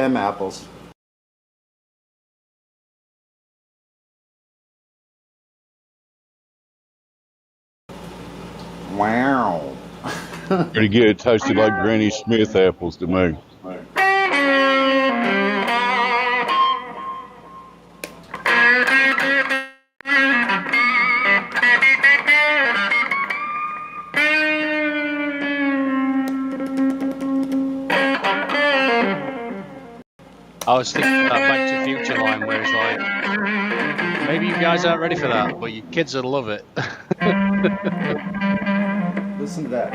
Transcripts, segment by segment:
them apples. Wow. Pretty good. Tasted like Granny Smith apples to me. I was thinking that Back to the Future line where it's like, maybe you guys aren't ready for that, but your kids will love it. Listen to that.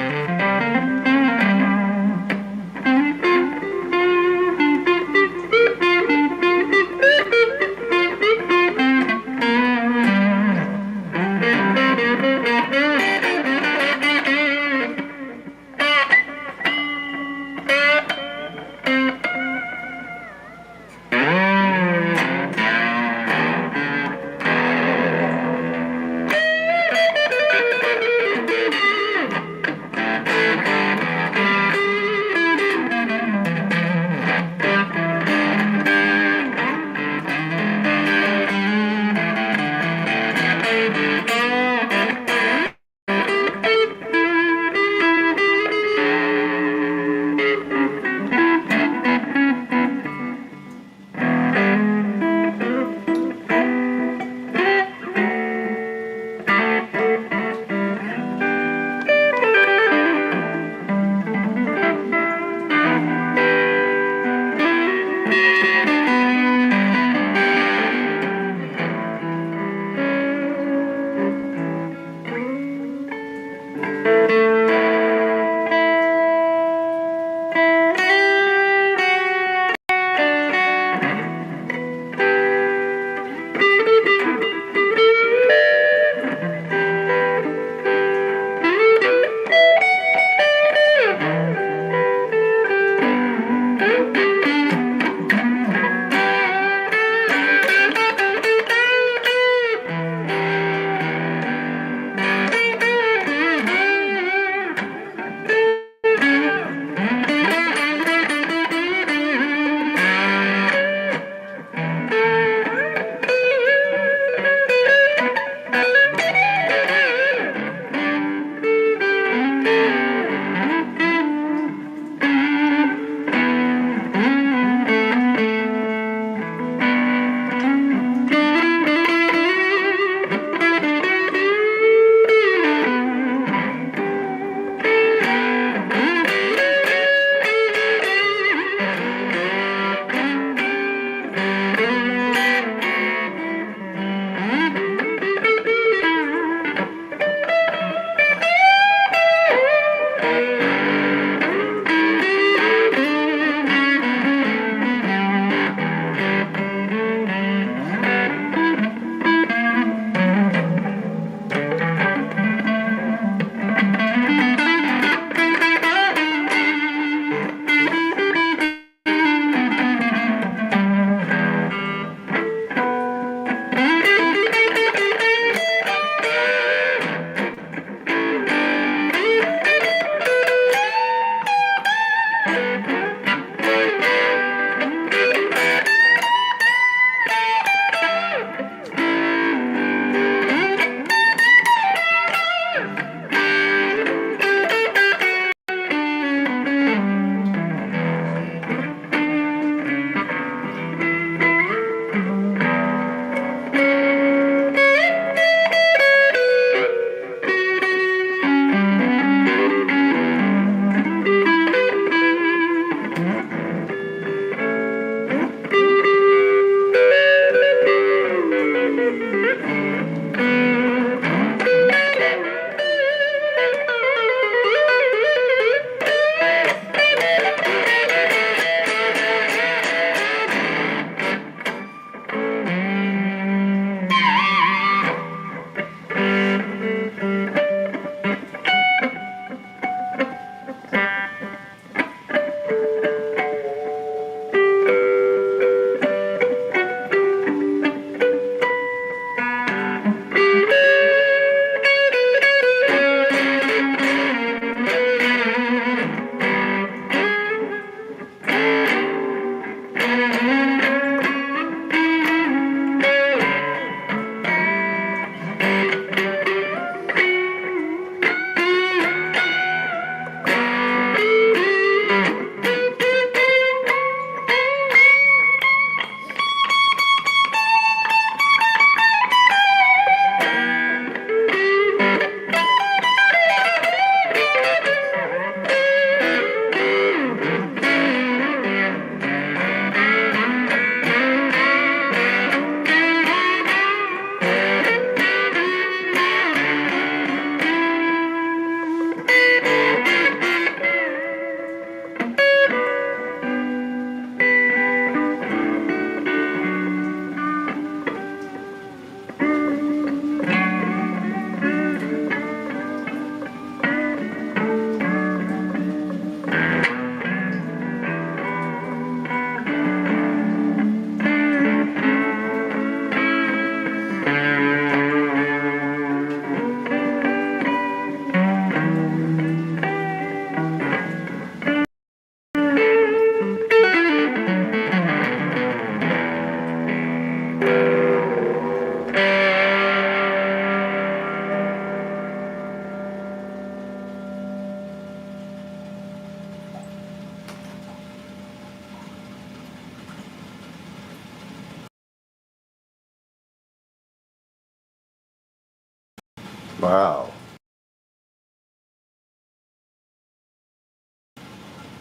Wow.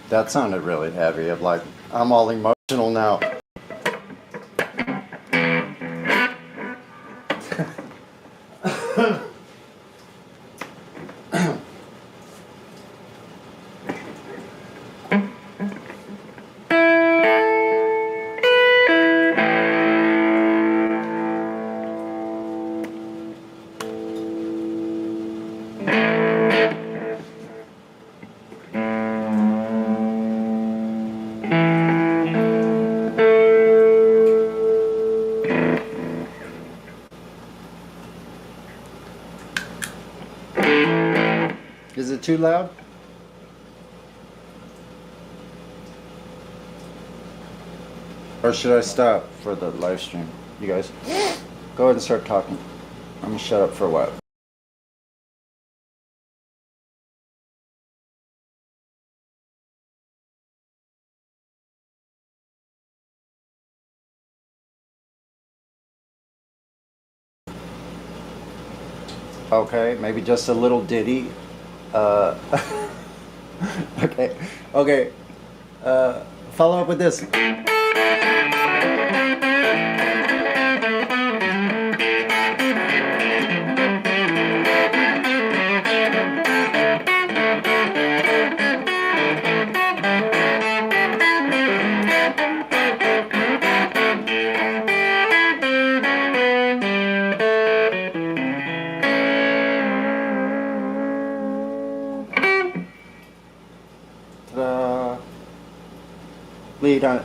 That sounded really heavy. I'm all emotional now. Is it too loud? Or should I stop for the live stream? You guys, go ahead and start talking. I'm gonna shut up for a while. Okay, maybe just a little ditty. Okay, okay. Follow up with this.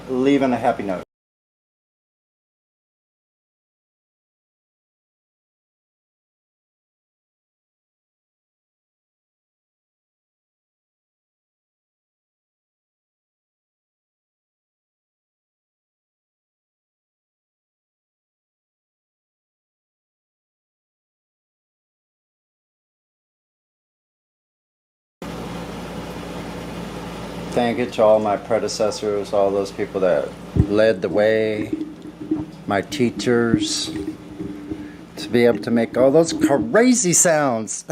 Leave on a happy note. Thank you to all my predecessors, all those people that led the way, my teachers, to be able to make all those crazy sounds.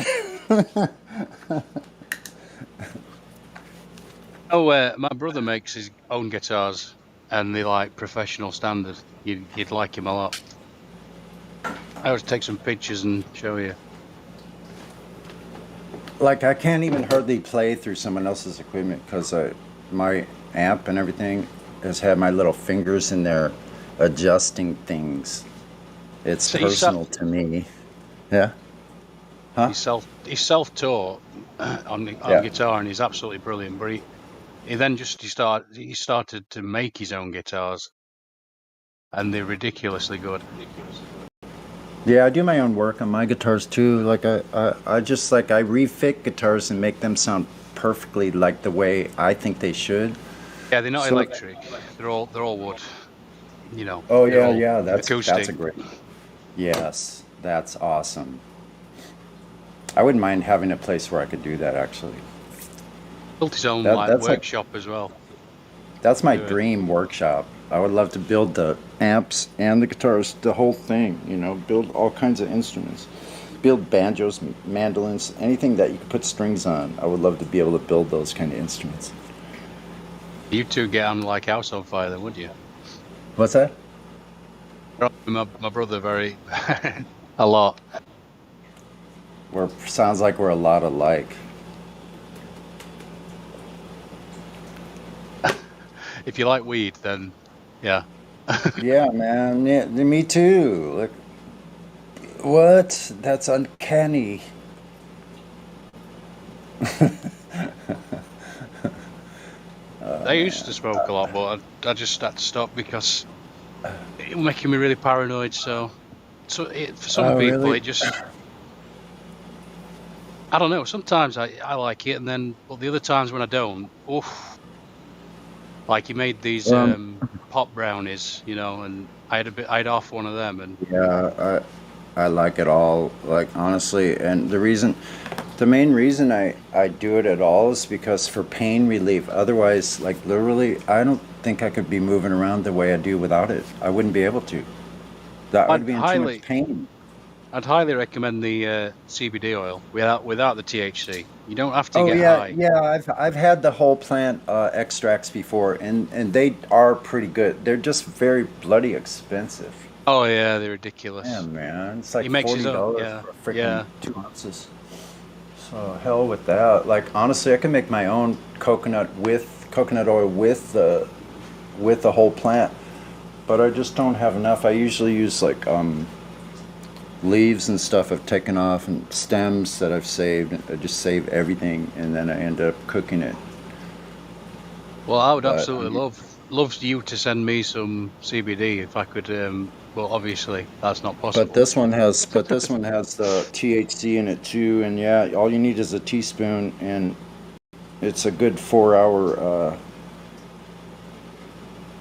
Oh, my brother makes his own guitars, and they're like professional standard. You'd like him a lot. I always take some pictures and show you. Like, I can't even hardly play through someone else's equipment because my amp and everything has had my little fingers in there adjusting things. It's So personal to me. Yeah? Huh? He's self-taught on guitar, and he's absolutely brilliant. But he then he started to make his own guitars, and they're ridiculously good. Yeah, I do my own work on my guitars too. Like I just like I refit guitars and make them sound perfectly like the way I think they should. Yeah, they're not So- electric. They're all wood. You know. Oh they're yeah, all yeah. That's acoustic. a great. Yes, that's awesome. I wouldn't mind having a place where I could do that actually. Built his own That's workshop as well. That's my Good. dream workshop. I would love to build the amps and the guitars, the whole thing, you know, build all kinds of instruments. Build banjos, mandolins, anything that you could put strings on. I would love to be able to build those kind of instruments. You two get on like house on fire, then, wouldn't you? What's that? My brother very a lot. Sounds like we're a lot alike. If you like weed, then yeah. Yeah, man. Yeah, me too. Like, what? That's uncanny. I used to smoke a lot, but I just had to stop because it was making me really paranoid. So for some people, really? it just, I don't know. Sometimes I like it, and then but the other times when I don't, oof. Like he made these pop brownies, you know, and I had off one of them, and Yeah, I like it all, like honestly, and the main reason I do it at all is because for pain relief. Otherwise, like literally, I don't think I could be moving around the way I do without it. I wouldn't be able to. That would be in too much pain. I'd highly recommend the CBD oil without the THC. You don't have to Oh get yeah, high. yeah. I've had the whole plant extracts before, and they are pretty good. They're just very bloody expensive. Oh yeah, they're Yeah, ridiculous. man, it's He like makes his own. $40 Yeah, for a freaking yeah. 2 ounces. So hell with that. Like honestly, I can make my own coconut oil with the whole plant, but I just don't have enough. I usually use like leaves and stuff I've taken off and stems that I've saved. I just save everything and then I end up cooking it. Well, I would But absolutely love you to send me some CBD if I could. But obviously that's not possible. this one has the THC in it too, and yeah, all you need is a teaspoon, and it's a good 4 hour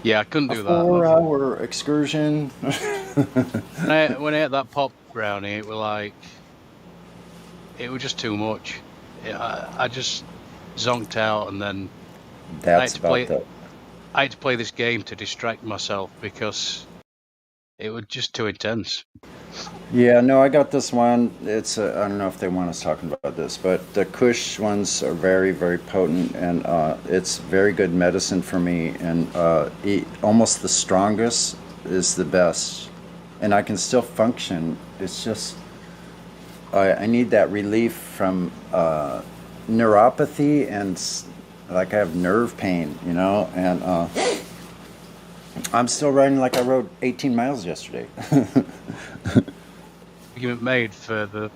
Yeah, I couldn't a do that. 4 hour excursion. When I ate that pop brownie, it was just too much. I just zonked out, and then I had That's to about play. the I had to play this game to distract myself because it was just too intense. Yeah, no, I got this one. I don't know if they want us talking about this, but the Kush ones are very, very potent, and it's very good medicine for me. And almost the strongest is the best, and I can still function. It's just I need that relief from neuropathy and like I have nerve pain, and I'm still riding like I rode 18 miles yesterday. Argument made for the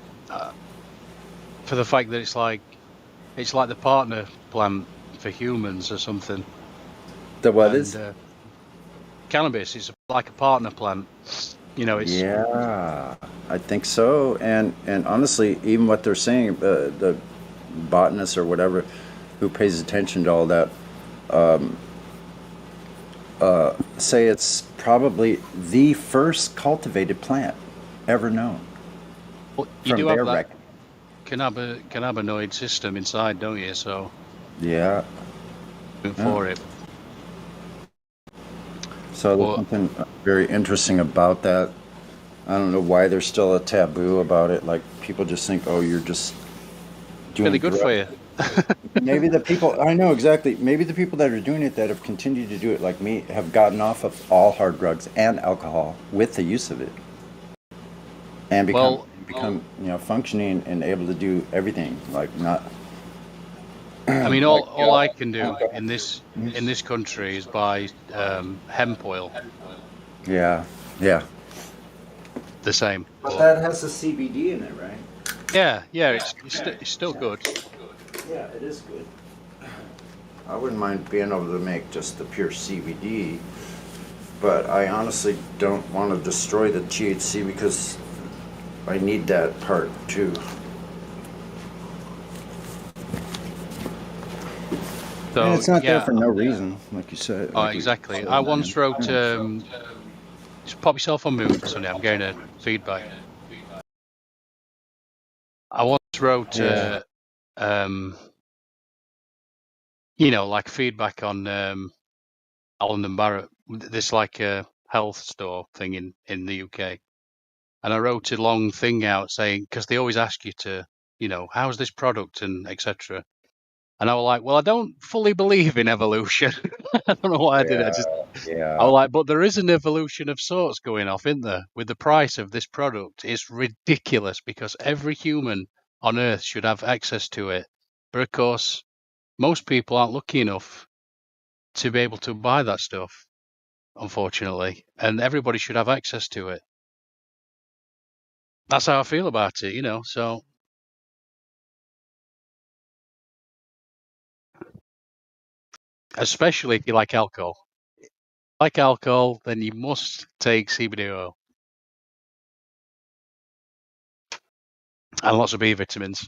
fact that it's like the partner plant for humans or something. The what And is? cannabis is like a partner plant. It's Yeah, I think so. And honestly, even what they're saying, the botanist or whatever who pays attention to all that, say it's probably the first cultivated plant ever known you from do have their that record. cannabinoid system inside, don't you? So Yeah. Yeah. for it. So there's But something very interesting about that. I don't know why there's still a taboo about it. Like people just think, oh, you're just really doing good for drugs. you. Maybe the people, I know exactly, maybe the people that are doing it that have continued to do it like me have gotten off of all hard drugs and alcohol with the use of it and Well, become functioning and able to do everything like not I mean, like all I can do in this country is buy hemp oil. yeah, yeah. The same. But But that has the CBD in it, right? yeah, it's still good. Yeah, it is good. I wouldn't mind being able to make just the pure CBD, but I honestly don't want to destroy the THC because I need that part too. So And it's not there yeah, for no reason, like you said. oh, Like you exactly. said, I once man. wrote. Just pop yourself on mute, Sonny. I'm getting a feedback. I once wrote. Yeah. Um, like feedback on Allen and Barrett. This like a health store thing in the UK, and I wrote a long thing out saying because they always ask you to, how's this product and etc. And I was like, well, I don't fully believe in evolution. I don't know why I did it. I Yeah. was like, but there is an evolution of sorts going off, isn't there? With the price of this product, it's ridiculous because every human on Earth should have access to it. But of course, most people aren't lucky enough to be able to buy that stuff, unfortunately. And everybody should have access to it. That's how I feel about it. So, especially if you like alcohol. Like alcohol, then you must take CBD oil and lots of B vitamins.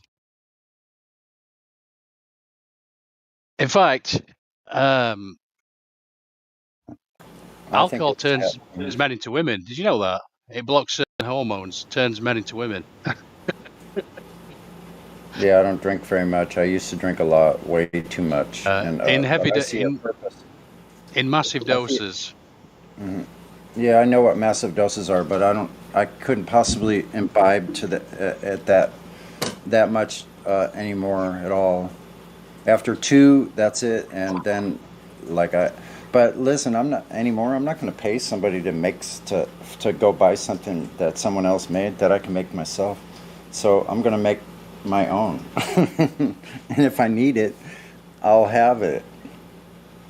In fact, um, I think alcohol it's turns men into women. Did you know that? It blocks certain hormones, turns men into women. yeah, I don't drink very much. I used to drink a lot, way too much. And In but I see a purpose. in massive I see doses. mhm. Yeah, I know what massive doses are, but I couldn't possibly imbibe to at that much anymore at all. After two, that's it, and then like I. But listen, I'm not anymore. I'm not going to pay somebody to go buy something that someone else made that I can make myself. So I'm going to make my own, and if I need it, I'll have it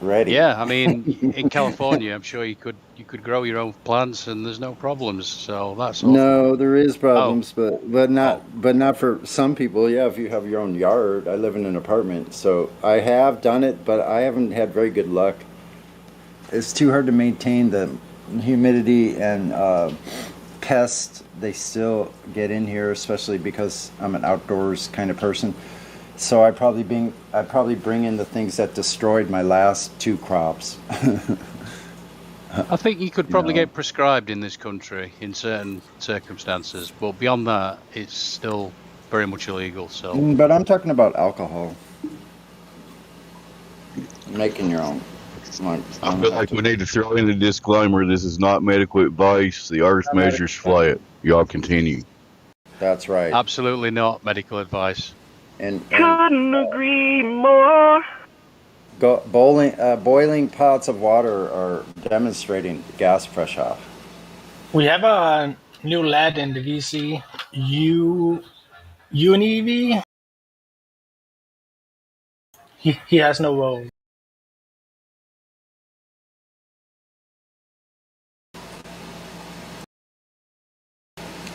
ready. Yeah, I mean, in California, I'm sure you could grow your own plants and there's no problems. So that's all. No, there is Oh, problems, but oh, not for some people. Yeah, if you have your own yard. I live in an apartment, so I have done it, but I haven't had very good luck. It's too hard to maintain the humidity and pests. They still get in here, especially because I'm an outdoors kind of person. So I probably bring in the things that destroyed my last two crops. I think you could You probably know. get prescribed in this country in certain circumstances, but beyond that, it's still very much illegal. So, But I'm talking about alcohol, making your own. Like, I I don't feel have like we to. need to throw in a disclaimer. This is not medical advice. The earth measures flat. Y'all continue. That's right. absolutely not medical advice. And Couldn't agree more. boiling pots of water are demonstrating gas pressure off. We have a new lad in the VC. Univ. He has no role.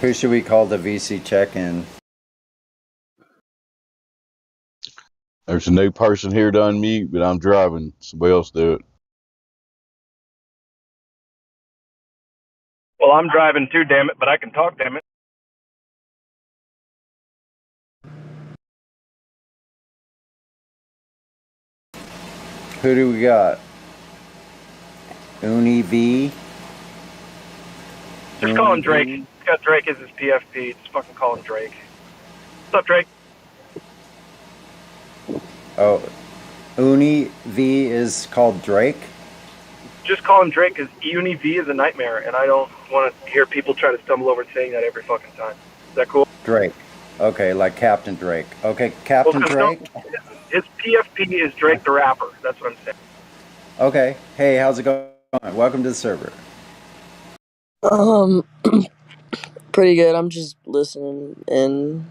Who should we call the VC check-in? There's a new person here to unmute, but I'm driving. Somebody else do it. Well, I'm driving too, damn it, but I can talk, damn it. Who do we got? Uni V. Just call him Drake. He's got Drake as his PFP. Just fucking call him Drake. What's up, Drake? Oh, Uni V is called Drake. Just call him Drake because Uni V is a nightmare, and I don't want to hear people try to stumble over saying that every fucking time. Is that cool? Drake. Okay, like Captain Drake. Okay, Captain Drake. His PFP is Drake the rapper. That's what I'm saying. Okay. Hey, how's it going? Welcome to the server. Pretty good. I'm just listening and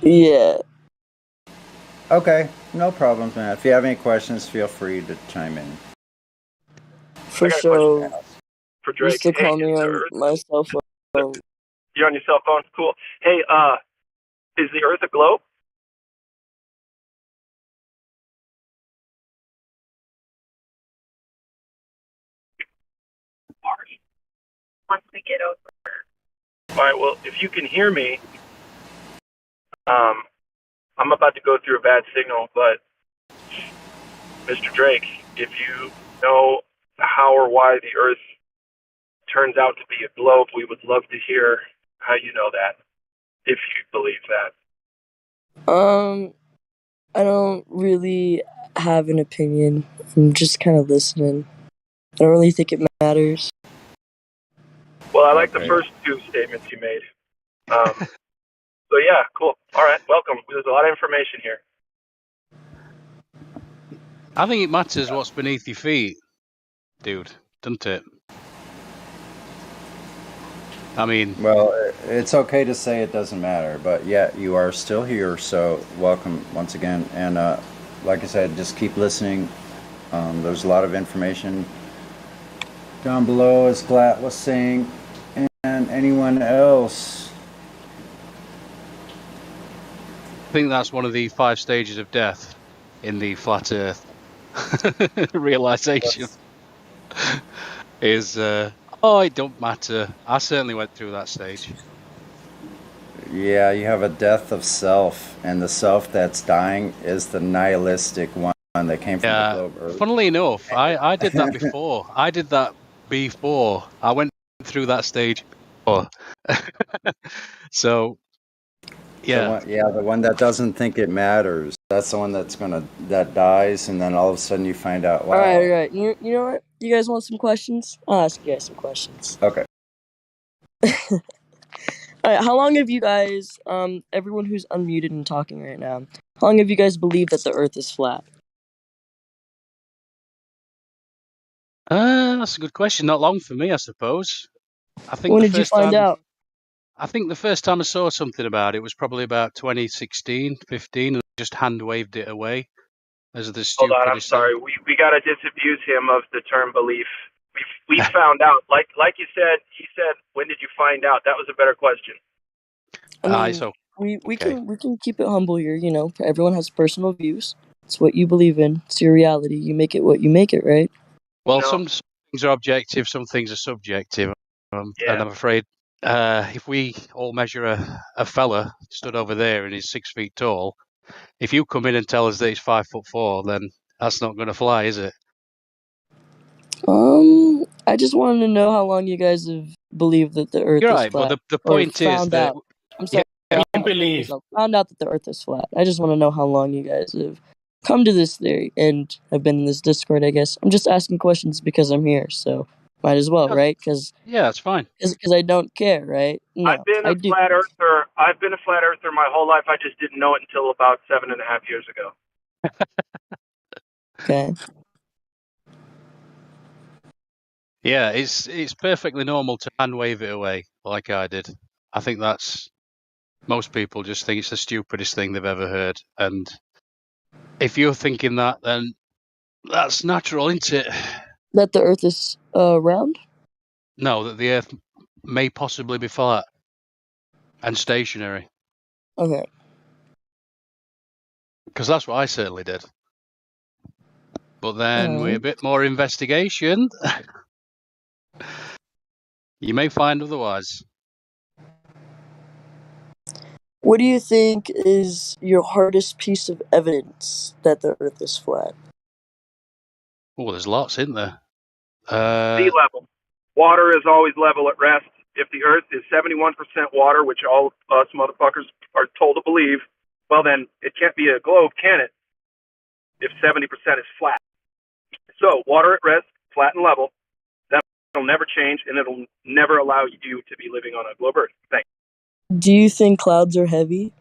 yeah. Okay, no problems, man. If you have any questions, feel free to chime in. For I got a sure. For Drake. Used to Hey, call me is the on Earth, my cell phone. you're on your cell phone? Cool. Hey, is the Earth a globe? Once we get over. All right. Well, if you can hear me, I'm about to go through a bad signal, but Mr. Drake, if you know how or why the Earth turns out to be a globe, we would love to hear how you know that, if you believe that. I don't really have an opinion. I'm just kind of listening. I don't really think it matters. Well, I like the first two statements you made. So yeah, cool. All right, welcome. There's a lot of information here. I think it matters what's beneath your feet, dude, doesn't it? I mean, well, it's okay to say it doesn't matter, but yeah, you are still here, so welcome once again. And like I said, just keep listening. There's a lot of information down below, as Glat was saying, and anyone else. I think that's one of the 5 stages of death in the flat Earth realization. Is it don't matter. I certainly went through that stage. Yeah, you have a death of self, and the self that's dying is the nihilistic one that came from the globe Earth. Funnily enough, I did that before. I did that before. I went through that stage before. So Yeah. The one that doesn't think it matters. That's the one that dies, and then all of a sudden you find out. Wow. All right. You know what? You guys want some questions? I'll ask you guys some questions. Okay. All right. How long have you guys, everyone who's unmuted and talking right now, how long have you guys believed that the Earth is flat? That's a good question. Not long for me, I suppose. I think When the did you first find time out? I think the first time I saw something about it was probably about 2016, 15, and just hand waved it away as the Hold on, I'm stupidest thing. sorry. We got to disabuse him of the term belief. We found out, like you said. He said, "When did you find out?" That was a better question. I mean, So we okay. can keep it humble here. You know, everyone has personal views. It's what you believe in. It's your reality. You make it what you make it, right? Well, No. some things are objective, some things are subjective, and Yeah. I'm afraid if we all measure a fella stood over there and he's 6 feet tall, if you come in and tell us that he's 5'4", then that's not going to fly, is it? I just wanted to know how long you guys have believed that the Earth You're is right, but flat, the or point is found that out. I'm sorry, yeah, Don't believe. found out that the Earth is flat. I just want to know how long you guys have come to this theory and have been in this Discord. I guess I'm just asking questions because I'm here, so might as well, right? Because it's fine. I don't care, right? I've No, been I a do. flat earther. I've been a flat earther my whole life. I just didn't know it until about 7.5 years ago. Okay. Yeah, it's perfectly normal to hand wave it away like I did. I think that's most people just think it's the stupidest thing they've ever heard. And if you're thinking that, then that's natural, isn't it? That the Earth is round. No, that the Earth may possibly be flat and stationary. Okay. Because that's what I certainly did. But then with a Alright. bit more investigation, you may find otherwise. What do you think is your hardest piece of evidence that the Earth is flat? Oh, there's lots, isn't there? Sea level. Water is always level at rest. If the Earth is 71% water, which all us motherfuckers are told to believe, well then it can't be a globe, can it? If 70% is flat. So water at rest, flat and level. That'll never change, and it'll never allow you to be living on a globe Earth. Thanks. Do you think clouds are heavy?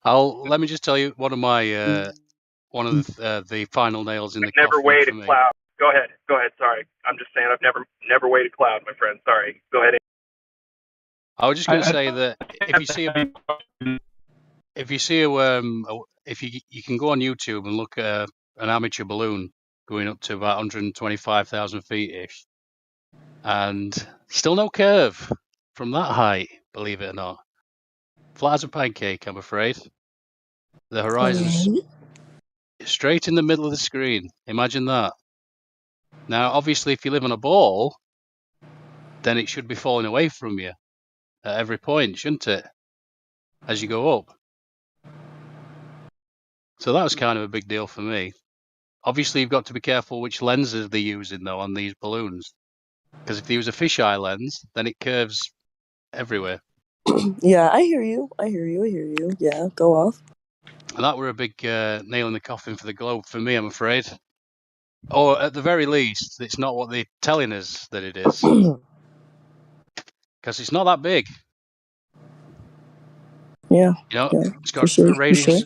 Let me just tell you one of the final nails in the Never coffin weighed for a me. cloud. Go ahead. Sorry, I'm just saying I've never weighed a cloud, my friend. Sorry. Go ahead. I was just going to say that if you can go on YouTube and look at an amateur balloon going up to about 125,000 feet ish, and still no curve from that height, believe it or not. Flat as a pancake, I'm afraid. The horizon's straight in the middle of the screen. Imagine that. Now, obviously, if you live on a ball, then it should be falling away from you at every point, shouldn't it? As you go up. So that was kind of a big deal for me. Obviously, you've got to be careful which lenses they're using, though, on these balloons. Because if they use a fisheye lens, then it curves everywhere. Yeah, I hear you. Yeah, go off. And that were a big nail in the coffin for the globe for me, I'm afraid. Or at the very least, it's not what they're telling us that it is. Because it's not that big. Yeah. It's got For a sure. radius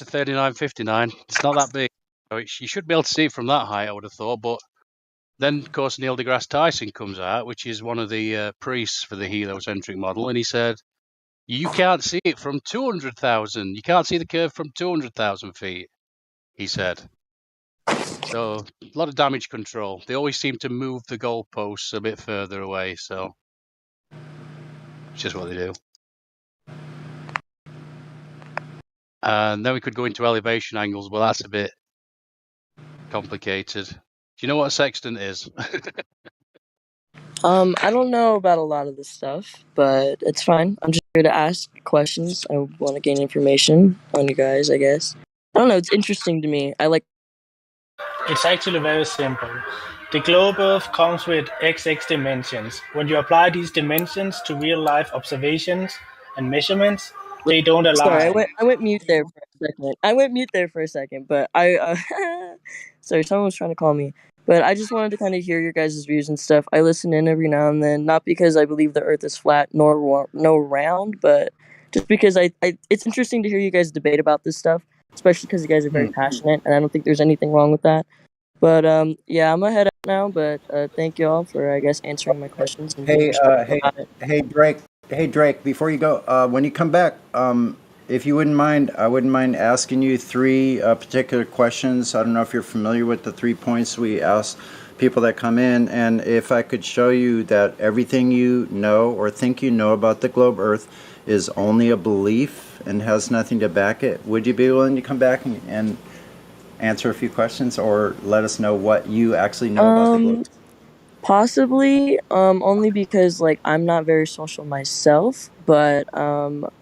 of 3959. It's not that big. So you should be able to see it from that height, I would have thought. But then, of course, Neil deGrasse Tyson comes out, which is one of the priests for the heliocentric model, and he said, you can't see it from 200,000. You can't see the curve from 200,000 feet, he said. So, a lot of damage control. They always seem to move the goalposts a bit further away, so it's just what they do. And then we could go into elevation angles, but that's a bit complicated. Do you know what a sextant is? I don't know about a lot of this stuff, but it's fine. I'm just here to ask questions. I want to gain information on you guys, I guess. I don't know, it's interesting to me. I like It's actually very simple. The globe Earth comes with XX dimensions. When you apply these dimensions to real-life observations and measurements, they don't Sorry, align. I went mute there for a second. I went mute there for a second, but sorry, someone was trying to call me. But I just wanted to kind of hear your guys' views and stuff. I listen in every now and then, not because I believe the Earth is flat nor round, but just because it's interesting to hear you guys debate about this stuff, especially because you guys are very passionate, and I don't think there's anything wrong with that. But yeah, I'm gonna head out now. But thank you all for, I guess, answering my questions and being respectful about it. Hey Drake, before you go, when you come back, if you wouldn't mind, I wouldn't mind asking you three particular questions. I don't know if you're familiar with the 3 points we ask people that come in, and if I could show you that everything you know or think you know about the globe Earth is only a belief and has nothing to back it, would you be willing to come back and answer a few questions, or let us know what you actually know about the globe? Possibly, only because like I'm not very social myself, but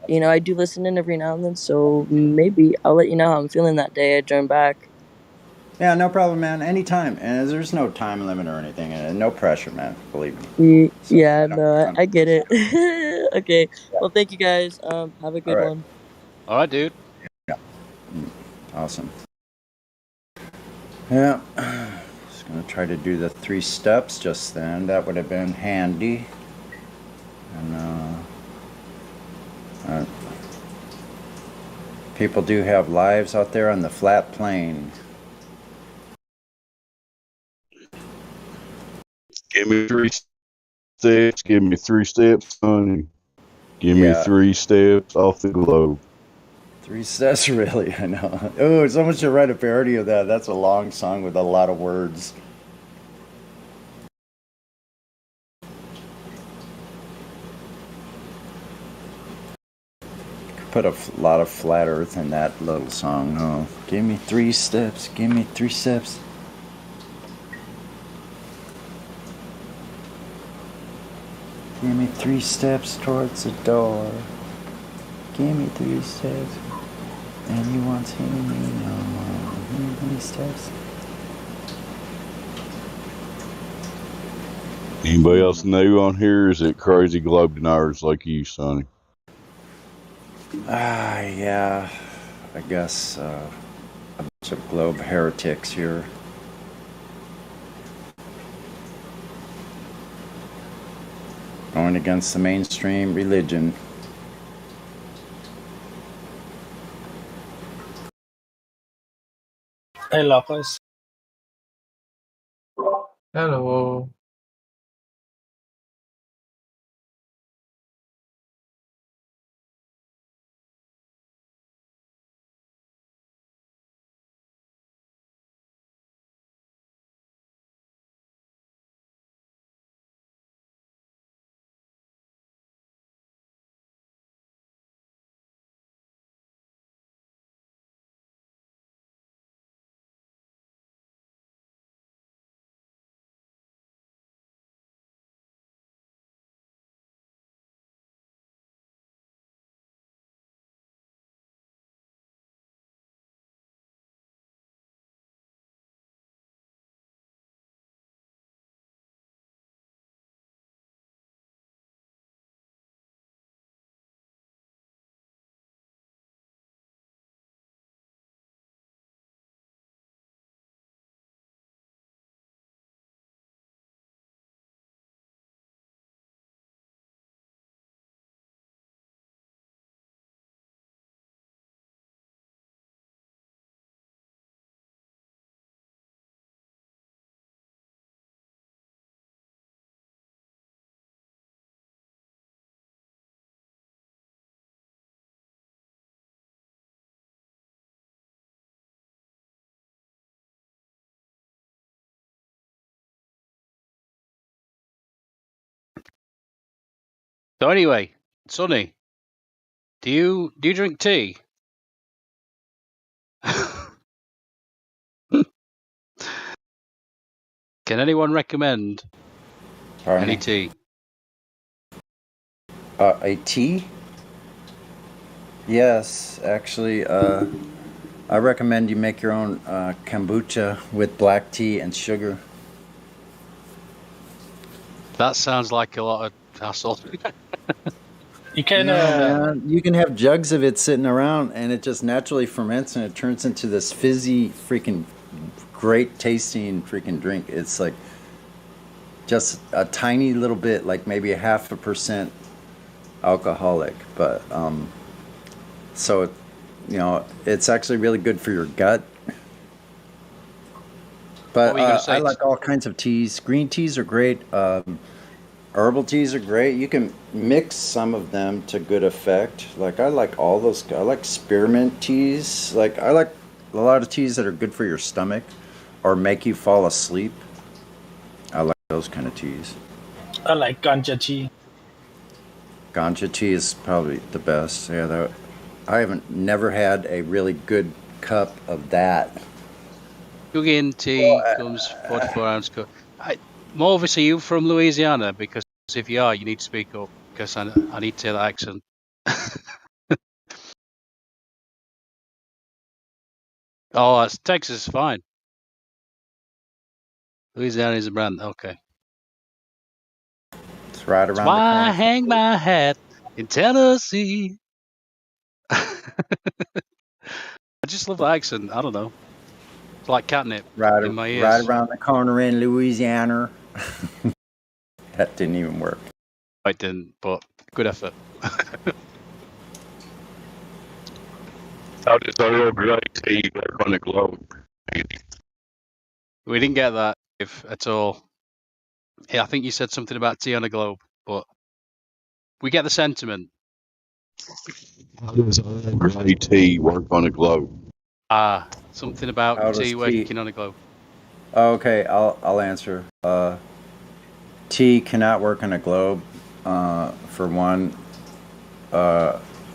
you know, I do listen in every now and then, so maybe I'll let you know how I'm feeling that day I join back. Yeah, no problem, man. Anytime, and there's no time limit or anything, and no pressure, man. Believe me. So, Yeah, I don't- no, I get it. Okay, Yeah. well, thank you guys. Have a All good right. one. All right, dude. Awesome. Yeah. Just gonna try to do the 3 steps just then. That would have been handy. And people do have lives out there on the flat plane. Give me 3 steps. Give me 3 steps, honey. Give me Yeah. 3 steps off the globe. 3 steps, really? I know. Oh, someone should write a parody of that. That's a long song with a lot of words. Put a lot of flat earth in that little song. Oh, give me 3 steps. Give me 3 steps. Give me 3 steps towards the door. Give me 3 steps. And you won't see me no more. Give me 3 steps. Anybody else new on here? Is it crazy globe deniers like you, Sonny? Yeah. I guess a bunch of globe heretics here. Going against the mainstream religion. Hey, Locus. Hello. So anyway, Sonny, do you drink tea? Can anyone recommend Pardon any me? tea? A tea? Yes, actually, I recommend you make your own kombucha with black tea and sugar. That sounds like a lot of hassle. You can No, man. You can have jugs of it sitting around, and it just naturally ferments, and it turns into this fizzy, freaking great tasting freaking drink. It's like just a tiny little bit, like maybe a 0.5% alcoholic, but so it's actually really good for your gut. But What were you gonna say? I like all kinds of teas. Green teas are great. Herbal teas are great. You can mix some of them to good effect. Like I like all those. I like spearmint teas. Like I like a lot of teas that are good for your stomach or make you fall asleep. I like those kind of teas. I like ganja tea. Ganja tea is probably the best. Yeah, I haven't never had a really good cup of that. Sugar tea comes 44-ounce cup. Morvis, are you from Louisiana? Because if you are, you need to speak up because I need to hear that accent. Oh, it's Texas is fine. Louisiana is a brand. Okay. It's right That's around the why I corner. hang my hat in Tennessee. I just love the accent. I don't know. It's like catnip in my ears. Right around the corner in Louisiana. That didn't even work. I didn't, but good effort. How does Earl Grey tea work on the globe? We didn't get that if at all. Yeah, I think you said something about tea on a globe, but we get the sentiment. How does Earl Grey tea work on the globe? Something How about does tea tea- working on a globe. Okay, I'll answer. Tea cannot work on a globe. For one,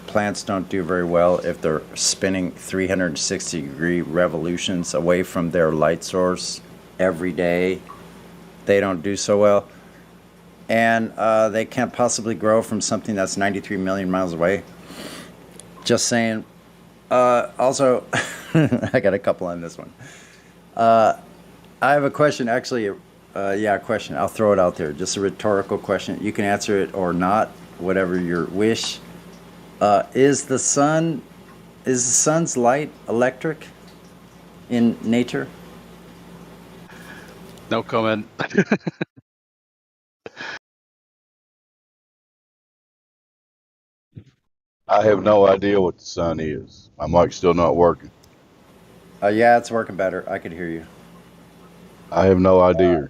plants don't do very well if they're spinning 360-degree revolutions away from their light source every day. They don't do so well. And they can't possibly grow from something that's 93 million miles away. Just saying. Also, I got a couple on this one. I have a question, actually. A question. I'll throw it out there. Just a rhetorical question. You can answer it or not, whatever your wish. Is the sun's light electric in nature? No comment. I have no idea what the sun is. My mic's still not working. Yeah, it's working better. I could hear you. I have no idea.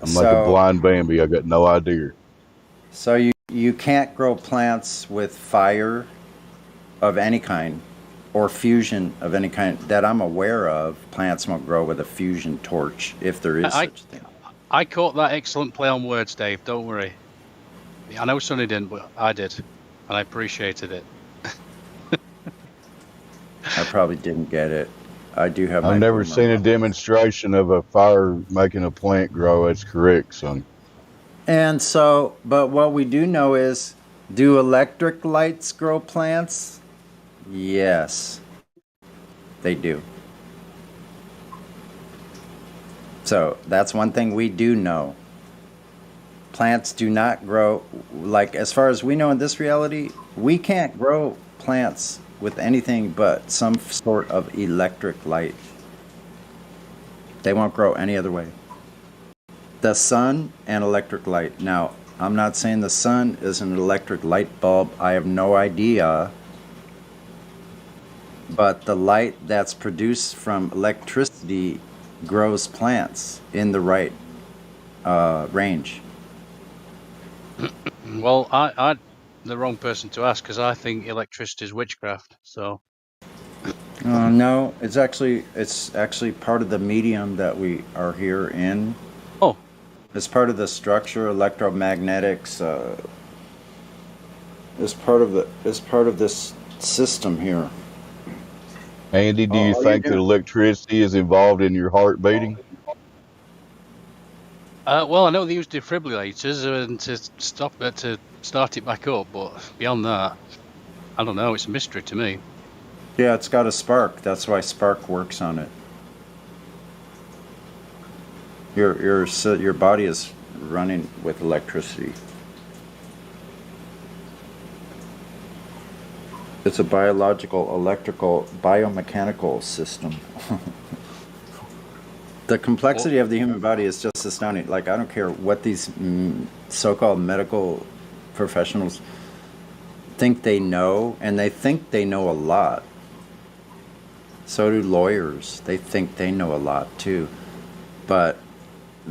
I'm like a So, blind Bambi. I got no idea. so you can't grow plants with fire of any kind or fusion of any kind that I'm aware of. Plants won't grow with a fusion torch if there is such a thing. I caught that excellent play on words, Dave. Don't worry. I know Sonny didn't, but I did, and I appreciated it. I probably didn't get it. I do have. I've never seen a demonstration of a fire making a plant grow. That's correct, son. And so, but what we do know is, do electric lights grow plants? Yes, they do. So that's one thing we do know. Plants do not grow, like as far as we know in this reality, we can't grow plants with anything but some sort of electric light. They won't grow any other way. The sun and electric light. Now, I'm not saying the sun is an electric light bulb. I have no idea. But the light that's produced from electricity grows plants in the right range. Well, I'm the wrong person to ask because I think electricity is witchcraft. So. No, it's actually part of the medium that we are here in. Oh. It's part of the structure, electromagnetics. It's part of this system here. Andy, do you think that electricity is involved in your heart beating? Well, I know they use defibrillators and to start it back up, but beyond that, I don't know. It's a mystery to me. Yeah, it's got a spark. That's why spark works on it. Your body is running with electricity. It's a biological, electrical, biomechanical system. The complexity of the human body is just astounding. Like, I don't care what these so-called medical professionals think they know, and they think they know a lot. So do lawyers. They think they know a lot too. But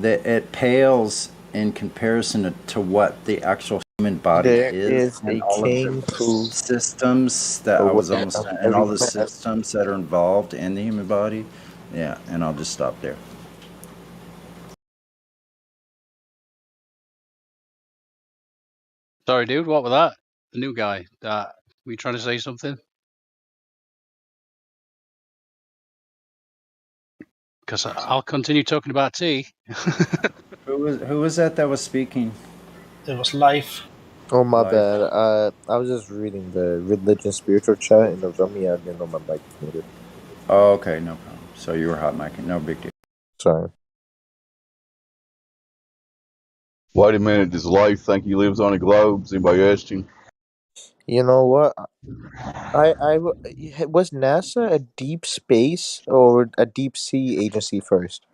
it pales in comparison to what the actual human body There is, is and a all of king the who systems that I was almost, and all the systems that are involved in the human body. Yeah, and I'll just stop there. Sorry, dude. What was that? The new guy. Were you trying to say something? Because I'll continue talking about tea. Who was that was speaking? It was live. Oh, my Life. bad. I was just reading the religion spiritual chat in the room. Yeah, I didn't know my mic was muted. Oh, okay, no problem. So you were hot micing. No big deal. Sorry. Wait a minute. Does life think he lives on a globe? Has anybody asked him? You know what? Was NASA a deep space or a deep sea agency first?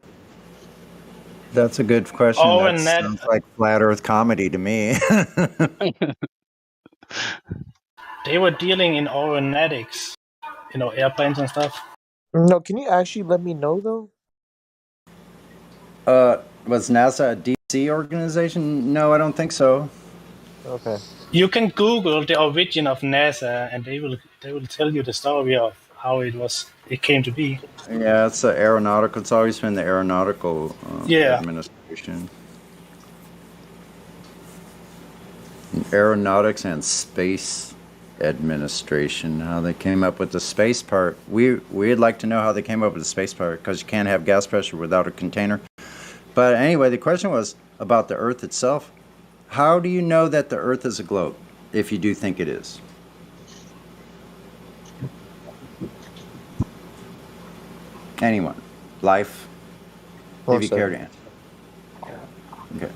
That's a good question. Oh, That and that sounds like flat Earth comedy to me. they were dealing in aeronautics, airplanes and stuff. No, can you actually let me know though? Was NASA a deep sea organization? No, I don't think so. Okay. You can Google the origin of NASA, and they will tell you the story of how it came to be. Yeah, it's the aeronautical. It's always been the aeronautical Yeah. administration. Aeronautics and Space Administration. How they came up with the space part. We'd like to know how they came up with the space part, because you can't have gas pressure without a container. But anyway, the question was about the Earth itself. How do you know that the Earth is a globe, if you do think it is? Anyone? Life? One If you care to second. answer. Okay.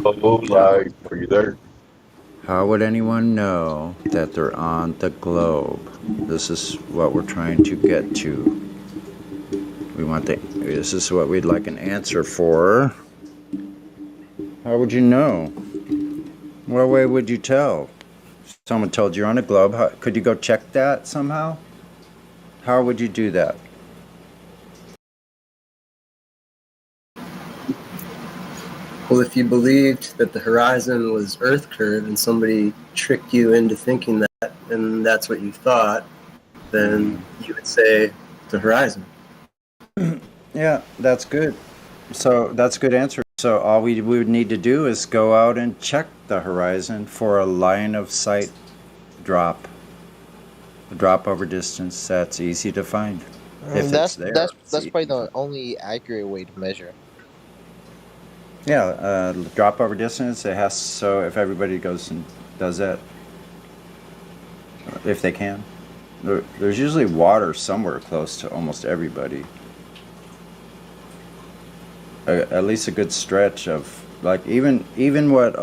Oh, life. Are you there? How would anyone know that they're on the globe? This is what we're trying to get to. This is what we'd like an answer for. How would you know? What way would you tell? If someone told you you're on a globe, could you go check that somehow? How would you do that? Well, if you believed that the horizon was Earth curve and somebody tricked you into thinking that, and that's what you thought, then you would say the horizon. Yeah, that's good. So that's a good answer. So all we would need to do is go out and check the horizon for a line of sight drop. A drop over distance that's easy to find. If That's it's there. that's probably the only accurate way to measure. Yeah, drop over distance. It has, so if everybody goes and does that, if they can. There's usually water somewhere close to almost everybody. At least a good stretch of, like, even what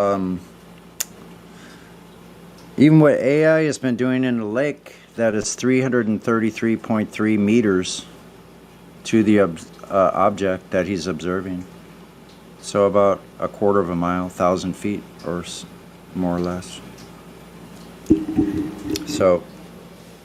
AI has been doing in the lake, that is 333.3 meters to the object that he's observing. So about a quarter of a mile, 1,000 feet, or more or less. So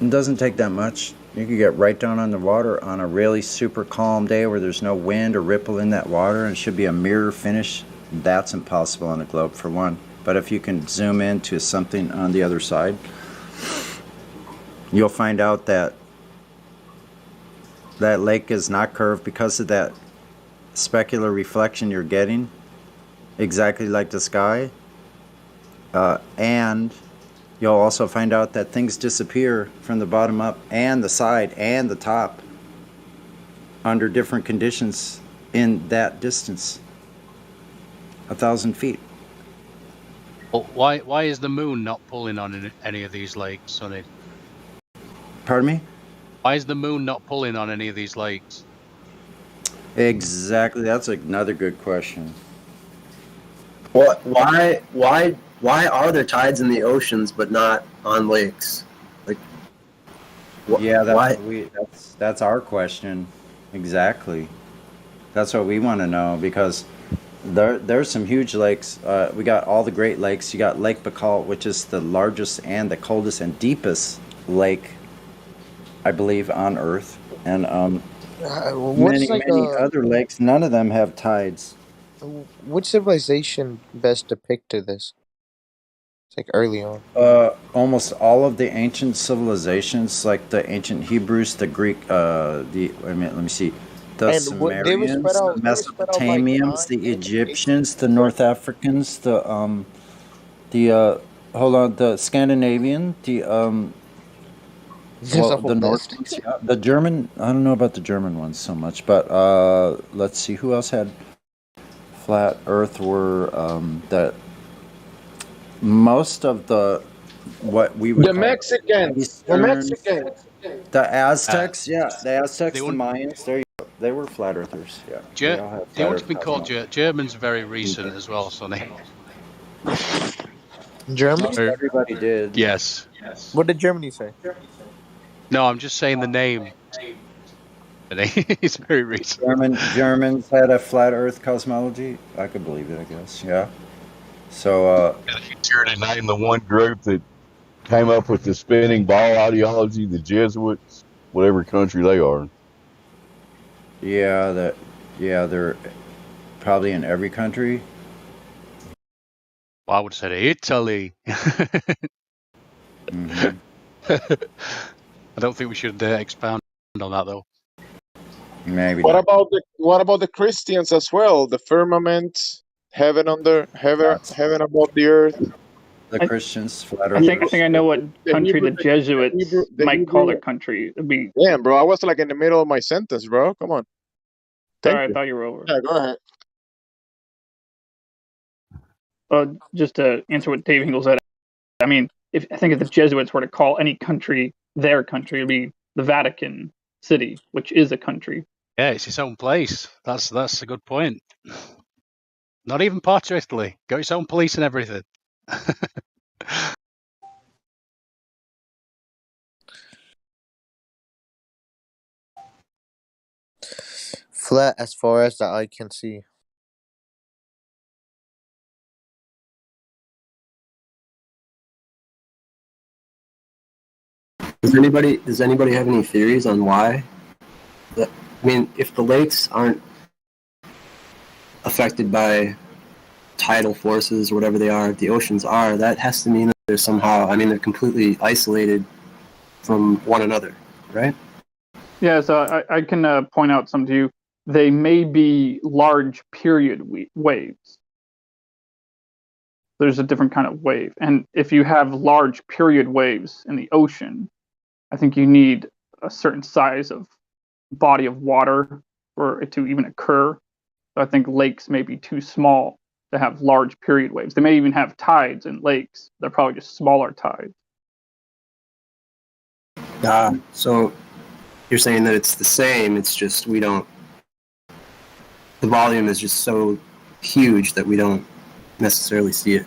it doesn't take that much. You can get right down on the water on a really super calm day where there's no wind or ripple in that water, and it should be a mirror finish. That's impossible on a globe, for one. But if you can zoom into something on the other side, you'll find out that that lake is not curved because of that specular reflection you're getting, exactly like the sky. And you'll also find out that things disappear from the bottom up and the side and the top under different conditions in that distance, 1,000 feet. Well, why is the moon not pulling on any of these lakes, Sonny? Pardon me? Why is the moon not pulling on any of these lakes? Exactly. That's another good question. What? Why are there tides in the oceans but not on lakes? Like, Yeah, that's why? what that's our question. Exactly. That's what we want to know because there's some huge lakes. We got all the Great Lakes. You got Lake Baikal, which is the largest and the coldest and deepest lake, I believe, on Earth, and What's many like many other lakes. None of them have tides. which civilization best depicted this? It's like early on. Almost all of the ancient civilizations, like the ancient Hebrews, the Greek, wait a minute, let me see, the And what they were spread Sumerians, the out. They were spread out by Mesopotamians, time the and location. Egyptians, the North Africans, the hold on, the Scandinavian, There's a the whole list. Nordics, yeah, the German. I don't know about the German ones so much, but let's see who else had flat Earth. Were that most of the what we would The call Mexicans. The Eastern, Mexicans. the Uh, Aztecs, yeah, the Aztecs, they the want Mayans. There you go. They were flat earthers. Yeah, they Ger- all have they flat want to Earth be called cosmology. Germans. Very recent as well, Sonny. Most Germany? everybody did. Yes. What did Germany say? No, I'm just saying the name. It's very recent. Germans had a flat Earth cosmology. I could believe it. I guess. Yeah. So Here to name the one group that came up with the spinning ball ideology, the Jesuits, whatever country they are. yeah, they're probably in every country. Well, I would say Italy. Hmm. I don't think we should expound on that though. Maybe What not. about the Christians as well? The firmament, heaven under heaven, That's heaven above the earth. the I, Christians, flat I think earthers. I know what The country Hebrew, the Jesuits the might call Hebrew. their country. It'd be Damn, bro, I was like in the middle of my sentence, bro. Come on. Thank sorry, I you. thought you were over. Yeah, go ahead. Just to answer what Dave Hingle said, I mean, if the Jesuits were to call any country their country, it'd be the Vatican City, which is a country. Yeah, it's its own place. That's a good point. Not even part of Italy. Got its own police and everything. Flat as far as the eye can see. Does anybody have any theories on why? I mean, if the lakes aren't affected by tidal forces or whatever they are, if the oceans are, that has to mean that they're somehow, I mean, they're completely isolated from one another, right? Yeah, so I can point out some to you. They may be large period waves. There's a different kind of wave, and if you have large period waves in the ocean, I think you need a certain size of body of water for it to even occur. So I think lakes may be too small to have large period waves. They may even have tides in lakes. They're probably just smaller tides. So you're saying that it's the same, it's just we don't, the volume is just so huge that we don't necessarily see it.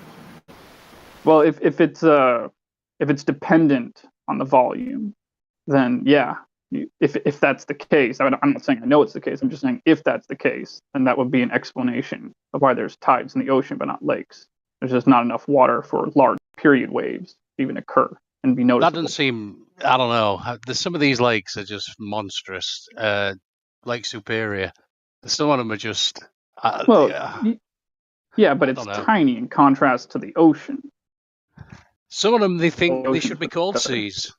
Well, if it's dependent on the volume, then yeah. If that's the case, I'm not saying I know it's the case. I'm just saying if that's the case, then that would be an explanation of why there's tides in the ocean but not lakes. There's just not enough water for large period waves to even occur and be That noticeable. doesn't seem. I don't know. Some of these lakes are just monstrous. Lake Superior. Some of them are just. Well, Yeah, yeah, but I it's don't know. tiny in contrast to the ocean. Some of them they think they should be called seas.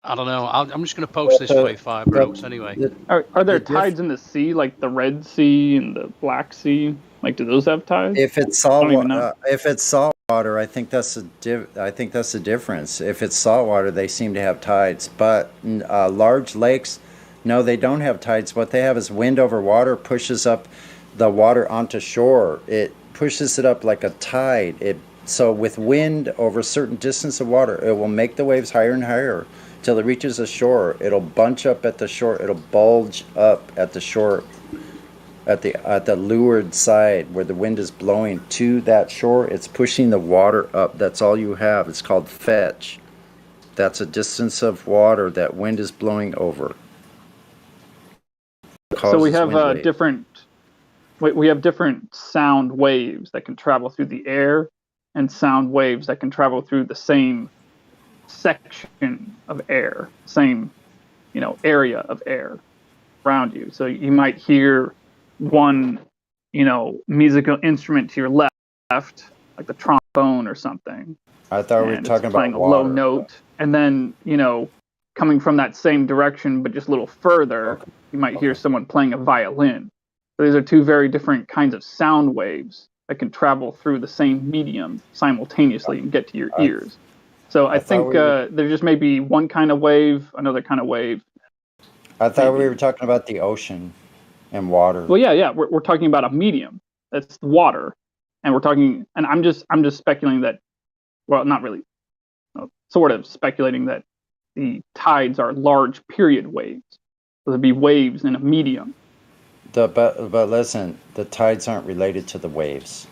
I don't know. I'm just going to post this way fiber notes anyway. Are there tides in the sea, like the Red Sea and the Black Sea? Like, do those have tides? If it's I don't even know. if it's salt water, I think that's the difference. If it's salt water, they seem to have tides, but large lakes, no, they don't have tides. What they have is wind over water pushes up the water onto shore. It pushes it up like a tide. So with wind over a certain distance of water, it will make the waves higher and higher. till it reaches the shore. It'll bunch up at the shore. It'll bulge up at the shore, at the leeward side where the wind is blowing to that shore. It's pushing the water up. That's all you have. It's called fetch. That's a distance of water that wind is blowing over. So we Causes have wind wave. we have different sound waves that can travel through the air, and sound waves that can travel through the same section of air, same area of air around you. So you might hear one musical instrument to your left, like the trombone or something. I thought we were and talking it's playing about a low water. note, and then coming from that same direction but just a little further, Okay. you might hear someone playing a violin. So these are two very different kinds of sound waves that can travel through the same medium simultaneously and get to your ears. So I I thought think we were- there just may be one kind of wave, another kind of wave. I thought we maybe. were talking about the ocean and water. Well, yeah, we're talking about a medium. That's water, and I'm just speculating that. Well, not really. Sort of speculating that the tides are large period waves. So there'd be waves in a medium. But listen, the tides aren't related to the waves.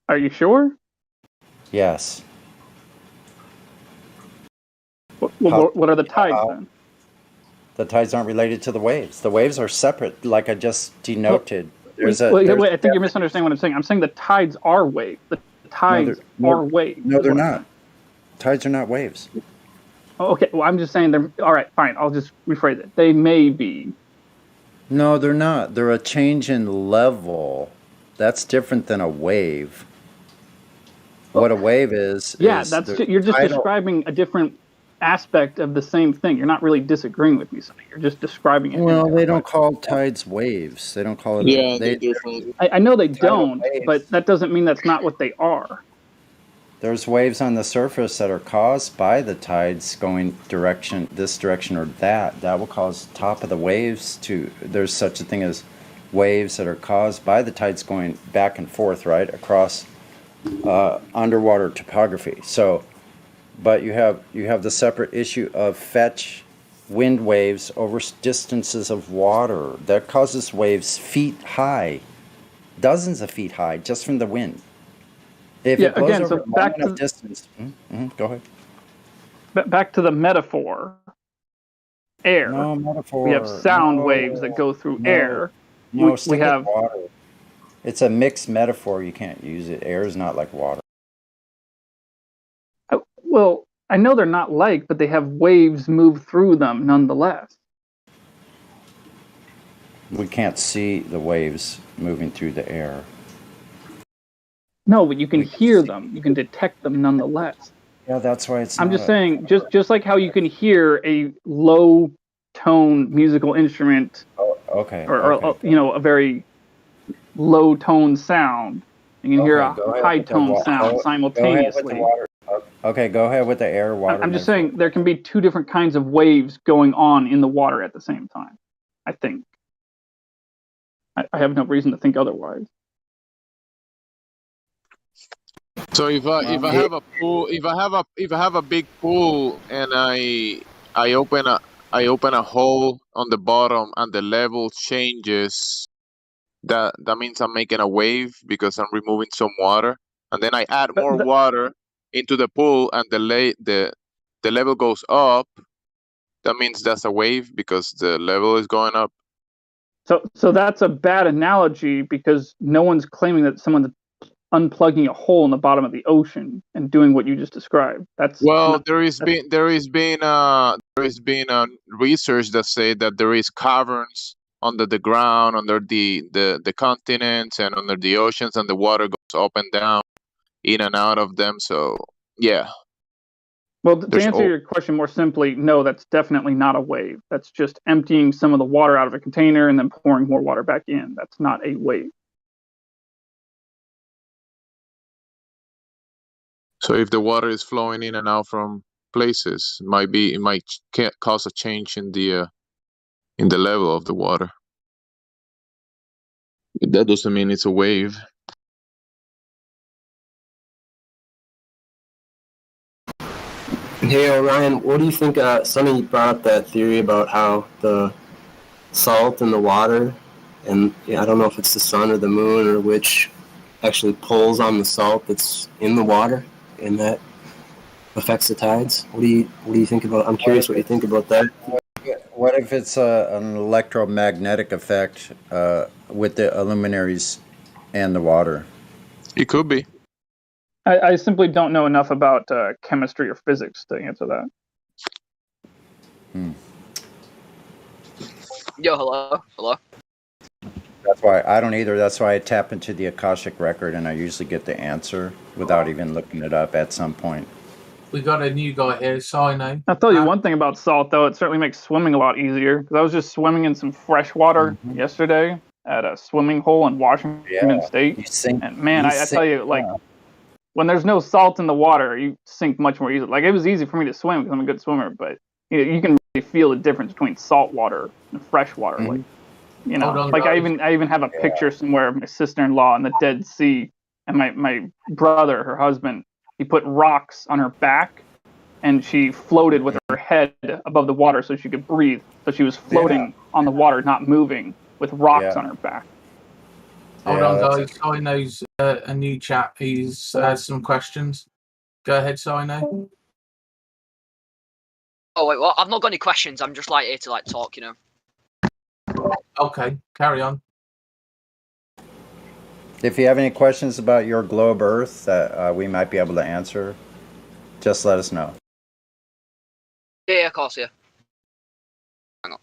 Are you sure? Yes. What are the tides then? The tides aren't related to the waves. The waves are separate, like I just denoted. Wait, I think you're misunderstanding what I'm saying. I'm saying the tides are waves. The tides are waves. No, they're not. Tides are not waves. Oh, okay, well, I'm just saying they're... All right, fine. I'll just rephrase it. They may be. No, they're not. They're a change in level. That's different than a wave. What a wave is... Yeah, is you're just describing a different aspect of the same thing. You're not really disagreeing with me, something. You're just describing it. Well, they don't call tides waves. They don't call it... Yeah, they different. I know they don't, but that doesn't mean that's not what they are. There's waves on the surface that are caused by the tides going this direction or that. That will cause top of the waves to... There's such a thing as waves that are caused by the tides going back and forth, right, across underwater topography. So, but you have the separate issue of fetch wind waves over distances of water. That causes waves feet high, dozens of feet high, just from the wind. If it blows over a long enough distance... go ahead. Back to the metaphor. Air. No metaphor. We have sound waves that go through air. No, we have water. It's a mixed metaphor. You can't use it. Air is not like water. Well, I know they're not like, but they have waves move through them nonetheless. We can't see the waves moving through the air. No, but you can hear them. You can detect them nonetheless. Yeah, that's why it's... I'm just saying, just like how you can hear a low tone musical instrument, or a very low tone sound, you can hear a high tone sound simultaneously. Okay, go ahead with the air water. I'm just saying there can be two different kinds of waves going on in the water at the same time. I think. I have no reason to think otherwise. So if I have a pool, if I have a big pool and I open a hole on the bottom and the level changes, that means I'm making a wave because I'm removing some water, and then I add more water into the pool and the level goes up. That means that's a wave because the level is going up. So that's a bad analogy because no one's claiming that someone's unplugging a hole in the bottom of the ocean and doing what you just described. There has been research that say that there is caverns under the ground, under the continents, and under the oceans, and the water goes up and down, in and out of them. So yeah. Well, to answer your question more simply, no, that's definitely not a wave. That's just emptying some of the water out of a container and then pouring more water back in. That's not a wave. So if the water is flowing in and out from places, it might cause a change in the level of the water. That doesn't mean it's a wave. Hey, Orion, what do you think? Sonny brought up that theory about how the salt in the water, and I don't know if it's the sun or the moon or which, actually pulls on the salt that's in the water, and that affects the tides. What do you think about? I'm curious what you think about that. What if it's an electromagnetic effect with the luminaries and the water? It could be. I simply don't know enough about chemistry or physics to answer that. Yo, hello. That's why I don't either. That's why I tap into the Akashic record, and I usually get the answer without even looking it up at some point. We got a new guy here, Sino. I'll tell you one thing about salt, though. It certainly makes swimming a lot easier. Because I was just swimming in some fresh water yesterday at a swimming hole in Washington State. And man, I tell you, like, when there's no salt in the water, you sink much more easily. Like, it was easy for me to swim because I'm a good swimmer, but you can really feel the difference between salt water and fresh water. Like, like I even have a picture somewhere of my sister-in-law in the Dead Sea, and my brother, her husband, he put rocks on her back, and she floated with her head above the water so she could breathe. So she was floating on the water, not moving, with rocks on her back. Hold on, guys. Sino's a new chap. He's has some questions. Go ahead, Sino. Oh wait, what? I've not got any questions. I'm just like here to like talk, Okay, carry on. If you have any questions about your globe Earth that we might be able to answer, just let us know. Yeah, of course, yeah. Hang on.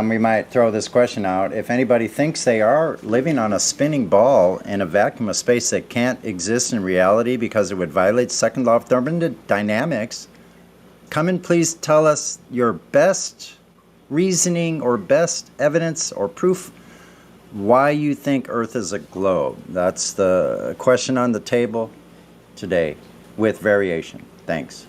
We might throw this question out. If anybody thinks they are living on a spinning ball in a vacuum of space that can't exist in reality because it would violate second law of thermodynamics, come and please tell us your best reasoning or best evidence or proof why you think Earth is a globe. That's the question on the table today with variation. Thanks.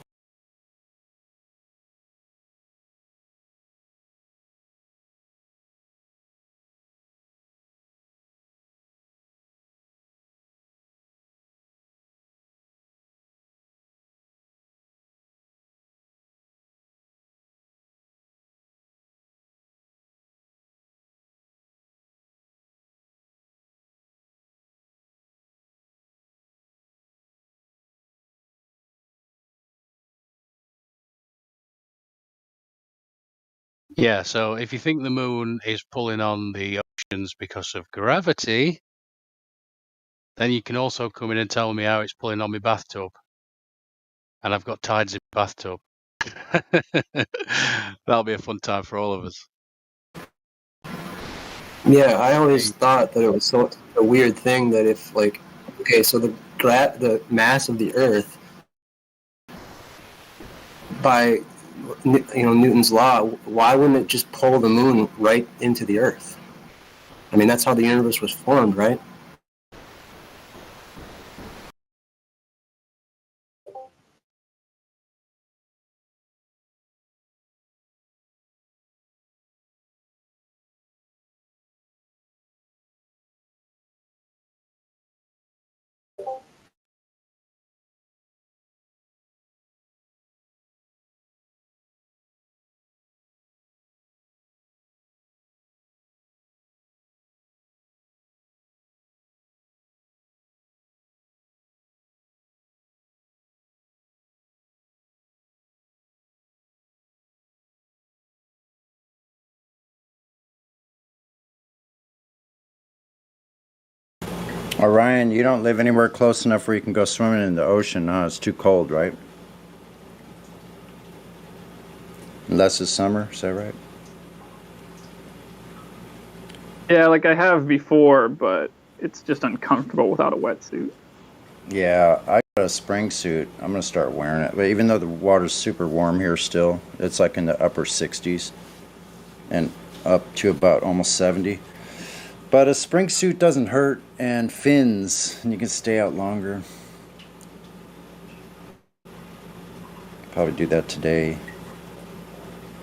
Yeah, so if you think the moon is pulling on the oceans because of gravity, then you can also come in and tell me how it's pulling on my bathtub. And I've got tides in my bathtub. That'll be a fun time for all of us. Yeah, I always thought that it was so a weird thing that if like, okay, so the mass of the Earth by Newton's law, why wouldn't it just pull the moon right into the Earth? I mean, that's how the universe was formed, right? Orion, you don't live anywhere close enough where you can go swimming in the ocean, huh? It's too cold, right? Unless it's summer, is that right? Yeah, like I have before, but it's just uncomfortable without a wetsuit. Yeah, I got a spring suit. I'm going to start wearing it. But even though the water's super warm here still, it's like in the upper 60s and up to about almost 70. But a spring suit doesn't hurt, and fins, and you can stay out longer. Probably do that today.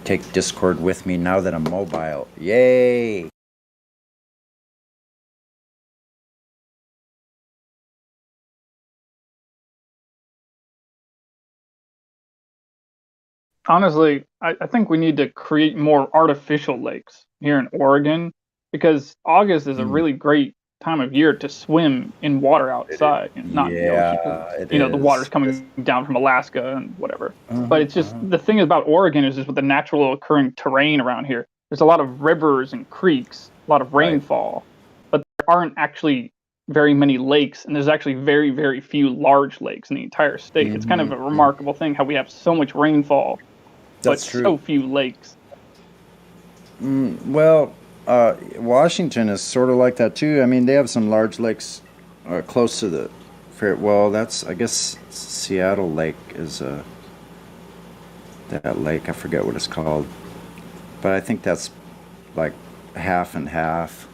Take Discord with me now that I'm mobile. Yay! Honestly, I think we need to create more artificial lakes here in Oregon because August is a really great time of year to swim in water outside, not in the ocean because it the water's is. coming down from Alaska and whatever. But Uh-huh, it's just the thing about Oregon is just with the natural occurring terrain around here. There's a lot of rivers and creeks, a lot of Right. rainfall, but there aren't actually very many lakes, and there's actually very, very few large lakes in the entire state. It's kind of a remarkable thing how we have so much rainfall but That's true. so few lakes. Well, Washington is sort of like that too. I mean, they have some large lakes close to the fair. Well, that's I guess Seattle Lake is that lake. I forget what it's called, but I think that's like half and half.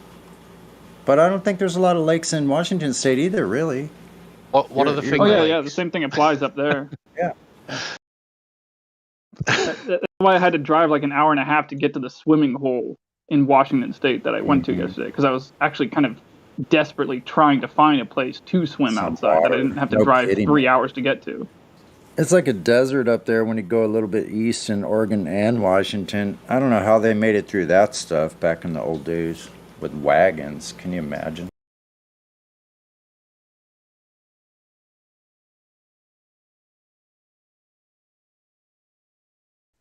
But I don't think there's a lot of lakes in Washington State either, really. What are the You're- Finger Oh yeah, Lakes? yeah. The same thing applies up there. Yeah. That's why I had to drive like an hour and a half to get to the swimming hole in Washington State that I went to yesterday because I was actually kind of desperately trying to find a place to swim Some outside that I water. didn't have to No drive kidding. 3 hours to get to. It's like a desert up there when you go a little bit east in Oregon and Washington. I don't know how they made it through that stuff back in the old days with wagons. Can you imagine?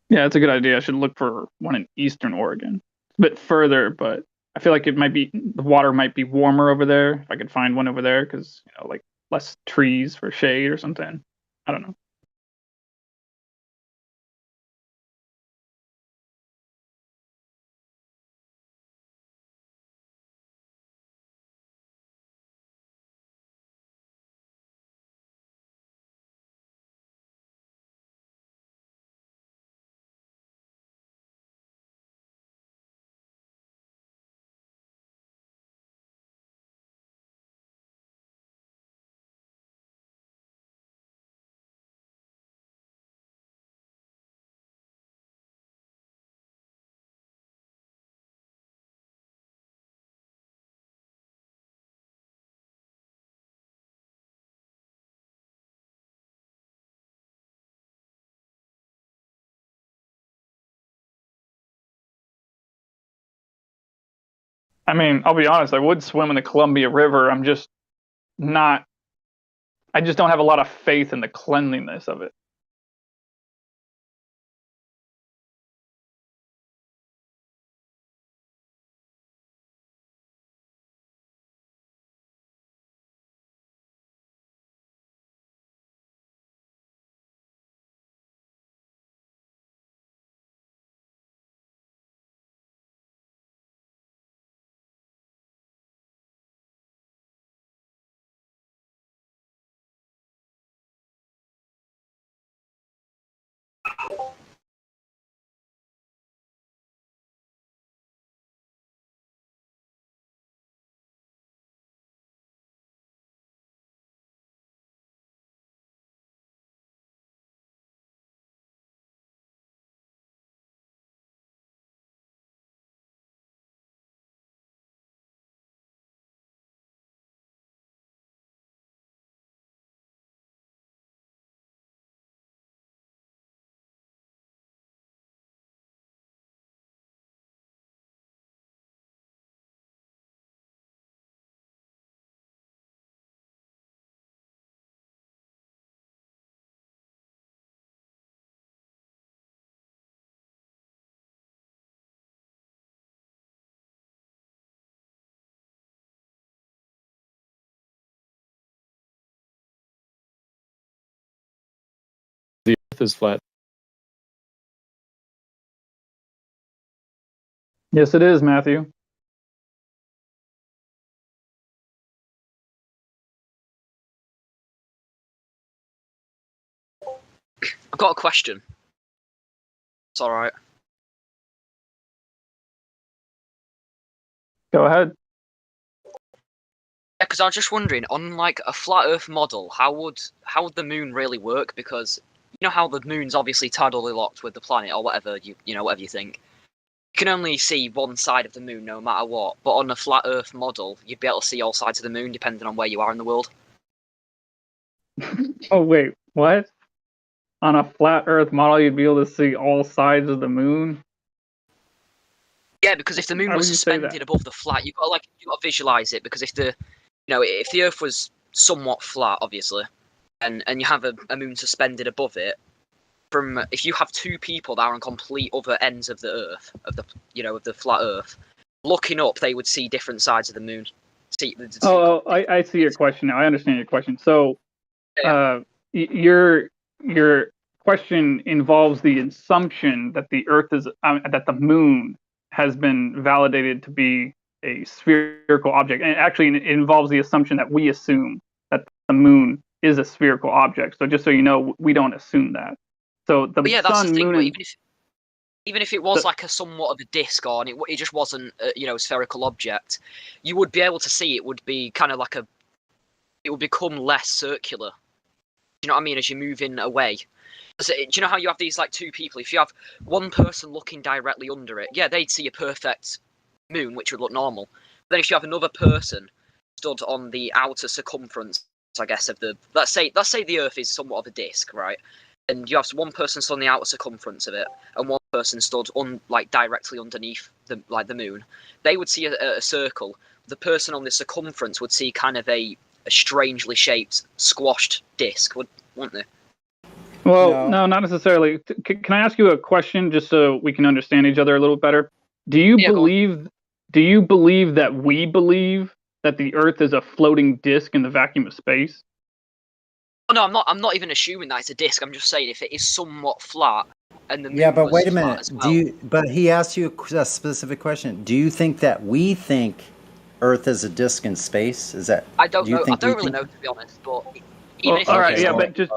Yeah, it's a good idea. I should look for one in Eastern Oregon. It's a bit further, but I feel like the water might be warmer over there if I could find one over there because like less trees for shade or something. I don't know. I mean, I'll be honest, I would swim in the Columbia River. I'm just not I just don't have a lot of faith in the cleanliness of it. The earth is flat. Yes, it is, Matthew. I've got a question. It's all right. Go ahead. Yeah, because I was just wondering, on like a flat Earth model, how would the moon really work? Because you know how the moon's obviously tidally locked with the planet or whatever whatever you think. You can only see one side of the moon no matter what. But on a flat Earth model, you'd be able to see all sides of the moon depending on where you are in the world. Oh wait, what? on a flat Earth model, you'd be able to see all sides of the moon. Yeah, because if the moon How was would you say that? suspended above the flat, you got to visualize it. Because if the Earth was somewhat flat, obviously, and you have a moon suspended above it, if you have two people that are on complete other ends of the Earth, of the flat Earth, looking up, they would see different sides of the moon. I see your question now. I understand your question. So, your question involves the assumption that the Earth is that the moon has been validated to be a spherical object, and actually it involves the assumption that we assume that the moon is a spherical object. So just so you know, we don't assume that. So the that's sun, the thing, moon, and even if it was like a somewhat of a disc, or it just wasn't a spherical object, you would be able to see it would be kind of like it would become less circular. Do you know what I mean? As you're moving away. Do you know how you have these like two people? If you have one person looking directly under it, yeah, they'd see a perfect moon, which would look normal. But then if you have another person stood on the outer circumference, I guess, of the let's say the Earth is somewhat of a disc, right? And you have one person stood on the outer circumference of it, and one person stood directly underneath the moon. They would see a circle. The person on the circumference would see kind of a strangely shaped, squashed disc, wouldn't they? Well, no, not necessarily. Can I ask you a question just so we can understand each other a little better? Do you believe that we believe that the Earth is a floating disk in the vacuum of space? Oh, no, I'm not even assuming that it's a disk. I'm just saying if it is somewhat flat and the moon Yeah, but was wait a flat minute. as well. But he asked you a specific question. Do you think that we think Earth is a disk in space? Is that? I don't do you know. Think I don't we really think? know, to be honest. But even if all right, yeah, but just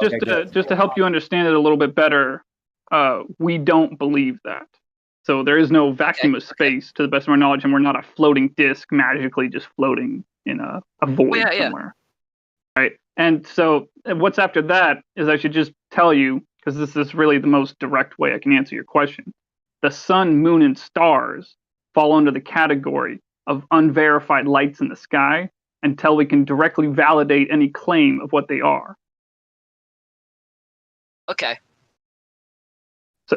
to help you understand it a little bit better, we don't believe that. So there is no vacuum of space, to the best of our knowledge, and we're not a floating disk magically just floating in a void somewhere. Right. And so what's after that is I should just tell you, because this is really the most direct way I can answer your question. The sun, moon, and stars fall under the category of unverified lights in the sky until we can directly validate any claim of what they are. Okay.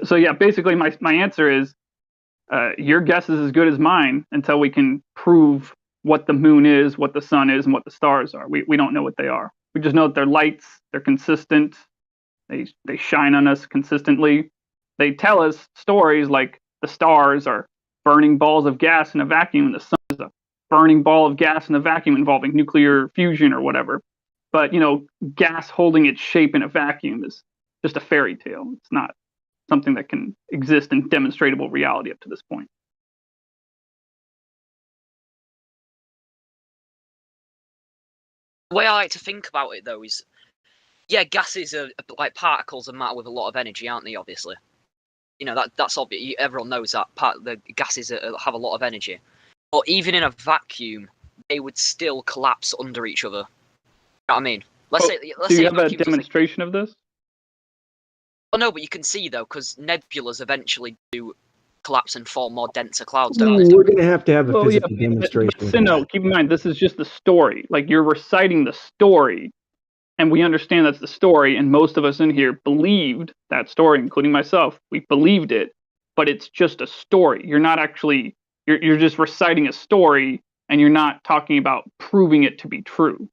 So yeah, basically my answer is your guess is as good as mine until we can prove what the moon is, what the sun is, and what the stars are. We don't know what they are. We just know that they're lights, they're consistent, they shine on us consistently. They tell us stories like the stars are burning balls of gas in a vacuum, and the sun is a burning ball of gas in a vacuum involving nuclear fusion or whatever. But, gas holding its shape in a vacuum is just a fairy tale. It's not something that can exist in demonstrable reality up to this point. The way I like to think about it, though, is yeah, gases are like particles of matter with a lot of energy, aren't they? Obviously, that's obvious. Everyone knows that the gases have a lot of energy. But even in a vacuum, they would still collapse under each other. You know what I mean? Let's say do you have a demonstration of this? Oh no, but you can see though, because nebulas eventually do collapse and form more denser clouds, don't they? We're going to have a physical demonstration. But no, keep in mind, this is just the story. Like, you're reciting the story, and we understand that's the story, and most of us in here believed that story, including myself. We believed it, but it's just a story. You're not actually, you're just reciting a story, and you're not talking about proving it to be true.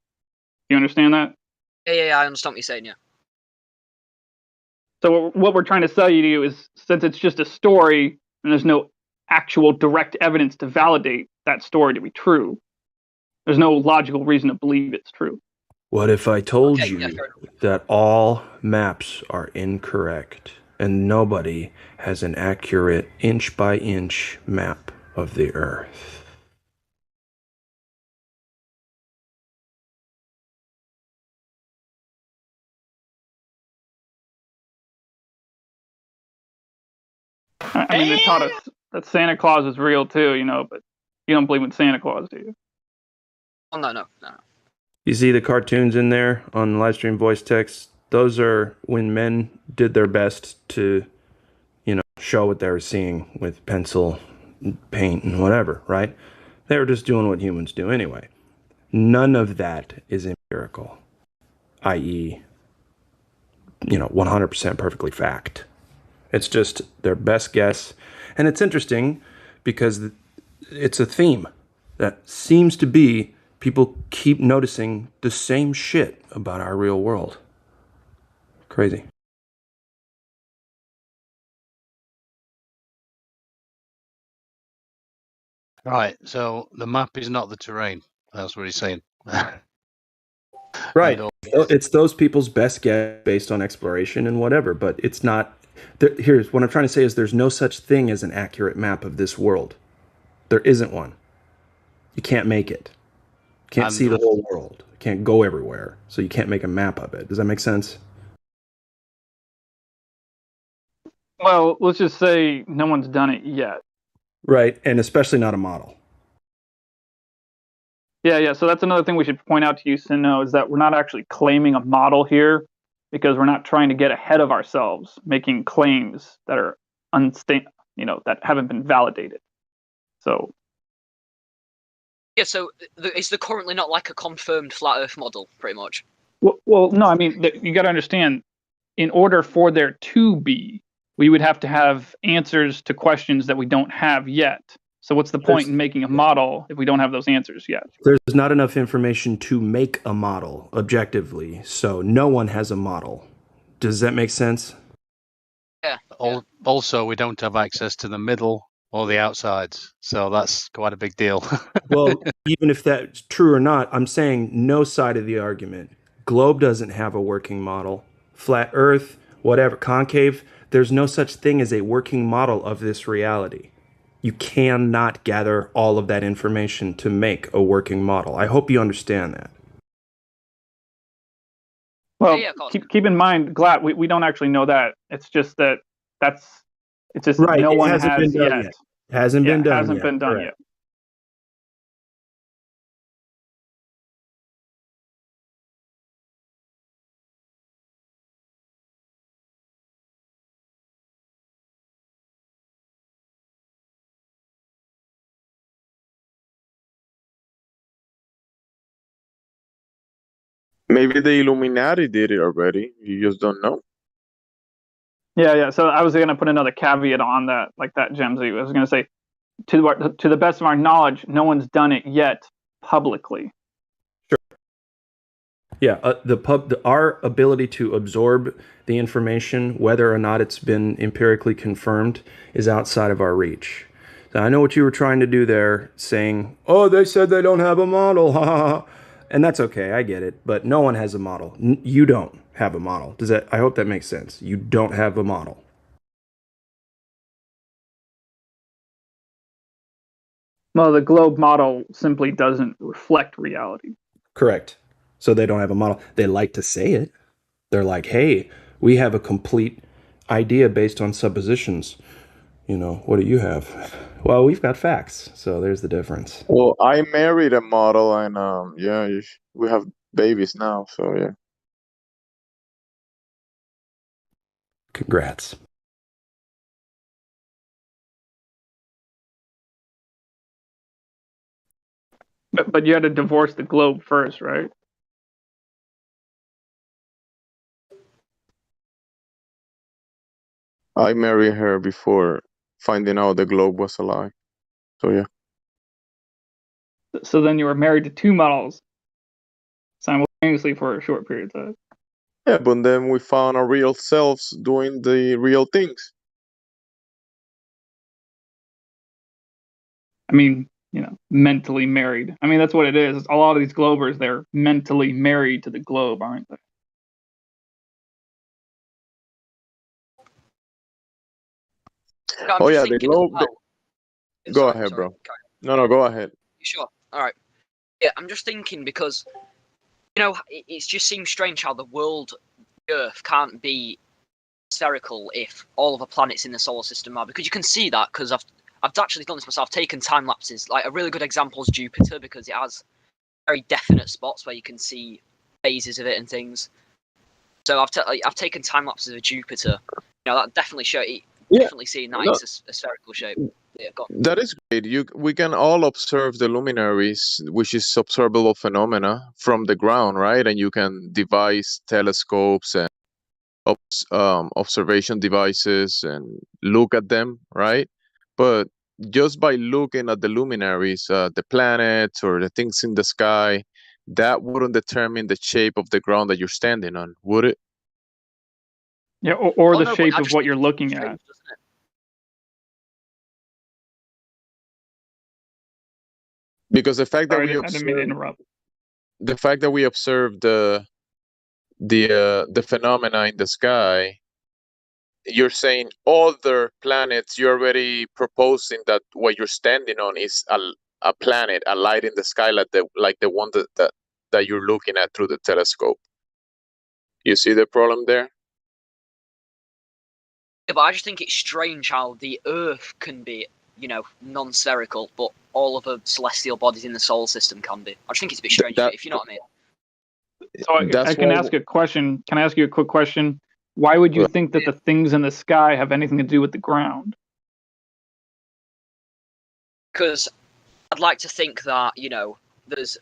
You understand that? Yeah, I understand what you're saying, yeah. So what we're trying to sell you to is, since it's just a story, and there's no actual direct evidence to validate that story to be true, there's no logical reason to believe it's true. What if I told you that all maps are incorrect and nobody has an accurate inch-by-inch map of the Earth? I mean, they taught us that Santa Claus is real too, but you don't believe in Santa Claus, do you? Oh, no. You see the cartoons in there on Livestream voice text? Those are when men did their best to, show what they were seeing with pencil, paint, and whatever, right? They were just doing what humans do anyway. None of that is empirical, i.e., 100% perfectly fact. It's just their best guess. And it's interesting because it's a theme that seems to be people keep noticing the same shit about our real world. Crazy. Right, so the map is not the terrain. That's what he's saying. Right. It's those people's best guess based on exploration and whatever, but it's not. Here's what I'm trying to say is there's no such thing as an accurate map of this world. There isn't one. You can't make it. You can't see the whole world. You can't go everywhere. So you can't make a map of it. Does that make sense? Well, let's just say no one's done it yet. Right, and especially not a model. Yeah. So that's another thing we should point out to you, Sinno, is that we're not actually claiming a model here because we're not trying to get ahead of ourselves, making claims that are that haven't been validated. So. Yeah, so is there currently not like a confirmed flat Earth model, pretty much? Well, no, I mean, you got to understand, in order for there to be, we would have to have answers to questions that we don't have yet. So what's the point in making a model if we don't have those answers yet? There's not enough information to make a model objectively, so no one has a model. Does that make sense? Yeah. Also, we don't have access to the middle or the outsides, so that's quite a big deal. Well, even if that's true or not, I'm saying no side of the argument. Globe doesn't have a working model. Flat Earth, whatever, concave, there's no such thing as a working model of this reality. You cannot gather all of that information to make a working model. I hope you understand that. Well, keep in mind, Glatt, we don't actually know that. It's just that it's just right. No one hasn't has been done yet. Hasn't been done hasn't yet. been done Correct. yet. Maybe the Illuminati did it already. You just don't know. Yeah. So I was going to put another caveat on that, like that, Gemsy. I was going to say, to the best of our knowledge, no one's done it yet publicly. Sure. Yeah, our ability to absorb the information, whether or not it's been empirically confirmed, is outside of our reach. So I know what you were trying to do there, saying, "Oh, they said they don't have a model," and that's okay. I get it, but no one has a model. You don't have a model. Does that? I hope that makes sense. You don't have a model. Well, the globe model simply doesn't reflect reality. Correct. So they don't have a model. They like to say it. They're like, hey, we have a complete idea based on suppositions. What do you have? Well, we've got facts. So there's the difference. Well, I married a model, and we have babies now. So yeah. Congrats. But you had to divorce the globe first, right? I married her before finding out the globe was a lie. So yeah. So then you were married to two models simultaneously for a short period of time. Yeah, but then we found our real selves doing the real things. I mean, mentally married. I mean, that's what it is. A lot of these globers, they're mentally married to the globe, aren't they? No, yeah, the globe. Go ahead, bro. No, go ahead. Sure. All right. Yeah, I'm just thinking because, it just seems strange how the world, the Earth, can't be spherical if all of the planets in the solar system are. Because you can see that because I've actually done this myself. I've taken time lapses. Like a really good example is Jupiter because it has very definite spots where you can see phases of it and things. So I've taken time lapses of Jupiter. That definitely definitely seeing that it's a spherical shape. Yeah, go on. That is great. We can all observe the luminaries, which is observable phenomena from the ground, right? And you can devise telescopes and observation devices and look at them, right? But just by looking at the luminaries, the planets or the things in the sky, that wouldn't determine the shape of the ground that you're standing on, would it? Yeah, or the no, shape of what you're looking at. Because the fact that we I didn't mean to interrupt. The fact that we observe the phenomena in the sky, you're saying other planets, you're already proposing that what you're standing on is a planet, a light in the sky, like the one that you're looking at through the telescope. You see the problem there? Yeah, but I just think it's strange how the Earth can be, non spherical, but all of the celestial bodies in the solar system can be. I just think it's a bit strange, if you know what I mean. So I can ask a question. Can I ask you a quick question? Why would you think that the things in the sky have anything to do with the ground? Because I'd like to think that, there's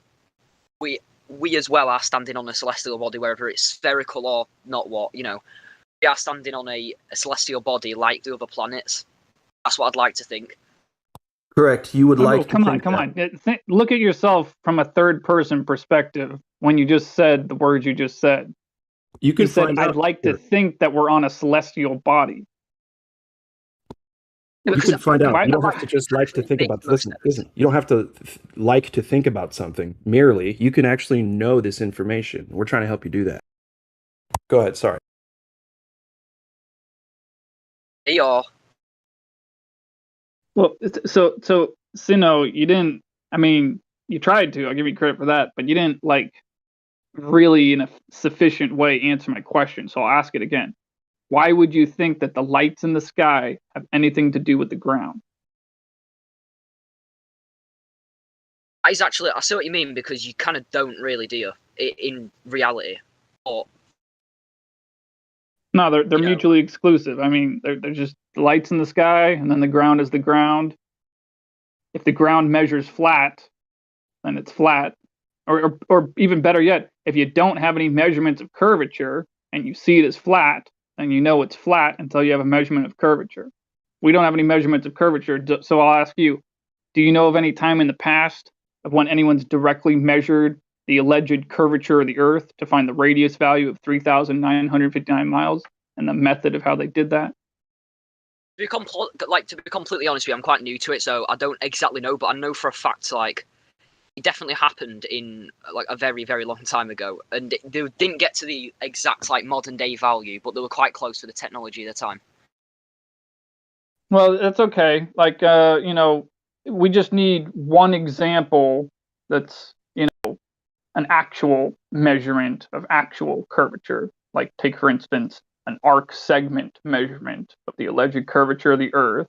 we as well are standing on a celestial body, whether it's spherical or not. We are standing on a celestial body like the other planets. That's what I'd like to think. Correct. You would like. Come on. Look at yourself from a third-person perspective. When you just said the words you just said, you said, "I'd like to think that we're on a celestial body." You can find out. You don't have to just like to think about. Listen. You don't have to like to think about something merely. You can actually know this information. We're trying to help you do that. Go ahead. Sorry. Yeah. Well, so Sino, you didn't. I mean, you tried to. I'll give you credit for that, but you didn't really in a sufficient way answer my question. So I'll ask it again. Why would you think that the lights in the sky have anything to do with the ground? I see what you mean, because you kind of don't really, do you, in reality? Or no, they're mutually exclusive. I mean, they're just lights in the sky, and then the ground is the ground. If the ground measures flat, then it's flat. Or even better yet, if you don't have any measurements of curvature and you see it as flat, then you know it's flat until you have a measurement of curvature. We don't have any measurements of curvature, so I'll ask you, do you know of any time in the past of when anyone's directly measured the alleged curvature of the Earth to find the radius value of 3,959 miles and the method of how they did that? To be completely honest with you, I'm quite new to it, so I don't exactly know, but I know for a fact, it definitely happened in a very, very long time ago, and they didn't get to the exact modern day value, but they were quite close to the technology at the time. Well, that's okay. We just need one example that's an actual measurement of actual curvature. Like, take for instance an arc segment measurement of the alleged curvature of the Earth.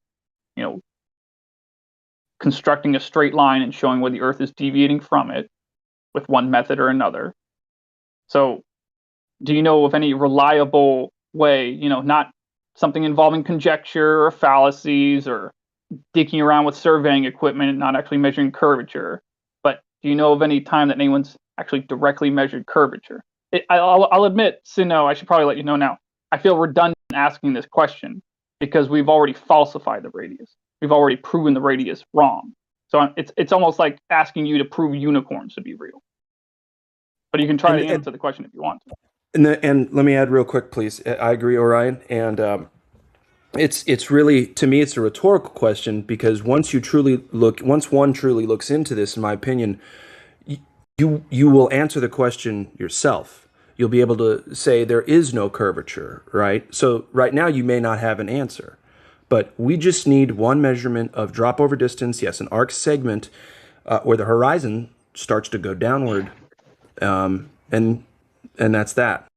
Constructing a straight line and showing where the Earth is deviating from it with one method or another. So, do you know of any reliable way, not something involving conjecture or fallacies or digging around with surveying equipment and not actually measuring curvature, but do you know of any time that anyone's actually directly measured curvature? I'll admit, Sino, I should probably let you know now, I feel redundant asking this question because we've already falsified the radius. We've already proven the radius wrong. So it's almost like asking you to prove unicorns to be real. But you can try to answer the question if you want to. And let me add real quick, please. I agree, Orion. And it's really, to me, it's a rhetorical question, because once one truly looks into this, in my opinion, you will answer the question yourself. You'll be able to say there is no curvature, right? So right now you may not have an answer. But we just need one measurement of drop over distance, yes, an arc segment where the horizon starts to go downward, and that's that.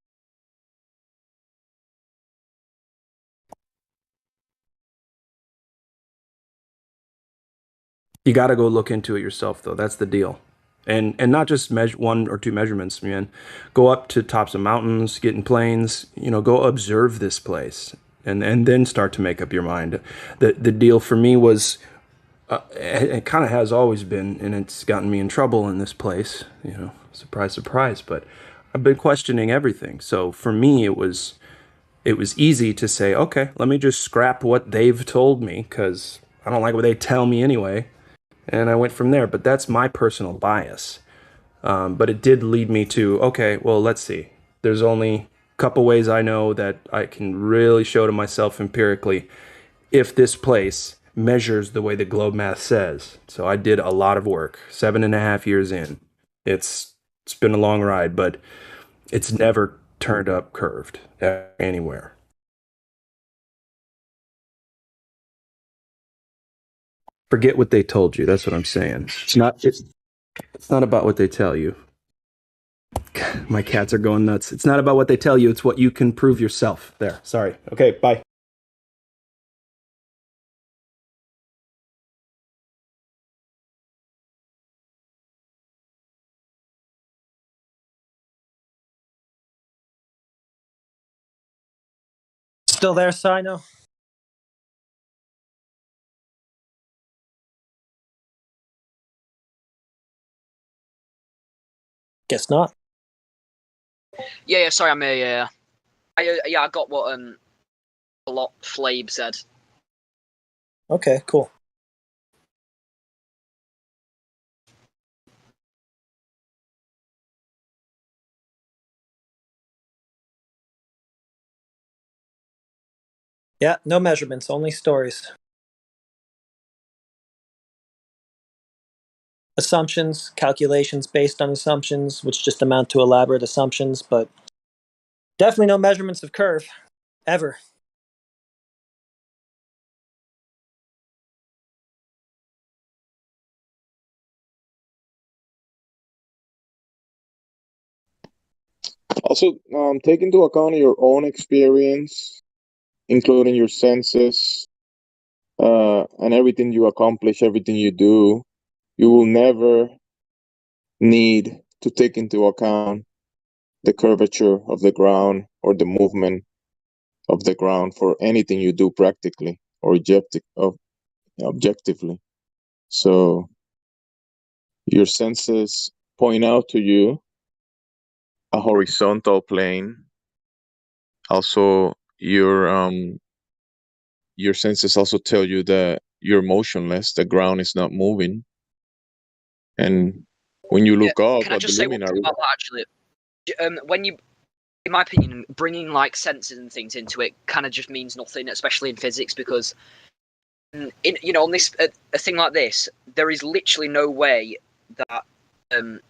You got to go look into it yourself, though. That's the deal. And not just measure one or two measurements, man. Go up to tops of mountains, get in planes, go observe this place. And then start to make up your mind. The deal for me was, it kind of has always been, and it's gotten me in trouble in this place, surprise, surprise, but I've been questioning everything. So for me, it was, it was easy to say, okay, let me just scrap what they've told me because I don't like what they tell me anyway. And I went from there. But that's my personal bias. But it did lead me to, okay, well, let's see. There's only a couple ways I know that I can really show to myself empirically if this place measures the way the globe math says. So I did a lot of work, 7.5 years in. It's been a long ride, but it's never turned up curved anywhere. Forget what they told you. That's what I'm saying. It's not about what they tell you. My cats are going nuts. It's not about what they tell you. It's what you can prove yourself. There. Sorry. Okay. Bye. Still there, Sino? Guess not. Yeah, sorry, I'm here. I got what a lot Flabe said. Okay, cool. Yeah, no measurements, only stories. Assumptions, calculations based on assumptions, which just amount to elaborate assumptions, but definitely no measurements of curve, ever. Also, take into account your own experience, including your senses, and everything you accomplish, everything you do. You will never need to take into account the curvature of the ground or the movement of the ground for anything you do practically or objectively. So your senses point out to you a horizontal plane. Also, your senses also tell you that you're motionless. The ground is not moving. And when you look up Can I at the just say one luminary, thing about that actually? When you, in my opinion, bringing like senses and things into it kind of just means nothing, especially in physics, because on this a thing like this, there is literally no way that you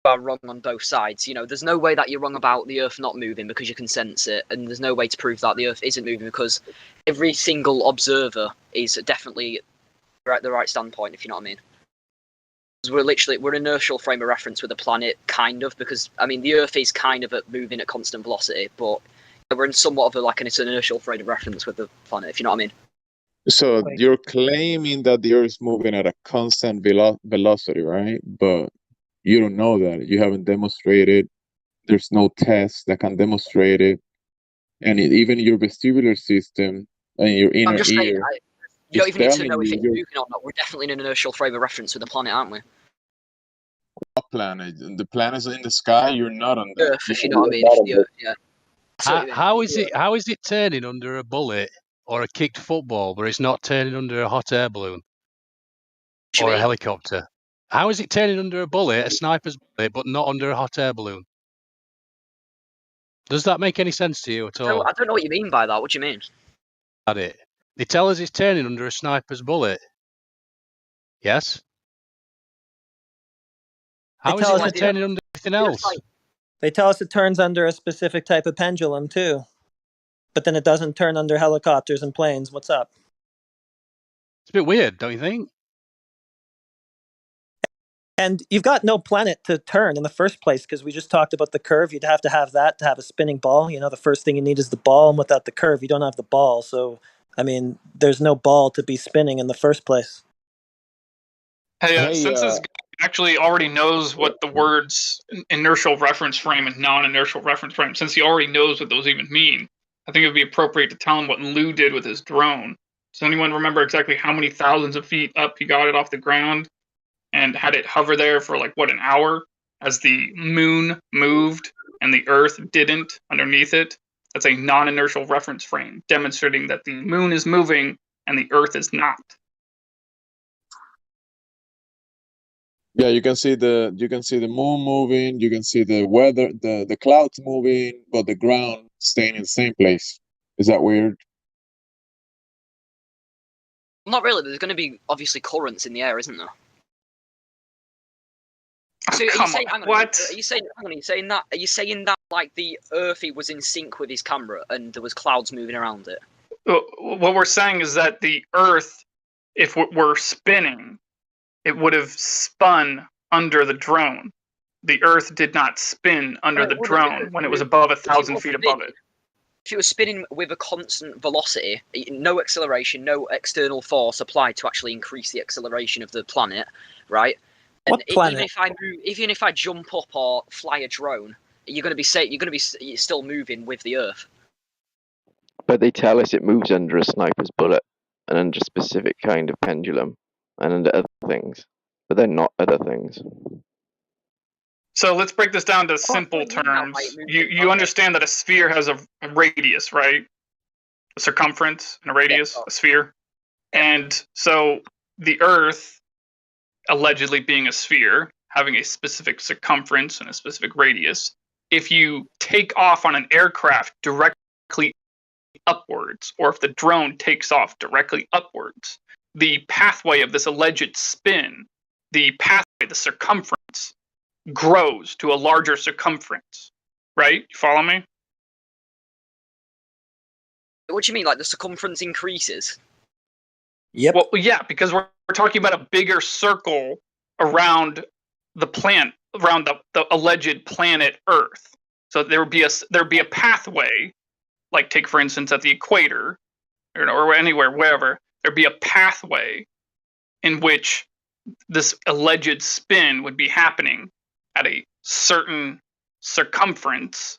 are wrong on both sides. There's no way that you're wrong about the Earth not moving because you can sense it, and there's no way to prove that the Earth isn't moving because every single observer is definitely at the right standpoint, if you know what I mean. We're an inertial frame of reference with the planet, kind of, because the Earth is kind of moving at constant velocity, but we're in somewhat of an inertial frame of reference with the planet, if you know what I mean. so you're claiming that the Earth is moving at a constant velocity, right? But you don't know that. You haven't demonstrated. There's no test that can demonstrate it. And even your vestibular system and your inner I'm just ear saying, you don't even need to telling know if you it's moving or not. We're definitely in an inertial frame of reference with the planet, aren't we? what planet? The planets in the sky, you're not on that. Earth, if you know what I mean. Yeah. How is it turning under a bullet or a kicked football, but it's not turning under a hot air balloon or a helicopter? How is it turning under a bullet, a sniper's bullet, but not under a hot air balloon? Does that make any sense to you at all? I don't know what you mean by that. What do you mean? At it. They tell us it's turning under a sniper's bullet. Yes. How is it not turning under anything else? They tell us it turns under a specific type of pendulum, too. But then it doesn't turn under helicopters and planes. What's up? It's a bit weird, don't you think? And you've got no planet to turn in the first place because we just talked about the curve. You'd have to have that to have a spinning ball. The first thing you need is the ball, and without the curve, you don't have the ball. So, there's no ball to be spinning in the first place. Hey, since this guy actually already knows what the words inertial reference frame and non-inertial reference frame, since he already knows what those even mean, I think it would be appropriate to tell him what Lou did with his drone. Does anyone remember exactly how many thousands of feet up he got it off the ground and had it hover there for an hour as the moon moved and the Earth didn't underneath it? That's a non-inertial reference frame, demonstrating that the moon is moving and the Earth is not. Yeah, you can see the moon moving, you can see the weather, the clouds moving, but the ground staying in the same place. Is that weird? Not really. There's going to be obviously currents in the air, isn't there? So are you saying, what? Are you saying that like the Earthy was in sync with his camera and there was clouds moving around it? What we're saying is that the Earth, if it were spinning, it would have spun under the drone. The Earth did not spin under the drone when it was above 1,000 feet above it. If it was spinning with a constant velocity, no acceleration, no external force applied to actually increase the acceleration of the planet, right? What and planet? Even if I jump up or fly a drone, you're going to be still moving with the Earth. But they tell us it moves under a sniper's bullet and under a specific kind of pendulum and under other things, but they're not other things. So let's break this down to simple terms. You understand that a sphere has a radius, right? A circumference and a radius, a sphere. And so the Earth, allegedly being a sphere, having a specific circumference and a specific radius, if you take off on an aircraft directly upwards, or if the drone takes off directly upwards, the pathway of this alleged spin, the circumference, grows to a larger circumference, right? You follow me? What do you mean, like the circumference increases? Yep. Well, yeah, because we're talking about a bigger circle around the planet, around the alleged planet Earth. So there'd be a pathway, like take for instance at the equator, or anywhere, wherever, there'd be a pathway in which this alleged spin would be happening at a certain circumference.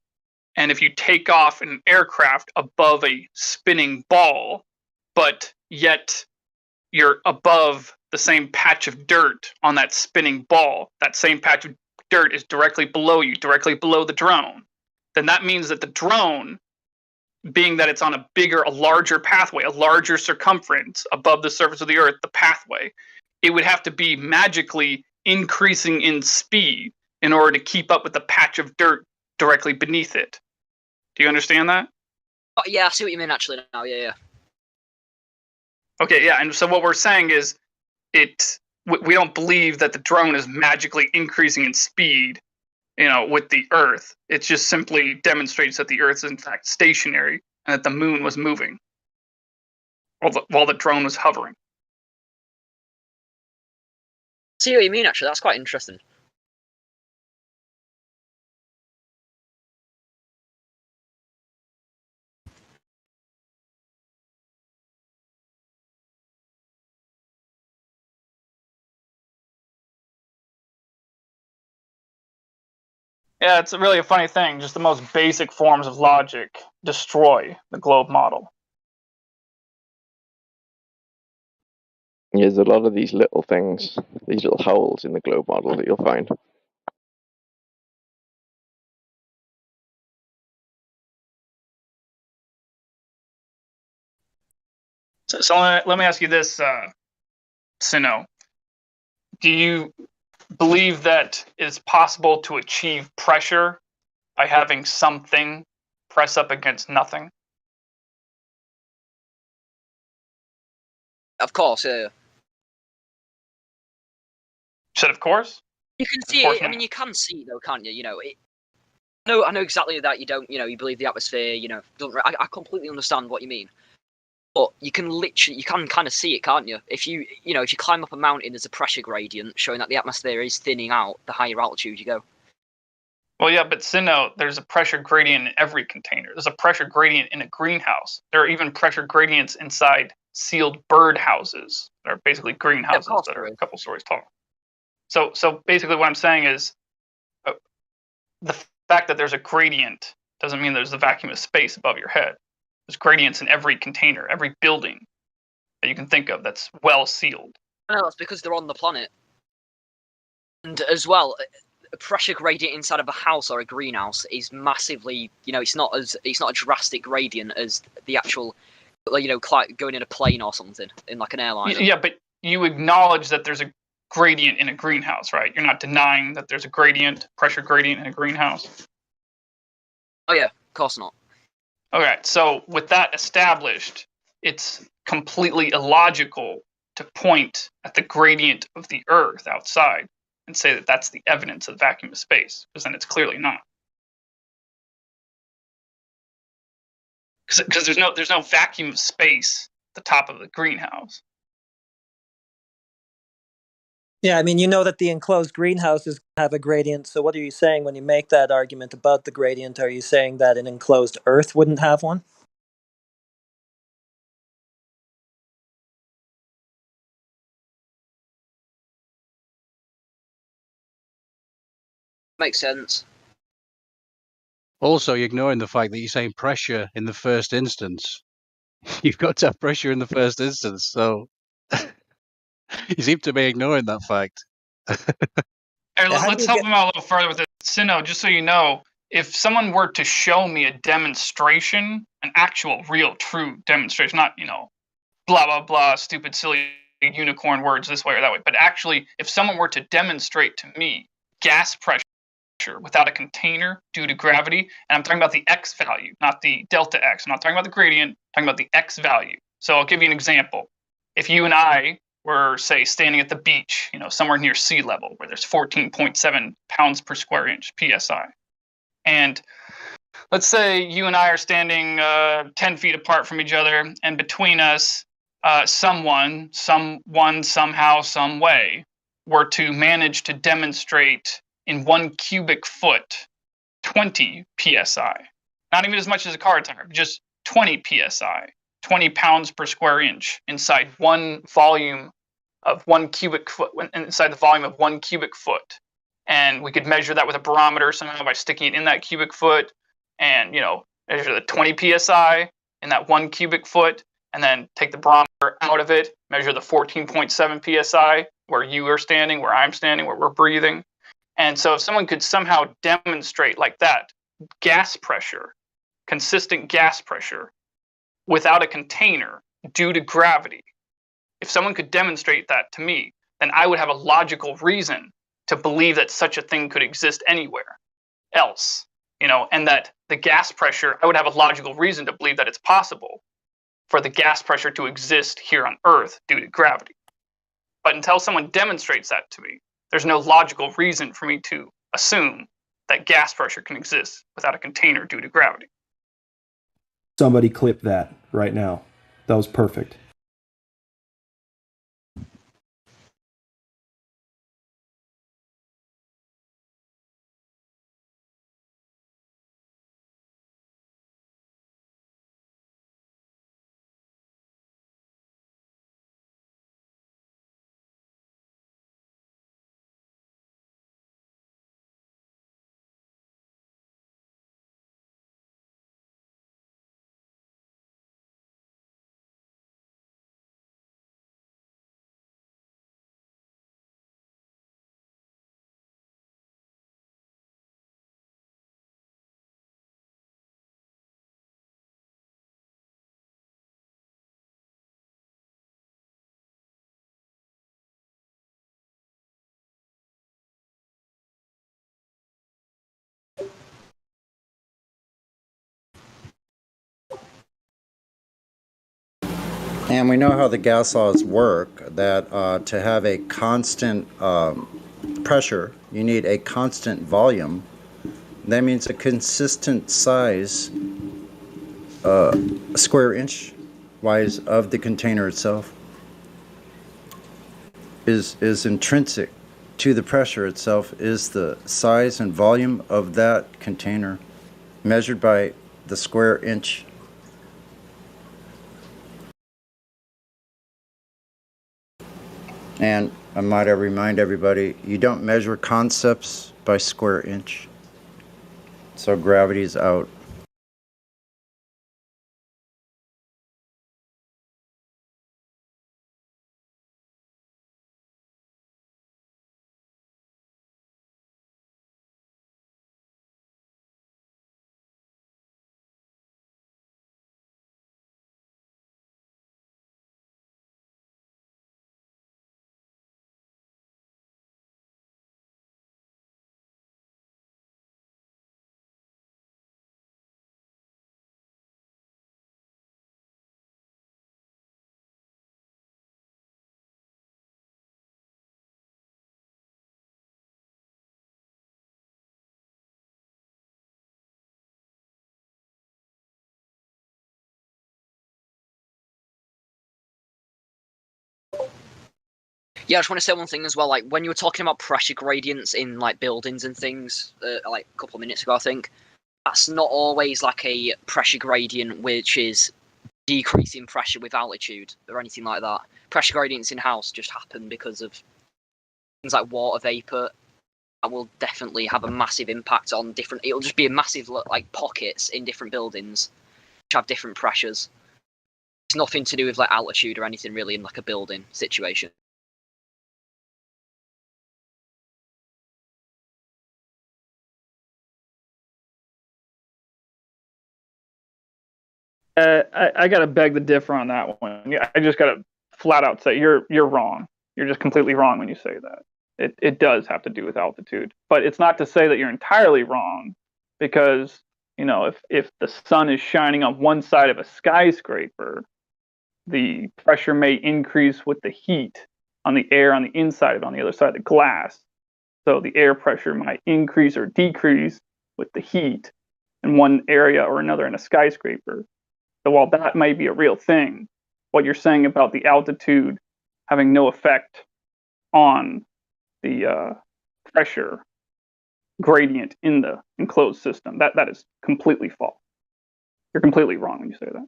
And if you take off an aircraft above a spinning ball, but yet you're above the same patch of dirt on that spinning ball, that same patch of dirt is directly below you, directly below the drone, then that means that the drone, being that it's on a larger pathway, a larger circumference above the surface of the Earth, the pathway, it would have to be magically increasing in speed in order to keep up with the patch of dirt directly beneath it. Do you understand that? Oh, yeah, I see what you mean actually now. Yeah. Okay, yeah, and so what we're saying is we don't believe that the drone is magically increasing in speed, with the Earth. It just simply demonstrates that the Earth is in fact stationary and that the moon was moving while the drone was hovering. See what you mean actually, that's quite interesting. Yeah, it's really a funny thing. Just the most basic forms of logic destroy the globe model. There's a lot of these little things, these little holes in the globe model that you'll find. So let me ask you this, Sino. Do you believe that it's possible to achieve pressure by having something press up against nothing? Of course, yeah. Said of course? You can see it. I mean, you can see though, can't you? I know exactly that you don't. You believe the atmosphere. I completely understand what you mean. But you can kind of see it, can't you? If you climb up a mountain, there's a pressure gradient showing that the atmosphere is thinning out the higher altitude you go. Well, yeah, but Sino, there's a pressure gradient in every container. There's a pressure gradient in a greenhouse. There are even pressure gradients inside sealed bird houses. They're basically greenhouses that are a couple stories tall. So basically what I'm saying is the fact that there's a gradient doesn't mean there's a vacuum of space above your head. There's gradients in every container, every building that you can think of that's well sealed. No, that's because they're on the planet. And as well, a pressure gradient inside of a house or a greenhouse is massively, it's not a drastic gradient as the actual, going in a plane or something in like an airliner. Yeah, but you acknowledge that there's a gradient in a greenhouse, right? You're not denying that there's a pressure gradient in a greenhouse. Oh yeah, of course not. Okay, so with that established, it's completely illogical to point at the gradient of the Earth outside and say that that's the evidence of the vacuum of space, because then it's clearly not. Because there's no vacuum of space at the top of the greenhouse. Yeah, I mean, you know that the enclosed greenhouses have a gradient. So what are you saying when you make that argument about the gradient? Are you saying that an enclosed Earth wouldn't have one? Makes sense. Also, you're ignoring the fact that you're saying pressure in the first instance. You've got to have pressure in the first instance, so you seem to be ignoring that fact. Let's help him out a little further with this. Sino, just so you know, if someone were to show me a demonstration, an actual, real, true demonstration, not, blah, blah, blah, stupid, silly unicorn words this way or that way, but actually, if someone were to demonstrate to me gas pressure without a container due to gravity, and I'm talking about the x value, not the delta x. I'm not talking about the gradient, I'm talking about the x value. So I'll give you an example. If you and I were, say, standing at the beach, somewhere near sea level, where there's 14.7 pounds per square inch, PSI, and let's say you and I are standing 10 feet apart from each other, and between us, someone, somehow, some way, were to manage to demonstrate in 1 cubic foot 20 psi. Not even as much as a car tire, just 20 psi, 20 pounds per square inch inside one volume of 1 cubic foot, inside the volume of 1 cubic foot. And we could measure that with a barometer somehow by sticking it in that cubic foot and, measure the 20 psi in that 1 cubic foot, and then take the barometer out of it, measure the 14.7 psi where you are standing, where I'm standing, where we're breathing. And so if someone could somehow demonstrate like that gas pressure, consistent gas pressure, without a container due to gravity, if someone could demonstrate that to me, then I would have a logical reason to believe that such a thing could exist anywhere else, and that the gas pressure, I would have a logical reason to believe that it's possible for the gas pressure to exist here on Earth due to gravity. But until someone demonstrates that to me, there's no logical reason for me to assume that gas pressure can exist without a container due to gravity. Somebody clip that right now. That was perfect. And we know how the gas laws work, that to have a constant pressure, you need a constant volume. That means a consistent size, square inch wise of the container itself is intrinsic to the pressure itself, is the size and volume of that container measured by the square inch. And I might remind everybody, you don't measure concepts by square inch. So gravity's out. Yeah, I just want to say one thing as well. Like when you were talking about pressure gradients in like buildings and things, like a couple of minutes ago, I think that's not always like a pressure gradient which is decreasing pressure with altitude or anything like that. Pressure gradients in house just happen because of things like water vapor. That will definitely have a massive impact on different. It'll just be a massive like pockets in different buildings which have different pressures. It's nothing to do with like altitude or anything really in like a building situation. I gotta beg the differ on that one. Yeah, I just gotta flat out say you're wrong. You're just completely wrong when you say that. It does have to do with altitude, but it's not to say that you're entirely wrong, because if the sun is shining on one side of a skyscraper, the pressure may increase with the heat on the air on the inside of it, on the other side of the glass. So the air pressure might increase or decrease with the heat in one area or another in a skyscraper. So while that may be a real thing, what you're saying about the altitude having no effect on the pressure gradient in the enclosed system, that is completely false. You're completely wrong when you say that.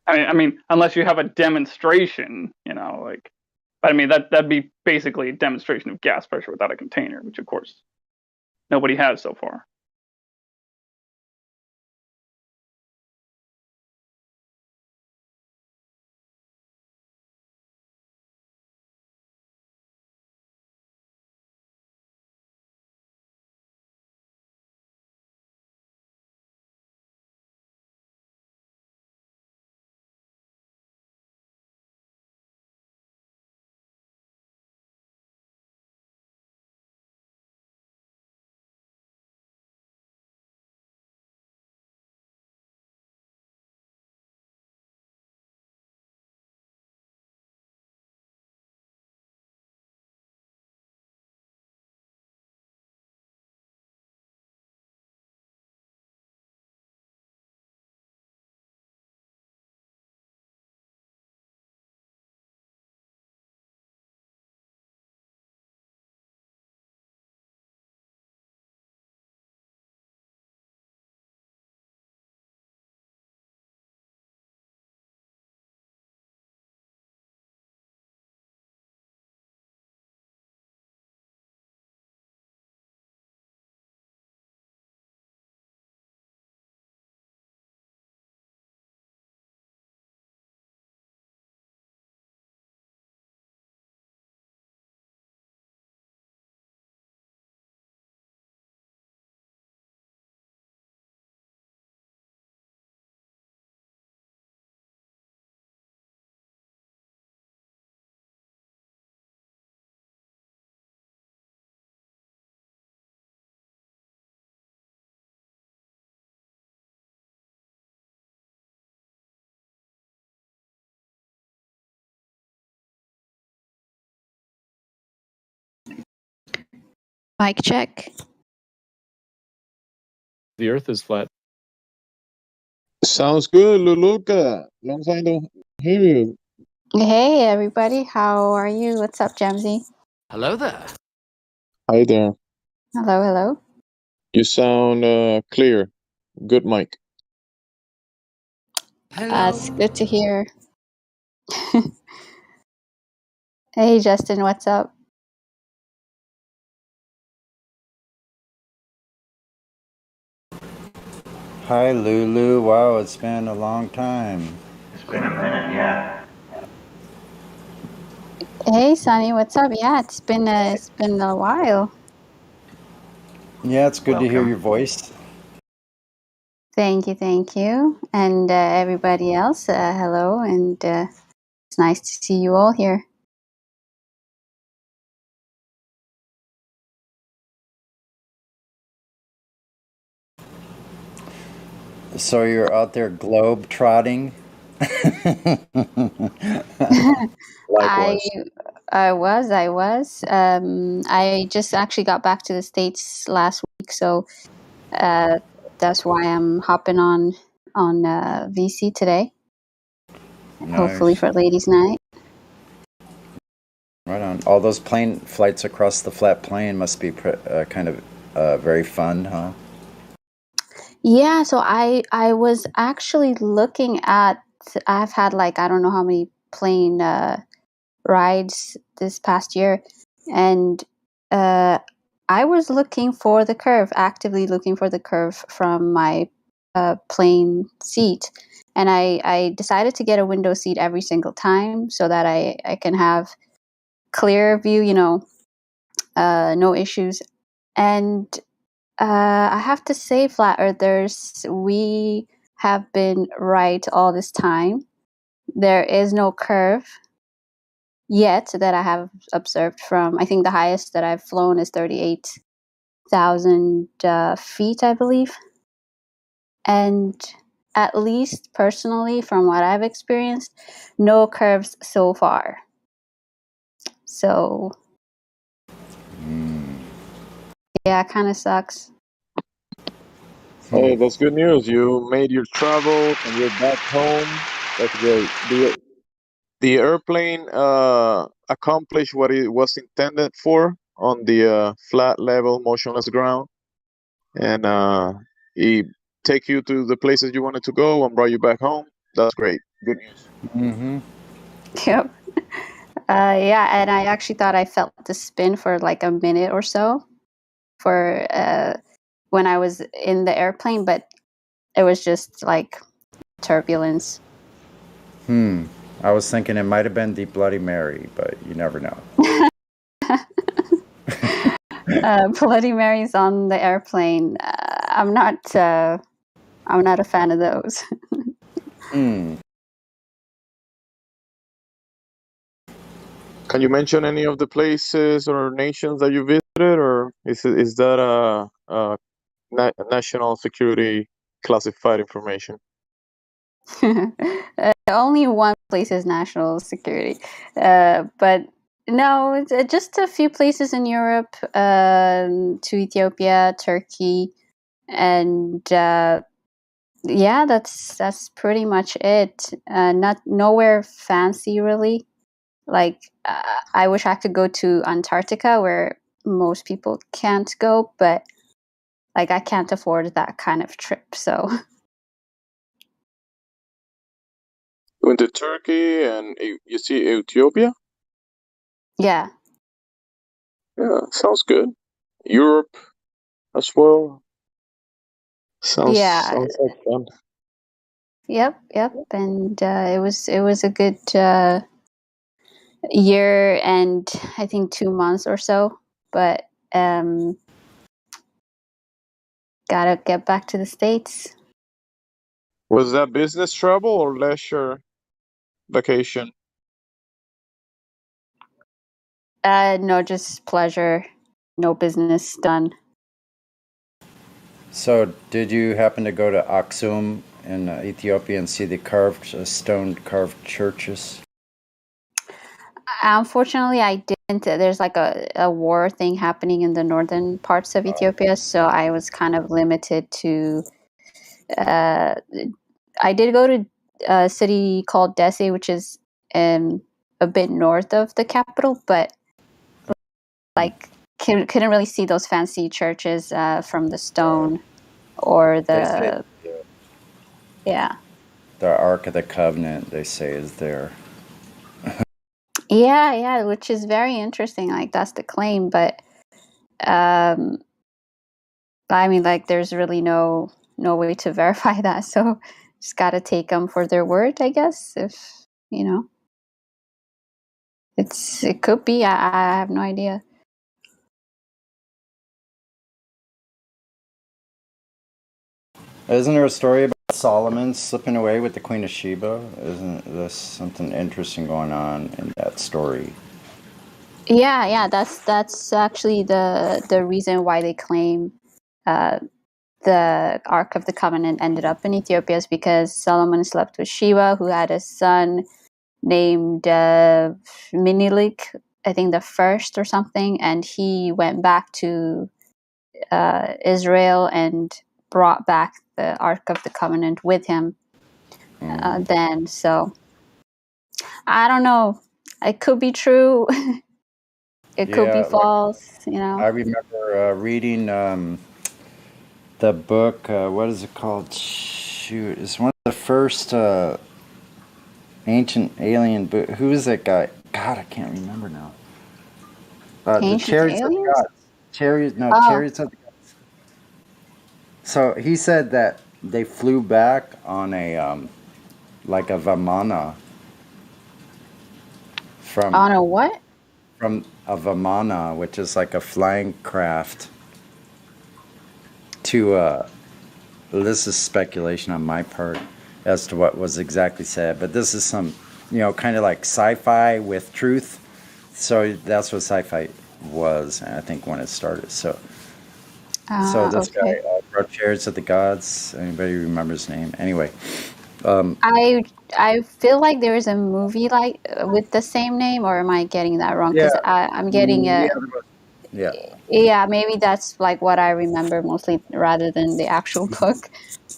I mean, unless you have a demonstration, but I mean that'd be basically a demonstration of gas pressure without a container, which of course nobody has so far. Mic check. The Earth is flat. Sounds good, Luluka. Long time to hear you. Hey everybody, how are you? What's up, Jamsey? Hello there. Hi there. Hello, hello. You sound clear. Good mic. It's good to hear. Hey Justin, what's up? Hi, Lulu. Wow, it's been a long time. It's been a minute, yeah. Hey Sunny, what's up? Yeah, it's been a while. Yeah, it's good to hear Welcome. your voice. Thank you, and everybody else. Hello, and it's nice to see you all here. So you're out there globe trotting? I Likewise. I was. I just actually got back to the States last week, so that's why I'm hopping on VC today. Hopefully Nice. for ladies' night. Right on. All those plane flights across the flat plain must be kind of very fun, huh? Yeah, so I was actually looking at. I've had like I don't know how many plane rides this past year, and I was looking for the curve, actively looking for the curve from my plane seat, and I decided to get a window seat every single time so that I can have clear view, no issues. And I have to say, flat earthers, we have been right all this time. There is no curve yet that I have observed from, I think the highest that I've flown is 38,000 feet, I believe. And at least personally, from what I've experienced, no curves so far. So, yeah, it kind of sucks. Hey, that's good news. You made your travel and you're back home. That's great. The airplane accomplished what it was intended for on the flat, level, motionless ground, and it take you to the places you wanted to go and brought you back home. That's great. Good news. Mm-hmm. Yep. Yeah, and I actually thought I felt the spin for like a minute or so for when I was in the airplane, but it was just like turbulence. I was thinking it might have been the Bloody Mary, but you never know. Bloody Marys on the airplane. I'm not a fan of those. Can you mention any of the places or nations that you visited, or is that national security classified information? Only one place is national security, but no, it's just a few places in Europe, to Ethiopia, Turkey, and yeah, that's pretty much it. Not nowhere fancy really. Like I wish I could go to Antarctica where most people can't go, but like I can't afford that kind of trip. So Went to Turkey and you see Ethiopia. yeah, Yeah, sounds good. Europe as well. yeah, Sounds like fun. yep, and it was a good year and I think 2 months or so, but gotta get back to the States. Was that business travel or leisure vacation? No, just pleasure, no business done. So, did you happen to go to Aksum in Ethiopia and see the stone carved churches? Unfortunately, I didn't. There's like a war thing happening in the northern parts of Ethiopia, so I was kind of limited to. I did go to a city called Desi, which is a bit north of the capital, but like couldn't really see those fancy churches from the stone or They say the yeah. the Ark of the Covenant, they say, is there. Yeah, which is very interesting. Like that's the claim, but I mean, like there's really no way to verify that. So just gotta take them for their word, I guess. If you know, it could be. I have no idea. Isn't there a story about Solomon slipping away with the Queen of Sheba? Isn't there something interesting going on in that story? Yeah. That's actually the reason why they claim the Ark of the Covenant ended up in Ethiopia is because Solomon slept with Sheba, who had a son named Minilik, I think the first or something, and he went back to Israel and brought back the Ark of the Covenant with him. Then, so I don't know. It could be true. It could be Yeah, like false. I remember reading the book. What is it called? Shoot, it's one of the first ancient alien book. Who is that guy? God, I can't remember now. The Ancient Chariots of the aliens? Gods. Oh, Chariots of the Gods. So he said that they flew back on a like a Vamana from on a what? a Vamana, which is like a flying craft, to this is speculation on my part as to what was exactly said, but this is some, kind of like sci-fi with truth. So that's what sci-fi was, I think, when it started. So this guy Okay. wrote Chariots of the Gods. Anybody remember his name? Anyway, I feel like there is a movie like with the same name, or am I getting that wrong? yeah, Because I'm getting yeah, a yeah. yeah, maybe that's like what I remember mostly rather than the actual book.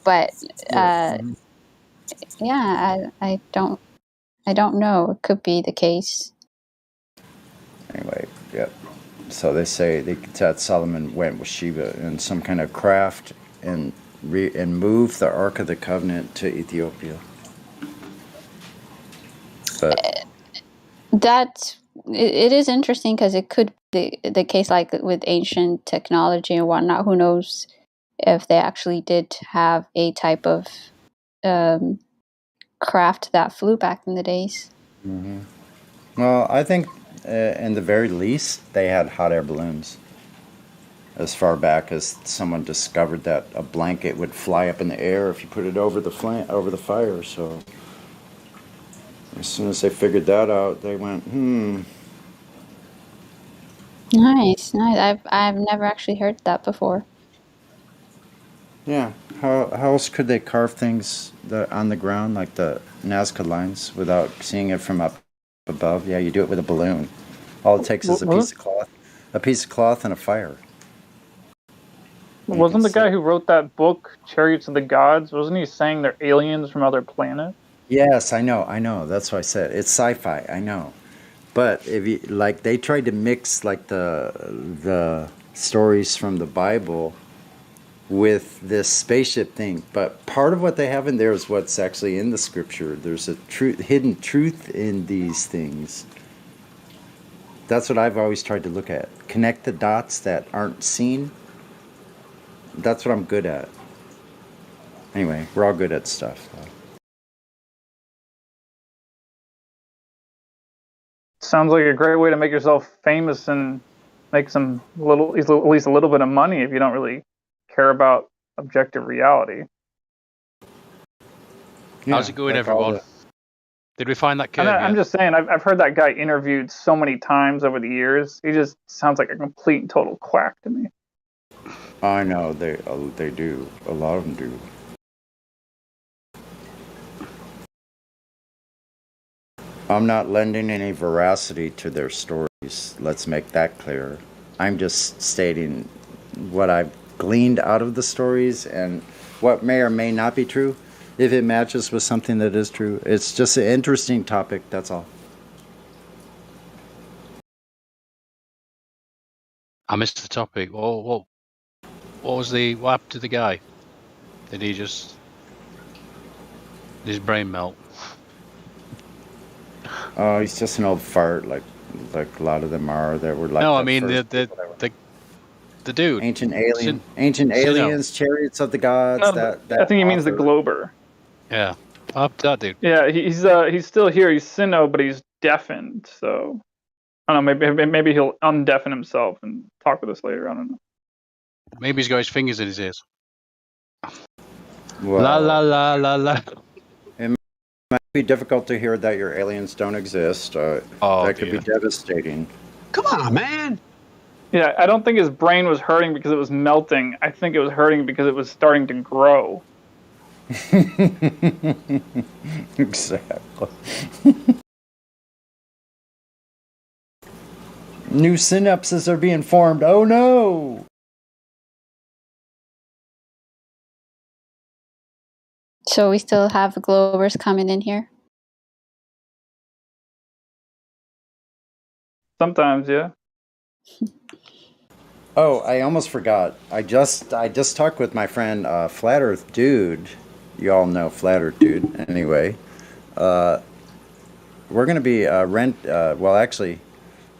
But Yeah. yeah, I don't know. It could be the case. Anyway, yep. So they say that Solomon went with Sheba in some kind of craft and moved the Ark of the Covenant to Ethiopia. But That it is interesting because it could be the case like with ancient technology and whatnot. Who knows if they actually did have a type of craft that flew back in the days. well, I think in the very least they had hot air balloons. As far back as someone discovered that a blanket would fly up in the air if you put it over the fire. So as soon as they figured that out, they went, Nice. I've never actually heard that before. yeah. How else could they carve things on the ground like the Nazca lines without seeing it from up above? Yeah, you do it with a balloon. All it takes is a piece of cloth and a fire. Wasn't the guy who wrote that book, Chariots of the Gods, wasn't he saying they're aliens from other planets? Yes, I know. That's what I said. It's sci-fi. I know. But if you like, they tried to mix like the stories from the Bible with this spaceship thing. But part of what they have in there is what's actually in the scripture. There's a hidden truth in these things. That's what I've always tried to look at. Connect the dots that aren't seen. That's what I'm good at. Anyway, we're all good at stuff. Sounds like a great way to make yourself famous and make some at least a little bit of money if you don't really care about objective reality. How's it going, everyone? Did we find that curve yet? I'm just saying, I've heard that guy interviewed so many times over the years. He just sounds like a complete and total quack to me. I know they do. A lot of them do. I'm not lending any veracity to their stories. Let's make that clear. I'm just stating what I've gleaned out of the stories and what may or may not be true. If it matches with something that is true, it's just an interesting topic. That's all. I missed the topic. What happened to the guy? Did he just his brain melt? Oh, he's just an old fart, like a lot of them are. That were like. No, I mean the dude. Ancient aliens, Chariots of the Gods. No, that I think he means the author. Glober. Yeah, that dude. Yeah, he's still here. He's Sinnoh, but he's deafened. So I don't know. Maybe he'll undeafen himself and talk with us later. I don't know. Maybe he's got his fingers in his ears. Well, la la la la la. It might be difficult to hear that your aliens don't exist. That could be devastating. Come on, man. Yeah, I don't think his brain was hurting because it was melting. I think it was hurting because it was starting to grow. Exactly. New synapses are being formed. Oh no! So we still have Glowers coming in here? Sometimes, yeah. Oh, I almost forgot. I just talked with my friend Flat Earth Dude. You all know Flat Earth Dude. Anyway, we're gonna be actually,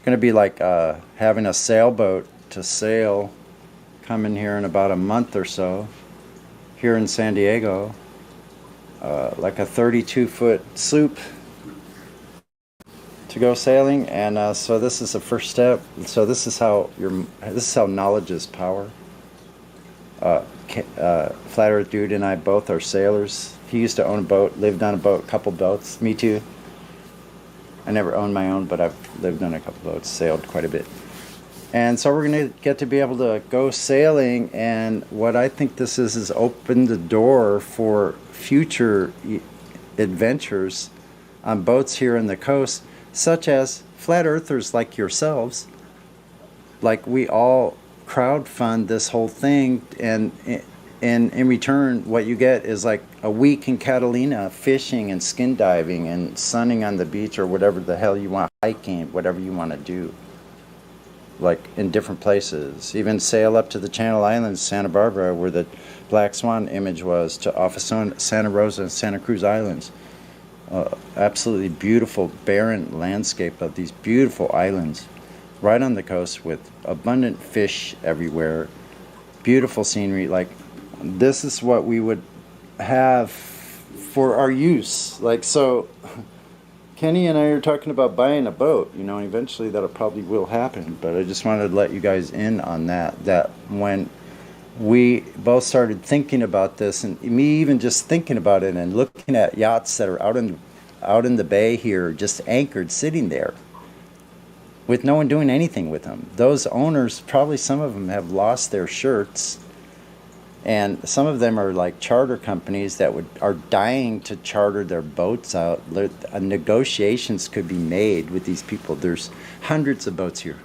gonna be like having a sailboat to sail, coming here in about a month or so, here in San Diego. Like a 32-foot sloop to go sailing, and so this is the first step. So this is how knowledge is power. Flat Earth Dude and I both are sailors. He used to own a boat, lived on a boat, couple boats. Me too. I never owned my own, but I've lived on a couple boats, sailed quite a bit. And so we're going to get to be able to go sailing, and what I think this is open the door for future adventures on boats here on the coast, such as flat earthers like yourselves. Like, we all crowdfund this whole thing, and in return what you get is like a week in Catalina fishing and skin diving and sunning on the beach or whatever the hell you want, hiking, whatever you want to do, like in different places. Even sail up to the Channel Islands, Santa Barbara, where the Black Swan image was, to off of Santa Rosa and Santa Cruz Islands. Absolutely beautiful barren landscape of these beautiful islands right on the coast with abundant fish everywhere, beautiful scenery. Like, this is what we would have for our use. Like, so Kenny and I are talking about buying a boat, and eventually that probably will happen, but I just wanted to let you guys in on that when we both started thinking about this, and me even just thinking about it and looking at yachts that are out in the bay here, just anchored, sitting there with no one doing anything with them. Those owners, probably some of them have lost their shirts, and some of them are like charter companies that are dying to charter their boats out. Negotiations could be made with these people. There's hundreds of boats here.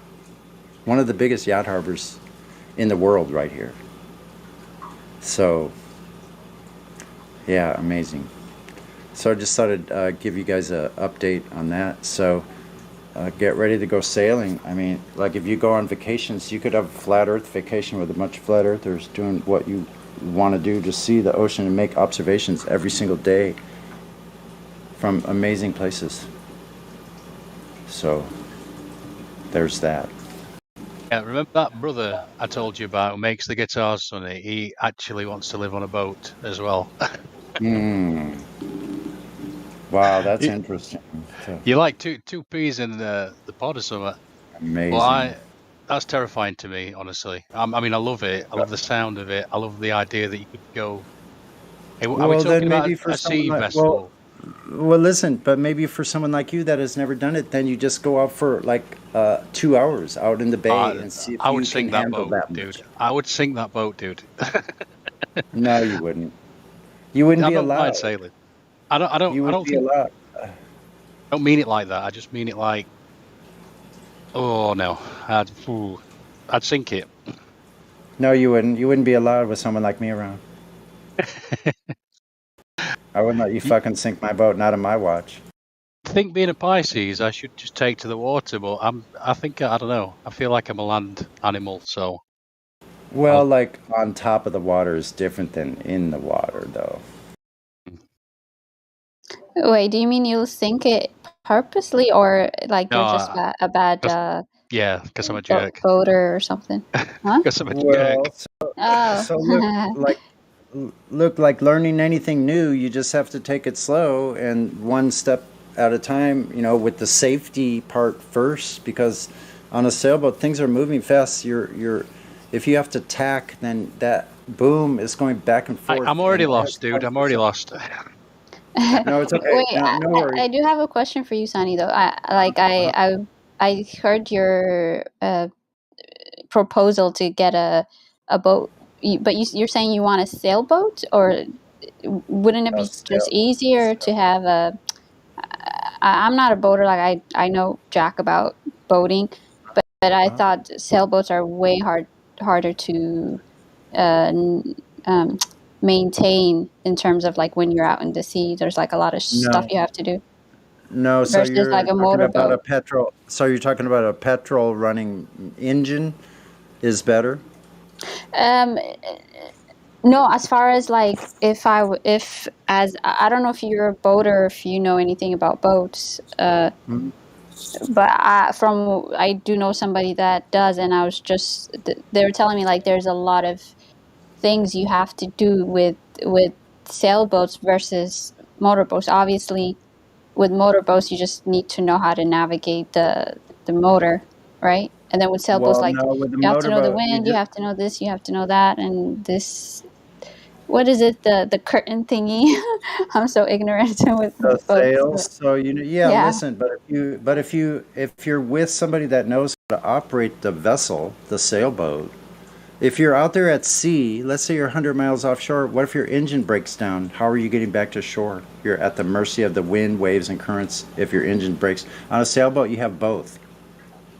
One of the biggest yacht harbors in the world right here. So, yeah, amazing. So I just thought I'd give you guys an update on that. So get ready to go sailing. I mean, like, if you go on vacations, you could have a flat earth vacation with a bunch of flat earthers doing what you want to do, just see the ocean and make observations every single day from amazing places. So there's that. Yeah, remember that brother I told you about who makes the guitars, Sonny? He actually wants to live on a boat as well. Wow, that's interesting. You're like two peas in the pod or something. Amazing. Well, that's terrifying to me, honestly. I mean, I love it. I love the sound of it. I love the idea that you could go. Hey, are we talking about a sea vessel? Well, listen, but maybe for someone like you that has never done it, then you just go out for like 2 hours out in the bay and see if you can handle that much. Dude. I would sink that boat, dude. No, you wouldn't. You wouldn't be allowed. I don't mind sailing. I don't think allowed. I don't mean it like that. I just mean it like, oh no, I'd sink it. No, you wouldn't. You wouldn't be allowed with someone like me around. I wouldn't let you fucking sink my boat, not on my watch. I think, being a Pisces, I should just take to the water, but I don't know. I feel like I'm a land animal, so. Well, like, on top of the water is different than in the water, though. Wait, do you mean you'll sink it purposely, or like you're just a bad yeah, because I'm a jerk. Boater or something? Huh? Because I'm a jerk. So look, like learning anything new, you just have to take it slow and one step at a time, with the safety part first, because on a sailboat things are moving fast. If you have to tack, then that boom is going back and forth. I'm already lost, dude. I'm already lost. No, it's okay. Wait, no worries. I do have a question for you, Sonny, though. I heard your proposal to get a boat, but you're saying you want a sailboat, or wouldn't it be just easier to have I'm not a boater. Like, I know jack about boating, but but I thought sailboats are way harder to maintain in terms of like when you're out in the sea. There's like a lot of stuff No. you have to do No, so versus you're like a talking about a motorboat. petrol. So you're talking about a petrol running engine is better. Um, no, as far as like if as I don't know if you're a boater, if you know anything about boats, Mhm. but I do know somebody that does, and I was just they were telling me like there's a lot of things you have to do with sailboats versus motorboats. Obviously, with motorboats, you just need to know how to navigate the motor, right? And then with sailboats, Well, like no, with the you have to know the motorboat, you wind, you just have to know this, you have to know that, and this. What is it? The curtain thingy? I'm so ignorant with the boats, sails. but So yeah, yeah. listen, if you're with somebody that knows how to operate the vessel, the sailboat, if you're out there at sea, let's say you're 100 miles offshore, what if your engine breaks down? How are you getting back to shore? You're at the mercy of the wind, waves, and currents if your engine breaks. On a sailboat, you have both.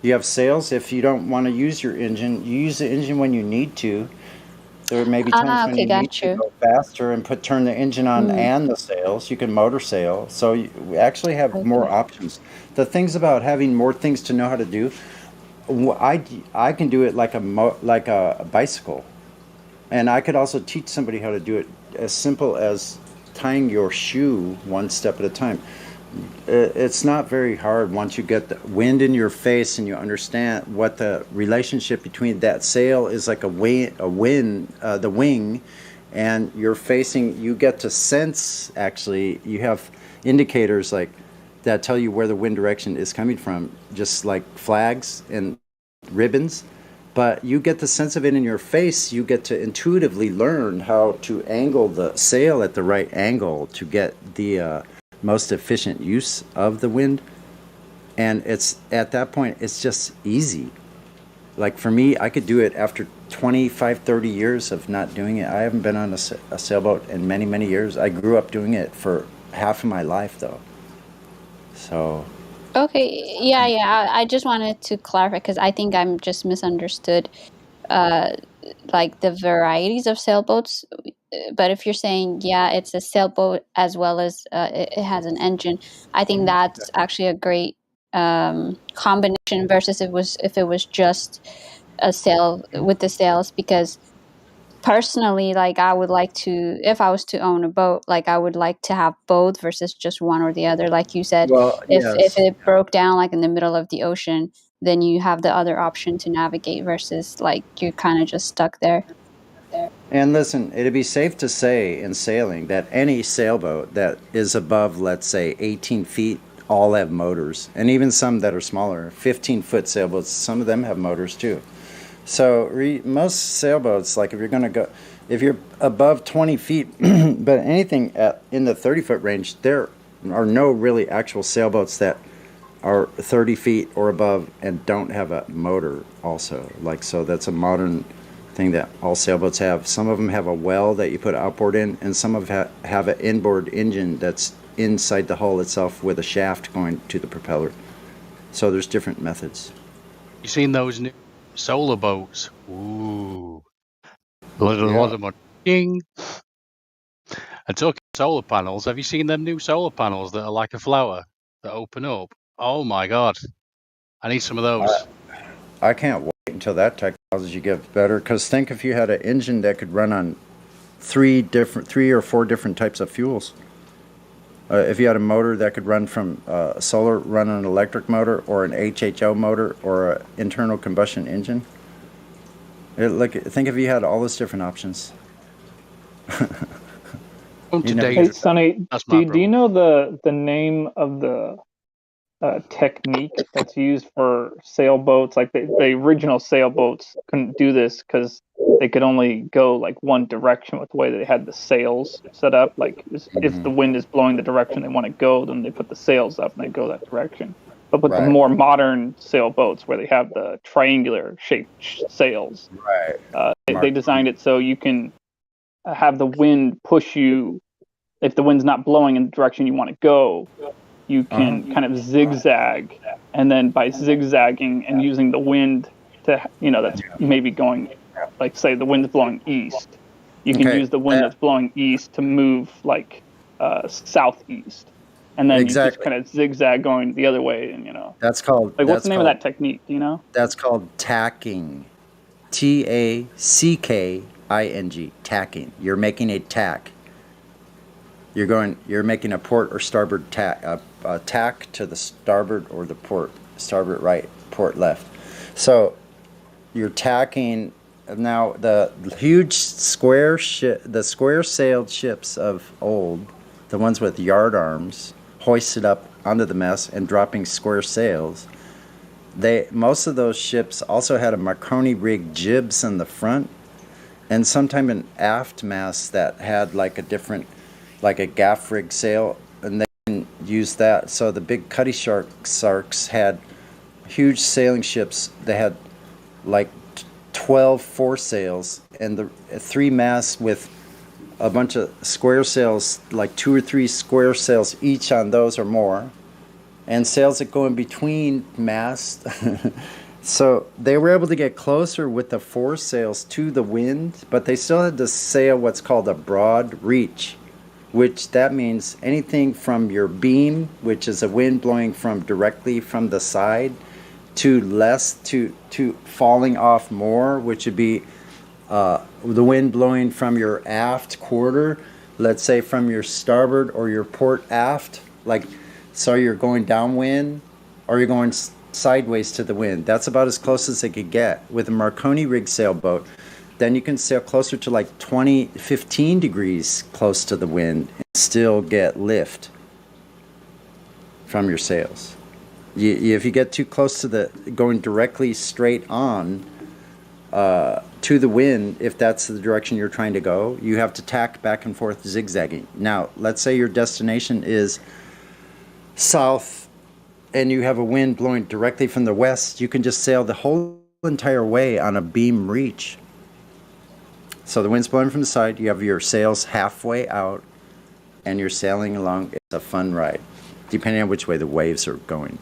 You have sails if you don't want to use your engine. You use the engine when you need to. There may be times Ah, when okay, you need got to you. go faster and turn the engine on Mm, and the sails. You can motor sail. So we actually have more okay. options. The things about having more things to know how to do, I can do it like like a bicycle. And I could also teach somebody how to do it as simple as tying your shoe one step at a time. It's not very hard once you get the wind in your face and you understand what the relationship between that sail is like the wing, and you're facing. You get to sense actually. You have indicators like that tell you where the wind direction is coming from, just like flags and ribbons. But you get the sense of it in your face. You get to intuitively learn how to angle the sail at the right angle to get the most efficient use of the wind. And it's at that point, it's just easy. Like for me, I could do it after 25, 30 years of not doing it. I haven't been on a sailboat in many, many years. I grew up doing it for half of my life, though. So, Okay, yeah. I just wanted to clarify because I think I'm just misunderstood. Uh, like the varieties of sailboats. But if you're saying, yeah, it's a sailboat as well as it has an engine, I think that's actually a great combination versus if it was just a sail with the sails. Because personally, like I would like to, if I was to own a boat, like I would like to have both versus just one or the other. Like you said, well, if yes. it broke down like in the middle of the ocean, then you have the other option to navigate versus like you're kind of just stuck there. And listen, it'd be safe to say in sailing that any sailboat that is above, let's say, 18 feet, all have motors. And even some that are smaller, 15-foot sailboats, some of them have motors too. So most sailboats, like if you're above 20 feet, but anything in the 30-foot range, there are no really actual sailboats that are 30 feet or above and don't have a motor also. Like, so that's a modern thing that all sailboats have. Some of them have a well that you put outboard in, and some of them have an inboard engine that's inside the hull itself with a shaft going to the propeller. So there's different methods. You seen those new solar boats? Ooh, a lot Yeah. of money. Ding. And talking solar panels, have you seen them new solar panels that are like a flower that open up? Oh my god, I need some of those. I can't wait until that technology gets better. Because think if you had an engine that could run on three or four different types of fuels. If you had a motor that could run from solar, run on an electric motor, or an HHO motor, or an internal combustion engine. Think if you had all those different options. You never Hey, get Sonny, That's my do you problem. know the name of the technique that's used for sailboats? Like the original sailboats couldn't do this because they could only go like one direction with the way they had the sails set up. Like if the wind is blowing the direction they want to go, then they put the sails up and they go that direction. But with the Right. more modern sailboats where they have the triangular shaped sails, Right. they designed it so you can have the wind push you if the wind's not blowing in the direction you want to go. you can kind of zigzag, and then by zigzagging and using the wind to, that's maybe going, like, say the wind's blowing east, you can use the wind that's blowing east to move like southeast, and then you just kind of zigzag going the other way, and That's called. like, what's the name of that technique? Do you know? That's called tacking. Tacking. Tacking. You're making a tack. You're making a port or starboard tack, a tack to the starboard or the port, starboard right, port left. So you're tacking. Now the huge the square-sailed ships of old, the ones with yard arms, hoisted up onto the mast and dropping square sails. Most of those ships also had a Marconi rigged jibs in the front, and sometimes an aft mast that had like a different, like a gaff rig sail, and they can use that. So the big cutty sharks had huge sailing ships. They had like 12 foresails and the 3 masts with a bunch of square sails, like 2 or 3 square sails each on those or more, and sails that go in between masts. So they were able to get closer with the foresails to the wind, but they still had to sail what's called a broad reach, which that means anything from your beam, which is a wind blowing from directly from the side, to falling off more, which would be the wind blowing from your aft quarter, let's say from your starboard or your port aft, like, so you're going downwind or you're going sideways to the wind. That's about as close as it could get. With a Marconi rig sailboat, then you can sail closer to like 15 degrees close to the wind and still get lift from your sails. If you get too close to going directly straight on to the wind, if that's the direction you're trying to go, you have to tack back and forth zigzagging. Now, let's say your destination is south and you have a wind blowing directly from the west, you can just sail the whole entire way on a beam reach. So the wind's blowing from the side, you have your sails halfway out, and you're sailing along. It's a fun ride, depending on which way the waves are going.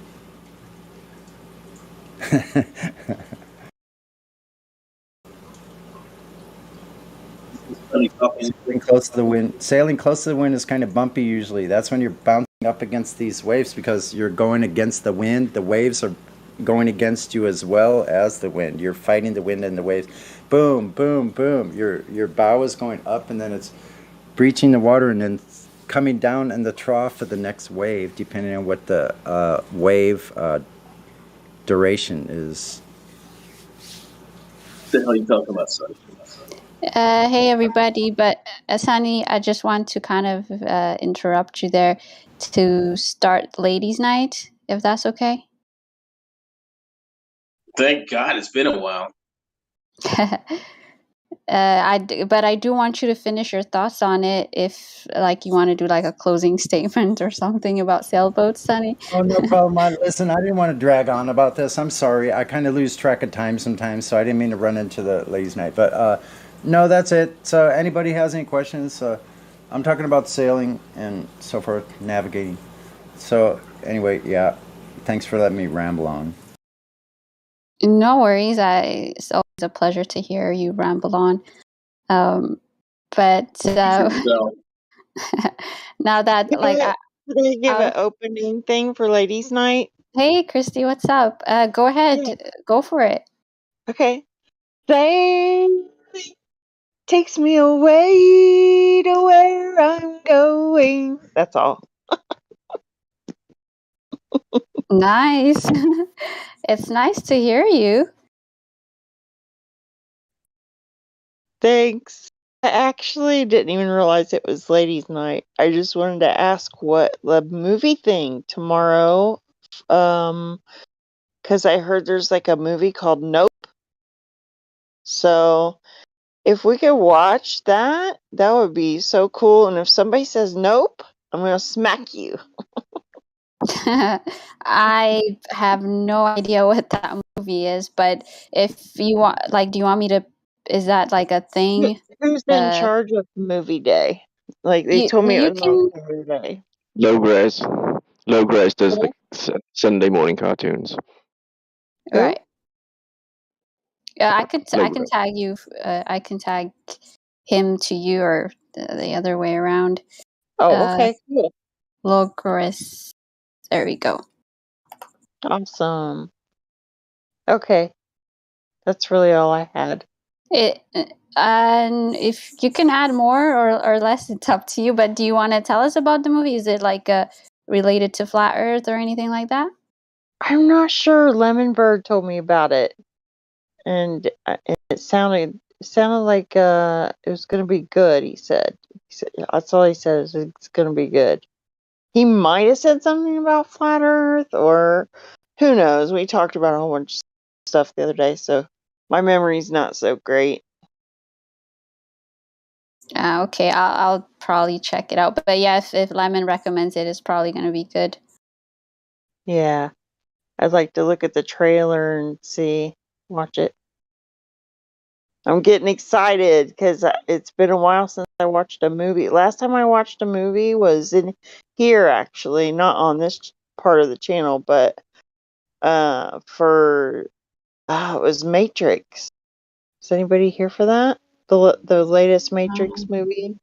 Sailing close to the wind is kind of bumpy usually. That's when you're bouncing up against these waves because you're going against the wind. The waves are going against you as well as the wind. You're fighting the wind and the waves. Boom, boom, boom. Your bow is going up and then it's breaching the water and then coming down in the trough of the next wave, depending on what the wave duration is. What the hell are you talking about, son? Hey everybody, but Sunny, I just want to kind of interrupt you there to start ladies' night, if that's okay. Thank God, it's been a while. But I do want you to finish your thoughts on it if, like, you want to do like a closing statement or something about sailboats, Sunny. Oh, no problem. Listen, I didn't want to drag on about this. I'm sorry. I kind of lose track of time sometimes, so I didn't mean to run into the ladies' night. But no, that's it. So anybody has any questions? I'm talking about sailing and so forth, navigating. So anyway, yeah, thanks for letting me ramble on. No worries. It's always a pleasure to hear you ramble on. But now that Can I give an opening thing for ladies' night? Hey, Christy, what's up? Go ahead. Yeah. Go for it. Okay. Sailing takes me away to where I'm going. That's all. Nice. It's nice to hear you. Thanks. I actually didn't even realize it was ladies' night. I just wanted to ask what the movie thing tomorrow, because I heard there's like a movie called Nope. So if we could watch that, that would be so cool. And if somebody says nope, I'm gonna smack you. I have no idea what that movie is, but if you want, like, do you want me to? Is that like a thing? Who's in charge of movie day? Like they told me it was on movie day. Low res. Logres does the Sunday morning cartoons. Who? Right. Yeah, I can Logres. tag you. I can tag him to you, or the other way around. Oh, okay, cool. Logris. There we go. Awesome. Okay. That's really all I had. And if you can add more or less, it's up to you. But do you want to tell us about the movie? Is it like related to Flat Earth or anything like that? I'm not sure. Lemonbird told me about it, and it sounded like it was going to be good. He said that's all he said is it's going to be good. He might have said something about Flat Earth, or who knows. We talked about a whole bunch of stuff the other day, so my memory's not so great. Okay, I'll probably check it out. But yeah, if Lemon recommends it, it's probably going to be good. Yeah, I'd like to look at the trailer and watch it. I'm getting excited because it's been a while since I watched a movie. Last time I watched a movie was in here, actually, not on this part of the channel, but it was Matrix. Is anybody here for that? The latest Matrix movie.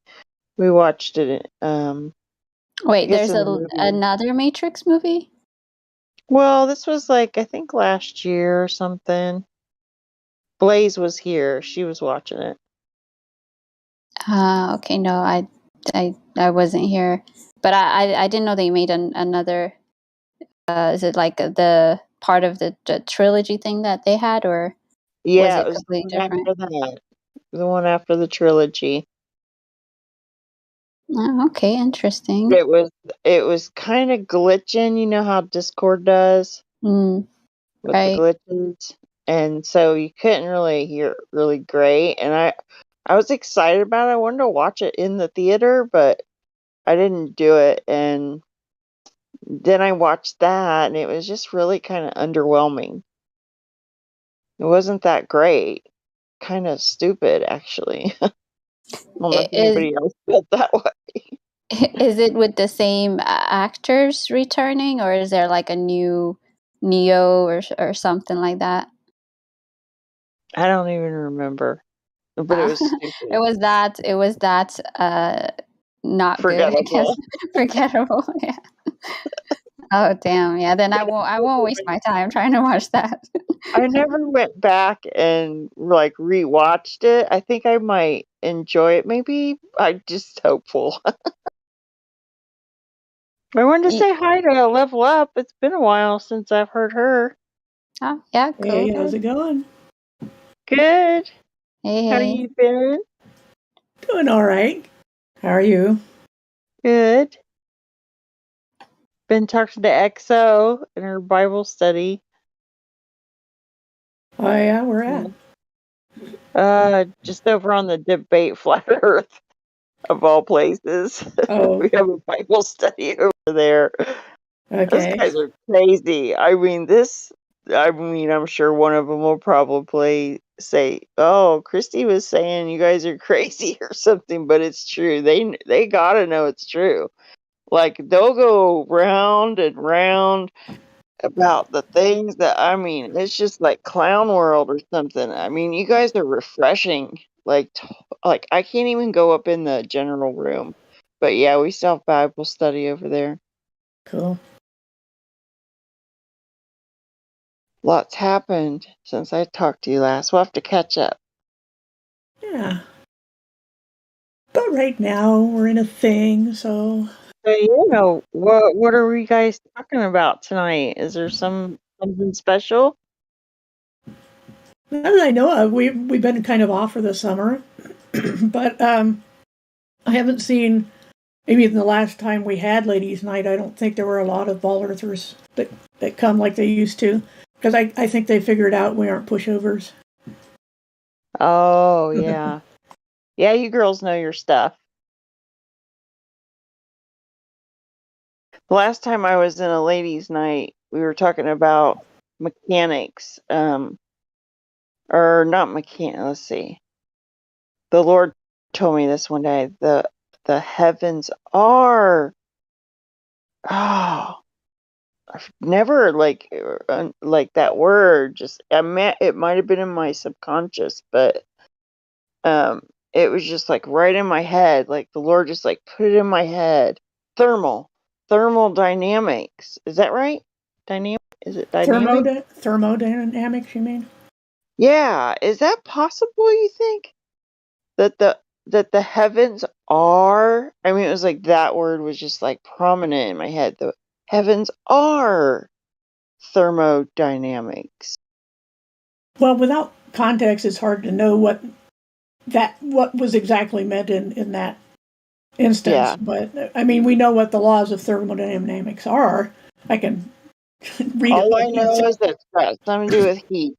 We watched it. Wait, guess there's in the movie. another Matrix movie? Well, this was like I think last year or something. Blaze was here. She was watching it. Okay, no, I wasn't here, but I didn't know they made another. Is it like the part of the trilogy thing that they had, or was Yeah, it it was completely the one different? after that. The one after the trilogy. Oh, okay, interesting. It was kind of glitching. You know how Discord does with the Right. glitches, and so you couldn't really hear really great. And I was excited about it. I wanted to watch it in the theater, but I didn't do it. And then I watched that, and it was just really kind of underwhelming. It wasn't that great. Kind of stupid, actually. I don't know if anybody else felt that way. Is it with the same actors returning, or is there like a new Neo or something like that? I don't even remember, but it was stupid. It was that not good, I guess. Forgettable. Forgettable. Yeah. Oh damn. Yeah, then I won't waste my time trying to watch that. I never went back and like rewatched it. I think I might enjoy it. Maybe I'm just hopeful. I wanted to say hi to Level Up. It's been a while since I've heard her. Oh yeah, cool. Hey, how's it going? Good. Hey, How hey. you been? Doing all right. How are you? Good. Been talking to EXO in her Bible study. Oh yeah, where at? Just over on the debate Flat Earth of all places. Oh. We have a Bible study over there. Okay. Those guys are crazy. I'm sure one of them will probably say, "Oh, Christy was saying you guys are crazy or something," but it's true. They gotta know it's true. Like they'll go round and round about the things that it's just like clown world or something. I mean, you guys are refreshing. Like I can't even go up in the general room. But yeah, we still have Bible study over there. Cool. Lots happened since I talked to you last. We'll have to catch up. Yeah. But right now we're in a thing, so. What are we guys talking about tonight? Is there something special? Not that I know of. We've been kind of off for the summer, but I haven't seen. Maybe the last time we had ladies' night, I don't think there were a lot of ball earthers that come like they used to, because I think they figured out we aren't pushovers. Oh yeah, yeah. You girls know your stuff. The last time I was in a ladies' night, we were talking about mechanics, or not mechanic. Let's see. The Lord told me this one day. The heavens are I've never like that word. Just it might have been in my subconscious, but it was just like right in my head. Like the Lord just like put it in my head. Thermodynamics. Is that right? Is it dynamic? Thermodynamics, you mean? Yeah. Is that possible? You think that the heavens are? I mean, it was like that word was just like prominent in my head. The heavens are thermodynamics. Well, without context, it's hard to know what was exactly meant in that instance. Yeah. But I mean, we know what the laws of thermodynamics are. I can read it. All I know is that it's got something to do with heat.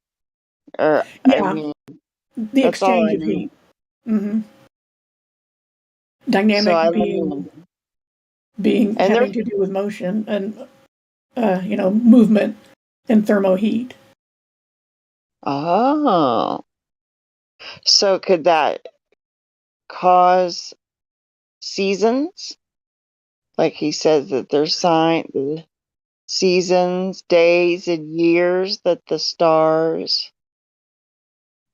Or I Yeah, mean, the that's all exchange I of know. heat. hmm So Dynamic I being mean, and having there's to do with motion and movement and thermoheat. oh, so could that cause seasons? Like he says that there's the seasons, days, and years that the stars,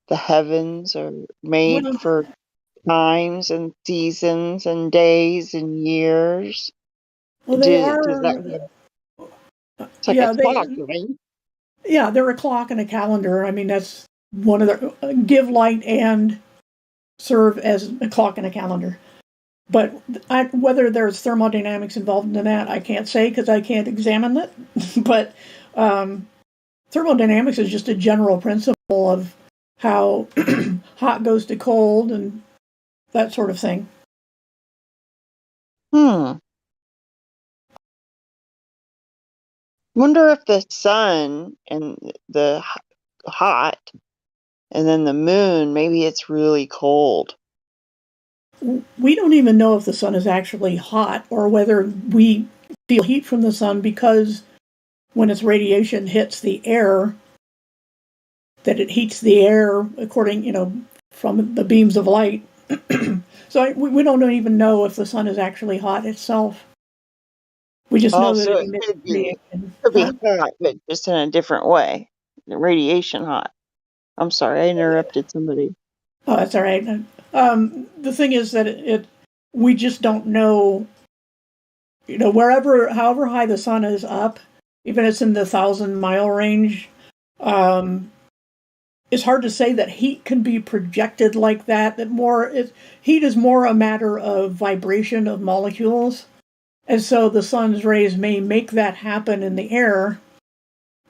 the heavens are made Well, for times and seasons and days and years. they Does are. that? It's like a Yeah, clock, right? they're a clock and a calendar. I mean, that's one of the give light and serve as a clock and a calendar. But whether there's thermodynamics involved in that, I can't say because I can't examine it. But thermodynamics is just a general principle of how hot goes to cold and that sort of thing. Wonder if the sun and the hot, and then the moon, maybe it's really cold. We don't even know if the sun is actually hot or whether we feel heat from the sun because when its radiation hits the air, that it heats the air according, from the beams of light. So we don't even know if the sun is actually hot itself. We just know Oh, that so it it emits radiation. could be Huh? hot, but just in a different way. The radiation hot. I'm sorry, I interrupted somebody. Oh, that's all right. The thing is that we just don't know, however high the sun is up, even if it's in the 1,000-mile range, it's hard to say that heat can be projected like that. Heat is more a matter of vibration of molecules. And so the sun's rays may make that happen in the air,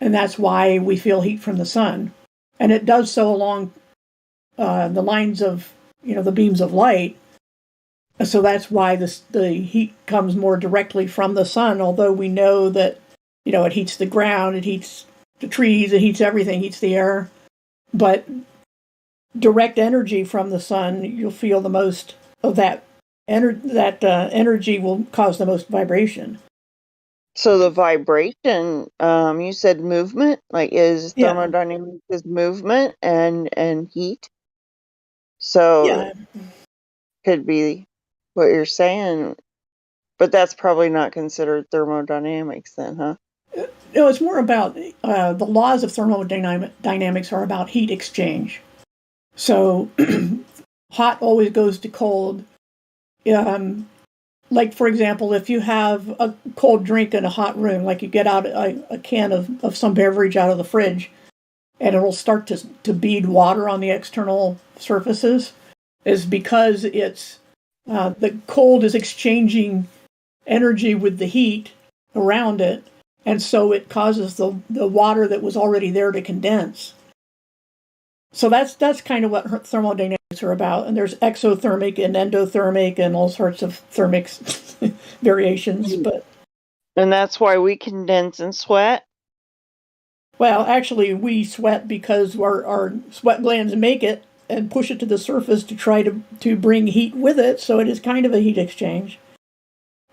and that's why we feel heat from the sun. And it does so along the lines of, the beams of light. So that's why the heat comes more directly from the sun, although we know that, it heats the ground, it heats the trees, it heats everything, heats the air. But direct energy from the sun, you'll feel the most of that. Energy will cause the most vibration. So the vibration, you said movement, like is Yeah. thermodynamics is movement and heat. So Yeah. could be what you're saying, but that's probably not considered thermodynamics then, huh? No, it's more about the laws of thermodynamics are about heat exchange. So hot always goes to cold. Like, for example, if you have a cold drink in a hot room, like you get out a can of some beverage out of the fridge, and it'll start to bead water on the external surfaces, is because it's the cold is exchanging energy with the heat around it, and so it causes the water that was already there to condense. So that's kind of what thermodynamics are about. And there's exothermic and endothermic and all sorts of thermics variations. And that's why we condense and sweat. Well, actually, we sweat because our sweat glands make it and push it to the surface to try to bring heat with it. So it is kind of a heat exchange.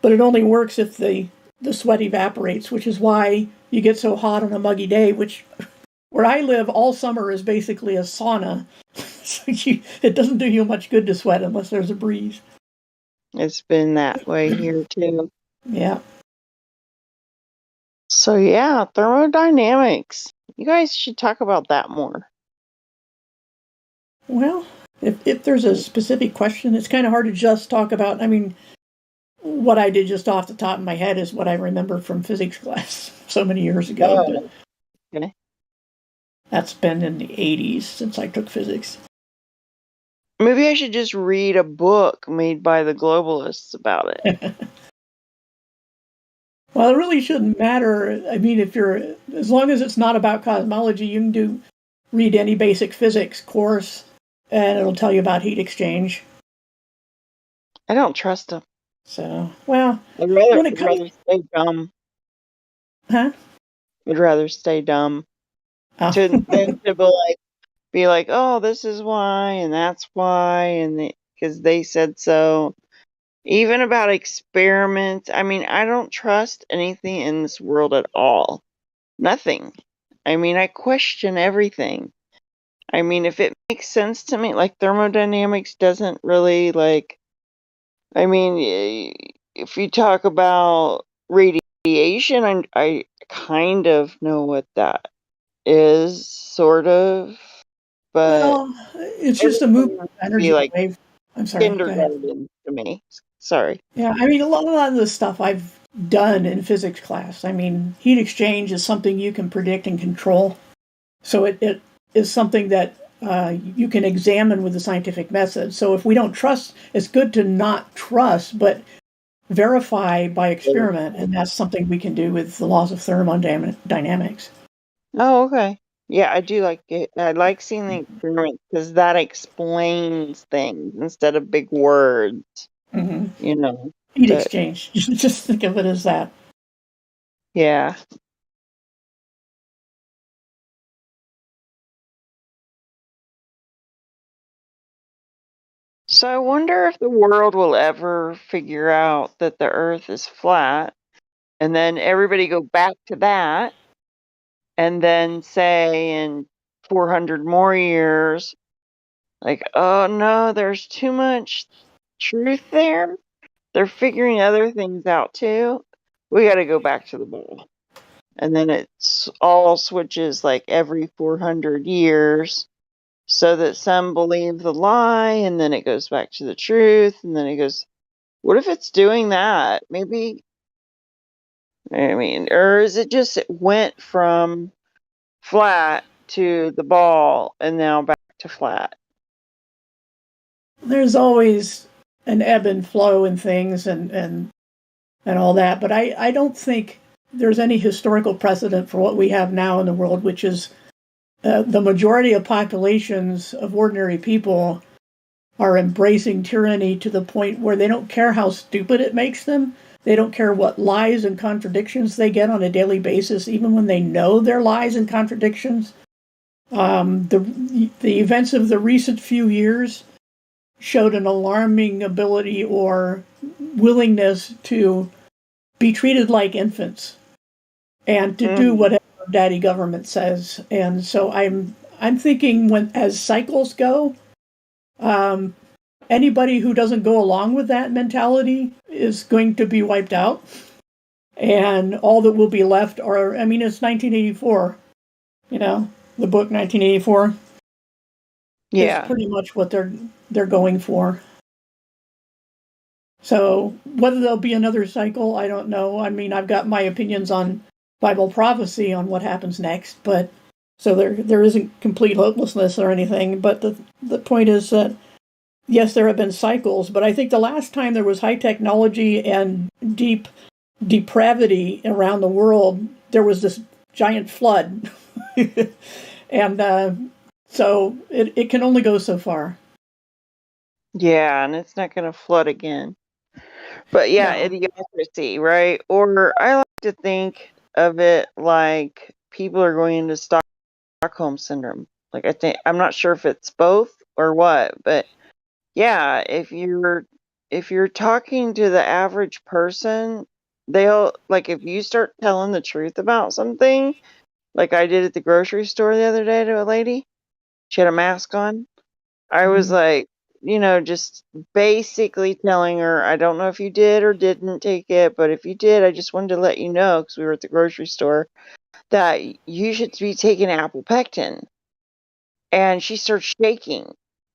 But it only works if the sweat evaporates, which is why you get so hot on a muggy day, which where I live all summer is basically a sauna. So it doesn't do you much good to sweat unless there's a breeze. It's been that way here too. Yeah. So yeah, thermodynamics. You guys should talk about that more. Well, if there's a specific question, it's kind of hard to just talk about. I mean, what I did just off the top of my head is what I remember from physics class so many years ago, but Okay. that's been in the 80s since I took physics. Maybe I should just read a book made by the globalists about it. Well, it really shouldn't matter. I mean, as long as it's not about cosmology, you can read any basic physics course, and it'll tell you about heat exchange. I don't trust them. So, well, I'd when it comes, rather stay dumb. huh? I'd rather stay dumb Oh. than to be like, oh, this is why and that's why, and because they said so. Even about experiments, I mean, I don't trust anything in this world at all. Nothing. I mean, I question everything. I mean, if it makes sense to me, like thermodynamics doesn't really I mean, if you talk about radiation, I kind of know what that is, sort of, but Well, it's just a everything movement would of be energy like wave. I'm sorry, go ahead. kindergarten to me. Sorry. Yeah, I mean, a lot of the stuff I've done in physics class. I mean, heat exchange is something you can predict and control. So it is something that you can examine with the scientific method. So if we don't trust, it's good to not trust, but verify by experiment. And that's something we can do with the laws of thermodynamics. Oh, okay. Yeah, I do like it. I like seeing the experiments because that explains things instead of big words. Mm-hmm. You know. Heat exchange. Just think of it as that. Yeah. So I wonder if the world will ever figure out that the Earth is flat, and then everybody go back to that, and then say in 400 more years, like, oh no, there's too much truth there. They're figuring other things out too. We got to go back to the ball. And then it's all switches like every 400 years so that some believe the lie and then it goes back to the truth and then it goes, what if it's doing that? Maybe, I mean, or is it just it went from flat to the ball and now back to flat? There's always an ebb and flow in things and all that, but I don't think there's any historical precedent for what we have now in the world, which is the majority of populations of ordinary people are embracing tyranny to the point where they don't care how stupid it makes them. They don't care what lies and contradictions they get on a daily basis, even when they know they're lies and contradictions. The events of the recent few years showed an alarming ability or willingness to be treated like infants and to do whatever daddy government says. And so I'm thinking as cycles go, anybody who doesn't go along with that mentality is going to be wiped out. And all that will be left are, I mean, it's 1984, the book 1984 is pretty much what they're going for. So whether there'll be another cycle, I don't know. I mean, I've got my opinions on Bible prophecy on what happens next, but so there isn't complete hopelessness or anything. But the point is that yes, there have been cycles, but I think the last time there was high technology and deep depravity around the world, there was this giant flood. And so it can only go so far. Yeah, and it's not going to flood again. But yeah, No. idiocracy, right? Or I like to think of it like people are going into Stockholm syndrome. Like I'm not sure if it's both or what, but yeah, if you're talking to the average person, they'll like if you start telling the truth about something, like I did at the grocery store the other day to a lady, she had a mask on. I was like, just basically telling her, I don't know if you did or didn't take it, but if you did, I just wanted to let you know, because we were at the grocery store, that you should be taking apple pectin. And she starts shaking.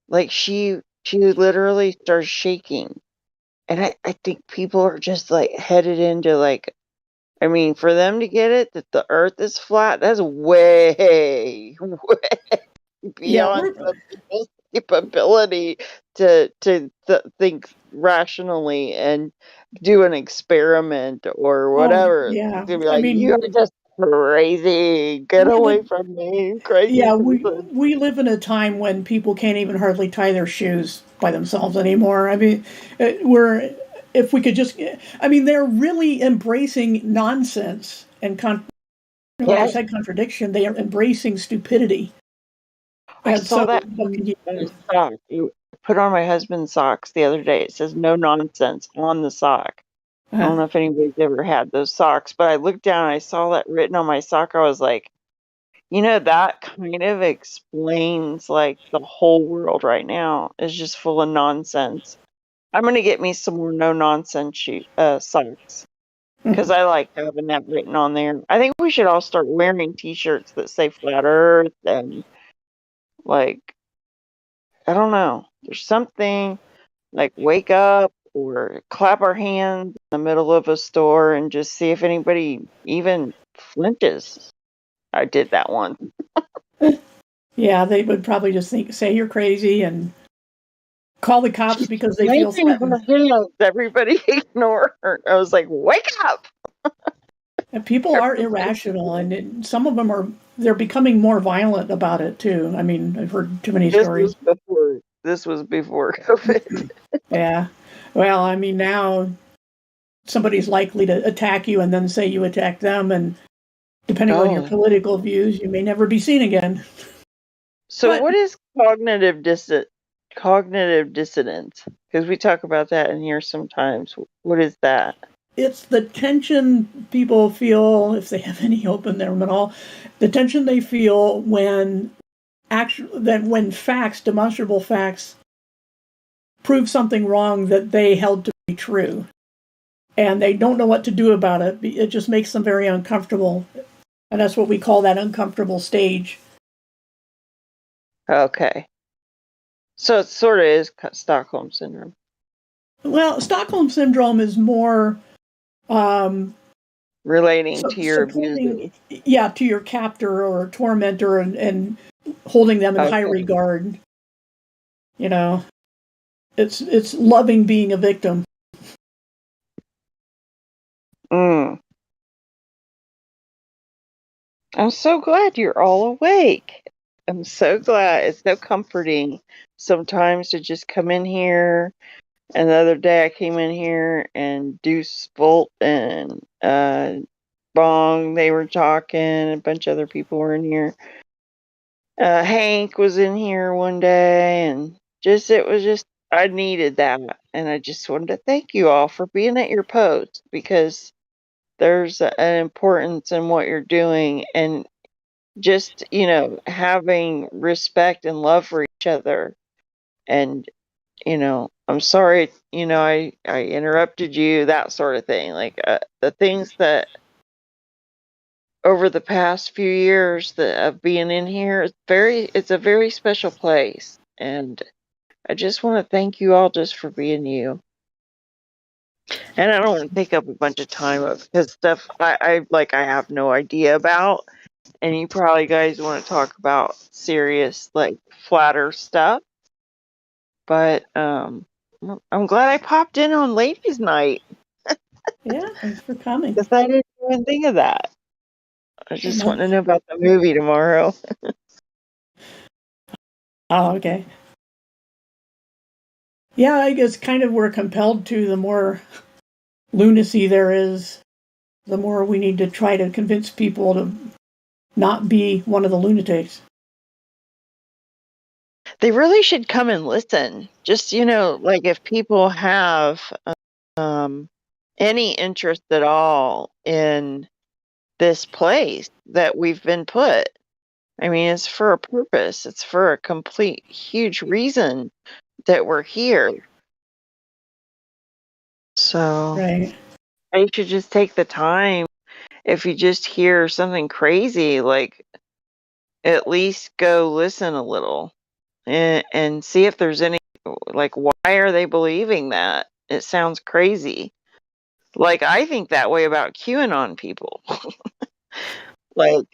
Like she literally starts shaking. And I think people are just like headed into like, I mean, for them to get it that the earth is flat, that's way, way Yeah, beyond some people's capability to think rationally and do an experiment or whatever. yeah. To be I like, mean, you're just crazy. Get we away live. from me, crazy Yeah, person. we live in a time when people can't even hardly tie their shoes by themselves anymore. I mean, we're if we could just. I mean, they're really embracing nonsense and like I Yes, said, contradiction. They are embracing stupidity, I and saw so that what can you on a do? sock. You put on my husband's socks the other day. It says no nonsense on the sock. I don't know if anybody's ever had those socks, but I looked down and I saw that written on my sock. I was like, that kind of explains like the whole world right now is just full of nonsense. I'm gonna get me some more no nonsense socks because I like having that written on there. I think we should all start wearing T-shirts that say flat Earth and like I don't know. There's something like wake up or clap our hands in the middle of a store and just see if anybody even flinches. I did that one. Yeah, they would probably just say you're crazy and call the cops because they feel Waving her threatened. hands, everybody ignore her. I was like, wake up! And people are irrational, and some of them they're becoming more violent about it too. I mean, I've heard too many This stories. was before. This was before COVID. Yeah. Well, I mean, now somebody's likely to attack you and then say you attacked them, and depending on your Oh. political views, you may never be seen again. So what is cognitive dissonance? Because we talk about that in here sometimes. What is that? It's the tension people feel, if they have any hope in them at all, the tension they feel when facts, demonstrable facts, prove something wrong that they held to be true, and they don't know what to do about it. It just makes them very uncomfortable, and that's what we call that uncomfortable stage. Okay. So it sort of is Stockholm syndrome. Well, Stockholm syndrome is more relating to your supporting, abuser. yeah, to your captor or tormentor, and holding them in high Okay. regard. It's loving being a victim. I'm so glad you're all awake. I'm so glad. It's so comforting sometimes to just come in here. And the other day I came in here and Deuce Bolt and Bong, they were talking. A bunch of other people were in here. Hank was in here one day, and I needed that. And I just wanted to thank you all for being at your post, because there's an importance in what you're doing, and just, having respect and love for each other. And, I'm sorry, I interrupted you, that sort of thing. Like, the things that over the past few years of being in here, it's a very special place. And I just want to thank you all just for being you. And I don't want to take up a bunch of time because stuff I have no idea about. And you probably guys want to talk about serious, like, flatter stuff. But I'm glad I popped in on ladies' night. Yeah, thanks for coming. Because I didn't even think of that. I just want to know about the movie tomorrow. Oh, okay. Yeah, I guess kind of we're compelled to. The more lunacy there is, the more we need to try to convince people to not be one of the lunatics. They really should come and listen. Just, like, if people have any interest at all in this place that we've been put. I mean, it's for a purpose. It's for a complete, huge reason. that we're here. So Right. you should just take the time. If you just hear something crazy, like at least go listen a little and see if there's any, like, why are they believing that? It sounds crazy. Like, I think that way about QAnon people. Like,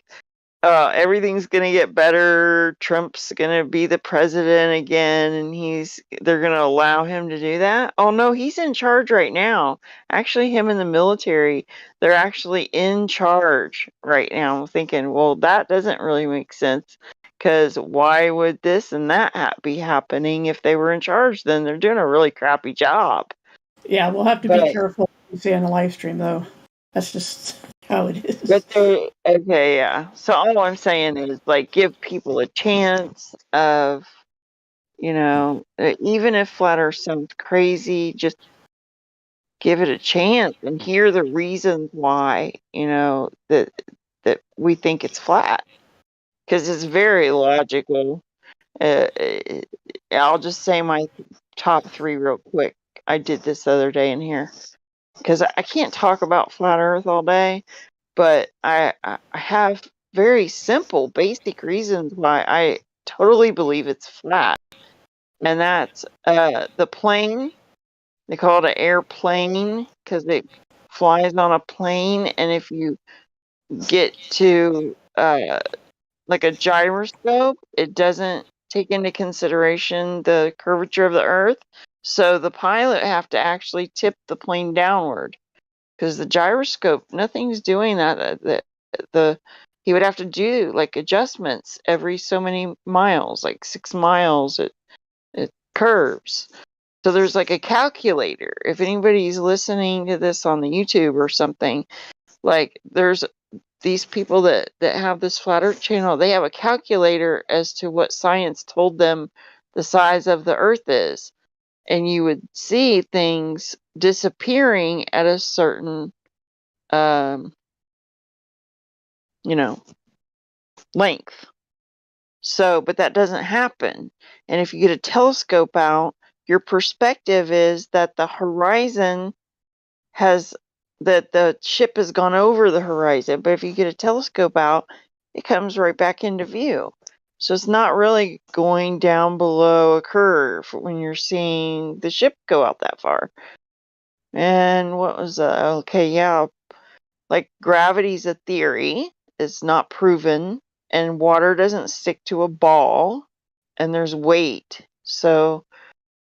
everything's gonna get better. Trump's gonna be the president again, and they're gonna allow him to do that. Oh no, he's in charge right now. Actually, him and the military, they're actually in charge right now. I'm thinking, well, that doesn't really make sense. Because why would this and that be happening if they were in charge? Then they're doing a really crappy job. Yeah, we'll have to be But careful what we say on the live stream, though. That's just how it is. But they're okay, yeah. So all I'm saying is, like, give people a chance of, even if flat Earth sounds crazy, just give it a chance and hear the reasons why, that we think it's flat, because it's very logical. Uh, uh, I'll just say my top 3 real quick. I did this the other day in here because I can't talk about flat Earth all day. But I have very simple, basic reasons why I totally believe it's flat. And that's the plane. They call it an airplane because it flies on a plane. And if you get to like a gyroscope, it doesn't take into consideration the curvature of the Earth. So the pilot have to actually tip the plane downward. Because the gyroscope, nothing's doing that. He would have to do like adjustments every so many miles, like 6 miles. It curves. So there's like a calculator. If anybody's listening to this on the YouTube or something, like there's these people that have this flat Earth channel. They have a calculator as to what science told them the size of the Earth is, and you would see things disappearing at a certain um, length. So, but that doesn't happen. And if you get a telescope out, your perspective is that the horizon that the ship has gone over the horizon. But if you get a telescope out, it comes right back into view. So it's not really going down below a curve when you're seeing the ship go out that far. And what was that? Okay, yeah. Like gravity's a theory. It's not proven. And water doesn't stick to a ball. And there's weight. So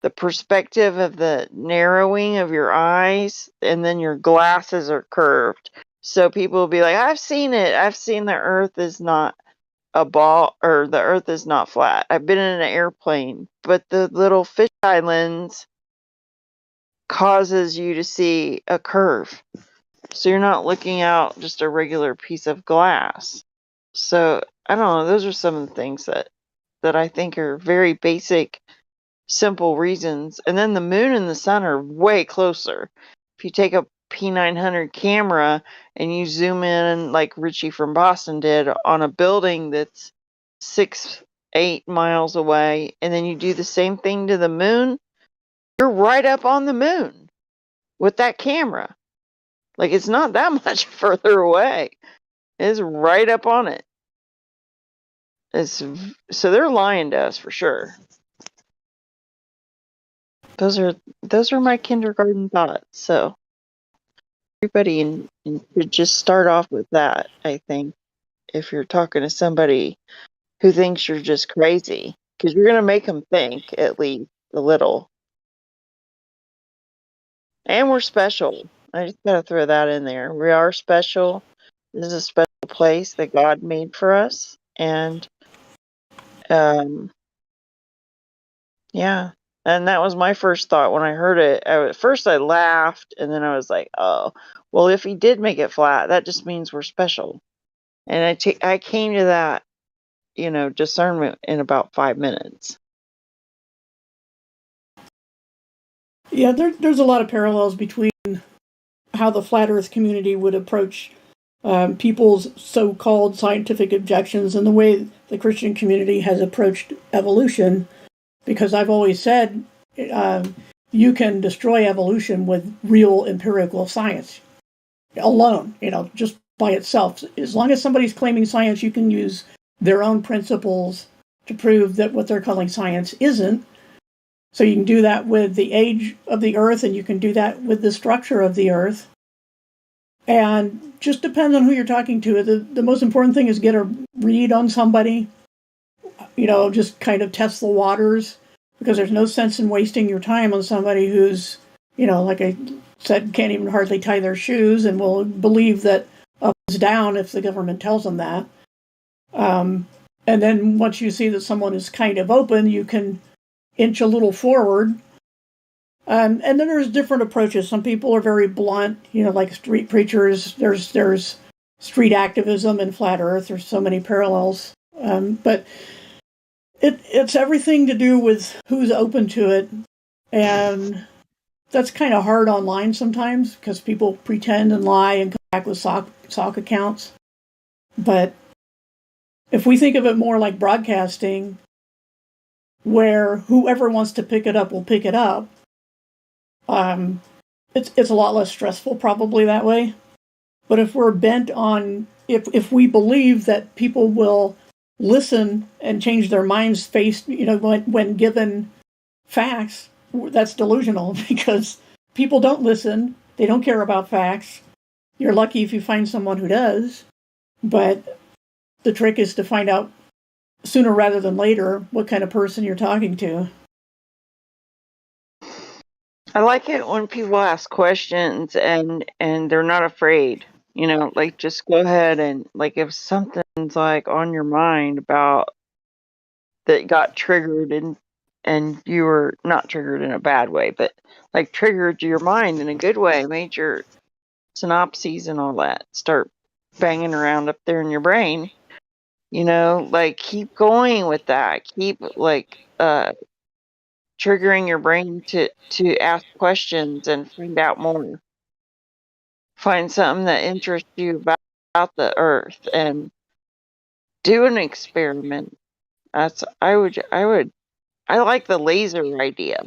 the perspective of the narrowing of your eyes and then your glasses are curved. So people will be like, I've seen it. I've seen the earth is not a ball, or the earth is not flat. I've been in an airplane. But the little fisheye lens causes you to see a curve. So you're not looking out just a regular piece of glass. So I don't know. Those are some of the things that I think are very basic, simple reasons. And then the moon and the sun are way closer. If you take a P900 camera and you zoom in, like Richie from Boston did, on a building that's 8 miles away, and then you do the same thing to the moon, you're right up on the moon with that camera. Like, it's not that much further away. It's right up on it. So they're lying to us for sure. Those are my kindergarten thoughts. So everybody should just start off with that, I think, if you're talking to somebody who thinks you're just crazy, because you're going to make them think at least a little. And we're special. I just got to throw that in there. We are special. This is a special place that God made for us. And yeah. And that was my first thought when I heard it. At first I laughed, and then I was like, oh, well, if he did make it flat, that just means we're special. And I came to that, discernment in about 5 minutes. Yeah, there's a lot of parallels between how the flat Earth community would approach people's so-called scientific objections and the way the Christian community has approached evolution. because I've always said you can destroy evolution with real empirical science alone, just by itself. As long as somebody's claiming science, you can use their own principles to prove that what they're calling science isn't. So you can do that with the age of the Earth, and you can do that with the structure of the Earth. And just depends on who you're talking to. The most important thing is get a read on somebody, just kind of test the waters, because there's no sense in wasting your time on somebody who's, like I said, can't even hardly tie their shoes and will believe that up is down if the government tells them that. And then once you see that someone is kind of open, you can inch a little forward. And then there's different approaches. Some people are very blunt, like street preachers. There's street activism and flat earth. There's so many parallels. But it's everything to do with who's open to it. And that's kind of hard online sometimes because people pretend and lie and come back with sock accounts. But if we think of it more like broadcasting, where whoever wants to pick it up will pick it up, it's a lot less stressful probably that way. But if we're bent on, if we believe that people will listen and change their minds when given facts, that's delusional, because people don't listen. They don't care about facts. You're lucky if you find someone who does. But the trick is to find out sooner rather than later what kind of person you're talking to. I like it when people ask questions and they're not afraid. Like just go ahead and like if something's like on your mind about that got triggered and you were not triggered in a bad way, but like triggered your mind in a good way, made your synapses and all that start banging around up there in your brain. Like keep going with that. Keep like triggering your brain to ask questions and find out more. Find something that interests you about the earth and do an experiment. I like the laser idea.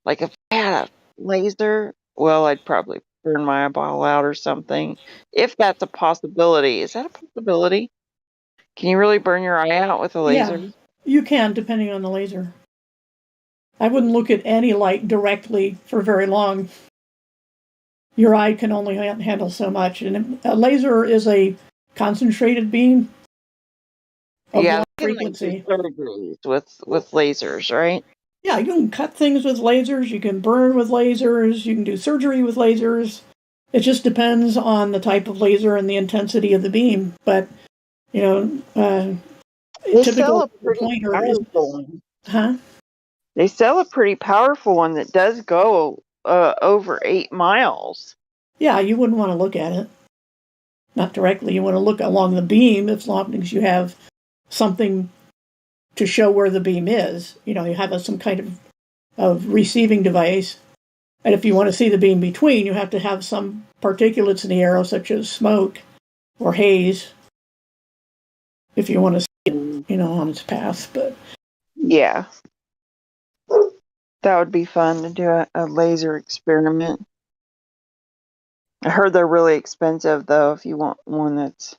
Like if I had a laser, well, I'd probably burn my eyeball out or something. If that's a possibility. Is that a possibility? Can you really burn your eye out with a laser? Yeah, you can, depending on the laser. I wouldn't look at any light directly for very long. Your eye can only handle so much. And a laser is a concentrated beam of low frequency. Surgeries with lasers, right? Yeah, you can cut things with lasers. You can burn with lasers. You can do surgery with lasers. It just depends on the type of laser and the intensity of the beam. But, they sell a pretty powerful one. Huh? They sell a pretty powerful one that does go over 8 miles. Yeah, you wouldn't want to look at it. Not directly. You want to look along the beam as long as you have something to show where the beam is. You have some kind of receiving device. And if you want to see the beam between, you have to have some particulates in the arrow, such as smoke or haze, if you want to see it, on its path. But yeah, that would be fun to do a laser experiment. I heard they're really expensive, though, if you want one that's...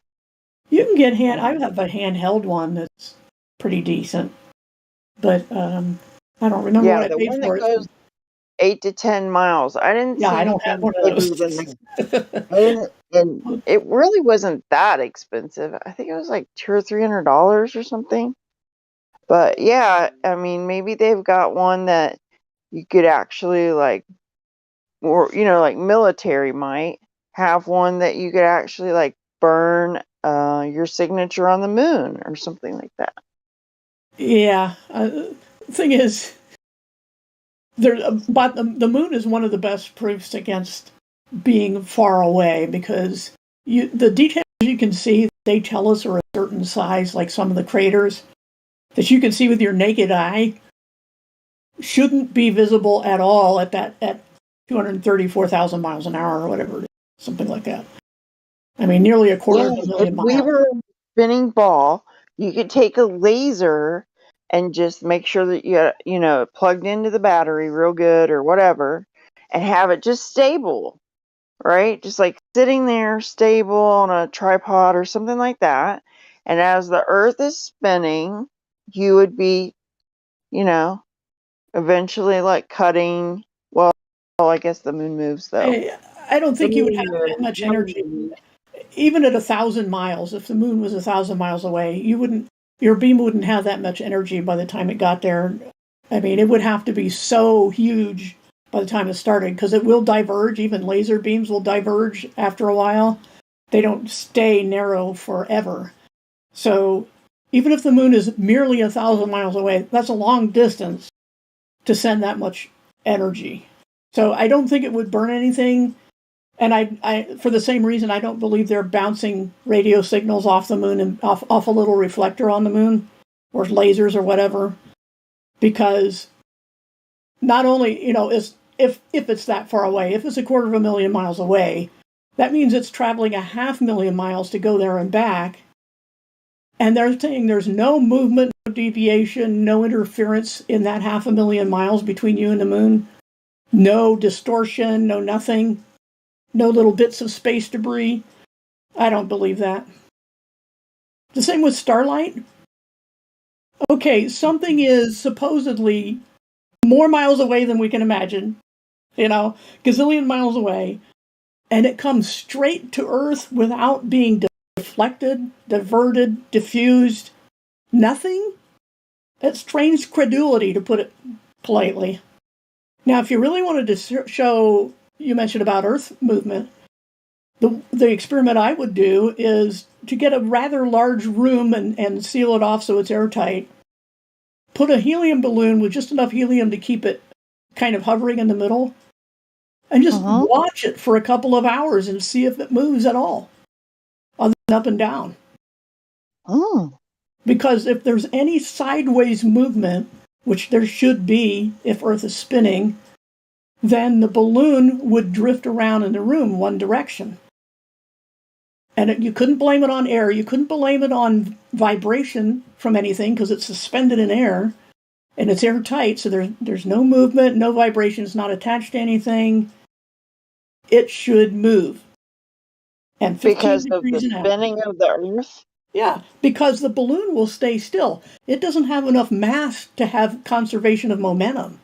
You can get I have a handheld one that's pretty decent. But I don't remember what I paid one for that goes 8 to 10 miles. I didn't see I don't have one of those. and it really wasn't that expensive. I think it was like $200 or $300 or something. But yeah, I mean, maybe they've got one that you could actually like military might have one that you could actually like burn your signature on the moon or something like that. Yeah. The thing is, but the moon is one of the best proofs against being far away, because the details you can see, they tell us are a certain size, like some of the craters that you can see with your naked eye shouldn't be visible at all at 234,000 miles an hour or whatever it is, something like that. I mean, nearly a quarter of a million miles. If we were a spinning ball, you could take a laser and just make sure that you know, plugged into the battery real good or whatever, and have it just stable, right? Just like sitting there stable on a tripod or something like that. And as the Earth is spinning, you would be, you know, eventually like cutting. Well, I guess the moon moves though. I don't think you would have that much energy, even at 1,000 miles. If the moon was 1,000 miles away, your beam wouldn't have that much energy by the time it got there. I mean, it would have to be so huge by the time it started, because it will diverge. Even laser beams will diverge after a while. They don't stay narrow forever. So even if the moon is merely 1,000 miles away, that's a long distance to send that much energy. So I don't think it would burn anything. And I for the same reason, I don't believe they're bouncing radio signals off the moon and off a little reflector on the moon, or lasers or whatever, because not only, you know, if it's that far away, if it's 250,000 miles away, that means it's traveling 500,000 miles to go there and back. And they're saying there's no movement, no deviation, no interference in that 500,000 miles between you and the moon. No distortion, no nothing. No little bits of space debris. I don't believe that. The same with starlight. Okay, something is supposedly more miles away than we can imagine, you know, gazillion miles away, and it comes straight to Earth without being deflected, diverted, diffused, nothing. That strains credulity, to put it politely. Now, if you really wanted to show, you mentioned about Earth movement, the experiment I would do is to get a rather large room and seal it off so it's airtight. Put a helium balloon with just enough helium to keep it kind of hovering in the middle, and just watch it for a couple of hours and see if it moves at all, other than up and down. Because if there's any sideways movement, which there should be if Earth is spinning, then the balloon would drift around in the room one direction. And you couldn't blame it on air. You couldn't blame it on vibration from anything, because it's suspended in air and it's airtight. So there's no movement, no vibration. It's not attached to anything. It should move. And 15 because of degrees the an hour. spinning of the Earth. Yeah, because the balloon will stay still. It doesn't have enough mass to have conservation of momentum.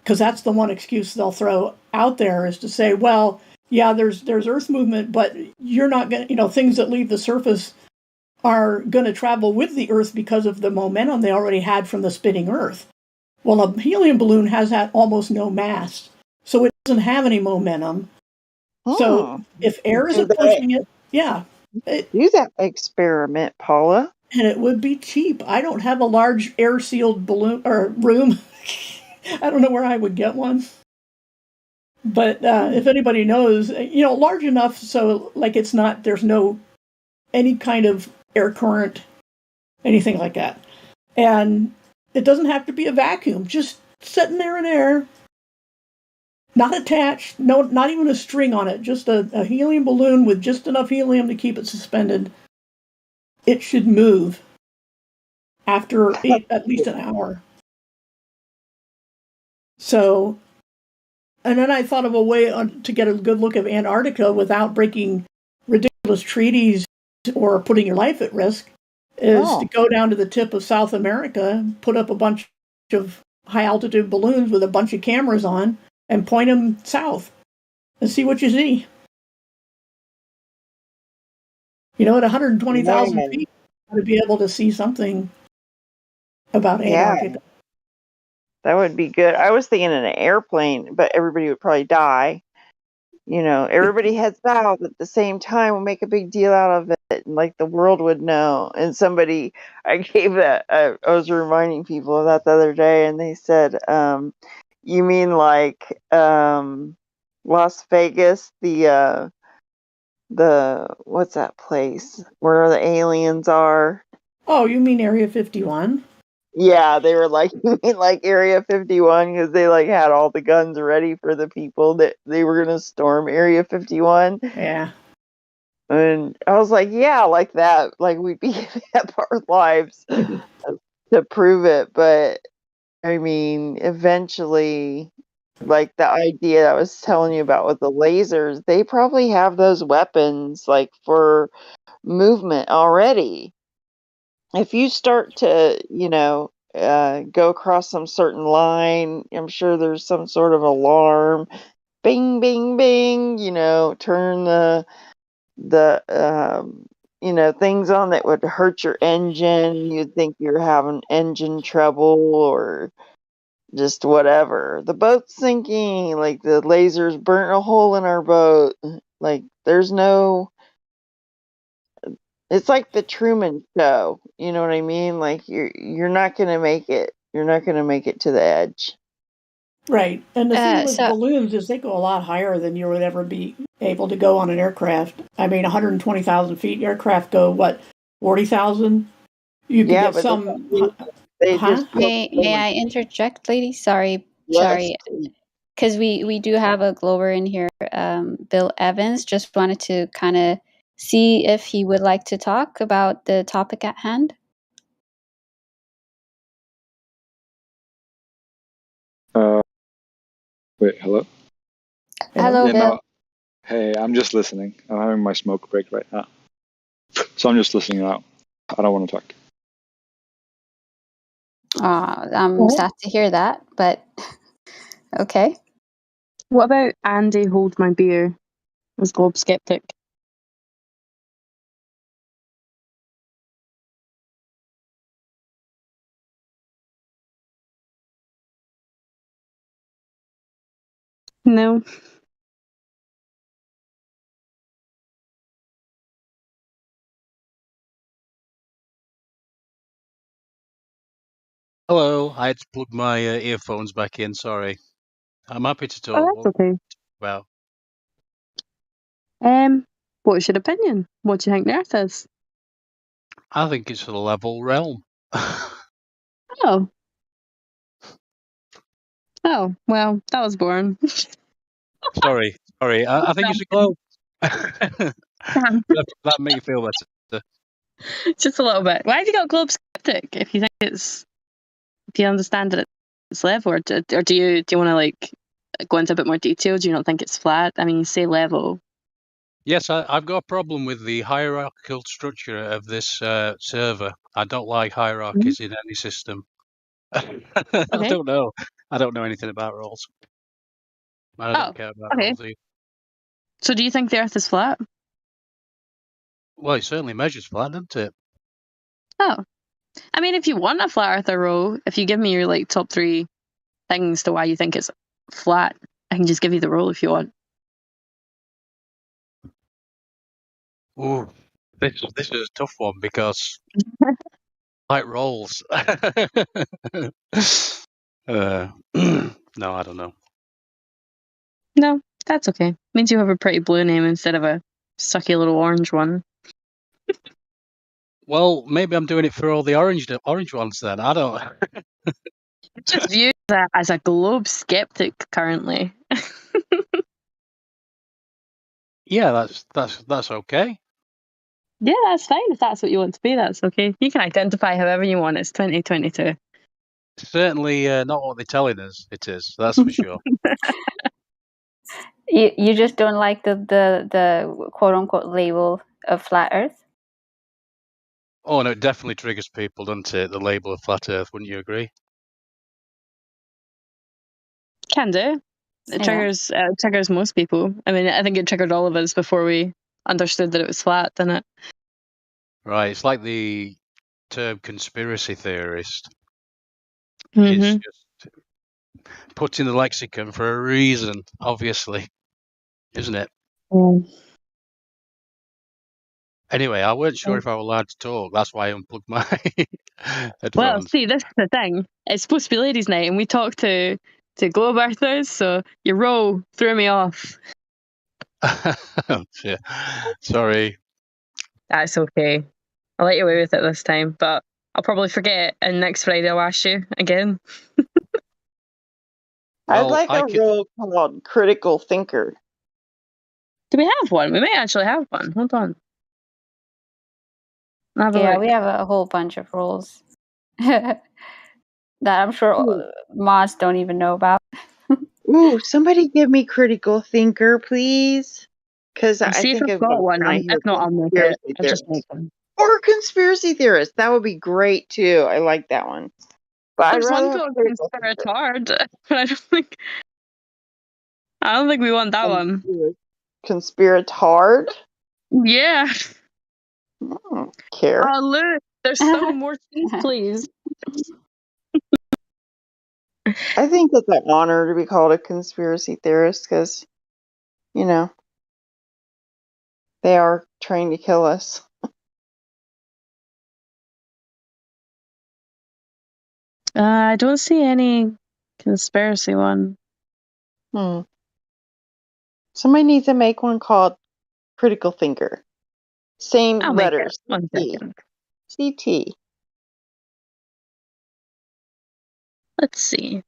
Because that's the one excuse they'll throw out there, is to say, well, yeah, there's Earth movement, but you're not going to, you know, things that leave the surface are going to travel with the Earth because of the momentum they already had from the spinning Earth. Well, a helium balloon has that almost no mass, so it doesn't have any momentum. So if air isn't pushing it, yeah. Do that experiment, Paula. And it would be cheap. I don't have a large air-sealed balloon or room. I don't know where I would get one. But if anybody knows, you know, large enough so like it's not, there's no any kind of air current, anything like that. And it doesn't have to be a vacuum, just sitting there in air, not attached, no, not even a string on it, just a helium balloon with just enough helium to keep it suspended. It should move after at least an hour. So, and then I thought of a way to get a good look of Antarctica without breaking ridiculous treaties or putting your life at risk, is to go down to the tip of South America, put up a bunch of high-altitude balloons with a bunch of cameras on, and point them south and see what you see. You know, at 120,000 feet, you ought to be able to see something about Antarctica. That would be good. I was thinking in an airplane, but everybody would probably die. You know, everybody heads south at the same time. We'll make a big deal out of it, and like the world would know. And somebody, I gave that. I was reminding people of that the other day, and they said, "You mean like Las Vegas, the what's that place where the aliens are?" Oh, you mean Area 51? Yeah, they were like, you mean like Area 51, because they like had all the guns ready for the people that they were gonna storm Area 51. Yeah. And I was like, yeah, like that. Like we'd be at our lives. to prove it, but I mean, eventually, like the idea I was telling you about with the lasers, they probably have those weapons like for movement already. If you start to, go across some certain line, I'm sure there's some sort of alarm. Bing, bing, bing. Turn the things on that would hurt your engine. You'd think you're having engine trouble or just whatever. The boat's sinking. Like the lasers burnt a hole in our boat. Like there's no. It's like the Truman Show. You know what I mean? Like you're not gonna make it. You're not gonna make it to the edge. Right. And the thing with So balloons is they go a lot higher than you would ever be able to go on an aircraft. I mean, 120,000 feet. Aircraft go, what, 40,000? You could Yeah, get but some. they Huh? just may I interject, lady? Sorry, yes. because we do have a Glober in here, Bill Evans. Just wanted to kind of see if he would like to talk about the topic at hand. Wait, hello? Hello, Yeah, Bill. no. Hey, I'm just listening. I'm having my smoke break right now. So I'm just listening out. I don't want to talk. I'm sad to hear that, but okay. What about Andy Hold My Beer as Globe Skeptic? No. Hello, I had to plug my earphones back in. Sorry. I'm happy to Oh, talk. that's okay. Well, What's your opinion? What do you think the Earth is? I think it's a level realm. Oh. Oh, well, that was boring. Sorry. I think it's a globe. that make you feel better. Just a little bit. Why have you got Globe Skeptic if you think do you understand that it's level, or do you want to like go into a bit more detail? Do you not think it's flat? I mean, you say level. Yes, I've got a problem with the hierarchical structure of this server. I don't like hierarchies in any system. I Okay. don't know. I don't know anything about roles. I don't care about okay. roles either. So do you think the Earth is flat? Well, it certainly measures flat, doesn't it? Oh. I mean, if you want a flat earther role, if you give me your like top 3 things to why you think it's flat, I can just give you the role if you want. Ooh, this is a tough one because like roles. No, I don't know. No, that's okay. Means you have a pretty blue name instead of a sucky little orange one. Well, maybe I'm doing it for all the orange ones then. I don't. Just viewed as a globe skeptic currently. Yeah, that's okay. Yeah, that's fine. If that's what you want to be, that's okay. You can identify however you want. It's 2022. Certainly not what they're telling us it is. That's for sure. You just don't like the quote unquote label of flat Earth? Oh no, it definitely triggers people, doesn't it? The label of flat Earth, wouldn't you agree? Can do. It triggers most people. I mean, I think it triggered all of us before we understood that it was flat, didn't it? Right. It's like the term conspiracy theorist. Mm-hmm. It's just put in the lexicon for a reason, obviously, isn't it? Anyway, I weren't sure if I was allowed to talk. That's why I unplugged my headphones. Well, see, this is the thing. It's supposed to be ladies' night, and we talked to Globe Earthers, so your role threw me off. Yeah. Sorry. That's okay. I'll let you away with it this time, but I'll probably forget, and next Friday I'll ask you again. I'd like a role called critical thinker. Do we have one? We may actually have one. Hold on. Have a Yeah, look. we have a whole bunch of roles. that I'm sure mods don't even know about. Ooh, somebody give me critical thinker, please. Because I'll I see if think I've of got one. when I hear If not, I'll make it. conspiracy I'll just make theorists. one. Or conspiracy theorists. That would be great too. I like that one. But I'd There's rather one have called critical thinker. Conspiratard, but I don't think we want that one. Conspiratard? Yeah. Care. Oh look, there's still more teeth, please. I think it's an honor to be called a conspiracy theorist because, you know, they are trying to kill us. I don't see any conspiracy one. Somebody needs to make one called critical thinker. Same I'll make it. letters. 1 second. CT. Let's see.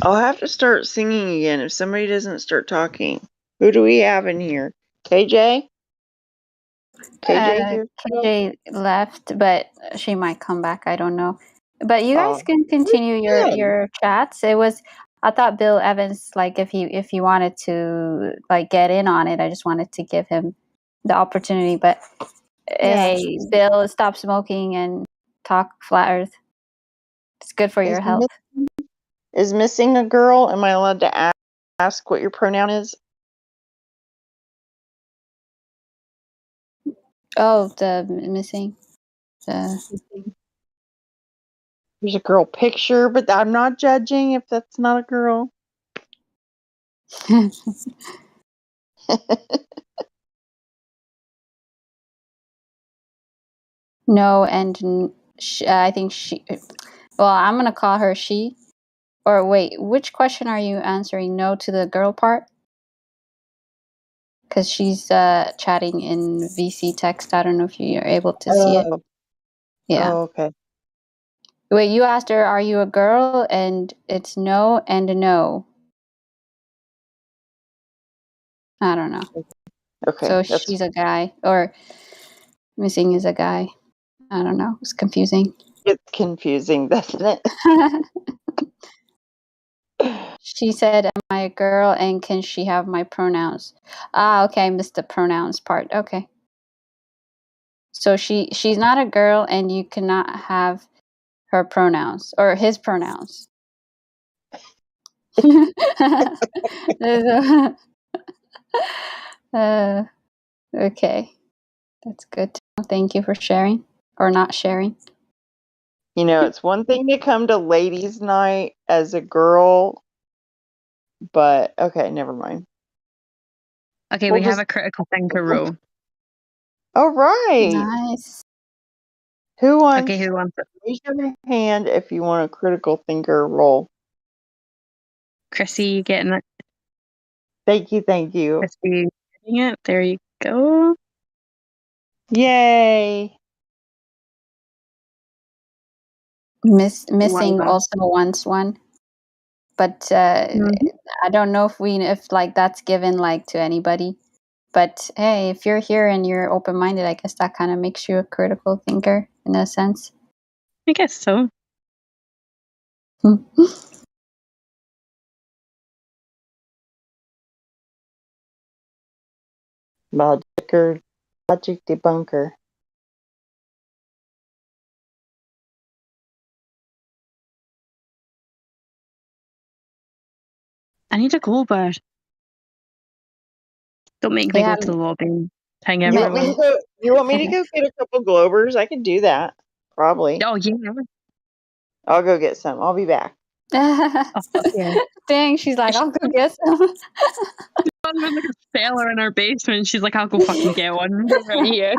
I'll have to start singing again if somebody doesn't start talking. Who do we have in here? KJ? KJ here? KJ left, but she might come back. I don't know. But you guys Oh. can continue Good. your chats. I thought Bill Evans, like if he wanted to like get in on it, I just wanted to give him the opportunity. But Yeah. hey, Bill, stop smoking and talk flat Earth. It's good for your health. Is missing a girl? Am I allowed to ask what your pronoun is? Oh, the missing. There's a girl picture, but I'm not judging if that's not a girl. No, and I think she. Well, I'm gonna call her she. Or wait, which question are you answering? No to the girl part? Because she's chatting in VC text. I don't know if you're able to see it. Yeah. Oh, okay. Wait, you asked her, "Are you a girl?" And it's no and no. I don't know. Okay. So she's a guy, or missing is a guy. I don't know. It's confusing. It's confusing, doesn't it? She said, "Am I a girl? And can she have my pronouns?" Ah, okay. I missed the pronouns part. Okay. So she's not a girl, and you cannot have her pronouns or his pronouns. Okay, that's good. Thank you for sharing or not sharing. You know, it's one thing to come to ladies' night as a girl, but okay, never mind. Okay, We'll we have just- a critical thinker rule. All right. Nice. Who wants? Okay, who wants it? Raise your hand if you want a critical thinker role. Chrissy, you getting it? Thank you, thank you. Chrissy, getting it? There you go. Yay! Missing Well also wants one, but I don't know if like that's given like to anybody. But hey, if you're here and you're open minded, I guess that kind of makes you a critical thinker in a sense. I guess so. Logic debunker. I need a glow bird. Don't make me Yeah. go to the lobby and hang You want me to everyone. go? You want me to go get a couple Globers? I can do that. Probably. Oh yeah. I'll go get some. I'll be back. Oh, yeah. Dang, she's like, I'll go get some. There's like a cellar in our basement. She's like, I'll go fucking get one right here.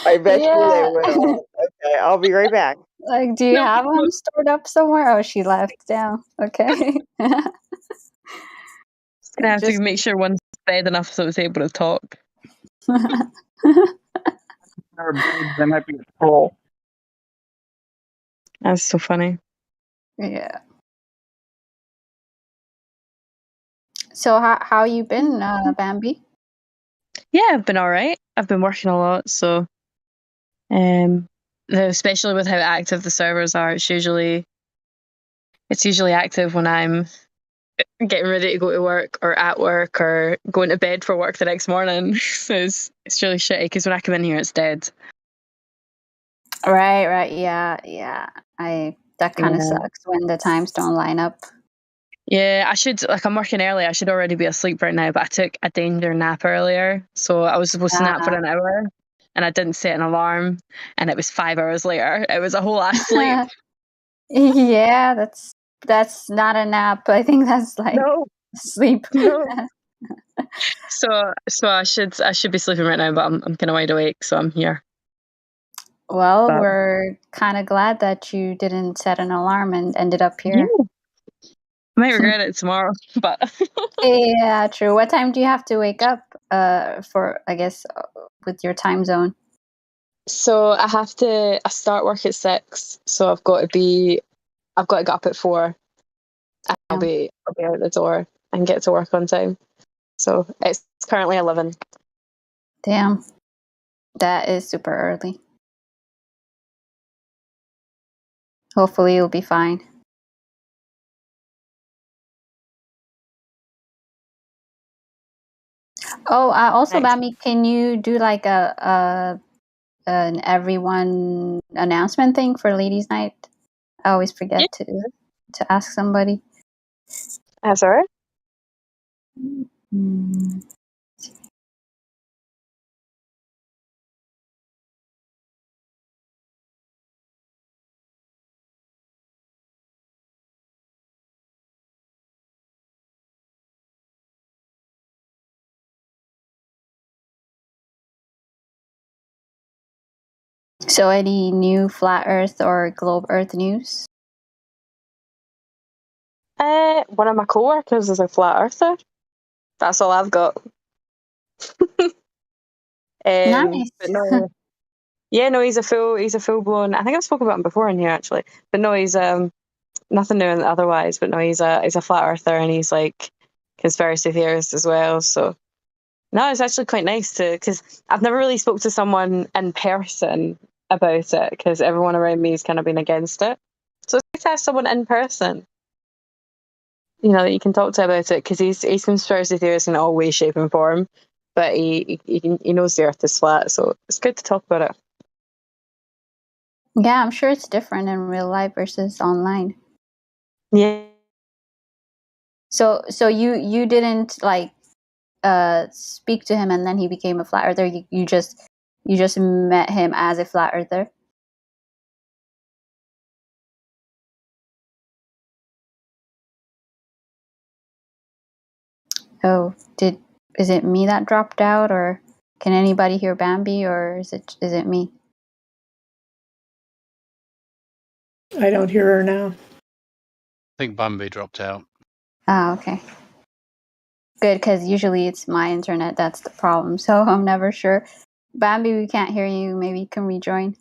I bet you they Yeah. will. Okay, I'll be right back. Like, do you have them stored up somewhere? Oh, she left down. Okay. Gonna have Just to make sure one's fed enough so it's able to talk. Our birds, they might be full. That's so funny. yeah. So how you been, Bambi? Yeah, I've been alright. I've been working a lot, so especially with how active the servers are, it's usually active when I'm getting ready to go to work or at work or going to bed for work the next morning. So it's really shitty because when I come in here, it's dead. Right. Yeah. That kind of Yeah. sucks when the times don't line up. Yeah, I'm working early. I should already be asleep right now, but I took a danger nap earlier. So I was supposed to nap for an hour and I didn't set an alarm and it was 5 hours later. It was a whole ass sleep. Yeah, that's not a nap. I think that's like No. sleep. No. So I should be sleeping right now, but I'm kind of wide awake, so I'm here. Well, But we're kind of glad that you didn't set an alarm and ended up here. yeah, I might regret it tomorrow, but Yeah, true. What time do you have to wake up for, I guess, with your time zone? so I start work at 6, so I've got to get up at 4. And I'll be out the door and get to work on time. So it's currently 11. Damn. That is super early. Hopefully you'll be fine. Oh, also, Thanks. Bambi, can you do like an everyone announcement thing for Ladies' Night? I always forget to ask somebody. That's all right. Mm. So, any new flat Earth or globe Earth news? One of my coworkers is a flat earther. That's all I've got. Nice. But no, yeah, no, he's a full blown. I think I've spoken about him before in here actually. But no, he's nothing new otherwise. But no, he's a flat earther and he's like conspiracy theorist as well. So no, it's actually quite nice because I've never really spoke to someone in person about it because everyone around me has kind of been against it. So it's nice to have someone in person, that you can talk to about it because he's conspiracy theorist in all way, shape, and form, but he knows the Earth is flat, so it's good to talk about it. Yeah, I'm sure it's different in real life versus online. Yeah. So you didn't like speak to him and then he became a flat earther. You just met him as a flat earther. Oh, is it me that dropped out, or can anybody hear Bambi, or is it me? I don't hear her now. I think Bambi dropped out. Ah, okay. Good, because usually it's my internet that's the problem, so I'm never sure. Bambi, we can't hear you. Maybe you can rejoin.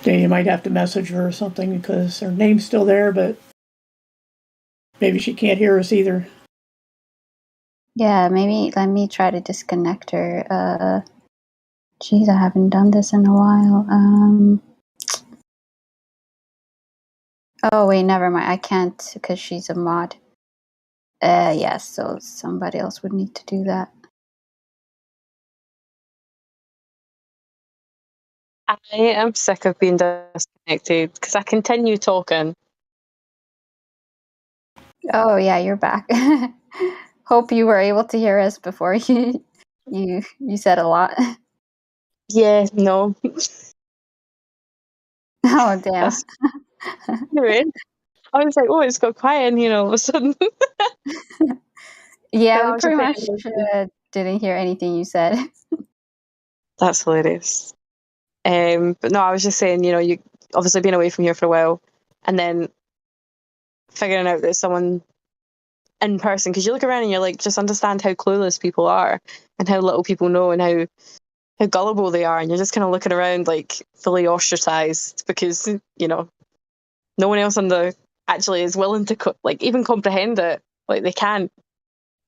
Okay, you might have to message her or something because her name's still there, but maybe she can't hear us either. Yeah, maybe let me try to disconnect her. Geez, I haven't done this in a while. Oh wait, never mind. I can't because she's a mod. Yes, so somebody else would need to do that. I am sick of being disconnected because I continue talking. Oh yeah, you're back. Hope you were able to hear us before you said a lot. Yeah, no. Oh damn. That's anyway. I was like, oh, it's got quiet in here all of a sudden. Yeah, I we was just pretty much saying, didn't hear anything you said. that's hilarious. But no, I was just saying, you obviously been away from here for a while, and then figuring out that someone in person, because you look around and you're like, just understand how clueless people are and how little people know and how gullible they are, and you're just kind of looking around like fully ostracized because no one else on the actually is willing to like even comprehend it, like they can't.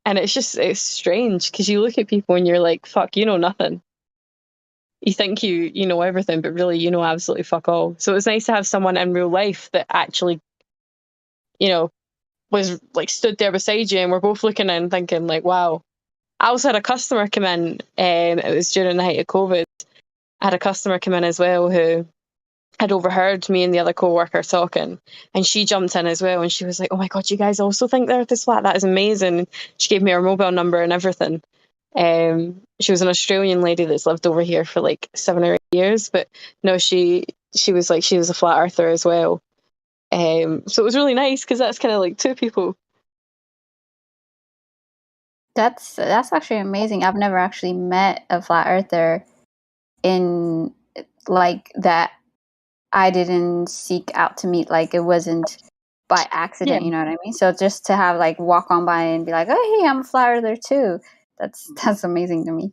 And it's strange because you look at people and you're like, fuck, you know nothing. You think you know everything, but really you know absolutely fuck all. So it's nice to have someone in real life that actually, was like stood there beside you, and we're both looking and thinking like, wow. I also had a customer come in. It was during the height of COVID. I had a customer come in as well who had overheard me and the other co-worker talking, and she jumped in as well, and she was like, oh my god, you guys also think they're at this flat? That is amazing. She gave me her mobile number and everything. She was an Australian lady that's lived over here for like 7 or 8 years, but no, she was like, she was a flat earther as well. So it was really nice because that's kind of like two people. That's actually amazing. I've never actually met a flat earther in like that. I didn't seek out to meet, like it wasn't by accident, Yeah. you know what I mean? So just to have like walk on by and be like, oh hey, I'm a flat earther too. That's amazing to me.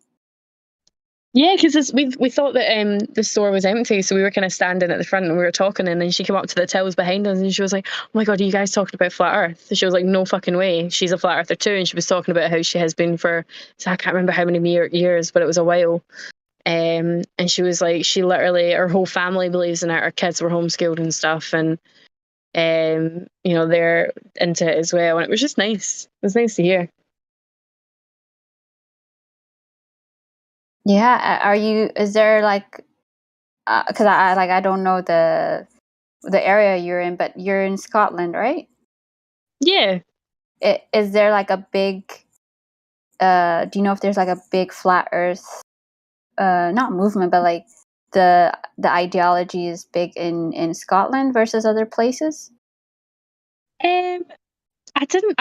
Yeah, because we thought that the store was empty, so we were kind of standing at the front and we were talking, and then she came up to the tills behind us and she was like, oh my god, are you guys talking about flat earth? So she was like, no fucking way, she's a flat earther too. And she was talking about how she has been for, so I can't remember how many years, but it was a while. And she was like, she literally, her whole family believes in it, her kids were homeschooled and stuff, and they're into it as well, and it was just nice. It was nice to hear. Yeah, is there like, because I don't know the area you're in, but you're in Scotland, right? Yeah. Is there like a big, do you know if there's like a big flat earth, not movement, but like the ideology is big in Scotland versus other places? I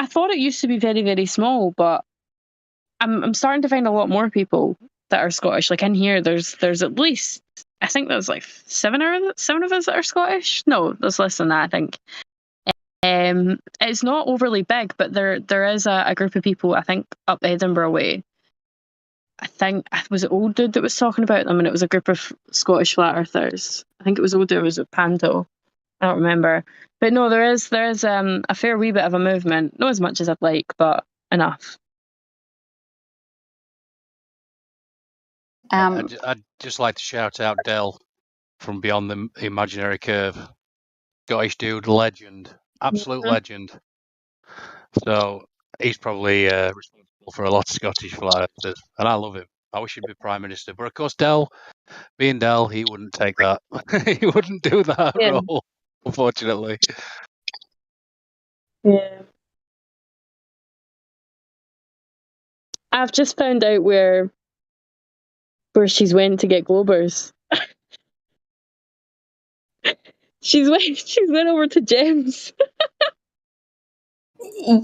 thought it used to be very, very small, but I'm starting to find a lot more people that are Scottish. Like in here, there's at least, I think there's like seven of us that are Scottish. No, there's less than that, I think. It's not overly big, but there is a group of people, I think, up Edinburgh way. I think, was it Old Dude that was talking about them, and it was a group of Scottish flat earthers. I think it was Old Dude, was it Panto? I don't remember. But no, there is a fair wee bit of a movement. Not as much as I'd like, but enough. I'd just like to shout out Del from Beyond the Imaginary Curve. Scottish dude, legend, absolute legend. So he's probably responsible for a lot of Scottish flat earthers, and I love him. I wish he'd be Prime Minister. But of course, Del, being Del, he wouldn't take that. He wouldn't do that role, unfortunately. Yeah. I've just found out where she's went to get Globers. she's went over to Gems.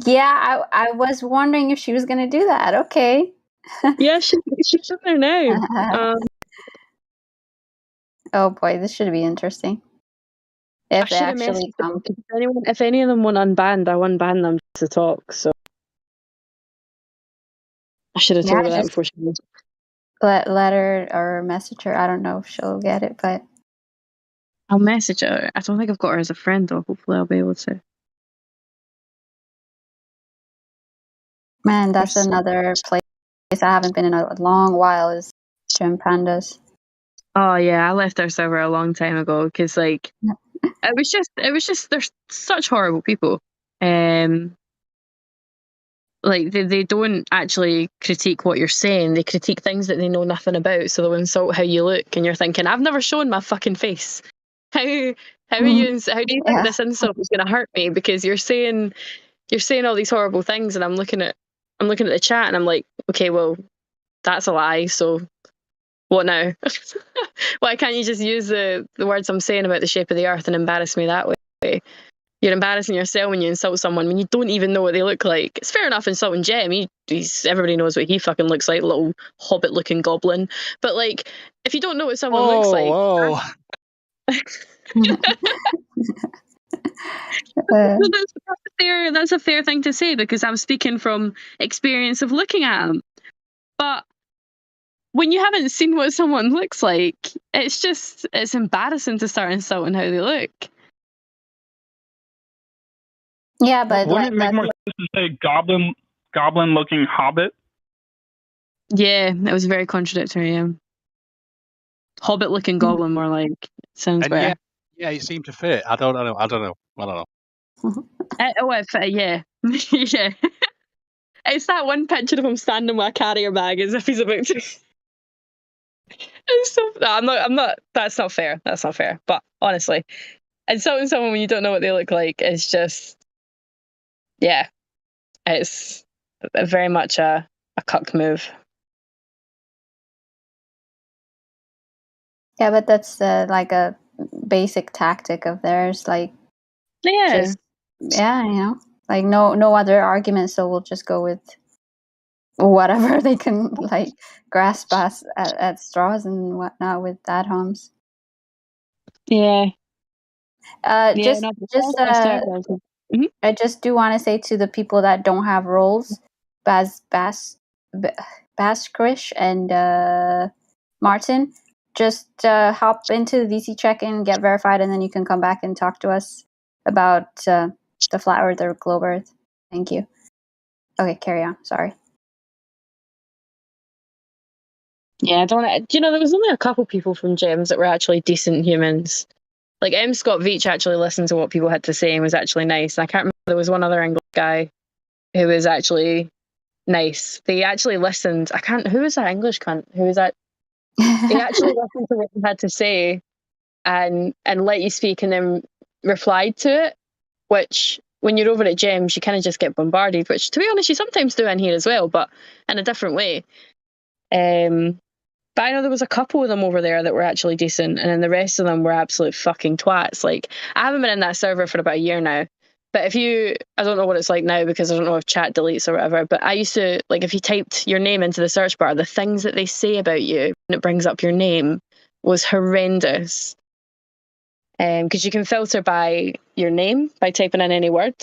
Yeah, I was wondering if she was going to do that. Okay. Yeah, she's in there now. Oh boy, this should be interesting. If they I should have actually messaged come. them. If any of them want unbanned, I unban them to talk. So I should have told her that Just before she moved. let her or message her. I don't know if she'll get it, but I'll message her. I don't think I've got her as a friend, though. Hopefully, I'll be able to. man, that's another place I haven't been in a long while is Gem Pandas. Oh yeah, I left our server a long time ago because like it was just they're such horrible people. Like they don't actually critique what you're saying. They critique things that they know nothing about. So they'll insult how you look, and you're thinking, I've never shown my fucking face. How do you how do you think this insult is going to hurt me? Because you're saying all these horrible things, and I'm looking at the chat, and I'm like, okay, well, that's a lie. So What now? Why can't you just use the words I'm saying about the shape of the earth and embarrass me that way? You're embarrassing yourself when you insult someone when you don't even know what they look like. It's fair enough insulting Jem. Everybody knows what he fucking looks like, little hobbit-looking goblin. But like, if you don't know what someone looks like, Whoa. that's a fair thing to say because I'm speaking from experience of looking at them. But when you haven't seen what someone looks like, it's embarrassing to start insulting how they look. Yeah, but wouldn't it make more sense to say goblin-looking hobbit? Yeah, it was very contradictory. Yeah. Hobbit-looking goblin, more like sounds And better. yeah, it seemed to fit. I don't know. Yeah, yeah. It's that one picture of him standing with a carrier bag as if he's about to. It's so. No, I'm not. That's not fair. That's not fair. But honestly, insulting someone when you don't know what they look like is just. Yeah, it's very much a cuck move. Yeah, but that's like a basic tactic of theirs. Like, Yeah. just like no other argument. So we'll just go with whatever they can like grasp at straws and whatnot with ad homs. Yeah. I just do want to say to the people that don't have roles, Baskrish and Martin, just hop into the VC check-in, get verified, and then you can come back and talk to us about the flat Earth or globe Earth. Thank you. Okay, carry on. Sorry. Yeah, I don't. There was only a couple people from Gems that were actually decent humans. Like M. Scott Veach actually listened to what people had to say and was actually nice. And I can't remember, there was one other English guy who was actually nice. They actually listened. Who was that English cunt? Who was that? He actually listened to what you had to say and let you speak and then replied to it, which when you're over at Gems, you kind of just get bombarded, which to be honest, you sometimes do in here as well, but in a different way. But I know there was a couple of them over there that were actually decent, and then the rest of them were absolute fucking twats. Like, I haven't been in that server for about a year now. But I don't know what it's like now because I don't know if chat deletes or whatever, but I used to, like, if you typed your name into the search bar, the things that they say about you when it brings up your name was horrendous. Because you can filter by your name by typing in any word.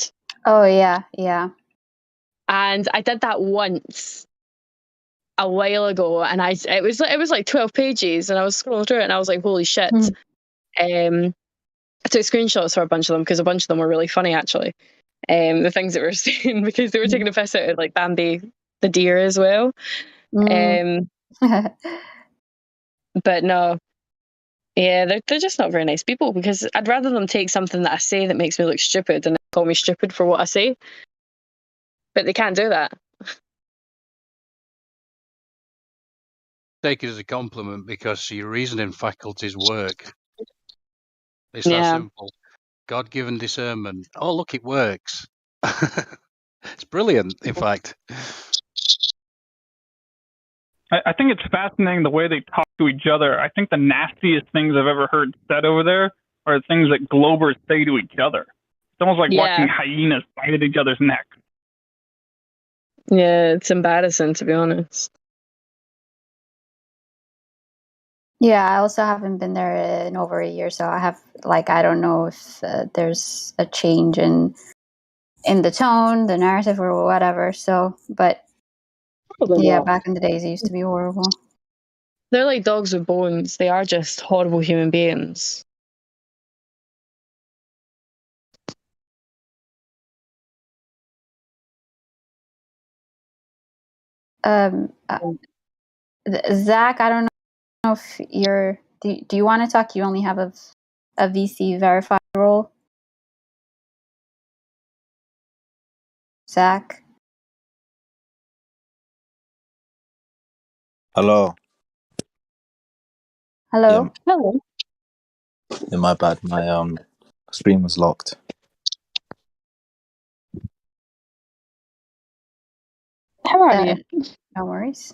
Oh, yeah, yeah. And I did that once a while ago, and it was like 12 pages, and I was scrolling through it, and I was like, holy shit. I took screenshots for a bunch of them because a bunch of them were really funny, actually. The things that we were saying, because they were taking a piss out of like Bambi the deer as well. But no, yeah, they're just not very nice people, because I'd rather them take something that I say that makes me look stupid and call me stupid for what I say. But they can't do that. Take it as a compliment because your reasoning faculties work. It's Yeah. that simple. God-given discernment. Oh, look, it works. It's brilliant, in fact. I think it's fascinating the way they talk to each other. I think the nastiest things I've ever heard said over there are things that Globers say to each other. It's almost like watching hyenas bite at each other's neck. Yeah, it's embarrassing, to be honest. Yeah, I also haven't been there in over a year, so I don't know if there's a change in the tone, the narrative, or whatever. So, but Probably yeah, not. back in the days, it used to be horrible. They're like dogs with bones. They are just horrible human beings. Zach, I don't know if you're. Do you want to talk? You only have a VC verified role. Zach. Hello. Hello. Hello. Yeah, my bad. My screen was locked. How are you? No worries.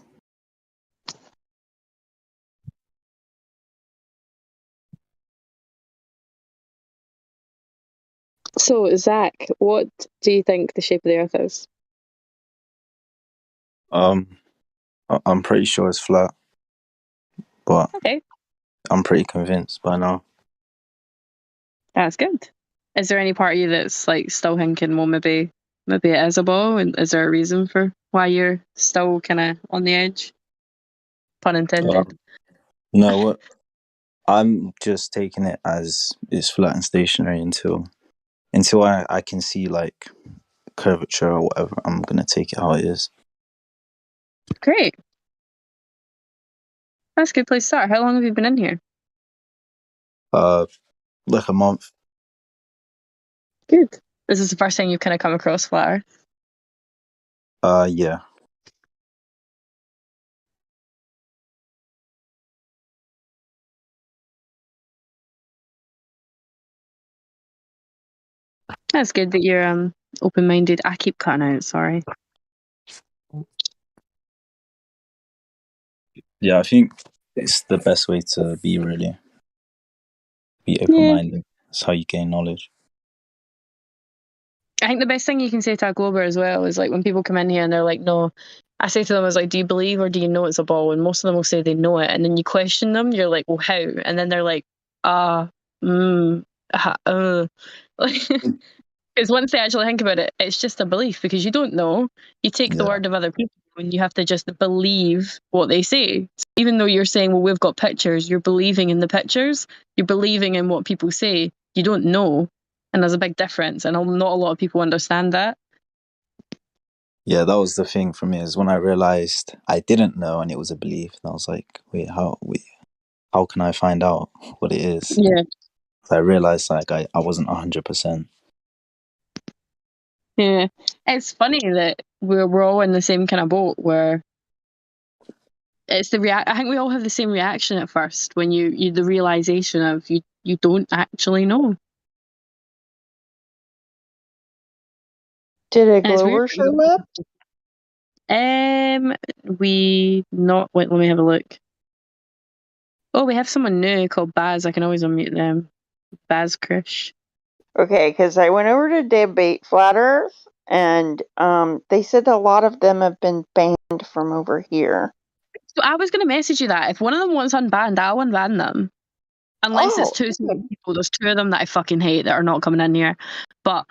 So, Zach, what do you think the shape of the Earth is? I'm pretty sure it's flat, but Okay, I'm pretty convinced by now. that's good. Is there any part of you that's like still thinking, well, maybe it is a ball? And is there a reason for why you're still kind of on the edge? Pun intended. No, what? I'm just taking it as it's flat and stationary until I can see like curvature or whatever. I'm gonna take it how it is. Great. That's a good place to start. How long have you been in here? Like a month. Good. This is the first time you've kind of come across flat Earth? Yeah. That's good that you're open-minded. I keep cutting out, sorry. Yeah, I think it's the best way to be, really. Be open-minded. That's how you gain knowledge. I think the best thing you can say to a Glober as well is like when people come in here and they're like, no, I say to them, I was like, do you believe or do you know it's a ball? And most of them will say they know it. And then you question them, you're like, well, how? And then they're like, Because once they actually think about it, it's just a belief because you don't know. You take the word of other people and you have to just believe what they say. So even though you're saying, well, we've got pictures, you're believing in the pictures, you're believing in what people say. You don't know. And there's a big difference. And not a lot of people understand that. Yeah, that was the thing for me, is when I realized I didn't know and it was a belief. And I was like, how can I find out what it is? Yeah. So I realized like I wasn't 100%. Yeah. It's funny that we're all in the same kind of boat where it's I think we all have the same reaction at first when you the realization of you don't actually know. Did a And it's weird. Glober show up? We not. Wait, let me have a look. Oh, we have someone new called Baz. I can always unmute them. Baz Krish. Okay, because I went over to debate Flat Earth, and they said a lot of them have been banned from over here. So I was going to message you that if one of them wants unbanned, I'll unban them. Unless it's two small people. There's two of them that I fucking hate that are not coming in here. But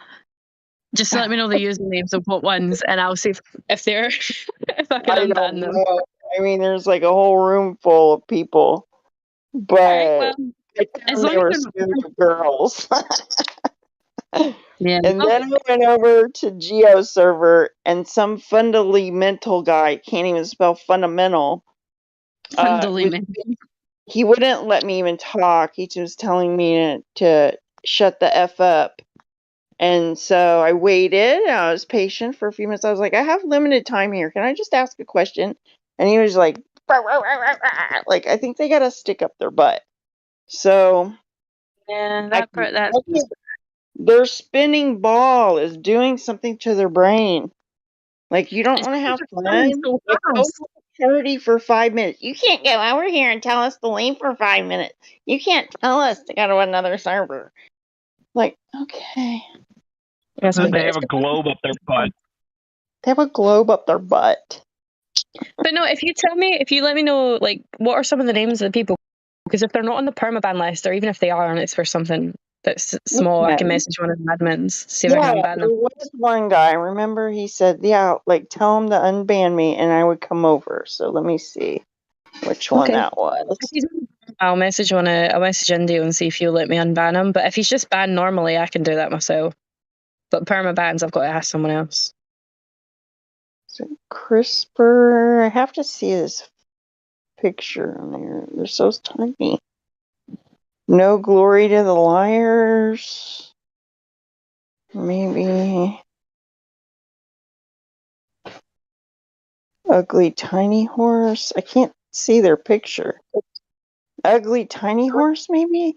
just let me know the usernames of what ones, and I'll see if they're if I can I unban don't them. know. I mean, there's like a whole room full of people, but well, as long they were as scared of girls. Yeah. And then I went over to Geo server, and some fundamental guy, can't even spell fundamental. He wouldn't let me even talk. He was telling me to shut the F up. And so I waited. I was patient for a few minutes. I was like, I have limited time here. Can I just ask a question? And he was like, like, I think they got to stick up their butt. So yeah, that part, that's their spinning ball is doing something to their brain. Like, you don't want to have fun. so Like, go to a party for 5 minutes. You can't go over here and tell us to leave for 5 minutes. You can't tell us to go to another server. Like, okay. That's They have a globe up their butt. They have a globe up their butt. But no, if you let me know, like, what are some of the names of the people? Because if they're not on the permaban list, or even if they are and it's for something that's small, I can message one of the admins, see if I can unban There them. was one guy, remember, he said, yeah, like, tell him to unban me and I would come over. So let me see which one that was. I'll message Indio and see if you'll let me unban him. But if he's just banned normally, I can do that myself. But permabans, I've got to ask someone else. So CRISPR, I have to see this picture on there. They're so tiny. No glory to the liars. Maybe ugly tiny horse. I can't see their picture. Ugly tiny horse, maybe?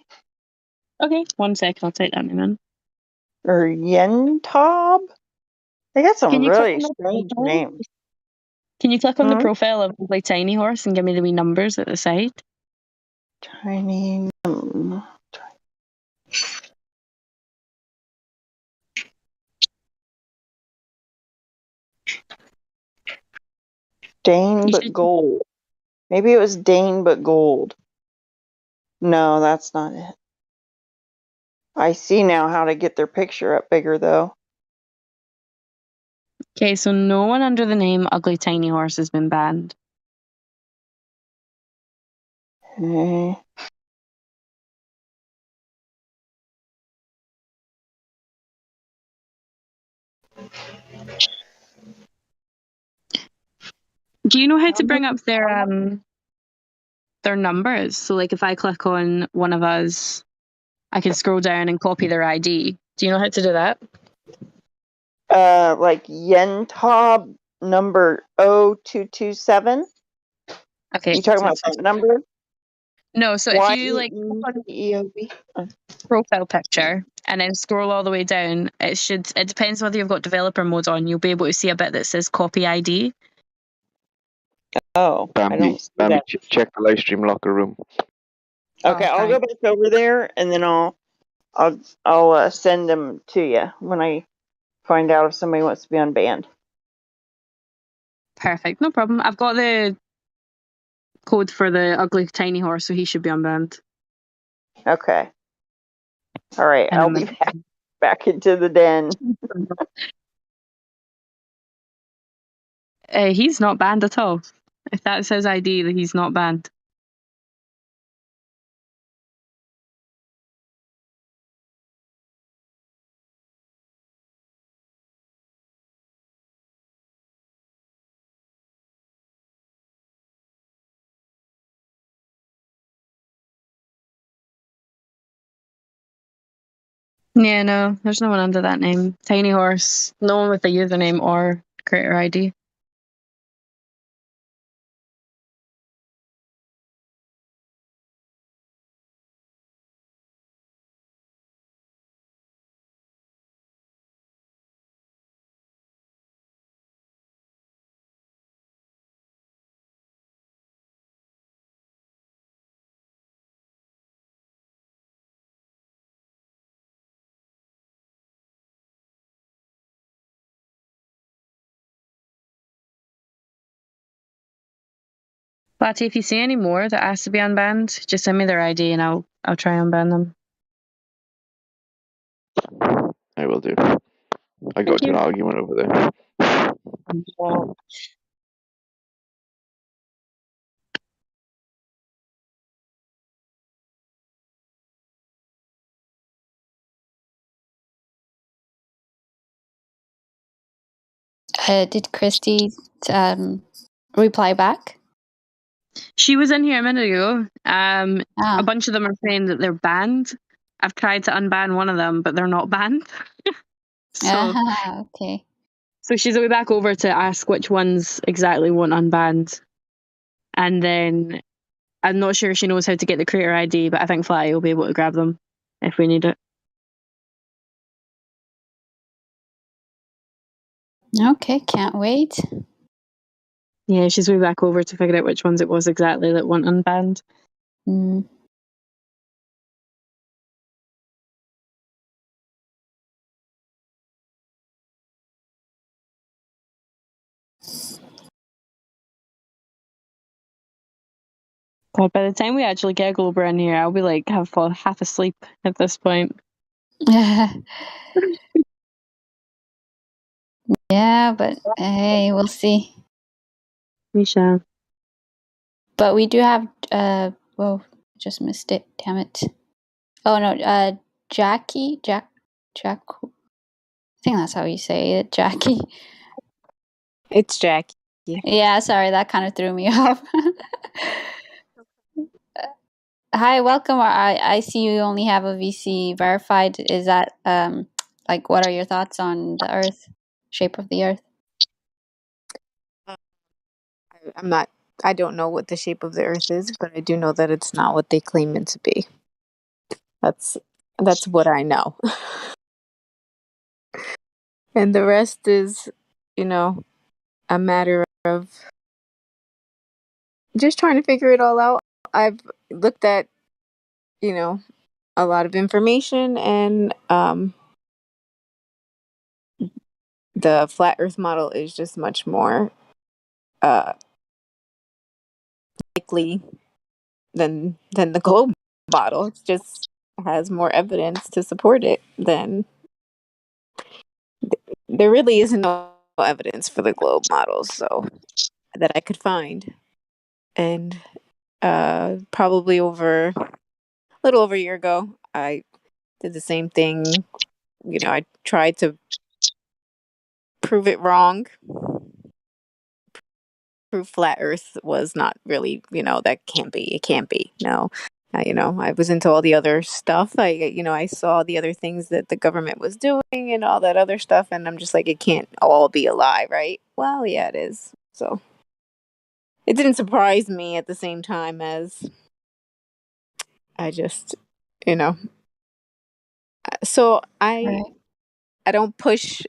Okay, 1 second, I'll take that in. Or Yentob? They got some Can you click really on the strange profile? names. Can you click on the profile of Ugly Tiny Horse and give me the wee numbers at the side? Tiny. Dane but gold. Maybe it was Dane but gold. No, that's not it. I see now how to get their picture up bigger though. Okay, so no one under the name Ugly Tiny Horse has been banned. Okay. Do you know how to bring up their numbers? So like if I click on one of us, I can scroll down and copy their ID. Do you know how to do that? Like Yentob number 0227. Okay. You talking about that number? No, so if you like EOB. profile picture and then scroll all the way down, it depends whether you've got developer mode on, you'll be able to see a bit that says copy ID. Oh, I don't see Bambi, that. check the live stream locker room. Okay, I'll go back over there and then I'll send them to you when I find out if somebody wants to be unbanned. Perfect, no problem. I've got the code for the Ugly Tiny Horse, so he should be unbanned. Okay. All right, And I'll I'm be like- back into the den. He's not banned at all. If that says ID, then he's not banned. Yeah, no, there's no one under that name. Tiny Horse, no one with a username or creator ID. But if you see any more that has to be unbanned, just send me their ID and I'll try and unban them. I will do. I got into an argument over there. Did Christy reply back? She was in here a minute ago. A bunch of them are saying that they're banned. I've tried to unban one of them, but they're not banned. Okay. So she's way back over to ask which ones exactly want unbanned. And then I'm not sure she knows how to get the creator ID, but I think Fly will be able to grab them if we need it. Okay, can't wait. Yeah, she's way back over to figure out which ones it was exactly that want unbanned. Mm. God, by the time we actually get Glober in here, I'll be like half asleep at this point. Yeah, but hey, we'll see. We shall. But we do have whoa, just missed it. Damn it. Oh no, Jack. I think that's how you say it, Jackie. It's Jackie. Yeah, sorry, that kind of threw me off. Hi, welcome. I see you only have a VC verified. Is that like what are your thoughts on the Earth, shape of the Earth? I don't know what the shape of the Earth is, but I do know that it's not what they claim it to be. That's what I know. And the rest is, a matter of just trying to figure it all out. I've looked at, a lot of information, and the flat Earth model is just much more likely than the globe model. It just has more evidence to support it than there really is no evidence for the globe model, so that I could find. And probably a little over a year ago, I did the same thing. I tried to prove it wrong. Prove flat Earth was not really, that can't be. It can't be. No. I was into all the other stuff. I saw the other things that the government was doing and all that other stuff, and I'm just like, it can't all be a lie, right? Well, yeah, it is. So it didn't surprise me at the same time as I just, you know. So Right. I don't push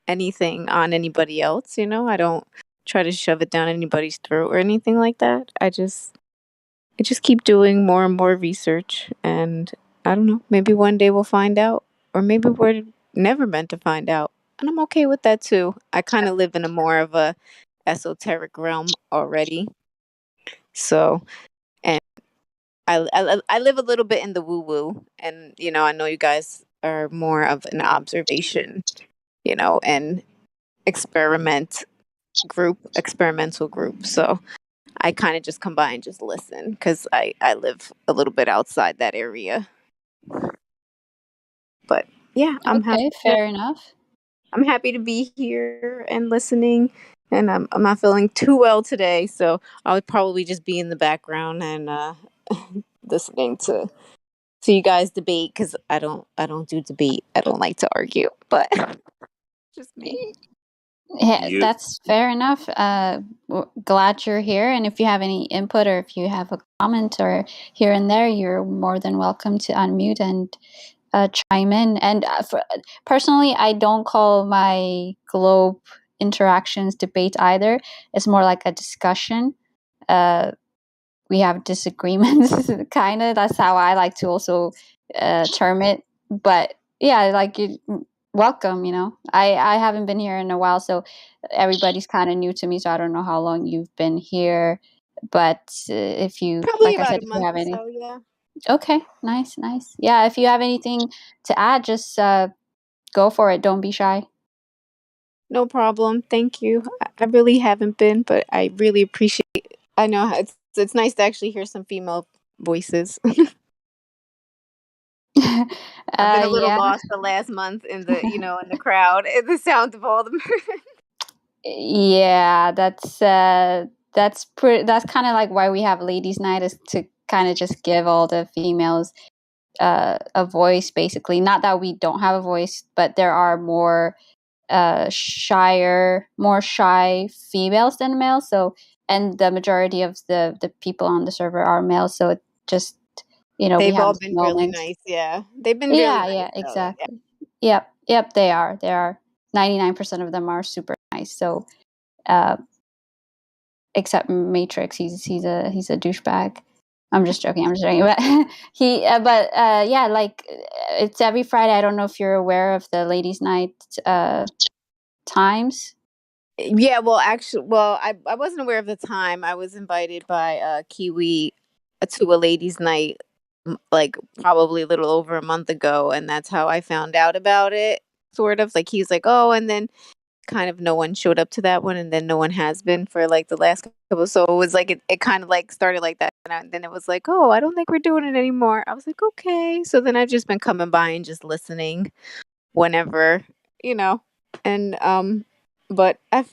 anything on anybody else. I don't try to shove it down anybody's throat or anything like that. I just keep doing more and more research, and I don't know, maybe one day we'll find out, or maybe we're never meant to find out, and I'm okay with that too. I kind of live in a more of a esoteric realm already, so and I live a little bit in the woo woo, and I know you guys are more of an observation, and experimental group. So I kind of just come by and just listen because I live a little bit outside that area. But yeah, Okay, fair enough. I'm happy to be here and listening. And I'm not feeling too well today, so I would probably just be in the background and listening to you guys debate because I don't do debate. I don't like to argue, but just me. Yeah, You. that's fair enough. Glad you're here, and if you have any input or if you have a comment or here and there, you're more than welcome to unmute and chime in. And personally, I don't call my globe interactions debate either. It's more like a discussion. We have disagreements, kind of. That's how I like to also term it. But yeah, like welcome. I haven't been here in a while, so everybody's kind of new to me. So I don't know how long you've been here, but if you, Probably like I about said, a if you month have or any. so, yeah. Okay, nice. Yeah, if you have anything to add, just go for it. Don't be shy. No problem. Thank you. I really haven't been, but I really appreciate. I know it's nice to actually hear some female voices. I've been a little Yeah. lost the last month in the crowd, in the sound of all the. Yeah, that's pretty. That's kind of like why we have ladies' night, is to kind of just give all the females a voice, basically. Not that we don't have a voice, but there are more more shy females than males. So, and the majority of the people on the server are males. So it just we They've have all a been small really mix. nice. Yeah, they've been really Yeah, nice yeah, though. Yeah. exactly. Yep, they are. 99% of them are super nice. So, uh, except Matrix, he's a douchebag. I'm just joking. But yeah, like it's every Friday. I don't know if you're aware of the ladies' night times. Yeah, well, actually, I wasn't aware of the time. I was invited by Kiwi to a ladies' night, like probably a little over a month ago, and that's how I found out about it. Sort of like he's like, oh, and then kind of no one showed up to that one, and then no one has been for like the last couple. So it was like it kind of like started like that, and then it was like, oh, I don't think we're doing it anymore. I was like, okay. So then I've just been coming by and just listening whenever, you know, and but I've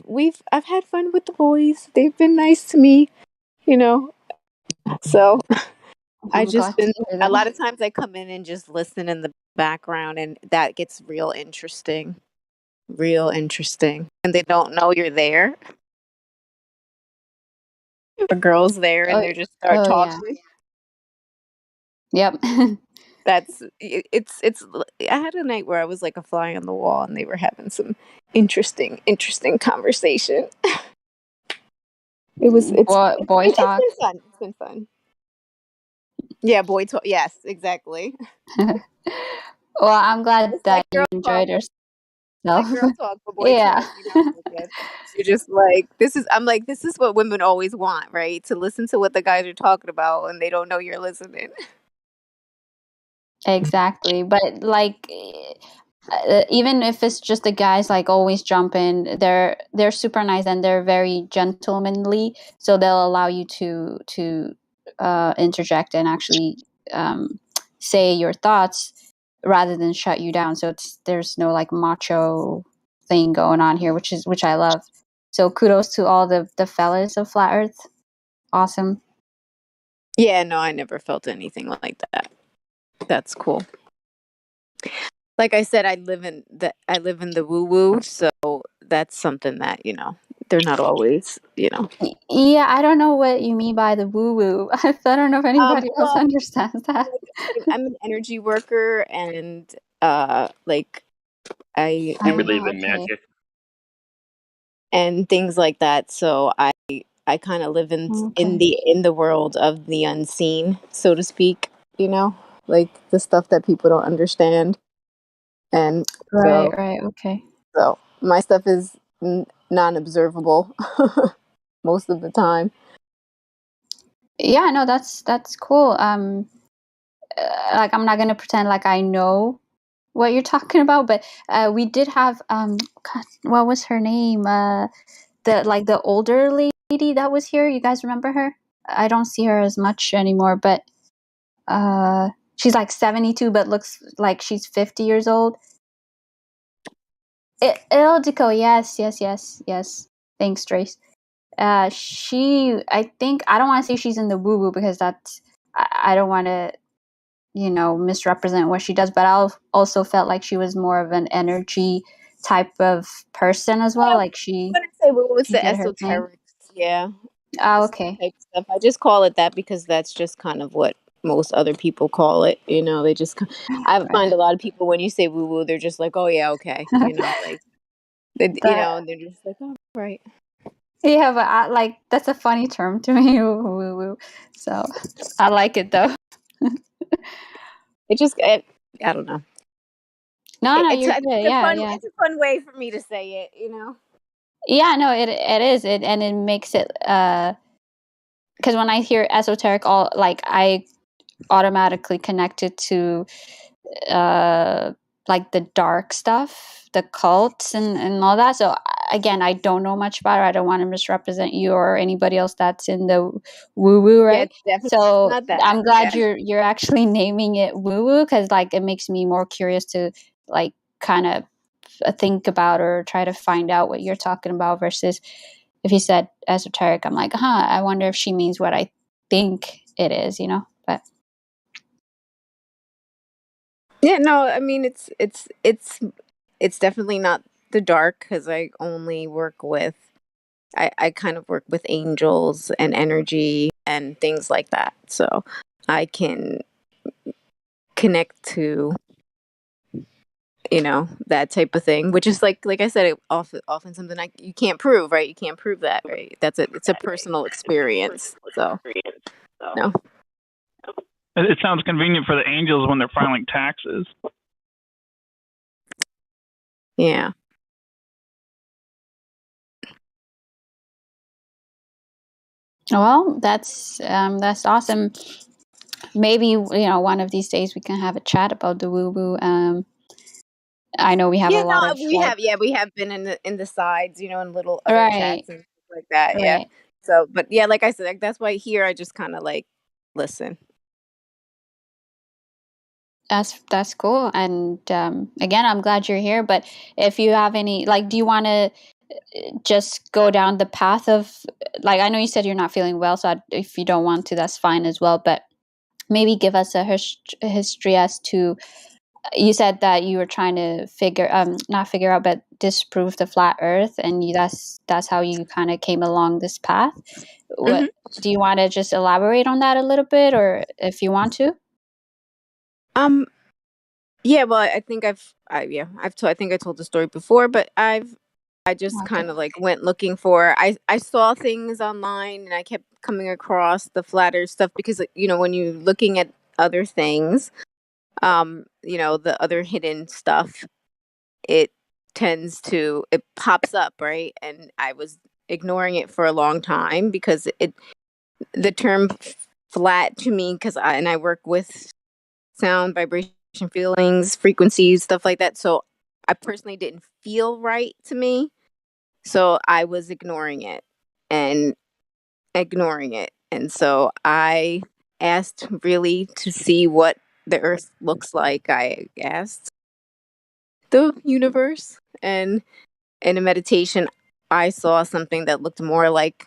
had fun with the boys. They've been nice to me, you know. So I I'm just glad to been hear a that. lot of times I come in and just listen in the background, and that gets real interesting. Real interesting. And they don't know you're there. A girl's there and Oh, they just start oh yeah. talking. Yep. It's I had a night where I was like a fly on the wall and they were having some interesting conversation. Boy It's talk. been fun. It's been fun. Yeah, boy talk. Yes, exactly. Well, I'm glad It's that like you girl talk. enjoyed yourself. So Like girl talk for boy yeah, talk, like you're just like this is what women always want, right? To listen to what the guys are talking about and they don't know you're listening. exactly. But like, even if it's just the guys, like always jump in, they're super nice and they're very gentlemanly. So they'll allow you to interject and actually say your thoughts rather than shut you down. So there's no like macho thing going on here, which I love. So kudos to all the fellas of Flat Earth. Awesome. Yeah, no, I never felt anything like that. That's cool. Like I said, I live in the woo woo, so that's something that, they're not always, Yeah, I don't know what you mean by the woo woo. I don't know if anybody else Well, understands that. like, I'm an energy worker and like You I believe in Okay. magic? and things like that. So I kind of live in Okay. in the world of the unseen, so to speak, like the stuff that people don't understand. And Right, right, okay. so my stuff is non-observable most of the time. Yeah, no, that's cool. Like I'm not gonna pretend like I know what you're talking about, but we did have God, what was her name? The older lady that was here. You guys remember her? I don't see her as much anymore, but she's like 72, but looks like she's 50 years old. Ildiko, yes. Thanks, Trace. I think I don't want to say she's in the woo woo because I don't want to misrepresent what she does, but I also felt like she was more of an energy type of person as well. Like I wouldn't say what was she the did her thing. esoteric, yeah. Oh, okay. Type stuff. I just call it that because that's just kind of what most other people call it. They just. I find a lot of people when you say woo woo, they're just like, oh yeah, okay, like, But they're just like, oh right. yeah, but like that's a funny term to me, woo woo. So I like it though. I don't know. No, It's you're good. Yeah. it's a fun way for me to say it. Yeah, no, it is. And it makes it because when I hear esoteric, all like I automatically connect it to like the dark stuff, the cults and all that. So again, I don't know much about it. I don't want to misrepresent you or anybody else that's in the woo woo, Yeah, right? it's definitely So not that. I'm glad Yeah. you're actually naming it woo woo because like it makes me more curious to like kind of think about or try to find out what you're talking about versus if you said esoteric, I'm like, I wonder if she means what I think it is, but Yeah, no, I mean it's definitely not the dark because I only work with I kind of work with angels and energy and things like that. So I can connect to that type of thing, which is like I said, often something you can't prove, right? You can't prove that, right? It's a personal experience. So no. It sounds convenient for the angels when they're filing taxes. Yeah. well, that's awesome. Maybe one of these days we can have a chat about the woo woo. I know we have a Yeah, lot no, of like we have been in the sides, in little other right, chats and stuff like that. Yeah. right. So, but yeah, like I said, like, that's why here I just kind of like listen. That's cool. And again, I'm glad you're here. But if you have any, like, do you want to just go down the path of, like, I know you said you're not feeling well, so if you don't want to, that's fine as well. But maybe give us a history as to. You said that you were trying to not figure out, but disprove the flat Earth, and that's how you kind of came along this path. Hmm. What do you want to just elaborate on that a little bit, or if you want to? Yeah, well, I think I think I told the story before, but I just Okay. kind of like went looking for. I saw things online and I kept coming across the flat Earth stuff because when you're looking at other things, the other hidden stuff, it it pops up, right? And I was ignoring it for a long time because the term flat to me, because I work with sound, vibration, feelings, frequencies, stuff like that. So I personally didn't feel right to me. So I was ignoring it and ignoring it. And so I asked really to see what the earth looks like. I asked the universe, and in a meditation, I saw something that looked more like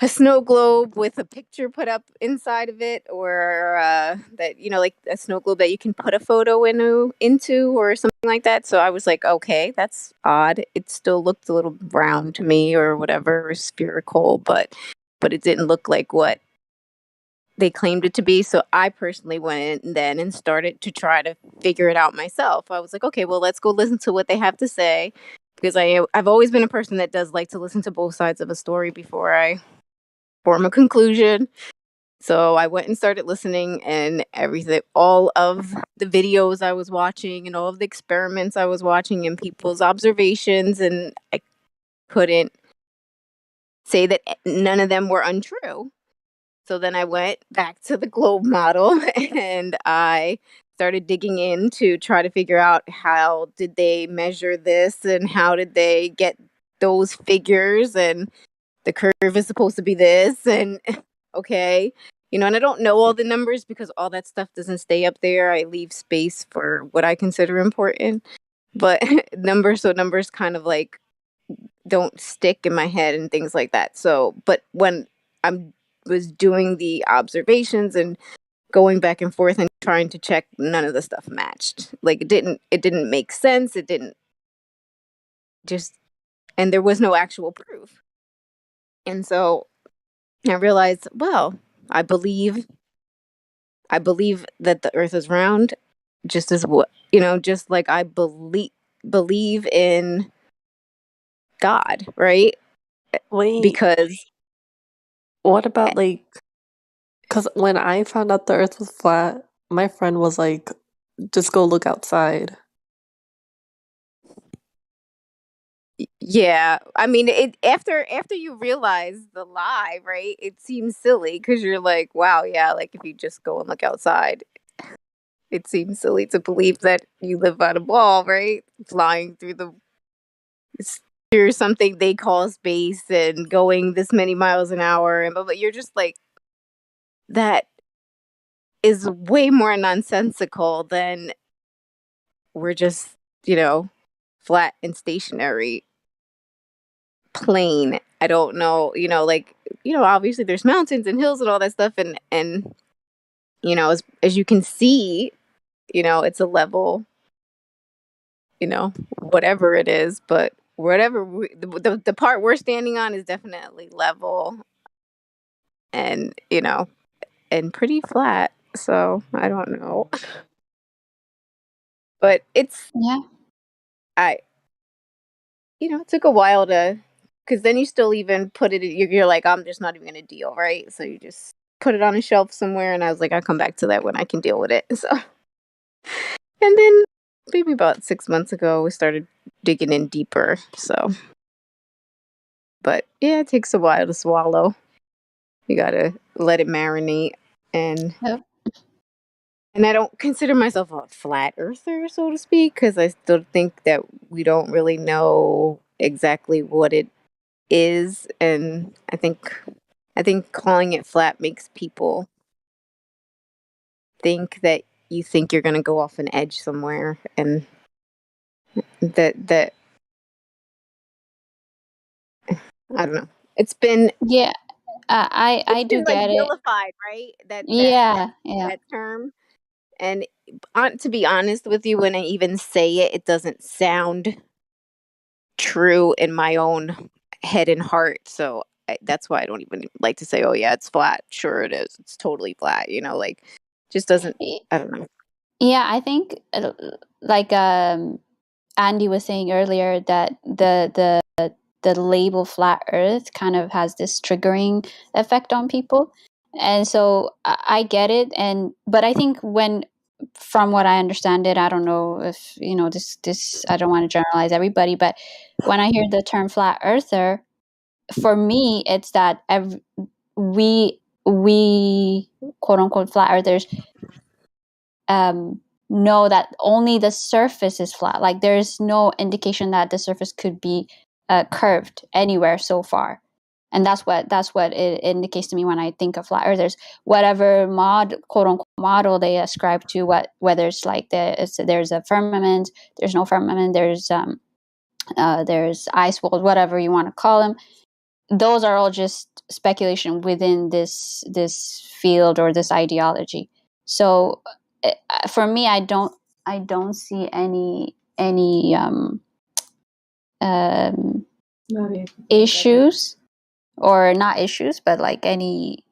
a snow globe with a picture put up inside of it, or that, like a snow globe that you can put a photo into or something like that. So I was like, okay, that's odd. It still looked a little round to me or whatever, or spherical, but it didn't look like what they claimed it to be. So I personally went in then and started to try to figure it out myself. I was like, okay, well, let's go listen to what they have to say, because I've always been a person that does like to listen to both sides of a story before I form a conclusion. So I went and started listening, and everything, all of the videos I was watching and all of the experiments I was watching and people's observations, and I couldn't say that none of them were untrue. So then I went back to the globe model and I started digging in to try to figure out how did they measure this and how did they get those figures, and the curve is supposed to be this, and okay. And I don't know all the numbers because all that stuff doesn't stay up there. I leave space for what I consider important. But numbers kind of like don't stick in my head and things like that. So, but when I was doing the observations and going back and forth and trying to check, none of the stuff matched. Like it didn't make sense. It didn't just, and there was no actual proof. And so I realized, well, I believe that the earth is round, just as what, just like I believe in God, right? Wait, Because what about like, because when I found out the earth was flat, my friend was like, just go look outside. yeah, I mean, it after you realize the lie, right? It seems silly because you're like, wow, yeah, like if you just go and look outside, it seems silly to believe that you live on a ball, right? Flying through through something they call space and going this many miles an hour, and but you're just like, that is way more nonsensical than we're just, flat and stationary plane. I don't know, like, obviously there's mountains and hills and all that stuff, and as you can see, it's a level, whatever it is, but whatever the part we're standing on is definitely level, and and pretty flat. So I don't know. But Yeah. it took a while because then you still even put it, you're like, I'm just not even gonna deal, right? So you just put it on a shelf somewhere, and I was like, I'll come back to that when I can deal with it. So, and then maybe about 6 months ago, we started digging in deeper. So, but yeah, it takes a while to swallow. You gotta let it marinate, and Yep. and I don't consider myself a flat earther, so to speak, because I still think that we don't really know exactly what it is, and I think calling it flat makes people think that you think you're gonna go off an edge somewhere, and that I don't know. Yeah, I It's do been like get it. vilified, right? Yeah, yeah. That term, and to be honest with you, when I even say it, it doesn't sound true in my own head and heart. So that's why I don't even like to say, "Oh yeah, it's flat." Sure, it is. It's totally flat. Like, just doesn't. I don't know. Yeah, I think like Andy was saying earlier that the label flat earth kind of has this triggering effect on people. And so I get it, but I think when from what I understand it, I don't know if this. I don't want to generalize everybody, but when I hear the term flat earther, for me, it's that we quote unquote flat earthers know that only the surface is flat. Like there's no indication that the surface could be curved anywhere so far, and that's what it indicates to me when I think of flat earthers. Whatever quote unquote model they ascribe to, whether it's like there's a firmament, there's no firmament, there's ice walls, whatever you want to call them. Those are all just speculation within this field or this ideology. So for me, I don't see any issues, or not issues, but like it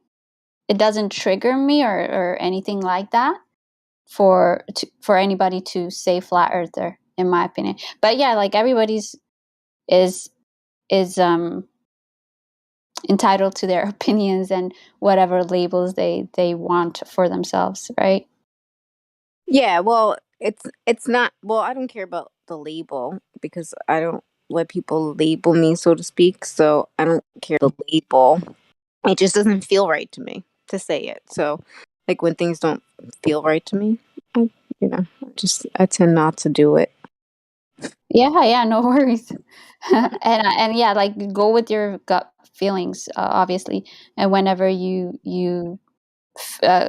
doesn't trigger me or anything like that for anybody to say flat earther, in my opinion. But yeah, like everybody's is entitled to their opinions and whatever labels they want for themselves, right? Yeah, well, it's not. Well, I don't care about the label because I don't let people label me, so to speak. So I don't care the label. It just doesn't feel right to me to say it. So, like when things don't feel right to me, I tend not to do it. Yeah, no worries. and yeah, like go with your gut feelings, obviously, and whenever you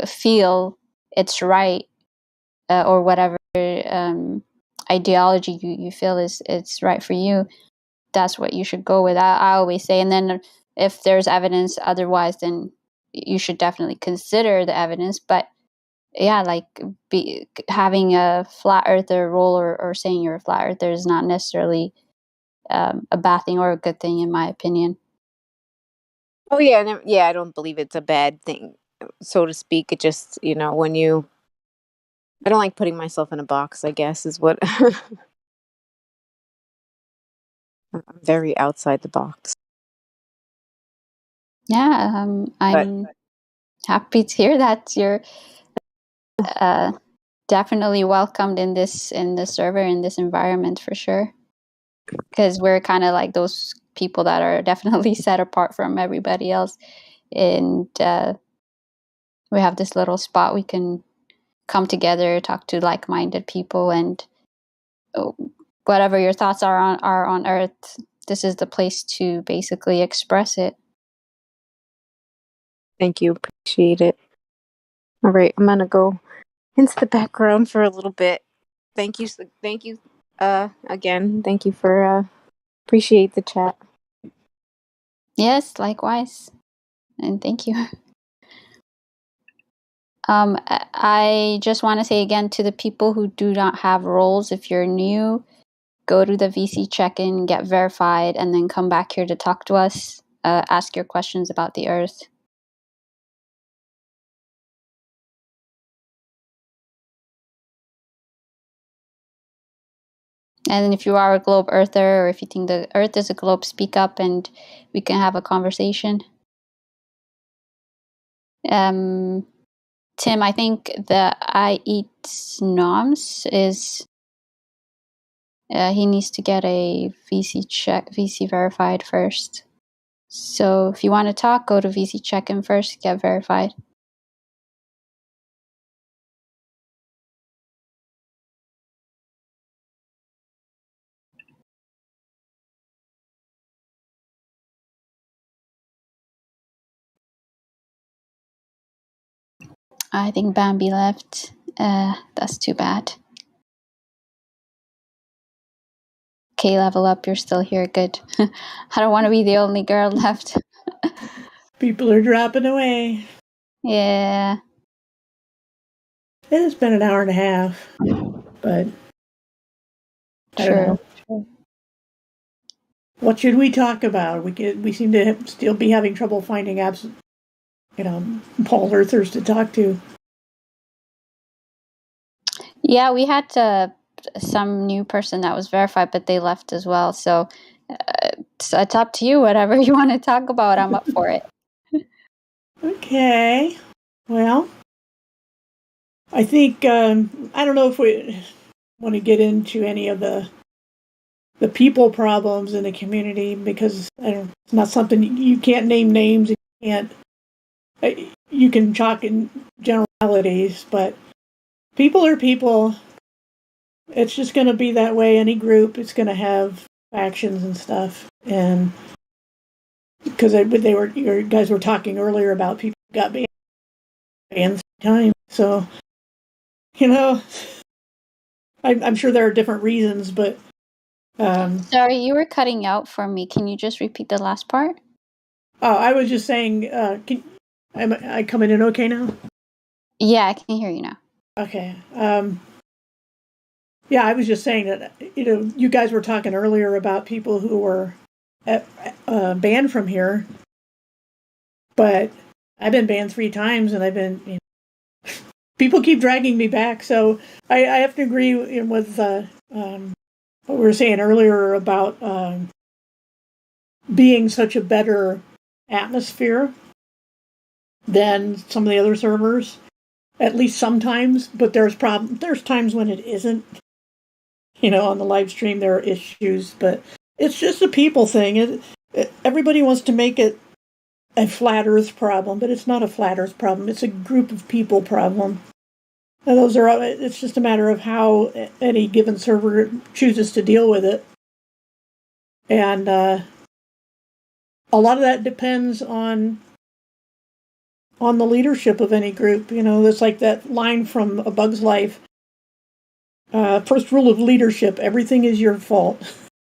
feel it's right, or whatever ideology you feel is it's right for you, that's what you should go with. I always say, and then if there's evidence otherwise, then you should definitely consider the evidence. But yeah, like having a flat earther role or saying you're a flat earther is not necessarily a bad thing or a good thing, in my opinion. Oh yeah, yeah. I don't believe it's a bad thing, so to speak. It just when you. I don't like putting myself in a box, I guess, is what. I'm very outside the box. Yeah, I'm happy to hear that you're definitely welcomed in this server, in this environment, for sure. Because we're kind of like those people that are definitely set apart from everybody else, and we have this little spot we can come together, talk to like-minded people, and whatever your thoughts are on Earth, this is the place to basically express it. Thank you. Appreciate it. All right, I'm gonna go into the background for a little bit. Thank you. Again, thank you for appreciate the chat. Yes, likewise, and thank you. I just want to say again to the people who do not have roles, if you're new, go to the VC check-in, get verified, and then come back here to talk to us, ask your questions about the Earth. And if you are a globe earther, or if you think the Earth is a globe, speak up and we can have a conversation. Tim, I think the I Eat Noms is he needs to get a VC verified first. So if you want to talk, go to VC check-in first, get verified. I think Bambi left. That's too bad. Okay, level up, you're still here. Good. I don't want to be the only girl left. People are dropping away. Yeah. It has been an hour and a half, but I don't know. True. What should we talk about? We seem to still be having trouble finding Paul Earthers to talk to. Yeah, we had some new person that was verified, but they left as well. So it's up to you. Whatever you want to talk about, I'm up for it. Okay. Well, I think I don't know if we want to get into any of the people problems in the community because it's not something you can't name names. You can't. You can chalk in generalities, but people are people. It's just going to be that way. Any group, it's going to have factions and stuff. And because you guys were talking earlier about people who got banned 3 times. So, I'm sure there are different reasons, but Sorry, you were cutting out for me. Can you just repeat the last part? oh, I was just saying, am I coming in okay now? Yeah, I can hear you now. Okay. Yeah, I was just saying that, you guys were talking earlier about people who were banned from here, but I've been banned 3 times and I've been, people keep dragging me back. So I have to agree with what we were saying earlier about being such a better atmosphere than some of the other servers, at least sometimes. But there's times when it isn't. On the live stream there are issues, but it's just a people thing. Everybody wants to make it a flat Earth problem, but it's not a flat Earth problem. It's a group of people problem. And it's just a matter of how any given server chooses to deal with it. And a lot of that depends on the leadership of any group. It's like that line from A Bug's Life. First rule of leadership, everything is your fault.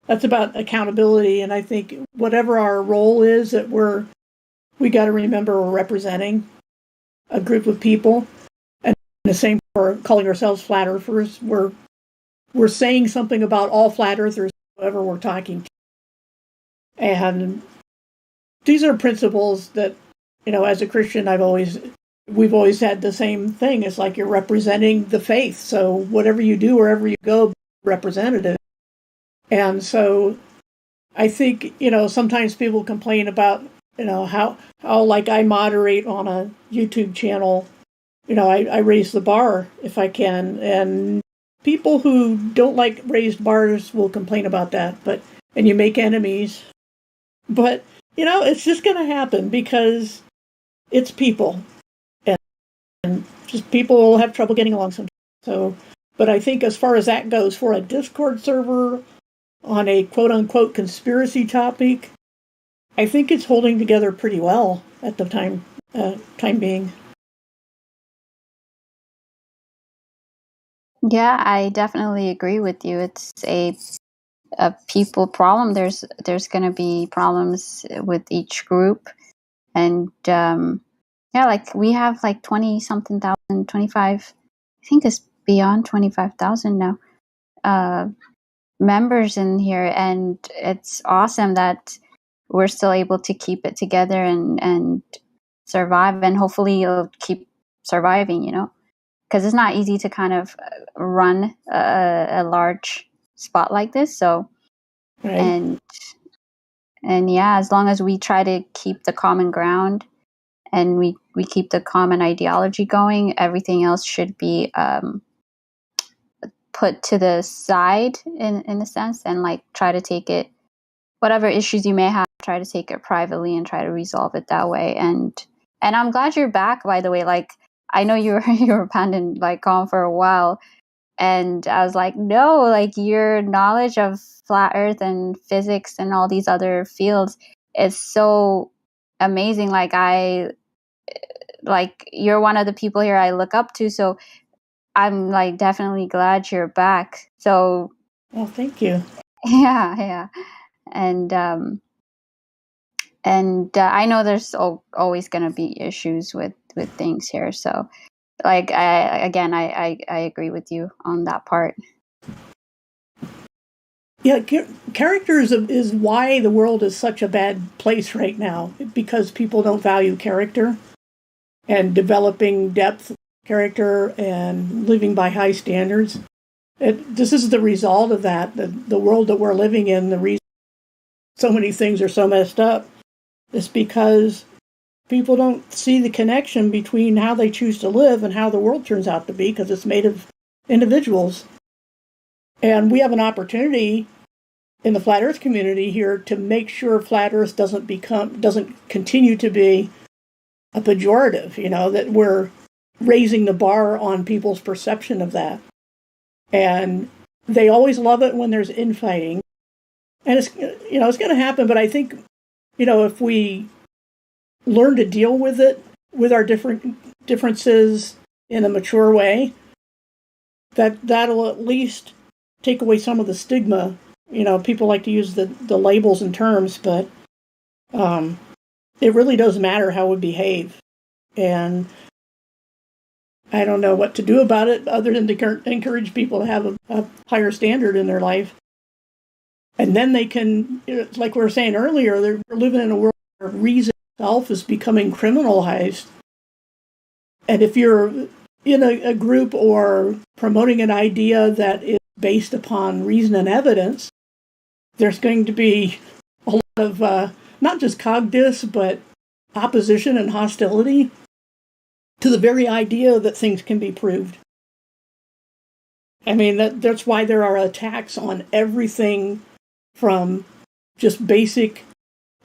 That's about accountability, and I think whatever our role is that we got to remember we're representing a group of people. And the same for calling ourselves flat earthers. We're saying something about all flat earthers, whoever we're talking to. And these are principles that, as a Christian, we've always had the same thing. It's like you're representing the faith. So whatever you do, wherever you go, be representative. And so I think, sometimes people complain about, how like I moderate on a YouTube channel, I raise the bar if I can. And people who don't like raised bars will complain about that, and you make enemies. But, it's just going to happen because it's people. And just people will have trouble getting along sometimes. So, but I think as far as that goes, for a Discord server on a quote-unquote conspiracy topic, I think it's holding together pretty well at the time being. Yeah, I definitely agree with you. It's a people problem. There's going to be problems with each group, and yeah, like we have like 20 something thousand, 25. I think it's beyond 25,000 now. Members in here, and it's awesome that we're still able to keep it together and survive, and hopefully it'll keep surviving, because it's not easy to kind of run a large spot like this. So, right. and yeah, as long as we try to keep the common ground and we keep the common ideology going, everything else should be put to the side in a sense, and like try to take it, whatever issues you may have, try to take it privately and try to resolve it that way. And I'm glad you're back, by the way. Like, I know you were abandoned, like, gone for a while, and I was like, no, like, your knowledge of flat earth and physics and all these other fields is so amazing. Like, you're one of the people here I look up to, so I'm like definitely glad you're back. So, well, thank you. yeah. And I know there's always going to be issues with things here. So, like, I agree with you on that part. Yeah, characters is why the world is such a bad place right now, because people don't value character and developing depth character and living by high standards. This is the result of that. The world that we're living in, the reason so many things are so messed up is because people don't see the connection between how they choose to live and how the world turns out to be, because it's made of individuals. And we have an opportunity in the flat earth community here to make sure flat earth doesn't continue to be a pejorative, that we're raising the bar on people's perception of that. And they always love it when there's infighting. And it's going to happen, but I think, if we learn to deal with it, with our differences in a mature way, that'll at least take away some of the stigma. People like to use the labels and terms, but it really does matter how we behave. And I don't know what to do about it other than to encourage people to have a higher standard in their life. And then they can, like we were saying earlier, they're living in a world where reason itself is becoming criminalized. And if you're in a group or promoting an idea that is based upon reason and evidence, there's going to be a lot of not just cogdiss, but opposition and hostility to the very idea that things can be proved. I mean, that's why there are attacks on everything from just basic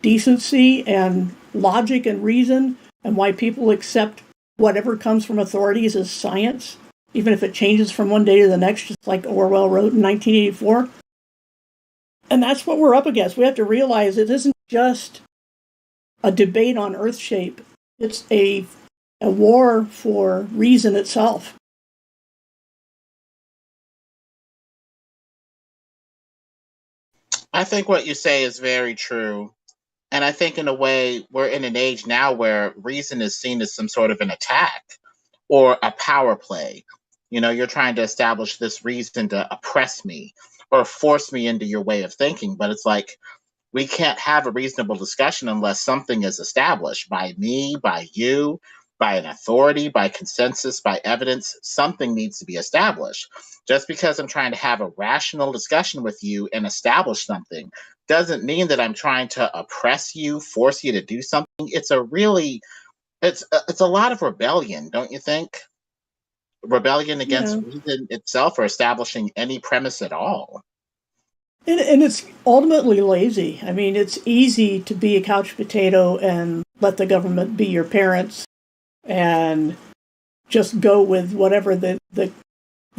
decency and logic and reason, and why people accept whatever comes from authorities as science, even if it changes from one day to the next, just like Orwell wrote in 1984. And that's what we're up against. We have to realize it isn't just a debate on Earth shape. It's a war for reason itself. I think what you say is very true. And I think in a way, we're in an age now where reason is seen as some sort of an attack or a power play. You're trying to establish this reason to oppress me or force me into your way of thinking. But it's like, we can't have a reasonable discussion unless something is established by me, by you, by an authority, by consensus, by evidence. Something needs to be established. Just because I'm trying to have a rational discussion with you and establish something doesn't mean that I'm trying to oppress you, force you to do something. It's a lot of rebellion, don't you think? Rebellion against reason itself or establishing any premise at all. And it's ultimately lazy. I mean, it's easy to be a couch potato and let the government be your parents and just go with whatever the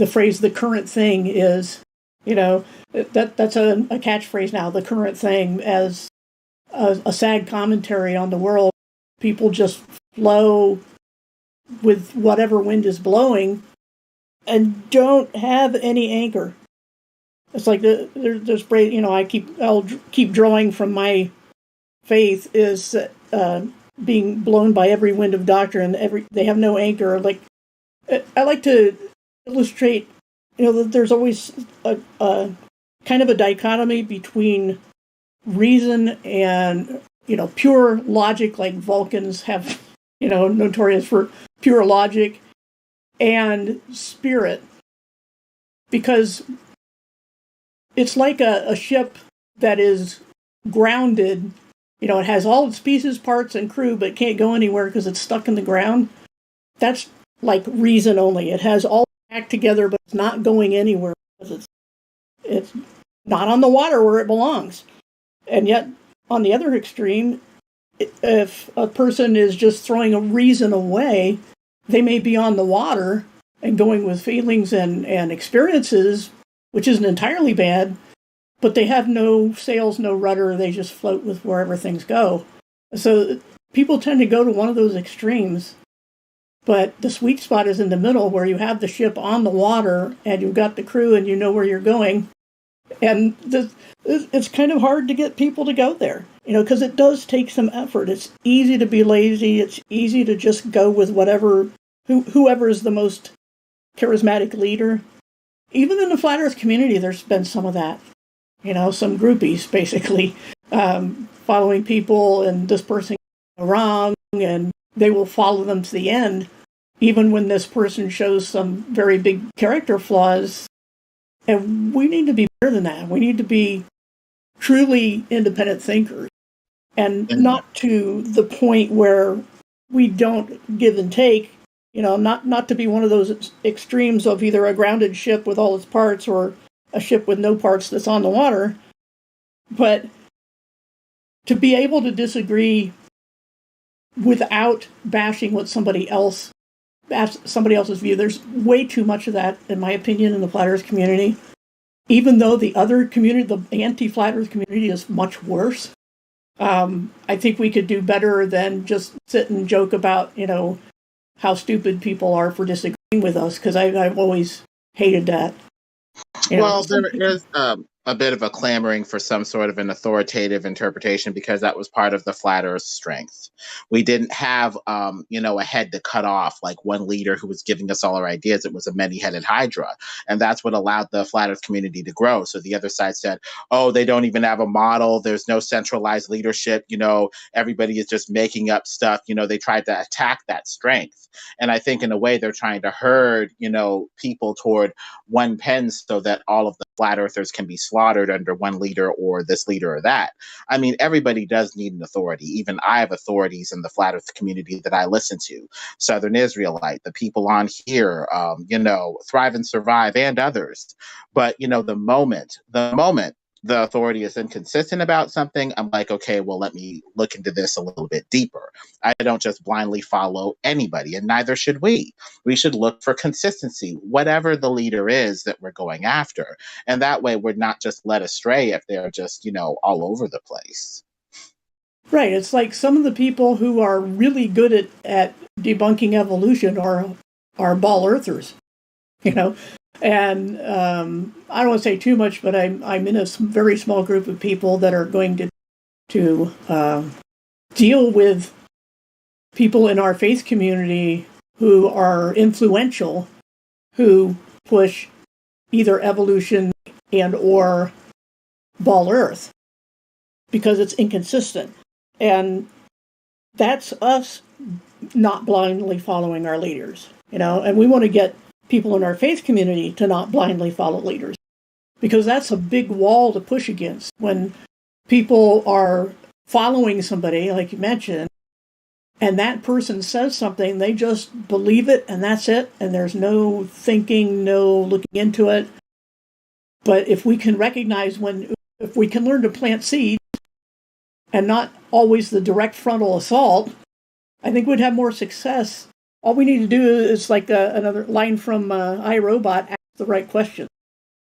phrase "the current thing" is. That's a catchphrase now. The current thing, as a sad commentary on the world. People just flow with whatever wind is blowing and don't have any anchor. It's like there's I'll keep drawing from my faith is being blown by every wind of doctrine. They have no anchor. Like I like to illustrate, that there's always a kind of a dichotomy between reason and pure logic, like Vulcans have, notorious for pure logic, and spirit, because it's like a ship that is grounded. It has all its pieces, parts, and crew, but can't go anywhere because it's stuck in the ground. That's like reason only. It has all act together, but it's not going anywhere because it's not on the water where it belongs. And yet, on the other extreme, if a person is just throwing a reason away, they may be on the water and going with feelings and experiences, which isn't entirely bad, but they have no sails, no rudder. They just float with wherever things go. So people tend to go to one of those extremes, but the sweet spot is in the middle, where you have the ship on the water and you've got the crew and you know where you're going. And it's kind of hard to get people to go there, because it does take some effort. It's easy to be lazy. It's easy to just go with whoever is the most charismatic leader. Even in the flat Earth community, there's been some of that. Some groupies basically following people, and this person wrong, and they will follow them to the end, even when this person shows some very big character flaws. And we need to be better than that. We need to be truly independent thinkers and not to the point where we don't give and take, not to be one of those extremes of either a grounded ship with all its parts or a ship with no parts that's on the water, but to be able to disagree without bashing what somebody else's view. There's way too much of that, in my opinion, in the flat earth community. Even though the other community, the anti-flat earth community, is much worse. I think we could do better than just sit and joke about, how stupid people are for disagreeing with us, because I've always hated that. Well, there is a bit of a clamoring for some sort of an authoritative interpretation because that was part of the flat Earth's strength. We didn't have, a head to cut off, like one leader who was giving us all our ideas. It was a many-headed hydra, and that's what allowed the flat Earth community to grow. So the other side said, "Oh, they don't even have a model. There's no centralized leadership. Everybody is just making up stuff." They tried to attack that strength, and I think in a way they're trying to herd, people toward one pen so that all of the flat earthers can be slaughtered under one leader or this leader or that. I mean, everybody does need an authority. Even I have authorities in the flat earth community that I listen to. Southern Israelite, the people on here, Thrive and Survive, and others. But, the moment the authority is inconsistent about something, I'm like, okay, well, let me look into this a little bit deeper. I don't just blindly follow anybody, and neither should we. We should look for consistency, whatever the leader is that we're going after. And that way we're not just led astray if they're just, all over the place. Right. It's like some of the people who are really good at debunking evolution are ball earthers, And I don't want to say too much, but I'm in a very small group of people that are going to deal with people in our faith community who are influential, who push either evolution and or ball earth because it's inconsistent. And that's us not blindly following our leaders, and we want to get people in our faith community to not blindly follow leaders, because that's a big wall to push against. When people are following somebody, like you mentioned, and that person says something, they just believe it and that's it, and there's no thinking, no looking into it. But if we can recognize if we can learn to plant seeds and not always the direct frontal assault, I think we'd have more success. All we need to do is like another line from iRobot, ask the right question.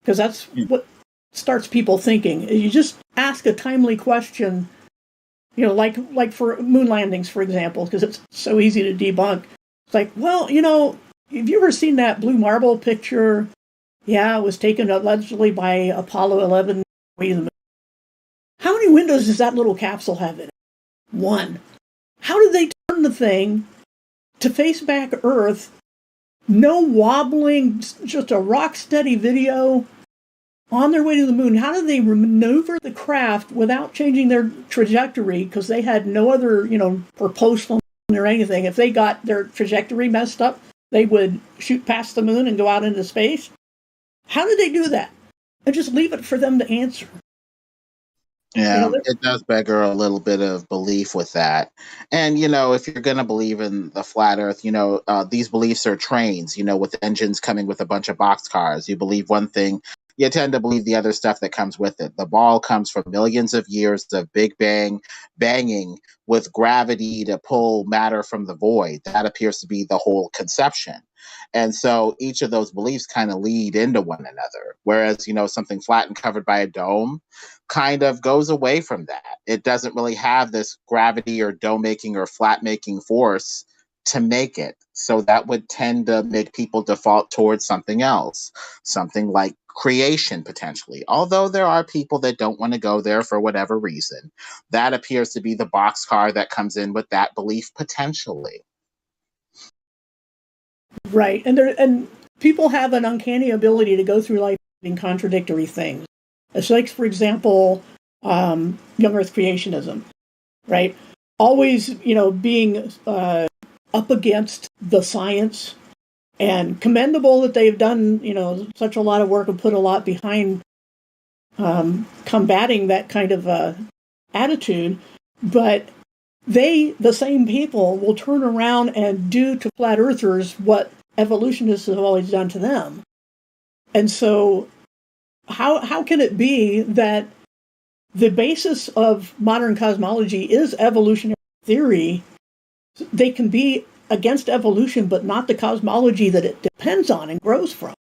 Because that's what starts people thinking. You just ask a timely question, like for moon landings, for example, because it's so easy to debunk. It's like, well, have you ever seen that blue marble picture? Yeah, it was taken allegedly by Apollo 11. How many windows does that little capsule have in it? One. How did they turn the thing to face back Earth? No wobbling, just a rock-steady video on their way to the moon. How did they maneuver the craft without changing their trajectory? Because they had no other, propulsion or anything. If they got their trajectory messed up, they would shoot past the moon and go out into space. How did they do that? And just leave it for them to answer. Yeah, it does beggar a little bit of belief with that. And, if you're going to believe in the flat earth, these beliefs are trains, with engines coming with a bunch of boxcars. You believe one thing, you tend to believe the other stuff that comes with it. The ball comes from millions of years of Big Bang banging with gravity to pull matter from the void. That appears to be the whole conception. And so each of those beliefs kind of lead into one another. Whereas, something flat and covered by a dome kind of goes away from that. It doesn't really have this gravity or dome making or flat making force to make it. So that would tend to make people default towards something else, something like creation potentially. Although there are people that don't want to go there for whatever reason, that appears to be the boxcar that comes in with that belief potentially. Right. And people have an uncanny ability to go through life in contradictory things. It's like, for example, young Earth creationism, right? Always, being up against the science, and commendable that they've done, such a lot of work and put a lot behind combating that kind of attitude. But the same people, will turn around and do to flat earthers what evolutionists have always done to them. And so how can it be that the basis of modern cosmology is evolutionary theory? They can be against evolution, but not the cosmology that it depends on and grows from.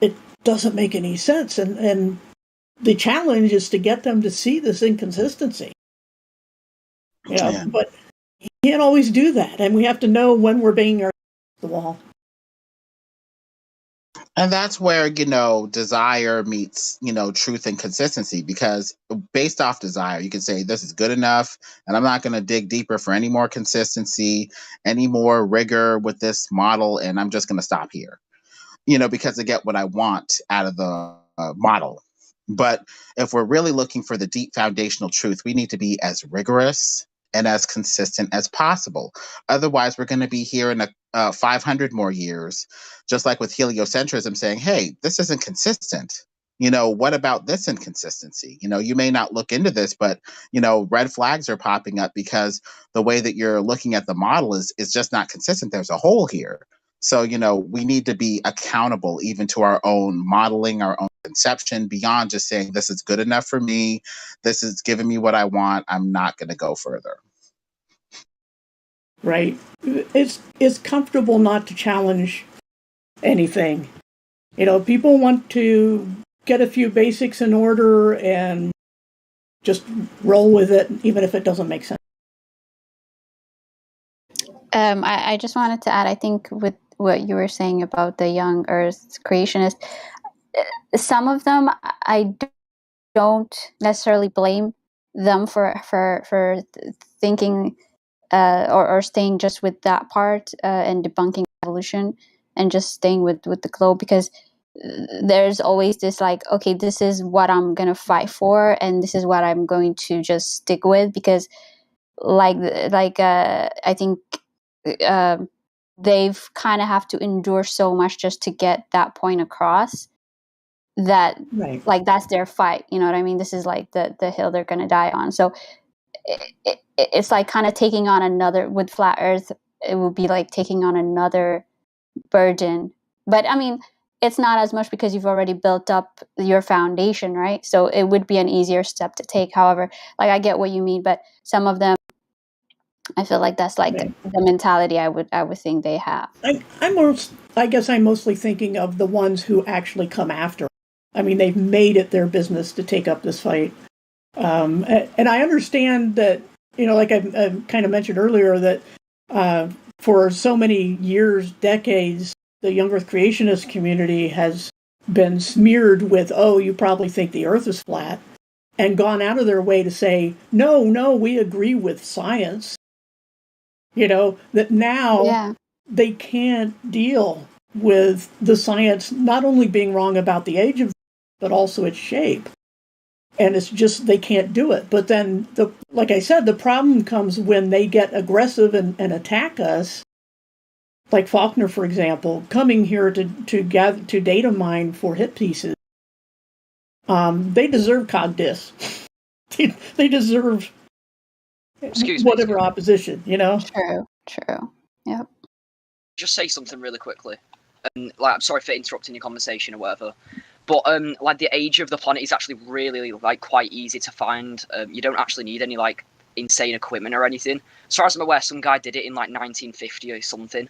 It doesn't make any sense. And the challenge is to get them to see this inconsistency. Yeah. But you can't always do that. And we have to know when we're banging our the wall. And that's where, desire meets, truth and consistency, because based off desire, you can say this is good enough, and I'm not going to dig deeper for any more consistency, any more rigor with this model, and I'm just going to stop here, because I get what I want out of the model. But if we're really looking for the deep foundational truth, we need to be as rigorous and as consistent as possible. Otherwise, we're going to be here in 500 more years, just like with heliocentrism, saying, hey, this isn't consistent. What about this inconsistency? You may not look into this, but, red flags are popping up because the way that you're looking at the model is just not consistent. There's a hole here. So, we need to be accountable even to our own modeling, our own conception, beyond just saying this is good enough for me. This is giving me what I want. I'm not going to go further. Right. It's comfortable not to challenge anything. People want to get a few basics in order and just roll with it, even if it doesn't make sense. I just wanted to add, I think with what you were saying about the young Earth creationists, some of them I don't necessarily blame them for thinking or staying just with that part and debunking evolution and just staying with the globe, because there's always this like, okay, this is what I'm gonna fight for and this is what I'm going to just stick with, because I think they've kind of have to endure so much just to get that point across, that right. Like that's their fight, you know what I mean? This is like the hill they're gonna die on. So it's like kind of taking on another, with flat earth it would be like taking on another burden. But I mean, it's not as much because you've already built up your foundation, right? So it would be an easier step to take. However, like I get what you mean, but some of them, I feel like that's like Right. the mentality I would think they have. I guess I'm mostly thinking of the ones who actually come after. I mean, they've made it their business to take up this fight. And I understand that, like I kind of mentioned earlier, that for so many years, decades, the young Earth creationist community has been smeared with, oh, you probably think the Earth is flat, and gone out of their way to say, no, we agree with science. That now they can't deal with the science not only being wrong about the age of, but also its shape. And it's just, they can't do it. But then, like I said, the problem comes when they get aggressive and attack us. Like Faulkner, for example, coming here to gather, to data mine for hit pieces. They deserve cogdis. They deserve whatever opposition, True. Yep. Just say something really quickly. I'm sorry for interrupting your conversation or whatever. But the age of the planet is actually really quite easy to find. You don't actually need any insane equipment or anything. As far as I'm aware, some guy did it in 1950 or something.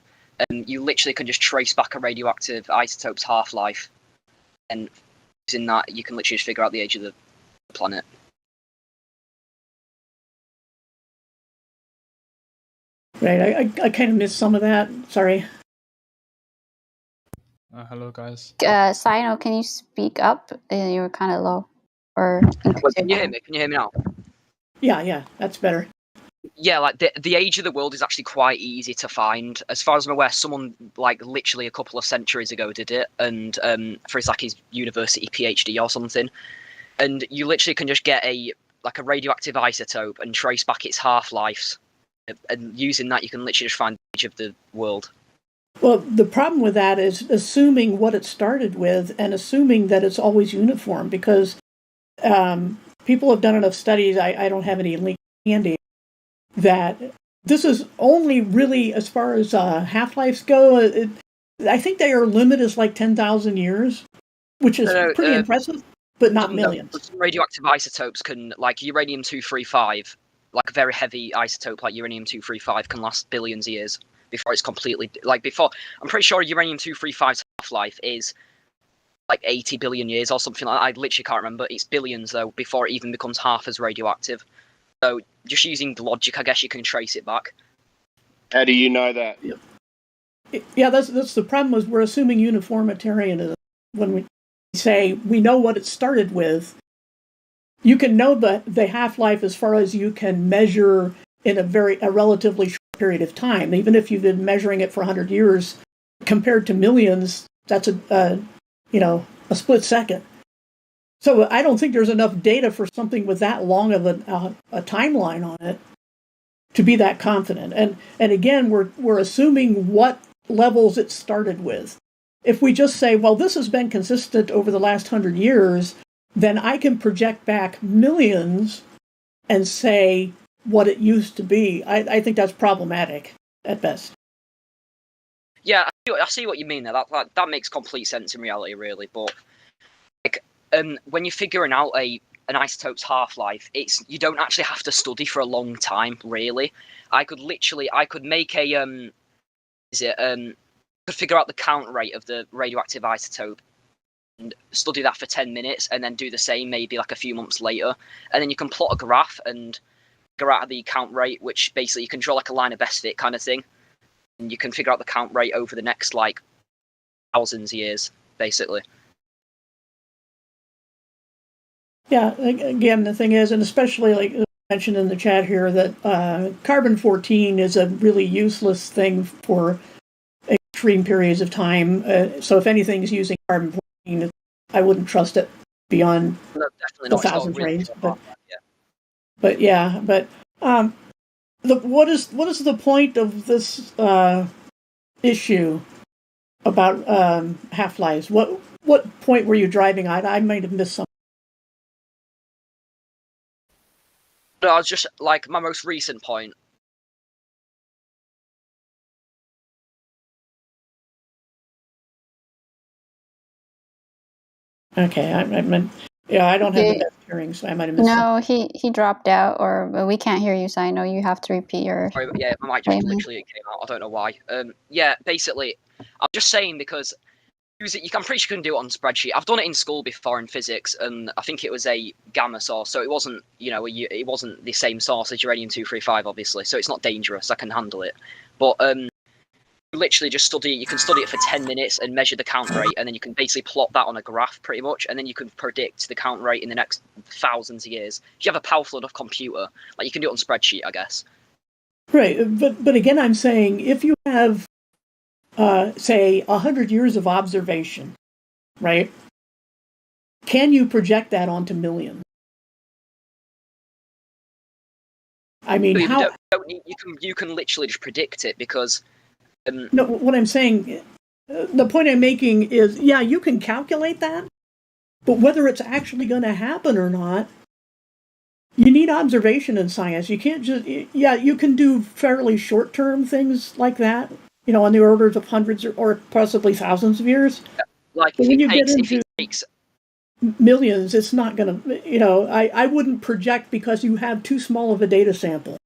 And you literally can just trace back a radioactive isotope's half-life, and using that you can literally just figure out the age of the planet. Right, I kind of missed some of that. Sorry. Hello, guys. Sino, can you speak up? You were kind of low. Or Can you hear me? Can you hear me now? Yeah, that's better. Yeah, the age of the world is actually quite easy to find. As far as I'm aware, someone literally a couple of centuries ago did it, and for his university PhD or something. And you literally can just get a radioactive isotope and trace back its half-lives, and using that you can literally just find the age of the world. Well, the problem with that is assuming what it started with and assuming that it's always uniform, because people have done enough studies. I don't have any link understanding that this is only really, as far as half-lives go, I think their limit is like 10,000 years, which is pretty impressive, but not millions. Some radioactive isotopes can, like uranium-235, like a very heavy isotope like uranium-235 can last billions of years before it's completely, I'm pretty sure uranium-235's half-life is like 80 billion years or something like that. I literally can't remember. It's billions, though, before it even becomes half as radioactive. So just using logic, I guess you can trace it back. How do you know that? Yeah, that's the problem, is we're assuming uniformitarianism when we say we know what it started with. You can know the half-life as far as you can measure in a relatively short period of time. Even if you've been measuring it for 100 years, compared to millions, that's a split second. So I don't think there's enough data for something with that long of a timeline on it to be that confident. And again, we're assuming what levels it started with. If we just say, well, this has been consistent over the last 100 years, then I can project back millions and say what it used to be. I think that's problematic at best. Yeah, I see what you mean there. That makes complete sense in reality, really. But when you're figuring out an isotope's half-life, you don't actually have to study for a long time, really. I could make a could figure out the count rate of the radioactive isotope and study that for 10 minutes, and then do the same maybe like a few months later, and then you can plot a graph and figure out the count rate, which basically you can draw like a line of best fit kind of thing. And you can figure out the count rate over the next like thousands of years, basically. Yeah, again, the thing is, and especially like mentioned in the chat here, that carbon-14 is a really useless thing for extreme periods of time. So if anything's using carbon-14, I wouldn't trust it beyond the thousands range. But what is the point of this issue about half-lives? What point were you driving at? I might have missed something. No, I was just like my most recent point. Okay, I don't have the best hearing, so I might have missed something. No, he dropped out, or we can't hear you, so I know you have to repeat your. Sorry, yeah, I might just literally it came out. I don't know why. Yeah, basically, I'm just saying because I'm pretty sure you can do it on spreadsheet. I've done it in school before in physics, and I think it was a gamma source, so it wasn't, it wasn't the same source as uranium-235, obviously. So it's not dangerous. I can handle it. But you literally just study. You can study it for 10 minutes and measure the count rate, and then you can basically plot that on a graph, pretty much, and then you can predict the count rate in the next thousands of years. If you have a powerful enough computer, like you can do it on spreadsheet, I guess. Right, but again, I'm saying if you have say 100 years of observation, right? Can you project that onto millions? I mean, you can literally just predict it because. No, what I'm saying, the point I'm making is, yeah, you can calculate that, but whether it's actually going to happen or not, you need observation in science. You can't just, you can do fairly short-term things like that, on the orders of hundreds or possibly thousands of years. Like but when you get into millions, it's not going to, I wouldn't project because you have too small of a data sample.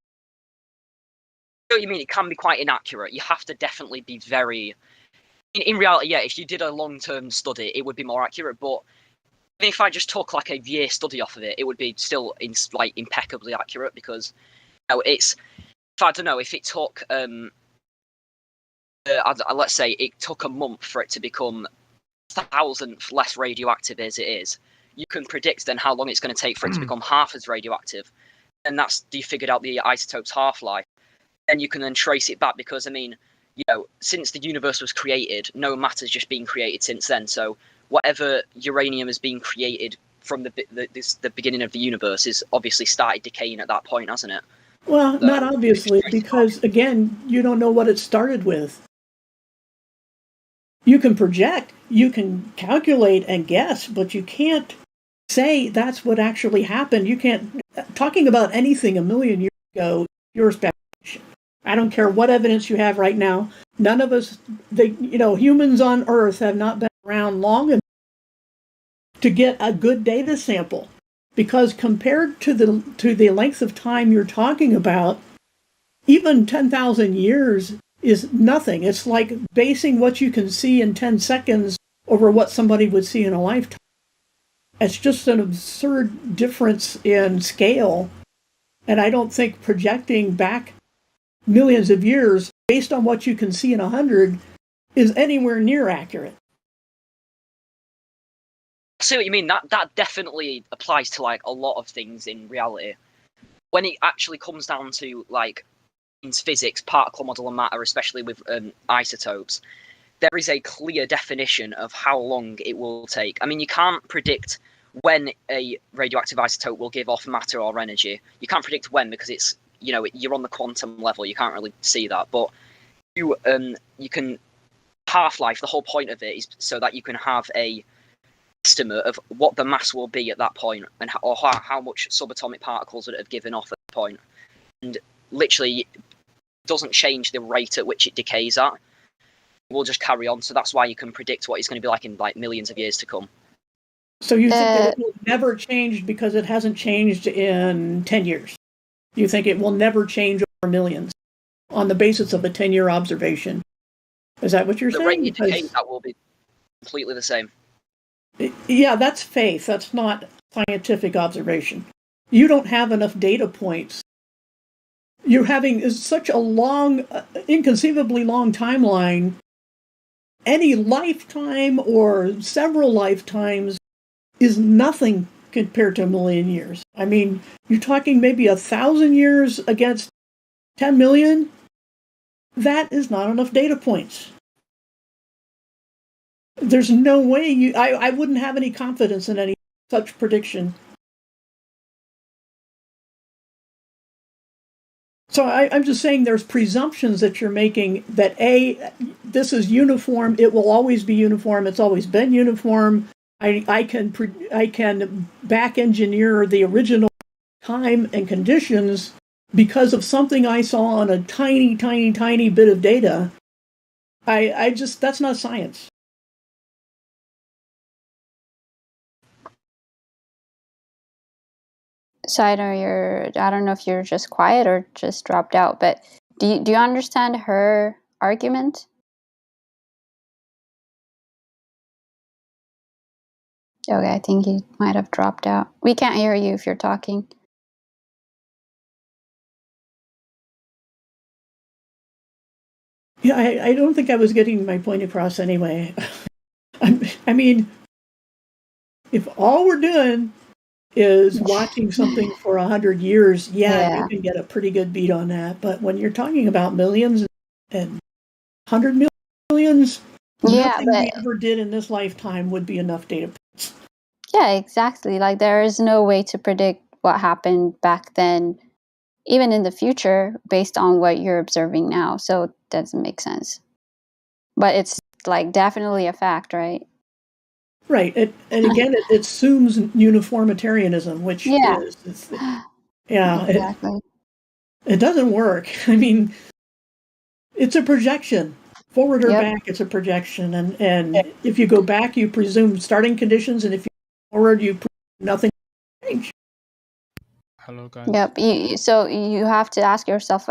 I know what you mean. It can be quite inaccurate. You have to definitely be very. In reality, yeah, if you did a long-term study, it would be more accurate. But even if I just took like a year study off of it, it would be still impeccably accurate because it's. If I don't know, if it took let's say it took a month for it to become 1,000th less radioactive as it is, you can predict then how long it's going to take for it to become half as radioactive, and you figured out the isotope's half-life. Then you can then trace it back because, I mean, since the universe was created, no matter's just been created since then. So whatever uranium has been created from the beginning of the universe is obviously started decaying at that point, hasn't it? Well, not obviously, because, again, you don't know what it started with. You can project, you can calculate and guess, but you can't say that's what actually happened. You can't, talking about anything a million years ago, your speculation. I don't care what evidence you have right now. None of us, humans on Earth have not been around long enough to get a good data sample. Because compared to the length of time you're talking about, even 10,000 years is nothing. It's like basing what you can see in 10 seconds over what somebody would see in a lifetime. It's just an absurd difference in scale. And I don't think projecting back millions of years based on what you can see in 100 is anywhere near accurate. I see what you mean. That definitely applies to like a lot of things in reality. When it actually comes down to like physics, particle model, and matter, especially with isotopes, there is a clear definition of how long it will take. I mean, you can't predict when a radioactive isotope will give off matter or energy. You can't predict when because it's you're on the quantum level. You can't really see that, but you can half-life. The whole point of it is so that you can have a estimate of what the mass will be at that point, and or how much subatomic particles would it have given off at that point. And literally, it doesn't change the rate at which it decays at. It will just carry on. So that's why you can predict what it's going to be like in like millions of years to come. So you think that it will never change because it hasn't changed in 10 years? You think it will never change over millions on the basis of a 10-year observation? Is that what you're saying? The rate it decays at will be completely the same. Yeah, that's faith. That's not scientific observation. You don't have enough data points. You're having such a long, inconceivably long timeline. Any lifetime or several lifetimes is nothing compared to a million years. I mean, you're talking maybe 1,000 years against 10 million. That is not enough data points. There's no way I wouldn't have any confidence in any such prediction. So I'm just saying there's presumptions that you're making that this is uniform. It will always be uniform. It's always been uniform. I can back engineer the original time and conditions because of something I saw on a tiny, tiny, tiny bit of data. That's not science. So I don't know if you're just quiet or just dropped out, but do you understand her argument? Okay, I think he might have dropped out. We can't hear you if you're talking. Yeah, I don't think I was getting my point across anyway. I mean, if all we're doing is watching something for 100 years, you can get a pretty good beat on that. But when you're talking about millions and 100 millions, nothing we ever did in this lifetime would be enough data points. Yeah, exactly. Like there is no way to predict what happened back then, even in the future, based on what you're observing now. So it doesn't make sense. But it's like definitely a fact, right? Right. And again, it assumes uniformitarianism, which is exactly. It doesn't work. I mean, it's a projection. Forward or back, it's a projection. And if you go back, you presume starting conditions, and if you go forward, you presume nothing change. Hello, guys. Yep. So you have to ask yourself,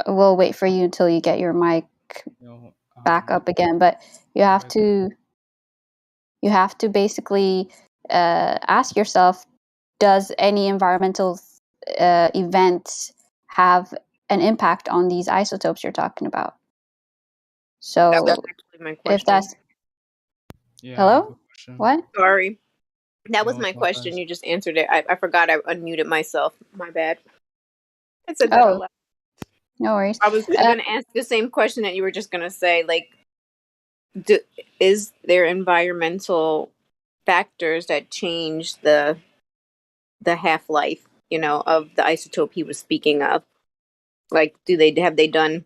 we'll wait for you until you get your mic back up again, but you have to basically ask yourself, does any environmental event have an impact on these isotopes you're talking about? So that was actually my question. If that's hello, what? Sorry, that was my question. You just answered it. I forgot I unmuted myself. My bad. I said that out loud. No worries. I was going to ask the same question that you were just going to say. Like, is there environmental factors that change the half-life, of the isotope he was speaking of? Like, have they done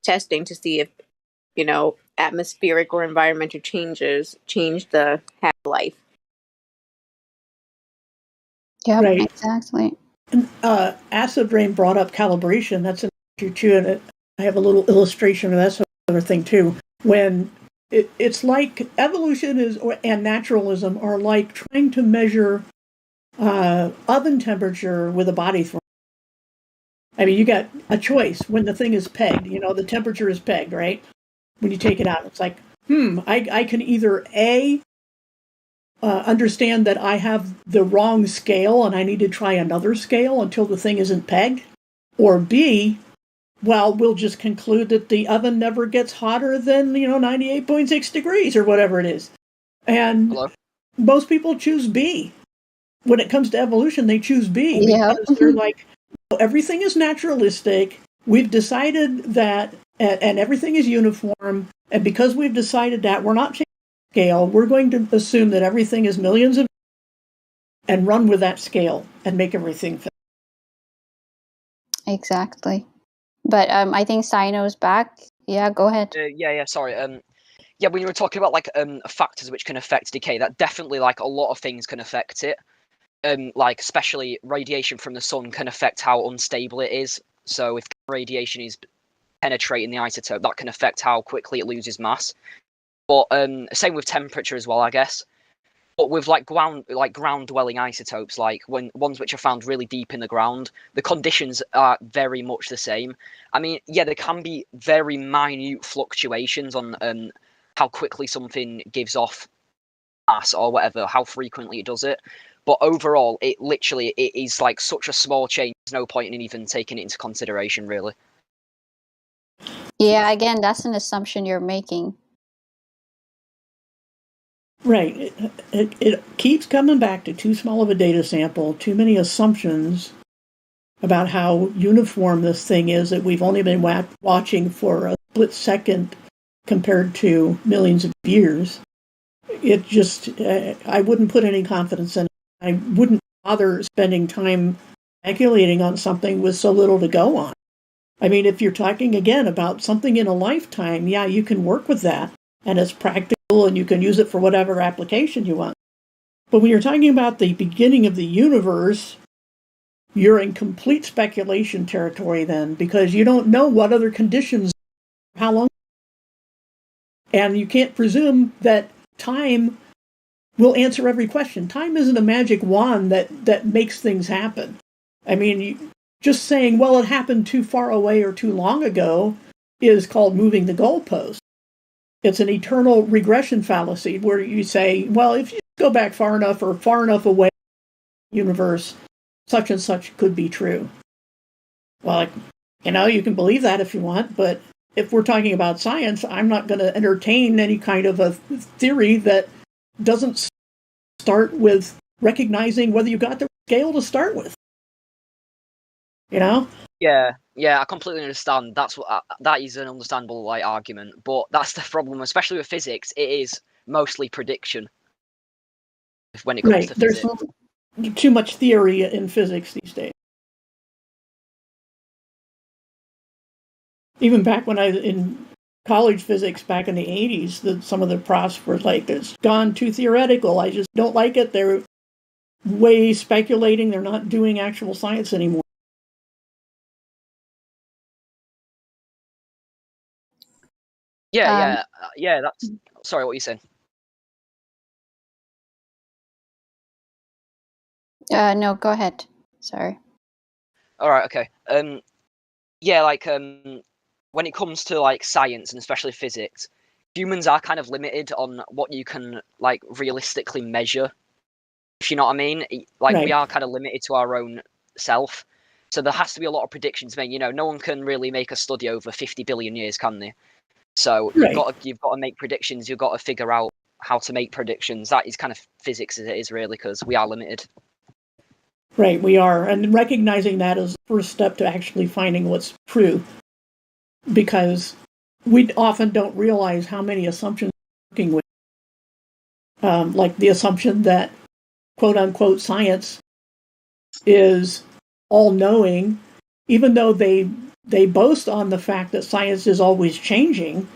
testing to see if, atmospheric or environmental changes change the half-life? Yep, Right. exactly. Acid rain brought up calibration. That's an issue too, and I have a little illustration of that other thing too. When it's like evolution and naturalism are like trying to measure oven temperature with a body thermometer. I mean, you got a choice when the thing is pegged. You know, the temperature is pegged, right? When you take it out, it's like, I can either understand that I have the wrong scale and I need to try another scale until the thing isn't pegged, or B, well, we'll just conclude that the oven never gets hotter than 98.6 degrees or whatever it is. And Hello? most people choose B. When it comes to evolution, they choose B Yeah. because they're like, everything is naturalistic. We've decided that, and everything is uniform. And because we've decided that, we're not changing the scale. We're going to assume that everything is millions of, and run with that scale and make everything fit. Exactly. But I think Sino's back. Yeah, go ahead. Yeah, sorry. Yeah, when you were talking about like factors which can affect decay, that definitely like a lot of things can affect it. Like especially radiation from the sun can affect how unstable it is. So if radiation is penetrating the isotope, that can affect how quickly it loses mass. But same with temperature as well, I guess. But with like ground dwelling isotopes, like when ones which are found really deep in the ground, the conditions are very much the same. I mean, yeah, there can be very minute fluctuations on how quickly something gives off mass or whatever, how frequently it does it. But overall, it is like such a small change. There's no point in even taking it into consideration, really. Yeah, again, that's an assumption you're making. Right. It keeps coming back to too small of a data sample, too many assumptions about how uniform this thing is that we've only been watching for a split second compared to millions of years. It just, I wouldn't put any confidence in it. I wouldn't bother spending time speculating on something with so little to go on. I mean, if you're talking again about something in a lifetime, yeah, you can work with that and it's practical and you can use it for whatever application you want. But when you're talking about the beginning of the universe, you're in complete speculation territory then, because you don't know what other conditions, how long, and you can't presume that time will answer every question. Time isn't a magic wand that makes things happen. I mean, just saying, well, it happened too far away or too long ago is called moving the goalpost. It's an eternal regression fallacy where you say, well, if you go back far enough or far enough away from the universe, such and such could be true. Well, you can believe that if you want, but if we're talking about science, I'm not going to entertain any kind of a theory that doesn't start with recognizing whether you got the scale to start with. Yeah, I completely understand. That is an understandable argument, but that's the problem, especially with physics. It is mostly prediction when it comes to physics. There's too much theory in physics these days. Even back when I was in college physics back in the 80s, some of the profs were like, it's gone too theoretical. I just don't like it. They're way speculating. They're not doing actual science anymore. Yeah. That's sorry. What are you saying? No, go ahead. Sorry. All right. Okay. Yeah. Like when it comes to like science and especially physics, humans are kind of limited on what you can like realistically measure. If you know what I mean, like we are kind of limited to our own self. So there has to be a lot of predictions made. No one can really make a study over 50 billion years, can they? So you've got to make predictions. You've got to figure out how to make predictions. That is kind of physics as it is, really, because we are limited. Right, we are. And recognizing that is the first step to actually finding what's true. Because we often don't realize how many assumptions we're working with. Like the assumption that, quote unquote, science is all-knowing, even though they boast on the fact that science is always changing.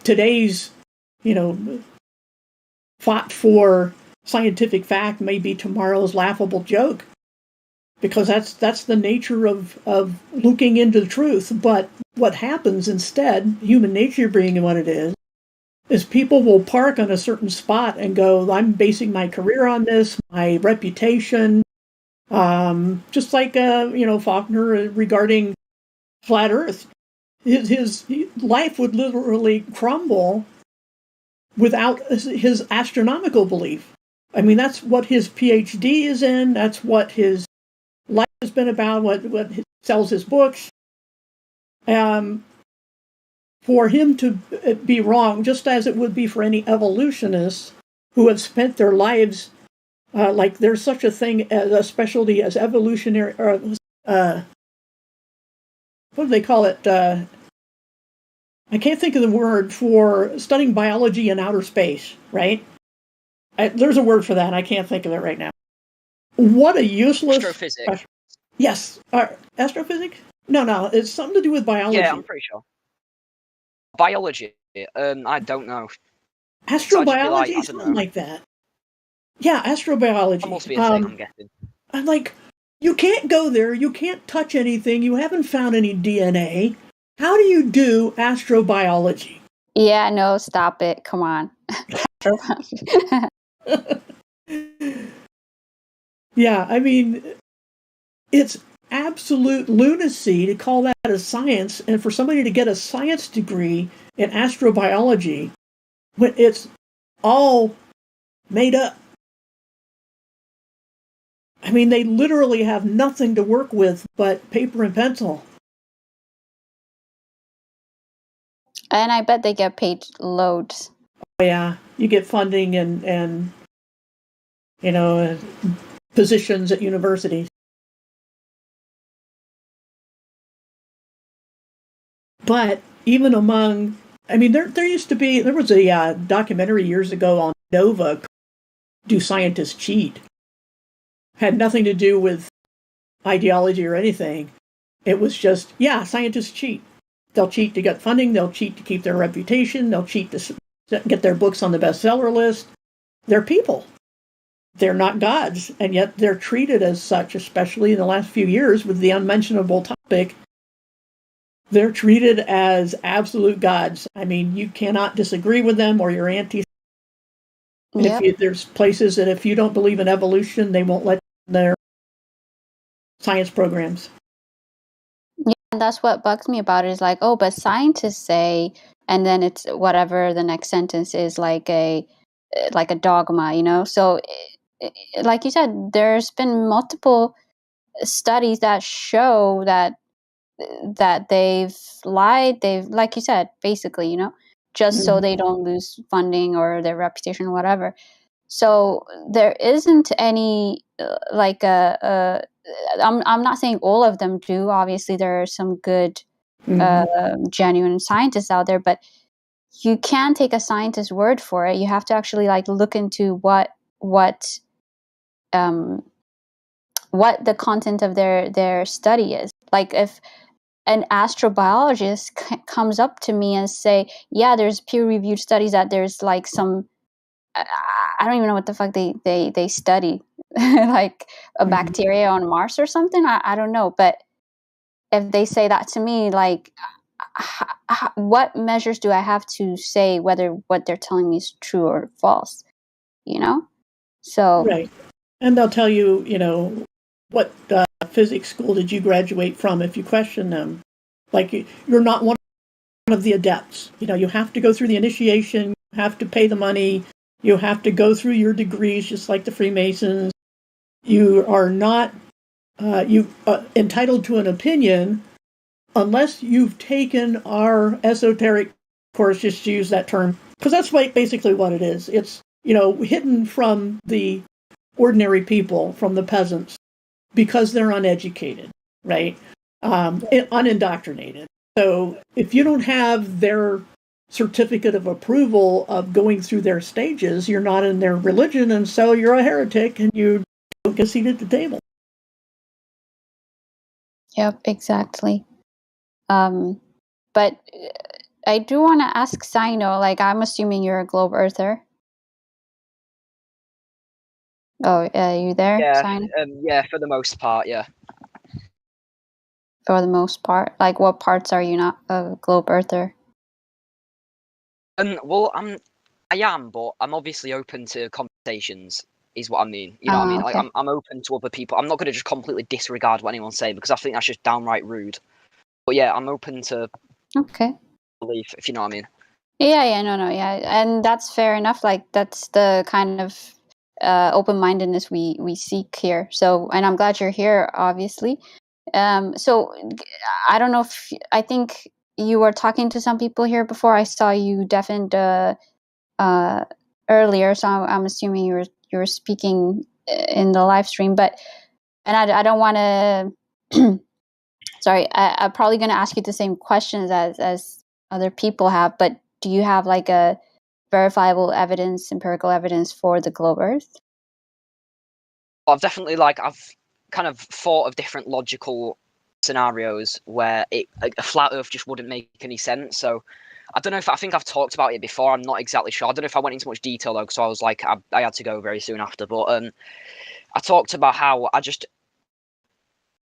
Today's, fought for scientific fact may be tomorrow's laughable joke, because that's the nature of looking into the truth. But what happens instead, human nature being what it is people will park on a certain spot and go, I'm basing my career on this, my reputation, just like Faulkner regarding flat Earth. His life would literally crumble without his astronomical belief. I mean, that's what his PhD is in. That's what his life has been about. What sells his books. For him to be wrong, just as it would be for any evolutionists who have spent their lives, like there's such a thing as a specialty as evolutionary, or what do they call it? I can't think of the word for studying biology in outer space, right? There's a word for that. I can't think of it right now. What a useless... Astrophysics. Yes. Astrophysics? No. It's something to do with biology. Yeah, I'm pretty sure. Biology? I don't know. Astrobiology? Something like that. Yeah, astrobiology. That must be a thing, I'm guessing. I'm like, you can't go there. You can't touch anything. You haven't found any DNA. How do you do astrobiology? Yeah, no, stop it. Come on. Yeah, I mean, it's absolute lunacy to call that a science, and for somebody to get a science degree in astrobiology when it's all made up. I mean, they literally have nothing to work with but paper and pencil. And I bet they get paid loads. Oh, yeah, you get funding and positions at universities. But even among, I mean, there was a documentary years ago on Nova, Do Scientists Cheat? Had nothing to do with ideology or anything. It was just, yeah, scientists cheat. They'll cheat to get funding. They'll cheat to keep their reputation. They'll cheat to get their books on the bestseller list. They're people. They're not gods, and yet they're treated as such, especially in the last few years with the unmentionable topic. They're treated as absolute gods. I mean, you cannot disagree with them or you're anti. Yep. There's places that if you don't believe in evolution, they won't let you in their science programs. Yeah, and that's what bugs me about it is like, oh, but scientists say, and then it's whatever the next sentence is like a dogma, So, like you said, there's been multiple studies that show that they've lied. They've, like you said, basically, just so they don't lose funding or their reputation or whatever. So there isn't any I'm not saying all of them do. Obviously, there are some good, genuine scientists out there, but you can't take a scientist's word for it. You have to actually look into what the content of their study is. Like if an astrobiologist comes up to me and say, yeah, there's peer-reviewed studies that there's some, I don't even know what the fuck they study, like a bacteria on Mars or something. I don't know. But if they say that to me, what measures do I have to say whether what they're telling me is true or false? So right, and they'll tell you, what physics school did you graduate from? If you question them, like you're not one of the adepts. You have to go through the initiation. You have to pay the money. You have to go through your degrees, just like the Freemasons. You are not entitled to an opinion unless you've taken our esoteric course, just to use that term, because that's basically what it is. It's, hidden from the ordinary people, from the peasants, because they're uneducated, right? Unindoctrinated. So if you don't have their certificate of approval of going through their stages, you're not in their religion, and so you're a heretic and you don't get a seat at the table. Yep, exactly. But I do want to ask Sino, I'm assuming you're a globe earther. Oh, you there, Yeah, Simon? yeah, for the most part, yeah. For the most part, like what parts are you not a globe earther? Well, I am, but I'm obviously open to conversations. Is what I mean. You know what I mean? Like Okay. I'm open to other people. I'm not going to just completely disregard what anyone's saying because I think that's just downright rude. But yeah, I'm open to Okay. belief, if you know what I mean. Yeah, no, yeah, and that's fair enough. Like that's the kind of open-mindedness we seek here. So, and I'm glad you're here, obviously. So I don't know if I think you were talking to some people here before. I saw you deafened earlier, so I'm assuming you were speaking in the live stream. But I don't want to. Sorry, I'm probably going to ask you the same questions as other people have. But do you have like a verifiable evidence, empirical evidence for the globe Earth? I've definitely I've kind of thought of different logical scenarios where a flat Earth just wouldn't make any sense. So I don't know if I think I've talked about it before. I'm not exactly sure. I don't know if I went into much detail though, because I was like I had to go very soon after. But I talked about how I just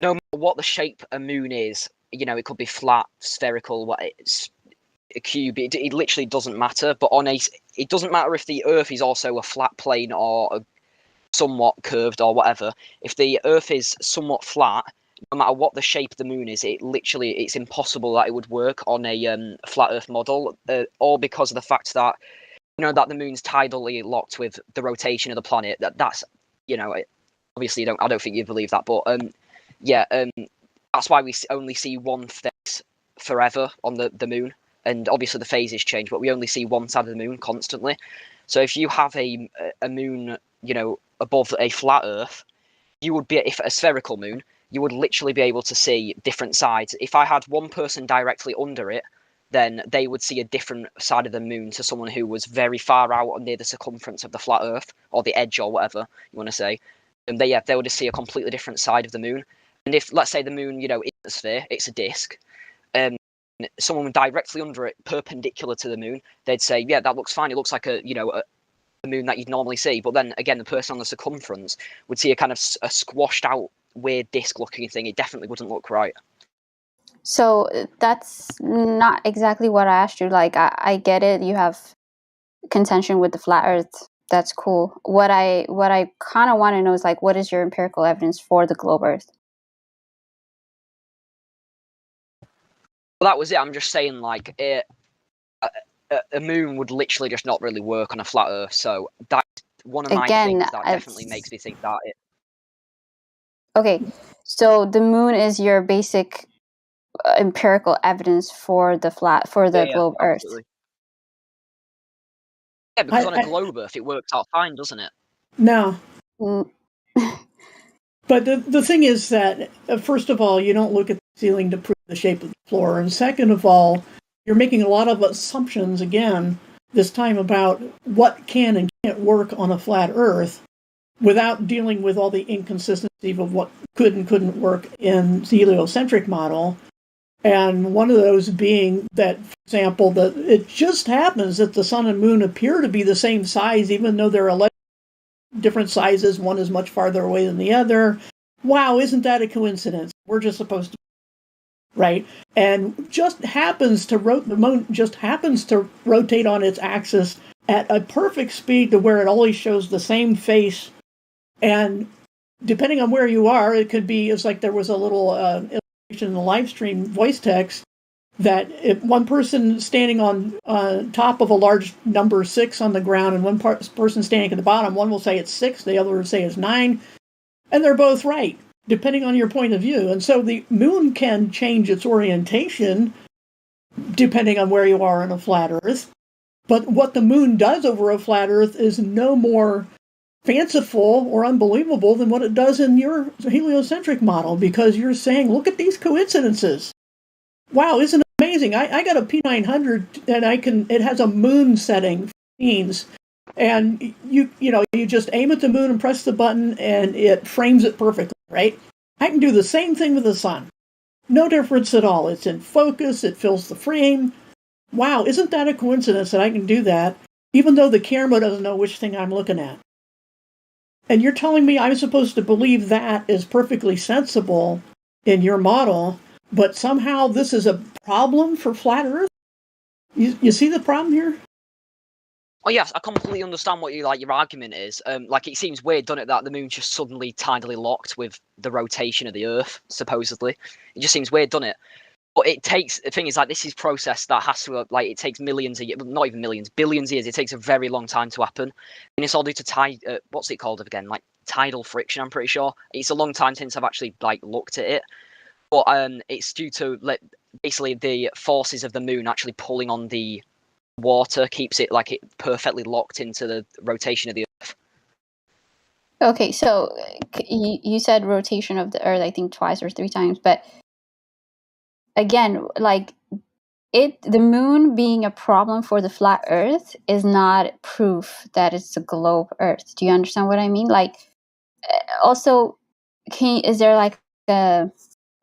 no matter what the shape a moon is, you know, it could be flat, spherical, what it's a cube. It literally doesn't matter. But it doesn't matter if the Earth is also a flat plane or a somewhat curved or whatever. If the Earth is somewhat flat, no matter what the shape of the moon is, it's impossible that it would work on a flat Earth model, all because of the fact that that the moon's tidally locked with the rotation of the planet. That's obviously I don't think you believe that, but that's why we only see one phase forever on the moon, and obviously the phases change, but we only see one side of the moon constantly. So if you have a moon, above a flat Earth, you would be, if a spherical moon, you would literally be able to see different sides. If I had one person directly under it, then they would see a different side of the moon to someone who was very far out near the circumference of the flat Earth, or the edge, or whatever you want to say. And they would see a completely different side of the moon. And if, let's say, the moon, isn't a sphere, it's a disc, someone directly under it, perpendicular to the moon, they'd say, yeah, that looks fine. It looks like a moon that you'd normally see. But then again, the person on the circumference would see a kind of a squashed out, weird disc looking thing. It definitely wouldn't look right. So that's not exactly what I asked you. Like I get it. You have contention with the flat Earth. That's cool. What I kind of want to know is like, what is your empirical evidence for the globe Earth? Well, that was it. I'm just saying, like, a moon would literally just not really work on a flat Earth. So that's one of my things that definitely makes me think that it. Okay, so the moon is your basic empirical evidence for the globe Earth. Yeah, because on a globe Earth, it works out fine, doesn't it? No. But the thing is that, first of all, you don't look at the ceiling to prove the shape of the floor. And second of all, you're making a lot of assumptions, again, this time about what can and can't work on a flat Earth without dealing with all the inconsistency of what could and couldn't work in the heliocentric model. And one of those being that, for example, that it just happens that the sun and moon appear to be the same size, even though they're different sizes. One is much farther away than the other. Wow, isn't that a coincidence? We're just supposed to, right? And just happens to the moon just happens to rotate on its axis at a perfect speed to where it always shows the same face. And depending on where you are, it could be, it's like there was a little illustration in the live stream voice text that if one person standing on top of a large number 6 on the ground and one person standing at the bottom, one will say it's 6, the other will say it's 9, and they're both right, depending on your point of view. And so the moon can change its orientation depending on where you are on a flat Earth. But what the moon does over a flat Earth is no more fanciful or unbelievable than what it does in your heliocentric model, because you're saying, look at these coincidences. Wow, isn't it amazing? I got a P900 and it has a moon setting for scenes, and you just aim at the moon and press the button and it frames it perfectly, right? I can do the same thing with the sun. No difference at all. It's in focus, it fills the frame. Wow, isn't that a coincidence that I can do that, even though the camera doesn't know which thing I'm looking at? And you're telling me I'm supposed to believe that is perfectly sensible in your model, but somehow this is a problem for flat Earth? You see the problem here? Oh yes, I completely understand what your argument is. Like it seems weird, doesn't it, that the moon's just suddenly tidally locked with the rotation of the Earth, supposedly. It just seems weird, doesn't it? But it takes, the thing is, like, this is process that has to, like, it takes millions of years, not even millions, billions of years. It takes a very long time to happen. And it's all due to what's it called again? Like tidal friction, I'm pretty sure. It's a long time since I've actually like looked at it. But it's due to basically the forces of the moon actually pulling on the water keeps it like it perfectly locked into the rotation of the Earth. Okay, so you said rotation of the Earth, I think twice or three times, but again, like the moon being a problem for the flat Earth is not proof that it's a globe Earth. Do you understand what I mean? Like, also, is there like an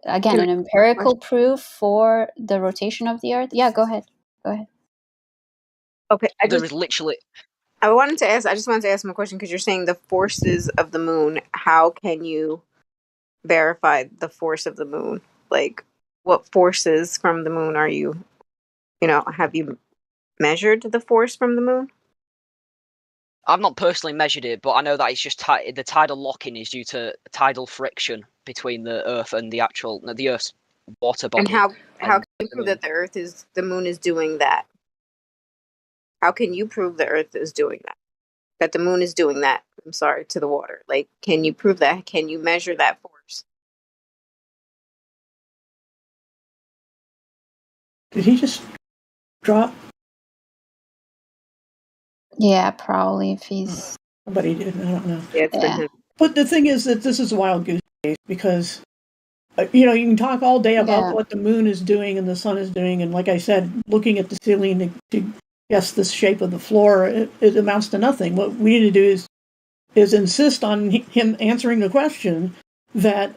empirical proof for the rotation of the Earth? Yeah, go ahead. Okay, I There just is literally. I just wanted to ask him a question because you're saying the forces of the moon. How can you verify the force of the moon? Like, what forces from the moon are you? Have you measured the force from the moon? I've not personally measured it, but I know that it's just the tidal locking is due to tidal friction between the Earth and the Earth's water body. And how can you the prove moon. that the moon is doing that? How can you prove the Earth is doing that? That the moon is doing that? I'm sorry, to the water. Like, can you prove that? Can you measure that force? Did he just drop? Yeah, probably if he's. Somebody did. I don't know. Yeah, it's been him. But the thing is that this is a wild goose chase because, you can talk all day about what the moon is doing and the sun is doing. And like I said, looking at the ceiling to guess the shape of the floor, it amounts to nothing. What we need to do is insist on him answering the question that,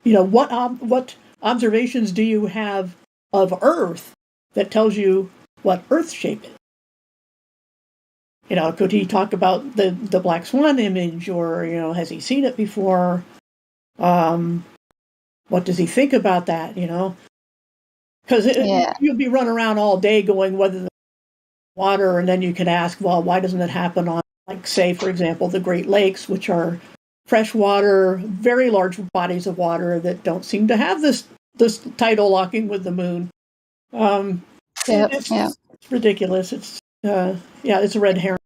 what observations do you have of Earth that tells you what Earth's shape is? Could he talk about the black swan image, or has he seen it before? What does he think about that? Because you'll be running around all day going whether the water, and then you can ask, well, why doesn't it happen on, like, say, for example, the Great Lakes, which are freshwater, very large bodies of water that don't seem to have this tidal locking with the moon. It's ridiculous. It's it's a red herring.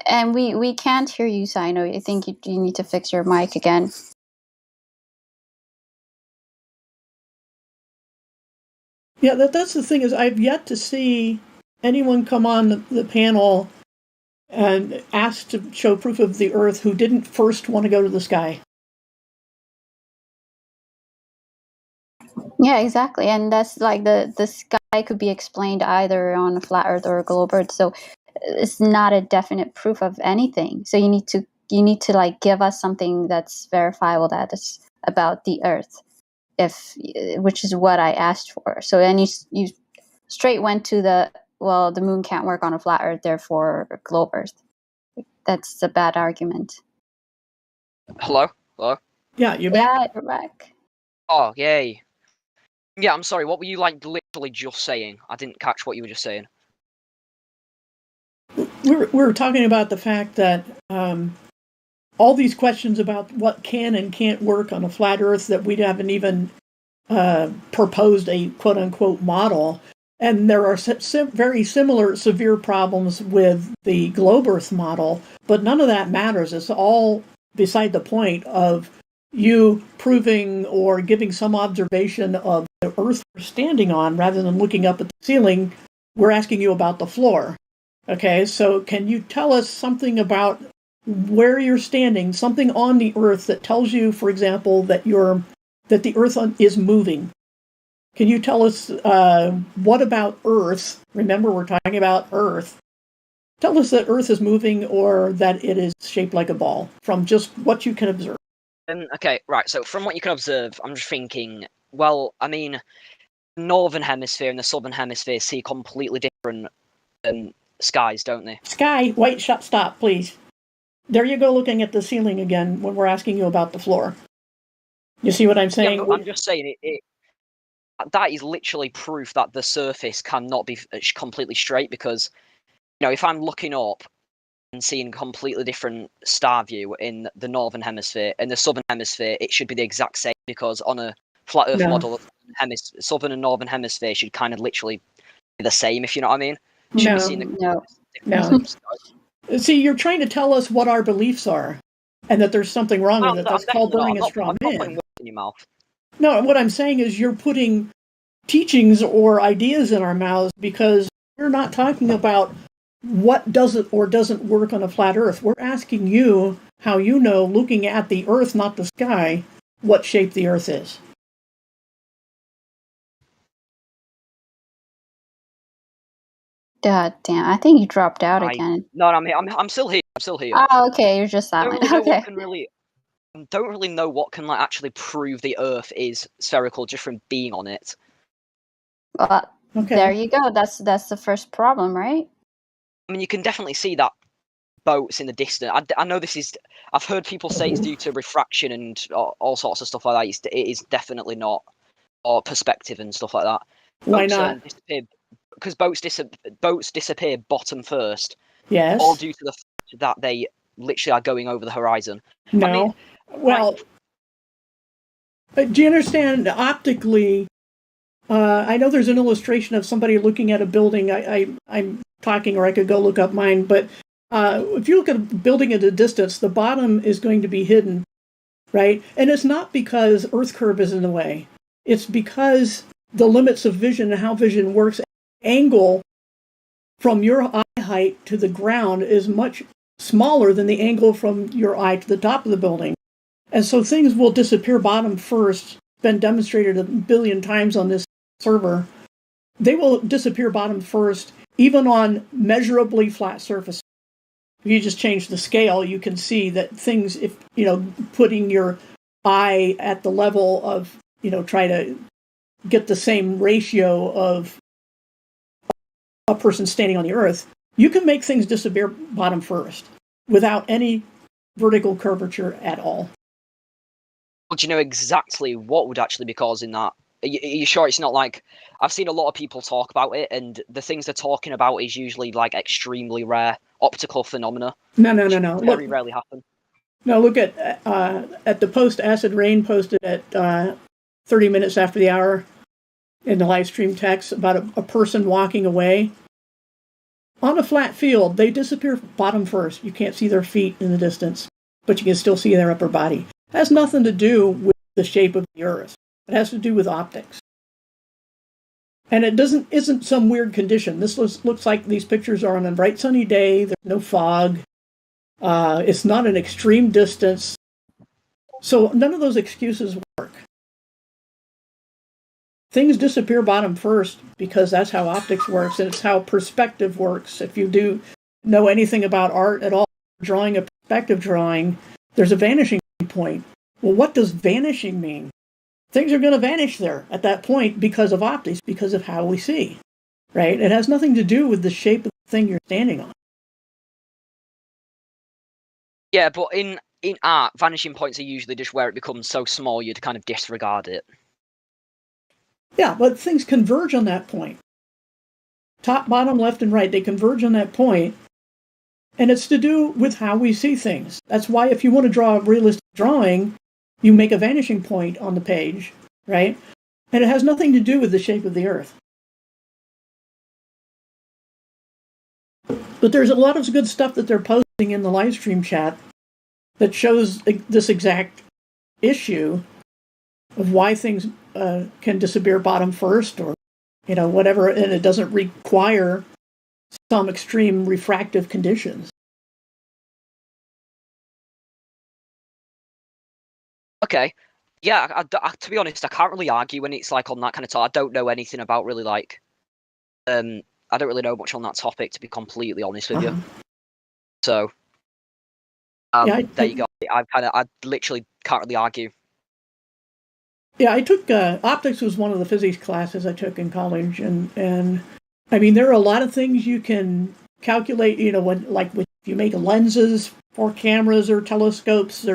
And we can't hear you, Sino. I think you need to fix your mic again. Yeah, that's the thing, is I've yet to see anyone come on the panel and ask to show proof of the Earth who didn't first want to go to the sky. Yeah, exactly. And that's like the sky could be explained either on a flat Earth or a globe Earth. So it's not a definite proof of anything. So you need to like give us something that's verifiable that is about the Earth, which is what I asked for. So then you straight went to the moon can't work on a flat Earth, therefore a globe Earth. That's a bad argument. Hello? Yeah, you're back. Oh, yay. Yeah, I'm sorry, what were you literally just saying? I didn't catch what you were just saying. We're talking about the fact that all these questions about what can and can't work on a flat Earth, that we haven't even proposed a quote-unquote model. And there are very similar severe problems with the globe Earth model, but none of that matters. It's all beside the point of you proving or giving some observation of the Earth we're standing on rather than looking up at the ceiling. We're asking you about the floor. Okay, so can you tell us something about where you're standing, something on the Earth that tells you, for example, that the Earth is moving? Can you tell us what about Earth? Remember, we're talking about Earth. Tell us that Earth is moving or that it is shaped like a ball from just what you can observe. Okay, right. So from what you can observe, I'm just thinking, well, I mean, northern hemisphere and the southern hemisphere see completely different skies, don't they? Sky, wait, stop, please. There you go, looking at the ceiling again when we're asking you about the floor. You see what I'm saying? Yeah, I'm just saying that is literally proof that the surface cannot be completely straight, because if I'm looking up and seeing completely different star view in the northern hemisphere and the southern hemisphere, it should be the exact same, because on a flat Earth model, southern and northern hemisphere should kind of literally be the same, if you know what I mean. No. See, you're trying to tell us what our beliefs are, and that there's something wrong with it. That's called burning a straw man. I'm not putting words in your mouth. No, what I'm saying is you're putting teachings or ideas in our mouths, because we're not talking about what does it or doesn't work on a flat Earth. We're asking you how you know, looking at the Earth, not the sky, what shape the Earth is. God damn! I think you dropped out again. No, I'm still here. I'm still here. Oh, okay. You're just silent. Don't really know what can actually prove the Earth is spherical just from being on it. Well, there you go. That's the first problem, right? I mean, you can definitely see that boats in the distance. I know this is. I've heard people say it's due to refraction and all sorts of stuff like that. It is definitely not, or perspective and stuff like that. Why not? Because boats disappear bottom first. Yes. All due to the fact that they literally are going over the horizon. No. I mean, well, do you understand optically? I know there's an illustration of somebody looking at a building. I'm talking, or I could go look up mine. But if you look at a building at a distance, the bottom is going to be hidden, right? And it's not because Earth curve is in the way. It's because the limits of vision and how vision works. Angle from your eye height to the ground is much smaller than the angle from your eye to the top of the building. And so things will disappear bottom first. It's been demonstrated a billion times on this server. They will disappear bottom first, even on measurably flat surfaces. If you just change the scale, you can see that things, if, putting your eye at the level of, try to get the same ratio of a person standing on the Earth, you can make things disappear bottom first without any vertical curvature at all. Well, do you know exactly what would actually be causing that? Are you sure it's not like... I've seen a lot of people talk about it, and the things they're talking about is usually like extremely rare optical phenomena. No. Very rarely happen. No, look at the post Acid Rain posted at 30 minutes after the hour in the live stream text about a person walking away. On a flat field, they disappear bottom first. You can't see their feet in the distance, but you can still see their upper body. It has nothing to do with the shape of the Earth. It has to do with optics. And it isn't some weird condition. This looks like these pictures are on a bright sunny day. There's no fog. It's not an extreme distance. So none of those excuses work. Things disappear bottom first because that's how optics works, and it's how perspective works. If you do know anything about art at all, drawing a perspective drawing, there's a vanishing point. Well, what does vanishing mean? Things are going to vanish there at that point because of optics, because of how we see, right? It has nothing to do with the shape of the thing you're standing on. Yeah, but in art, vanishing points are usually just where it becomes so small you'd kind of disregard it. Yeah, but things converge on that point. Top, bottom, left, and right, they converge on that point, and it's to do with how we see things. That's why if you want to draw a realistic drawing, you make a vanishing point on the page, right? And it has nothing to do with the shape of the Earth. But there's a lot of good stuff that they're posting in the live stream chat that shows this exact issue of why things can disappear bottom first, or whatever, and it doesn't require some extreme refractive conditions. Okay. Yeah, to be honest, I can't really argue when it's like on that kind of topic. I don't know anything about really like... I don't really know much on that topic, to be completely honest with you. So... there you go. I literally can't really argue. Yeah, I took optics was one of the physics classes I took in college, and I mean there are a lot of things you can calculate. When like with If you make lenses for cameras or telescopes,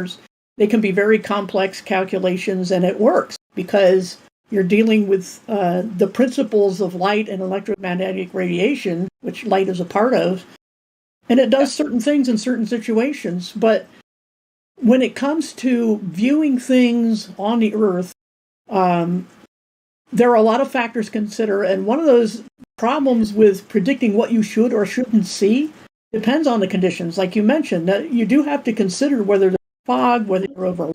they can be very complex calculations, and it works because you're dealing with the principles of light and electromagnetic radiation, which light is a part of, and it does certain things in certain situations. But when it comes to viewing things on the Earth, there are a lot of factors to consider, and one of those problems with predicting what you should or shouldn't see depends on the conditions. Like you mentioned, that you do have to consider whether there's fog, whether you're over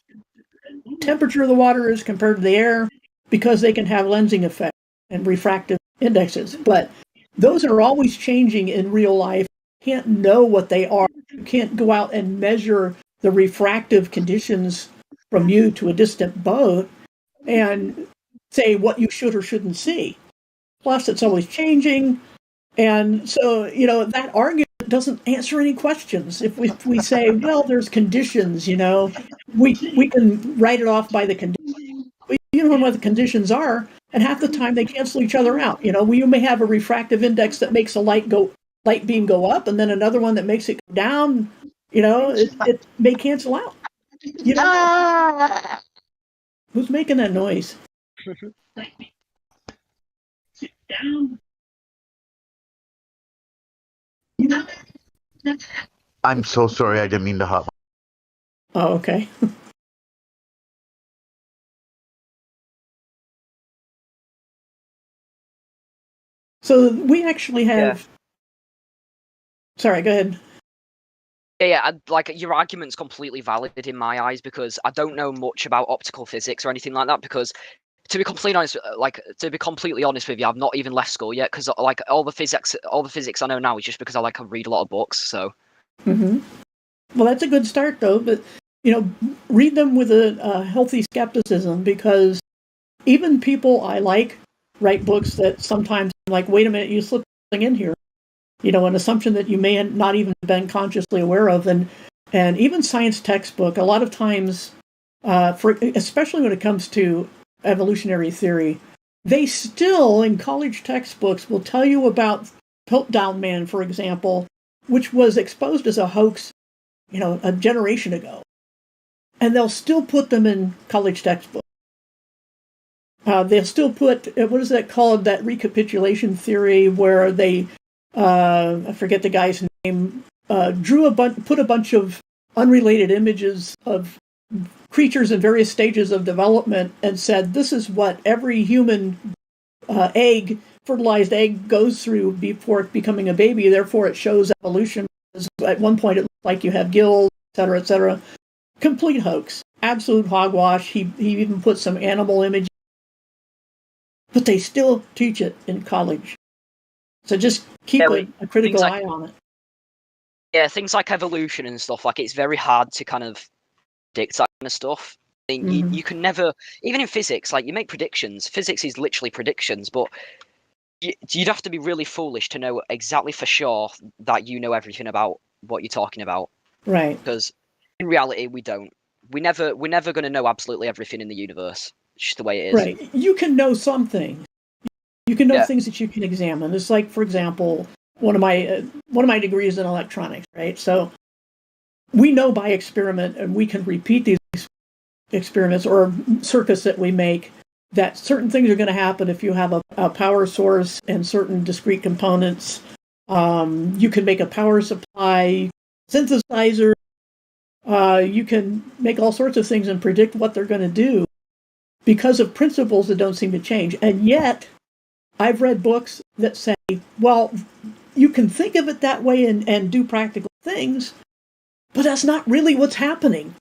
temperature of the water is compared to the air, because they can have lensing effects and refractive indexes. But those are always changing in real life. You can't know what they are. You can't go out and measure the refractive conditions from you to a distant boat and say what you should or shouldn't see. Plus, it's always changing. And so, that argument doesn't answer any questions. If we say, well, there's conditions, we can write it off by the conditions. But you don't know what the conditions are, and half the time they cancel each other out. You may have a refractive index that makes a light beam go up, and then another one that makes it go down. It may cancel out. You don't know. Who's making that noise? Sit down. I'm so sorry. I didn't mean to hop. Oh, okay. So we actually have. Sorry, go ahead. Yeah, like your argument's completely valid in my eyes because I don't know much about optical physics or anything like that. Because to be completely honest with you, I've not even left school yet. Because like all the physics I know now is just because I read a lot of books. So. Mm-hmm. Well, that's a good start, though. But read them with a healthy skepticism, because even people I like write books that sometimes I'm like, wait a minute, you slipped something in here. An assumption that you may not even been consciously aware of, and even science textbook. A lot of times, especially when it comes to evolutionary theory, they still in college textbooks will tell you about Piltdown Man, for example, which was exposed as a hoax, a generation ago, and they'll still put them in college textbooks. They'll still put what is that called? That recapitulation theory, where they I forget the guy's name, put a bunch of unrelated images of creatures in various stages of development and said, this is what every human fertilized egg goes through before becoming a baby. Therefore, it shows evolution. At one point, it looks like you have gills, et cetera, et cetera. Complete hoax. Absolute hogwash. He even put some animal images. But they still teach it in college. So just keep a critical eye on it. Yeah, things like evolution and stuff, it's very hard to kind of predict that kind of stuff. I mean, you can never, even in physics, you make predictions. Physics is literally predictions, but you'd have to be really foolish to know exactly for sure that you know everything about what you're talking about. Right. Because in reality, we don't. We're never going to know absolutely everything in the universe. It's just the way it is. Right. You can know something. You can know things that you can examine. It's like, for example, one of my degrees in electronics, right? So we know by experiment, and we can repeat these experiments or circuits that we make, that certain things are going to happen if you have a power source and certain discrete components. You can make a power supply, synthesizer. You can make all sorts of things and predict what they're going to do because of principles that don't seem to change. And yet, I've read books that say, well, you can think of it that way and do practical things, but that's not really what's happening.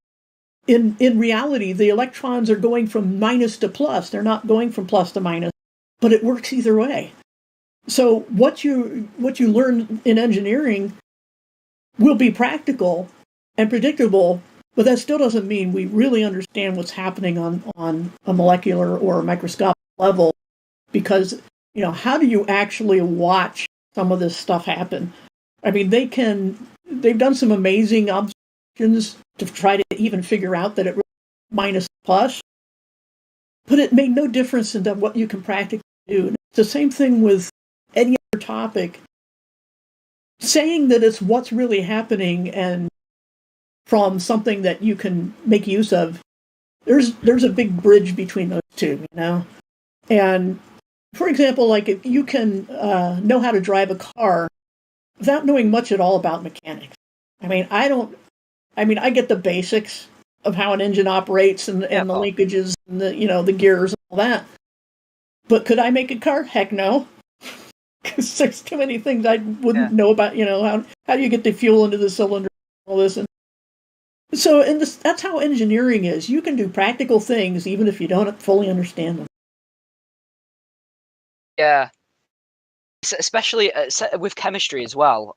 In reality, the electrons are going from minus to plus. They're not going from plus to minus, but it works either way. So what you learn in engineering will be practical and predictable, but that still doesn't mean we really understand what's happening on a molecular or microscopic level, because how do you actually watch some of this stuff happen? I mean, they've done some amazing observations to try to even figure out that it was minus plus, but it made no difference in what you can practically do. It's the same thing with any other topic. saying that it's what's really happening and from something that you can make use of, there's a big bridge between those two, you know? And for example, like if you can know how to drive a car without knowing much at all about mechanics. I mean, I get the basics of how an engine operates and the linkages and the gears and all that. But could I make a car? Heck no. Because there's too many things I wouldn't know about, how do you get the fuel into the cylinder and all this. And so that's how engineering is. You can do practical things even if you don't fully understand them. Yeah. Especially with chemistry as well.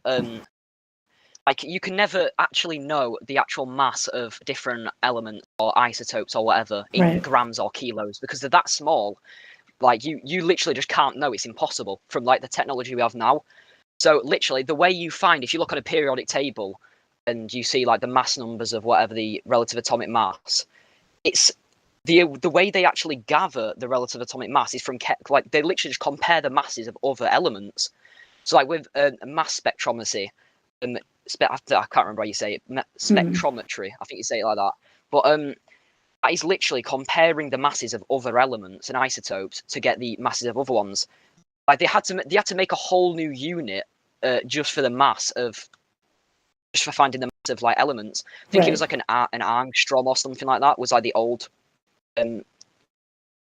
Like, you can never actually know the actual mass of different elements or isotopes or whatever in grams or kilos because they're that small. Like, you literally just can't know. It's impossible from, like, the technology we have now. So, literally, the way you find, if you look at a periodic table and you see, like, the mass numbers of whatever the relative atomic mass, it's the way they actually gather the relative atomic mass is from, like, they literally just compare the masses of other elements. So, like, with mass spectrometry, I can't remember how you say it, spectrometry, I think you say it like that. But that is literally comparing the masses of other elements and isotopes to get the masses of other ones. Like they had to make a whole new unit just for the mass of, just for finding the mass of like elements. I think it was like an angstrom or something like that was like the old thing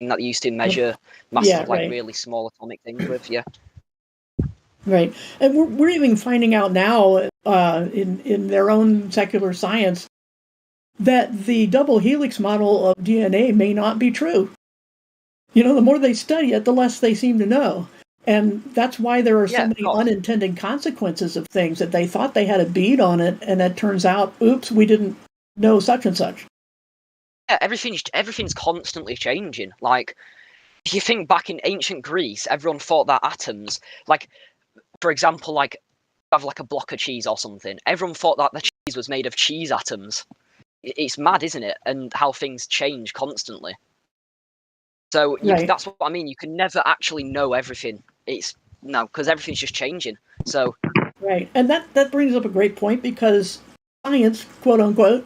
that they used to measure masses of like really small atomic things with. Yeah. Right, and we're even finding out now in their own secular science that the double helix model of DNA may not be true. The more they study it, the less they seem to know. And that's why there are so many unintended consequences of things that they thought they had a bead on it, and it turns out, oops, we didn't know such and such. Yeah, everything's constantly changing. Like, if you think back in ancient Greece, everyone thought that atoms, like, for example, like, have like a block of cheese or something. Everyone thought that the cheese was made of cheese atoms. It's mad, isn't it? And how things change constantly. So that's what I mean. You can never actually know everything. Because everything's just changing. So right, and that brings up a great point because science, quote unquote,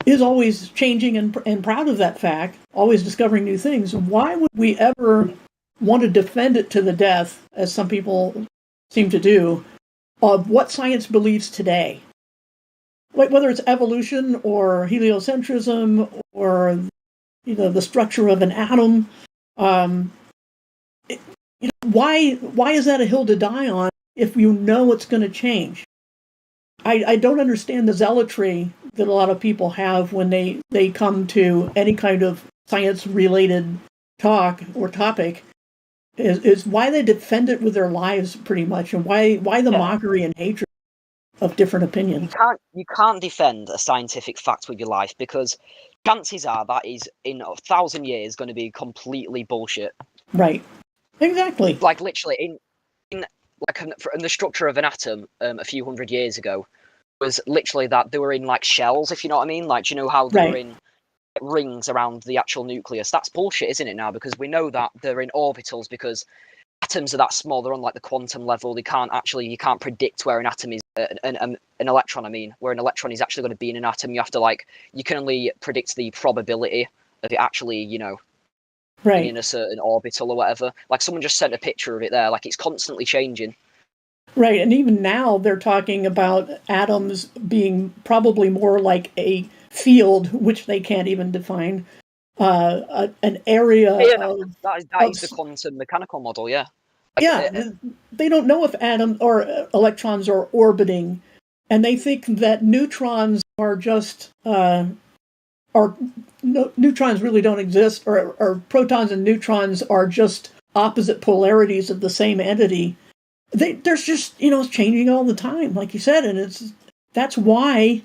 is always changing and proud of that fact, always discovering new things. Why would we ever want to defend it to the death, as some people seem to do, of what science believes today? Whether it's evolution or heliocentrism or the structure of an atom, why is that a hill to die on if you know it's going to change? I don't understand the zealotry that a lot of people have when they come to any kind of science-related talk or topic. Is why they defend it with their lives pretty much, and why the mockery and hatred of different opinions. You can't defend a scientific fact with your life because chances are that is in 1,000 years going to be completely bullshit. Right. Exactly. Like literally in the structure of an atom a few hundred years ago was literally that they were in like shells, if you know what I mean. Like, do you know how they were in rings around the actual nucleus? That's bullshit, isn't it now? Because we know that they're in orbitals because atoms are that small. They're on like the quantum level. You can't predict where an atom is, an electron. I mean, where an electron is actually going to be in an atom. You have to you can only predict the probability of it actually, being in a certain orbital or whatever. Like someone just sent a picture of it there. Like it's constantly changing. Right, and even now they're talking about atoms being probably more like a field, which they can't even define, an area of... That is the quantum mechanical model, yeah. They don't know if atoms or electrons are orbiting, and they think that neutrons are just... neutrons really don't exist, or protons and neutrons are just opposite polarities of the same entity. There's just, it's changing all the time, like you said, and that's why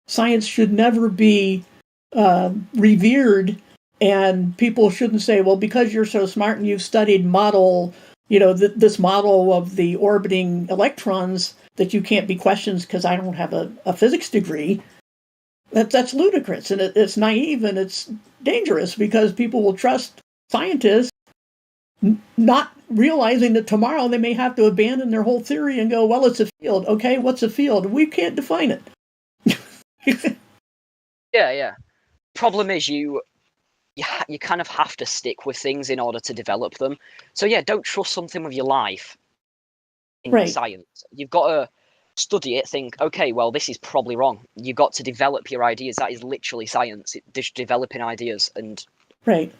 science should never be revered, and people shouldn't say, well, because you're so smart and you've studied this model of the orbiting electrons, that you can't be questioned because I don't have a physics degree. That's ludicrous, and it's naive, and it's dangerous because people will trust scientists not realizing that tomorrow they may have to abandon their whole theory and go, well, it's a field. Okay, what's a field? We can't define it. Yeah. Problem is you kind of have to stick with things in order to develop them. So yeah, don't trust something with your life in Right. science. You've got to study it, think, okay, well, this is probably wrong. You've got to develop your ideas. That is literally science. Just developing ideas and Right.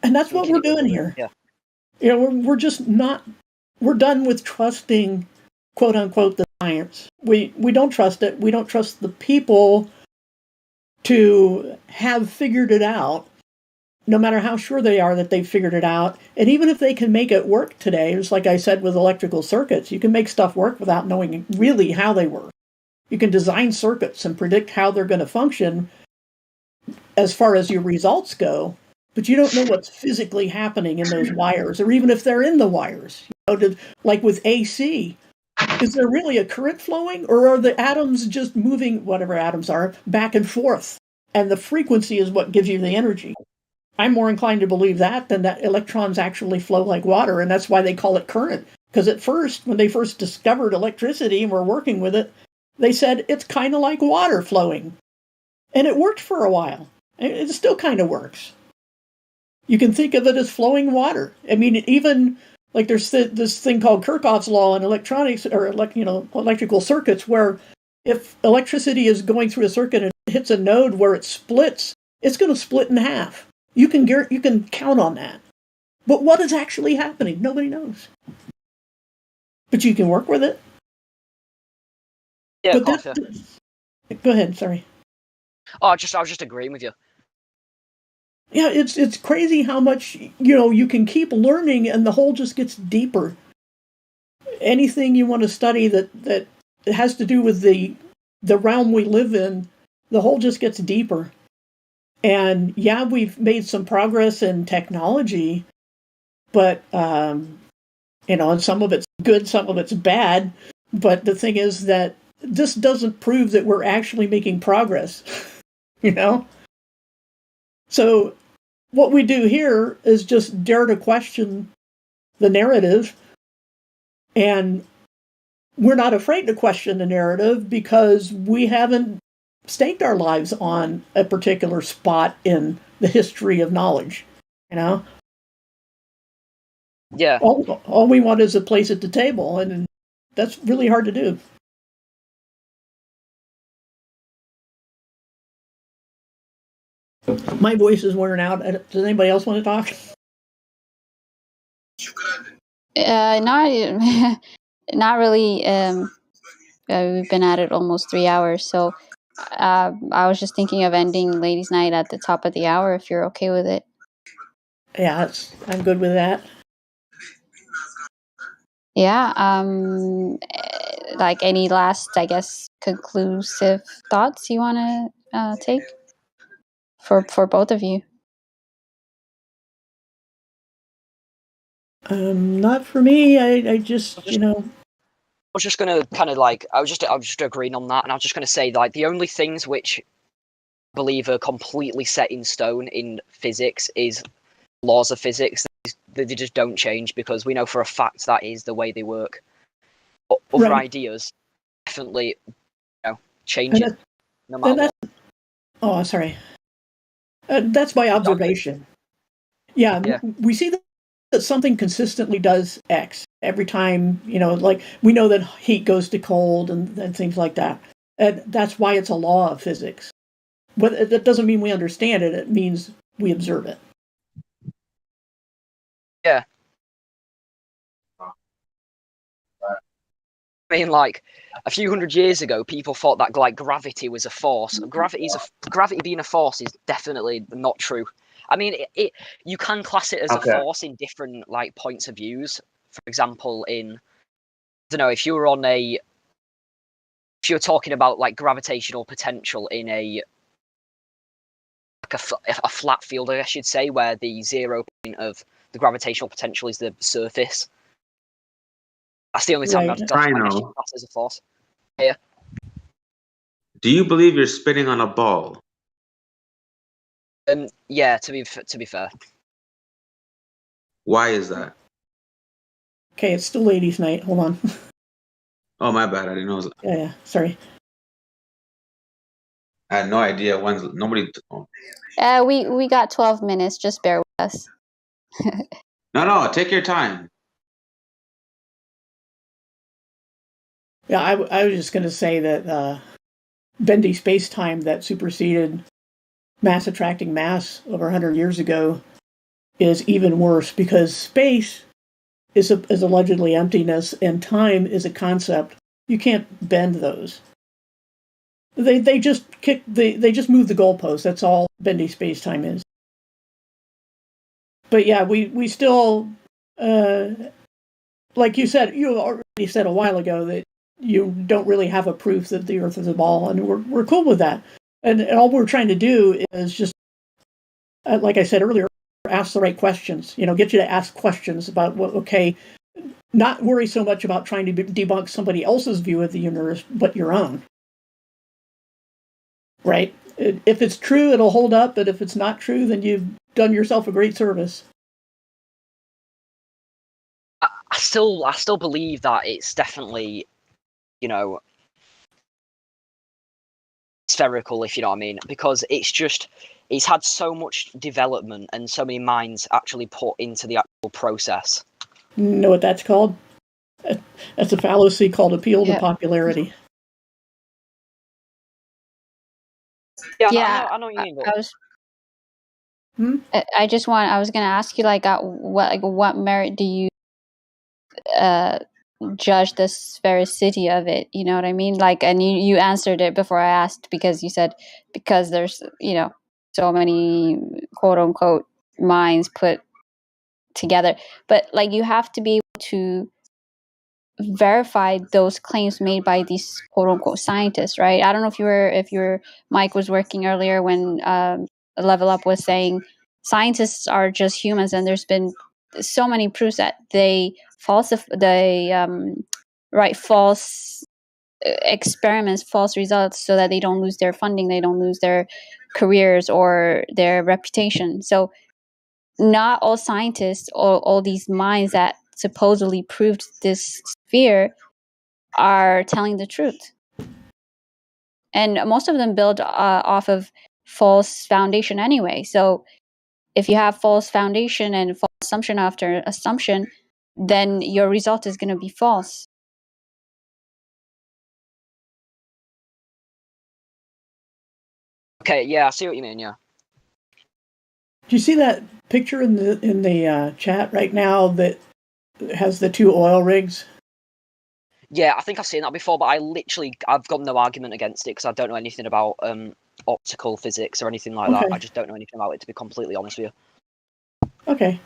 And that's what we're doing here. Yeah. You know, we're just not, we're done with trusting, quote unquote, the science. We don't trust it. We don't trust the people to have figured it out, no matter how sure they are that they've figured it out. And even if they can make it work today, it's like I said with electrical circuits, you can make stuff work without knowing really how they work. You can design circuits and predict how they're going to function as far as your results go, but you don't know what's physically happening in those wires, or even if they're in the wires. You know, like with AC, is there really a current flowing, or are the atoms just moving, whatever atoms are, back and forth? And the frequency is what gives you the energy. I'm more inclined to believe that than that electrons actually flow like water, and that's why they call it current. Because at first, when they first discovered electricity and were working with it, they said it's kind of like water flowing. And it worked for a while. It still kind of works. You can think of it as flowing water. I mean, even like there's this thing called Kirchhoff's law in electronics, or electrical circuits, where if electricity is going through a circuit and it hits a node where it splits, it's going to split in half. You can count on that. But what is actually happening? Nobody knows. But you can work with it. Yeah, but go ahead. Sorry. Oh, I was just agreeing with you. Yeah, it's crazy how much you can keep learning, and the hole just gets deeper. Anything you want to study that has to do with the realm we live in, the hole just gets deeper. And yeah, we've made some progress in technology, but and some of it's good, some of it's bad. But the thing is that this doesn't prove that we're actually making progress. So what we do here is just dare to question the narrative, and we're not afraid to question the narrative because we haven't staked our lives on a particular spot in the history of knowledge. Yeah. All we want is a place at the table, and that's really hard to do. My voice is wearing out. Does anybody else want to talk? Not really. We've been at it almost 3 hours, so I was just thinking of ending Ladies' Night at the top of the hour, if you're okay with it. Yeah, I'm good with that. Yeah. Like any last, I guess, conclusive thoughts you want to take for both of you? Not for me. I just I was just gonna kind of I was just agreeing on that, and I was just gonna say the only things which I believe are completely set in stone in physics is laws of physics. They just don't change because we know for a fact that is the way they work. But other ideas definitely change it no matter what. Oh, sorry. That's my observation. Yeah, we see that something consistently does X every time, like we know that heat goes to cold and things like that. And that's why it's a law of physics. But that doesn't mean we understand it. It means we observe it. Yeah. I mean, a few hundred years ago, people thought that gravity was a force. Gravity being a force is definitely not true. I mean, you can class it as a force in different points of views. For example, I don't know, if you were talking about gravitational potential in a flat field, I guess you'd say, where the 0 point of the gravitational potential is the surface. That's the only time that's classed as a force. Yeah. Do you believe you're spitting on a ball? Yeah, to be fair. Why is that? Okay, it's still ladies' night. Hold on. Oh, my bad. I didn't know. Yeah, sorry. I had no idea when's nobody. Oh. We got 12 minutes. Just bear with us. No, take your time. Yeah, I was just going to say that bendy space-time that superseded mass attracting mass over 100 years ago is even worse, because space is allegedly emptiness and time is a concept. You can't bend those. They just they just move the goalposts. That's all bendy space-time is. But yeah, we still like you already said a while ago that you don't really have a proof that the Earth is a ball, and we're cool with that. And all we're trying to do is just, like I said earlier, ask the right questions. Get you to ask questions about not worry so much about trying to debunk somebody else's view of the universe, but your own. Right? If it's true, it'll hold up, but if it's not true, then you've done yourself a great service. I still believe that it's definitely, spherical, if you know what I mean, because it's had so much development and so many minds actually put into the actual process. You know what that's called? That's a fallacy called appeal to popularity. Yeah, I know what you mean. But... I was going to ask you, what merit do you judge the sphericity of it? You know what I mean? And you answered it before I asked, because you said because there's so many quote unquote minds put together, but you have to be able to verify those claims made by these quote unquote scientists, right? I don't know if your mic was working earlier when Level Up was saying scientists are just humans, and there's been so many proofs that they write false experiments, false results, so that they don't lose their funding, they don't lose their careers or their reputation. So not all scientists or all these minds that supposedly proved this sphere are telling the truth. And most of them build off of false foundation anyway. So if you have false foundation and false assumption after assumption, then your result is going to be false. Okay, yeah, I see what you mean. Yeah. Do you see that picture in the chat right now that has the two oil rigs? Yeah, I think I've seen that before, but I've got no argument against it because I don't know anything about optical physics or anything like that. I just don't know anything about it, to be completely honest with you. Okay.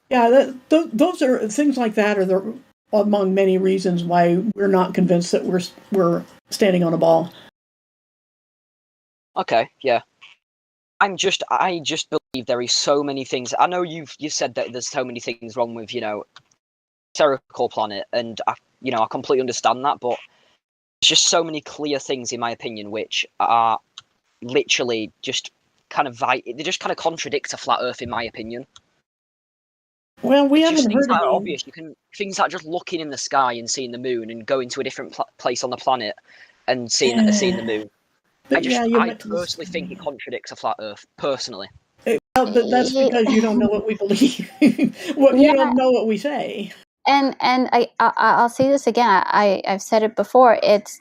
Yeah, those are things like that are among many reasons why we're not convinced that we're standing on a ball. Okay, yeah. I just believe there is so many things. I know you've said that there's so many things wrong with spherical planet, and I completely understand that, but there's just so many clear things, in my opinion, which are literally just they just kind of contradict a flat Earth, in my opinion. Well, we haven't just things heard that are any... obvious. Things like just looking in the sky and seeing the moon, and going to a different place on the planet and seeing the moon. I personally think it contradicts a flat Earth, personally. Well, but that's because you don't know what we believe. You don't know what we say. And I'll say this again. I've said it before. It's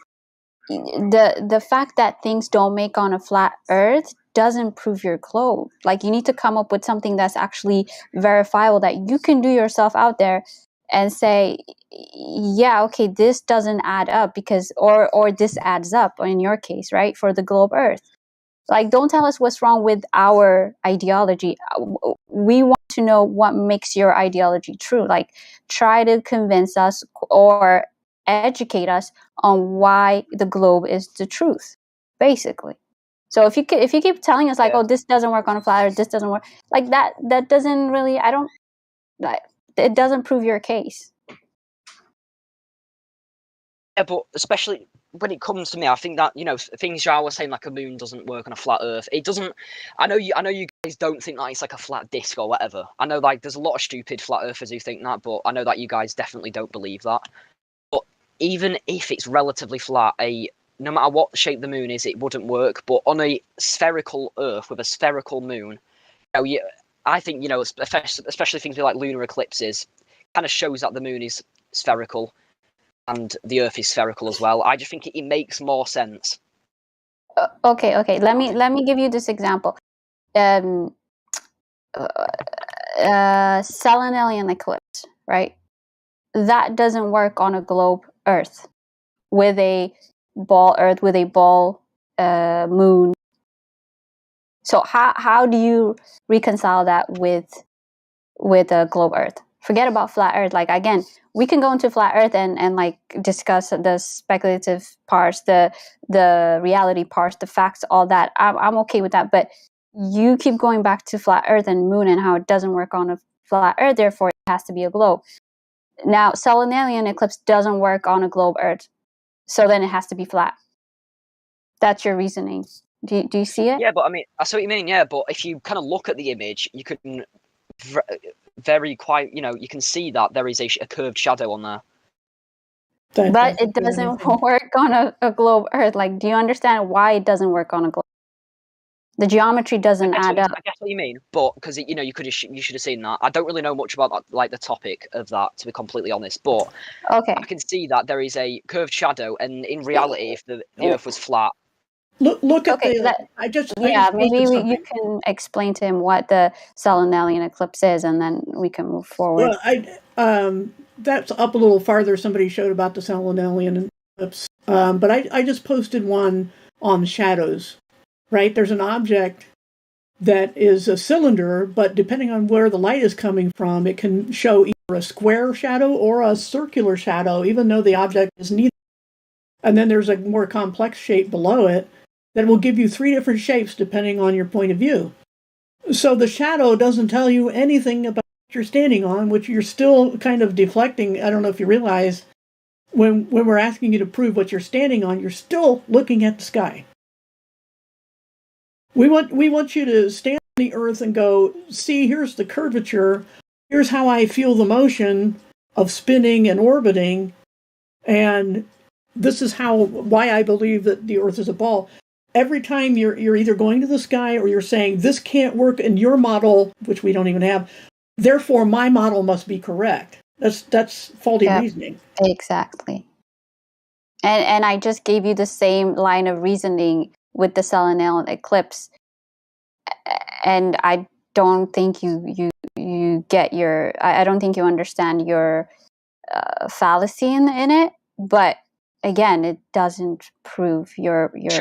the fact that things don't make on a flat Earth doesn't prove your globe. You need to come up with something that's actually verifiable, that you can do yourself out there and say, yeah, okay, this doesn't add up because or this adds up in your case, right? For the globe Earth. Don't tell us what's wrong with our ideology. We want to know what makes your ideology true. Try to convince us or educate us on why the globe is the truth, basically. So if you keep telling us oh, this doesn't work on a flat Earth, this doesn't work, that doesn't really, it doesn't prove your case. Yeah, but especially when it comes to me, I think that, you know, things y'all were saying, like a moon doesn't work on a flat Earth. It doesn't. I know you guys don't think that it's like a flat disc or whatever. I know, like, there's a lot of stupid flat earthers who think that, but I know that you guys definitely don't believe that. But even if it's relatively flat, no matter what shape the moon is, it wouldn't work. But on a spherical Earth with a spherical moon, you know, I think, you know, especially things like lunar eclipses, kind of shows that the moon is spherical and the Earth is spherical as well. I just think it makes more sense. Okay. Let me give you this example. Selenium eclipse, right? That doesn't work on a globe Earth with a ball Earth with a ball moon. So how do you reconcile that with a globe Earth? Forget about flat Earth. Like, again, we can go into flat Earth and like discuss the speculative parts, the reality parts, the facts, all that. I'm okay with that. But you keep going back to flat Earth and moon and how it doesn't work on a flat Earth, therefore it has to be a globe. Now, Selenium eclipse doesn't work on a globe Earth, so then it has to be flat. That's your reasoning. Do you see it? Yeah, but I mean, I see what you mean. Yeah, but if you kind of look at the image, you can very quite, you know, you can see that there is a curved shadow on there. But it doesn't work on a globe Earth. Like, do you understand why it doesn't work on a globe? The geometry doesn't add up. I guess what you mean, but because, you know, you should have seen that. I don't really know much about that, like the topic of that, to be completely honest. But okay, I can see that there is a curved shadow, and in reality, if the Earth was flat. Look at okay, the. Maybe you can explain to him what the Selenium eclipse is, and then we can move forward. Well, that's up a little farther. Somebody showed about the Selenium eclipse, but I just posted one on shadows. Right, there's an object that is a cylinder, but depending on where the light is coming from, it can show either a square shadow or a circular shadow, even though the object is neither. And then there's a more complex shape below it that will give you 3 different shapes depending on your point of view. So the shadow doesn't tell you anything about what you're standing on, which you're still kind of deflecting. I don't know if you realize when we're asking you to prove what you're standing on, you're still looking at the sky. We want you to stand on the Earth and go, see, here's the curvature, here's how I feel the motion of spinning and orbiting, and this is why I believe that the Earth is a ball. Every time you're either going to the sky or you're saying this can't work in your model, which we don't even have, therefore my model must be correct. That's faulty reasoning. Exactly. And I just gave you the same line of reasoning with the Selenium eclipse, and I don't think you get your. I don't think you understand your fallacy in it. But again, it doesn't prove your point.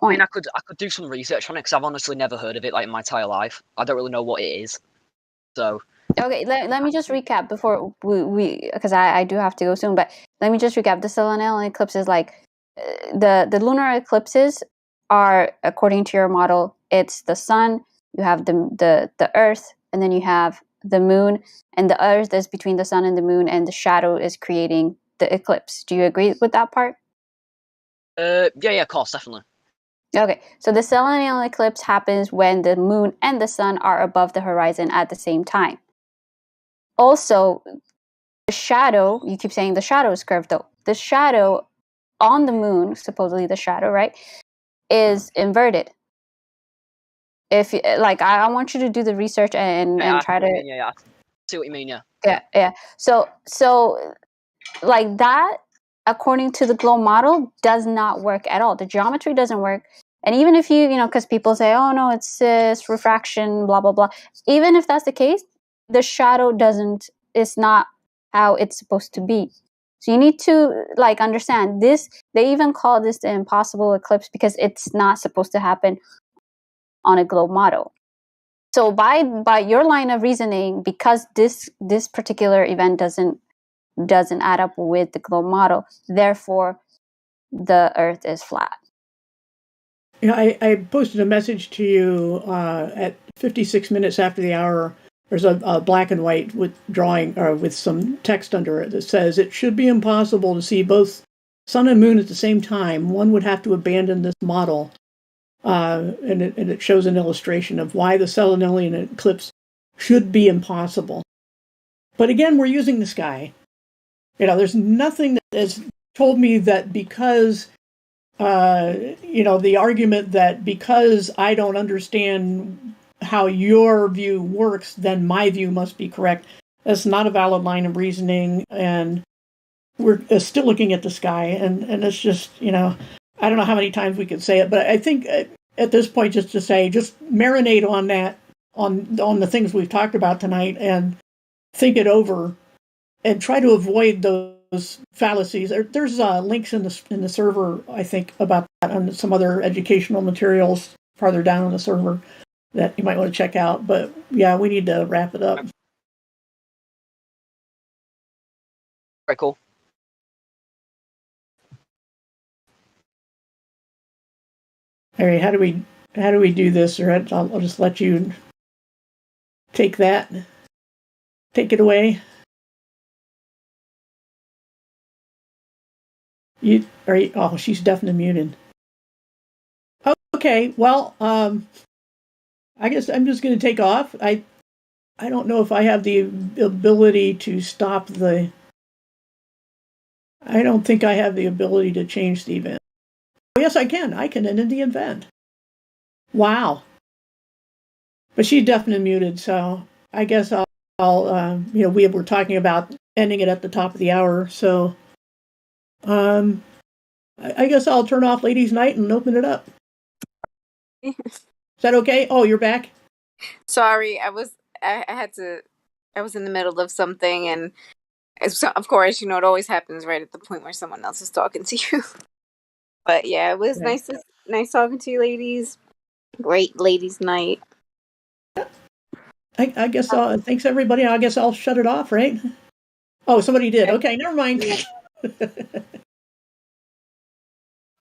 I mean, I could do some research on it because I've honestly never heard of it like in my entire life. I don't really know what it is. So. Okay, let me just recap before we because I do have to go soon, but let me just recap. The Selenium eclipse is like the lunar eclipses are, according to your model, it's the sun, you have the Earth, and then you have the moon, and the Earth is between the sun and the moon, and the shadow is creating the eclipse. Do you agree with that part? Yeah, of course, definitely. Okay, so the Selenium eclipse happens when the moon and the sun are above the horizon at the same time. Also, the shadow, you keep saying the shadow is curved though. The shadow on the moon, supposedly the shadow, right, is inverted. If like, I want you to do the research and try to. Yeah, I see what you mean. Yeah. Yeah. So like that, according to the globe model, does not work at all. The geometry doesn't work. And even if you know, because people say, oh no, it's refraction, blah blah blah. Even if that's the case, the shadow it's not how it's supposed to be. So you need to like understand this. They even call this the impossible eclipse because it's not supposed to happen on a globe model. So by your line of reasoning, because this particular event doesn't add up with the globe model, therefore the Earth is flat. Yeah, I posted a message to you at 56 minutes after the hour. There's a black and white with drawing or with some text under it that says it should be impossible to see both sun and moon at the same time, one would have to abandon this model. And it shows an illustration of why the Selenolean eclipse should be impossible. But again, we're using the sky. There's nothing that has told me that because, the argument that because I don't understand how your view works, then my view must be correct. That's not a valid line of reasoning, and we're still looking at the sky, and it's just, I don't know how many times we could say it, but I think at this point, just to say, just marinate on that, on the things we've talked about tonight, and think it over, and try to avoid those fallacies. There's links in the server, I think, about that, and some other educational materials farther down on the server that you might want to check out. But yeah, we need to wrap it up. Very cool. All right, how do we do this? Or I'll just let you take it away. Oh, she's definitely muted. Okay, well, I guess I'm just going to take off. I don't know if I have the ability to stop the. I don't think I have the ability to change the event. Oh, yes, I can. I can end the event. Wow. But she's definitely muted, so I guess I'll we were talking about ending it at the top of the hour, so I guess I'll turn off Ladies' Night and open it up. Is that okay? Oh, you're back? Sorry, I was in the middle of something, and so, of course, it always happens right at the point where someone else is talking to you. But yeah, it was nice talking to you, ladies. Great ladies' night. I guess thanks everybody. I guess I'll shut it off, right? Oh, somebody did. Okay, never mind.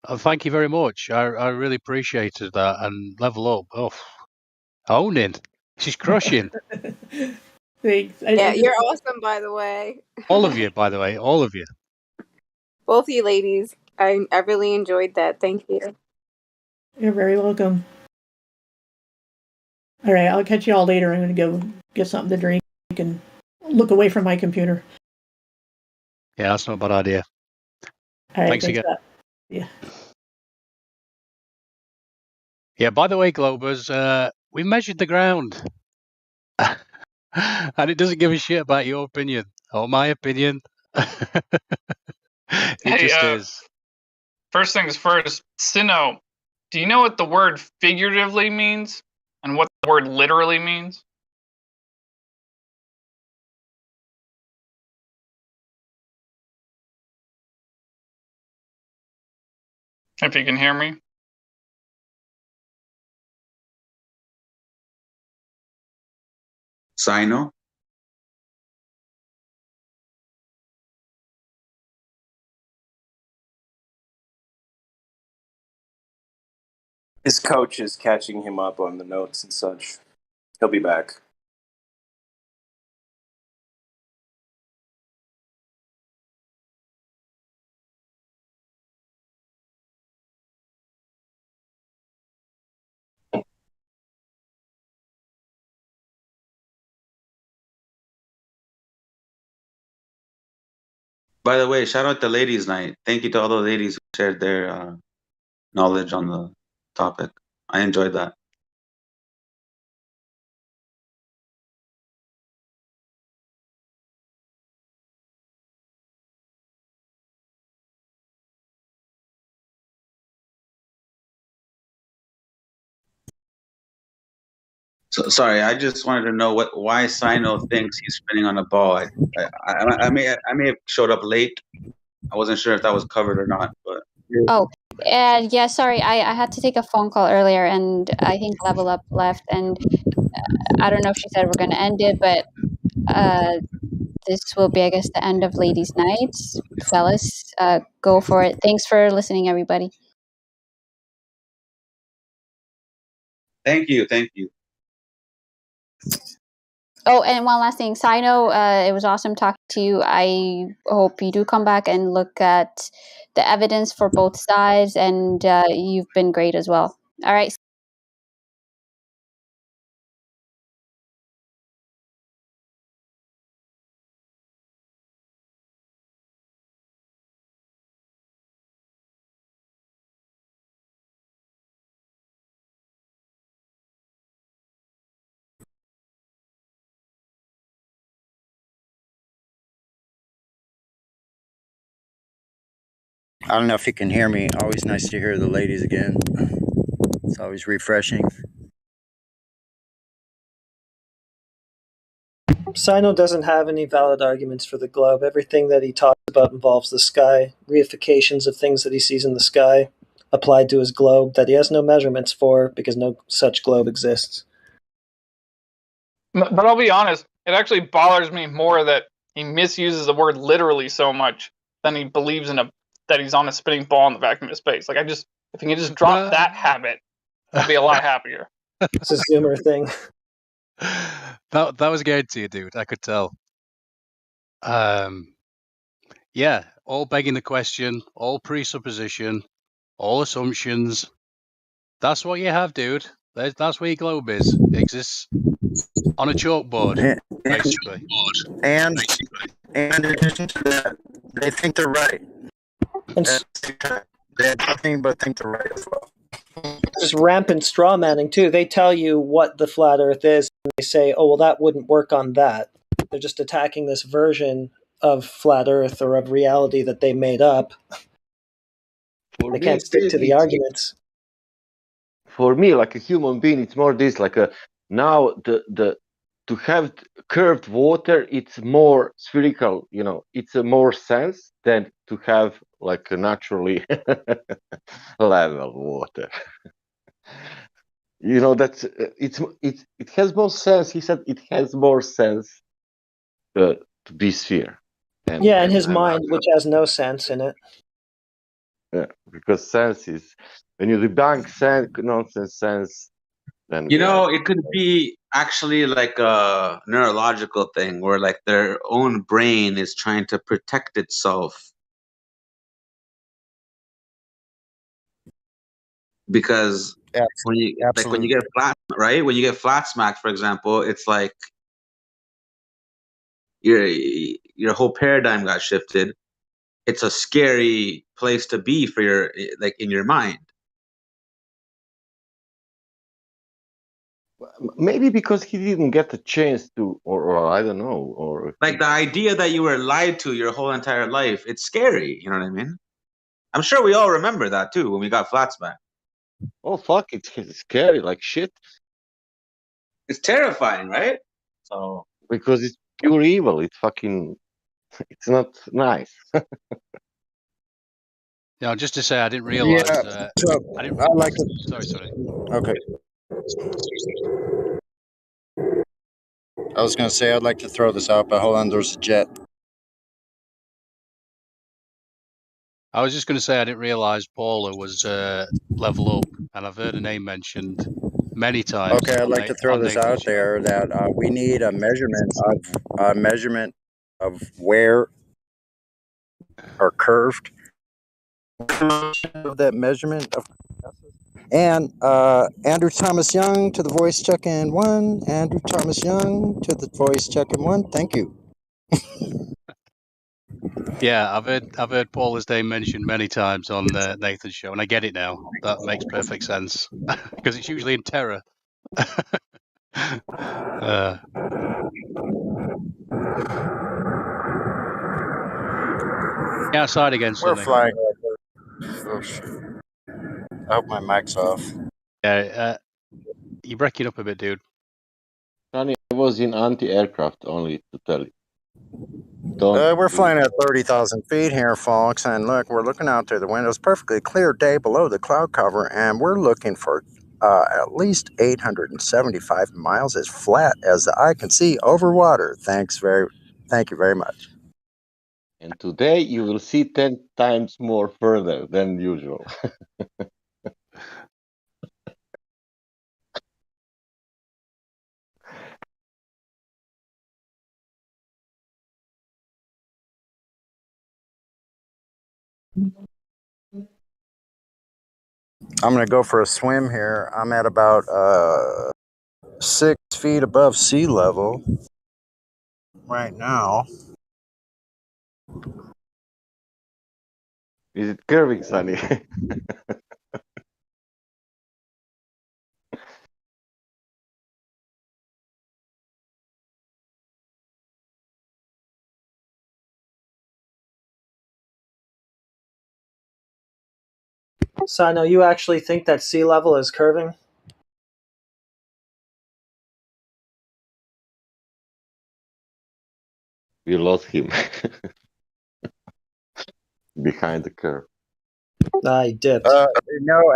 Thank you very much. I really appreciated that. And level up. Oh, owning. She's crushing. Thanks. You're awesome, by the way. All of you, by the way. All of you. Both of you ladies. I really enjoyed that. Thank you. You're very welcome. All right, I'll catch you all later. I'm going to go get something to drink and look away from my computer. Yeah, that's not a bad idea. All right, thanks again. Yeah. Yeah, by the way, Globers, we measured the ground. And it doesn't give a shit about your opinion or my opinion. It just is. First things first, Sino, do you know what the word figuratively means and what the word literally means? If you can hear me. Sino? His coach is catching him up on the notes and such. He'll be back. By the way, shout out to Ladies' Night. Thank you to all the ladies who shared their knowledge on the topic. I enjoyed that. So, sorry, I just wanted to know why Sino thinks he's spinning on a ball. I may have showed up late. I wasn't sure if that was covered or not, but Oh, yeah, sorry. I had to take a phone call earlier, and I think Level Up left, and I don't know if she said we're going to end it, but this will be, I guess, the end of Ladies' Night. Fellas, go for it. Thanks for listening, everybody. Thank you. Oh, and one last thing. Sino, it was awesome talking to you. I hope you do come back and look at the evidence for both sides, and you've been great as well. All right. I don't know if you can hear me. Always nice to hear the ladies again. It's always refreshing. Sino doesn't have any valid arguments for the globe. Everything that he talks about involves the sky, reifications of things that he sees in the sky applied to his globe that he has no measurements for because no such globe exists. But I'll be honest, it actually bothers me more that he misuses the word literally so much than he believes that he's on a spinning ball in the vacuum of space. Like if he can just drop that habit, I'll be a lot happier. It's a Zoomer thing. That was good to you, dude. I could tell. Yeah, all begging the question, all presupposition, all assumptions. That's what you have, dude. That's where your globe is. It exists on a chalkboard, basically. And in addition to that, they think they're right. They have nothing but think they're right as well. There's rampant straw manning too. They tell you what the flat Earth is, and they say, "Oh, well, that wouldn't work on that." They're just attacking this version of flat Earth or of reality that they made up. They can't stick to the arguments. For me, like a human being, it's more this like a now the to have curved water, it's more spherical. You know, it's a more sense than to have like a naturally level water. You know, that's it has more sense. He said it has more sense to be sphere. Yeah, in his mind, which has no sense in it. Yeah, because sense is when you debunk sense, nonsense sense, then You know, it could be actually like a neurological thing where like their own brain is trying to protect itself because when you like when you get flat, right? When you get flat smacked, for example, it's like your whole paradigm got shifted. It's a scary place to be for your like in your mind. Maybe because he didn't get a chance to, or I don't know, or Like the idea that you were lied to your whole entire life, it's scary. You know what I mean? I'm sure we all remember that too when we got flat smacked. oh fuck, it's scary like shit. It's terrifying, right? So because it's pure evil. It's fucking. It's not nice. No, just to say, I didn't realize. Yeah, so I didn't. I'd like to. Sorry. Okay. I was going to say I'd like to throw this out, but hold on, there's a jet. I was just going to say I didn't realize Paula was level up, and I've heard her name mentioned many times. Okay, I'd like to throw this out there that we need a measurement of where are curved of that measurement of. And Andrew Thomas Young to the voice check in 1. Andrew Thomas Young to the voice check in 1. Thank you. Yeah, I've heard Paula's name mentioned many times on Nathan's show, and I get it now. That makes perfect sense because it's usually in terror. Outside again, We're Sonny. flying. Oh, shit. I hope my mic's off. Yeah, you're breaking up a bit, dude. Sonny, I was in anti-aircraft only to tell you. We're flying at 30,000 feet here, folks, and look, we're looking out through the window. It's perfectly clear day below the cloud cover, and we're looking for at least 875 miles as flat as the eye can see over water. Thank you very much. And today you will see 10 times more further than usual. I'm going to go for a swim here. I'm at about 6 feet above sea level right now. Is it curving, Sunny? Sino, you actually think that sea level is curving? We lost him behind the curve. I dipped. No,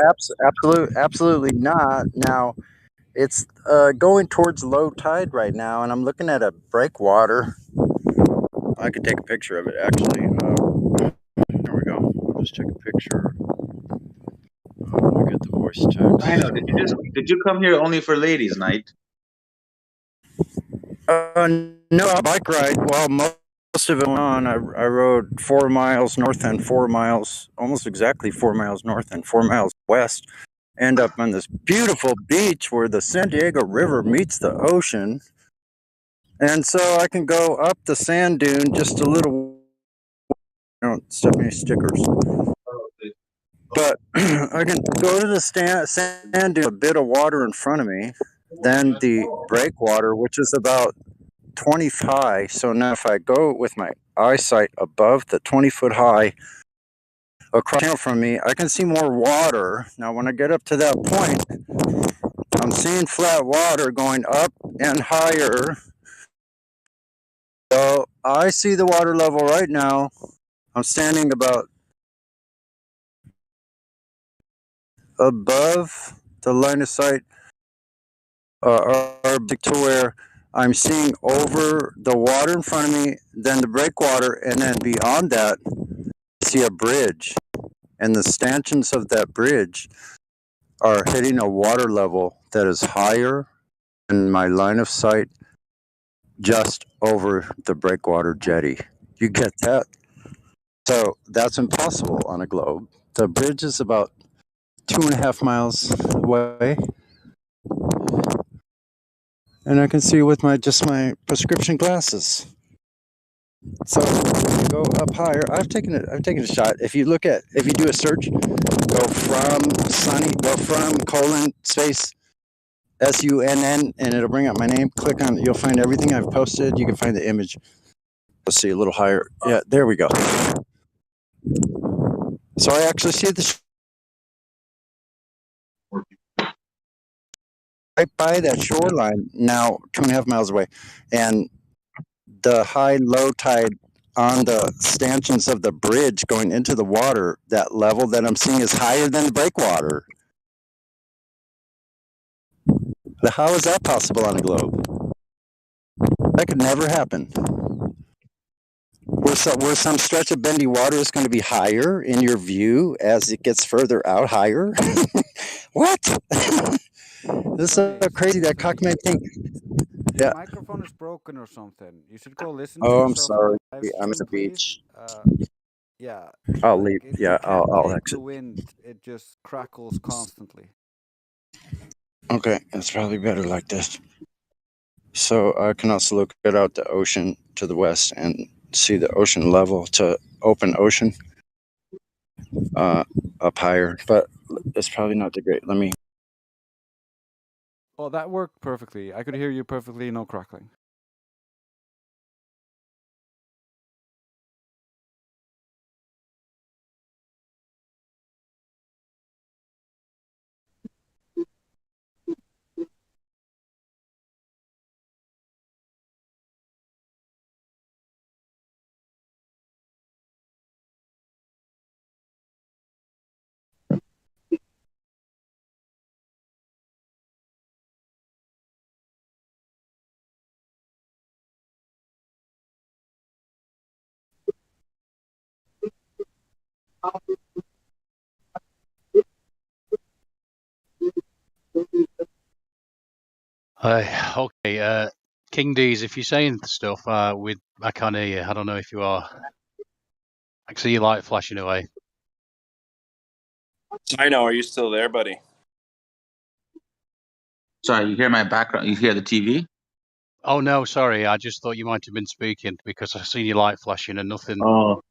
absolutely not. Now, it's going towards low tide right now, and I'm looking at a breakwater. I could take a picture of it, actually. There we go. I'll just take a picture. Let me get the voice text. I know. Did you come here only for ladies' night? No, a bike ride. Well, most of it went on. I rode 4 miles north and 4 miles, almost exactly 4 miles north and 4 miles west. End up on this beautiful beach where the San Diego River meets the ocean. And so I can go up the sand dune just a little. Don't step any stickers. But I can go to the sand dune, a bit of water in front of me, then the breakwater, which is about 20 high. So now if I go with my eyesight above the 20-foot high across from me, I can see more water. Now when I get up to that point, I'm seeing flat water going up and higher. So I see the water level right now. I'm standing about above the line of sight or to where I'm seeing over the water in front of me, then the breakwater, and then beyond that, I see a bridge. And the stanchions of that bridge are hitting a water level that is higher than my line of sight just over the breakwater jetty. You get that? So that's impossible on a globe. The bridge is about 2.5 miles away, and I can see with my prescription glasses. So go up higher. I've taken a shot. If you do a search, go from colon space SUNN, and it'll bring up my name. Click on it. You'll find everything I've posted. You can find the image. Let's see, a little higher. Yeah, there we go. So I actually see the right by that shoreline now, 2.5 miles away, and the high low tide on the stanchions of the bridge going into the water, that level that I'm seeing is higher than the breakwater. How is that possible on a globe? That could never happen. Where some stretch of bendy water is going to be higher in your view as it gets further out higher? What? This is so crazy, that cockman thing. Your Yeah. microphone is broken or something. You should go listen to Oh, I'm yourself on sorry. the live I'm at stream, the please. beach. Yeah, I'll like leave. you Yeah, can't I'll take the exit. wind. It just crackles constantly. Okay, it's probably better like this. So I can also look out the ocean to the west and see the ocean level to open ocean up higher, but it's probably not that great. Let me. Oh, that worked perfectly. I could hear you perfectly, no crackling. Okay, King D's, if you're saying stuff, I can't hear you. I don't know if you are. I can see your light flashing away. Sino, are you still there, buddy? Sorry, you hear my background? You hear the TV? Oh no, sorry. I just thought you might have been speaking because I seen your light flashing and nothing Oh,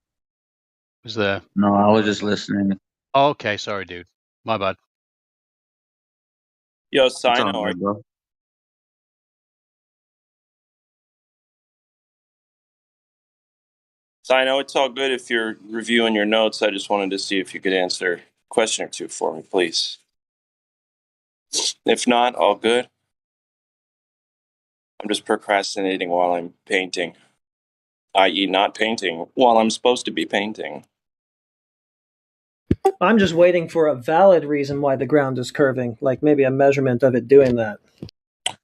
was there. no, I was just listening. Oh, okay, sorry, dude. My bad. Yo, It's all Sino, good, bro. Sino, it's all good if you're reviewing your notes. I just wanted to see if you could answer a question or two for me, please. If not, all good. I'm just procrastinating while I'm painting, i.e., not painting while I'm supposed to be painting. I'm just waiting for a valid reason why the ground is curving, like maybe a measurement of it doing that.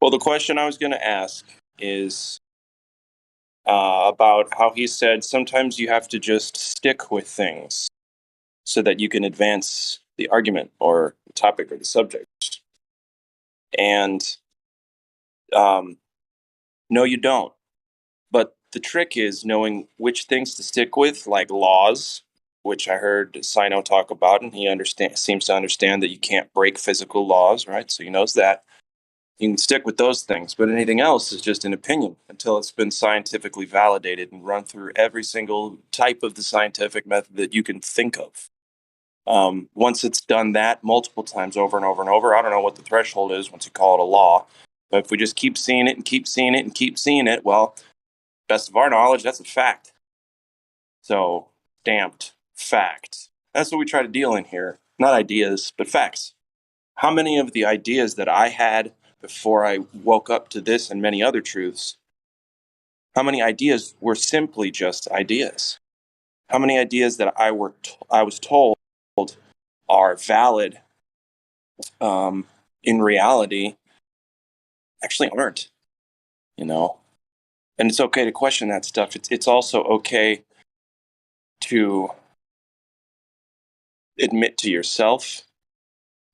Well, the question I was going to ask is about how he said sometimes you have to just stick with things so that you can advance the argument or the topic or the subject. And no, you don't. But the trick is knowing which things to stick with, like laws, which I heard Sino talk about, and he seems to understand that you can't break physical laws, right? So he knows that. You can stick with those things, but anything else is just an opinion until it's been scientifically validated and run through every single type of the scientific method that you can think of. Once it's done that multiple times over and over and over, I don't know what the threshold is once you call it a law, but if we just keep seeing it and keep seeing it and keep seeing it, well, best of our knowledge, that's a fact. So, stamped fact. That's what we try to deal in here. Not ideas, but facts. How many of the ideas that I had before I woke up to this and many other truths, how many ideas were simply just ideas? How many ideas that I was told are valid in reality actually aren't, you know? And it's okay to question that stuff. It's also okay to admit to yourself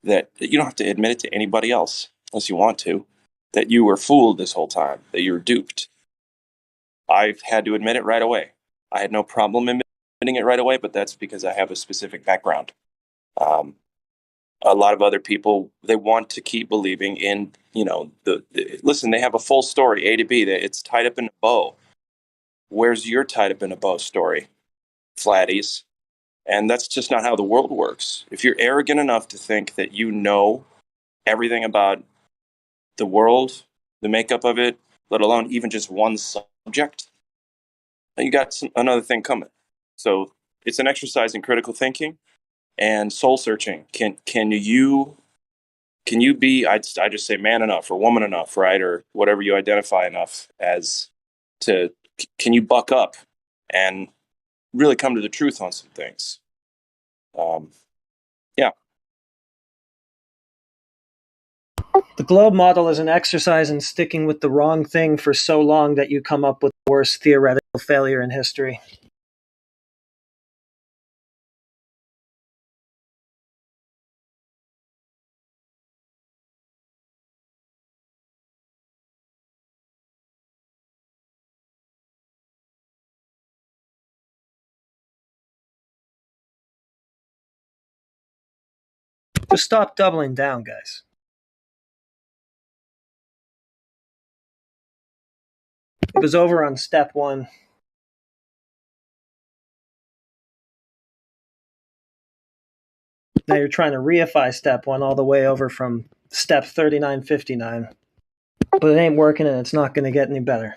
that you don't have to admit it to anybody else unless you want to, that you were fooled this whole time, that you were duped. I've had to admit it right away. I had no problem admitting it right away, but that's because I have a specific background. A lot of other people, they want to keep believing in, listen, they have a full story, A to B, it's tied up in a bow. Where's your tied up in a bow story? Flatties. And that's just not how the world works. If you're arrogant enough to think that you know everything about the world, the makeup of it, let alone even just one subject, you got another thing coming. So it's an exercise in critical thinking and soul searching. Can you be, I just say man enough or woman enough, right? Or whatever you identify enough as to, can you buck up and really come to the truth on some things? Yeah. The globe model is an exercise in sticking with the wrong thing for so long that you come up with the worst theoretical failure in history. Just stop doubling down, guys. It was over on step 1. Now you're trying to reify step 1 all the way over from step 3959. But it ain't working and it's not going to get any better.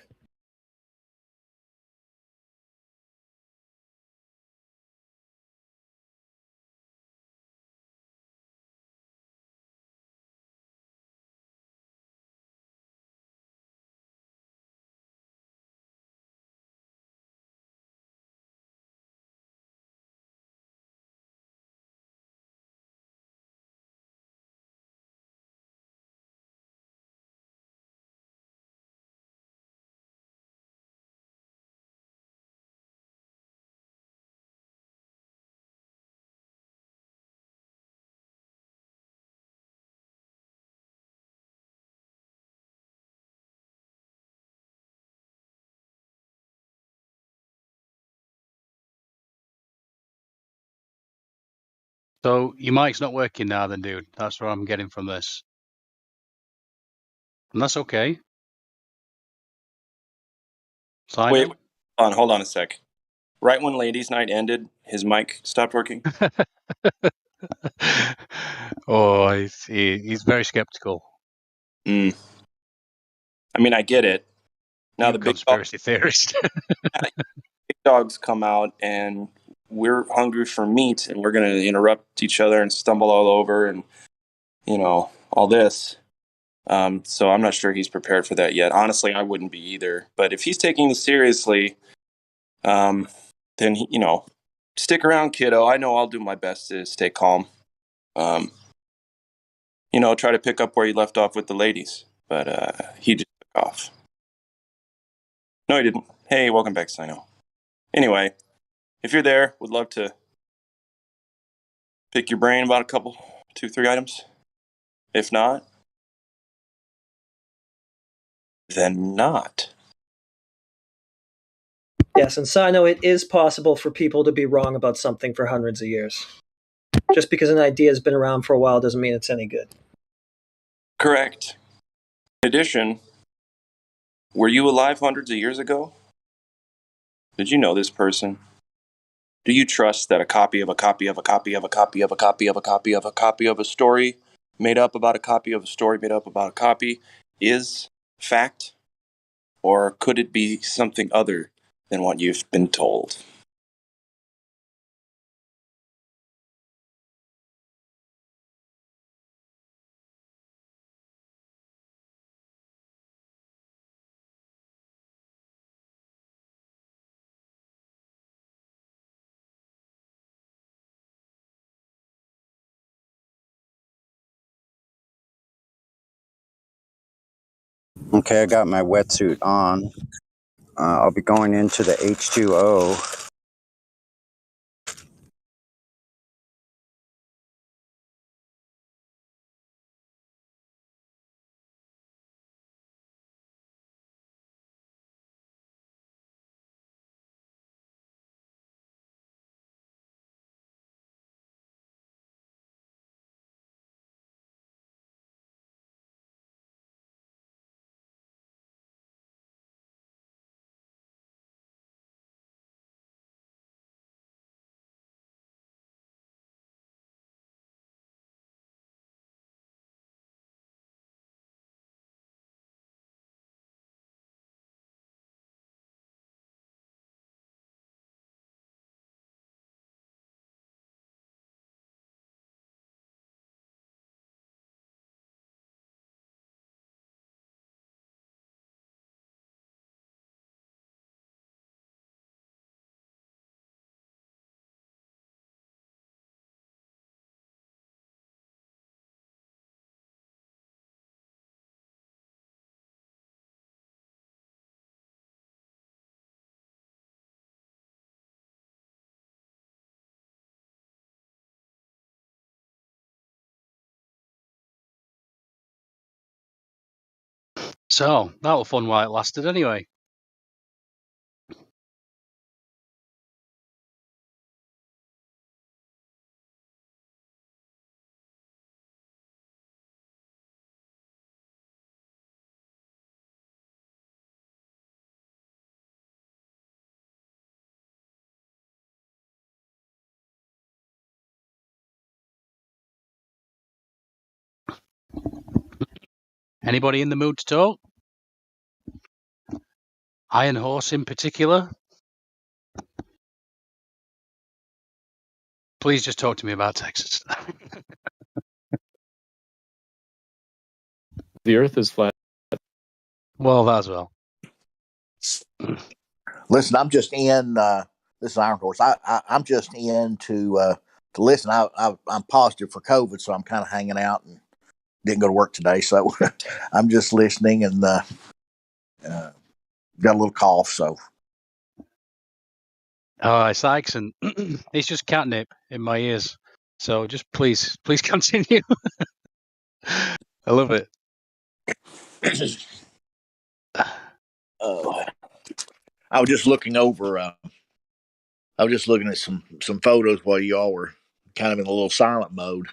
So your mic's not working now, then, dude. That's what I'm getting from this, and that's okay. Wait, hold on a sec. Right when Ladies' Night ended, his mic stopped working. Oh, he's very skeptical. I mean, I get it. Now You the conspiracy theorist. big dogs come out, and we're hungry for meat, and we're going to interrupt each other and stumble all over, and all this. So I'm not sure he's prepared for that yet. Honestly, I wouldn't be either. But if he's taking this seriously, then stick around, kiddo. I know I'll do my best to stay calm. Try to pick up where he left off with the ladies, but he just took off. No, he didn't. Hey, welcome back, Sino. Anyway, if you're there, would love to pick your brain about a couple, 2-3 items. If not, then not. Yes, and Sino, it is possible for people to be wrong about something for hundreds of years. Just because an idea has been around for a while doesn't mean it's any good. Correct. In addition, were you alive hundreds of years ago? Did you know this person? Do you trust that a copy of a copy of a copy of a copy of a copy of a copy of a copy of a story made up about a copy of a story made up about a copy is fact? Or could it be something other than what you've been told? Okay, I got my wetsuit on. I'll be going into the H2O. So that was fun while it lasted, anyway. Anybody in the mood to talk? Iron Horse in particular? Please just talk to me about Texas. The Earth is flat. Well, that as well. Listen, I'm just in. This is Iron Horse. I'm just in to listen. I'm positive for COVID, so I'm kind of hanging out and didn't go to work today. So I'm just listening and got a little cough. So Oh, it's the accent. It's just catnip in my ears. So just please continue. I love it. I was just looking over. I was just looking at some photos while y'all were kind of in a little silent mode.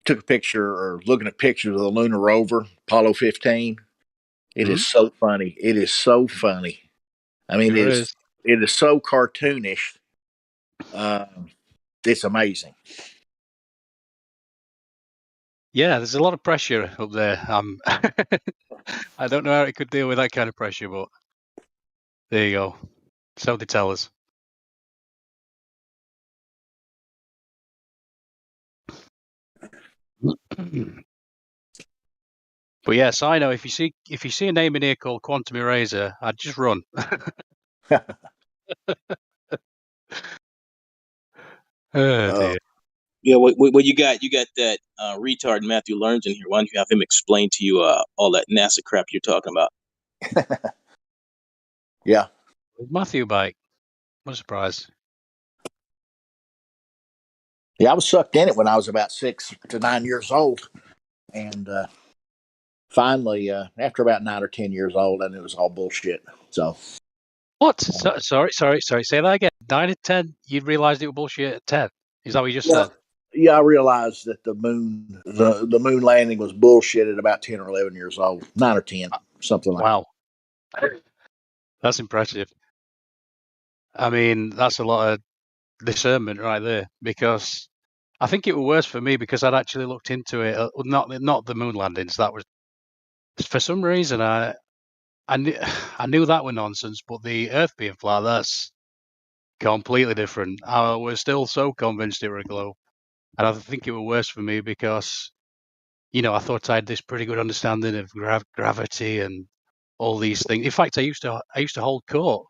Took a picture or looking at pictures of the lunar rover, Apollo 15. It is so funny. It is so funny. I mean, Sure is. it is so cartoonish. It's amazing. Yeah, there's a lot of pressure up there. I don't know how it could deal with that kind of pressure, but there you go. So they tell us. But yes, I know if you see a name in here called Quantum Eraser, I'd just run. Oh dear. Yeah, what you got? You got that retard Matthew Learns in here. Why don't you have him explain to you all that NASA crap you're talking about? Yeah. Matthew bike. What a surprise. Yeah, I was sucked in it when I was about 6 to 9 years old. And finally, after about 9 or 10 years old, I knew it was all bullshit. So. What? Sorry. Say that again. 9 to 10, you realised it was bullshit at 10. Is that what you just said? Yeah, I realized that the moon landing was bullshit at about 10 or 11 years old. 9 or 10, something like that. Wow. That's impressive. I mean, that's a lot of discernment right there, because I think it was worse for me because I'd actually looked into it. Not the moon landings. That was, for some reason, I knew that were nonsense, but the Earth being flat, that's completely different. I was still so convinced it were a globe, and I think it was worse for me because, I thought I had this pretty good understanding of gravity and all these things. In fact, I used to hold court.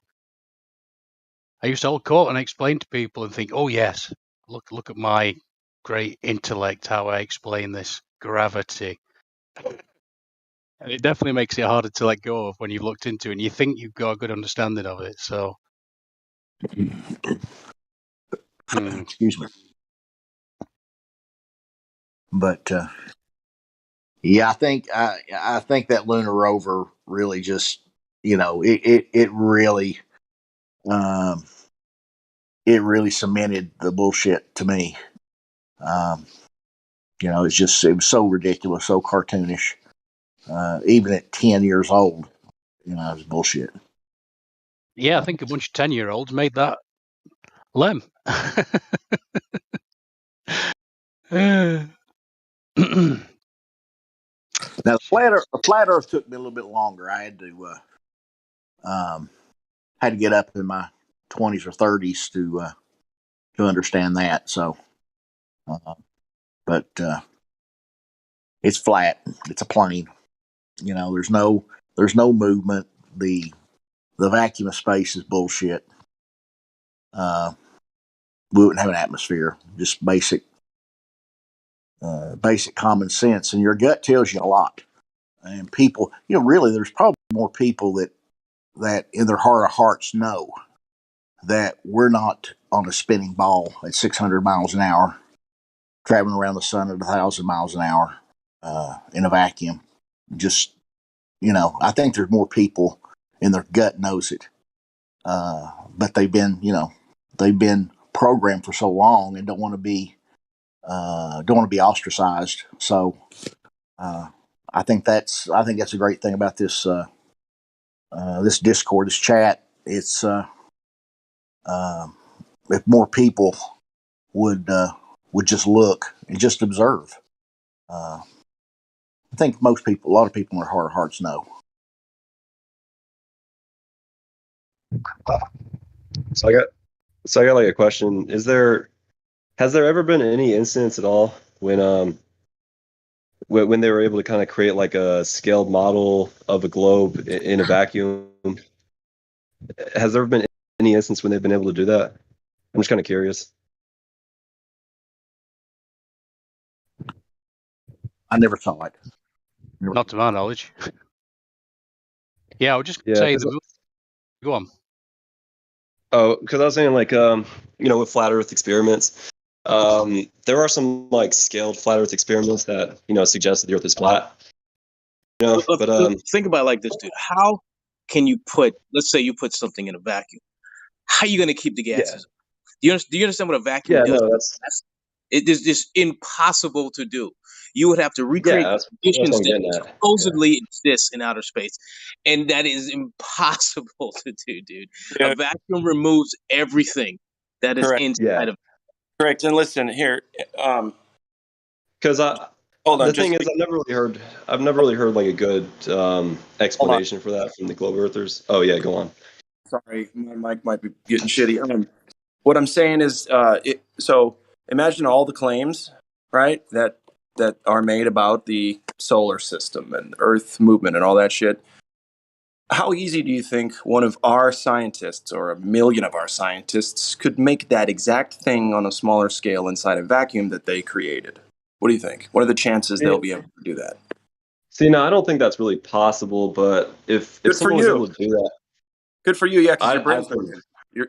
I used to hold court and explain to people and think, oh yes, look at my great intellect, how I explain this gravity. And it definitely makes it harder to let go of when you've looked into it and you think you've got a good understanding of it. So, Excuse me. But yeah, I think that lunar rover really just, it really cemented the bullshit to me. It was so ridiculous, so cartoonish. Even at 10 years old, it was bullshit. Yeah, I think a bunch of 10-year-olds made that lem. Now, the flat Earth took me a little bit longer. I had to get up in my 20s or 30s to understand that. So, but it's flat. It's a plane. There's no movement. The vacuum of space is bullshit. We wouldn't have an atmosphere. Just basic common sense, and your gut tells you a lot. And people, really, there's probably more people that in their heart of hearts know that we're not on a spinning ball at 600 miles an hour, traveling around the sun at 1,000 miles an hour in a vacuum. Just, I think there's more people in their gut knows it, but they've been programmed for so long and don't want to be ostracized. So I think that's a great thing about this this Discord, this chat. It's if more people would just look and just observe. I think a lot of people in their heart of hearts know. So I got like a question. Has there ever been any instance at all when they were able to kind of create like a scaled model of a globe in a vacuum? Has there ever been any instance when they've been able to do that? I'm just kind of curious. I never saw it. Not to my knowledge. Yeah, I would just say go on. Oh, because I was saying like with flat Earth experiments, there are some like scaled flat Earth experiments that suggest that the Earth is flat. But think about it like this, dude. How can you let's say you put something in a vacuum? How are you going to keep the gases? Do you understand what a vacuum does? No, that's It is just impossible to do. You would have to recreate Yeah, the that's what conditions I'm that getting at. Yeah. supposedly exist in outer space, and that is impossible to do, dude. Yeah, A vacuum removes everything that is correct. inside Yeah. of. Correct. And listen here, Because hold on, the just thing is, I've never really heard like a good hold on. explanation for that from the globe earthers. Oh yeah, go on. Sorry, my mic might be getting shitty. What I'm saying is, so imagine all the claims, right, that are made about the solar system and Earth movement and all that shit. How easy do you think one of our scientists or a million of our scientists could make that exact thing on a smaller scale inside a vacuum that they created? What do you think? What are the chances they'll be able to do that? See, no, I don't think that's really possible. But if Good for someone was you. able to do that, Good for you, yeah, because your I brain's think.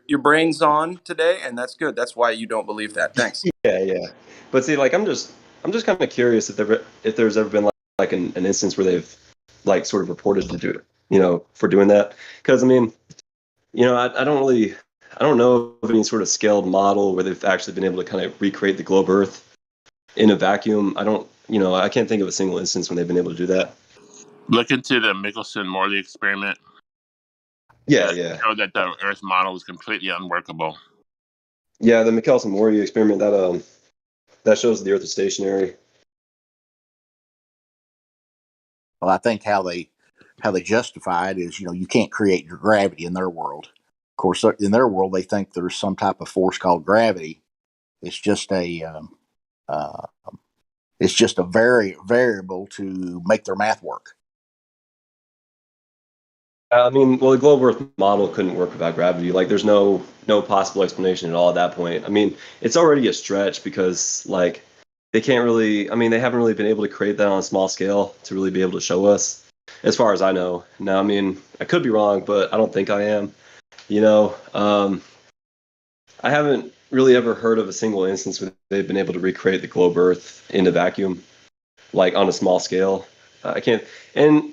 your brain's on today, and that's good. That's why you don't believe that. Thanks. Yeah. But see, like, I'm just kind of curious if there's ever been like an instance where they've like sort of reported to do it, for doing that. Because I mean, I don't know of any sort of scaled model where they've actually been able to kind of recreate the globe Earth in a vacuum. I can't think of a single instance when they've been able to do that. Look into the Michelson-Morley experiment. Yeah. Showed that the Earth model was completely unworkable. Yeah, the Michelson-Morley experiment that shows the Earth is stationary. Well, I think how they justify it is, you can't create your gravity in their world. Of course, in their world, they think there's some type of force called gravity. It's just a variable to make their math work. I mean, well, the globe Earth model couldn't work without gravity. Like, there's no possible explanation at all at that point. I mean, it's already a stretch because, like, they can't really. I mean, they haven't really been able to create that on a small scale to really be able to show us, as far as I know. Now, I mean, I could be wrong, but I don't think I am. I haven't really ever heard of a single instance where they've been able to recreate the globe Earth in a vacuum, like on a small scale. I can't. And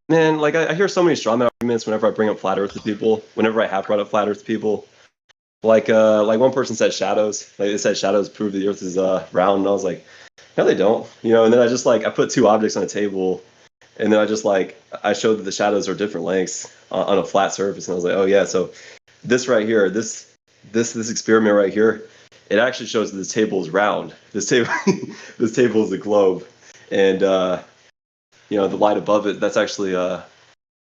man, like I hear so many strawman arguments whenever I bring up flat Earth to people. Whenever I have brought up flat Earth to people, like one person said shadows. Like they said shadows prove the Earth is round, and I was like, no, they don't. And then I put two objects on a table, and then I showed that the shadows are different lengths on a flat surface, and I was like, oh yeah, so this right here, this experiment right here, it actually shows that this table is round. This table is the globe, and the light above it, that's actually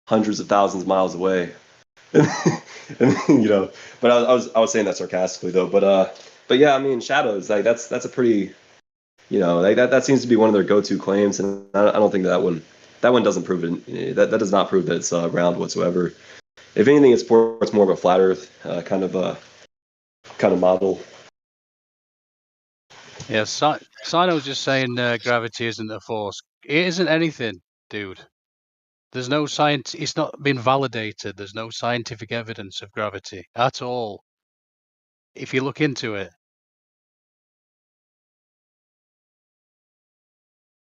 hundreds of thousands of miles away. and, but I was saying that sarcastically though. But yeah, I mean, shadows, like that's a pretty, like that seems to be one of their go-to claims, and I don't think that one doesn't prove it. That does not prove that it's round whatsoever. If anything, it's more of a flat Earth kind of model. Yeah, Sino's just saying gravity isn't a force. It isn't anything, dude. There's no science. It's not been validated. There's no scientific evidence of gravity at all. If you look into it,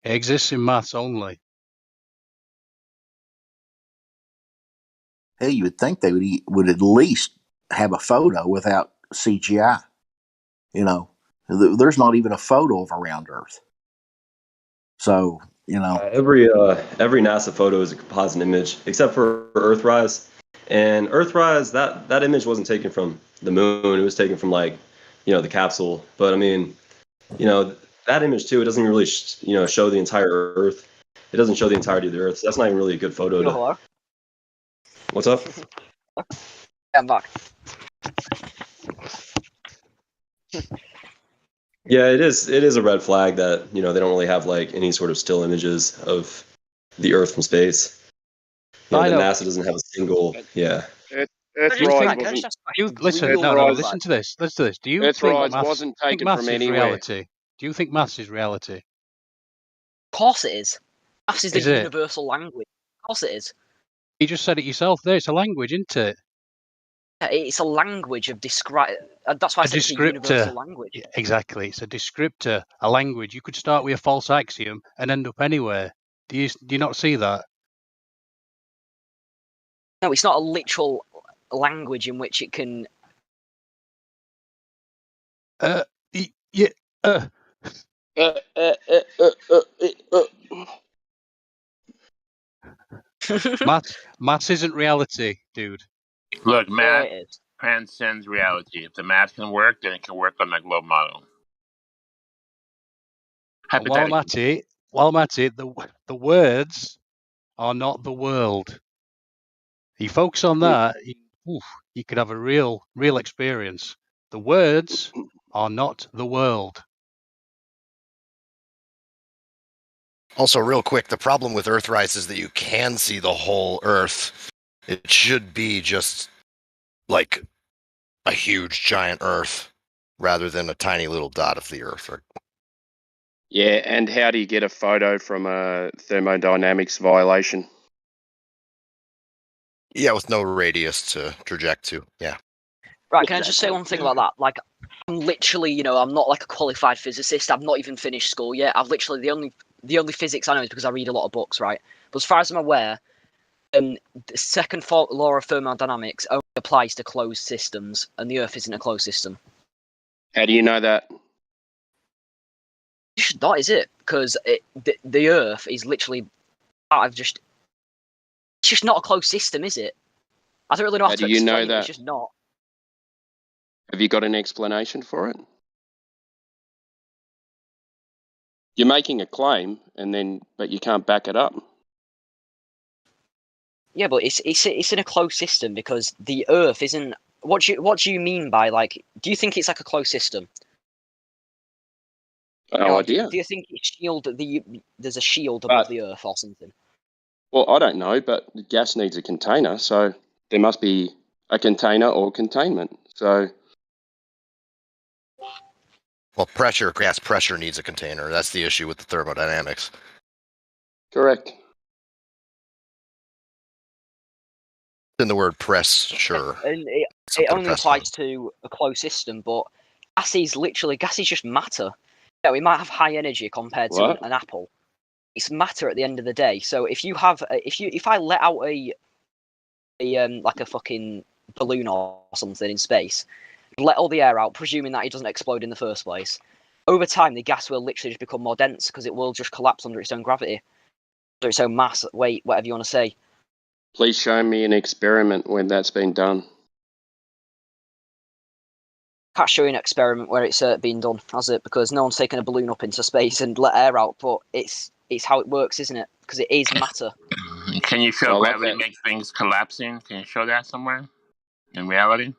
it exists in maths only. Hey, you would think they would at least have a photo without CGI. There's not even a photo of a round Earth. So, Every NASA photo is a composite image, except for Earthrise. And Earthrise, that image wasn't taken from the moon; it was taken from the capsule. But I mean, that image too, it doesn't really show the entire Earth. It doesn't show the entirety of the Earth. So that's not even really a good photo. Hello. What's up? I'm back. Yeah, it is a red flag that they don't really have any sort of still images of the Earth from space. That NASA doesn't have a single. Yeah. Listen to this. Do you think maths wasn't taken from is anywhere. reality? Do you think maths is reality? Of course it is. Maths is the Is it? universal language. Of course it is. You just said it yourself there. It's a language, isn't it? Yeah, it's a language of describe. That's why I said it's a universal language. Yeah, exactly. It's a descriptor, a language. You could start with a false axiom and end up anywhere. Do you not see that? No, it's not a literal language in which it can. Yeah, Uh, uh, uh, uh, uh, uh, uh. Maths isn't reality, dude. Look, Yeah, math it is. transcends reality. If the math can work, then it can work on the globe model. And while I'm Hypothetically. at it, the words are not the world. You focus on that, you could have a real experience. The words are not the world. Also, real quick, the problem with Earthrise is that you can see the whole Earth. It should be just like a huge giant Earth rather than a tiny little dot of the Earth. Yeah, and how do you get a photo from a thermodynamics violation? Yeah, with no radius to project to. Yeah. Right, can I just say one thing about that? Like, I'm literally, I'm not like a qualified physicist. I've not even finished school yet. I've literally the only physics I know is because I read a lot of books, right? But as far as I'm aware, the second law of thermodynamics only applies to closed systems, and the Earth isn't a closed system. How do you know that? You should not, is it? Because the Earth is literally part of just. It's just not a closed system, is it? I don't really know how to explain it. It's just not. Have you got an explanation for it? You're making a claim, but you can't back it up. Yeah, but it's in a closed system because the Earth isn't. What do you mean by like? Do you think it's like a closed system? No idea. Do you think it's there's a shield above the Earth or something? Well, I don't know, but gas needs a container, so there must be a container or containment. So, Well, gas pressure needs a container. That's the issue with the thermodynamics. correct. In the word press, sure. And it only applies to a closed system, but gas is just matter. Yeah, we might have high energy compared to an apple. It's matter at the end of the day. So if I let out a like a fucking balloon or something in space, let all the air out, presuming that it doesn't explode in the first place, over time the gas will literally just become more dense because it will just collapse under its own gravity, under its own mass, weight, whatever you want to say. Please show me an experiment when that's been done. Can't show you an experiment where it's been done, has it? Because no one's taken a balloon up into space and let air out, but it's how it works, isn't it? Because it is matter. Can you show gravity make things collapsing? Can you show that somewhere in reality?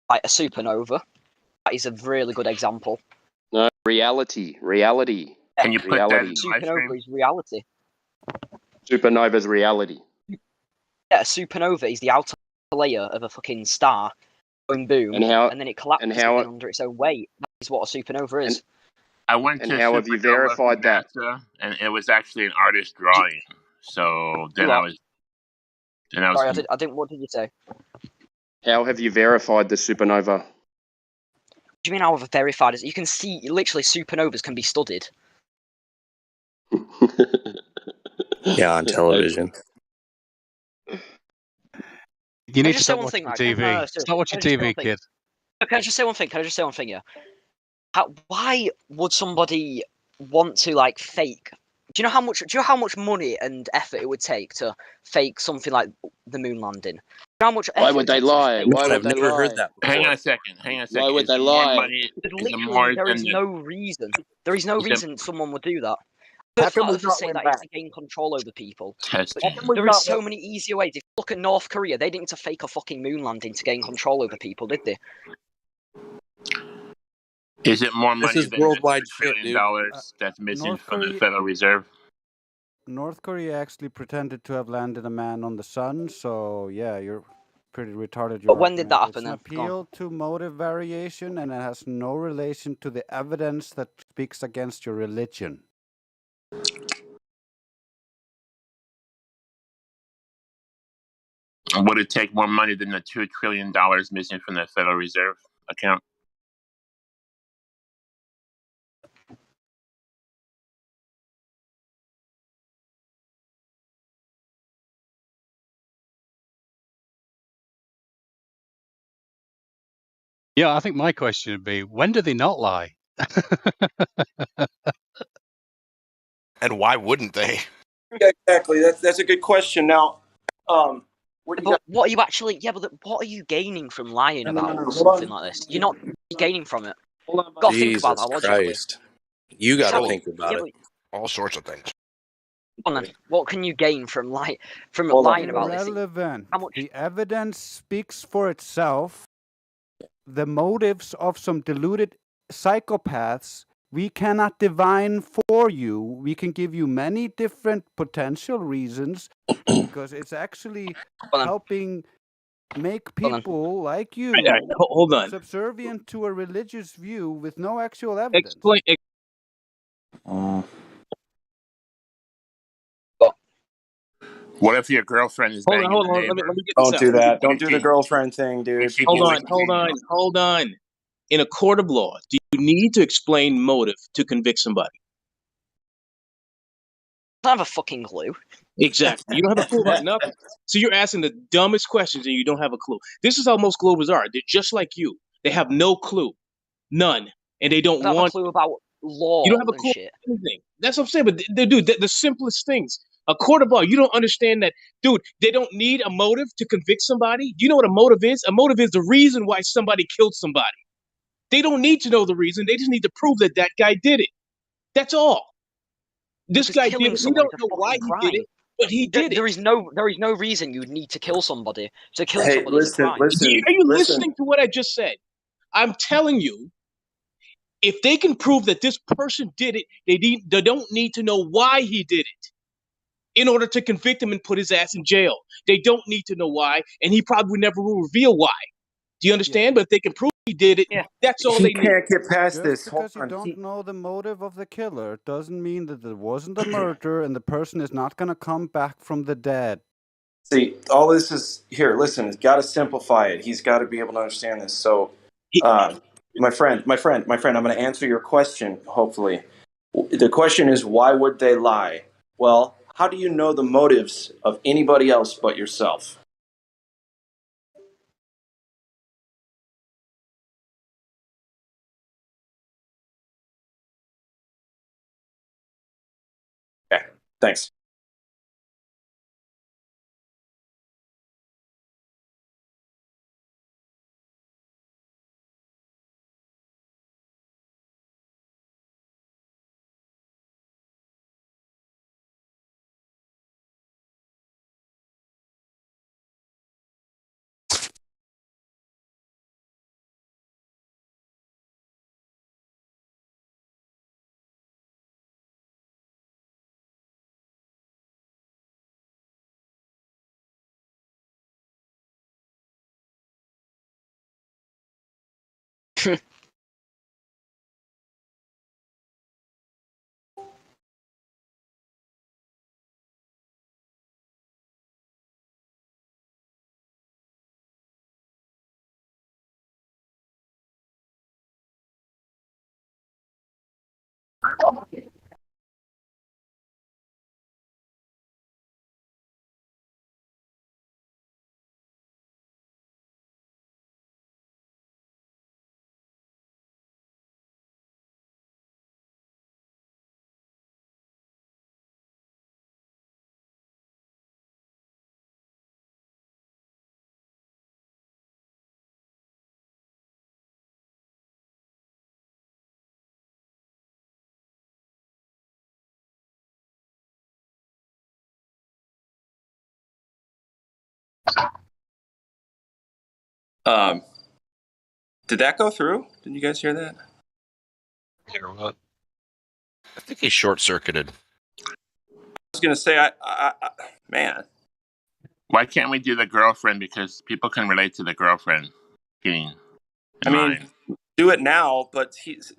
Like a supernova. That is a really good example. No, reality. Can you put that in the supernova is reality. Supernova's reality. Yeah, a supernova is the outer layer of a fucking star going boom, and then it collapses again under its own weight. That is what a supernova is. I went to how have you verified that? NASA, and it was actually an artist drawing. So then I was. Sorry, I didn't. What did you say? How have you verified the supernova? What do you mean how I've verified it? You can see, literally, supernovas can be studied. Yeah, on television. You need to stop watching TV. Stop watching TV, kid. Can I just say one thing? Yeah. Why would somebody want to like fake? Do you know how much money and effort it would take to fake something like the moon landing? Do you know how much Why would they lie? I've never heard that before. Hang on a second. Why would they lie? There is no reason. There is no reason someone would do that. I've heard flat earthers say that it's to gain control over people. There is so many easier ways. If you look at North Korea, they didn't need to fake a fucking moon landing to gain control over people, did they? Is it more money is than worldwide the $1 trillion that's missing from the Federal Reserve? North Korea actually pretended to have landed a man on the sun, so yeah, you're pretty retarded. But when did that happen It's an then? appeal to motive variation, and it has no relation to the evidence that speaks against your religion. Would it take more money than the $2 trillion missing from the Federal Reserve account? Yeah, I think my question would be, when do they not lie? And why wouldn't they? Yeah, exactly. That's a good question. Now, what you got? But what are you actually? Yeah, but what are you gaining from lying No, about hold something on. like this? You're not gaining from it. Hold on, Got to think about Jesus that logically. Christ. You got to So, think about yeah, it. but All sorts of things. come on then. What can you gain from lying Hold on. about this? Irrelevant. How much? The evidence speaks for itself. The motives of some deluded psychopaths we cannot divine for you. We can give you many different potential reasons because it's actually helping make people like you Hold on. subservient to a religious view with no actual evidence. Explain. What if your girlfriend is Hold on, banging hold the on. Let neighbor? me get this Don't out. do that. Can Don't we do the keep- girlfriend thing, dude. she Hold keep on, it hold on. In a court of law, do you need to explain motive to convict somebody? I don't have a fucking clue. Exactly. You don't have a clue about nothing. So you're asking the dumbest questions and you don't have a clue. This is how most Globers are. They're just like you. They have no clue. None. And they I don't don't have a want. clue about law You don't have a and clue shit. about anything. That's what I'm saying. But dude, the simplest things. A court of law, you don't understand that, dude. They don't need a motive to convict somebody. Do you know what a motive is? A motive is the reason why somebody killed somebody. They don't need to know the reason. They just need to prove that that guy did it. That's all. This Because guy did killing it. We someone is don't a know why fucking he did crime. it, but he did it. There is no reason you'd need to kill somebody. So killing Hey, somebody is a crime. Are you listening to what I just said? I'm telling you, if they can prove that this person did it, they don't need to know why he did it in order to convict him and put his ass in jail. They don't need to know why, and he probably never will reveal why. Do you understand? But if they can prove he did it, that's all He they need. can't get past Just this. because you don't know the motive of the killer doesn't mean that there wasn't a murder and the person is not going to come back from the dead. See, all this is here. Listen, he's got to simplify it. He's got to be able to understand this. So, my friend, I'm going to answer your question. Hopefully, the question is, why would they lie? Well, how do you know the motives of anybody else but yourself? Okay, thanks. Did that go through? Did you guys hear that? Hear what? I think he's short circuited. I was going to say, man. Why can't we do the girlfriend? Because people can relate to the girlfriend getting in line. Do it now, but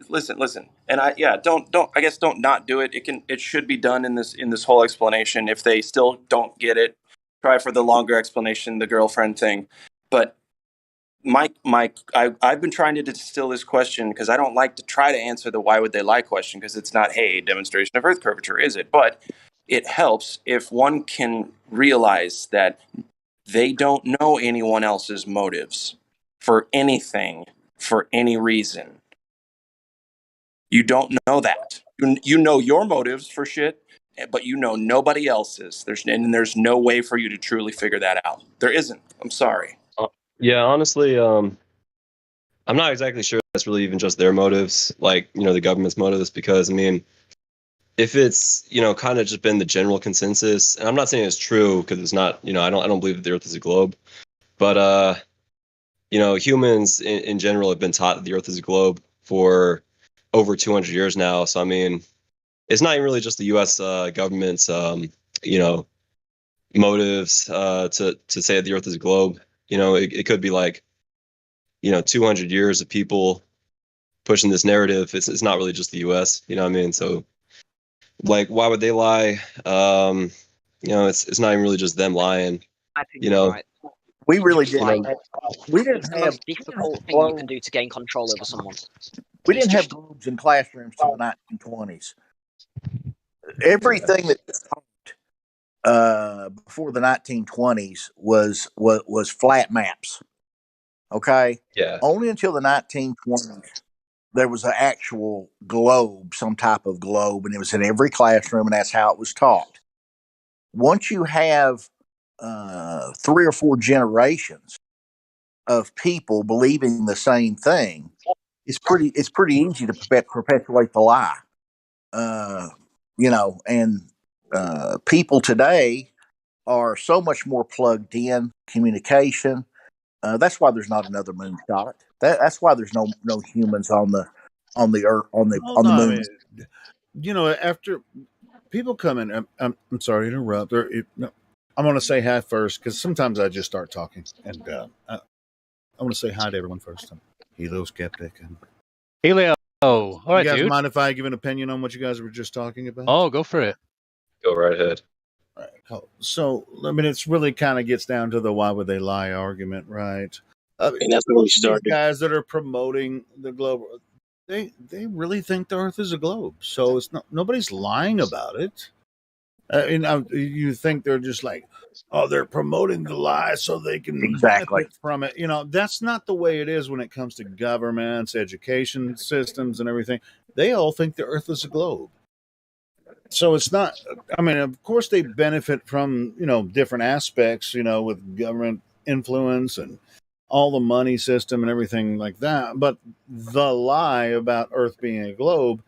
listen, and don't not do it. It should be done in this whole explanation. If they still don't get it, try for the longer explanation, the girlfriend thing. But I've been trying to distill this question because I don't like to try to answer the why would they lie question because it's not, hey, demonstration of Earth curvature, is it? But it helps if one can realize that they don't know anyone else's motives for anything for any reason. You don't know that. You know your motives for shit, but you know nobody else's. There's no way for you to truly figure that out. There isn't. I'm sorry. Yeah, honestly, I'm not exactly sure that's really even just their motives, like, the government's motives, because, I mean, if it's, kind of just been the general consensus, and I'm not saying it's true because it's not, I don't believe that the Earth is a globe, but, humans in general have been taught that the Earth is a globe for over 200 years now. So, I mean, it's not even really just the U.S. Government's, motives to say that the Earth is a globe. It could be like, 200 years of people pushing this narrative. It's not really just the U.S. You know what I mean? So, like, why would they lie? It's not even really just them lying. I think you're right. We really Just didn't. like, We didn't it's the have most difficult thing you can do to gain control over someone. We didn't have globes in classrooms till the 1920s. Everything that was taught before the 1920s was flat maps. Okay. Yeah. Only until the 1920s there was an actual globe, some type of globe, and it was in every classroom, and that's how it was taught. Once you have 3 or 4 generations of people believing the same thing, it's pretty easy to perpetuate the lie. And people today are so much more plugged in communication. That's why there's not another moonshot. That's why there's no humans on the earth on the moon. After people come in, I'm sorry to interrupt. I'm going to say hi first because sometimes I just start talking, and I want to say hi to everyone first. Helio Skeptic. Helio. All right, you guys dude. mind if I give an opinion on what you guys were just talking about? Oh, go for it. Go right ahead. All right, cool. So, I mean, it's really kind of gets down to the why would they lie argument, right? And that's where we started. These guys that are promoting the globe, they really think the Earth is a globe. So nobody's lying about it. You think they're just like, oh, they're promoting the lie so they can benefit from it. That's not the way it is when it comes to governments, education systems, and everything. They all think the Earth is a globe. So it's not. I mean, of course, they benefit from different aspects. With government influence and all the money system and everything like that. But the lie about Earth being a globe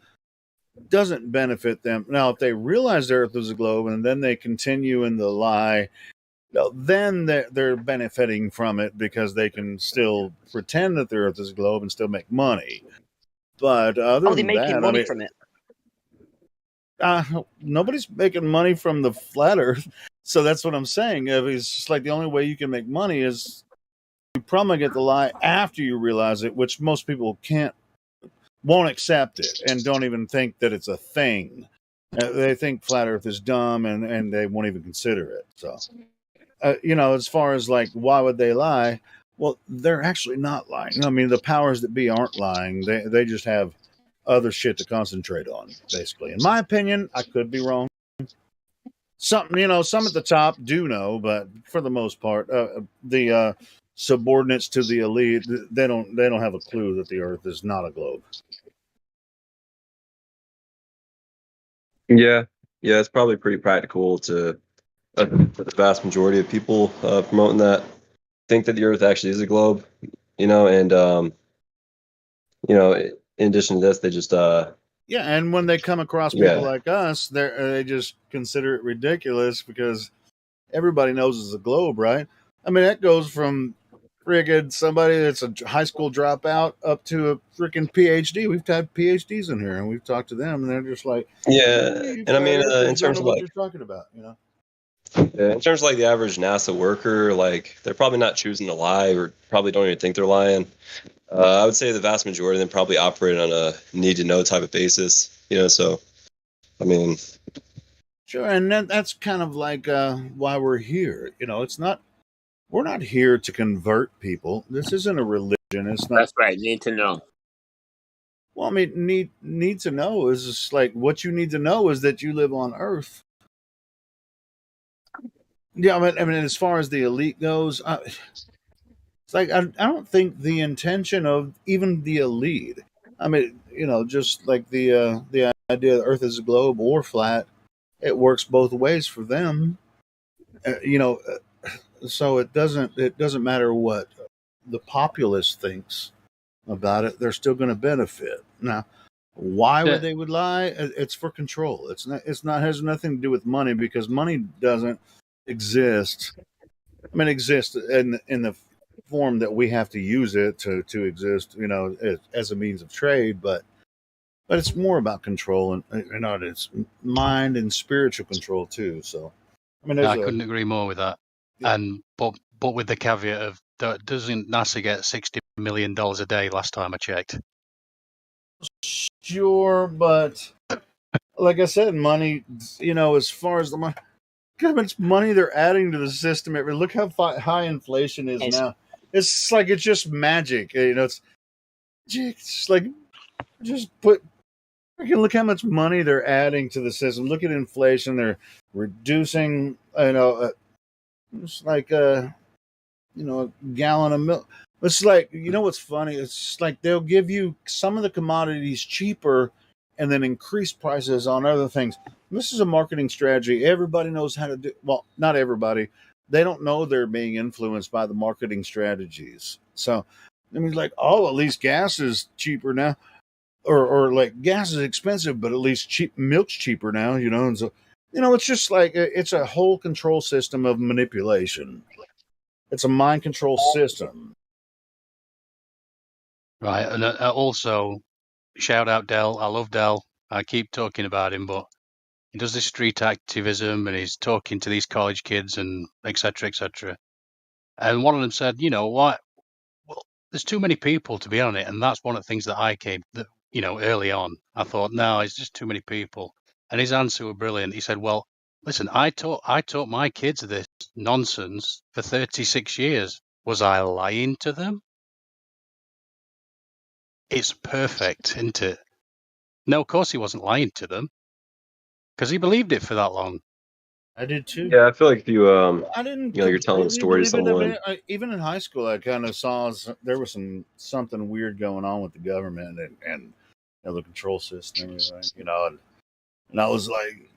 doesn't benefit them. Now, if they realize the Earth is a globe and then they continue in the lie, then they're benefiting from it because they can still pretend that the Earth is a globe and still make money. But other than making that, money from it? Nobody's making money from the flat Earth. So that's what I'm saying. It's just like the only way you can make money is you promulgate the lie after you realize it, which most people won't accept it and don't even think that it's a thing. They think flat Earth is dumb and they won't even consider it. So, as far as like, why would they lie? Well, they're actually not lying. I mean, the powers that be aren't lying. They just have other shit to concentrate on, basically. In my opinion, I could be wrong. Some at the top do know, but for the most part, the subordinates to the elite, they don't have a clue that the Earth is not a globe. Yeah, it's probably pretty practical to the vast majority of people promoting that think that the Earth actually is a globe, and in addition to this, they just and when they come across people like us, they just consider it ridiculous because everybody knows it's a globe, right? I mean, that goes from friggin' somebody that's a high school dropout up to a freaking PhD. We've had PhDs in here, and we've talked to them, and they're just like, and I mean, in terms of what like you're talking about, in terms of like the average NASA worker, like they're probably not choosing to lie or probably don't even think they're lying. I would say the vast majority of them probably operate on a need to know type of basis, so I mean, sure. And that's kind of like why we're here. We're not here to convert people. This isn't a religion. It's not. That's right. Need to know. Well, I mean, need to know is just like what you need to know is that you live on Earth. Yeah, I mean, as far as the elite goes, It's like I don't think the intention of even the elite. I mean, just like the idea the Earth is a globe or flat, it works both ways for them. So it doesn't matter what the populace thinks about it; they're still going to benefit. Now, why Yeah. would they would lie? It's for control. It's not has nothing to do with money because money doesn't exist. I mean, exist in the form that we have to use it to exist. As a means of trade, but it's more about control and it's mind and spiritual control too. So, I mean, I couldn't agree more with that. And but with the caveat of doesn't NASA get $60 million a day last time I checked? Sure, but like I said, money. As far as the money, look how much money they're adding to the system. Look how high inflation is now. It's like it's just magic. It's like just put. Look how much money they're adding to the system. Look at inflation. They're reducing. It's like a gallon of milk. It's like what's funny. It's like they'll give you some of the commodities cheaper, and then increase prices on other things. This is a marketing strategy. Everybody knows how to do. Well, not everybody. They don't know they're being influenced by the marketing strategies. So, I mean, like, at least gas is cheaper now, or like gas is expensive, but at least milk's cheaper now. And so, it's just like it's a whole control system of manipulation. It's a mind control system. Right, and also shout out Dell. I love Dell. I keep talking about him, but he does this street activism and he's talking to these college kids and etc. etc. And one of them said, what? Well, there's too many people to be on it, and that's one of the things that I came that early on. I thought, no, it's just too many people. And his answer was brilliant. He said, well, listen, I taught my kids this nonsense for 36 years. Was I lying to them? It's perfect, isn't it? No, of course he wasn't lying to them because he believed it for that long. I did too. Yeah, I feel like if you I didn't you're telling a story to believe it. someone. Even in high school, I kind of saw there was something weird going on with the government and the control system and everything. And I was like,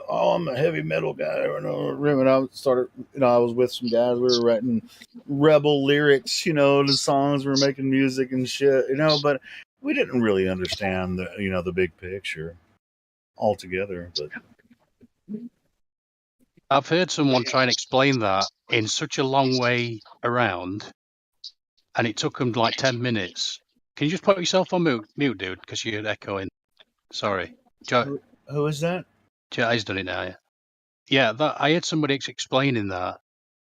oh, I'm a heavy metal guy. And I started, I was with some guys. We were writing rebel lyrics, to songs. We were making music and shit, but we didn't really understand the big picture altogether. But I've heard someone try and explain that in such a long way around, and it took them like 10 minutes. Can you just put yourself on mute, dude? Because you're echoing. Sorry. Who is that? He's done it now, yeah. Yeah, I heard somebody explaining that,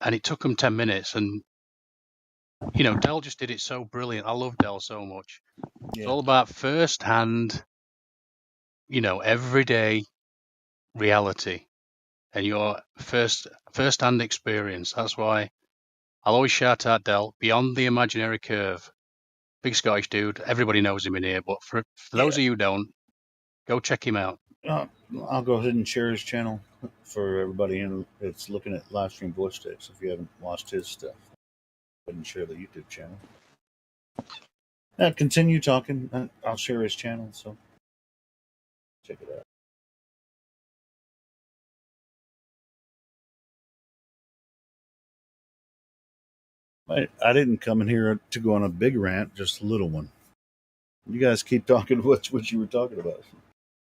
and it took them 10 minutes. And, Dell just did it so brilliant. I love Dell so much. It's all about first-hand, everyday reality and your first-hand experience. That's why I'll always shout out Dell, Beyond the Imaginary Curve. Big Scottish dude. Everybody knows him in here, but for those of you who don't, go check him out. I'll go ahead and share his channel for everybody that's looking at Livestream voice text. If you haven't watched his stuff, go ahead and share the YouTube channel. Continue talking. I'll share his channel, so check it out. I didn't come in here to go on a big rant, just a little one. You guys keep talking what you were talking about.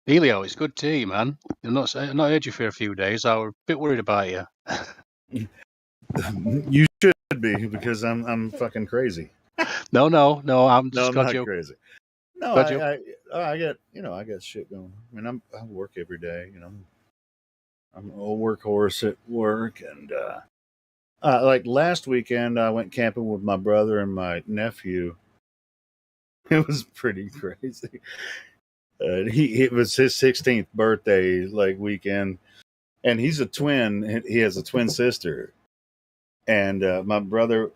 Elio, it's good to hear you, man. I've not heard you for a few days. I was a bit worried about you. You should be, because I'm fucking crazy. No, I'm just not crazy. No, I got shit going. I mean, I work every day. I'm a workhorse at work, and like last weekend, I went camping with my brother and my nephew. It was pretty crazy. It was his 16th birthday, like, weekend, and he's a twin. He has a twin sister, and my brother,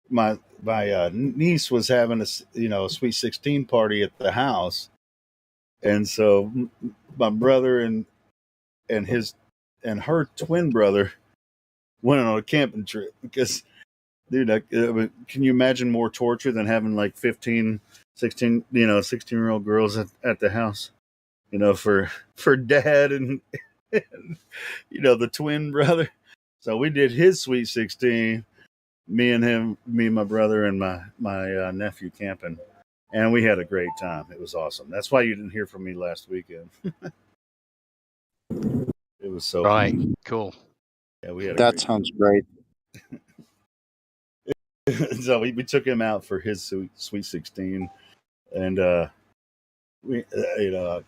my niece was having a sweet 16 party at the house, and so my brother and her twin brother went on a camping trip because Dude, can you imagine more torture than having like 15, 16, 16-year-old girls at the house, for dad and, the twin brother. So we did his Sweet 16, me and my brother and my nephew camping. And we had a great time. It was awesome. That's why you didn't hear from me last weekend. It was so right. fun. Cool. Yeah, we had That sounds great. So we took him out for his Sweet 16, and we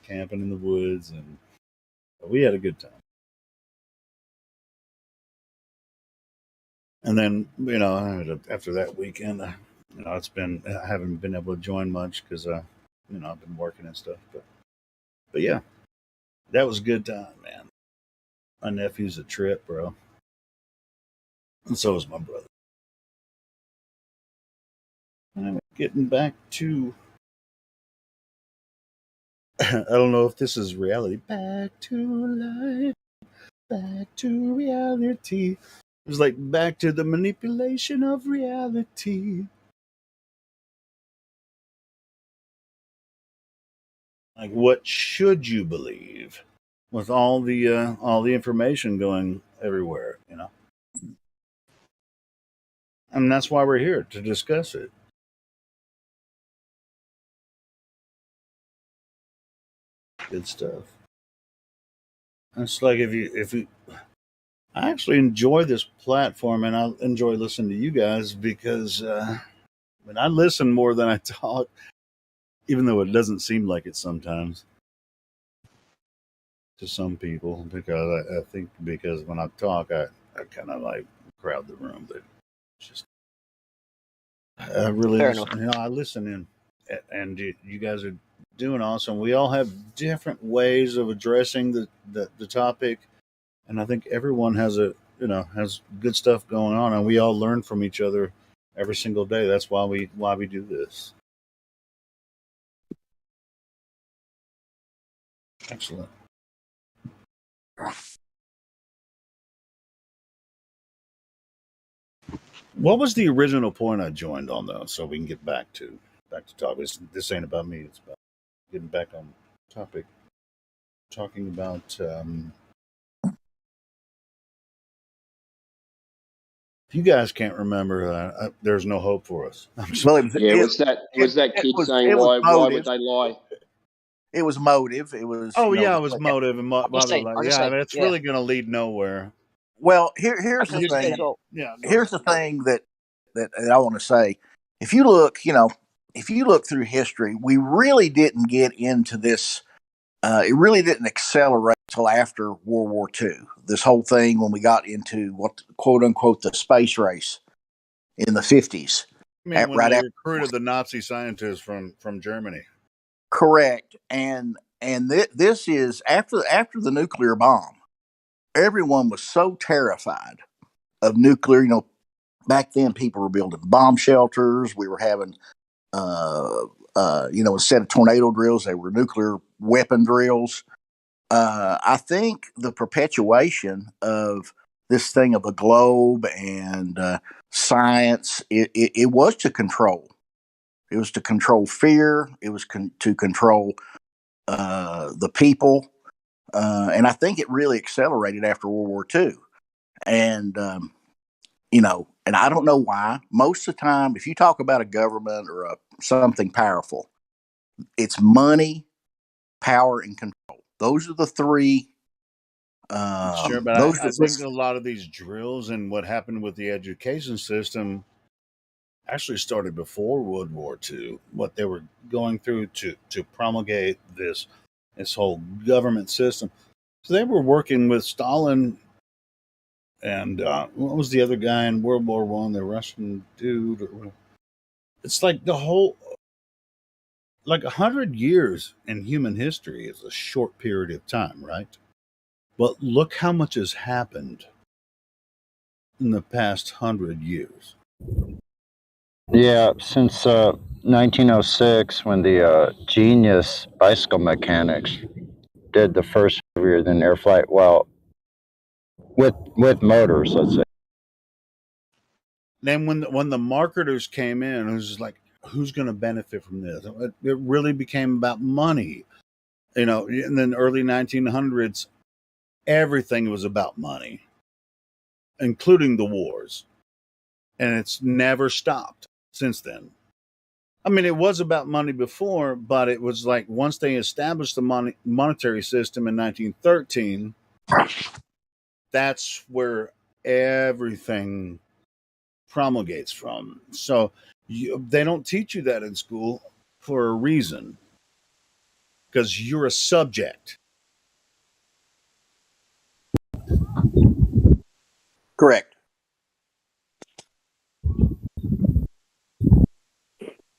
camping in the woods, and we had a good time. And then after that weekend, I haven't been able to join much because I've been working and stuff. But yeah, that was a good time, man. My nephew's a trip, bro, and so is my brother. I'm getting back to. I don't know if this is reality. Back to life. Back to reality. It was like back to the manipulation of reality. Like, what should you believe with all the information going everywhere? And that's why we're here to discuss it. Good stuff. It's like if you, I actually enjoy this platform, and I enjoy listening to you guys because I listen more than I talk, even though it doesn't seem like it sometimes to some people. Because I think because when I talk, I kind of like crowd the room, but just I really Fair listen, enough. I listen in, and you guys are doing awesome. We all have different ways of addressing the topic, and I think everyone has has good stuff going on, and we all learn from each other every single day. That's why we do this. Excellent. What was the original point I joined on though? So we can get back to topic. This ain't about me. It's about getting back on topic. Talking about. If you guys can't remember, there's no hope for us. Well, Yeah, was that kid saying why would they lie? It was motive. It was Oh yeah, it was motive, and that's yeah. really going to lead nowhere. Well, I here's can the say thing. as well. Yeah, Here's the thing that I want to say. If you look, if you look through history, we really didn't get into this. It really didn't accelerate until after World War II. This whole thing when we got into what quote unquote the space race in the 50s. I mean, when Right they after, recruited the Nazi scientists from Germany. correct, and this is after the nuclear bomb. Everyone was so terrified of nuclear. Back then people were building bomb shelters. We were having, instead of tornado drills, they were nuclear weapon drills. I think the perpetuation of this thing of a globe and science, it was to control. It was to control fear. It was to control the people. And I think it really accelerated after World War II. And, and I don't know why. Most of the time, if you talk about a government or something powerful, it's money, power, and control. Those are the three. Sure, but I think a lot of these drills and what happened with the education system actually started before World War II. What they were going through to promulgate this whole government system. So they were working with Stalin and what was the other guy in World War One? The Russian dude. It's like the whole, like 100 years in human history is a short period of time, right? But look how much has happened in the past 100 years. Yeah, since 1906, when the Genius bicycle mechanics did the first heavier than air flight, well, with motors, let's say. Then when the marketers came in, it was just like, who's going to benefit from this? It really became about money. In the early 1900s, everything was about money, including the wars. And it's never stopped since then. I mean, it was about money before, but it was like once they established the monetary system in 1913, that's where everything promulgates from. So they don't teach you that in school for a reason, because you're a subject. Correct.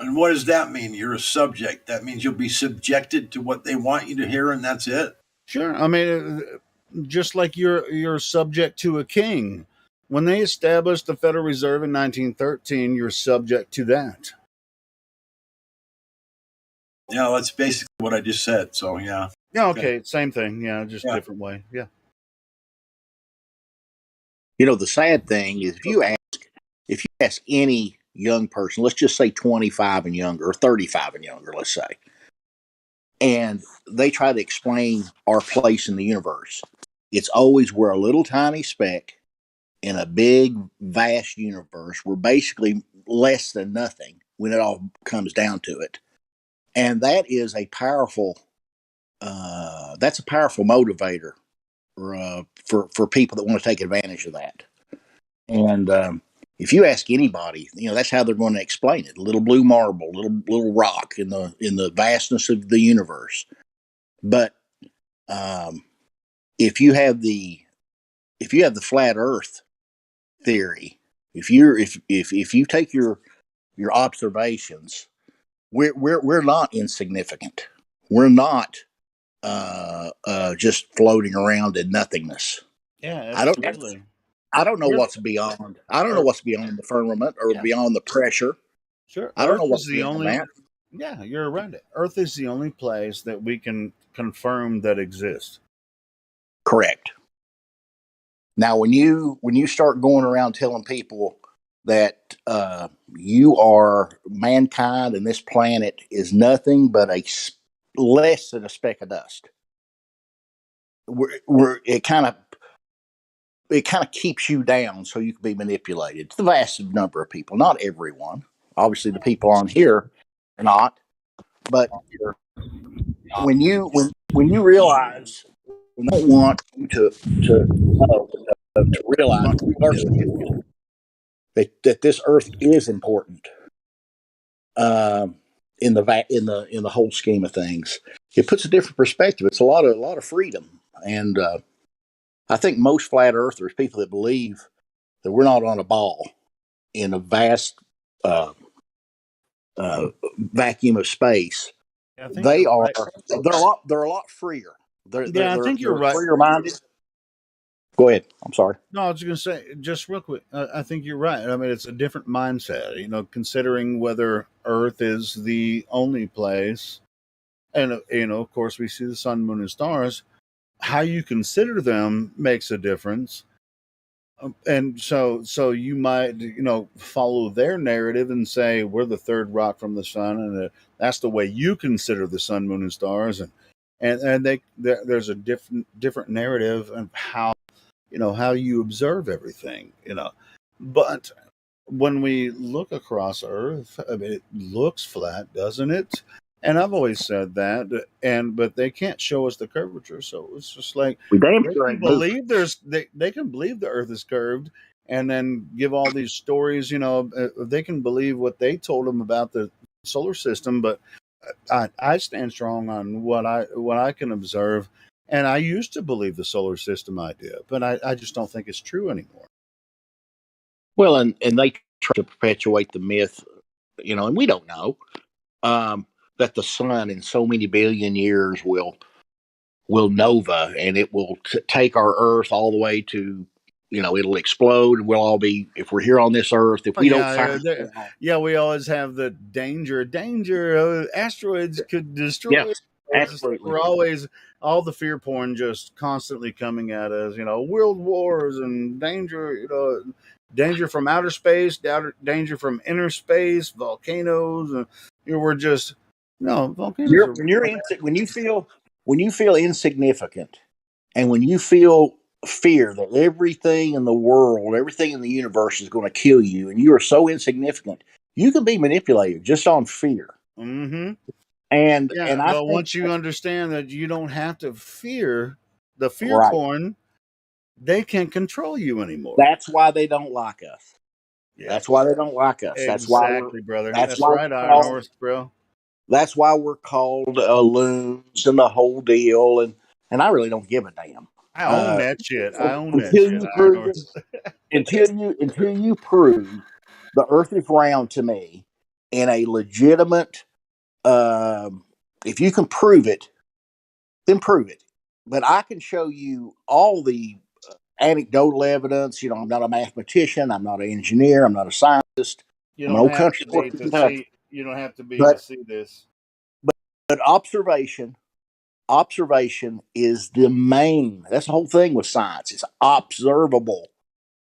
And what does that mean? You're a subject. That means you'll be subjected to what they want you to hear, and that's it. Sure. I mean, just like you're subject to a king. When they established the Federal Reserve in 1913, you're subject to that. Yeah, that's basically what I just said. So yeah. Yeah. Okay. Same thing. Yeah. Just different way. Yeah. The sad thing is if you ask any young person, let's just say 25 and younger, or 35 and younger, let's say, and they try to explain our place in the universe, it's always we're a little tiny speck in a big, vast universe. We're basically less than nothing when it all comes down to it. And that is a powerful, that's a powerful motivator for people that want to take advantage of that. And if you ask anybody, that's how they're going to explain it: little blue marble, little rock in the vastness of the universe. But if you have the flat Earth theory, if you take your observations, we're not insignificant. We're not just floating around in nothingness. Yeah, I don't absolutely. I don't know what's beyond. I don't know what's beyond the firmament or beyond the pressure. Sure. I don't Earth know is what's the beyond only. that. Yeah, you're right. Earth is the only place that we can confirm that exists. Correct. Now, when you start going around telling people that you are mankind and this planet is nothing but less than a speck of dust, it kind of keeps you down so you can be manipulated. It's the vast number of people, not everyone. Obviously, the people on here are not, but when you realize, we don't want you to realize we are significant, that this earth is important in the whole scheme of things. It puts a different perspective. It's a lot of freedom, and I think most flat earthers, people that believe that we're not on a ball in a vast vacuum of space, they are right. They're a lot freer. I think you're right. Freer minded. Go ahead. I'm sorry. No, I was going to say, just real quick, I think you're right. I mean, it's a different mindset, considering whether Earth is the only place. And, of course, we see the sun, moon, and stars. How you consider them makes a difference. And so you might, follow their narrative and say, we're the third rock from the sun. And that's the way you consider the sun, moon, and stars. And there's a different narrative of how you observe everything, but when we look across Earth, I mean, it looks flat, doesn't it? And I've always said that, but they can't show us the curvature, so it's just like we damn they sure can ain't moving. believe they can believe the Earth is curved, and then give all these stories. They can believe what they told them about the solar system, but I stand strong on what I can observe. And I used to believe the solar system idea, but I just don't think it's true anymore. Well, and they try to perpetuate the myth, and we don't know that the sun in so many billion years will nova, and it will take our Earth all the way to, it'll explode, and we'll all be, if we're here on this Earth, if we don't find. We always have the danger. Asteroids could destroy. Yeah, absolutely. We're always all the fear porn just constantly coming at us. World wars and danger. danger from outer space, danger from inner space, volcanoes. We're just no volcanoes are. When you feel insignificant, and when you feel fear that everything in the world, everything in the universe is going to kill you, and you are so insignificant, you can be manipulated just on fear. Mm-hmm. And I but think once you understand that you don't have to fear the fear Right. corn, they can't control you anymore. That's why they don't like us. Yep. That's why they don't like us. Exactly, brother. That's why right, we're Iron called- Horse, bro. That's why we're called loons and the whole deal. And I really don't give a damn. I own that shit. I own that Until shit, you Iron prove Horse. until you prove the Earth is round to me in a legitimate, if you can prove it, then prove it. But I can show you all the anecdotal evidence. I'm not a mathematician. I'm not an engineer. I'm not a scientist. You I'm an don't old have country to boy be from to Kentucky. see. You don't have to be to But see this. but observation is the main. That's the whole thing with science. It's observable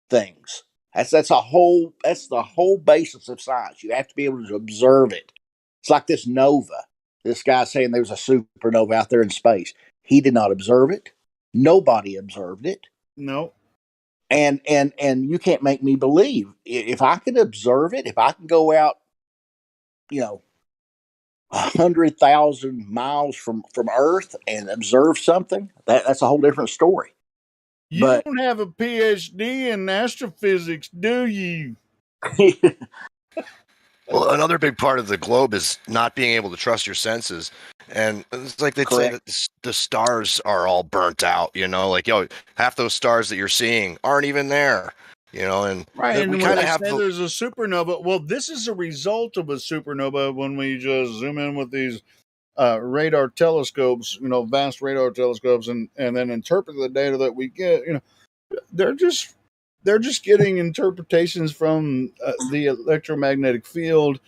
things. That's the whole basis of science. You have to be able to observe it. It's like this nova. This guy saying there was a supernova out there in space. He did not observe it. Nobody observed it. No. And you can't make me believe. If I can observe it, if I can go out, 100,000 miles from Earth and observe something, that's a whole different story. You don't have a PhD in astrophysics, do you? Well, another big part of the globe is not being able to trust your senses. And it's like they'd say that the stars are all burnt out, like, half those stars that you're seeing aren't even there, and Right, and we when kind they of have say there's a supernova, well, this is a result of a supernova when we just zoom in with these radar telescopes, vast radar telescopes, and then interpret the data that we get. They're just getting interpretations from the electromagnetic field,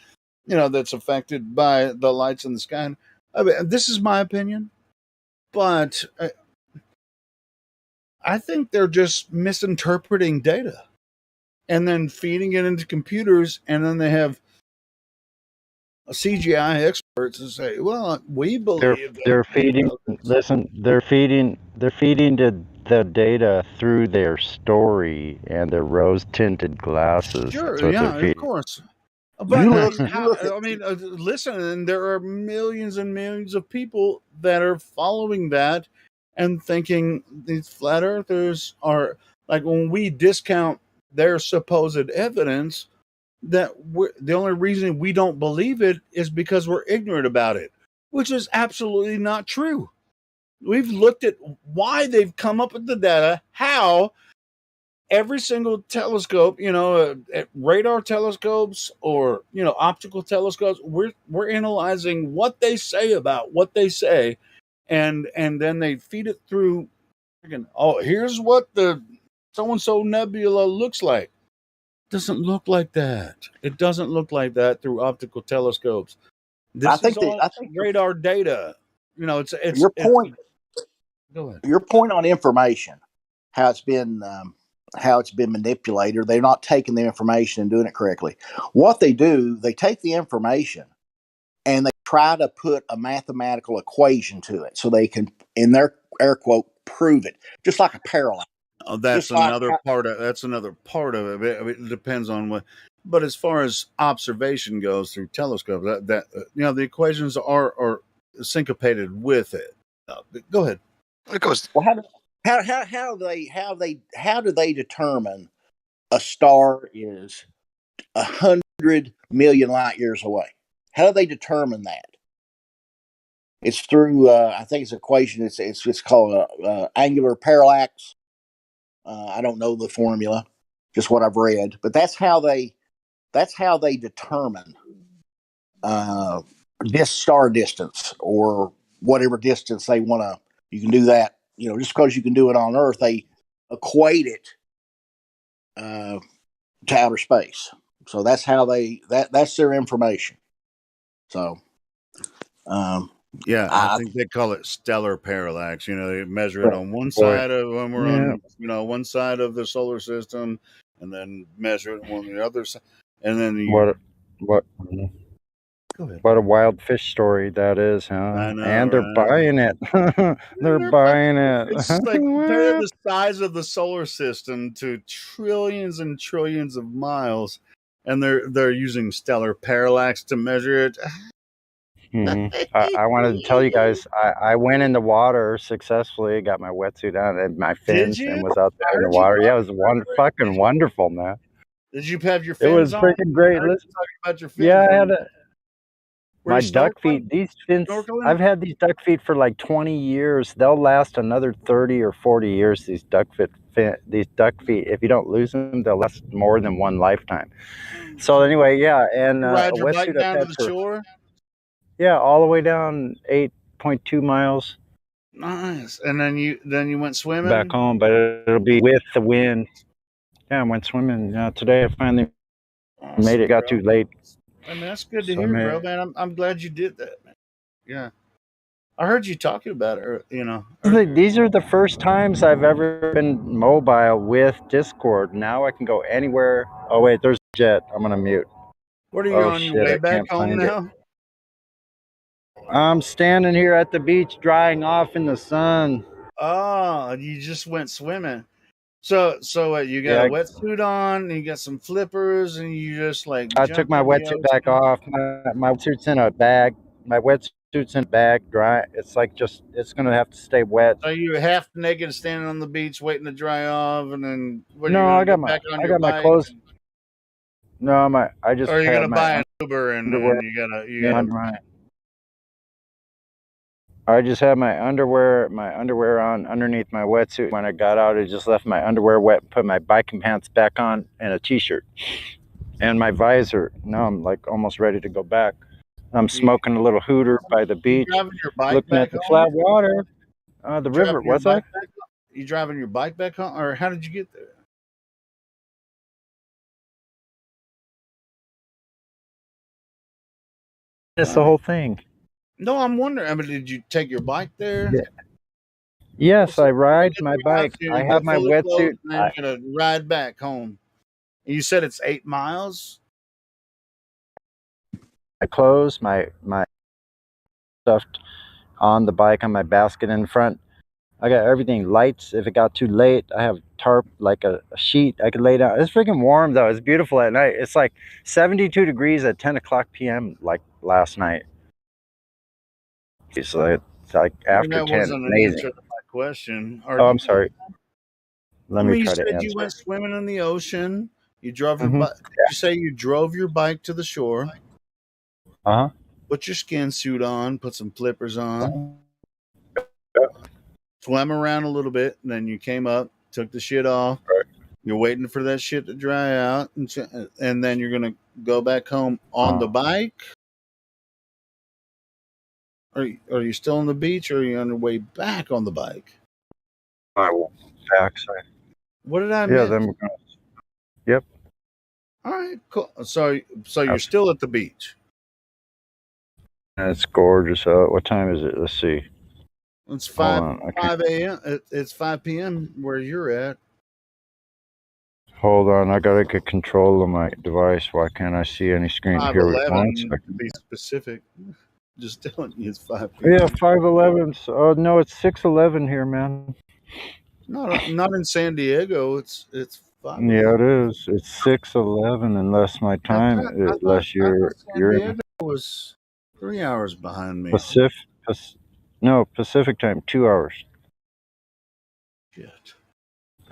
that's affected by the lights in the sky. I mean, this is my opinion, but I think they're just misinterpreting data and then feeding it into computers, and then they have CGI experts and say, "Well, we believe They're feeding. Listen, they're feeding the data through their story and their rose-tinted glasses. Sure, That's what yeah, they're of feeding. course." But listen, and there are millions and millions of people that are following that and thinking these flat earthers are like, when we discount their supposed evidence, that the only reason we don't believe it is because we're ignorant about it, which is absolutely not true. We've looked at why they've come up with the data, how every single telescope, radar telescopes or optical telescopes, we're analyzing what they say about what they say, and then they feed it through. Oh, here's what the so and so nebula looks like. Doesn't look like that. It doesn't look like that through optical telescopes. This is all radar data. It's your point. Go ahead. Your point on information, how it's been manipulated. They're not taking the information and doing it correctly. What they do, they take the information and they try to put a mathematical equation to it so they can, in their air quote, prove it, just like a parallax. Oh, that's another part of it. It depends on what. But as far as observation goes through telescopes, the equations are syncopated with it. Go ahead. It goes. Well, how do they determine a star is 100 million light years away? How do they determine that? It's through I think it's an equation. It's called angular parallax. I don't know the formula, just what I've read, but that's how they determine this star distance or whatever distance they want to. You can do that, just because you can do it on Earth, they equate it to outer space. So that's how that's their information. So, yeah, I think they call it stellar parallax. They measure it on one side of when we're on, one side of the solar system, and then measure it on the other side, and then you What go ahead. What a wild fish story that is, huh? I know, And they're right? buying it. They're buying it. It's like compare the size of the solar system to trillions and trillions of miles, and they're using stellar parallax to measure it. I wanted to tell you guys, I went in the water successfully, got my wetsuit on and my fins, you? and was out I there in the heard you water. Yeah, it talking was about it. fucking wonderful, man. Did you have your It was fins on? freaking great. I heard Listen, you talking about your fins. yeah, I had Were my you duck snorkeling? feet. These fins, Snorkeling? I've had these duck feet for like 20 years. They'll last another 30 or 40 years. These duck feet. If you don't lose them, they'll last more than one lifetime. So anyway, yeah, and You a ride your bike wetsuit I've down to had the for shore? all the way down 8.2 miles Nice. And then you went swimming? back home, but it'll be with the wind. Yeah, I went swimming. Today I finally made it. Got too late. I mean, that's good to So I hear, made bro, it. man. I'm glad you did that, man. Yeah. I heard you talking about it, These are the first times I've ever been mobile with Discord. Now I can go anywhere. Oh wait, there's a jet. I'm gonna mute. What are you Oh on your shit, way I back can't home find it. now? I'm standing here at the beach drying off in the sun. Oh, you just went swimming. So you got Yeah, a wetsuit on, and you got some flippers, and you just like I jump took my in the wetsuit back ocean. off. My wetsuit's in a bag. My wetsuit's in a bag, dry. It's like it's gonna have to stay wet. So you were half naked, standing on the beach, waiting to dry off, and then what? Are you No, gonna go back on I your got my bike? clothes. No, I just Or are you had gonna my buy an Uber and underwear. you gotta I just had my underwear on underneath my wetsuit. When I got out, I just left my underwear wet, put my biking pants back on, and a t-shirt, and my visor. Now I'm like almost ready to go back. I'm smoking a little hooter by the beach, driving your bike looking back at the home? flat water, the river. Driving your What's that? bike back? You driving your bike back home, or how did you get there? That's the whole thing. No, I'm wondering. I mean, did you take your bike there? Yeah. Yes, I ride my bike. You I get have my fully clothed, wetsuit. and then you gotta ride back home. And you said it's 8 miles. My clothes, my stuffed on the bike on my basket in front. I got everything. Lights. If it got too late, I have tarp, like a sheet I could lay down. It's freaking warm though. It's beautiful at night. It's like 72 degrees at 10 o'clock p.m. like last night. It's like after that 10. wasn't an Amazing. answer to my question. Oh, I'm sorry. Let me you try to said answer. you went swimming in the ocean. You drove your Mhm. bike. You say you drove your bike to the shore. Uh-huh. Put your skin suit on. Put some flippers on. Swam around a little bit, and then you came up, took the shit off. Right. You're waiting for that shit to dry out, and then you're gonna go back home on the bike. Are you still on the beach, or are you on your way back on the bike? I will back side. What did I Yeah, miss? then we're gonna. Yep. All right, cool. So you're still at the beach. It's gorgeous out. What time is it? Let's see. It's Hold 5 a.m. It's 5 p.m. where you're at. Hold on, I gotta get control of my device. Why can't I see any screen? Here we go. 5:11 to be specific. Just telling you, it's 5 p.m. Yeah, 5:11. Oh no, it's 6:11 here, man. Not in San Diego. It's 5. Yeah, it is. It's 6:11 unless my time, unless you're San in Diego was 3 hours behind me. Pacific time, 2 hours. Shit.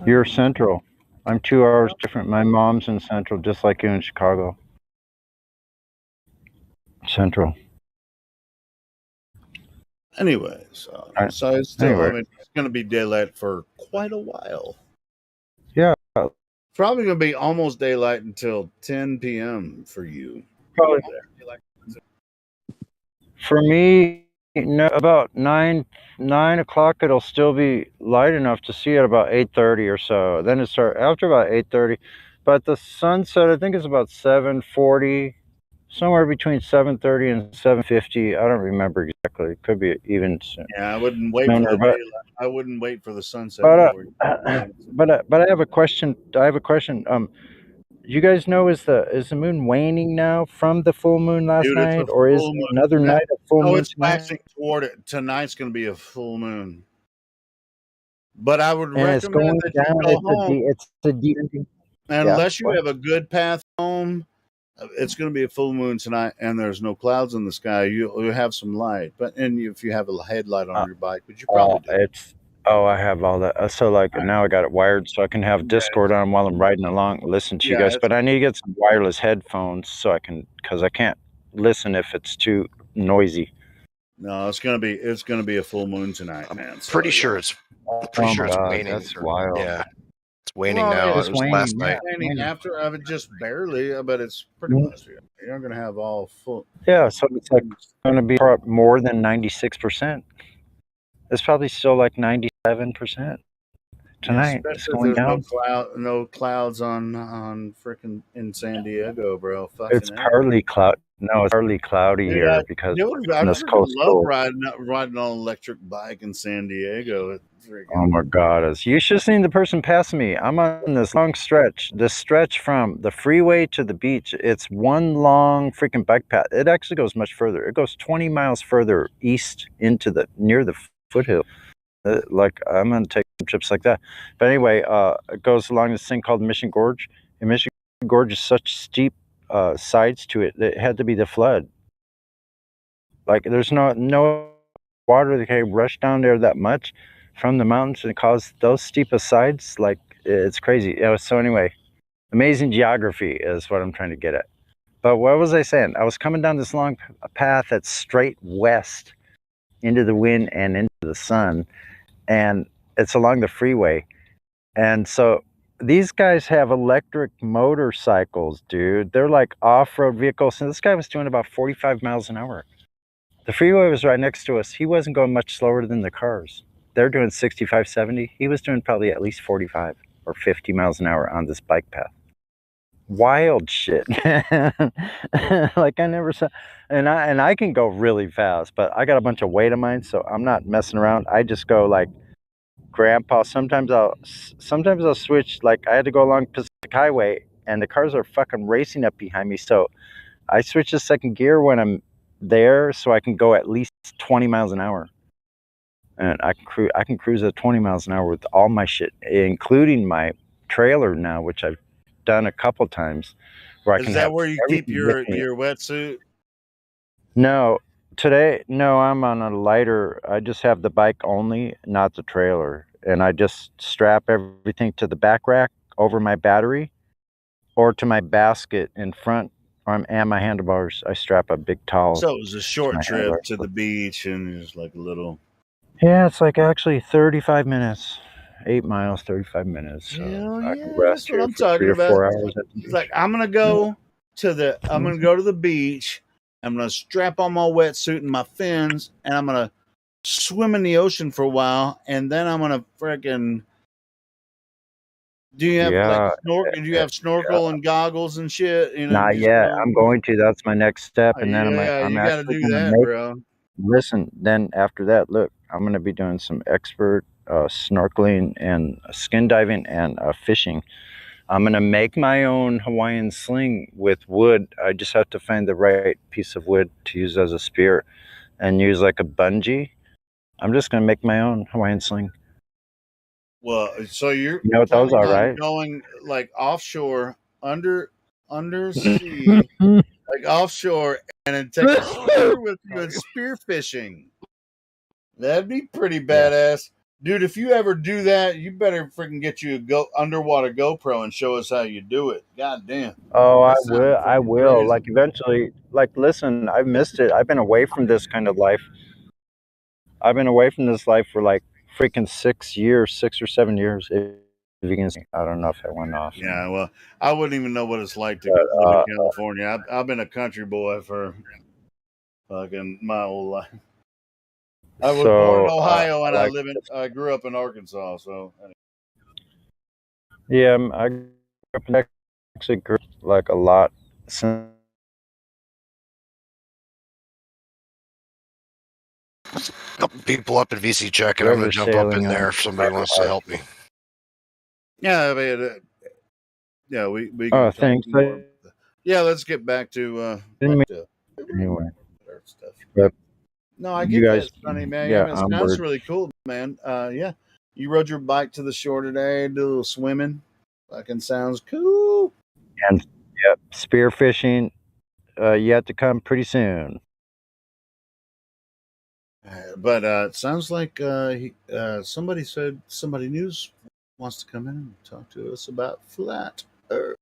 You're Central. I'm 2 hours different. My mom's in Central, just like you in Chicago. Central. Anyway, so it's still. Anyway. I mean, it's going to be daylight for quite a while. Yeah. Probably going to be almost daylight until 10 p.m. for you. Probably. For me, no, about 9 o'clock, it'll still be light enough to see at about 8:30 or so. Then it starts after about 8:30, but the sunset I think is about 7:40, somewhere between 7:30 and 7:50. I don't remember exactly. It could be even Yeah, I wouldn't wait for sooner, the but daylight. I wouldn't wait for the sunset but before you. but I have a question. I have a question. You guys know, is the moon waning now from the full moon last Dude, it's a night, or is full moon. another night a full No, moon it's tonight? waxing toward it. Tonight's going to be a full moon. But I would And it's recommend going that you down. go home. It's a descending. Yeah. Unless you What? have a good path home, it's going to be a full moon tonight, and there's no clouds in the sky. You'll have some light, but if you have a headlight on your bike, but you probably do. It's I have all that. So like now I got it wired so I can have Yeah, Discord on while I'm riding along, listen to you yeah, guys. But I need to get some wireless headphones so I can, because I can't listen if it's too noisy. no, it's gonna be a full moon tonight, man. So Pretty sure it's pretty sure it's God, waning. that's wild. Yeah, it's waning well, now. It's It was waning. last Yeah, night. waning after of it just barely, but it's pretty Mhm. much. You're gonna have all full. Yeah, so it's like going to be more than 96%. It's probably still like 97% Yeah, tonight. It's especially if going there's down. no clouds on frickin' in San Diego, bro. It's Fucking A. partly cloud. No, it's partly cloudy Dude, here because I we're on this freaking love coastal. riding on an electric bike in San Diego. It's Oh freaking. my God! You should have seen the person passing me. I'm on this long stretch. This stretch from the freeway to the beach. It's one long freaking bike path. It actually goes much further. It goes 20 miles further east into near the foothill. Like I'm gonna take some trips like that. But anyway, it goes along this thing called Mission Gorge. And Mission Gorge is such steep sides to it that it had to be the flood. Like there's no water that can rush down there that much from the mountains and cause those steep sides. Like it's crazy. So anyway, amazing geography is what I'm trying to get at. But what was I saying? I was coming down this long path that's straight west into the wind and into the sun, and it's along the freeway. And so these guys have electric motorcycles, dude. They're like off-road vehicles. And this guy was doing about 45 miles an hour. The freeway was right next to us. He wasn't going much slower than the cars. They're doing 65, 70. He was doing probably at least 45 or 50 miles an hour on this bike path. Wild shit, man. Like I never saw, and I can go really fast, but I got a bunch of weight on mine, so I'm not messing around. I just go like grandpa. Sometimes I'll switch. Like I had to go along Pacific Highway, and the cars are fucking racing up behind me, so I switch to second gear when I'm there so I can go at least 20 miles an hour. And I can cruise at 20 miles an hour with all my shit, including my trailer now, which I've done a couple times, where I Is can that have where you keep everything with me. your wetsuit? No, I'm on a lighter. I just have the bike only, not the trailer. And I just strap everything to the back rack over my battery or to my basket in front and my handlebars. I strap a big towel So it was a to short my trip handlebars. to the beach and just like a little. Yeah, it's like actually 35 minutes. 8 miles, 35 minutes. So Hell I can yeah, rest that's what here I'm for 3 talking or 4 about. hours at the It's beach. like I'm gonna go to the beach. I'm gonna strap on my wetsuit and my fins, and I'm gonna swim in the ocean for a while, and then I'm gonna freaking. Do you have like Yeah, snorkel? Do you have snorkel and goggles and shit? You know, not just yet. go. I'm going to. That's my next step, and then Yeah, I'm you got to actually do gonna that, make. bro. Listen, then after that, look, I'm gonna be doing some expert snorkeling and skin diving and fishing. I'm gonna make my own Hawaiian sling with wood. I just have to find the right piece of wood to use as a spear, and use like a bungee. I'm just gonna make my own Hawaiian sling. Well, so you're You know what those planning are, on right? going like offshore, undersea, like offshore, and then take a spear with you and spear fishing. That'd be pretty Yeah. badass, dude. If you ever do that, you better freaking get you a underwater GoPro and show us how you do it. God damn. Oh, I That will. sounds I freaking will. crazy. Like eventually. Like, listen, I've missed it. I've been away from this kind of life. I've been away from this life for like freaking 6 years, 6 or 7 years. If you can see, I don't know if I went off. Yeah, well, I wouldn't even know what it's like to But, live in California. I've been a country boy for fucking my whole life. I was born in so Ohio and like, I grew up in Arkansas. So yeah, I grew up in actually grew up, like a lot since Couple people up at VC check, and I'm going to jump up in there if somebody wants to help me. Yeah, I mean, yeah, we can talk thanks. more. Yeah, let's get back to Anyway, stuff. but No, I you get guys, that, Sonny, man. yeah, I mean, it sounds really cool, man. Yeah, you rode your bike to the shore today, do a little swimming. Fucking sounds cool. And yep, spearfishing yet to come pretty soon. But it sounds like somebody said somebody news wants to come in and talk to us about flat Earth.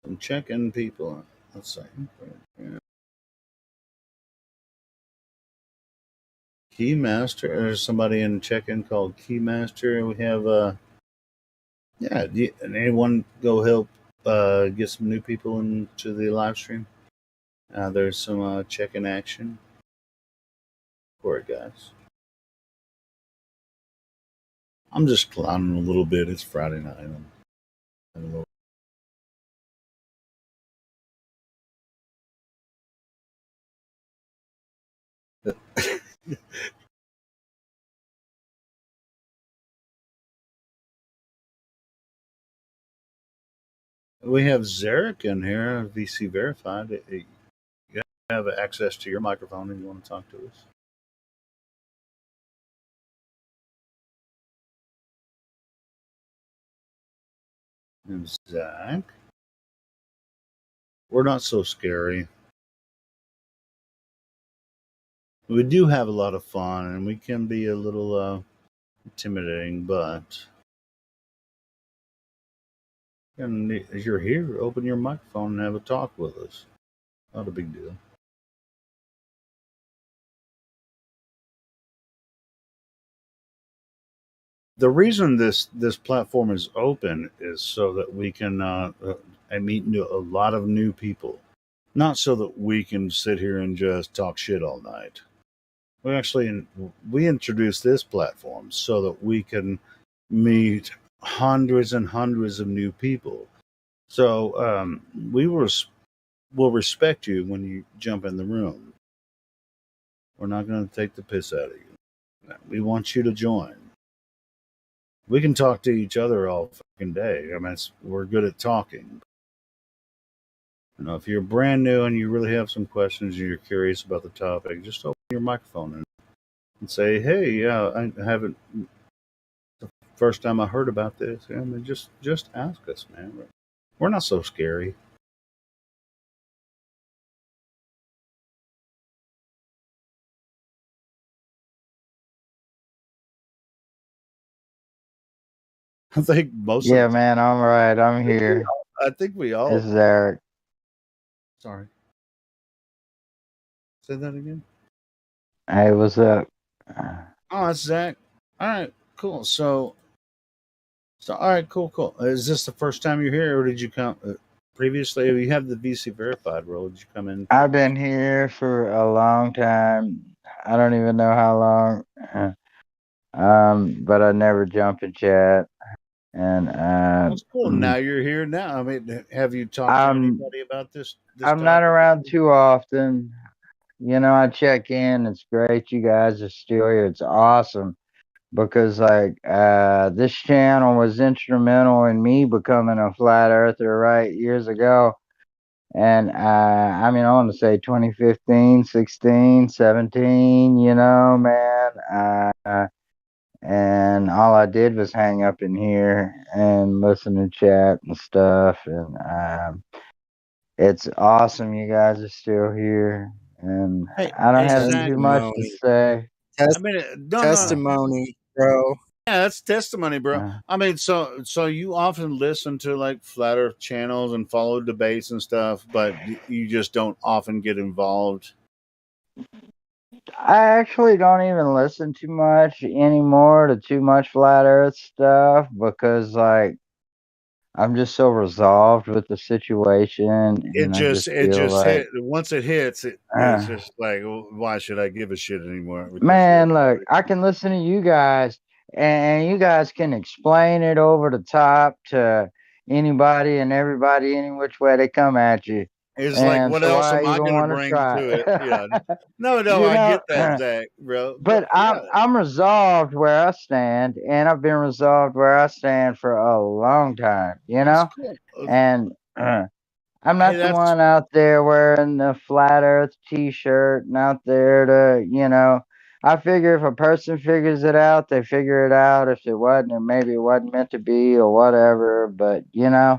Some check-in people. Let's see. Yeah. Keymaster. There's somebody in check-in called Keymaster. We have yeah. Anyone go help get some new people into the live stream? There's some check-in action for it, guys. I'm just clowning a little bit. It's Friday night. I don't know. We have Zarek in here, VC verified. You have access to your microphone and you want to talk to us. And Zach. We're not so scary. We do have a lot of fun and we can be a little intimidating, but as you're here, open your microphone and have a talk with us. Not a big deal. The reason this platform is open is so that we can meet a lot of new people, not so that we can sit here and just talk shit all night. We introduced this platform so that we can meet hundreds and hundreds of new people. So we will respect you when you jump in the room. We're not going to take the piss out of you. We want you to join. We can talk to each other all fucking day. I mean, we're good at talking. You know, if you're brand new and you really have some questions and you're curious about the topic, just open your microphone and say, "Hey, yeah, I haven't. The first time I heard about this." I mean, just ask us, man. We're not so scary. I think most Yeah, of man, I'm right. I'm here. I think we all. It's Zarek. Sorry. Say that again. Hey, what's up? Oh, that's Zach. All right, cool. So all right, cool. Is this the first time you're here, or did you come previously? You have the VC verified role. Did you come in? I've been here for a long time. I don't even know how long. But I never jump in chat. And That's cool. Now you're here. Now, I mean, have you talked to anybody about this? I'm not around too often. You know, I check in. It's great you guys are still here. It's awesome because like this channel was instrumental in me becoming a flat earther right years ago. And I mean, I want to say 2015, 16, 17, you know, man. And all I did was hang up in here and listen to chat and stuff. And it's awesome you guys are still here. And I don't have too much to say. I mean, testimony, bro. Yeah, that's testimony, bro. I mean, so you often listen to like flat Earth channels and follow debates and stuff, but you just don't often get involved. I actually don't even listen too much anymore to too much flat Earth stuff because like I'm just so resolved with the situation, and I just feel like hit once it hits, it's just like, well, why should I give a shit anymore? Man, look, I can listen to you guys, and you guys can explain it over the top to anybody and everybody any which way they come at you. It's like, And what so else I am I even going to want to bring try to it? Yeah. it. No, You I know, get that, Zach, bro. but I'm resolved where I stand, and I've been resolved where I stand for a long time. You That's know, cool. and I'm Hey, not the one out there wearing the flat Earth T-shirt and out there to, you know. I figure if a person figures it out, they figure it out. If it wasn't, or maybe it wasn't meant to be, or whatever. But you know,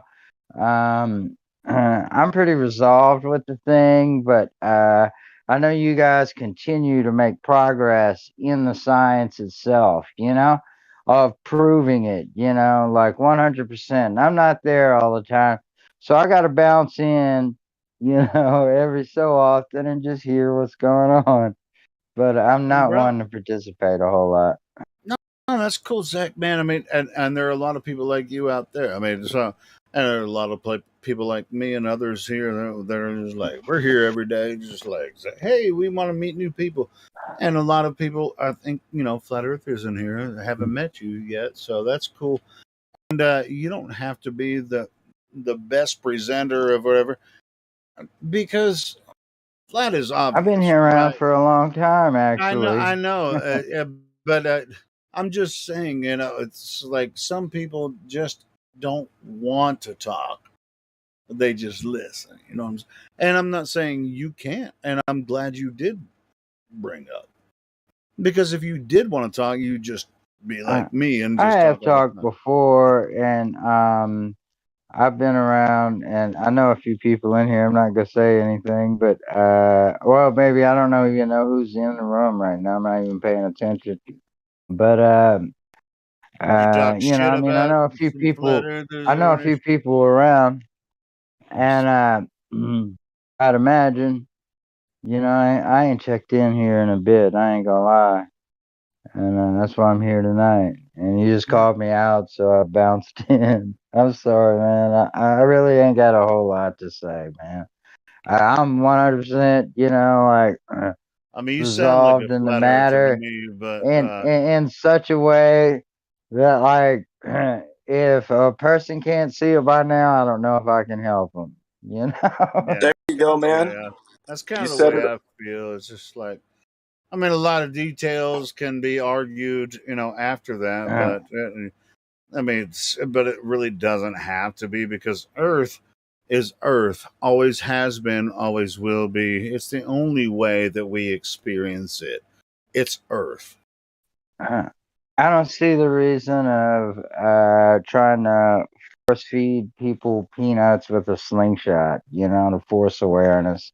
um, I'm pretty resolved with the thing. But I know you guys continue to make progress in the science itself. You know, of proving it. You know, like 100%. I'm not there all the time. So I got to bounce in, you know, every so often and just hear what's going on. But I'm not bro. one to participate a whole lot. No, that's cool, Zach, man. I mean, and there are a lot of people like you out there. I mean, so and there are a lot of people like me and others here that are just like, we're here every day, just like, hey, we want to meet new people. And a lot of people, I think, you know, flat earthers in here haven't met you yet, so that's cool. And you don't have to be the best presenter of whatever, because flat is obvious. I've been here around right? for a long time, actually. I know, but I'm just saying, you know, it's like some people just don't want to talk; they just listen. You know, and I'm not saying you can't, and I'm glad you did bring up, because if you did want to talk, you just be like me and I just have talk all the talked time. before, and I've been around, and I know a few people in here. I'm not gonna say anything, but well, maybe I don't know even know who's in the room right now. I'm not even paying attention. But You talk you know, shit I mean, I about know a few some flat people. earthers I know a or few people around, and I'd imagine, you know, I ain't checked in here in a bit. I ain't gonna lie, and that's why I'm here tonight. And you just called me out, so I bounced in. I'm sorry, man. I really ain't got a whole lot to say, man. I'm 100%, you know, like I mean, you sound like a resolved in the flat earther to matter me, but in such a way that, like, if a person can't see it by now, I don't know if I can help them. You know? yeah, There you go, man. yeah, that's kind You of the said way it. I feel. It's just like, I mean, a lot of details can be argued, you know, after that, but I mean, but it really doesn't have to be, because Earth is Earth, always has been, always will be. It's the only way that we experience it. It's Earth. I don't see the reason of trying to force feed people peanuts with a slingshot, you know, to force awareness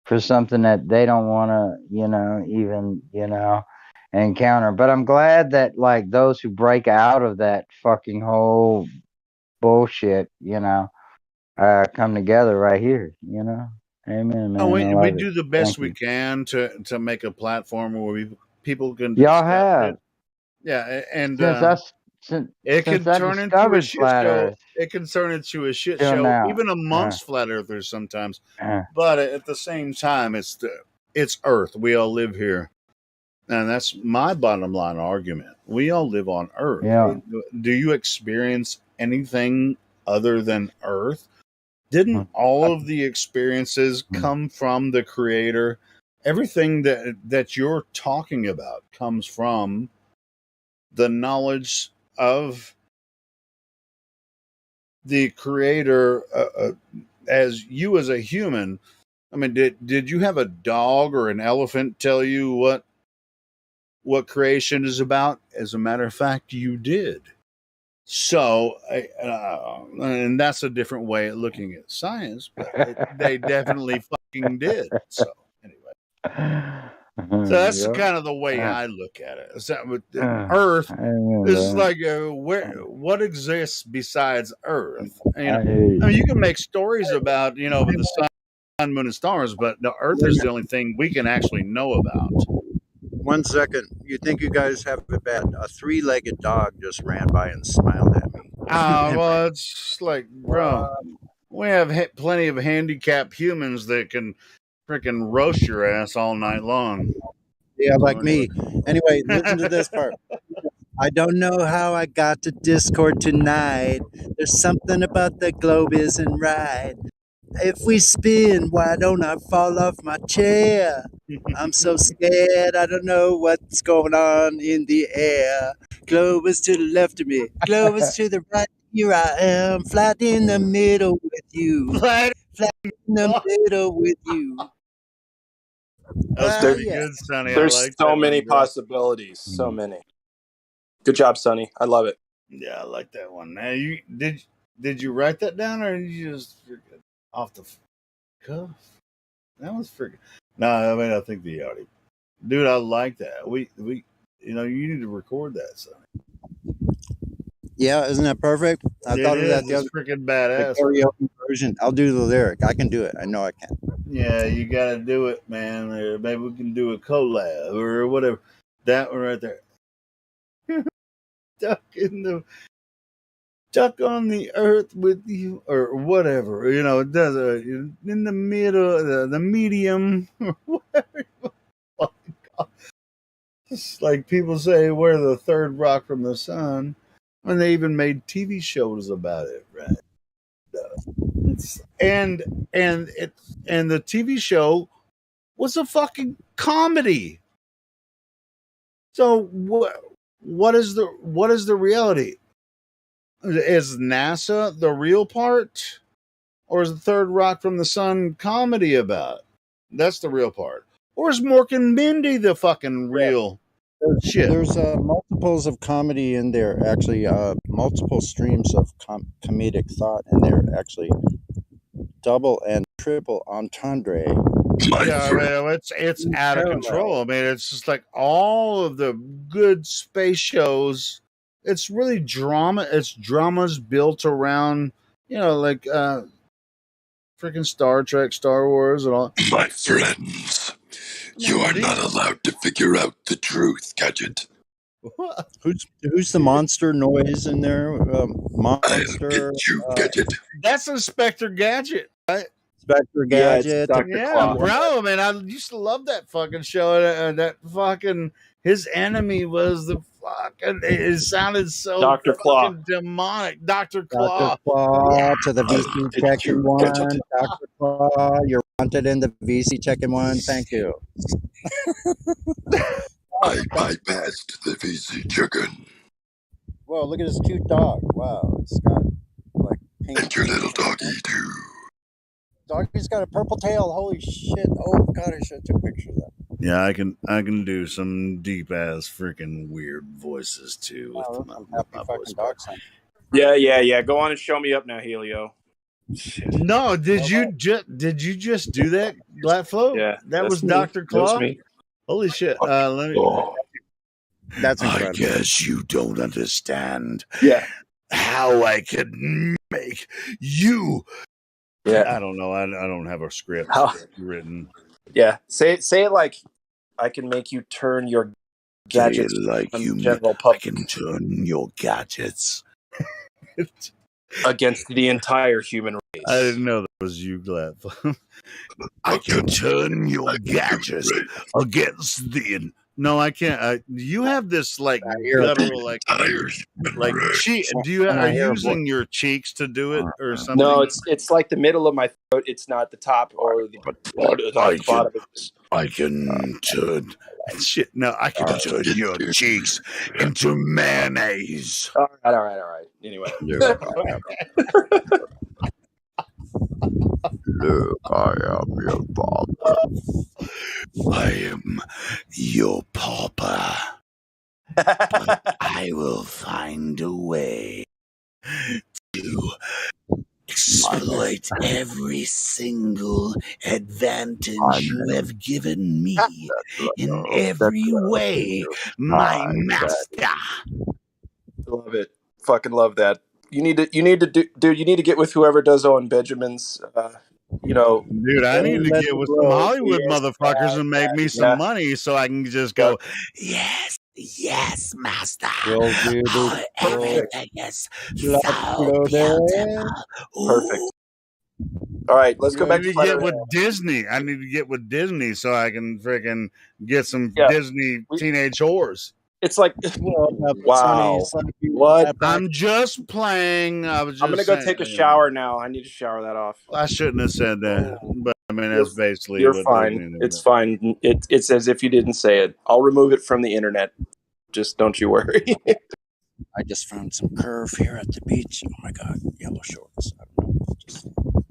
for something that they don't want to, you know, even, you know, encounter. But I'm glad that, like, those who break out of that fucking whole bullshit, you know, come together right here, you know. Amen, man. Oh, I we love it. do the best Thank we you. can to make a platform where people can Y'all discuss it. have Yeah, and since I s- since it since can I turn into a discovered shit flat show. Earth It can turn into a shit till show, now. even amongst flat earthers sometimes. But at the same time, it's Earth. We all live here, and that's my bottom line argument. We all live on Earth. Yeah. Do you experience anything other than Earth? Didn't all of the experiences come from the Creator? Everything that you're talking about comes from the knowledge of the Creator. As you as a human, I mean, did you have a dog or an elephant tell you what creation is about? As a matter of fact, you did. So, and that's a different way of looking at science, but they definitely fucking did. So, anyway. So that's kind of the way I look at it. So, Earth is like what exists besides Earth? You know, I mean, you can make stories about, you know, the sun, moon, and stars, but the Earth is the only thing we can actually know about. 1 second. You think you guys have it bad? A three-legged dog just ran by and smiled at me. Well, it's like, bro, we have plenty of handicapped humans that can freaking roast your ass all night long. Yeah, like me. Anyway, listen to this part. I don't know how I got to Discord tonight. There's something about the globe isn't right. If we spin, why don't I fall off my chair? I'm so scared, I don't know what's going on in the air. Globus to the left of me, Globus to the right. Here I am, flat in the middle with you. Flat in the middle with you. That was There- pretty good, Sonny. I There's like so that many one, bro. possibilities. So many. Good job, Sonny. I love it. Yeah, I like that one. Now, did you write that down, or did you just off the cuff? That was freaking. No, I mean, I think the audio, dude. I like that. We, you need to record that, Sonny. Yeah, isn't that perfect? I It thought of that is. the It's other freaking the badass. karaoke version. I'll do the lyric. I can do it. I know I can. Yeah, you got to do it, man. Or maybe we can do a collab or whatever. That one right there. Stuck on the earth with you, or whatever. It does in the middle, the medium, or whatever. Oh my God. It's like people say, we're the third rock from the sun, and they even made TV shows about it, right? And the TV show was a fucking comedy. So what is the reality? Is NASA the real part, or is the third rock from the sun comedy about? That's the real part. Or is Mork and Mindy the fucking real shit? There's multiples of comedy in there. Actually, multiple streams of comedic thought in there. Actually, double and triple entendre. Yeah, I mean, it's out of control. I mean, it's just like all of the good space shows. It's really drama. It's dramas built around, like freaking Star Trek, Star Wars, and all. My friends, you are not allowed to figure out the truth, Gadget. Who's the monster noise in there? Monster. Gadget. That's Inspector Gadget, right? Inspector Gadget. Yeah, bro, man, I used to love that fucking show. That fucking his enemy was the fucking. It sounded so Dr. Claw. fucking demonic, Dr. Claw. Dr. Claw to the VC checking one. Dr. Claw, you're wanted in the VC checking one. Thank you. I bypassed the VC chicken. Whoa, look at this cute dog. Wow, it's got like pink. And your little doggy too. Doggy's got a purple tail. Holy shit! Oh god, I should have took a picture of that. Yeah, I can do some deep ass freaking weird voices too with my voice box. Yeah. Go on and show me up now, Helio. Shit. No, did you just do that, Flatflow? Yeah, that was me. Dr. Claw. That's me. Holy shit! Let me. That's incredible. I guess you don't understand. Yeah. How I can make you. Yeah. I don't know. I don't have a script written. Yeah. Say it like I can make you turn your gadgets like on you general public. I can turn your gadgets against the entire human race. I didn't know that was you, Glad. I can turn your gadgets against the. No, I can't. You have this like guttural, like cheek. Are you using your cheeks to do it or something? No, it's like the middle of my throat. It's not the top or the bottom. I can turn shit. No, I can turn your cheeks into mayonnaise. All right. Anyway. Look, I am your father. I am your papa. But I will find a way to exploit every single advantage you have given me in every way, my master. Love it. Fucking love that. You need to get with whoever does Owen Benjamin's Dude, I need to get with some Hollywood motherfuckers and make me some money so I can just go, yes, master. Everything is so beautiful. Perfect. All right, let's go back to get with Disney. I need to get with Disney so I can freaking get some Disney teenage whores. It's like, Well, yeah, but wow. Sonny, you What? got back. I'm just playing. I was just I'm gonna go saying, take a you know. shower now. I need to shower that off. I shouldn't have said that, but I mean that's basically You're what fine. It's fine. It's as if you didn't say it. I'll remove it from the internet. Just don't you worry. I just found some curve here at the beach. Oh my God, yellow shorts. I don't know.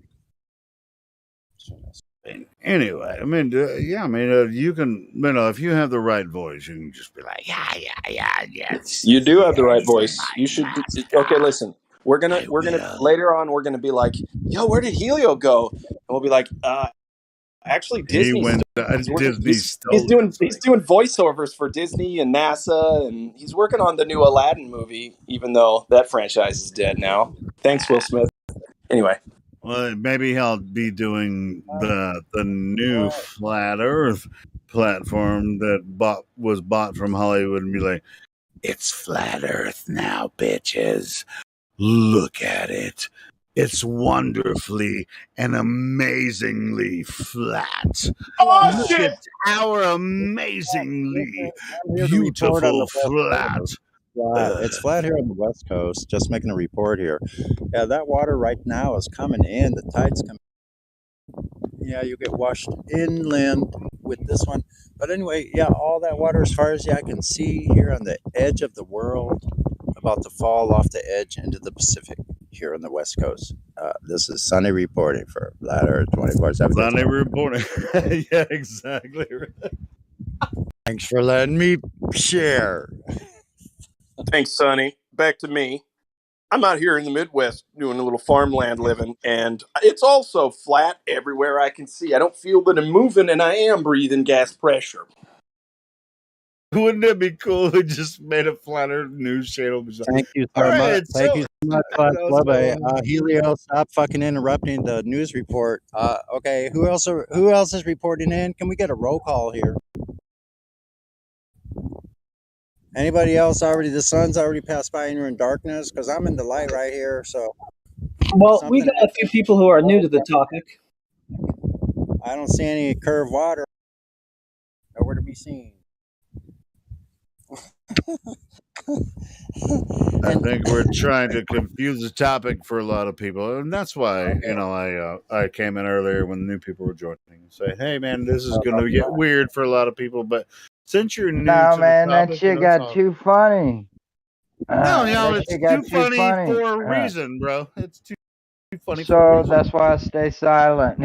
Anyway, I mean, yeah, I mean, you can, you know, if you have the right voice, you can just be like, yes. You do have the right voice. You should. Okay, listen. We're gonna later on. We're gonna be like, yo, where did Helio go? And we'll be like, actually, He Disney. went to Disney He's stole it. doing voiceovers for Disney and NASA, and he's working on the new Aladdin movie. Even though that franchise is dead now. Thanks, Will Smith. Anyway. Well, maybe he'll be doing the new Flat Earth platform that was bought from Hollywood and be like, it's Flat Earth now, bitches. Look at it. It's wonderfully and amazingly flat. Oh, Look at our amazingly I'm here to report on beautiful the flat. It's flat here on the West Coast. Just making a report here. Yeah, that water right now is coming in. The tide's coming. Yeah, you get washed inland with this one. But anyway, yeah, all that water, as far as I can see here on the edge of the world, about to fall off the edge into the Pacific here on the West Coast. This is Sunny reporting for Flat Earth 24/7. Sunny reporting. Yeah, exactly. Thanks for letting me share. Thanks, Sonny. Back to me. I'm out here in the Midwest doing a little farmland living, and it's also flat everywhere I can see. I don't feel that I'm moving, and I am breathing gas pressure. Wouldn't it be cool if we just made a Flat Earth news channel? Thank you so much. Thank you so much, Club. Helio, stop fucking interrupting the news report. Okay, who else is reporting in? Can we get a roll call here? Anybody else already? The sun's already passed by and you're in darkness? Because I'm in the light right here. So, Well, we got a few people who are new to the topic. I don't see any curved water. Nowhere to be seen. I think we're trying to confuse the topic for a lot of people, and that's why I came in earlier when new people were joining and say, "Hey, man, this is going to get weird for a lot of people." But since you're new No, to man, the topic, that shit got too funny. No, That it's shit got too funny for a Uh, reason, bro. It's too funny for a So reason. that's why I stay silent.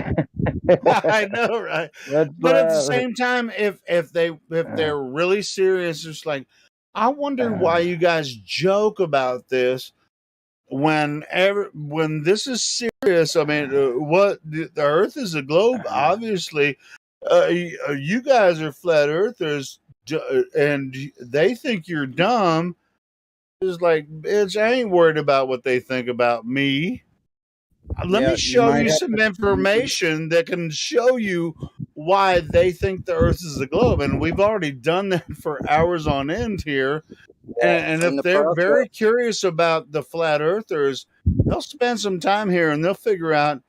I know, right? But at the same time, if they're really serious, it's like, I wonder why you guys joke about this when this is serious. I mean, what the Earth is a globe, obviously. You guys are flat earthers, and they think you're dumb. It's like, bitch, I ain't worried about what they think about me. Let me show you some information that can show you why they think the Earth is a globe. And we've already done that for hours on end here. And if they're very curious about the flat earthers, they'll spend some time here and they'll figure out,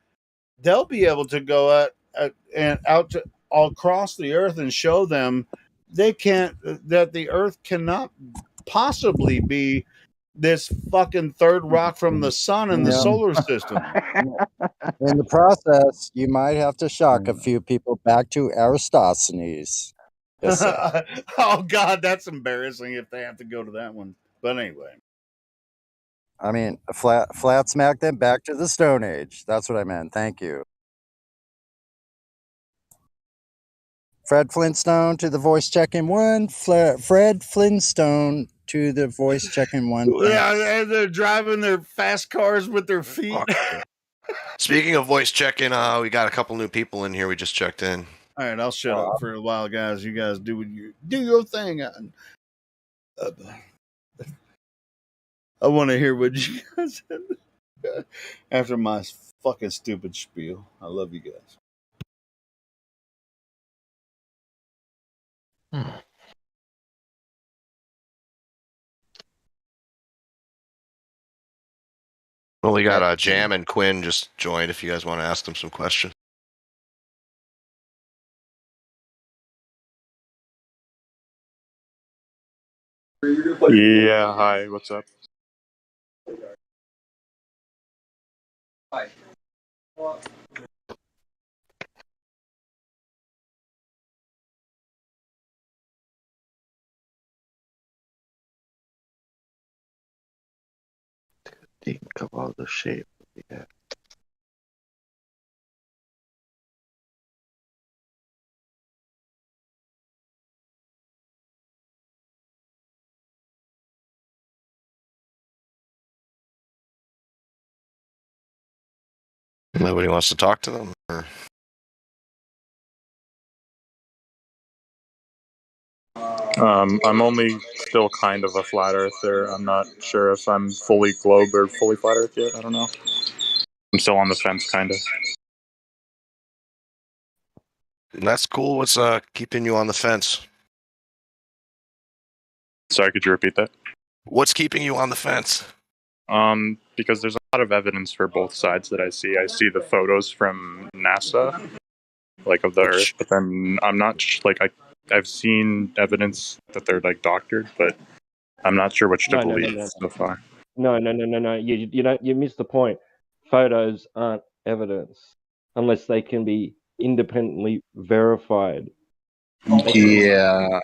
they'll be able to go out to all across the Earth and show them that the Earth cannot possibly be this fucking third rock from the sun in the solar system. In the process, you might have to shock a few people back to Aristophanes. Oh God, that's embarrassing if they have to go to that one. But anyway, I mean, flat smack them back to the Stone Age. That's what I meant. Thank you. Fred Flintstone to the voice check-in one. Fred Flintstone to the voice check-in one. Yeah, they're driving their fast cars with their feet. Speaking of voice check-in, we got a couple new people in here. We just checked in. All right, I'll shut up for a while, guys. You guys do your thing. I want to hear what you guys said after my fucking stupid spiel. I love you guys. Well, we got Jam and Quinn just joined. If you guys want to ask them some questions. Yeah, hi, what's up? Think about the shape of the Earth. Nobody wants to talk to them? Or? I'm only still kind of a flat earther. I'm not sure if I'm fully globe or fully flat earth yet. I don't know. I'm still on the fence, kind of. That's cool. What's keeping you on the fence? Sorry, could you repeat that? What's keeping you on the fence? Because there's a lot of evidence for both sides that I see. I see the photos from NASA, like of the Earth, but then I'm not I've seen evidence that they're like doctored, but I'm not sure which to believe so far. No. You missed the point. Photos aren't evidence unless they can be independently verified. Yeah.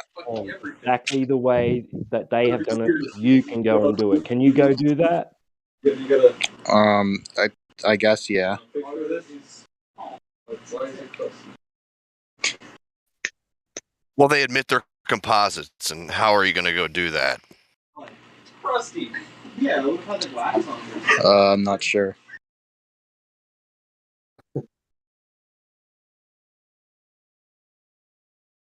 Exactly the way that they have done it, you can go and do it. Can you go do that? I guess yeah. Well, they admit they're composites, and how are you going to go do that? Crusty. Yeah, look how the glass on there. I'm not sure.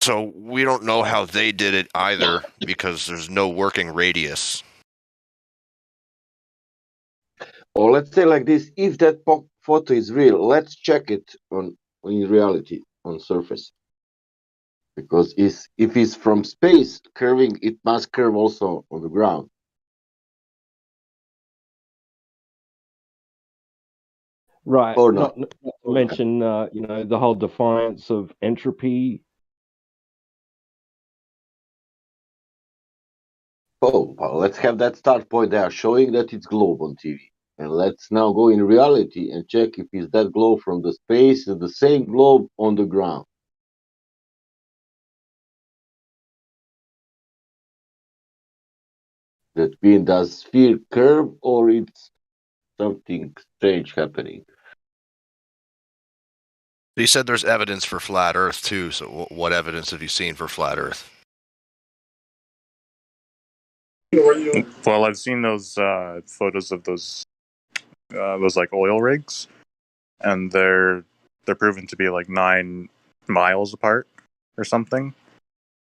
So we don't know how they did it either because there's no working radius. Or let's say like this: if that photo is real, let's check it on in reality on surface. Because if it's from space curving, it must curve also on the ground. Right. Or not. Not to mention, the whole defiance of entropy. Oh, well, let's have that start point there, showing that it's globe on TV. And let's now go in reality and check if it's that globe from the space is the same globe on the ground. That means does sphere curve or it's something strange happening? You said there's evidence for flat Earth too. So what evidence have you seen for flat Earth? Well, I've seen those photos of those like oil rigs, and they're proven to be like 9 miles apart or something.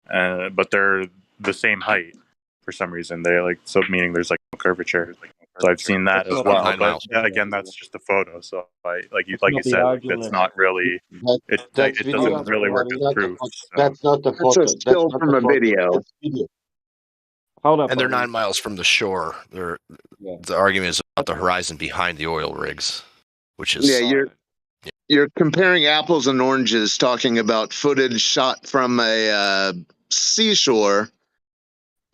But they're the same height for some reason. They meaning there's like no curvature. So I've seen that as well. 9 But miles. again, that's just a photo. So like you not the said, argument. that's not really it doesn't really work as proof. That's not the photo. That's a still not from the a photo. video. That's video. Hold up. And they're 9 miles from the shore. The argument is about the horizon behind the oil rigs, which is You're comparing apples and oranges, talking about footage shot from a seashore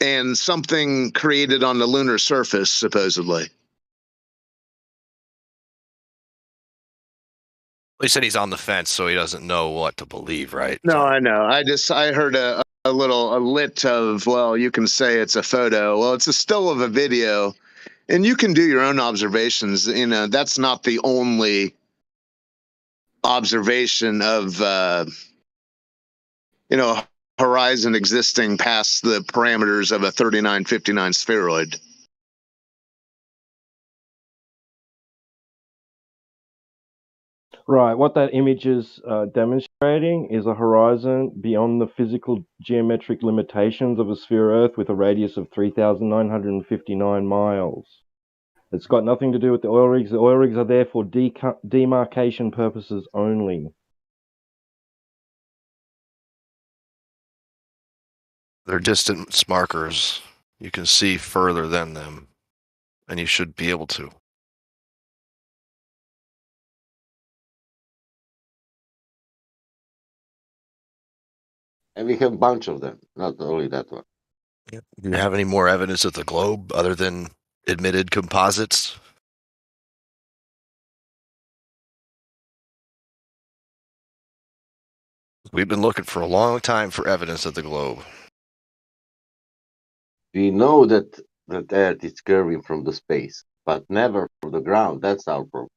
and something created on the lunar surface, supposedly. he said he's on the fence, so he doesn't know what to believe, right? No, I know. I heard a lit of, well, you can say it's a photo. Well, it's a still of a video, and you can do your own observations. You know, that's not the only observation of horizon existing past the parameters of a 3959 spheroid. Right. What that image is demonstrating is a horizon beyond the physical geometric limitations of a sphere Earth with a radius of 3,959 miles. It's got nothing to do with the oil rigs. The oil rigs are there for demarcation purposes only. They're distance markers. You can see further than them, and you should be able to. And we have a bunch of them, not only that one. Do you have any more evidence of the globe other than admitted composites? We've been looking for a long time for evidence of the globe. We know that Earth is curving from the space, but never from the ground. That's our problem.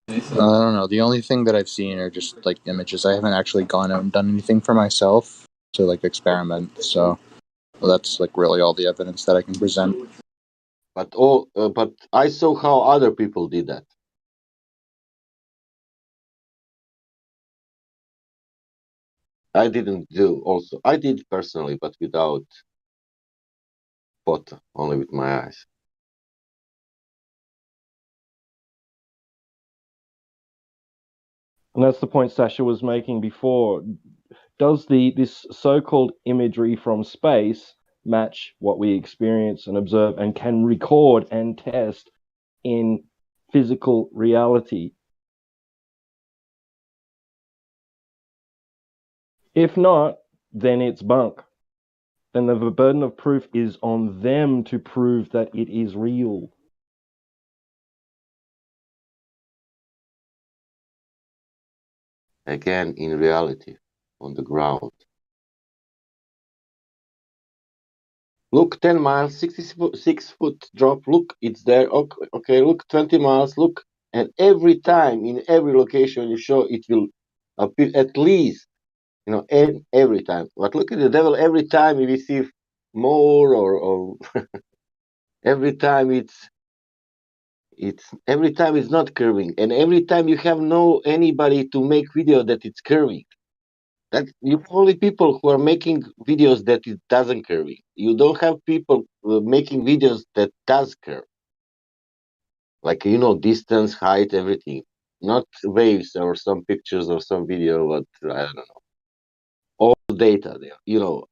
I don't know. The only thing that I've seen are just like images. I haven't actually gone out and done anything for myself to like experiment. So that's like really all the evidence that I can present. But I saw how other people did that. I didn't do also. I did personally, but without photo, only with my eyes. And that's the point Sasha was making before. Does this so-called imagery from space match what we experience and observe and can record and test in physical reality? If not, then it's bunk. Then the burden of proof is on them to prove that it is real. Again, in reality, on the ground. Look, 10 miles, 6 foot drop. Look, it's there. Okay, look, 20 miles. Look, and every time in every location you show, it will appear at least, every time. But look at the devil. Every time you receive more, or every time it's every time it's not curving, and every time you have no anybody to make video that it's curving. That you only people who are making videos that it doesn't curve. You don't have people making videos that does curve, like distance, height, everything. Not waves or some pictures or some video, but I don't know. All data there,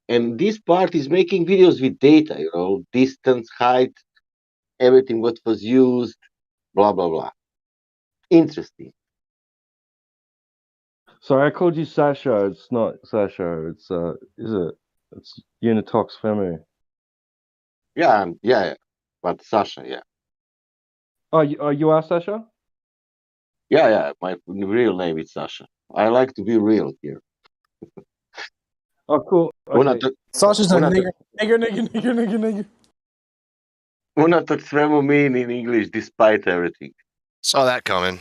and this part is making videos with data, distance, height, everything, what was used, blah blah blah. Interesting. Sorry, I called you Sasha. It's not Sasha. It's is it? It's Unitox Femu. Yeah, but Sasha, yeah. Oh, you are Sasha? Yeah. My real name is Sasha. I like to be real here. Oh, cool. Okay. Sasha's a nigger. Unatox Femu mean in English, despite everything. Saw that coming.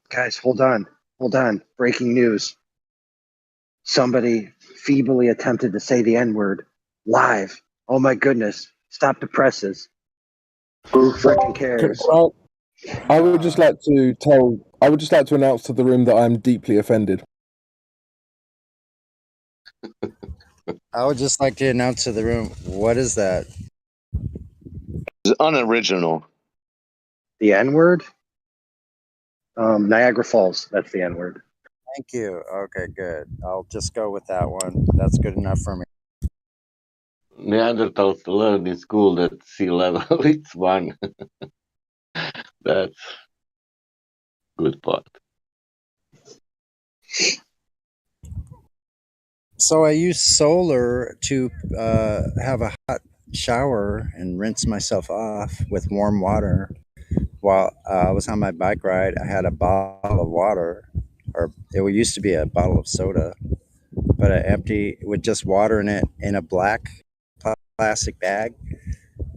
Guys, hold on. Breaking news. Somebody feebly attempted to say the N-word live. Oh my goodness. Stop the presses. Who freaking cares? Well, I would just like to announce to the room that I'm deeply offended. I would just like to announce to the room, what is that? It's unoriginal. The N-word? Niagara Falls. That's the N-word. Thank you. Okay, good. I'll just go with that one. That's good enough for me. Neanderthals learned in school that sea level it's one. That's good part. So I use solar to have a hot shower and rinse myself off with warm water. While I was on my bike ride, I had a bottle of water, or it used to be a bottle of soda, but I empty with just water in it in a black plastic bag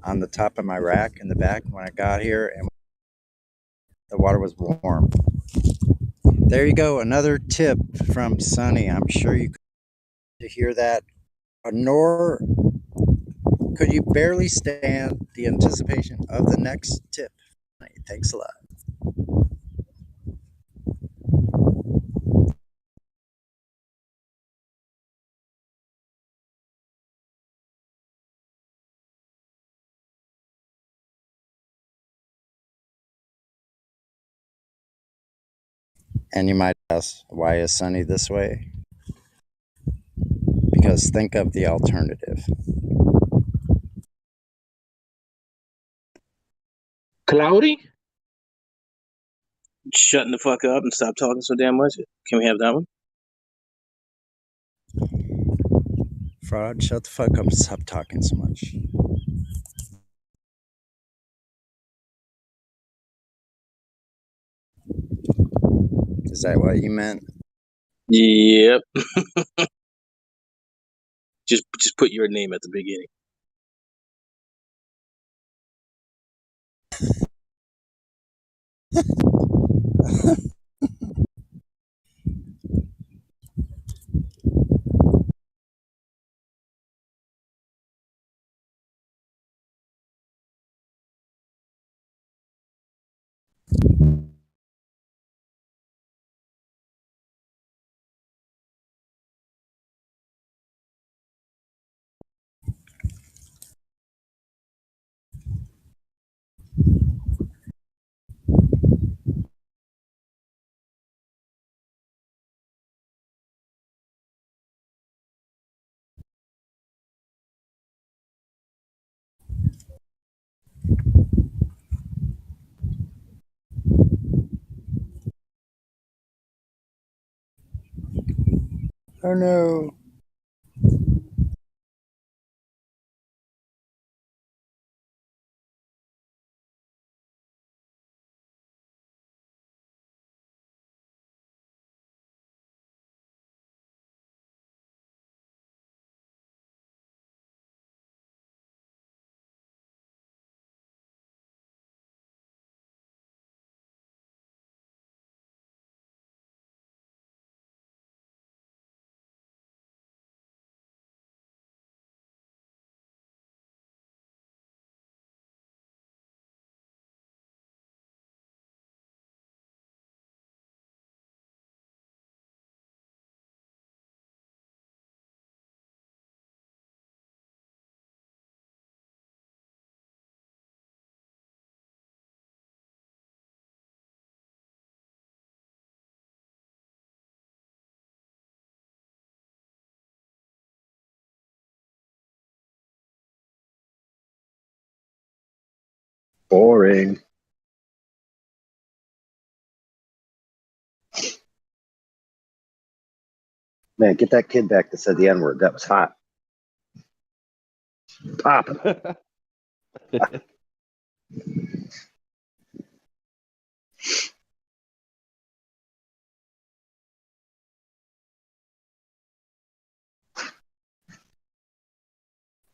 on the top of my rack in the back when I got here, and the water was warm. There you go, another tip from Sunny. I'm sure you could hear that, nor could you barely stand the anticipation of the next tip. Thanks a lot. And you might ask, why is Sunny this way? Because think of the alternative. Cloudy? Shutting the fuck up and stop talking so damn much. Can we have that one? Fraud, shut the fuck up and stop talking so much. Is that what you meant? Yep. just put your name at the beginning. Oh no. Boring. Man, get that kid back that said the N-word. That was hot. Pop.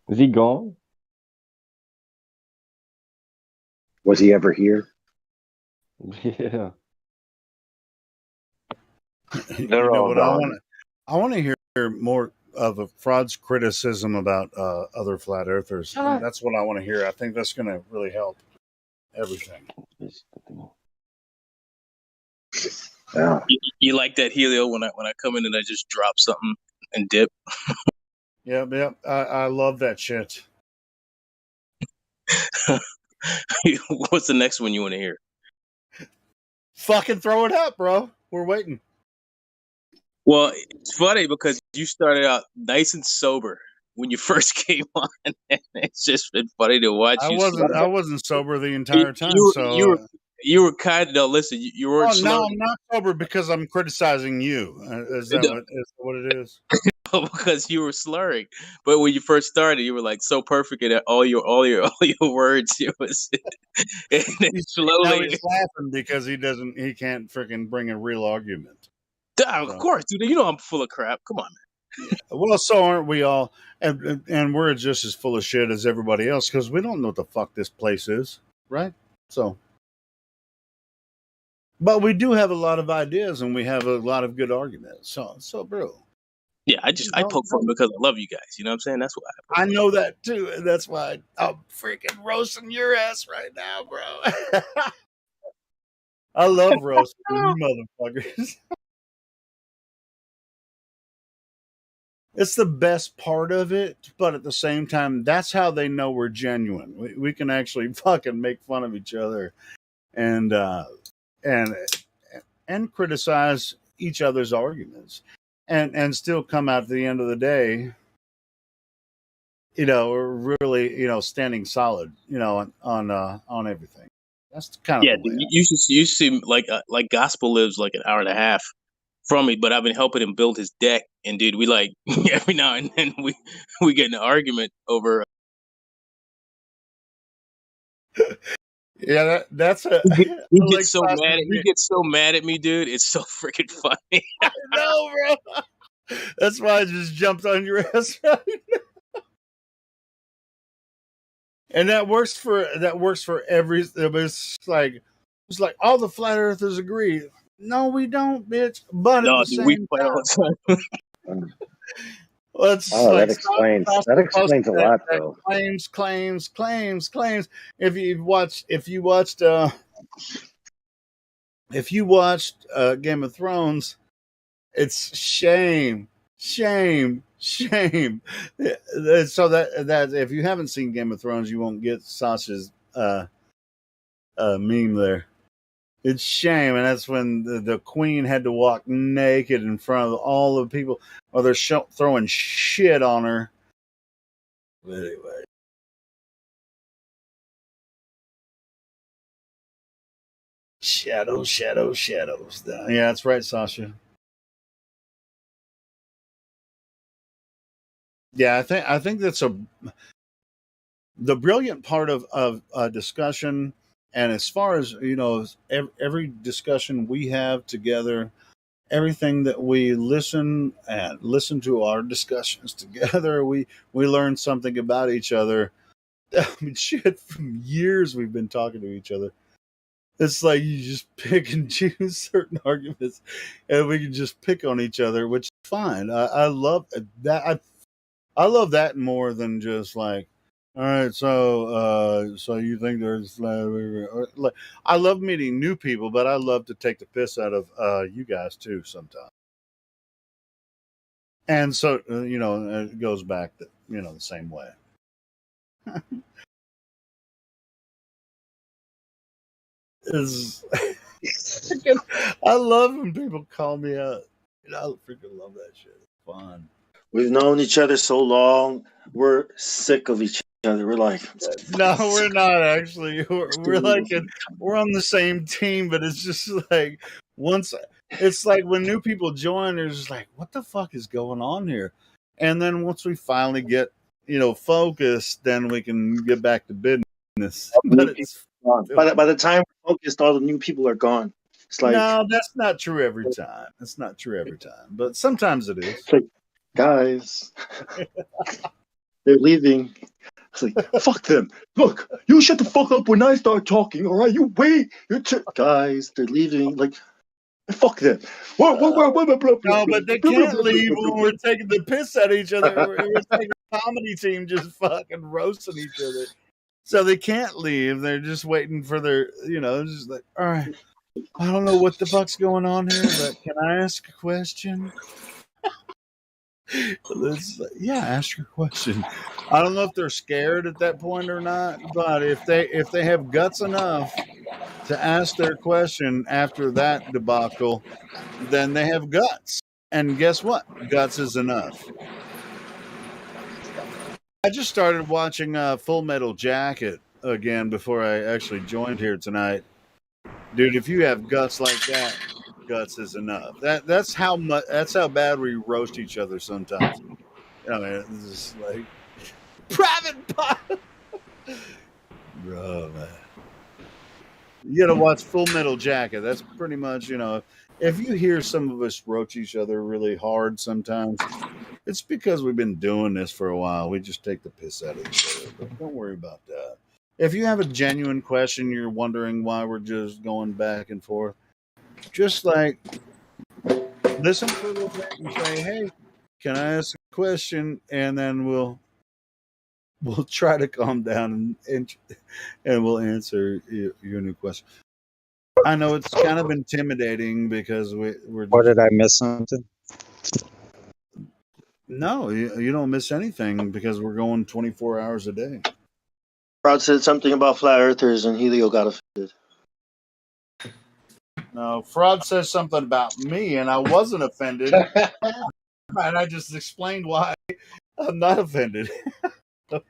Is he gone? Was he ever here? Yeah. You They're know all what gone. I want to hear more of a fraud's criticism about other flat earthers. And that's what I want to hear. I think that's going to really help everything. Yeah. You like that Helio when I come in and I just drop something and dip? Yeah. I love that shit. What's the next one you want to hear? Fucking throw it up, bro. We're waiting. Well, it's funny because you started out nice and sober when you first came on, and it's just been funny to watch I you. wasn't sober the entire time. So you were kind of no. Listen, you weren't no, slurring. I'm not sober because I'm criticizing you. Is that what it is? Because you were slurring, but when you first started, you were like so perfect in all your words. It was and then Now slowly. he's laughing because he can't freaking bring a real argument. Of course, dude. You know I'm full of crap. Come on, man. Yeah. Well, so aren't we all? And we're just as full of shit as everybody else because we don't know what the fuck this place is, right? So, but we do have a lot of ideas and we have a lot of good arguments. So, bro. Yeah, I poke fun because I love you guys. You know what I'm saying? That's why. I know that too, and that's why I'm freaking roasting your ass right now, bro. I love roasting you motherfuckers. It's the best part of it, but at the same time, that's how they know we're genuine. We can actually fucking make fun of each other and criticize each other's arguments and still come out at the end of the day, really, standing solid, on everything. That's kind of Yeah, the way. you seem like Gospel lives like an hour and a half from it, but I've been helping him build his deck. And dude, we like every now and then we get in an argument over. Yeah, that's a. He I like gets so Sasha mad. He being- gets so mad at me, dude. It's so freaking funny. I know, bro. That's why I just jumped on your ass right now. And that works for every. It's like all the flat earthers agree. No, we don't, bitch. But at No, the dude, we same fight all time, the time. let's Oh, like that explains Sasha that explains a posted lot, that though. claims. If you watched Game of Thrones, it's shame. So that if you haven't seen Game of Thrones, you won't get Sasha's meme there. It's shame, and that's when the queen had to walk naked in front of all the people, or they're throwing shit on her. But anyway. Shadows. Yeah, that's right, Sasha. Yeah, I think that's the brilliant part of discussion. And as far as every discussion we have together, everything that we listen to our discussions together, we learn something about each other. I mean, shit, from years we've been talking to each other. It's like you just pick and choose certain arguments, and we can just pick on each other, which is fine. I love that. I love that more than just like, all right, so you think there's like, I love meeting new people, but I love to take the piss out of you guys too sometimes. And so it goes back the same way. Is I love when people call me out. I freaking love that shit. It's fun. We've known each other so long. We're sick of each other. We're like, no, we're not actually. We're like we're on the same team, but it's just like once it's like when new people join, they're just like, what the fuck is going on here? And then once we finally get focused, then we can get back to business. But it's by the time we're focused, all the new people are gone. It's like, no, that's not true every time. That's not true every time, but sometimes it is. It's like, guys, they're leaving. It's like, fuck them. Look, you shut the fuck up when I start talking, all right? You wait. Guys, they're leaving. Like, fuck them. No, but they can't leave when we're taking the piss at each other. We're taking a comedy team just fucking roasting each other. So they can't leave. They're just waiting for their, just like, all right, I don't know what the fuck's going on here, but can I ask a question? Ask your question. I don't know if they're scared at that point or not, but if they have guts enough to ask their question after that debacle, then they have guts. And guess what? Guts is enough. I just started watching Full Metal Jacket again before I actually joined here tonight. Dude, if you have guts like that, guts is enough. That's how bad we roast each other sometimes. I mean, it's just like private pot. Bro, man. You gotta watch Full Metal Jacket. That's pretty much, if you hear some of us roach each other really hard sometimes, it's because we've been doing this for a while. We just take the piss out of each other. But don't worry about that. If you have a genuine question, you're wondering why we're just going back and forth, just like listen for a little bit and say, hey, can I ask a question? And then we'll try to calm down and we'll answer your new question. I know it's kind of intimidating because we're. What did I miss something? No, you don't miss anything because we're going 24 hours a day. Rod said something about flat earthers and Helio got offended. No, Fraud says something about me and I wasn't offended. And I just explained why I'm not offended. You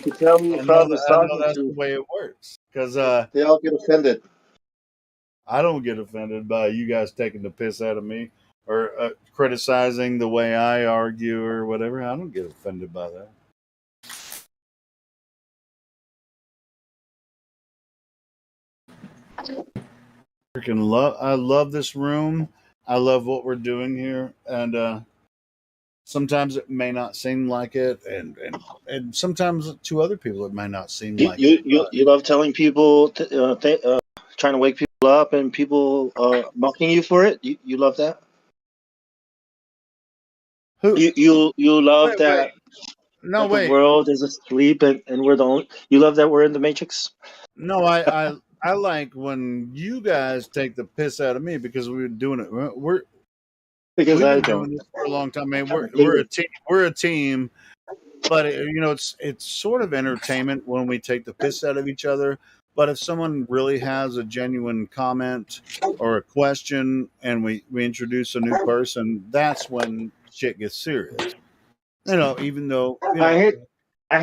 can tell me I Fraud know was talking that's to. the way it works because they all get offended. I don't get offended by you guys taking the piss out of me or criticizing the way I argue or whatever. I don't get offended by that. I love this room. I love what we're doing here, and sometimes it may not seem like it, and sometimes to other people it may not seem like it. You love telling people, trying to wake people up, and people mocking you for it. You love that. Who? You love Wait, that no, that the wait. world is asleep and we're the only. You love that we're in the matrix. No, I like when you guys take the piss out of me because we've been doing it. Because We've I been don't. doing this for a long time. I mean, I hate we're a it. team. We're a team, but it's sort of entertainment when we take the piss out of each other. But if someone really has a genuine comment or a question, and we introduce a new person, that's when shit gets serious. Even though I hate it. I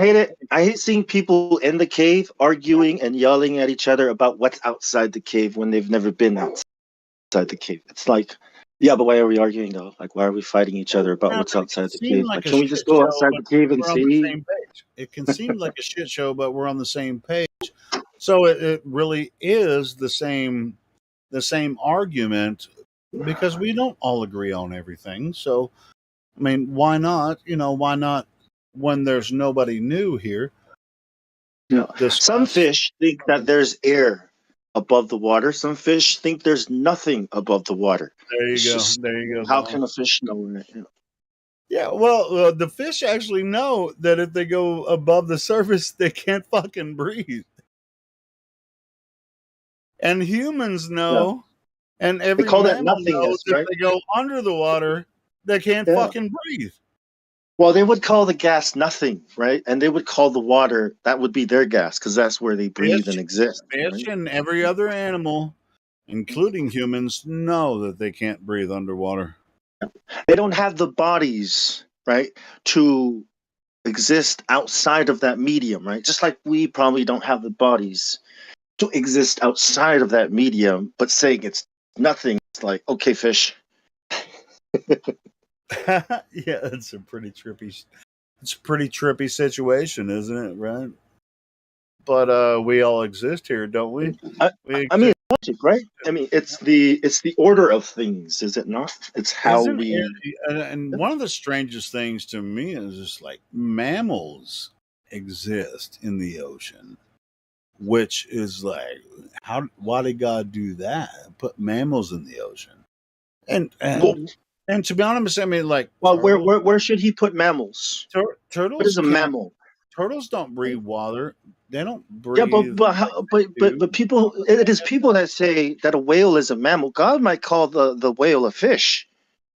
hate seeing people in the cave arguing and yelling at each other about what's outside the cave when they've never been outside the cave. It's like, yeah, but why are we arguing though? Like, why are we fighting each other about what's it can outside the seem cave? like Like, a can we shit just go show, outside but the cave and we're on the see? same page. It can seem like a shit show, but we're on the same page. So it really is the same argument because we don't all agree on everything. So I mean, why not? Why not when there's nobody new here? Some fish think that there's air above the water. Some fish think there's nothing above the water. There you It's go. just, There you go, how Bong. can a fish know it? Yeah, well, the fish actually know that if they go above the surface, they can't fucking breathe. And humans know, and They every call that mammal knows nothingness, if right? they go under the water, they can't Yeah. fucking breathe. Well, they would call the gas nothing, right? And they would call the water, that would be their gas because that's where they breathe and exist. Fish and every other animal, including humans, know that they can't breathe underwater. They don't have the bodies, right, to exist outside of that medium, right? Just like we probably don't have the bodies to exist outside of that medium, but saying it's nothing, it's like, okay, fish. Yeah, it's a pretty trippy situation, isn't it? Right? But we all exist here, don't we? I mean, logic, right? I mean, it's the order of things, is it not? It's how Isn't we. it? And one of the strangest things to me is just like mammals exist in the ocean, which is like, why did God do that? Put mammals in the ocean, and Well, and to be honest, I mean, like well, turtles. where should he put mammals? What Turtles is a can't. mammal? Turtles don't breathe water. They don't Yeah, breathe. but people, it is people that say that a whale is a mammal. God might call the whale a fish.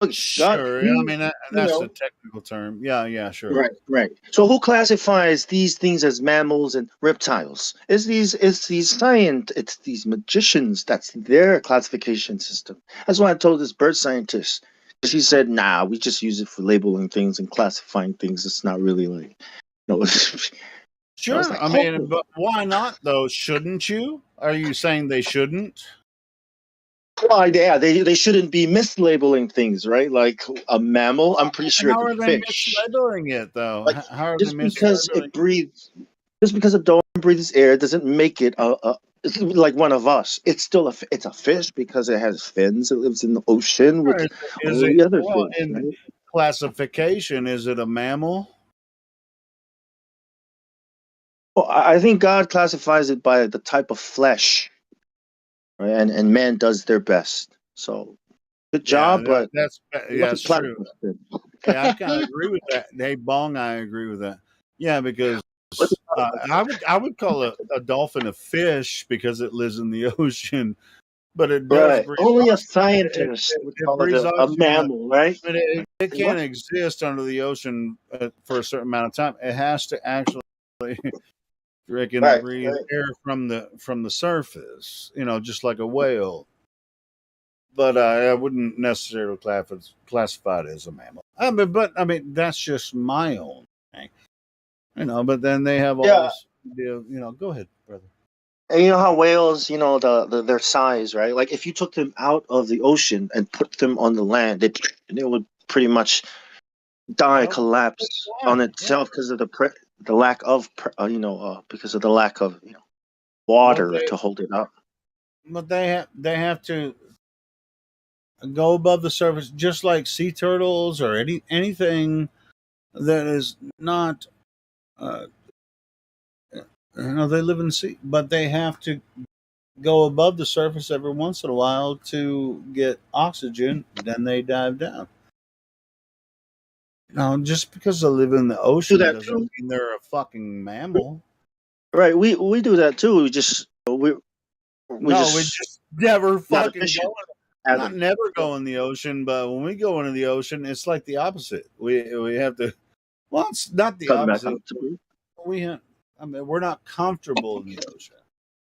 Look, God, Sure. I mean, you that's the know, technical term. Yeah, sure. right. So who classifies these things as mammals and reptiles? It's these magicians. That's their classification system. That's why I told this bird scientist. She said, "Nah, we just use it for labeling things and classifying things. It's not really like, no." I was Sure. like, I oh. mean, but why not though? Shouldn't you? Are you saying they shouldn't? Well, yeah, they shouldn't be mislabeling things, right? Like a mammal, I'm pretty sure How it's a are they fish. mislabeling it though? Like How are they just because mislabeling? it breathes, just because a dog breathes air doesn't make it it's like one of us. It's still it's a fish because it has fins. It lives in the ocean Or with is all it the other well fish, in right? classification? Is it a mammal? Well, I think God classifies it by the type of flesh, right? And man does their best. So good Yeah, job, but look at that's true. platypus. Yeah, I kind of agree with that. Hey, Bong, I agree with that. Yeah, because I would call a dolphin a fish because it lives in the ocean, but it does Right. breathe Only a oxygen. scientist would It call it breathes a oxygen, mammal, right? but it can't What? exist under the ocean for a certain amount of time. It has to actually freaking Right. breathe air from the surface. Just like a whale. But I wouldn't necessarily classify it as a mammal. But that's just my own thing. But then they have all Yeah. this deal. Go ahead, brother. And you know how whales, their size, right? Like if you took them out of the ocean and put them on the land, they would pretty much die, collapse on itself because of the lack of because of the lack of But water they to hold it up. but they have to go above the surface, just like sea turtles or anything that is not. Uh, they live in the sea, but they have to go above the surface every once in a while to get oxygen. Then they dive down. Now, just because they live in the Do ocean that doesn't too, mean they're a fucking mammal. right? We do that too. We No, we just just never not fucking efficient go. at Not it. never go in the ocean, but when we go into the ocean, it's like the opposite. We have to. Well, it's not the Come back opposite. out to breathe. We have, I mean, we're not comfortable in the ocean.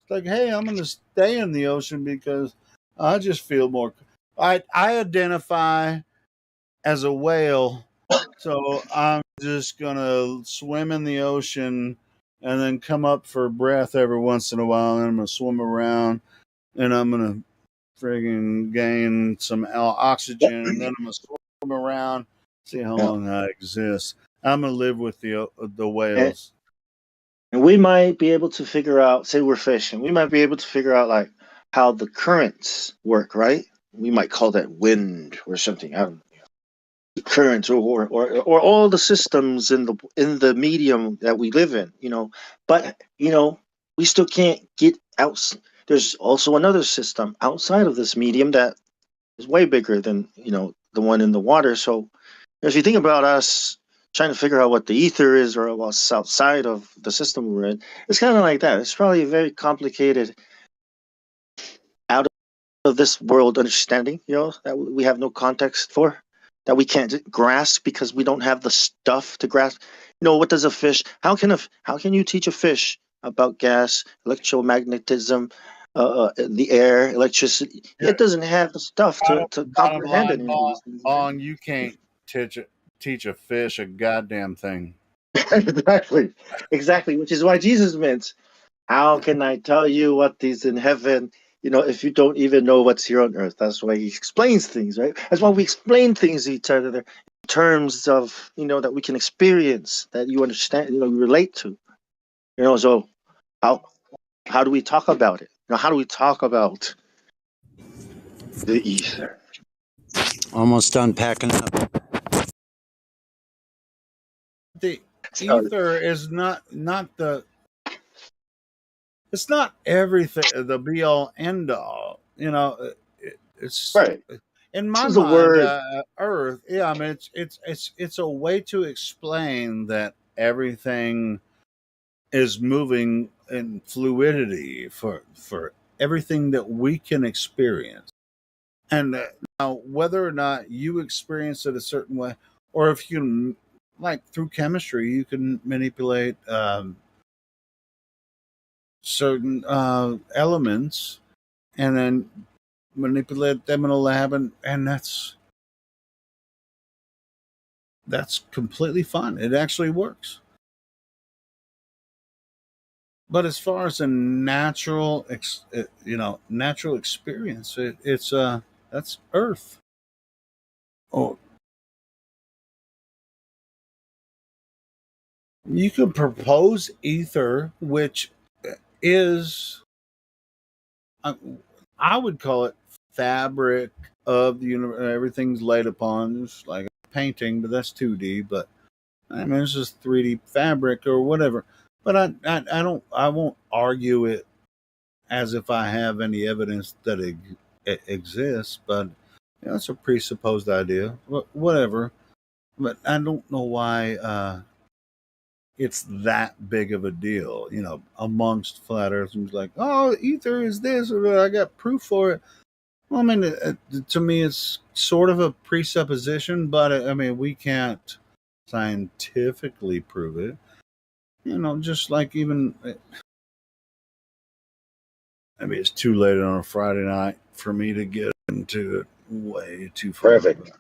It's like, hey, I'm going to stay in the ocean because I just feel more. I identify as a whale, so I'm just gonna swim in the ocean and then come up for breath every once in a while, and I'm gonna swim around and I'm gonna friggin' gain some oxygen, and then I'm gonna swim around, see how Yeah. long I exist. I'm gonna live with the And, whales. and we might be able to figure out, say we're fishing, we might be able to figure out like how the currents work, right? We might call that wind or something. I don't know. Currents or all the systems in the medium that we live in, but we still can't get out. There's also another system outside of this medium that is way bigger than the one in the water. So if you think about us trying to figure out what the ether is or what's outside of the system we're in, it's kind of like that. It's probably very complicated out of this world understanding, that we have no context for, that we can't grasp because we don't have the stuff to grasp. What does a fish? How can you teach a fish about gas, electromagnetism, the air, electricity? Yeah. It doesn't have the stuff to Bottom comprehend line, any of these things. Right? Bong, you can't teach a fish a goddamn thing. Exactly, which is why Jesus meant, how can I tell you what is in heaven, if you don't even know what's here on earth? That's why he explains things, right? That's why we explain things to each other in terms of, that we can experience, that you understand, you relate to. So how do we talk about it? How do we talk about the ether? Almost done packing up. The Sorry. ether is not the. It's not everything. The be all end all. It's Right. in This my is a mind. word. Earth. Yeah, I mean, it's a way to explain that everything is moving in fluidity for everything that we can experience. And now, whether or not you experience it a certain way, or if you can, like through chemistry, you can manipulate certain elements and then manipulate them in a lab, and that's completely fine. It actually works. But as far as a natural experience, it's that's Earth. Oh, you could propose ether, which is I, I would call it fabric of the universe. Everything's laid upon. It's like a painting, but that's 2D. But I mean, it's just 3D fabric or whatever. But I won't argue it as if I have any evidence that it exists. But it's a presupposed idea. Whatever. But I don't know why it's that big of a deal, amongst flat earthers. Like, oh, ether is this, or I got proof for it. Well, I mean, to me, it's sort of a presupposition, but I mean, we can't scientifically prove it. Just like even, I mean, it's too late on a Friday night for me to get into it way too far. Perfect.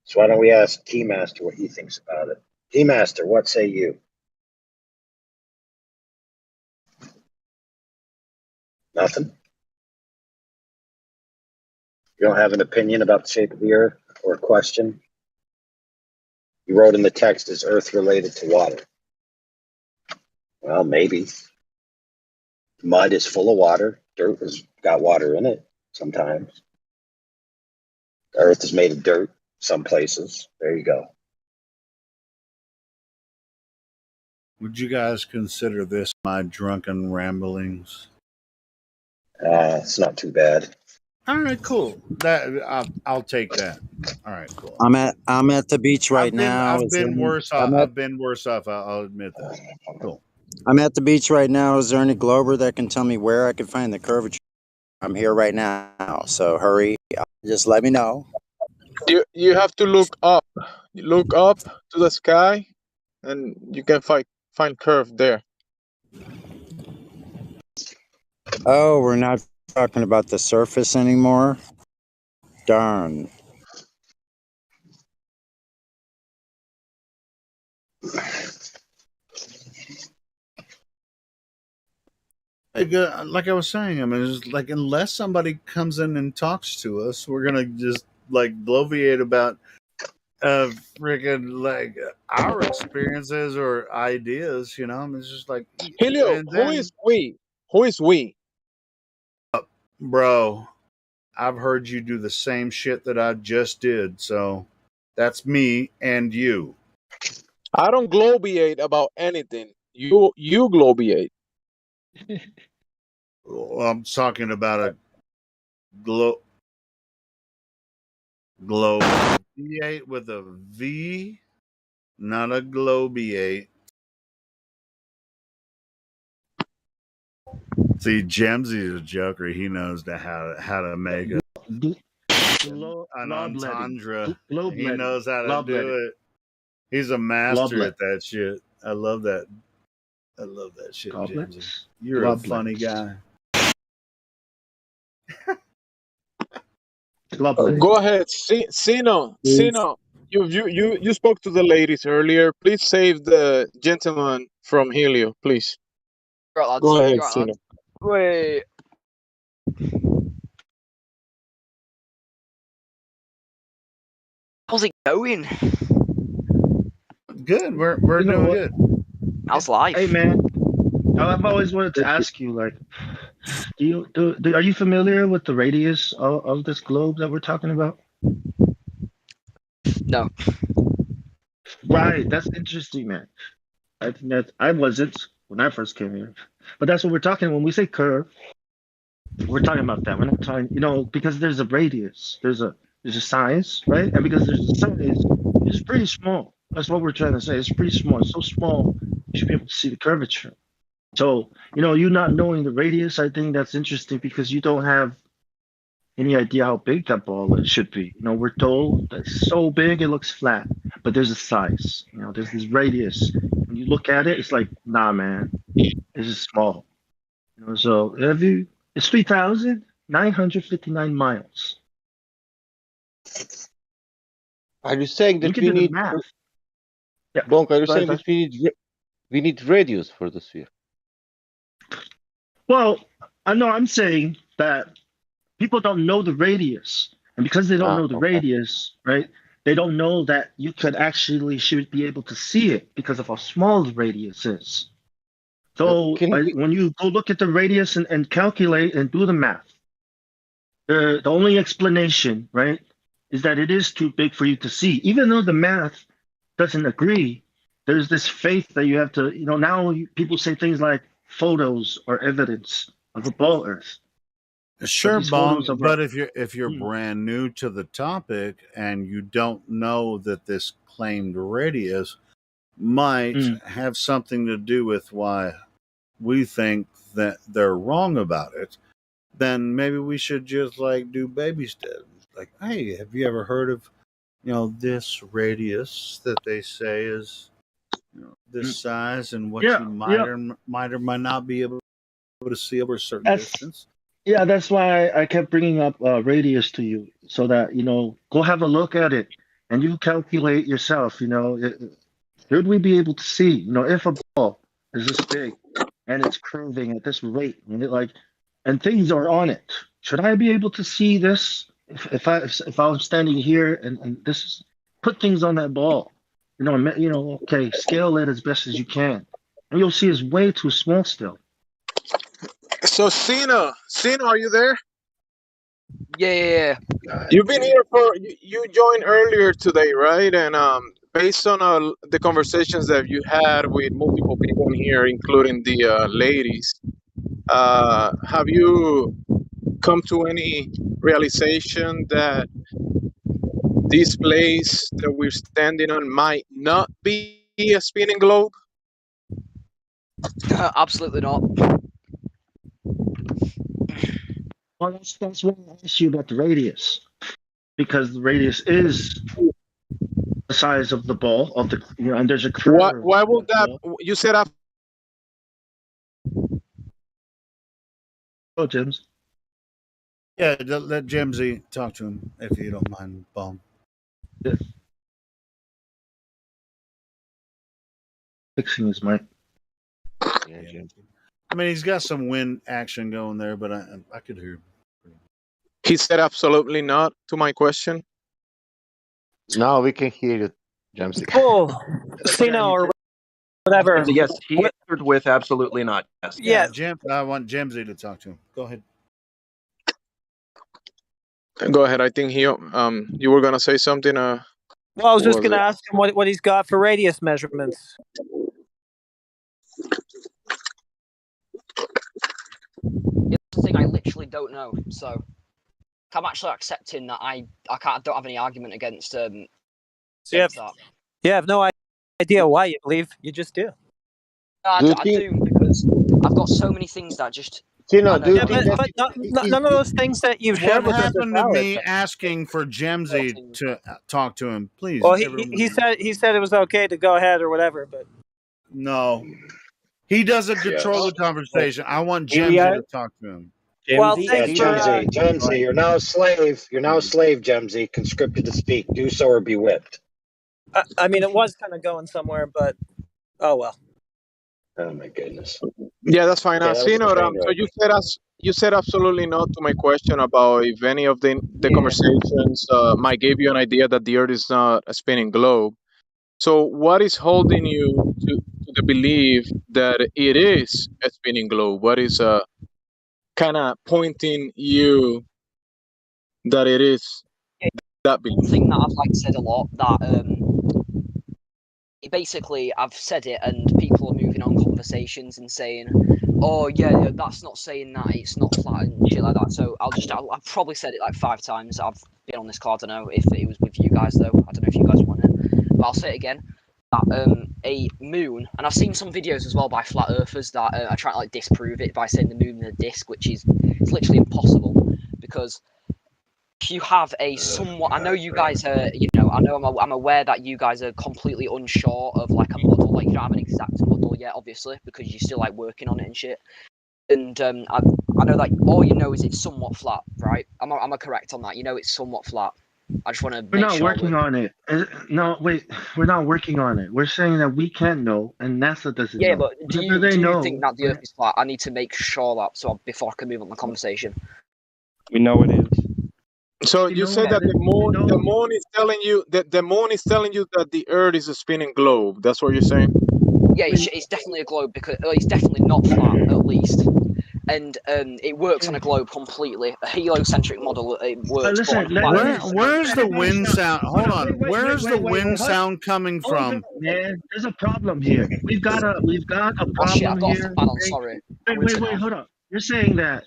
So why don't we ask Keymaster what he thinks about it? Keymaster, what say you? Nothing. You don't have an opinion about the shape of the Earth or a question? You wrote in the text, is Earth related to water? Well, maybe. Mud is full of water. Dirt has got water in it sometimes. Earth is made of dirt some places. There you go. Would you guys consider this my drunken ramblings? It's not too bad. All right, cool. I'll take that. All right, cool. I'm at the beach right now. I've been worse off. I've been worse off. I'll admit that. Cool. I'm at the beach right now. Is there any glober that can tell me where I can find the curvature? I'm here right now, so hurry. Just let me know. You have to look up. Look up to the sky, and you can find curve there. Oh, we're not talking about the surface anymore? Darn. Like I was saying, I mean, it's like unless somebody comes in and talks to us, we're gonna just like bloviate about freaking like our experiences or ideas. You know, I mean, it's just like Helio, and then, who is we? Who is we? bro, I've heard you do the same shit that I just did, so that's me and you. I don't globiate about anything. You globiate. Well, I'm talking about a globiate with a V, not a globiate. See, Jemsy's a joker. He knows how to make an entendre. He knows how to do it. He's a master at that shit. I love that. I love that shit, Jemsy. You're a funny guy. Go ahead, Sino. You spoke to the ladies earlier. Please save the gentleman from Helio, please. Right, lads. Go ahead, Right, Sino. lads. Wait. How's it going? Good. We're doing good. How's life? Hey man, I've always wanted to ask you, like, are you familiar with the radius of this globe that we're talking about? No. Right, that's interesting, man. I think that I wasn't when I first came here, but that's what we're talking when we say curve. We're talking about that. We're not talking, because there's a radius, there's a size, right? And because there's a size, it's pretty small. That's what we're trying to say. It's pretty small. It's so small, you should be able to see the curvature. So, you not knowing the radius, I think that's interesting because you don't have any idea how big that ball should be. We're told that it's so big it looks flat, but there's a size. There's this radius. When you look at it, it's like, nah, man, this is small. So it's 3,959 miles. Are you saying that You can we do the need math. Yeah. Bonk, are you Go saying ahead, that we need radius for the sphere? Well, I know I'm saying that people don't know the radius. And because they don't know the radius, right, they don't know that you should be able to see it because of how small the radius is. So when you go look at the radius and calculate and do the math, the only explanation, right, is that it is too big for you to see. Even though the math doesn't agree, there's this faith that you have to, now people say things like photos or evidence of a ball Earth. Sure, Bonk, but if you're brand new to the topic and you don't know that this claimed radius might have something to do with why we think that they're wrong about it, then maybe we should just like do baby steps. Like, hey, have you ever heard of this radius that they say is this size and what you might or might not be able to see over a certain distance? Yeah, that's why I kept bringing up radius to you, so that go have a look at it and you calculate yourself. Should we be able to see? If a ball is this big and it's curving at this rate, and things are on it. Should I be able to see this if I was standing here and this is put things on that ball? Okay, scale it as best as you can, and you'll see it's way too small still. So Cena, are you there? Yeah. You've been here for you joined earlier today, right? And based on the conversations that you had with multiple people in here, including the ladies, have you come to any realization that this place that we're standing on might not be a spinning globe? Absolutely not. Well, that's why I asked you about the radius, because the radius is the size of the ball of the and there's a curve. Why would that? You said after. Oh, James. Yeah, let Jimsy talk to him if you don't mind, Bob. Yeah. Fixing his mic. Yeah. I mean, he's got some wind action going there, but I could hear him. He said absolutely not to my question. No, we can hear you, James. Oh, Cena or whatever. Yes, he answered with absolutely not. Yes. Yeah. Jim, I want Jimsy to talk to him. Go ahead. Go ahead. I think you were gonna say something. Well, I was just gonna ask him what he's got for radius measurements. It's the thing I literally don't know. So I'm actually accepting that I don't have any argument against So you have no idea why you believe. You just do. I do because I've got so many things that just. But none of those things that you've shared with us are happened to valid. me asking for Jemsy to talk to him, please? Well, he said it was okay to go ahead or whatever, but no, he doesn't control the conversation. I want Jemsy to talk to him. Well, thanks for Jemsy, you're now a slave. You're now a slave, Jemsy, conscripted to speak. Do so or be whipped. I mean, it was kind of going somewhere, but oh well. Oh my goodness. Yeah, that's fine. Yeah, So you said absolutely not to my question about if any of the conversations might give you an idea that the Earth is not a spinning globe. So what is holding you to the belief that it is a spinning globe? What is kind of pointing you that it is that belief? One thing that I've said a lot that basically I've said it and people are moving on conversations and saying, oh yeah, that's not saying that it's not flat and shit like that. So I've probably said it like 5 times. I've been on this call. I don't know if it was with you guys though. I don't know if you guys want it, but I'll say it again. That a moon, and I've seen some videos as well by flat earthers that are trying to disprove it by saying the moon is a disc, which is it's literally impossible because if you have a somewhat, I know you guys are, I know I'm aware that you guys are completely unsure of a model, you don't have an exact model yet, obviously, because you're still working on it and shit. And I know that all you know is it's somewhat flat, right? Am I correct on that? You know it's somewhat flat. I just want to. We're not working on it. No, wait, we're not working on it. We're saying that we can't know, and NASA doesn't know. Yeah, but do you know, think that the Earth is flat? I need to make sure that before I can move on the conversation. We know it is. So you said that the moon is telling you that the moon is telling you that the Earth is a spinning globe. That's what you're saying? Yeah, it's definitely a globe because it's definitely not flat, at least. And it works on a globe completely. A heliocentric model, it works. Where's the wind sound? Hold on. Where's the wind sound coming from? Man, there's a problem here. We've got a problem I've got here. Sorry. Wait, hold on. You're saying that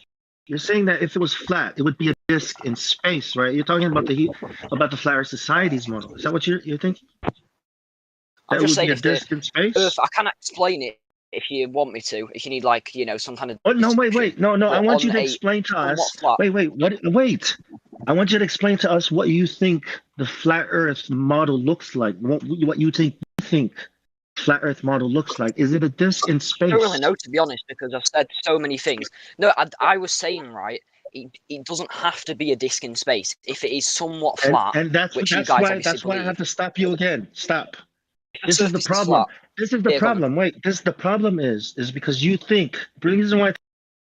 if it was flat, it would be a disk in space, right? You're talking about the Flat Earth Society's model. Is that what you're thinking? I'm just saying, a disk in space. Earth, I can explain it if you want me to. If you need, some kind of. Oh no! Wait! No! I want you to explain to us. Wait! I want you to explain to us what you think the Flat Earth model looks like. What you think Flat Earth model looks like? Is it a disk in space? I don't really know, to be honest, because I've said so many things. No, I was saying, right, it doesn't have to be a disk in space. If it is somewhat flat, and that's why I have to stop you again. Stop. This is the problem. This is the problem. Wait, the problem is because you think. The reason why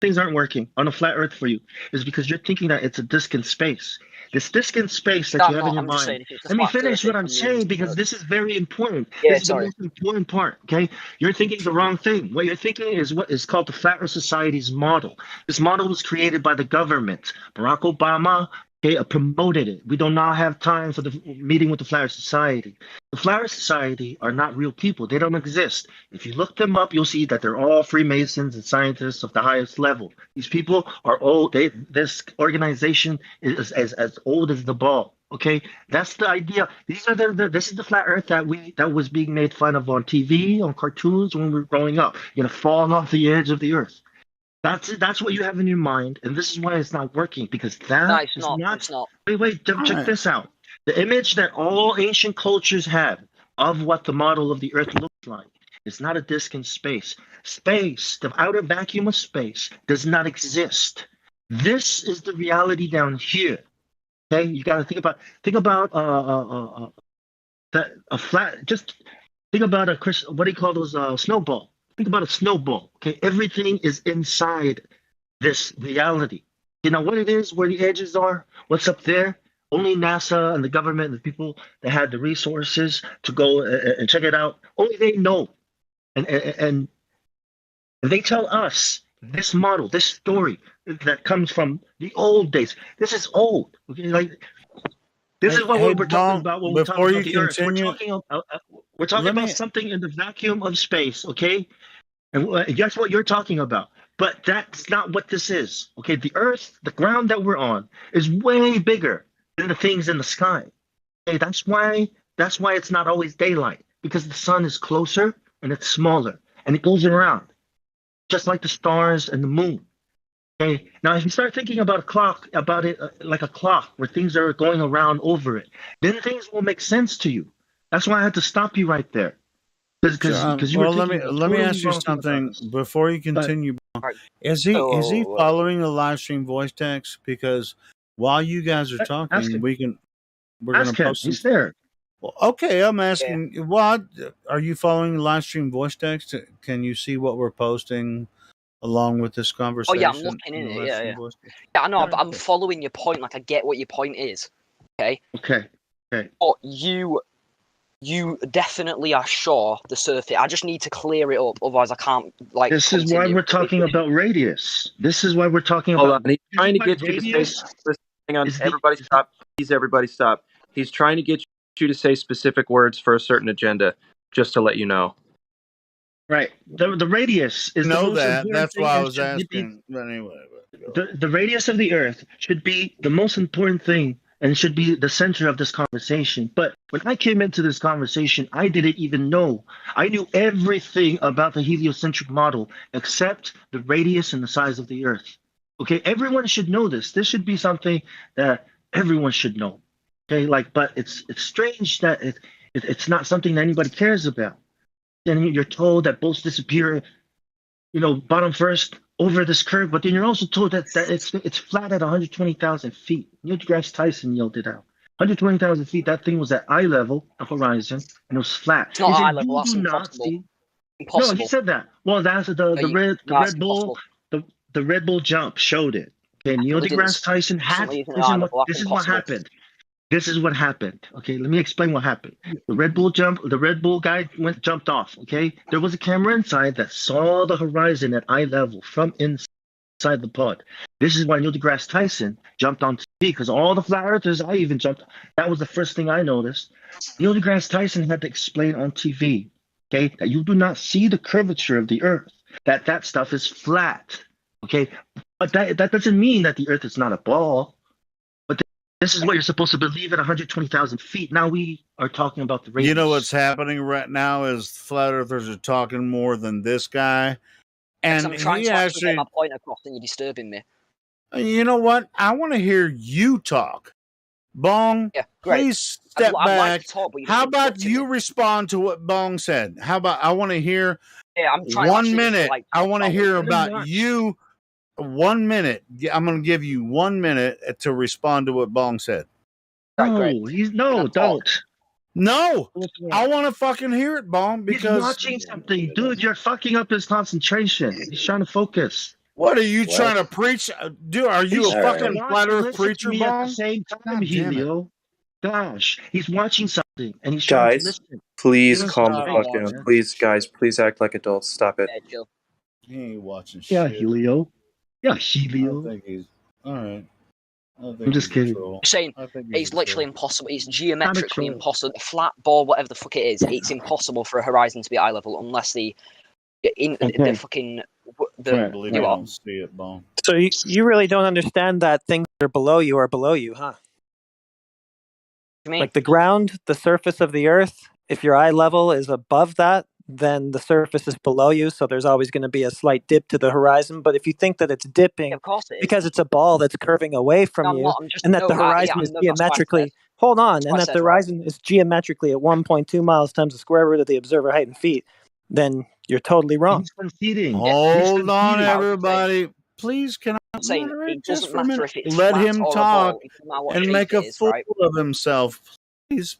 things aren't working on a flat Earth for you is because you're thinking that it's a disk in space. This disk in space that No, you I'm have in not. your I'm just mind. saying if it's a Let me flat Earth, finish what it I'm can mean saying because this is very important. Yeah, This is the sorry. most important part. Okay, you're thinking the wrong thing. What you're thinking is what is called the Flat Earth Society's model. This model was created by the government. Barack Obama, okay, promoted it. We do not have time for the meeting with the Flat Earth Society. The Flat Earth Society are not real people. They don't exist. If you look them up, you'll see that they're all Freemasons and scientists of the highest level. These people are old. This organization is as old as the ball. Okay, that's the idea. These are this is the flat Earth that was being made fun of on TV, on cartoons when we were growing up. You're gonna fall off the edge of the Earth. That's what you have in your mind, and this is why it's not working because No, that it's is not. not. It's not. Wait, check this out. The image that all ancient cultures have of what the model of the Earth looks like is not a disk in space. Space, the outer vacuum of space, does not exist. This is the reality down here. Okay, you got to think about that a flat. Just think about what do you call those snowball? Think about a snowball. Okay, everything is inside this reality. You know what it is, where the edges are, what's up there. Only NASA and the government and the people that had the resources to go and check it out, only they know. And they tell us this model, this story that comes from the old days. This is old. Okay, like this is what Hey, we're talking Bonk, about when we talk before about you the Earth. continue, We're talking let about me. something in the vacuum of space. Okay, and guess what you're talking about? But that's not what this is. Okay, the Earth, the ground that we're on, is way bigger than the things in the sky. Okay, that's why it's not always daylight because the sun is closer and it's smaller and it goes around just like the stars and the moon. Okay, now if you start thinking about it like a clock where things are going around over it, then things will make sense to you. That's why I had to stop you right there because you were Well, thinking the let me totally ask you wrong thing about something us. before you But continue. Bonk. Right. Is he following the live stream voice text? Because while you guys are ask talking, him. we're gonna Ask him. post some. He's there. Well, okay, I'm Yeah. asking. What are you following the live stream voice text? Can you see what we're posting along with this Oh conversation? yeah, I'm looking in the it. live Yeah, stream yeah. voice text? Yeah, I know. I'm following your point. Like I get what your point is. Okay. Okay. But you definitely are sure the surface. I just need to clear it up, otherwise I can't like. This is why continue. we're talking about radius. This is why we're talking Hold about. on. He's trying to Why get you to say. radius Hang on. is the Everybody stop. Please, everybody stop. He's trying to get you to say specific words for a certain agenda, just to let you know. right. The radius is the Know most that. important That's thing why I and was should be asking. But anyway, the radius of the Earth should be the most important thing and should be the center of this conversation. But when I came into this conversation, I didn't even know. I knew everything about the heliocentric model except the radius and the size of the Earth. Okay, everyone should know this. This should be something that everyone should know. Okay, but it's strange that it's not something that anybody cares about. Then you're told that boats disappear, bottom first over this curve, but then you're also told that it's flat at 120,000 feet. Neil deGrasse Tyson yelled it out. 120,000 feet, that thing was at eye level, the horizon, and it was flat. It's not He said, eye level. "You That's do not impossible. see." No, he Impossible. said that. Well, that's the No, it's Red Bull, impossible. the Red Bull jump showed it. Okay, Neil Definitely didn't. deGrasse Tyson had. Definitely isn't at eye level. That's This is what impossible. happened. This is what happened. Okay, let me explain what happened. The Red Bull guy jumped off. Okay, there was a camera inside that saw the horizon at eye level from inside the pod. This is why Neil deGrasse Tyson jumped on TV because all the flat earthers, I even jumped. That was the first thing I noticed. Neil deGrasse Tyson had to explain on TV, okay, that you do not see the curvature of the Earth. That stuff is flat. Okay, but that doesn't mean that the Earth is not a ball. This is what you're supposed to believe at 120,000 feet. Now we are talking about the radius. you know what's happening right now is flat earthers are talking more than this guy, and I'm trying he to actually get actually. my point across, and you're disturbing me. You know what? I want to hear you talk. Bong, Yeah, great. please step I'd like back. to talk, but you're How just about interrupting you me. respond to what Bong said? How about I want to hear Yeah, I'm trying 1 actually just to, minute. like, I talk want to about hear what- about you. 1 minute. I'm going to give you 1 minute to respond to what Bong said. No, don't. No, I want to fucking hear it, Bong, because he's watching something, dude. You're fucking up his concentration. He's trying to focus. What are you trying to preach? Dude, are you He's a trying to fucking watch flat and Earth listen to preacher, me at the Bong? same time, God damn it. Helio. Gosh, he's watching something and he's trying to Guys, listen. please Give us calm some the space, fuck down. man. Please, guys, please act like adults. Stop it. Yeah, chill. He ain't watching Yeah, shit. Helio. Yeah, I Helio. think he's all right. I I'm think just he's a kidding. troll. I'm saying I think he's it's a literally troll. impossible. It's Not a geometrically troll. impossible. A flat ball, whatever the fuck it is, it's impossible for a horizon to be eye level unless the Okay. fucking Can't believe you you are. don't see it, Bong. So you really don't understand that things that are below you are below you, huh? I mean, Like the ground, the surface of the earth, if your eye level is above that, then the surface is below you, so there's always going to be a slight dip to the horizon. But if you think that it's yeah, dipping of course it is. because it's a ball that's curving away No, from I'm you, not. I'm just and that the yeah, horizon I is know that's what I said. geometrically, hold on, That's and what I that said, the right? horizon is geometrically at 1.2 miles times the square root of the observer height in feet, then you're totally wrong. He's conceding. He's Hold on, conceding. I was saying, everybody. Please, can I I'm saying moderate it just doesn't for a matter minute? if it's Let flat him or a talk ball. It doesn't matter what and shape make it a is, fool right? of himself. Please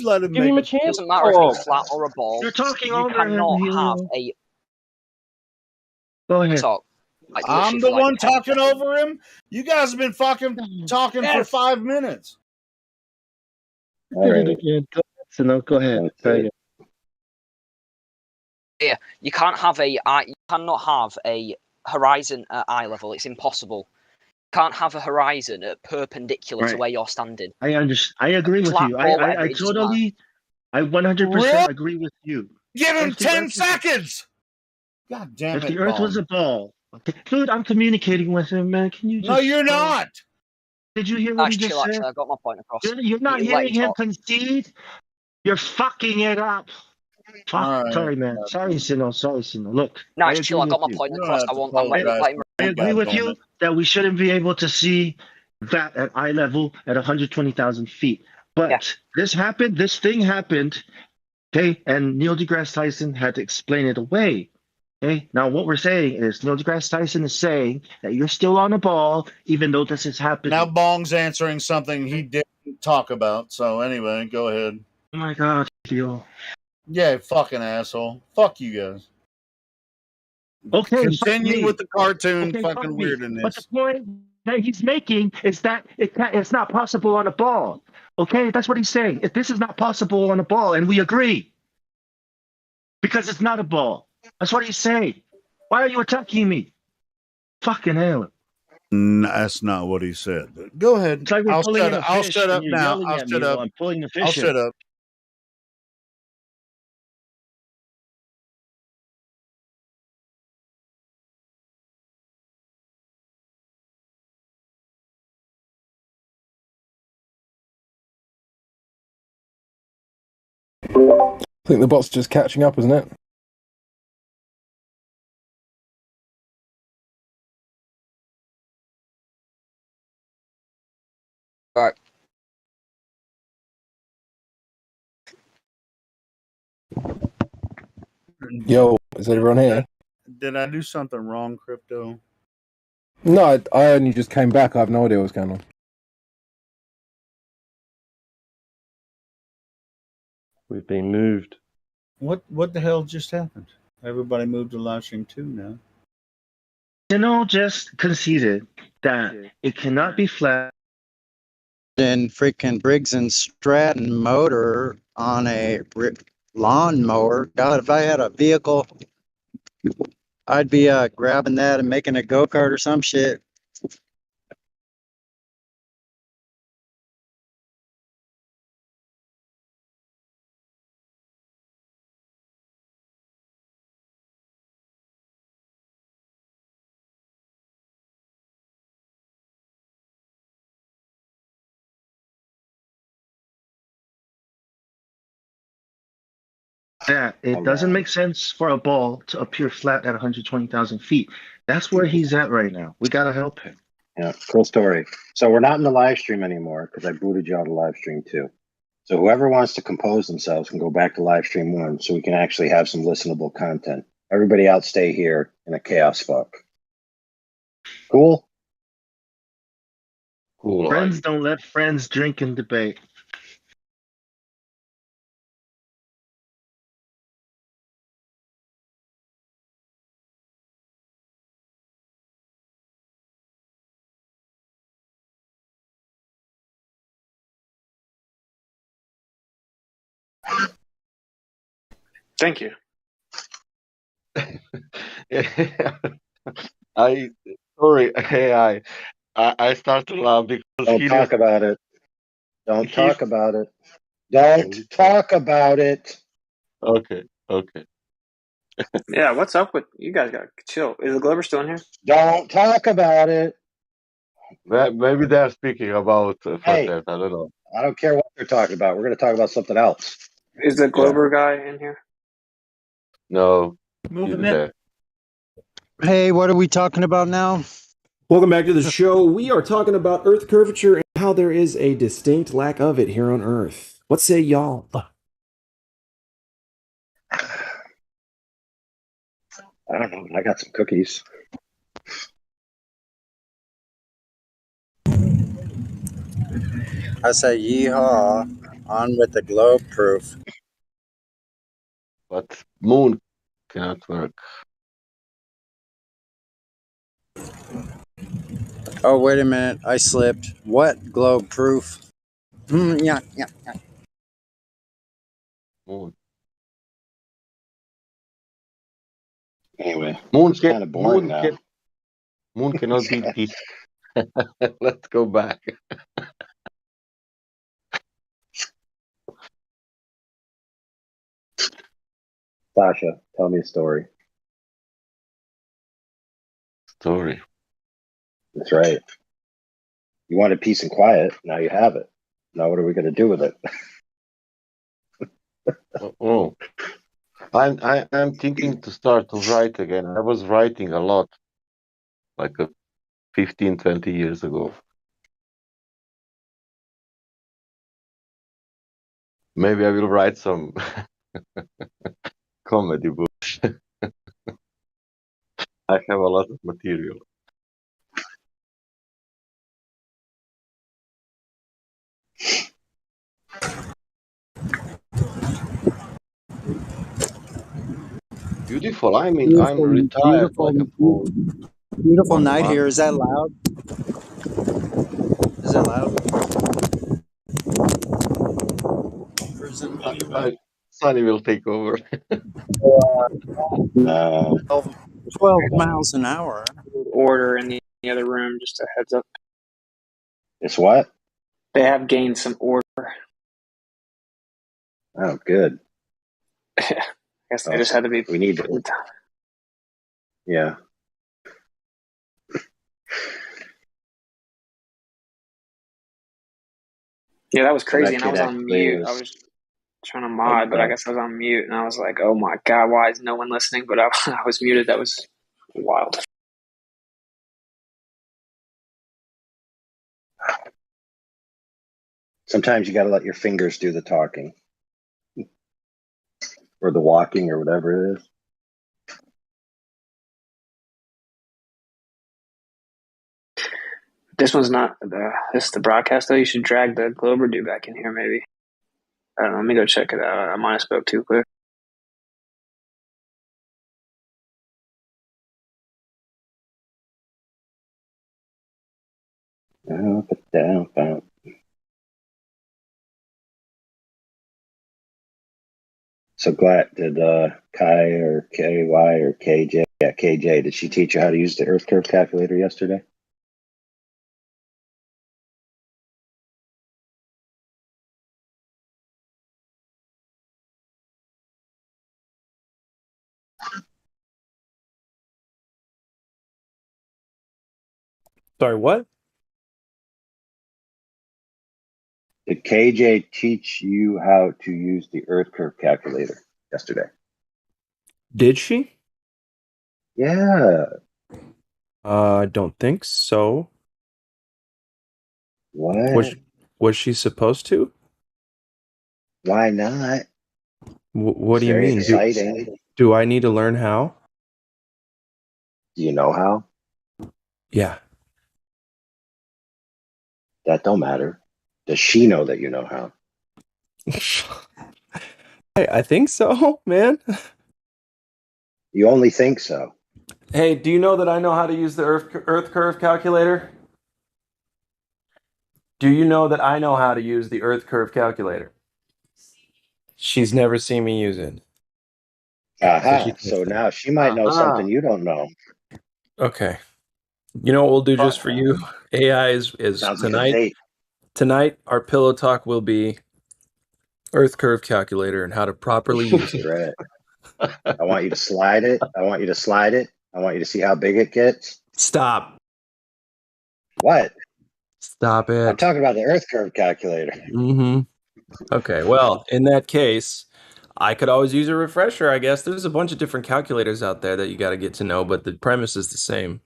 let him Give make him a a It chance doesn't to matter if it's talk. flat or a ball. You're talking You over him, cannot have Helio. a Go ahead. talk like literally I'm for the like one 10 talking seconds. over him. You guys have been fucking talking for Yes. 5 minutes. You did it again. Go ahead, Sino. Go ahead. Try again. Yeah, you cannot have a horizon at eye level. It's impossible. You can't have a horizon at perpendicular to Right. where you're standing. I understand. I agree with Flat you. ball, whatever, I it doesn't matter. totally, I 100% Really? agree with you. Give him If the 10 Earth was, seconds. God damn if the it, Earth was Bong. a ball, okay, dude, I'm communicating with him, man. Can you No, just? you're not. Did you hear what Nice, he just chill. said? Actually, I got my point across. You're not You let hearing him him talk. concede. You're fucking it up. Fuck. All right. Sorry, man. Sorry, Sino. Sorry, Sino. Look, I Nice, chill. agree I got with my you. point You don't across. have to I'm letting apologize. him. I agree God with damn you it. that we shouldn't be able to see that at eye level at 120,000 feet. But Yeah. this thing happened, okay, and Neil deGrasse Tyson had to explain it away. Okay, now what we're saying is Neil deGrasse Tyson is saying that you're still on the ball, even though this is happening. Now Bong's answering something he didn't talk about. So anyway, go ahead. Oh my God, Theo. Yeah, fucking asshole. Fuck you guys. Okay, fuck Continue me. with the cartoon Okay, fucking fuck me. But the weirdness. point that he's making is that it's not possible on a ball. Okay, that's what he's saying. If this is not possible on a ball, and we agree, because it's not a ball. That's what he's saying. Why are you attacking me? Fucking hell. That's not what he said. But go ahead. It's like we're pulling in a I'll fish shut and up you're now. yelling I'll at shut me up. while I'm pulling the I'll fish in. shut up. I think the bot's just catching up, isn't it? Right. Yo, is everyone here? Did I do something wrong, Crypto? No, I only just came back. I have no idea what's going on. We've been moved. What the hell just happened? Everybody moved to Livestream 2 now. Just conceded that it cannot be flat. And freaking Briggs and Stratton motor on a lawnmower. God, if I had a vehicle, I'd be grabbing that and making a go-kart or some shit. That it doesn't make sense for a ball to appear flat at 120,000 feet. That's where he's at right now. We got to help him. Yeah, cool story. So we're not in the live stream anymore because I booted you out of live stream 2. So whoever wants to compose themselves can go back to live stream 1 so we can actually have some listenable content. Everybody else stay here in a chaos fuck. Cool? Cool. Friends don't let friends drink and debate. Thank you. I sorry, AI. I start to laugh because Don't he talk just about it. Don't he's talk about it. Don't talk about it. okay. Okay. Yeah, what's up with you guys? Got to chill. Is the Glover still in here? Don't talk about it. Maybe they're speaking about Flat Hey, Earth. I don't know. I don't care what they're talking about. We're going to talk about something else. Is the Yeah. Glover guy in here? No. Move He's him in. there. Hey, what are we talking about now? Welcome back to the show. We are talking about Earth curvature and how there is a distinct lack of it here on Earth. What say y'all? I don't know. I got some cookies. I say yeehaw, on with the globe proof. But moon cannot work. Oh, wait a minute. I slipped. What globe proof? Yeah. Moon. Anyway, Moon it's kind of boring now. Moon cannot be this. Let's go back. Sasha, tell me a story. Story. That's right. You wanted peace and quiet. Now you have it. Now what are we going to do with it? Oh. I'm thinking to start to write again. I was writing a lot, like 15, 20 years ago. Maybe I will write some comedy books. I have a lot of material. Beautiful. I mean, I'm retired like a fool. Beautiful What? night here. Is that loud? Is that loud? Sunny will take over. 12 miles an hour. Order in the other room. Just a heads up. It's what? They have gained some order. Oh, good. I guess they just had to be. We need to. Yeah. Yeah, that was So that crazy, and I kid was on actually mute. I was was trying to mod, but I guess I was on mute, and I was like, "Oh my god, why is no one listening?" But I was muted. That was wild. Sometimes you got to let your fingers do the talking or the walking or whatever it is. This one's not this is the broadcast though. You should drag the Glober dude back in here, maybe. I don't know. Let me go check it out. I might have spoke too quick. Up and down, down. So glad did Kai or KY or KJ? Yeah, KJ. Did she teach you how to use the Earth curve calculator yesterday? Sorry, what? Did KJ teach you how to use the Earth curve calculator yesterday? Did she? Yeah. I don't think so. What? Was she supposed to? Why not? What It's do you very mean? exciting. Do I need to learn how? Do you know how? Yeah. That don't matter. Does she know that you know how? I think so, man. You only think so. Hey, do you know that I know how to use the Earth curve calculator? Do you know that I know how to use the Earth curve calculator? She's never seen me use it. So she Aha. can't So stay. now she might know something you don't know. Okay. You know what we'll do just Fuck. for you? AI is Sounds like a tonight. date. Tonight, our pillow talk will be Earth curve calculator and how to properly use That's it. right. I want you to slide it. I want you to slide it. I want you to see how big it gets. Stop. What? Stop I'm it. talking about the Earth curve calculator. Mm-hmm. Okay, well, in that case, I could always use a refresher, I guess. There's a bunch of different calculators out there that you got to get to know, but the premise is the same.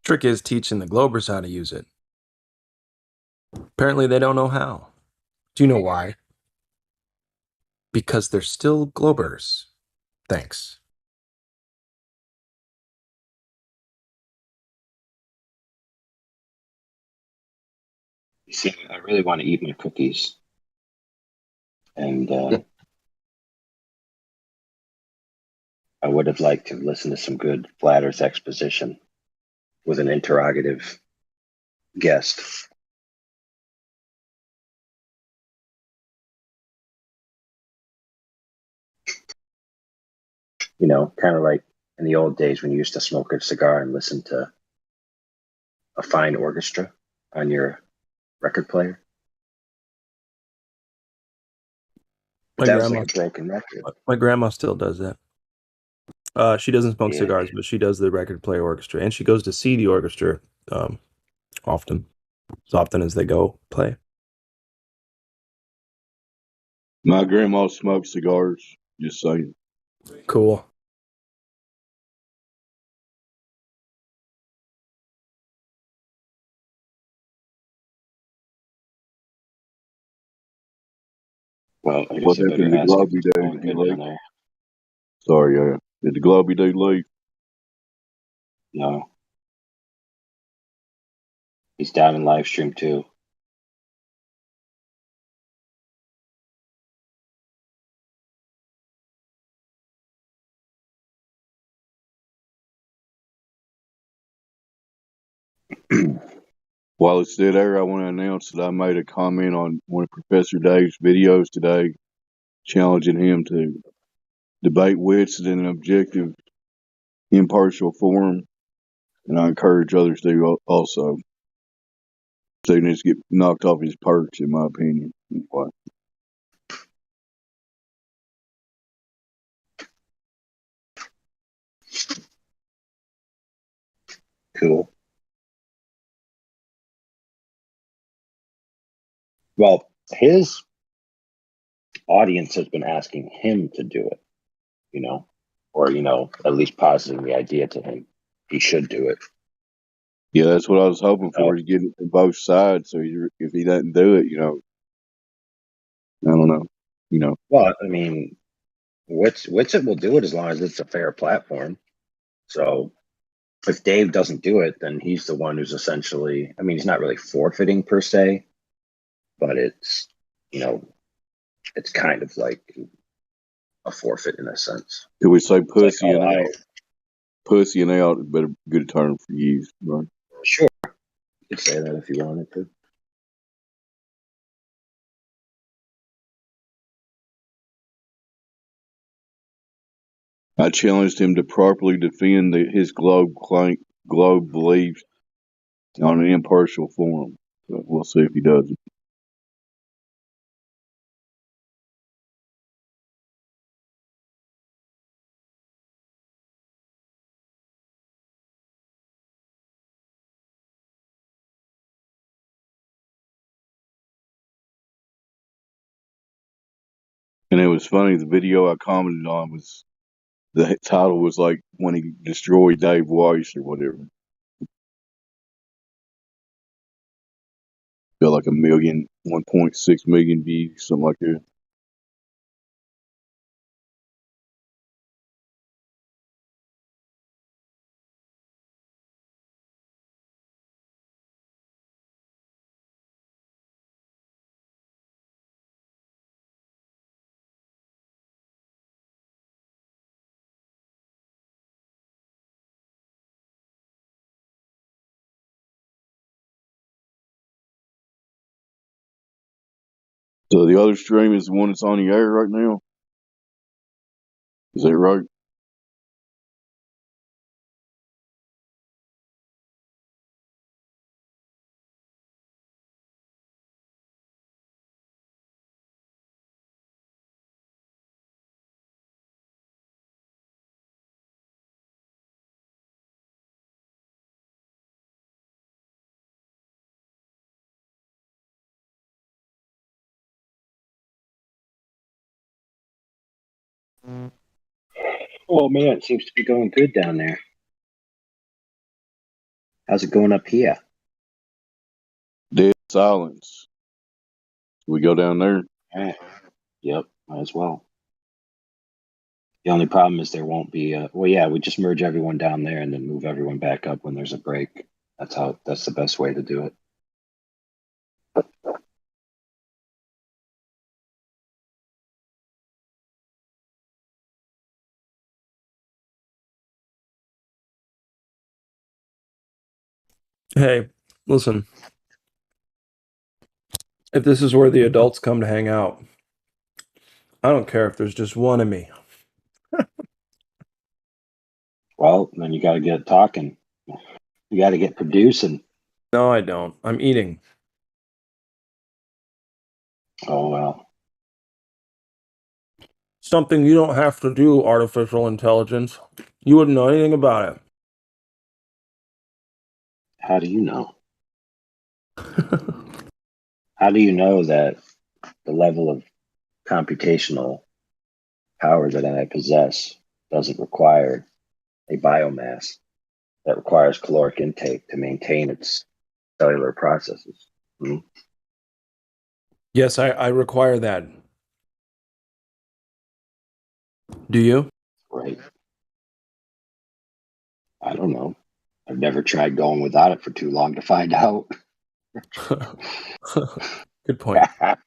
Trick is teaching the Globers how to use it. Apparently, they don't know how. Do you know why? Because they're still Globers. Thanks. You see, I really want to eat my cookies. And I would have liked to listen to some good flat Earth exposition with an interrogative guest. You know, kind of like in the old days when you used to smoke a cigar and listen to a fine orchestra on your record player. But My that was like grandma, a broken record. my grandma still does that. She doesn't smoke Yeah. cigars, but she does the record play orchestra, and she goes to see the orchestra often, as often as they go play. My grandma smoked cigars. Just saying. Cool. Well, I What guess I happened better to ask if Globby it's Dave? going Did he good down leave? there. Sorry, did the Globby Dave leave? No. He's down in Livestream too. While it's still there, I want to announce that I made a comment on one of Professor Dave's videos today, challenging him to debate wits in an objective, impartial forum, and I encourage others to also. So he needs to get knocked off his perch, in my opinion. Anyway. Cool. Well, his audience has been asking him to do it, you know, or, you know, at least positing the idea to him. He should do it. Yeah, that's what I was hoping Oh. for, to get it from both sides. So if he doesn't do it, I don't know. Well, I mean, Witsit will do it as long as it's a fair platform. So if Dave doesn't do it, then he's the one who's essentially, I mean, he's not really forfeiting per se, but it's, you know, it's kind of like a forfeit in a sense. If we say It's like, pussy and out, better good term for use, right? sure, you could say that if you wanted to. I challenged him to properly defend his globe beliefs on an impartial forum. So we'll see if he does it. And it was funny. The video I commented on was, the title was like when he destroyed Dave Weiss or whatever. Got like 1.6 million views, something like that. So the other stream is the one that's on the air right now? Is that right? Oh man, it seems to be going good down there. How's it going up here? Dead silence. We go down there. Yep, might as well. The only problem is there won't be we just merge everyone down there and then move everyone back up when there's a break. That's the best way to do it. Hey, listen. If this is where the adults come to hang out, I don't care if there's just one of me. Well, then you got to get talking. You got to get producing. No, I don't. I'm eating. Oh well. Something you don't have to do, artificial intelligence. You wouldn't know anything about it. How do you know? How do you know that the level of computational power that I possess doesn't require a biomass that requires caloric intake to maintain its cellular processes? Yes, I require that. Do you? Right. I don't know. I've never tried going without it for too long to find out. Good point. All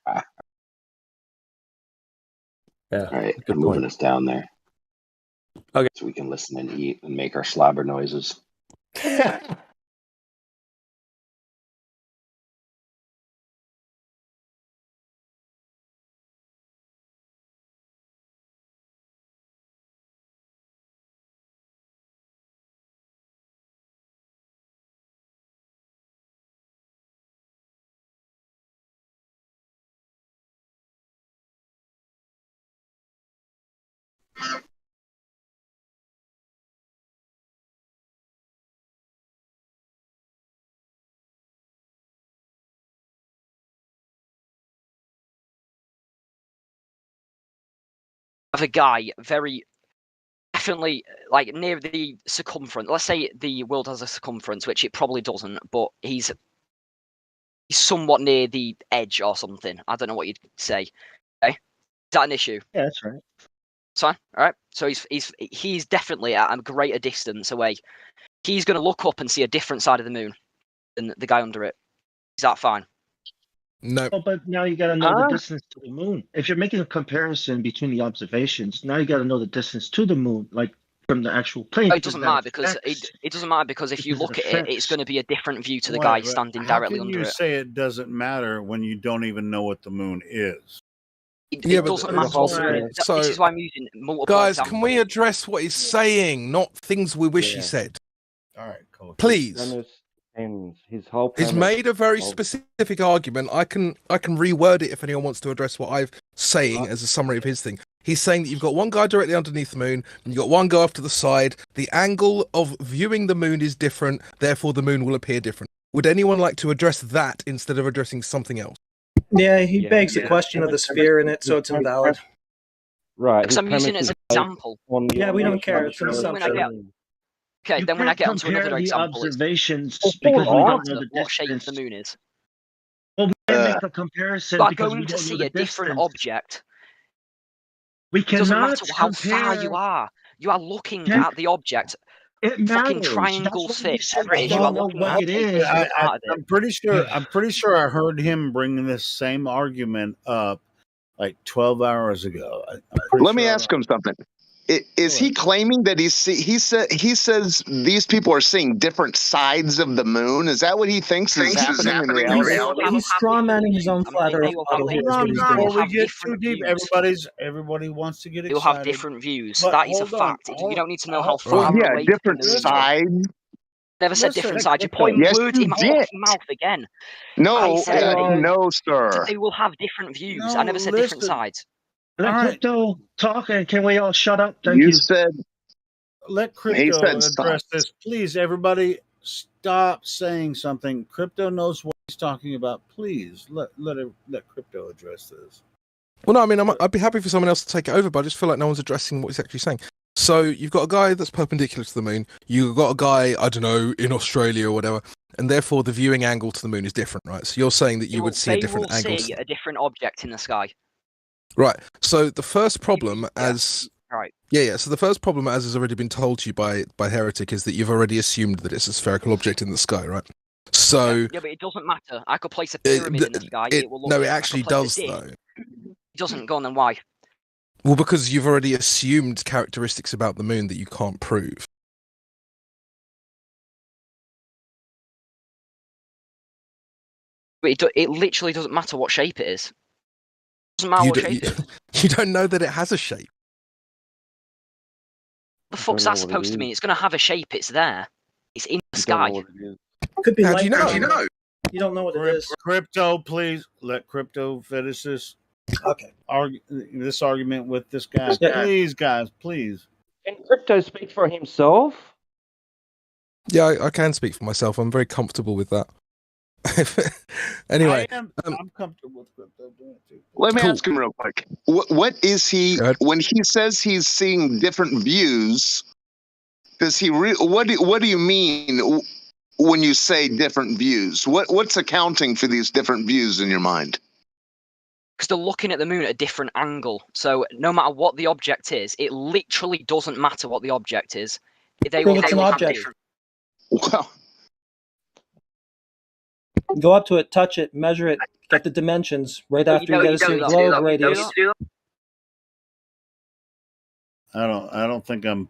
right, I'm moving us down there. Okay. So we can listen and eat and make our slobber noises. Of a guy very definitely like near the circumference. Let's say the world has a circumference, which it probably doesn't, but he's somewhat near the edge or something. I don't know what you'd say. Okay, is that an issue? Yeah, that's right. Fine. All right. So he's definitely at a greater distance away. He's going to look up and see a different side of the moon than the guy under it. Is that fine? No. Oh, but now you got to know the distance to the moon. If you're making a comparison between the observations, now you got to know the distance to the moon, like from the actual plane. No, it doesn't matter because it doesn't matter because if you look at it, it's going to be a different view to the guy standing directly under it. How can you say it doesn't matter when you don't even know what the moon is? It doesn't matter. This is why I'm using multiple guys, examples. can we address what he's saying, not things we wish he said? All right, cool. Please. His whole He's made a very specific argument. I can reword it if anyone wants to address what I'm saying as a summary of his thing. He's saying that you've got one guy directly underneath the moon, and you've got one guy off to the side. The angle of viewing the moon is different, therefore the moon will appear different. Would anyone like to address that instead of addressing something else? Yeah, he begs the question of the sphere in it, so it's invalid. Right. Because I'm using it as an example. Yeah, we don't care. It's an assumption. Okay, then when I get onto another example, observations because we we don't don't know know the what shape distance. the moon is. Well, we can't make a comparison Like because we going to don't know see the a different distance. object. We It doesn't cannot matter how far you are. You are looking at the object. It Fucking matters. triangle That's why we fit, said whatever it we is, you are don't know looking what at it taking is. a part of it. I'm pretty sure I heard him bring this same argument up like 12 hours ago. Let me ask him something. Is he claiming that he says these people are seeing different sides of the moon? Is that what he thinks is happening in reality? He's straw manning his own flat Earth model here. Is what he's doing. Before we get too deep, everybody wants to get They will excited. have different views. But That is a hold on, fact. You don't need to know how Well, far yeah, away the different moon is. sides. Never said Listen, different sides. You're putting Yes, words you in my did. mouth again. No, I said no, sir. they will have different views. No, I never said different listen. sides. Let crypto talk, and can we all shut up? Thank You you. said Let he crypto said stop. address this, please. Everybody, stop saying something. Crypto knows what he's talking about. Please let crypto address this. Well, no, I mean, I'd be happy for someone else to take it over, but I just feel like no one's addressing what he's actually saying. So you've got a guy that's perpendicular to the moon. You've got a guy, I don't know, in Australia or whatever, and therefore the viewing angle to the moon is different, right? So you're saying that you would see a different angle. They will see a different object in the sky. Right. So the first problem, Right. Yeah. So the first problem, as has already been told to you by Heretic, is that you've already assumed that it's a spherical object in the sky, right? So Yeah, but it doesn't matter. I could place a pyramid in the sky. It will look no, it different. I actually could place does a dish. though. It doesn't. Go on then. Why? Well, because you've already assumed characteristics about the moon that you can't prove. But it literally doesn't matter what shape it is. It doesn't matter what shape it is. You don't know that it has a shape. The fuck's that supposed to mean? It's going to have a shape. It's there. It's in the sky. Could be How do light. you know? How do you know? You don't know what it is. Crypto, please let crypto finish this. Okay. This argument with this guy. Yeah. Please, guys, please. Can crypto speak for himself? Yeah, I can speak for myself. I'm very comfortable with that. Anyway, I'm comfortable with crypto doing it too. Let me ask him real quick. What is he when he says he's seeing different views? Does he? What do you mean when you say different views? What's accounting for these different views in your mind? Because they're looking at the moon at a different angle. So no matter what the object is, it literally doesn't matter what the object is. They will It's an have object. different. Well, go up to it, touch it, measure it, get the dimensions. Right after you get a certain globe radius. I don't think I'm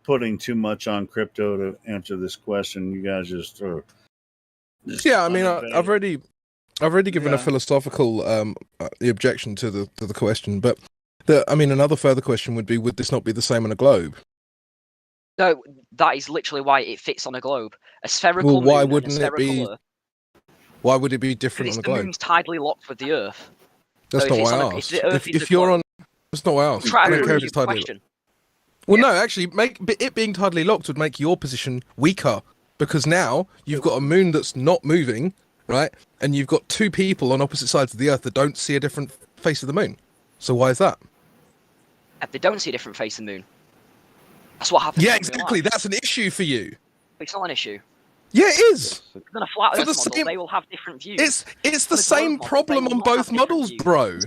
putting too much on crypto to answer this question. You guys just are. Yeah, I mean, I've already given a philosophical the objection to the question, but I mean, another further question would be: would this not be the same on a globe? No, that is literally why it fits on a globe. A spherical Well, why moon wouldn't and a it be? spherical Earth. Why would it be different on a The globe? moon's tidally locked with the Earth. That's So not if why it's I on a- if asked. the Earth is If a you're globe- on, that's not why I asked. Try I to don't care if prove it's your tidally question. locked. Well, no, actually, it being tidally locked would make your position weaker because now you've got a moon that's not moving, right? And you've got two people on opposite sides of the Earth that don't see a different face of the moon. So why is that? If they don't see a different face of the moon. That's what happens. Yeah, in real exactly. life. That's an issue for you. It's not an issue. Yeah, it is. On a flat For Earth the model, same- they will have different views. It's For the globe same model, problem they will on not have both different models, views. bro.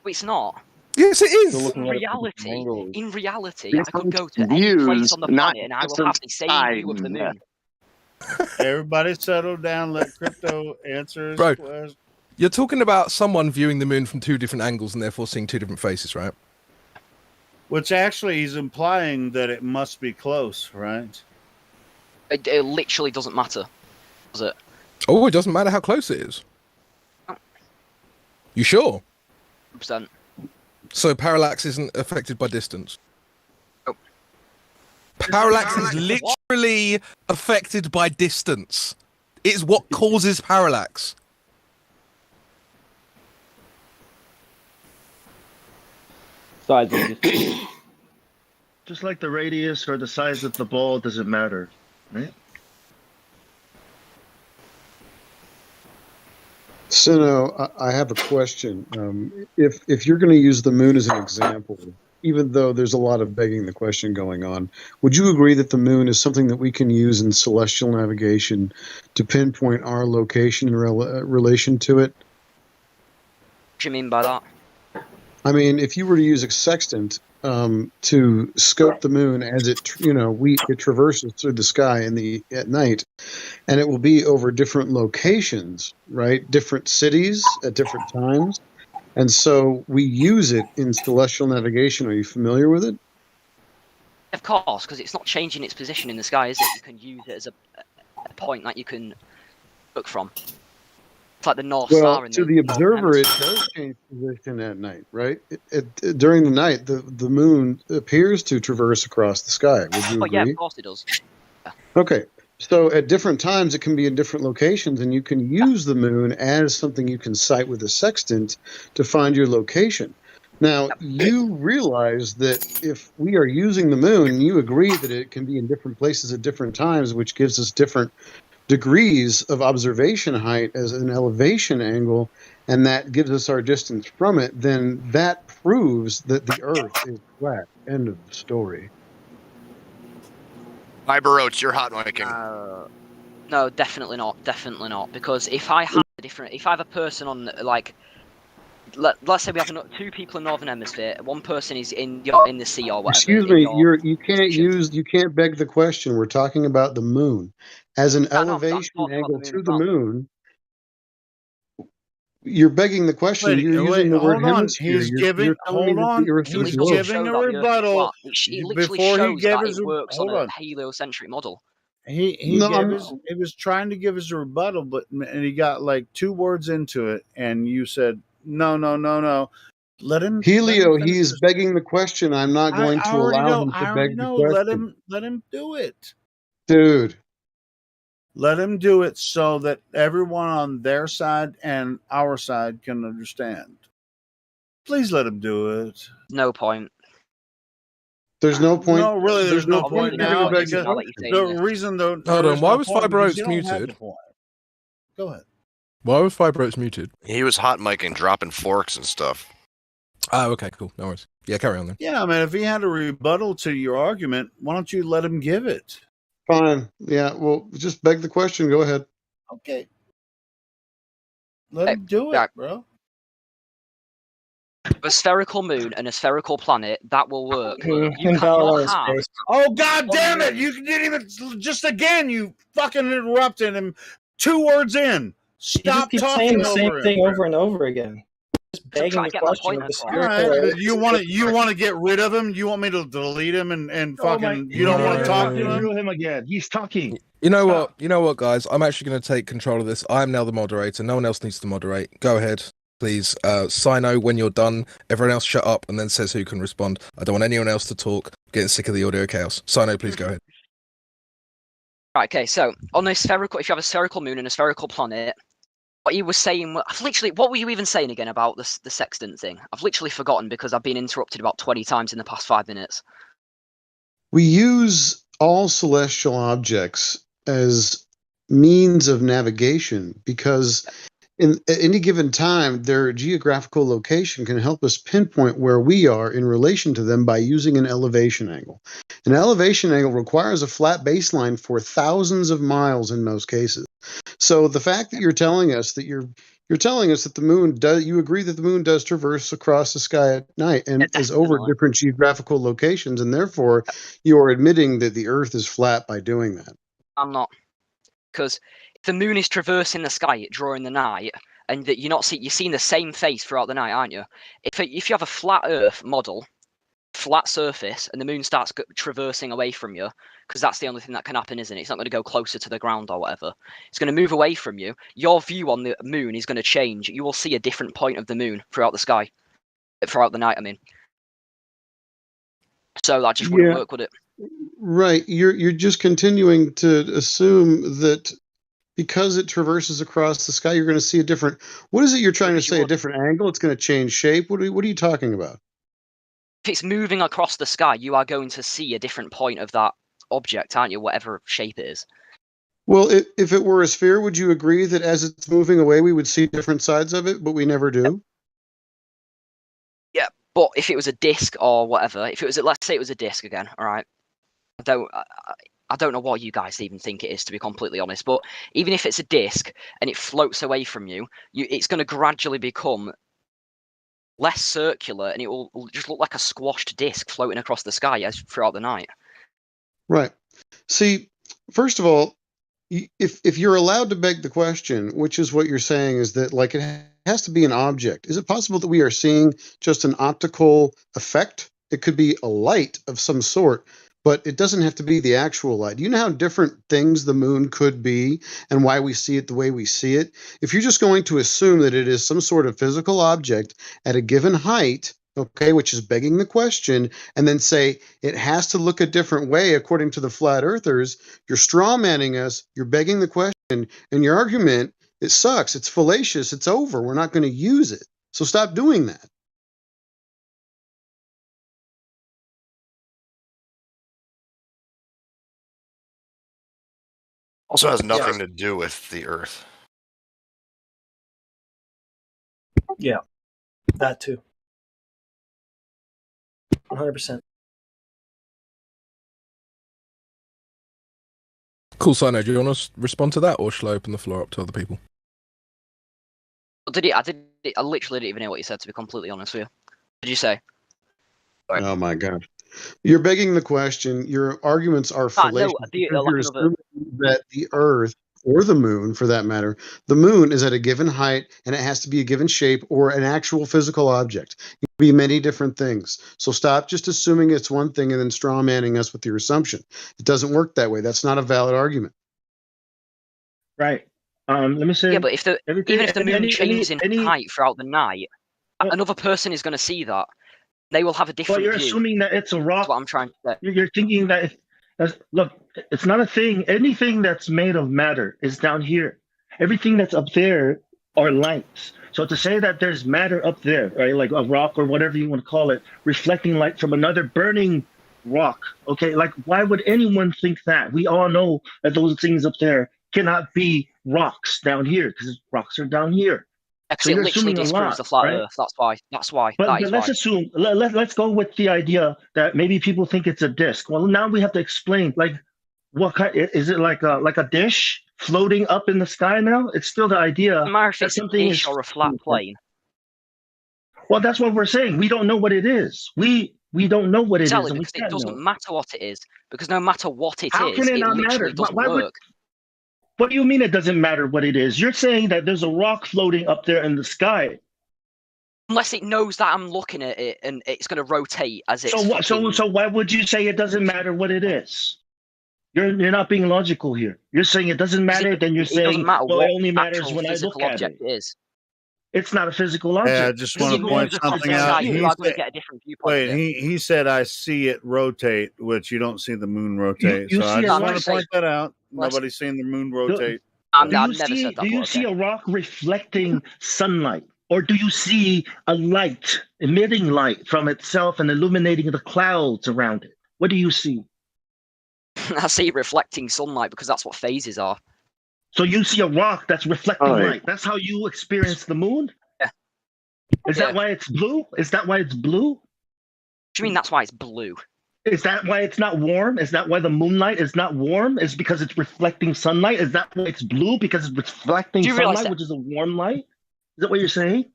But it's not. Yes, it is. In reality, I could go to any Views, place on the not planet and I will different have the same view of the moon. Everybody settle down. Let crypto answer his Bro. question. You're talking about someone viewing the moon from two different angles and therefore seeing two different faces, right? Which actually he's implying that it must be close, right? It literally doesn't matter, does it? Oh, it doesn't matter how close it is. You sure? 100%. So parallax isn't affected by distance? Oh. Parallax is literally affected by distance. It's what causes parallax. Size of distance. Just like the radius or the size of the ball doesn't matter, right? Sino, I have a question. If you're going to use the moon as an example, even though there's a lot of begging the question going on, would you agree that the moon is something that we can use in celestial navigation to pinpoint our location in relation to it? What do you mean by that? I mean, if you were to use a sextant to scope the moon as it traverses through the sky at night, and it will be over different locations, right? Different cities at different times, and so we use it in celestial navigation. Are you familiar with it? Of course, because it's not changing its position in the sky, is it? You can use it as a point that you can look from. It's like the North Well, Star in to the the Northern observer, it Hemisphere. does change position at night, right? During the night, the moon appears to traverse across the sky. Would you Oh yeah, of agree? course it does. Okay. So at different times, it can be in different locations, and you can use the moon as something you can sight with a sextant to find your location. Now, you realize that if we are using the moon, you agree that it can be in different places at different times, which gives us different degrees of observation height as an elevation angle, and that gives us our distance from it, then that proves that the Earth is flat. End of story. Fiber Oats, you're hot micing. No, definitely not. Definitely not. Because if I have a person on, like, let's say we have two people in Northern Hemisphere, one person is in the sea or whatever. Excuse me, you can't beg the question. We're talking about the moon as an elevation angle to the moon. You're begging the question. You're using the word hold on. hemisphere. He's You're giving. telling me Hold that on. the Earth is a He's globe. giving a rebuttal. It literally Before he shows gave that his it works on hold a on. heliocentric model. He was trying to give his rebuttal, and he got like 2 words into it, and you said no. Let him Helio, finish he's his- begging the question. I'm not going I to already allow know. him to I already beg the know. question. Let him do it. Dude. Let him do it so that everyone on their side and our side can understand. Please let him do it. No point. There's no point. No, really, there's no point point in having now to beg the because question. the reason though Hold on, why was Fiber Oats you don't have muted? the point. Go ahead. Why was Fiber Oats muted? He was hot micing, dropping forks and stuff. Oh, okay, cool. No worries. Yeah, carry on then. Yeah, I mean, if he had a rebuttal to your argument, why don't you let him give it? Fine. Yeah, well, just beg the question. Go ahead. Okay. Let him do it, bro. A spherical moon and a spherical planet, that will work. You Invalid cannot on have. space. Oh, God damn it! You didn't even. Just again, you fucking interrupted him 2 words in. You just Stop keep talking saying the same over him. thing over and over again. Just begging trying the to get my question point of the across. All right, spherical. but you want to get rid of him? You want me to delete him and Oh my! fucking? You don't want to talk to Interrupting him? him again. He's talking. You know what, guys? I'm actually going to take control of this. I'm now the moderator. No one else needs to moderate. Go ahead, please. Sino, when you're done, everyone else shut up and then says who can respond. I don't want anyone else to talk. I'm getting sick of the audio chaos. Sino, please go ahead. Right, okay, so on a spherical, if you have a spherical moon and a spherical planet, what you were saying, what were you even saying again about the sextant thing? I've literally forgotten because I've been interrupted about 20 times in the past 5 minutes. We use all celestial objects as means of navigation because at any given time, their geographical location can help us pinpoint where we are in relation to them by using an elevation angle. An elevation angle requires a flat baseline for thousands of miles in most cases. So the fact that you're telling us that the moon does, you agree that the moon does traverse across the sky at night and is over different geographical locations, and therefore you are admitting that the Earth is flat by doing that. I'm not, because if the moon is traversing the sky during the night, and that you're seeing the same face throughout the night, aren't you? If you have a flat Earth model, flat surface, and the moon starts traversing away from you, because that's the only thing that can happen, isn't it? It's not going to go closer to the ground or whatever. It's going to move away from you. Your view on the moon is going to change. You will see a different point of the moon throughout the sky, throughout the night. I mean, so that just wouldn't work, would it? Right. You're just continuing to assume that because it traverses across the sky, you're going to see a different. What is it you're trying to say? A different angle? It's going to change shape? What are you talking about? If it's moving across the sky, you are going to see a different point of that object, aren't you? Whatever shape it is. Well, if it were a sphere, would you agree that as it's moving away, we would see different sides of it, but we never do? Yeah, but if it was a disc or whatever, if it was, let's say it was a disc again, all right. I don't know what you guys even think it is, to be completely honest. But even if it's a disc and it floats away from you, it's going to gradually become less circular, and it will just look like a squashed disc floating across the sky throughout the night. Right. See, first of all, if you're allowed to beg the question, which is what you're saying, is that like it has to be an object. Is it possible that we are seeing just an optical effect? It could be a light of some sort, but it doesn't have to be the actual light. Do you know how different things the moon could be and why we see it the way we see it? If you're just going to assume that it is some sort of physical object at a given height, okay, which is begging the question, and then say it has to look a different way according to the flat earthers, you're straw manning us, you're begging the question, and your argument, it sucks, it's fallacious, it's over, we're not going to use it. So stop doing that. Also has nothing to do with the Earth. Yeah, that too. 100%. Cool, Sino. Do you want to respond to that, or shall I open the floor up to other people? I literally didn't even know what you said, to be completely honest with you. What did you say? Sorry. Oh my gosh. You're begging the question. Your arguments are fallacious because you're assuming that the Earth, or the moon for that matter, the moon is at a given height and it has to be a given shape or an actual physical object. It can be many different things. So stop just assuming it's one thing and then straw manning us with your assumption. It doesn't work that way. That's not a valid argument. Right. Let me say. Yeah, but even if the moon changes in height throughout the night, another person is going to see that. They will have a different Well, you're view. assuming that it's a rock. That's what I'm trying to say. You're thinking that look, it's not a thing. Anything that's made of matter is down here. Everything that's up there are lights. So to say that there's matter up there, right, like a rock or whatever you want to call it, reflecting light from another burning rock, okay, like why would anyone think that? We all know that those things up there cannot be rocks down here because rocks are down here. So it literally disproves the flat Earth. That's why. But let's assume. Let's go with the idea that maybe people think it's a disc. Well, now we have to explain. Like, what kind? Is it like a dish floating up in the sky? Now it's still the idea that something is or a flat plane. Well, that's what we're saying. We don't know what it is. We don't know what it is. Exactly, because it doesn't matter what it is. Because no matter what it How is, can it not literally matter? doesn't work. What do you mean it doesn't matter what it is? You're saying that there's a rock floating up there in the sky. Unless it knows that I'm looking at it and it's going to rotate as it's. So why would you say it doesn't matter what it is? You're not being logical here. You're saying it doesn't matter. Then you're saying well, it only matters when I look at it. It's not a physical object. Yeah, I just want to point something out. He said, I see it rotate, which you don't see the moon rotate. So I just want to point that out. Nobody's seen the moon rotate. Do you see a rock reflecting sunlight? Or do you see a light, emitting light from itself and illuminating the clouds around it? What do you see? I see reflecting sunlight because that's what phases are. So you see a rock that's reflecting light. That's how you experience the moon? Yeah. Is that why it's blue? Is that why it's blue? What do you mean that's why it's blue? Is that why it's not warm? Is that why the moonlight is not warm? Is because it's reflecting sunlight? Is that why it's blue? Because it's reflecting sunlight, which is a warm light? Is that what you're saying?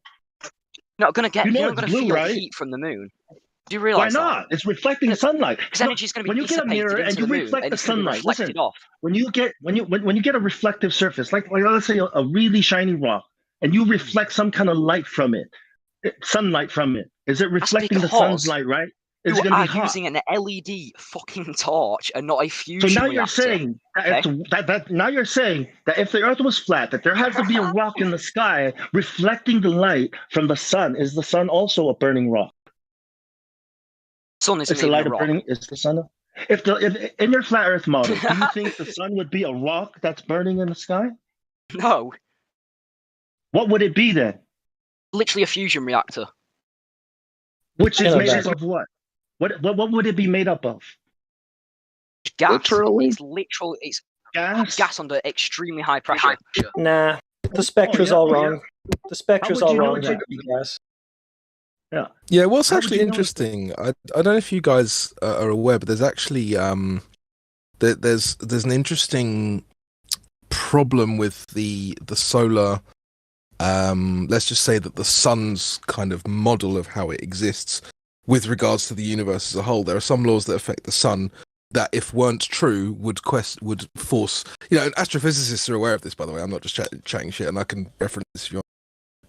You're not going to feel right? heat from the moon. Do you realize why not? It's reflecting sunlight. Because energy is going to be when you get a mirror and you reflect the sunlight. Listen, when you get a reflective surface, like let's say a really shiny rock, and you reflect some kind of light from it, sunlight from it, is it reflecting the sun's light, right? It's you going to are be hot. using an LED fucking torch and not a fusion So now reactor. you're saying now you're saying that if the Earth was flat, that there has to be a rock in the sky reflecting the light from the sun. Is the sun also a burning rock? Sun is the light of burning. Is the sun? If in your flat Earth model, do you think the sun would be a rock that's burning in the sky? No. What would it be then? Literally a fusion reactor. Which is made up of what? What would it be made up of? Gas. It's gas under extremely high pressure. Nah, the spectra's all wrong. The spectra's all wrong. Gas. Yeah, what's actually interesting, I don't know if you guys are aware, but there's actually there's an interesting problem with the solar. Let's just say that the sun's kind of model of how it exists with regards to the universe as a whole. There are some laws that affect the sun that, if weren't true, would force. And astrophysicists are aware of this, by the way. I'm not just chatting shit, and I can reference this if you want.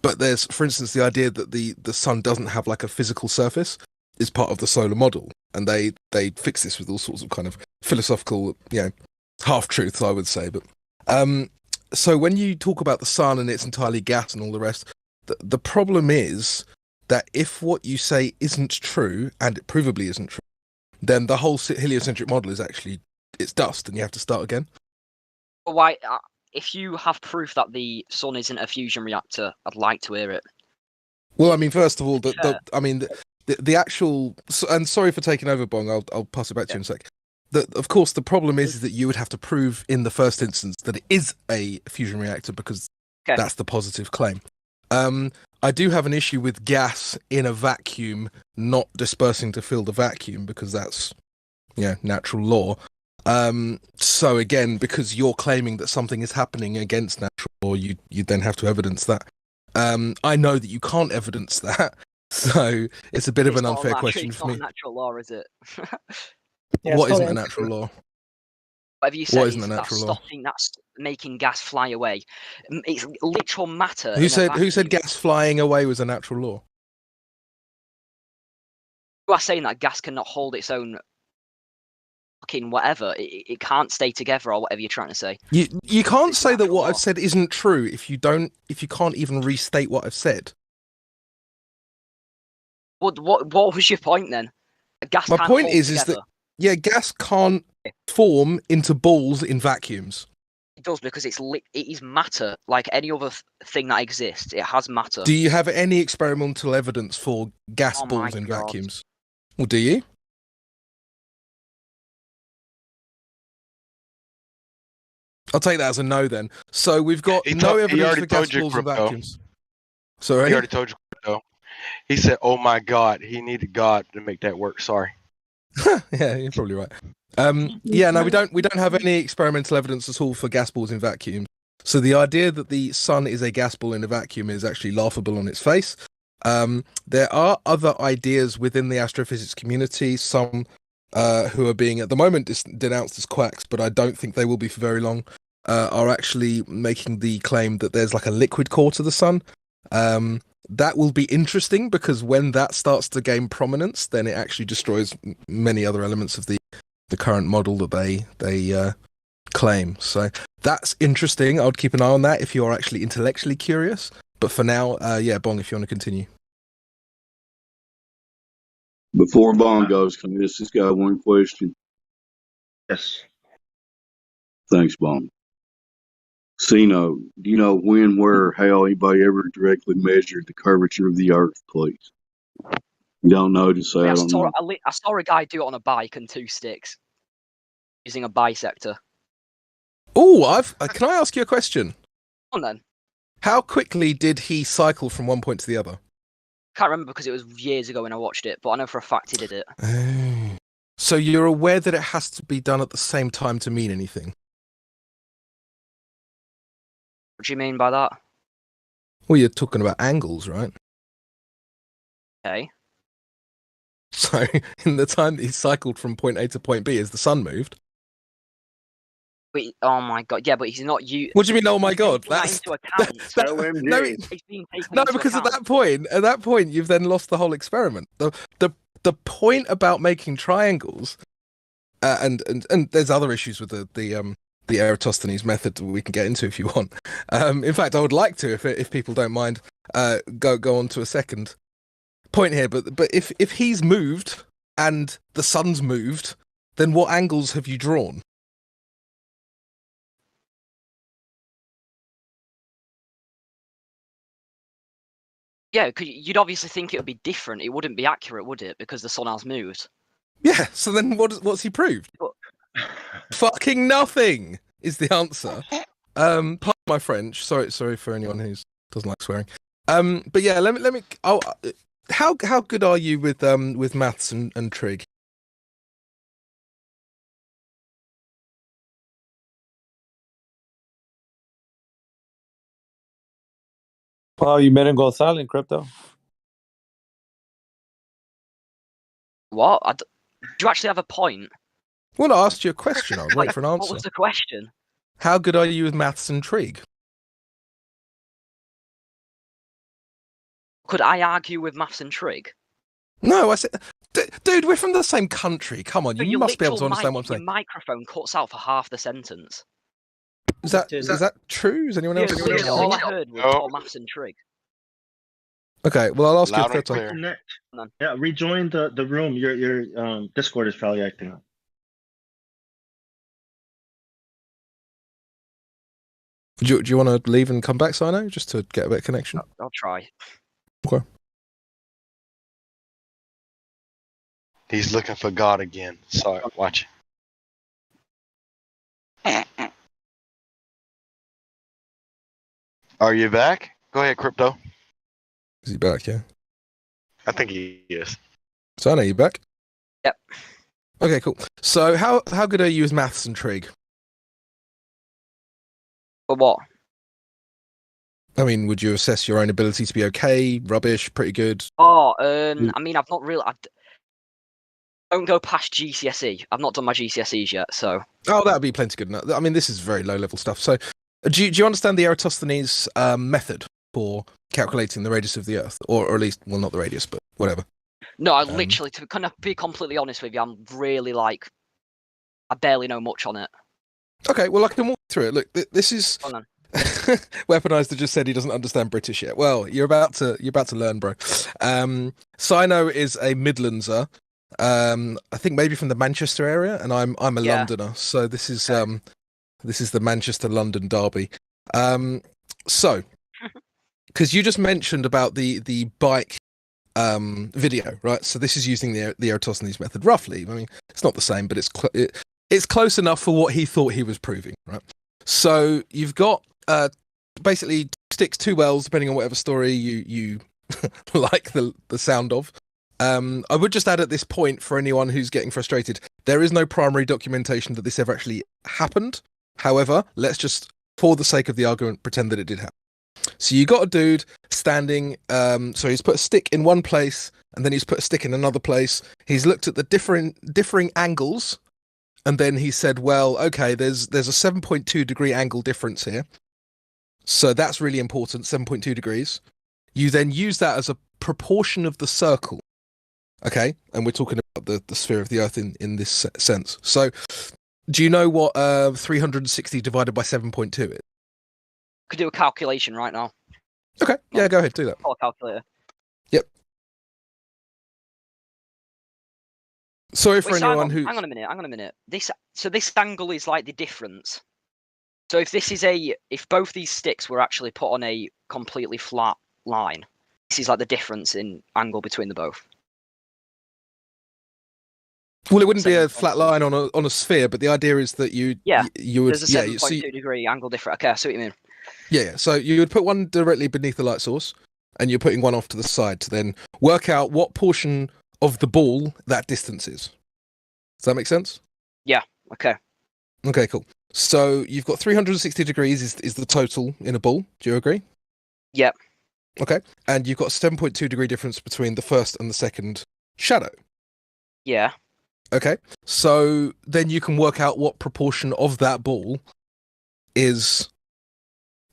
But there's, for instance, the idea that the sun doesn't have like a physical surface. is part of the solar model, and they fix this with all sorts of kind of philosophical, half truths, I would say. But so when you talk about the sun and it's entirely gas and all the rest, the problem is that if what you say isn't true, and it provably isn't true, then the whole heliocentric model is actually it's dust, and you have to start again. Why? If you have proof that the sun isn't a fusion reactor, I'd like to hear it. Well, I mean, first of all, the actual, and sorry for taking over, Bong. I'll pass it back to you in a sec. Of course, the problem is that you would have to prove in the first instance that it is a fusion reactor, because that's the positive claim. I do have an issue with gas in a vacuum not dispersing to fill the vacuum, because that's natural law. So again, because you're claiming that something is happening against natural law, you then have to evidence that. I know that you can't evidence that, so it's a bit of an unfair question for me. It's not a natural law, is it? What isn't a natural law? Whatever you say, that's stopping, that's making gas fly away. It's literal matter. Who said gas flying away was a natural law? You are saying that gas cannot hold its own fucking whatever. It can't stay together, or whatever you're trying to say. You can't say that what I've said isn't true if you can't even restate what I've said. What was your point then? Gas My can't point hold is together. that gas can't form into balls in vacuums. It does, because it is matter, like any other thing that exists. It has matter. Do you have any experimental evidence for gas balls in vacuums? Well, do you? I'll take that as a no then. So we've got no evidence for gas balls in vacuums. Sorry? He already told you, crypto. He said, "Oh my God, he needed God to make that work." Sorry. Yeah, you're probably right. No, we don't have any experimental evidence at all for gas balls in vacuums. So the idea that the sun is a gas ball in a vacuum is actually laughable on its face. There are other ideas within the astrophysics community, some who are being at the moment denounced as quacks, but I don't think they will be for very long, are actually making the claim that there's like a liquid core to the sun. That will be interesting, because when that starts to gain prominence, then it actually destroys many other elements of the current model that they claim. So that's interesting. I would keep an eye on that if you are actually intellectually curious. But for now, Bong, if you want to continue. Before Bong goes, can I ask this guy one question? Yes. Thanks, Bong. Cino, do you know when, where, or how anybody ever directly measured the curvature of the Earth, please? You don't know, just say I don't know. I saw a guy do it on a bike and 2 sticks, using a bisector. Oh, can I ask you a question? Come on then. How quickly did he cycle from one point to the other? Can't remember, because it was years ago when I watched it, but I know for a fact he did it. So you're aware that it has to be done at the same time to mean anything? What do you mean by that? Well, you're talking about angles, right? Okay. So in the time that he cycled from point A to point B, as the sun moved. Wait, oh my God! Yeah, but he's not you. What do you mean? Oh my God! That's into account. No, because at that point, you've then lost the whole experiment. The point about making triangles, and there's other issues with the Eratosthenes method we can get into if you want. In fact, I would like to, if people don't mind, go on to a second point here. But if he's moved and the sun's moved, then what angles have you drawn? Yeah, because you'd obviously think it would be different. It wouldn't be accurate, would it? Because the sun has moved. Yeah. So then, what's he proved? Fucking nothing is the answer. Pardon my French. Sorry for anyone who doesn't like swearing. But yeah, let me. How good are you with maths and trig? Well, you made him go silent, crypto. What? Do you actually have a point? Well, I asked you a question. I was waiting for an answer. What was the question? How good are you with maths and trig? Could I argue with maths and trig? No, I said Dude, we're from the same country. Come on, So you your must be able literal to understand what I'm your saying. microphone cuts out for half the sentence. Is that true? Is anyone Yeah, else? literally all I heard was No. Paul Maths and Trig. Okay, well I'll ask you a Loud and third time. clear. Connect. Yeah, rejoin the room. Your Discord is probably acting up. Do you want to leave and come back, Sino, just to get a bit of connection? I'll try. Okay. He's looking for God again. Sorry, watch. Are you back? Go ahead, Crypto. Is he back? Yeah. I think he is. Sino, you back? Yep. Okay, cool. So how good are you with maths and trig? For what? I mean, would you assess your own ability to be okay, rubbish, pretty good? Oh, I mean, I've not really. Don't go past GCSE. I've not done my GCSEs yet, so. Oh, that would be plenty good enough. I mean, this is very low level stuff. So, do you understand the Eratosthenes method for calculating the radius of the Earth, or at least, well, not the radius, but whatever? No, I literally, to kind of be completely honest with you, I'm really like, I barely know much on it. Okay, well, I can walk through it. Look, this is. Hold on. Weaponizer just said he doesn't understand British yet. Well, you're about to learn, bro. Sino is a Midlandser. I think maybe from the Manchester area, and I'm a Londoner. So this is the Manchester London derby. So because you just mentioned about the bike video, right? So this is using the Eratosthenes method roughly. I mean, it's not the same, but it's close enough for what he thought he was proving, right? So you've got basically sticks, two wells, depending on whatever story you like the sound of. I would just add at this point, for anyone who's getting frustrated, there is no primary documentation that this ever actually happened. However, let's just, for the sake of the argument, pretend that it did happen. So you got a dude standing, so he's put a stick in one place, and then he's put a stick in another place. He's looked at the differing angles, and then he said, well, okay, there's a 7.2 degree angle difference here. So that's really important, 7.2 degrees. You then use that as a proportion of the circle. Okay, and we're talking about the sphere of the Earth in this sense. So, do you know what 360 divided by 7.2 is? Could do a calculation right now. Okay, yeah, go ahead, do that. Call a calculator. Yep. Sorry for Wait, anyone who. Hang on a minute. This angle is like the difference. So if both these sticks were actually put on a completely flat line, this is like the difference in angle between the both. Well, it wouldn't be a flat line on a sphere, but the idea is that you would. There's a 7.2 degree angle difference. Okay, I see what you mean. Yeah, so you would put one directly beneath the light source, and you're putting one off to the side to then work out what portion of the ball that distance is. Does that make sense? Yeah. Okay. Okay, cool. So you've got 360 degrees is the total in a ball. Do you agree? Yep. Okay, and you've got a 7.2 degree difference between the first and the second shadow. Yeah. Okay, so then you can work out what proportion of that ball is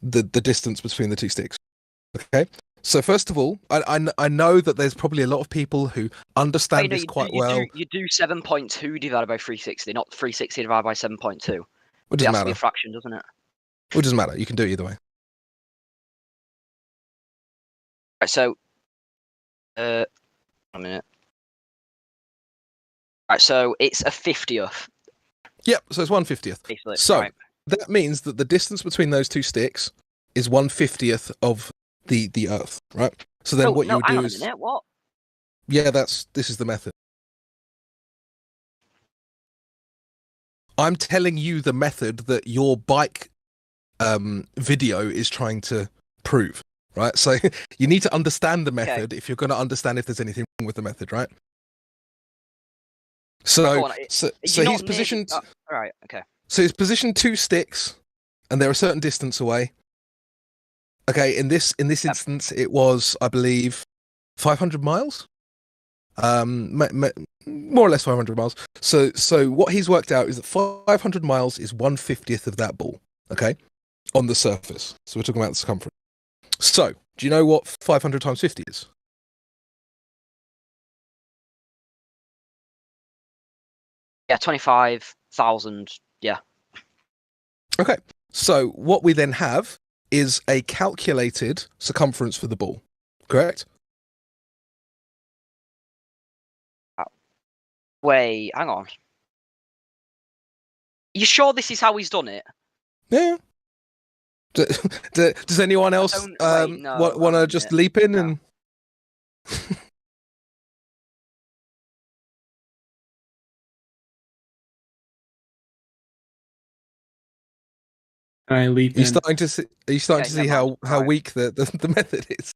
the distance between the two sticks. Okay, so first of all, I know that there's probably a lot of people who understand this quite well. You do 7.2 divided by 360, not 360 divided by 7.2. It doesn't has matter. to be a fraction, doesn't it? It doesn't matter. You can do it either way. Right, so, a minute. Right, so it's a 50th. Yep, so it's 1/50th. Basically, so right. that means that the distance between those two sticks is 1/50th of the Earth, right? So then what you would do is, hang on a minute, what? Yeah, this is the method. I'm telling you the method that your bike video is trying to prove, right? So you need to understand the method if you're going to understand if there's anything wrong with the method, right? So he's positioned. All right, okay. So he's positioned two sticks, and they're a certain distance away. Okay, in this instance, it was, I believe, 500 miles. More or less 500 miles. So what he's worked out is that 500 miles is 1/50th of that ball. Okay, on the surface. So we're talking about the circumference. So do you know what 500 times 50 is? Yeah, 25,000. Yeah. Okay, so what we then have is a calculated circumference for the ball, correct? Wait, hang on. You sure this is how he's done it? Yeah. Does anyone else no, want to just leap in and? I leap Are you in. starting to see? Are you starting to see how weak the method is?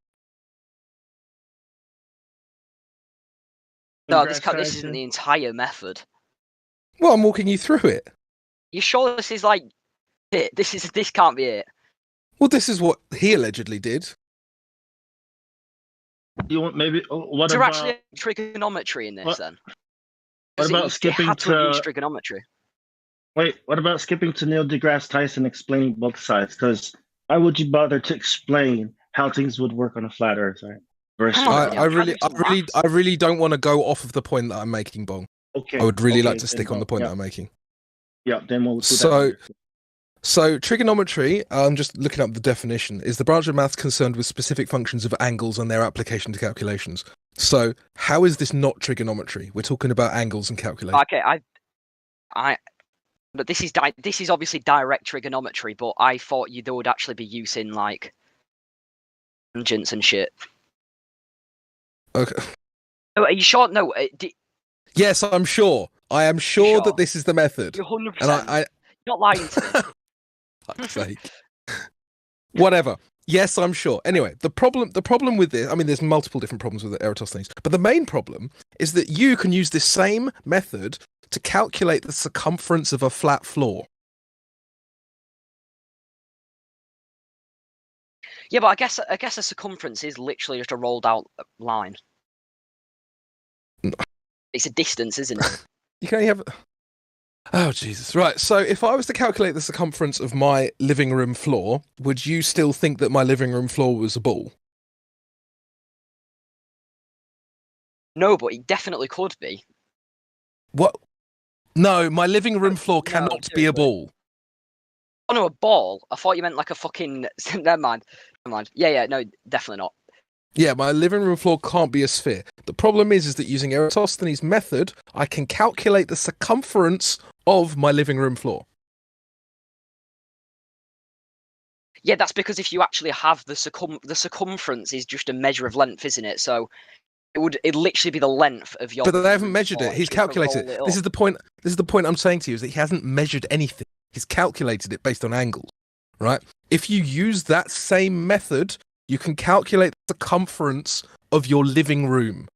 No, this isn't the entire method. Well, I'm walking you through it. You sure this is like it? This can't be it. Well, this is what he allegedly did. You want maybe? What Is there about actually trigonometry in this then? what about It skipping had to have used to? trigonometry. Wait, what about skipping to Neil deGrasse Tyson explaining both sides? Because why would you bother to explain how things would work on a flat Earth, right? Versus I really don't want to go off of the point that I'm making, Bong. Okay. I would really okay, like to stick on the point that I'm making. Yeah, then we'll do So, that. so trigonometry, I'm just looking up the definition, is the branch of maths concerned with specific functions of angles and their application to calculations. So, how is this not trigonometry? We're talking about angles and calculations. Okay, but this is obviously direct trigonometry. But I thought there would actually be use in like tangents and shit. Okay. Oh, are you sure? No. Yes, I'm sure. I am sure that this is the method. You're 100%. And You're not lying to me. Fuck's sake. Whatever. Yes, I'm sure. Anyway, the problem with this, I mean, there's multiple different problems with Eratosthenes, but the main problem is that you can use this same method to calculate the circumference of a flat floor. Yeah, but I guess a circumference is literally just a rolled out line. It's a distance, isn't it? You can only have. Oh, Jesus. Right. So if I was to calculate the circumference of my living room floor, would you still think that my living room floor was a ball? No, but it definitely could be. What? No, my living room floor cannot be a ball. Oh, no, a ball? I thought you meant like a fucking... Never mind. Yeah, no, definitely not. Yeah, my living room floor can't be a sphere. The problem is that using Eratosthenes' method, I can calculate the circumference of my living room floor. Yeah, that's because if you actually have the circumference is just a measure of length, isn't it? So it'd literally be the length of your. But they haven't measured it. He's calculated it. This is the point. This is the point I'm saying to you, is that he hasn't measured anything. He's calculated it based on angles, right? If you use that same method, you can calculate the circumference of your living room.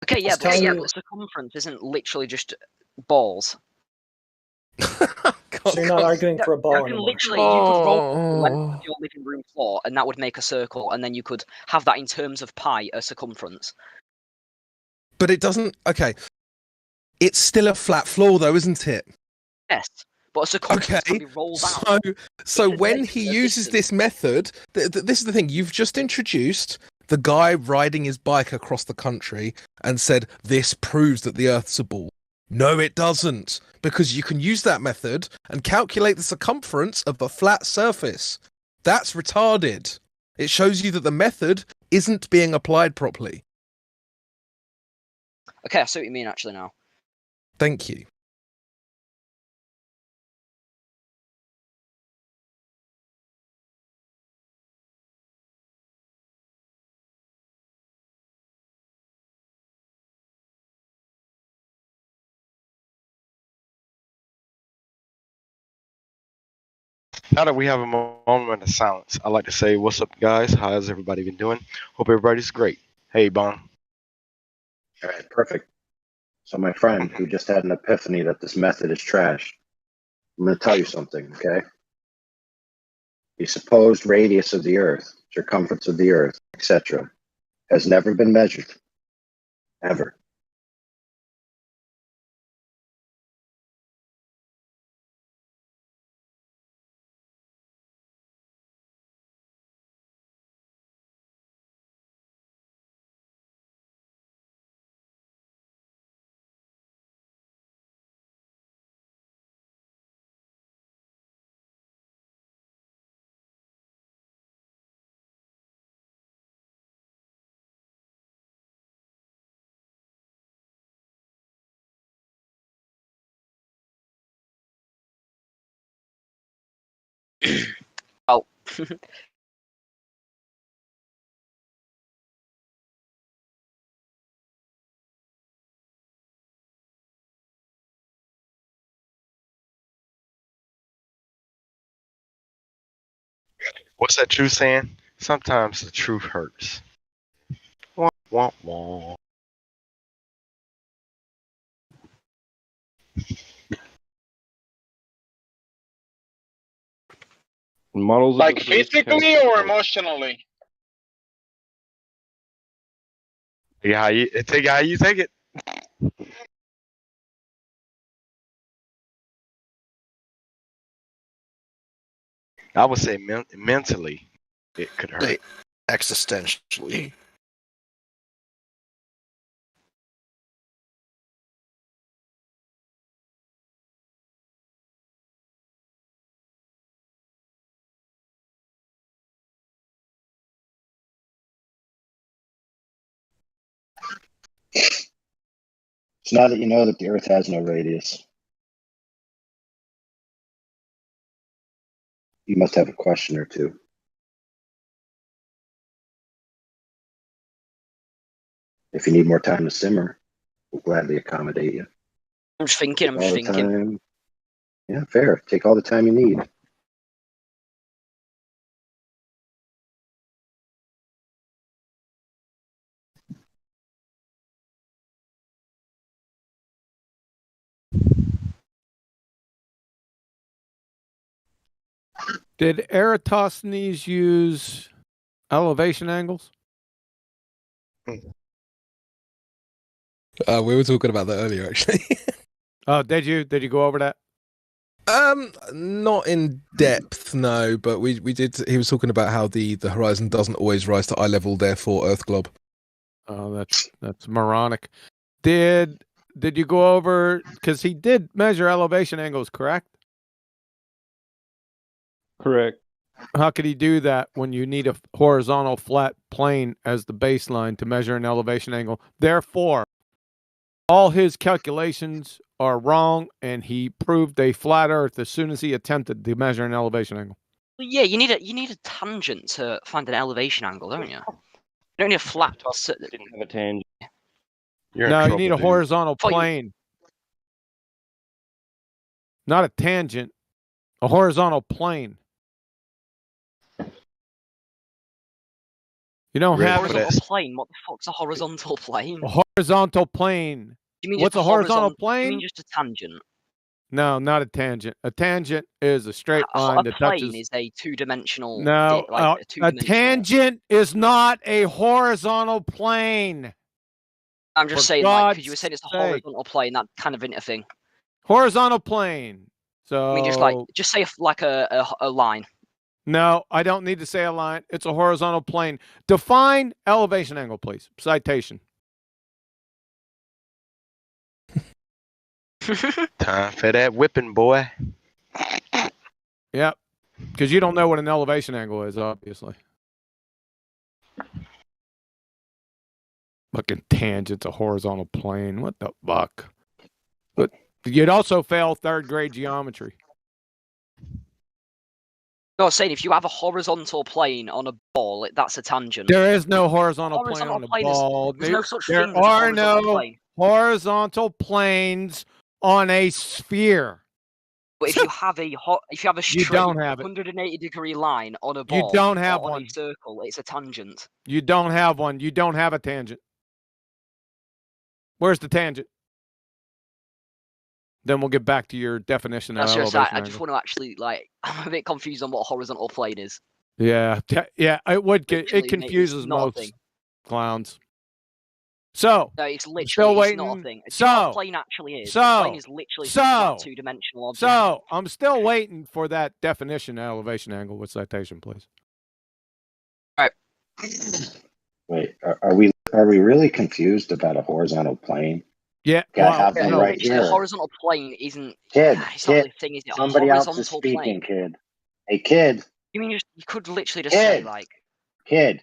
Okay, yeah, but circumference isn't literally just balls. So you're not arguing for a ball you anymore. you could roll the length of your living room floor, and that would make a circle, and then you could have that in terms of pi, a circumference. But it doesn't. Okay, it's still a flat floor, though, isn't it? Yes, but a circumference can be rolled out. So when he uses this method, this is the thing. You've just introduced the guy riding his bike across the country and said, this proves that the Earth's a ball. No, it doesn't, because you can use that method and calculate the circumference of a flat surface. That's retarded. It shows you that the method isn't being applied properly. Okay, I see what you mean actually now. Thank you. Now that we have a moment of silence, I'd like to say, what's up, guys? How's everybody been doing? Hope everybody's great. Hey, Bon. All right, perfect. So my friend who just had an epiphany that this method is trash, I'm going to tell you something, okay? The supposed radius of the Earth, circumference of the Earth, etc., has never been measured, ever. Oh. What's that truth saying? Sometimes the truth hurts. Wah, wah, wah. Models of Like the British physically Council. or emotionally? Yeah, take how you take it. I would say mentally, it could hurt. Existentially. It's now that you know that the Earth has no radius, you must have a question or two. If you need more time to simmer, we'll gladly accommodate you. I'm just thinking. I'm All just the thinking. time. Yeah, fair. Take all the time you need. Did Eratosthenes use elevation angles? We were talking about that earlier, actually. Oh, did you? Did you go over that? Not in depth, no. But we did. He was talking about how the horizon doesn't always rise to eye level, therefore Earth globe. Oh, that's moronic. Did you go over, because he did measure elevation angles, correct? Correct. How could he do that when you need a horizontal flat plane as the baseline to measure an elevation angle? Therefore, all his calculations are wrong, and he proved a flat Earth as soon as he attempted to measure an elevation angle. Well, yeah, you need a tangent to find an elevation angle, don't you? You don't need a flat. Didn't have a tangent. No, you need a horizontal plane. Not a tangent, a horizontal plane. You don't have horizontal plane. What the fuck's a horizontal plane? a horizontal plane. You mean What's just a horizontal You plane? mean just a tangent? No, not a tangent. A tangent is a straight line A that plane touches. is a two-dimensional. No, like a a two-dimensional. tangent is not a horizontal plane. I'm just For saying, like, because God's you were saying it's a sake. horizontal plane, that kind of into thing. Horizontal plane. So I mean, just say a line. No, I don't need to say a line. It's a horizontal plane. Define elevation angle, please. Citation. Time for that whipping, boy. Yep. Because you don't know what an elevation angle is, obviously. Fucking tangent's a horizontal plane. What the fuck? But you'd also fail third grade geometry. No, I was saying if you have a horizontal plane on a ball, that's a tangent. There is no horizontal plane on a ball. There's no such there thing as a are horizontal no plane. horizontal planes on a sphere. But if you have a straight don't have it. 180-degree line on a ball, You don't have or on one. a circle, it's a tangent. You don't have one. You don't have a tangent. Where's the tangent? Then we'll get back to your definition of elevation I angle. just want to actually, like, I'm a bit confused on what a horizontal plane is. Yeah, it would get Literally, it confuses it's not a most thing. clowns. So No, it's literally still it's not a waiting. thing. Do you know what a plane actually is? A plane is literally a flat two-dimensional object. So I'm still waiting for that definition of elevation angle with citation, please. All right. Wait, are we really confused about a horizontal plane? Yeah, I have them right here. A horizontal plane isn't. Kid, it's not kid, the thing, is it? somebody A else is horizontal speaking, plane. kid. Hey, kid. You mean you could literally just say like. Kid.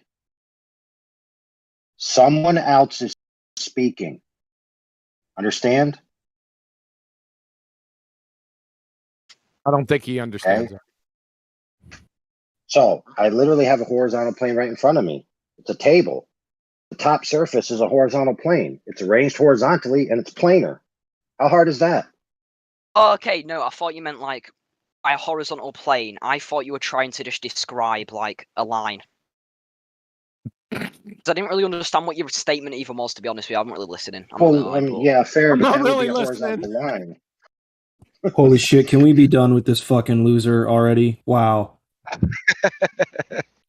Someone else is speaking. Understand? I don't think he understands that. So I literally have a horizontal plane right in front of me. It's a table. The top surface is a horizontal plane. It's arranged horizontally and it's planar. How hard is that? Oh, okay, no, I thought you meant like a horizontal plane. I thought you were trying to just describe like a line. I didn't really understand what your statement even was, to be honest with you. I'm not really listening. I'm not gonna lie, but... Yeah, fair, I'm but not that would really be a listening. horizontal line. Holy shit, can we be done with this fucking loser already? Wow.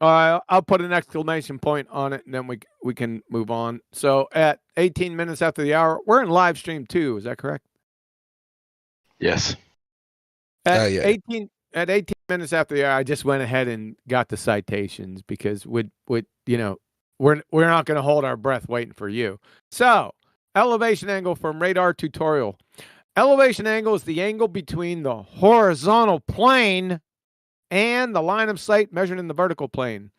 All right, I'll put an exclamation point on it, and then we can move on. So at 18 minutes after the hour, we're in live stream 2. Is that correct? Yes. At Yeah. 18 minutes after the hour, I just went ahead and got the citations because we're not going to hold our breath waiting for you. So elevation angle from radar tutorial. Elevation angle is the angle between the horizontal plane and the line of sight measured in the vertical plane.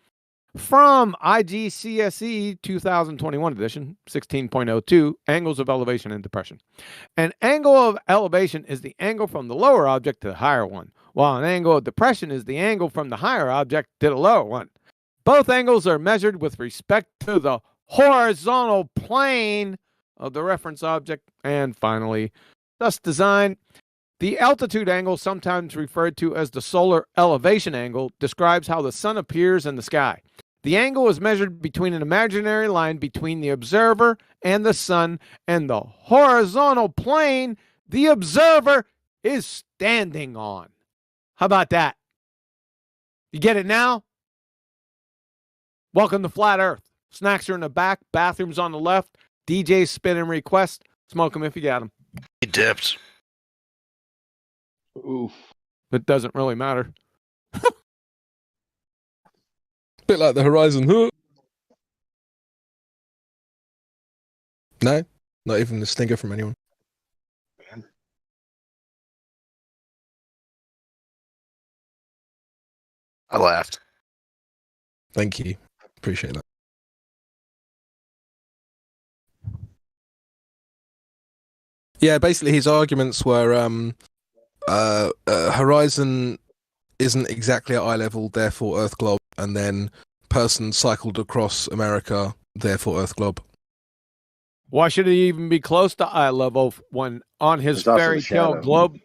From IGCSE 2021 edition, 16.02, angles of elevation and depression. An angle of elevation is the angle from the lower object to the higher one, while an angle of depression is the angle from the higher object to the lower one. Both angles are measured with respect to the horizontal plane of the reference object. And finally, thus design. The altitude angle, sometimes referred to as the solar elevation angle, describes how the sun appears in the sky. The angle is measured between an imaginary line between the observer and the sun and the horizontal plane the observer is standing on. How about that? You get it now? Welcome to Flat Earth. Snacks are in the back, bathrooms on the left, DJ's spinning request. Smoke them if you got them. He dipped. Oof. It doesn't really matter. Bit like the Horizon. Huh? No, not even a stinger from anyone. I laughed. Thank you. Appreciate that. Yeah, basically his arguments were Horizon isn't exactly at eye level, therefore Earth globe, and then person cycled across America, therefore Earth globe. Why should he even be close to eye level when on his It's also fairy the tale shadow. globe?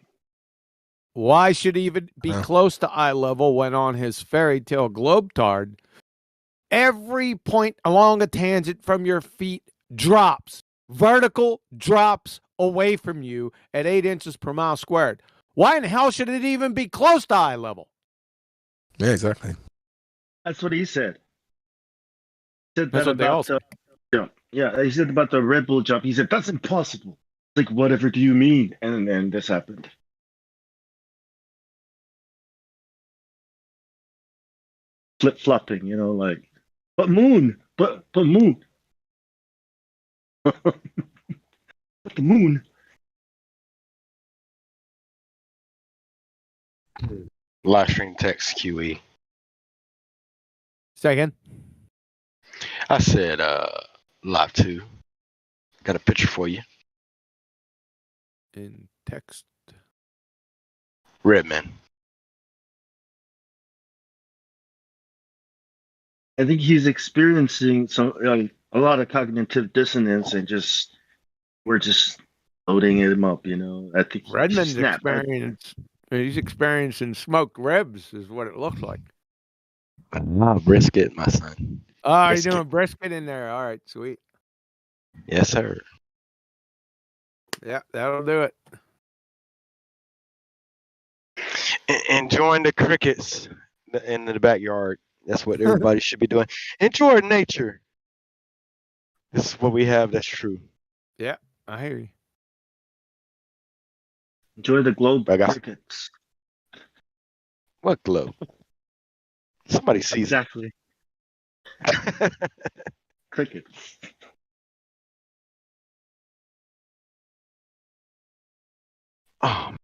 Why should he even be close to eye level when on his fairy tale globetard, every point along a tangent from your feet drops, vertical drops away from you at 8 inches per mile squared? Why in hell should it even be close to eye level? Yeah, exactly. That's what he said. He said That's that what they all about yeah, he said about the Red Bull jump. He said that's impossible. Like, whatever do you mean? And then this happened. Flip flopping, like, but moon, but moon, but the moon. Live stream text QE. Say again. I said live 2. Got a picture for you. In text. Redman. I think he's experiencing a lot of cognitive dissonance, and we're just loading him up. I think Redmond's snapped. he's experiencing smoked ribs, is what it looks like. Brisket, my son. Oh, you're Brisket. doing brisket in there. All right, sweet. Yes, sir. Yeah, that'll do it. Enjoying the crickets in the backyard. That's what everybody should be doing. Enjoy nature. This is what we have. That's true. Yeah, I hear you. Enjoy the globe crickets. What globe? Somebody sees exactly. Crickets. Oh.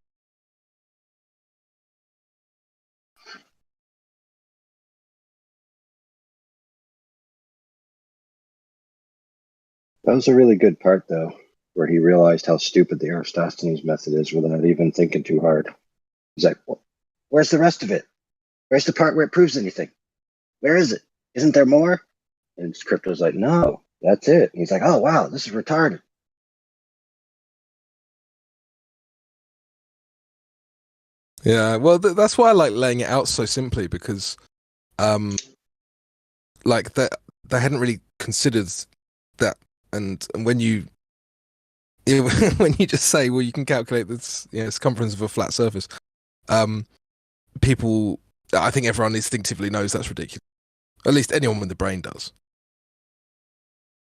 That was a really good part, though, where he realized how stupid the Aristophanes method is without even thinking too hard. He's like, well, where's the rest of it? Where's the part where it proves anything? Where is it? Isn't there more? And Crypto's like, no, that's it. And he's like, oh, wow, this is retarded. Yeah, well, that's why I like laying it out so simply because, like that they hadn't really considered that, and when you when you just say, well, you can calculate this, circumference of a flat surface, people, I think everyone instinctively knows that's ridiculous. At least anyone with the brain does.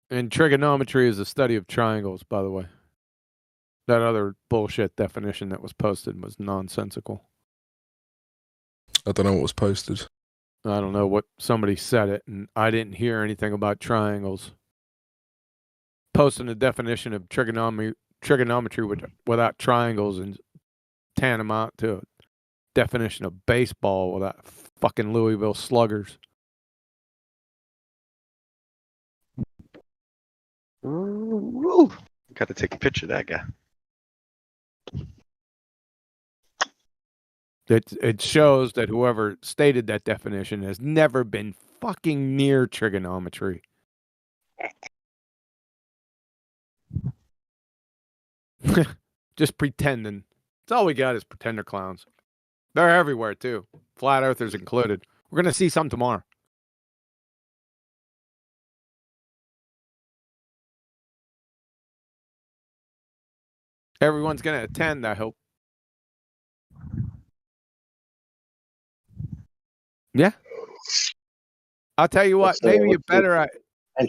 And trigonometry is the study of triangles, by the way. That other bullshit definition that was posted was nonsensical. I don't know what was posted. I don't know what somebody said it, and I didn't hear anything about triangles. Posting a definition of trigonometry without triangles and tantamount to a definition of baseball without fucking Louisville Sluggers. Ooh, got to take a picture of that guy. It shows that whoever stated that definition has never been fucking near trigonometry. Just pretending. That's all we got is pretender clowns. They're everywhere too. Flat earthers included. We're gonna see some tomorrow. Everyone's gonna attend, I hope. Yeah. I'll tell you what, maybe you better.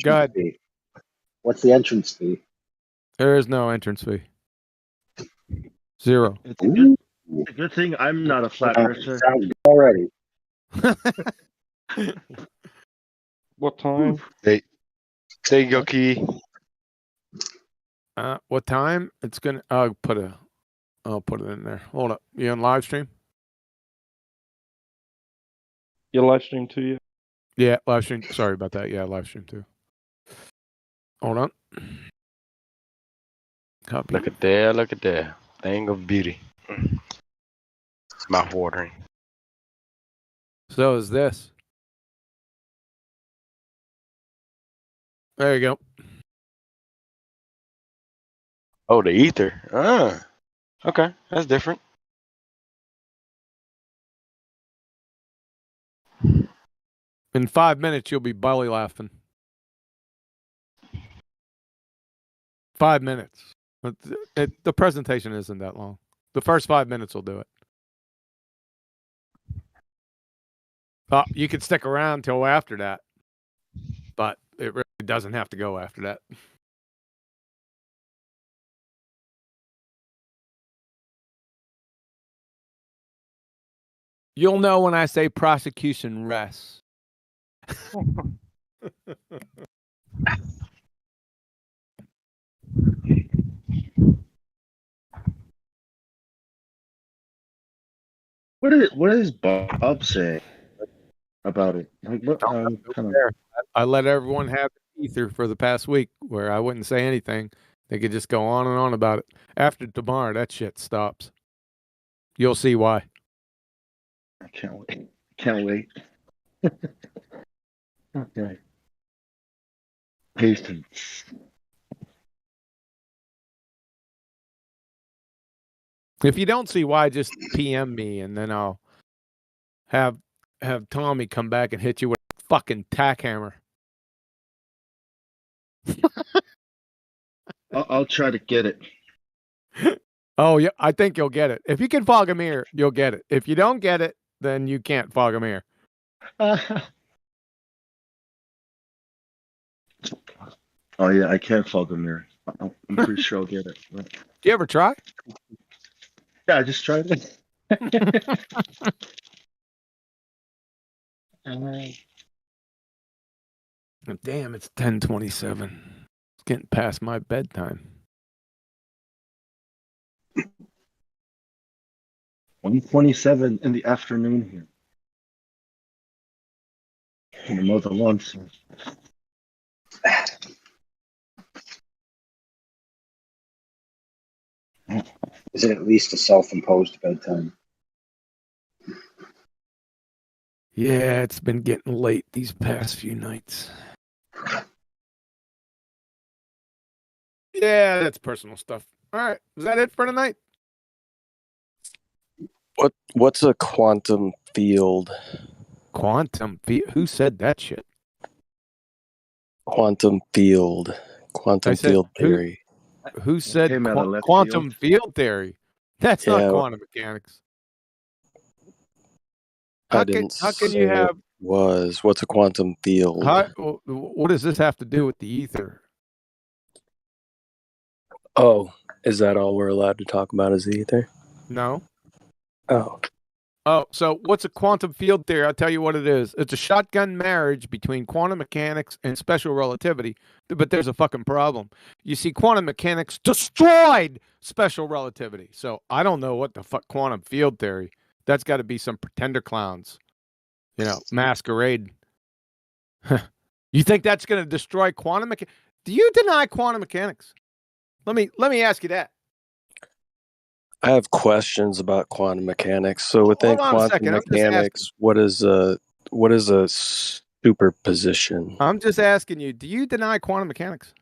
Go ahead. Fee? What's the entrance fee? There is no entrance fee. Zero. It's a good thing I'm not a flat earther. Sounds good already. What time? There you go, Key. What time? It's gonna. I'll put it in there. Hold up. You on live stream? Your live stream too, yeah? Yeah, live stream. Sorry about that. Yeah, live stream too. Hold on. Copy. Look at there, look at there. Thing of beauty. It's mouth watering. So is this. There you go. Oh, the ether. Okay, that's different. In 5 minutes, you'll be belly laughing. 5 minutes. The presentation isn't that long. The first 5 minutes will do it. You could stick around till after that, but it really doesn't have to go after that. You'll know when I say prosecution rests. What is Bob saying about it? Like, what, I let everyone have the ether for the past week where I wouldn't say anything. They could just go on and on about it. After tomorrow, that shit stops. You'll see why. I can't wait. Can't wait. Okay. Patience. If you don't see why, just PM me and then I'll have Tommy come back and hit you with a fucking tack hammer. I'll try to get it. Oh, yeah, I think you'll get it. If you can fog a mirror, you'll get it. If you don't get it, then you can't fog a mirror. Oh yeah, I can't fog a mirror. I'm pretty sure I'll get it. Do you ever try? Yeah, I just tried it. Damn, it's 10:27. It's getting past my bedtime. 1:27 in the afternoon here. In the mow the lawn soon. Is it at least a self-imposed bedtime? Yeah, it's been getting late these past few nights. Yeah, that's personal stuff. All right, is that it for tonight? What's a quantum field? Quantum field? Who said that shit? Quantum field. Quantum field theory. Who said Came out of left quantum field theory? That's not Yeah. quantum mechanics. I How didn't can say you have? it was. What's a quantum field? What does this have to do with the ether? Oh, is that all we're allowed to talk about is the ether? No. Oh. Oh, so what's a quantum field theory? I'll tell you what it is. It's a shotgun marriage between quantum mechanics and special relativity. But there's a fucking problem. You see, quantum mechanics destroyed special relativity. So I don't know what the fuck quantum field theory. That's got to be some pretender clowns, masquerade. You think that's going to destroy quantum mechanics? Do you deny quantum mechanics? Let me ask you that. I have questions about quantum mechanics. So within Hold on a quantum second. I'm just mechanics, what is a superposition? I'm just asking you, do you deny quantum mechanics?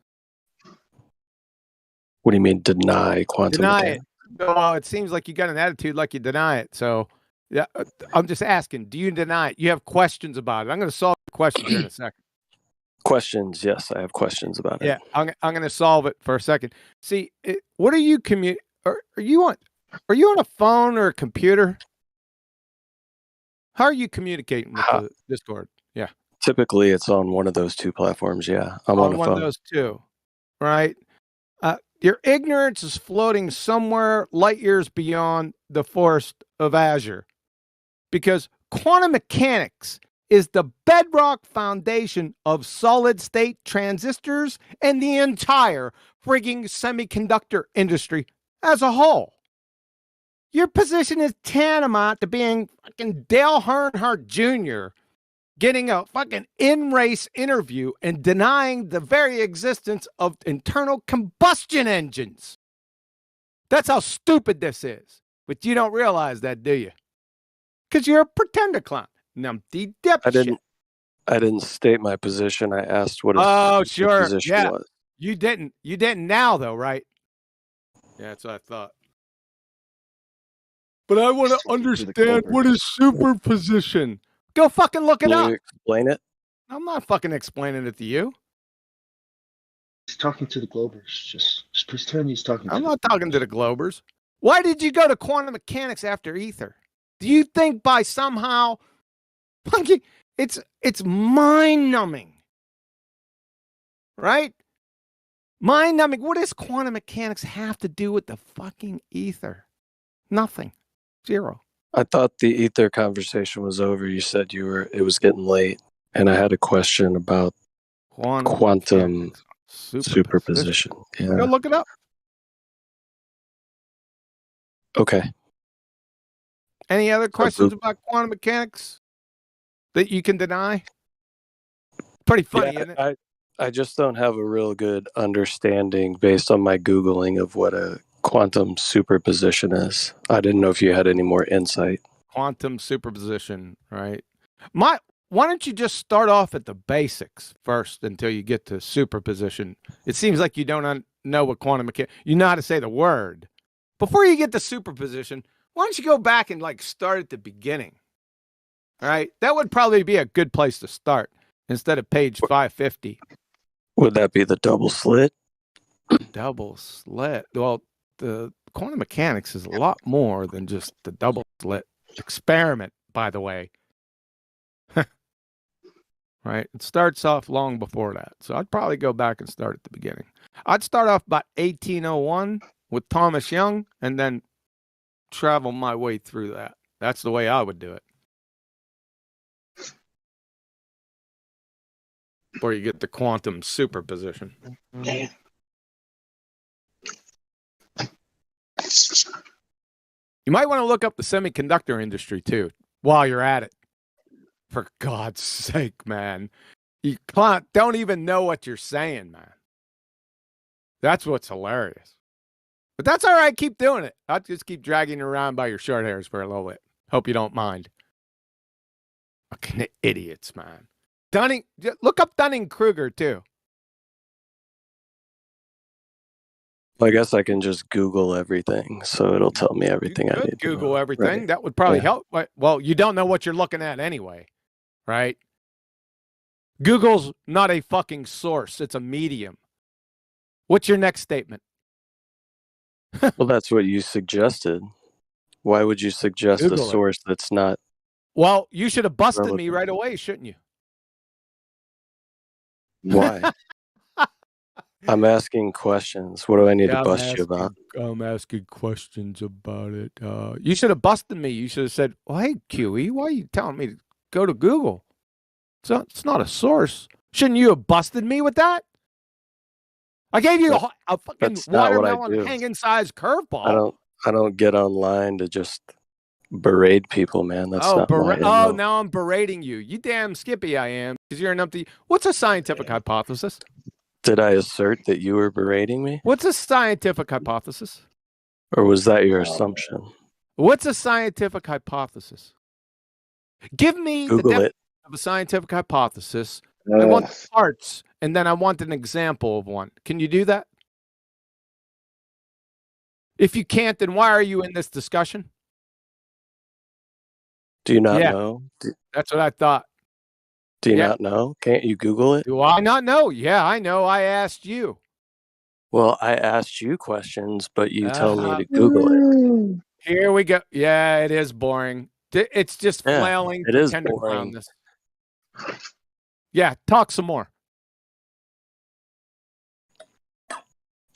What do you mean deny quantum Deny mechanics? it. Well, it seems like you got an attitude like you deny it. So, yeah, I'm just asking, do you deny it? You have questions about it. I'm going to solve the questions here in a second. Questions, yes, I have questions about it. Yeah, I'm going to solve it for a second. See, what are you are you on a phone or a computer? How are you communicating with the Discord? Yeah. Typically, it's on one of those two platforms. Yeah, I'm on a one phone. of those two, right? Your ignorance is floating somewhere light years beyond the forest of Azure, because quantum mechanics is the bedrock foundation of solid state transistors and the entire frigging semiconductor industry as a whole. Your position is tantamount to being fucking Dale Earnhardt Jr. getting a fucking in-race interview and denying the very existence of internal combustion engines. That's how stupid this is. But you don't realize that, do you? Because you're a pretender clown. Numpty dipshit. I didn't state my position. I asked what Oh, his sure. position Yeah. was. You didn't now, though, right? Yeah, that's what I thought. But I want to understand what is superposition. Go fucking look it Can up. you explain it? I'm not fucking explaining it to you. He's talking to the Globers. Just pretend he's talking to I'm not talking to the Globers. Why did you go to quantum mechanics after ether? Do you think by somehow it's mind-numbing? Right? Mind-numbing. What does quantum mechanics have to do with the fucking ether? Nothing. Zero. I thought the ether conversation was over. You said it was getting late, and I had a question about quantum superposition. Go Yeah. look it up. Okay. Any other questions about quantum mechanics that you can deny? Pretty funny, isn't it? I just don't have a real good understanding based on my Googling of what a quantum superposition is. I didn't know if you had any more insight. Quantum superposition, right? Why don't you just start off at the basics first until you get to superposition? It seems like you don't know what quantum mechanics. You know how to say the word. Before you get to superposition, why don't you go back and start at the beginning? All right, that would probably be a good place to start instead of page 550. Would that be the double slit? Double slit. Well, the quantum mechanics is a lot more than just the double slit experiment, by the way. Right? It starts off long before that. So I'd probably go back and start at the beginning. I'd start off by 1801 with Thomas Young and then travel my way through that. That's the way I would do it. Before you get the quantum superposition. You might want to look up the semiconductor industry too while you're at it. For God's sake, man. You don't even know what you're saying, man. That's what's hilarious. But that's all right. Keep doing it. I'll just keep dragging you around by your short hairs for a little bit. Hope you don't mind. Fucking idiots, man. Look up Dunning-Kruger too. Well, I guess I can just Google everything, so it'll tell me everything I need to Google know. everything. Right. That would probably Yeah. help. Well, you don't know what you're looking at anyway, right? Google's not a fucking source. It's a medium. What's your next statement? Well, that's what you suggested. Why would you suggest Google a it. source that's not? Well, you should have busted me relevant? right away, shouldn't you? Why? I'm asking questions. What do I need to Yeah, bust you about? I'm asking questions about it. You should have busted me. You should have said, "Well, hey, QE, why are you telling me to go to Google? It's not a source. Shouldn't you have busted me with that? I gave you a fucking That's not what I watermelon do. hanging size curveball. I don't get online to just berate people, man. That's not my Oh, MO. now I'm berating you. You damn skippy I am, because you're an empty. What's a scientific hypothesis? Did I assert that you were berating me? What's a scientific hypothesis? Or was that your assumption? What's a scientific hypothesis? Give me the Google definition it. of a scientific hypothesis. I want the parts, and then I want an example of one. Can you do that? If you can't, then why are you in this discussion? Do you not Yeah. know? That's what I thought. Do you Yeah. not know? Can't you Google it? Do I not know? Yeah, I know. I asked you. Well, I asked you questions, but you tell me to Google it. Here we go. Yeah, it is boring. It's just Yeah, flailing it is pretender boring. clownness. Yeah, talk some more.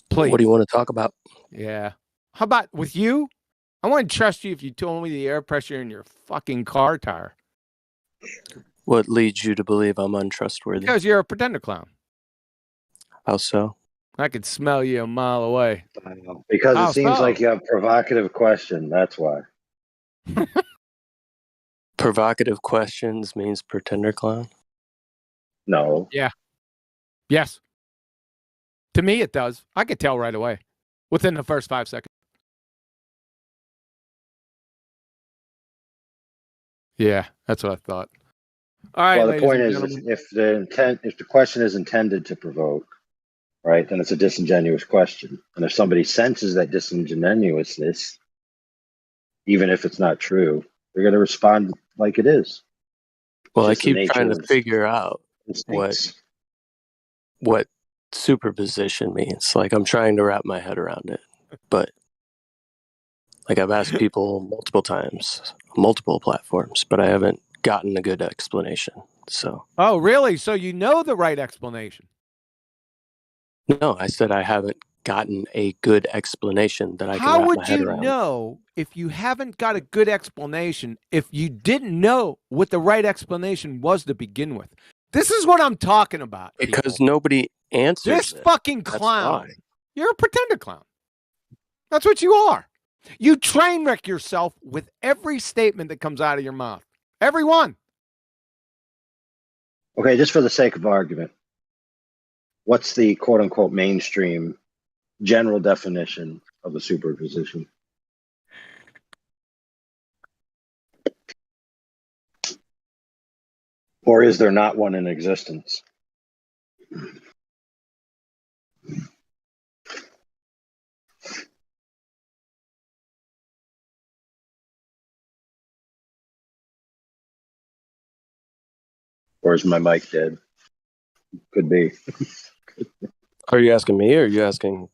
Please. What do you want to talk about? Yeah. How about with you? I wouldn't trust you if you told me the air pressure in your fucking car tire. What leads you to believe I'm untrustworthy? Because you're a pretender clown. How so? I could smell you a mile away. Because How it seems so? like you have provocative question. That's why. Provocative questions means pretender clown? No. Yeah. Yes. To me, it does. I could tell right away within the first 5 seconds. Yeah, that's what I thought. All right, Well, the ladies point and is, gentlemen. if the question is intended to provoke, right, then it's a disingenuous question. And if somebody senses that disingenuousness, even if it's not true, they're going to respond like it is. Well, I Just the keep trying nature to of figure out instincts. what superposition means. Like, I'm trying to wrap my head around it. But like, I've asked people multiple times, multiple platforms, but I haven't gotten a good explanation. So Oh, really? So you know the right explanation? no, I said I haven't gotten a good explanation that I can How wrap my would head you around. know if you haven't got a good explanation, if you didn't know what the right explanation was to begin with? This is what I'm talking about. Because people. nobody answers This it. fucking That's clown. why. You're a pretender clown. That's what you are. You train wreck yourself with every statement that comes out of your mouth. Every one. Okay, just for the sake of argument, what's the quote unquote mainstream general definition of a superposition? Or is there not one in existence? Or is my mic dead? Could be. Are you asking me or are you asking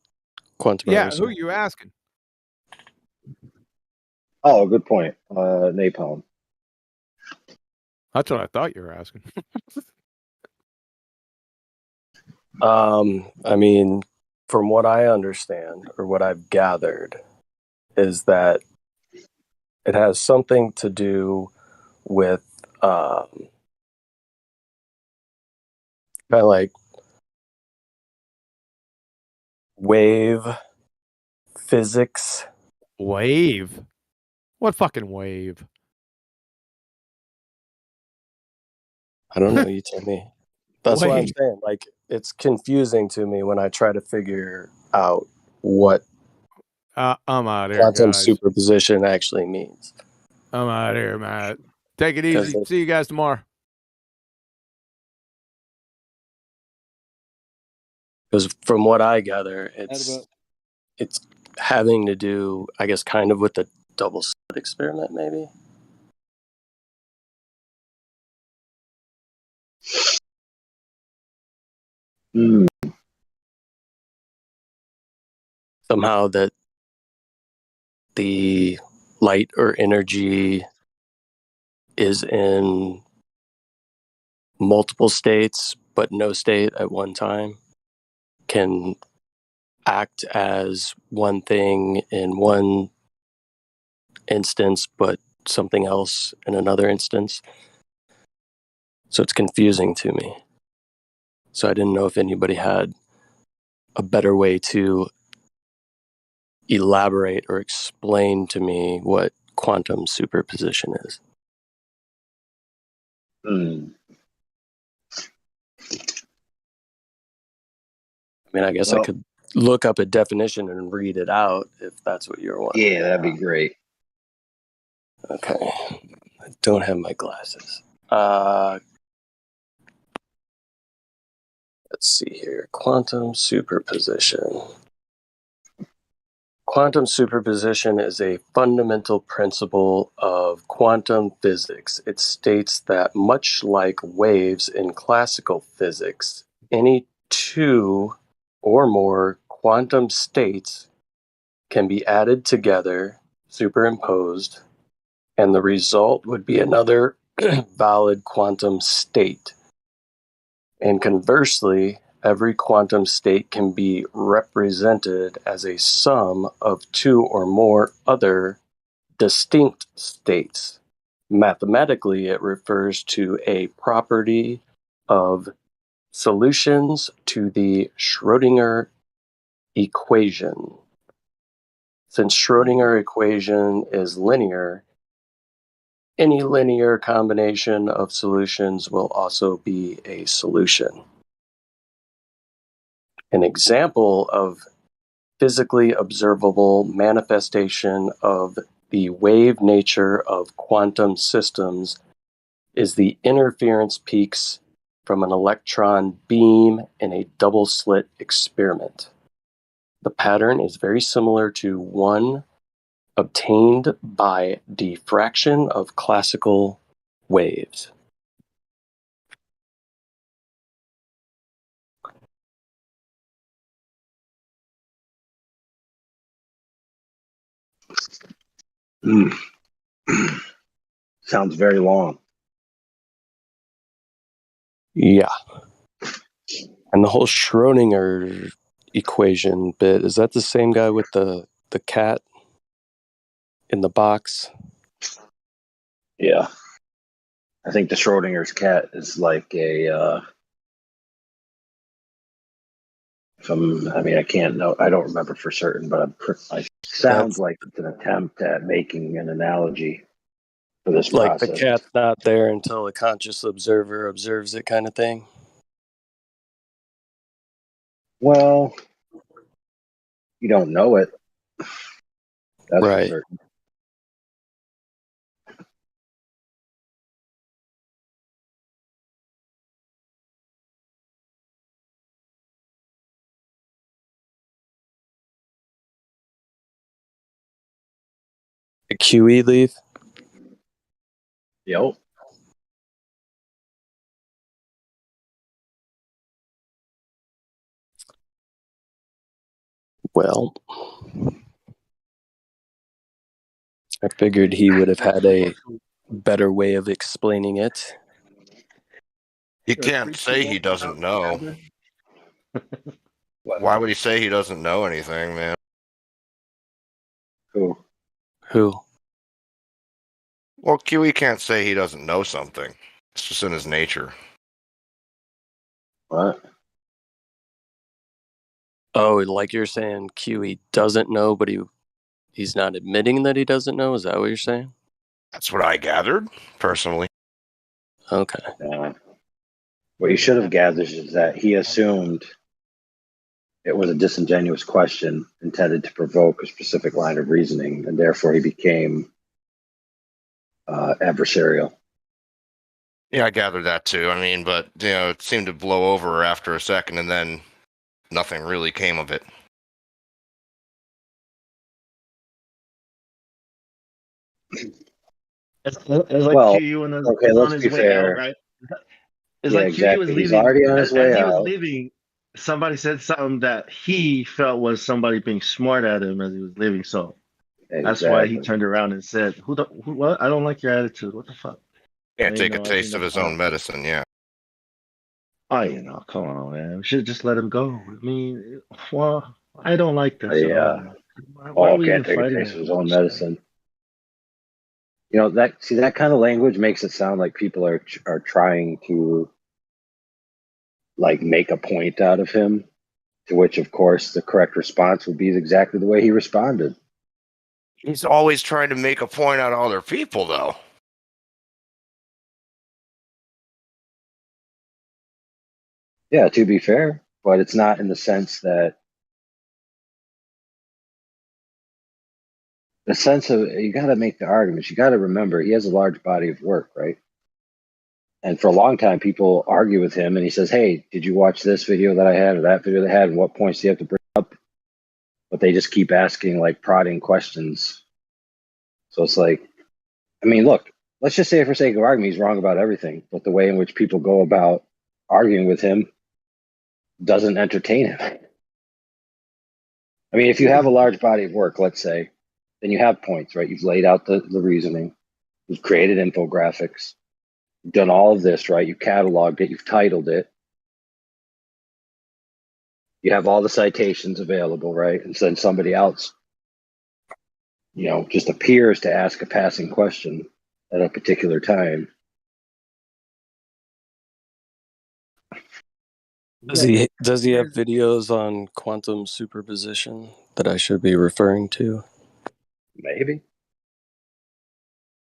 Quantum? Yeah, who are you asking? Oh, good point. Napalm. That's what I thought you were asking. I mean, from what I understand or what I've gathered is that it has something to do with kind of like wave physics. Wave? What fucking wave? I don't know. You tell me. That's what I'm Wave. saying. Like, it's confusing to me when I try to figure out what I'm out here, quantum guys. superposition actually means. I'm out here, Matt. Take it easy. See you guys tomorrow. Because from what I gather, it's having to do, I guess, kind of with the double slit experiment, maybe. Somehow that the light or energy is in multiple states, but no state at one time, can act as one thing in one instance, but something else in another instance. So it's confusing to me. So I didn't know if anybody had a better way to elaborate or explain to me what quantum superposition is. I mean, I guess I could look up a definition and read it out if that's what you're wanting. Yeah, that'd be great. Okay. I don't have my glasses. Let's see here. Quantum superposition. Quantum superposition is a fundamental principle of quantum physics. It states that much like waves in classical physics, any two or more quantum states can be added together, superimposed, and the result would be another valid quantum state. And conversely, every quantum state can be represented as a sum of two or more other distinct states. Mathematically, it refers to a property of solutions to the Schrödinger equation. Since Schrödinger equation is linear, any linear combination of solutions will also be a solution. An example of physically observable manifestation of the wave nature of quantum systems is the interference peaks from an electron beam in a double slit experiment. The pattern is very similar to one obtained by diffraction of classical waves. Sounds very long. Yeah. And the whole Schrödinger equation bit, is that the same guy with the cat in the box? Yeah. I think the Schrodinger's cat is like a I can't know. I don't remember for certain, but it sounds like it's an attempt at making an analogy for this like process. The cat's not there until a conscious observer observes it, kind of thing. Well, you don't know it. That's right. for certain. A QE leave? Yep. Well, I figured he would have had a better way of explaining it. He can't say he doesn't know. Why would he say he doesn't know anything, man? Who? Well, QE can't say he doesn't know something. It's just in his nature. What? Oh, like you're saying QE doesn't know, but he's not admitting that he doesn't know? Is that what you're saying? That's what I gathered, personally. Okay. What you should have gathered is that he assumed it was a disingenuous question intended to provoke a specific line of reasoning, and therefore he became adversarial. Yeah, I gathered that too. I mean, but it seemed to blow over after a second, and then nothing really came of it. It's like Well, QU when okay, was on let's his be way out, fair. right? It's Yeah, like QU was exactly. He's leaving. already on his As way he was out. leaving, somebody said something that he felt was somebody being smart at him as he was leaving. So that's why he Exactly. turned around and said, what? I don't like your attitude. What the fuck?" Can't take a I think taste of that's his how. own medicine. Yeah. Oh, come on, man. We should just let him go. I mean, well, I don't like this at all. Yeah. Man. Why are Paul we even can't take a fighting taste of over his own this guy? medicine. That kind of language makes it sound like people are trying to like make a point out of him, to which of course the correct response would be exactly the way he responded. He's always trying to make a point out of other people, though. Yeah, to be fair, but it's not in the sense that the sense of you got to make the arguments. You got to remember he has a large body of work, right? And for a long time, people argue with him, and he says, "Hey, did you watch this video that I had or that video that I had? And what points do you have to bring up?" But they just keep asking like prodding questions. So it's like, I mean, look, let's just say for sake of argument, he's wrong about everything, but the way in which people go about arguing with him doesn't entertain him. I mean, if you have a large body of work, let's say, then you have points, right? You've laid out the reasoning, you've created infographics, you've done all of this, right? You've cataloged it, you've titled it, you have all the citations available, right? And then somebody else, just appears to ask a passing question at a particular time. Does he have videos on quantum superposition that I should be referring to? Maybe.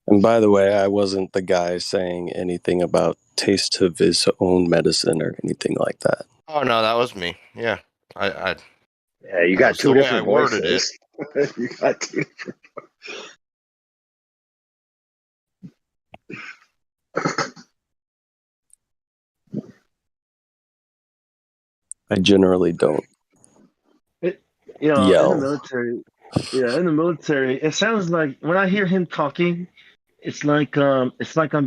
And by the way, I wasn't the guy saying anything about taste of his own medicine or anything like that. Oh no, that was me. Yeah, I Yeah, you that got was two the way I different worded it. voices. You got two different. I generally don't In the yell. military, it sounds like when I hear him talking, it's like I'm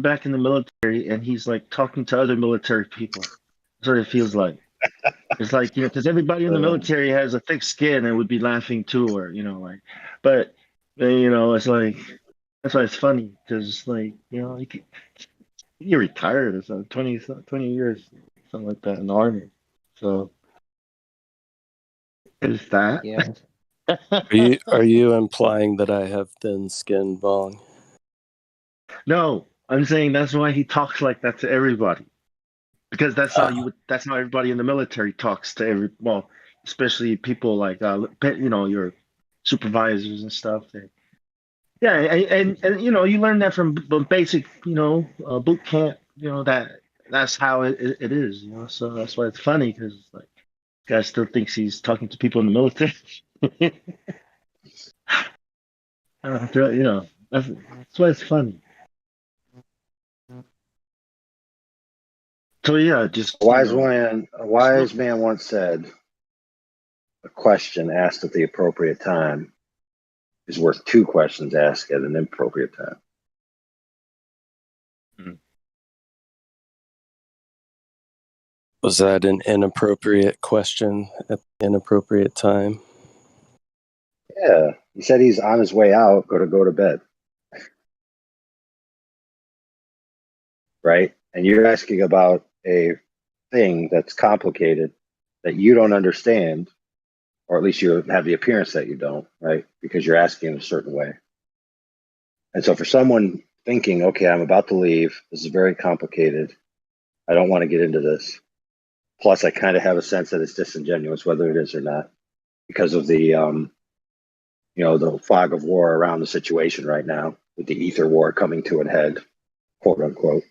back in the military and he's like talking to other military people. That's what it feels like. It's like, because everybody in the military has a thick skin and would be laughing too, or but it's like that's why it's funny because like you're retired or something, 20 years, something like that in the army. So is that? Yeah. Are you implying that I have thin skin, Bong? No, I'm saying that's why he talks like that to everybody. Because that's how everybody in the military talks to especially people like your supervisors and stuff. Yeah, and you learn that from basic boot camp. That's how it is. So that's why it's funny because like guy still thinks he's talking to people in the military. That's why it's funny. So yeah, just A wise man once said, "A question asked at the appropriate time is worth two questions asked at an inappropriate time." Was that an inappropriate question at the inappropriate time? Yeah, he said he's on his way out, go to bed. Right? And you're asking about a thing that's complicated that you don't understand, or at least you have the appearance that you don't, right? Because you're asking in a certain way. And so for someone thinking, okay, I'm about to leave, this is very complicated, I don't want to get into this. Plus, I kind of have a sense that it's disingenuous, whether it is or not, because of the the fog of war around the situation right now, with the ether war coming to a head, quote unquote.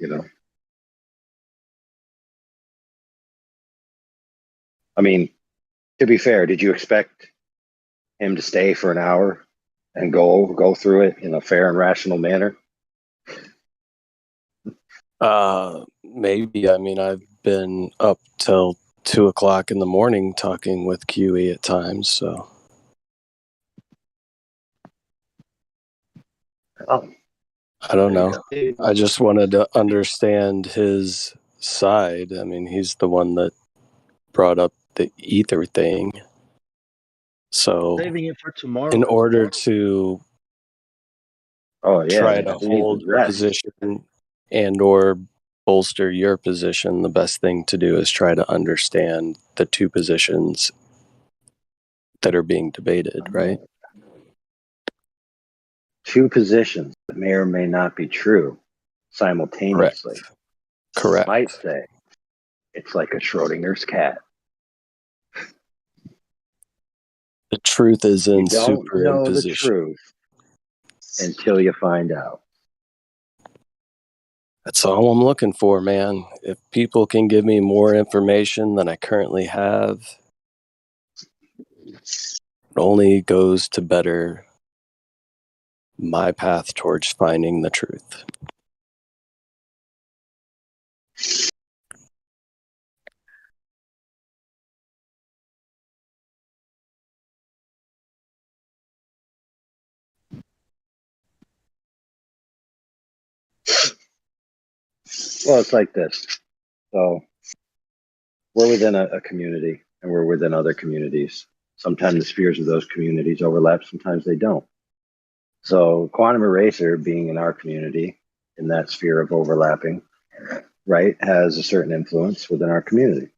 I mean, to be fair, did you expect him to stay for an hour and go through it in a fair and rational manner? Maybe. I mean, I've been up till 2 o'clock in the morning talking with QE at times, so. Oh, I don't there know. you go. I just wanted to understand his side. I mean, he's the one that brought up the ether thing. So, Saving it for tomorrow. in order to Oh yeah, try man, to 'cause we need hold to your rest. position and or bolster your position, the best thing to do is try to understand the two positions that are being debated, right? Two positions that may or may not be true simultaneously. Correct. Might say it's like a Schrodinger's cat. The truth is in You don't know the superimposition. truth until you find out. That's all I'm looking for, man. If people can give me more information than I currently have, it only goes to better my path towards finding the truth. Well, it's like this. So we're within a community and we're within other communities. Sometimes the spheres of those communities overlap, sometimes they don't. So Quantum Eraser being in our community, in that sphere of overlapping, right, has a certain influence within our community.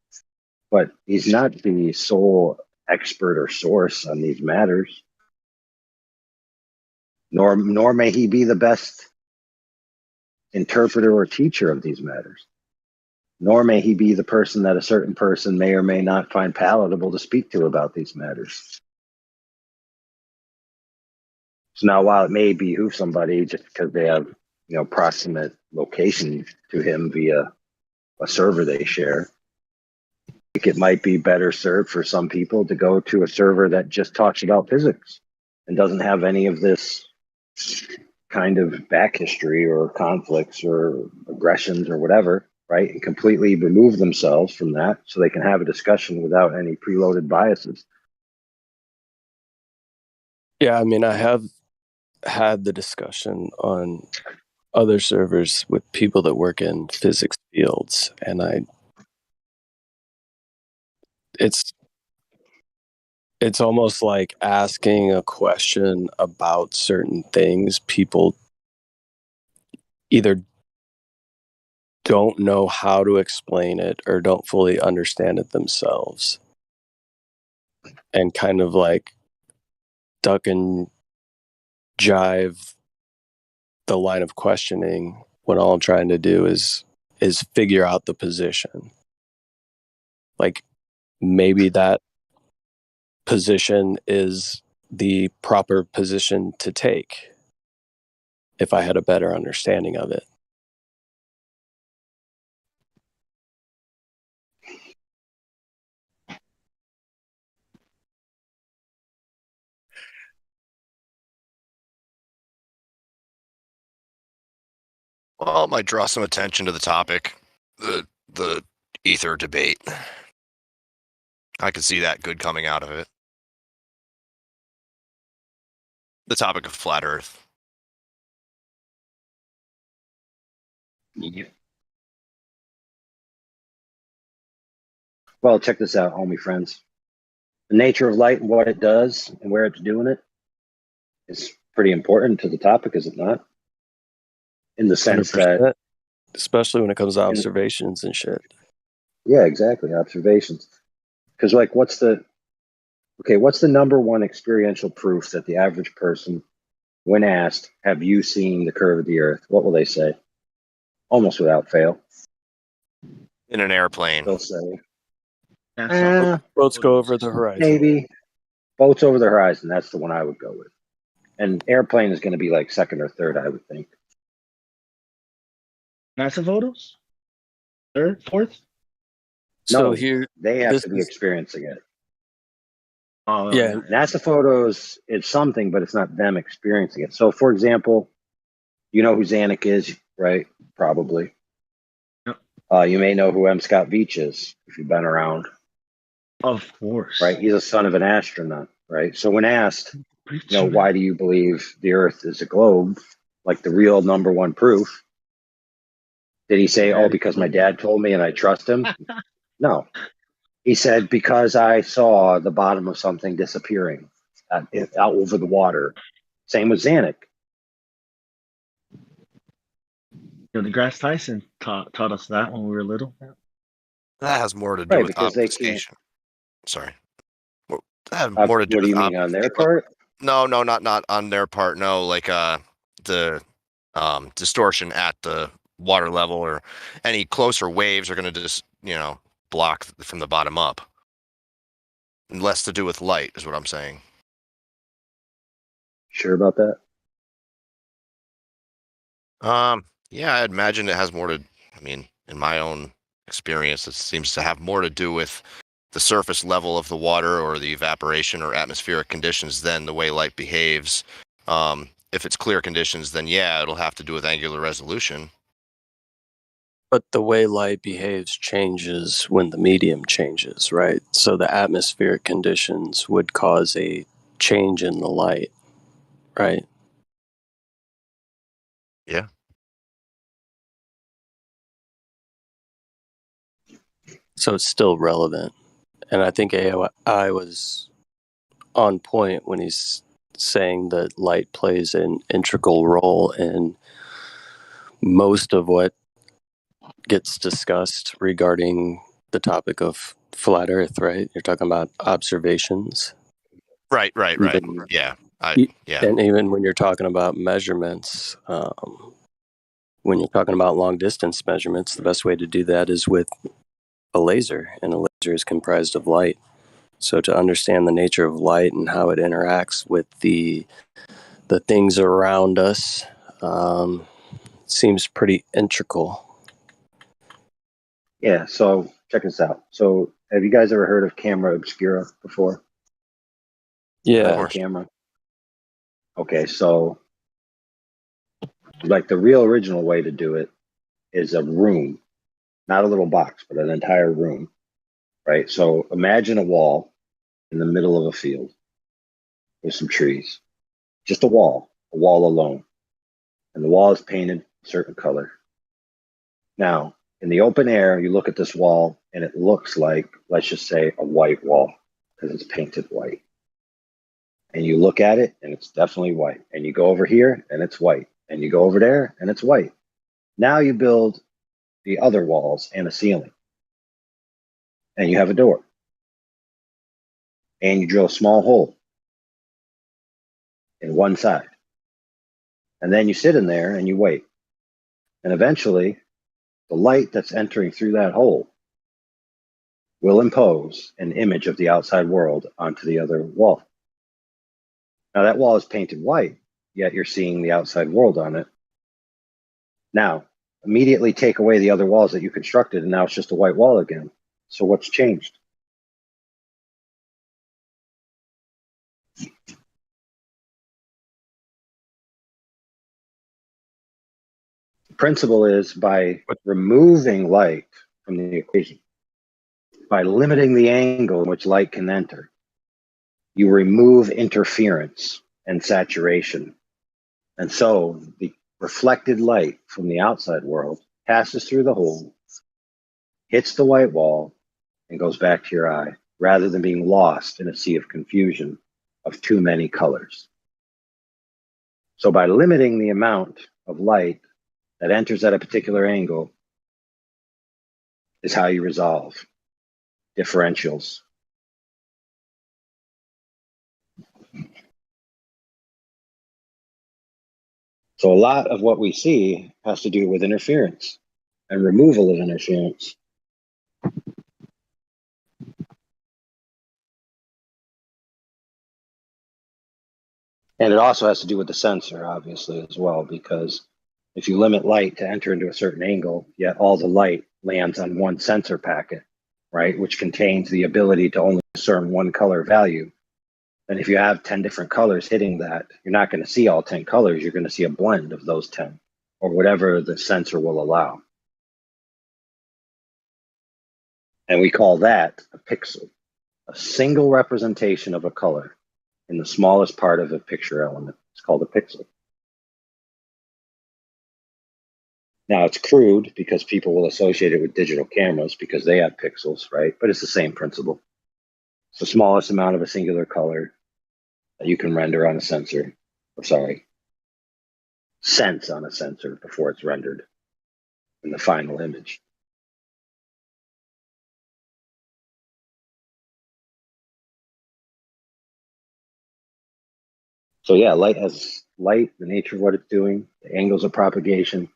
But he's not the sole expert or source on these matters, nor may he be the best interpreter or teacher of these matters, nor may he be the person that a certain person may or may not find palatable to speak to about these matters. So now, while it may behoove somebody just because they have, proximate location to him via a server they share, it might be better served for some people to go to a server that just talks about physics and doesn't have any of this kind of back history or conflicts or aggressions or whatever, right? And completely remove themselves from that so they can have a discussion without any preloaded biases. Yeah, I mean, I have had the discussion on other servers with people that work in physics fields, and it's almost like asking a question about certain things. People either don't know how to explain it or don't fully understand it themselves, and kind of like duck and jive the line of questioning when all I'm trying to do is figure out the position. Like, maybe that position is the proper position to take if I had a better understanding of it. Well, it might draw some attention to the topic, the ether debate. I could see that good coming out of it. The topic of flat Earth. Well, check this out, homie friends. The nature of light and what it does and where it's doing it is pretty important to the topic, is it not? In the sense 100%, that, especially when it comes to observations and shit. yeah, exactly, observations. Because, like, what's the number one experiential proof that the average person, when asked, have you seen the curve of the Earth? What will they say? Almost without fail. In an airplane. They'll say, boats go over the horizon. maybe. Boats over the horizon. That's the one I would go with. And airplane is going to be like second or third, I would think. NASA photos? Third, fourth? So No, here, they have this to be is- experiencing it. Yeah. NASA photos, it's something, but it's not them experiencing it. So, for example, you know who Zanuck is, right? Probably. You may know who M. Scott Beach is if you've been around. Of course. Right? He's a son of an astronaut, right? So when asked, why do you believe the Earth is a globe, like the real number one proof, did he say, "Oh, because my dad told me and I trust him"? No. He said, "Because I saw the bottom of something disappearing out over the water." Same with Zanuck. DeGrasse Tyson taught us that when we were little. That has more to do Right, with because they can't. obfuscation. Sorry. Well, that has more to do What do with you mean on their part? No, not on their part. No, like the distortion at the water level or any closer waves are going to just block from the bottom up. Less to do with light is what I'm saying. Sure about that? Yeah, I'd imagine it has more to. I mean, in my own experience, it seems to have more to do with the surface level of the water or the evaporation or atmospheric conditions than the way light behaves. If it's clear conditions, then yeah, it'll have to do with angular resolution. But the way light behaves changes when the medium changes, right? So the atmospheric conditions would cause a change in the light, right? Yeah. So it's still relevant. And I think AI was on point when he's saying that light plays an integral role in most of what gets discussed regarding the topic of flat Earth, right? You're talking about observations. Right. Even, yeah. And even when you're talking about measurements, when you're talking about long distance measurements, the best way to do that is with a laser, and a laser is comprised of light. So to understand the nature of light and how it interacts with the things around us seems pretty integral. Yeah, so check this out. So have you guys ever heard of camera obscura before? Yeah. Camera. Okay, so like the real original way to do it is a room, not a little box, but an entire room, right? So imagine a wall in the middle of a field with some trees, just a wall alone. And the wall is painted a certain color. Now, in the open air, you look at this wall and it looks like, let's just say, a white wall because it's painted white. And you look at it and it's definitely white. And you go over here and it's white. And you go over there and it's white. Now you build the other walls and a ceiling. And you have a door. And you drill a small hole in one side. And then you sit in there and you wait. And eventually, the light that's entering through that hole will impose an image of the outside world onto the other wall. Now, that wall is painted white, yet you're seeing the outside world on it. Now, immediately take away the other walls that you constructed, and now it's just a white wall again. So what's changed? The principle is by removing light from the equation, by limiting the angle in which light can enter, you remove interference and saturation. And so the reflected light from the outside world passes through the hole, hits the white wall, and goes back to your eye, rather than being lost in a sea of confusion of too many colors. So by limiting the amount of light that enters at a particular angle is how you resolve differentials. So a lot of what we see has to do with interference and removal of interference. And it also has to do with the sensor, obviously, as well, because if you limit light to enter into a certain angle, yet all the light lands on one sensor packet, right, which contains the ability to only discern one color value. And if you have 10 different colors hitting that, you're not going to see all 10 colors. You're going to see a blend of those 10 or whatever the sensor will allow. And we call that a pixel, a single representation of a color in the smallest part of a picture element. It's called a pixel. Now, it's crude because people will associate it with digital cameras because they have pixels, right? But it's the same principle. It's the smallest amount of a singular color that you can render on a sensor, or sorry, sense on a sensor before it's rendered in the final image. So yeah, light, the nature of what it's doing, the angles of propagation,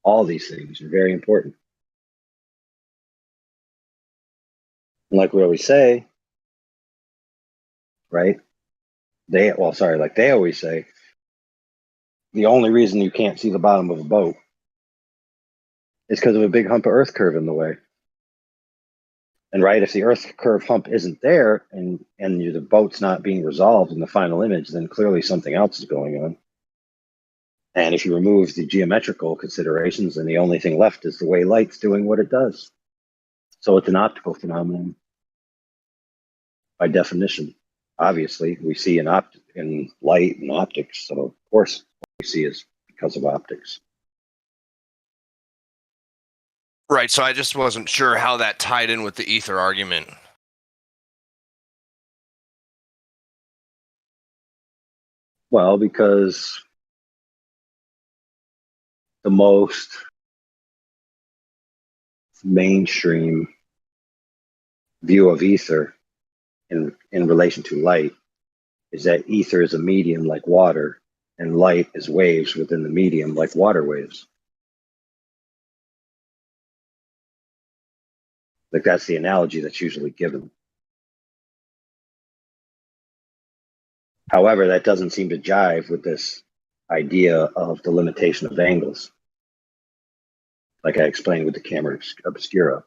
all these things are very important. And like we always say, right? They always say, the only reason you can't see the bottom of a boat is because of a big hump of earth curve in the way. And right, if the earth curve hump isn't there and the boat's not being resolved in the final image, then clearly something else is going on. And if you remove the geometrical considerations, then the only thing left is the way light's doing what it does. So it's an optical phenomenon by definition. Obviously, we see in light and optics, so of course what we see is because of optics. Right, so I just wasn't sure how that tied in with the ether argument. Well, because the most mainstream view of ether in relation to light is that ether is a medium like water, and light is waves within the medium like water waves. Like that's the analogy that's usually given. However, that doesn't seem to jive with this idea of the limitation of angles, like I explained with the camera obscura.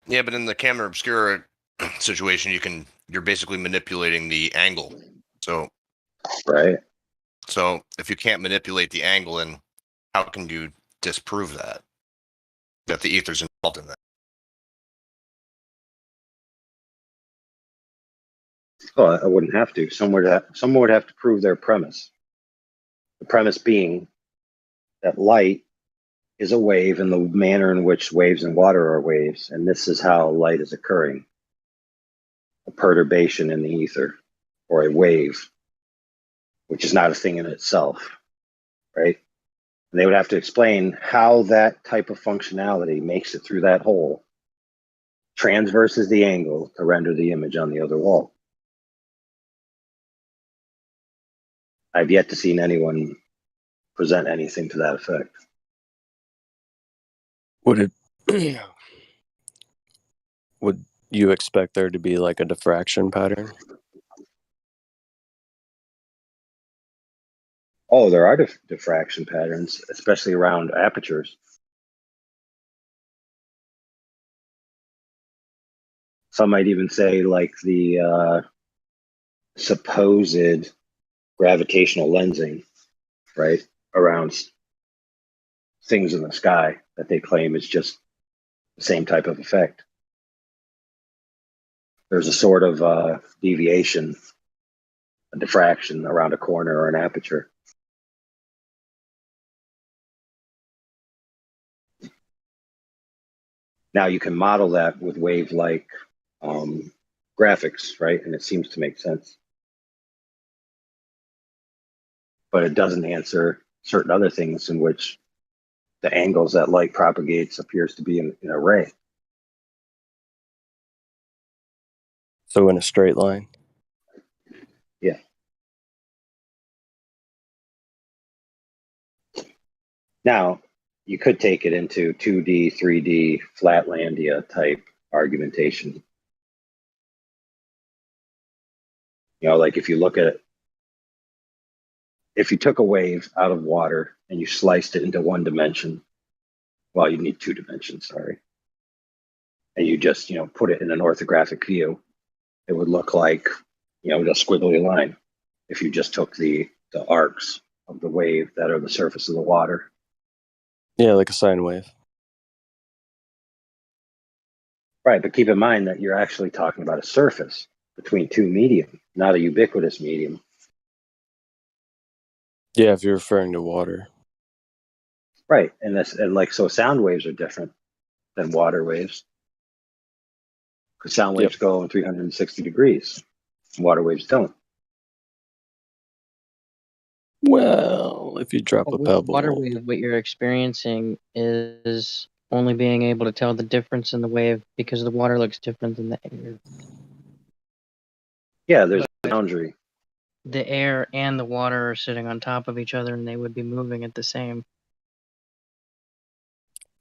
Yeah, but in the camera obscura situation, you're basically manipulating the angle. So right. So if you can't manipulate the angle, then how can you disprove that the ether's involved in that? Well, I wouldn't have to. Someone would have to prove their premise. The premise being that light is a wave in the manner in which waves in water are waves, and this is how light is occurring. A perturbation in the ether, or a wave, which is not a thing in itself, right? And they would have to explain how that type of functionality makes it through that hole, transverses the angle to render the image on the other wall. I've yet to see anyone present anything to that effect. Would you expect there to be like a diffraction pattern? Oh, there are diffraction patterns, especially around apertures. Some might even say like the supposed gravitational lensing, right, around things in the sky that they claim is just the same type of effect. There's a sort of deviation, a diffraction around a corner or an aperture. Now you can model that with wave-like graphics, right? And it seems to make sense. But it doesn't answer certain other things in which the angles that light propagates appears to be in a ray. So in a straight line? Yeah. Now, you could take it into 2D, 3D, Flatlandia type argumentation. You know, like if you took a wave out of water and you sliced it into one dimension, well, you need two dimensions, sorry. And you just, put it in an orthographic view, it would look like, a squiggly line if you just took the arcs of the wave that are the surface of the water Yeah, like a sine wave. Right, but keep in mind that you're actually talking about a surface between two medium, not a ubiquitous medium. Yeah, if you're referring to water. Right, and like so, sound waves are different than water waves because sound waves go in 360 degrees. Water waves don't. Well, if you drop a With pebble. water wave, what you're experiencing is only being able to tell the difference in the wave because the water looks different than the air. Yeah, there's a boundary. The air and the water are sitting on top of each other and they would be moving at the same.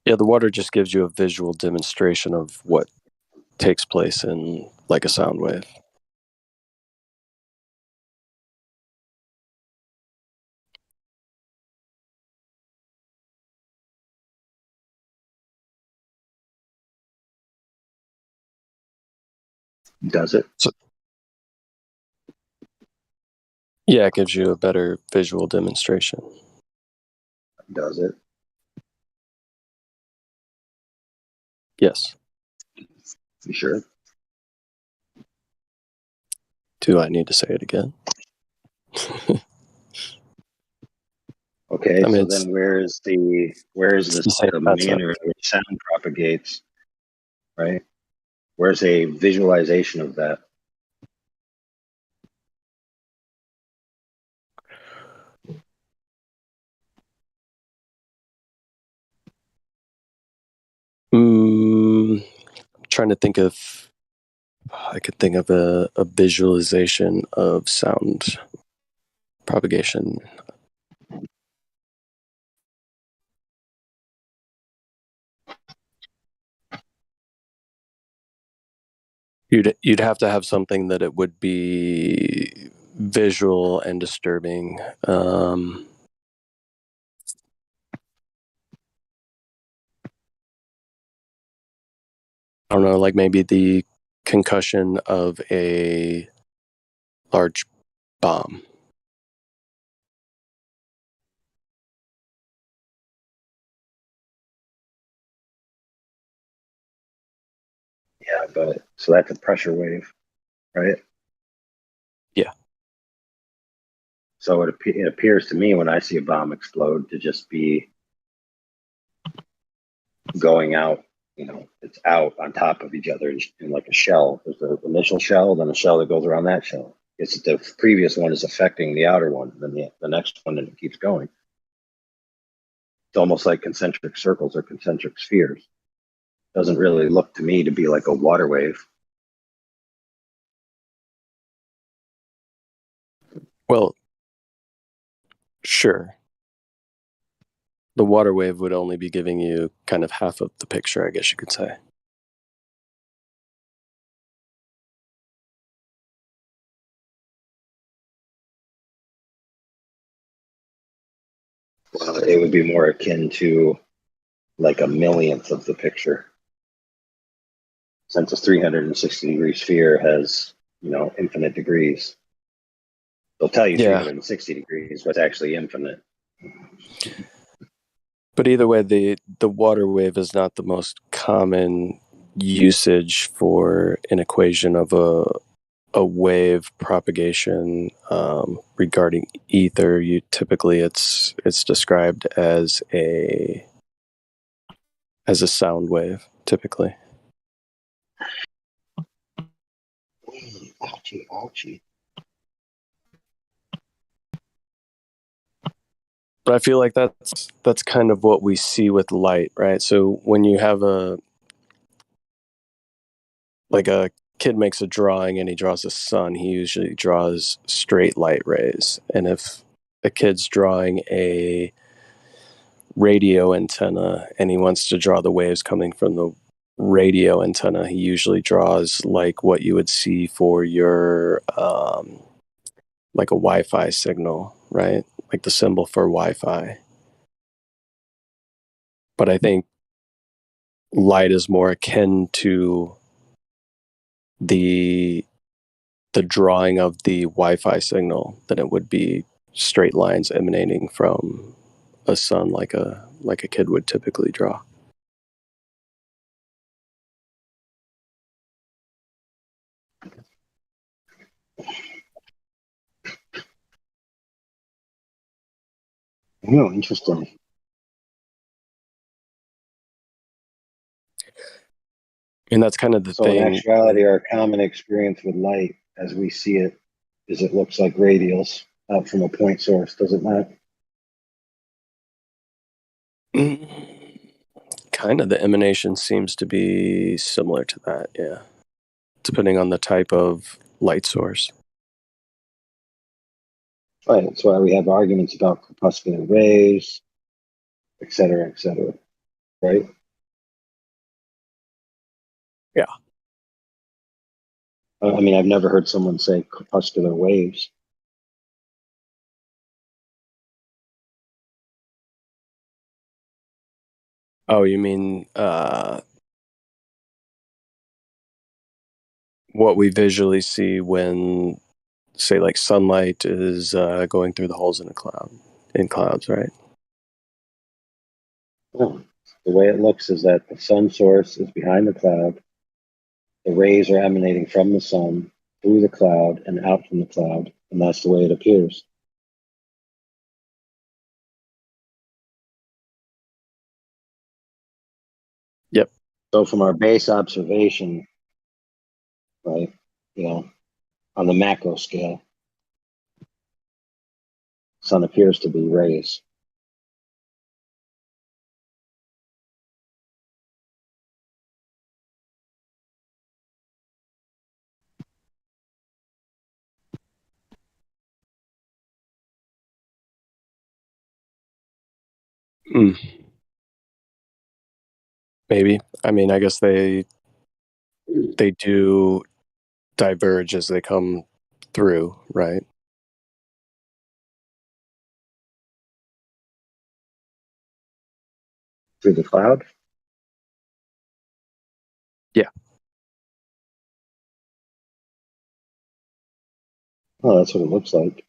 Yeah, the water just gives you a visual demonstration of what takes place in like a sound wave. Does it? Yeah, it gives you a better visual demonstration. Does it? Yes. You sure? Do I need to say it again? Okay, I mean, so then where is the same concept. manner in which sound propagates? Right? Where's a visualization of that? I'm trying to think of. I could think of a visualization of sound propagation. You'd have to have something that it would be visual and disturbing. I don't know, like maybe the concussion of a large bomb. Yeah, but so that's a pressure wave, right? Yeah. So it appears to me when I see a bomb explode to just be going out. You know, it's out on top of each other in like a shell. There's the initial shell, then a shell that goes around that shell. It's the previous one is affecting the outer one, then the next one, and it keeps going. It's almost like concentric circles or concentric spheres. Doesn't really look to me to be like a water wave. Well, sure. The water wave would only be giving you kind of half of the picture, I guess you could say. Well, it would be more akin to like a millionth of the picture. Since a 360-degree sphere has, infinite degrees. They'll tell you 360 degrees, but it's actually infinite. But either way, the water wave is not the most common usage for an equation of a wave propagation regarding ether. Typically it's described as a sound wave, typically. Ouchie, ouchie. But I feel like that's kind of what we see with light, right? So when you have a kid makes a drawing and he draws a sun, he usually draws straight light rays. And if a kid's drawing a radio antenna and he wants to draw the waves coming from the radio antenna, he usually draws like what you would see for your like a Wi-Fi signal, right? Like the symbol for Wi-Fi. But I think light is more akin to the drawing of the Wi-Fi signal than it would be straight lines emanating from a sun like a kid would typically draw. Oh, interesting. And that's kind of the So in thing. actuality, our common experience with light, as we see it, is it looks like radials out from a point source, does it not? Kind of the emanation seems to be similar to that, yeah. Depending on the type of light source. Right. That's why we have arguments about corpuscular rays, et cetera, right? Yeah. I mean, I've never heard someone say corpuscular waves. Oh, you mean what we visually see when, say, like sunlight is going through the holes in clouds, right? No. The way it looks is that the sun source is behind the cloud. The rays are emanating from the sun through the cloud and out from the cloud, and that's the way it appears. Yep. So from our base observation, right, on the macro scale, sun appears to be rays. Mm. Maybe. I mean, I guess they do diverge as they come through, right? Through the cloud? Yeah. Oh, that's what it looks like.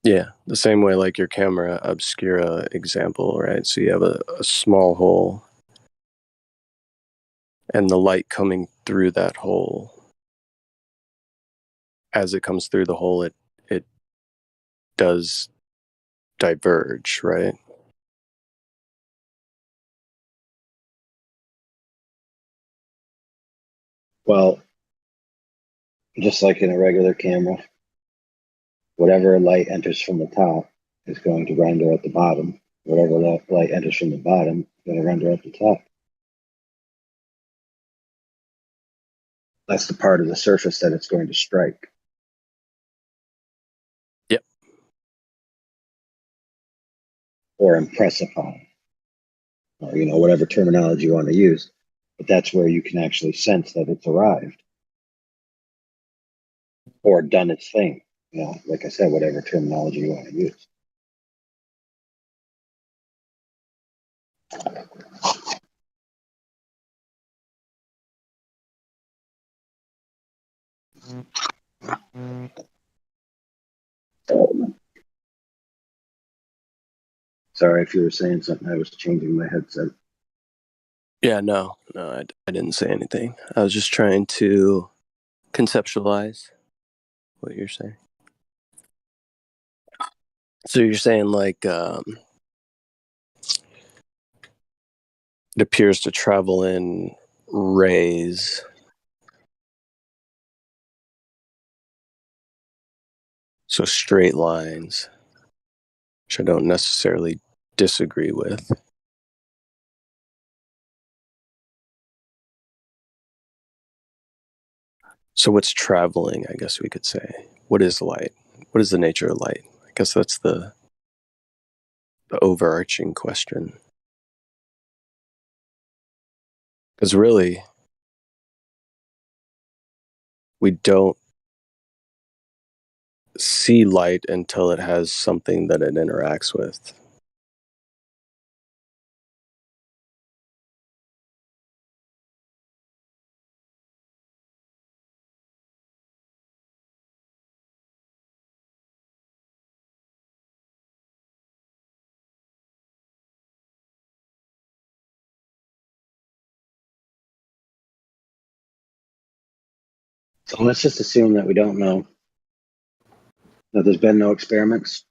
Yeah, the same way like your camera obscura example, right? So you have a small hole and the light coming through that hole. As it comes through the hole, it does diverge, right? Well, just like in a regular camera, whatever light enters from the top is going to render at the bottom. Whatever light enters from the bottom is going to render at the top. That's the part of the surface that it's going to strike. Yep. Or impress upon, or whatever terminology you want to use. But that's where you can actually sense that it's arrived or done its thing. Like I said, whatever terminology you want to use. Sorry if you were saying something. I was changing my headset. Yeah, no, I didn't say anything. I was just trying to conceptualize what you're saying. So you're saying like it appears to travel in rays. So straight lines, which I don't necessarily disagree with. So what's traveling, I guess we could say? What is light? What is the nature of light? I guess that's the overarching question. Because really, we don't see light until it has something that it interacts with. So let's just assume that we don't know, that there's been no experiments,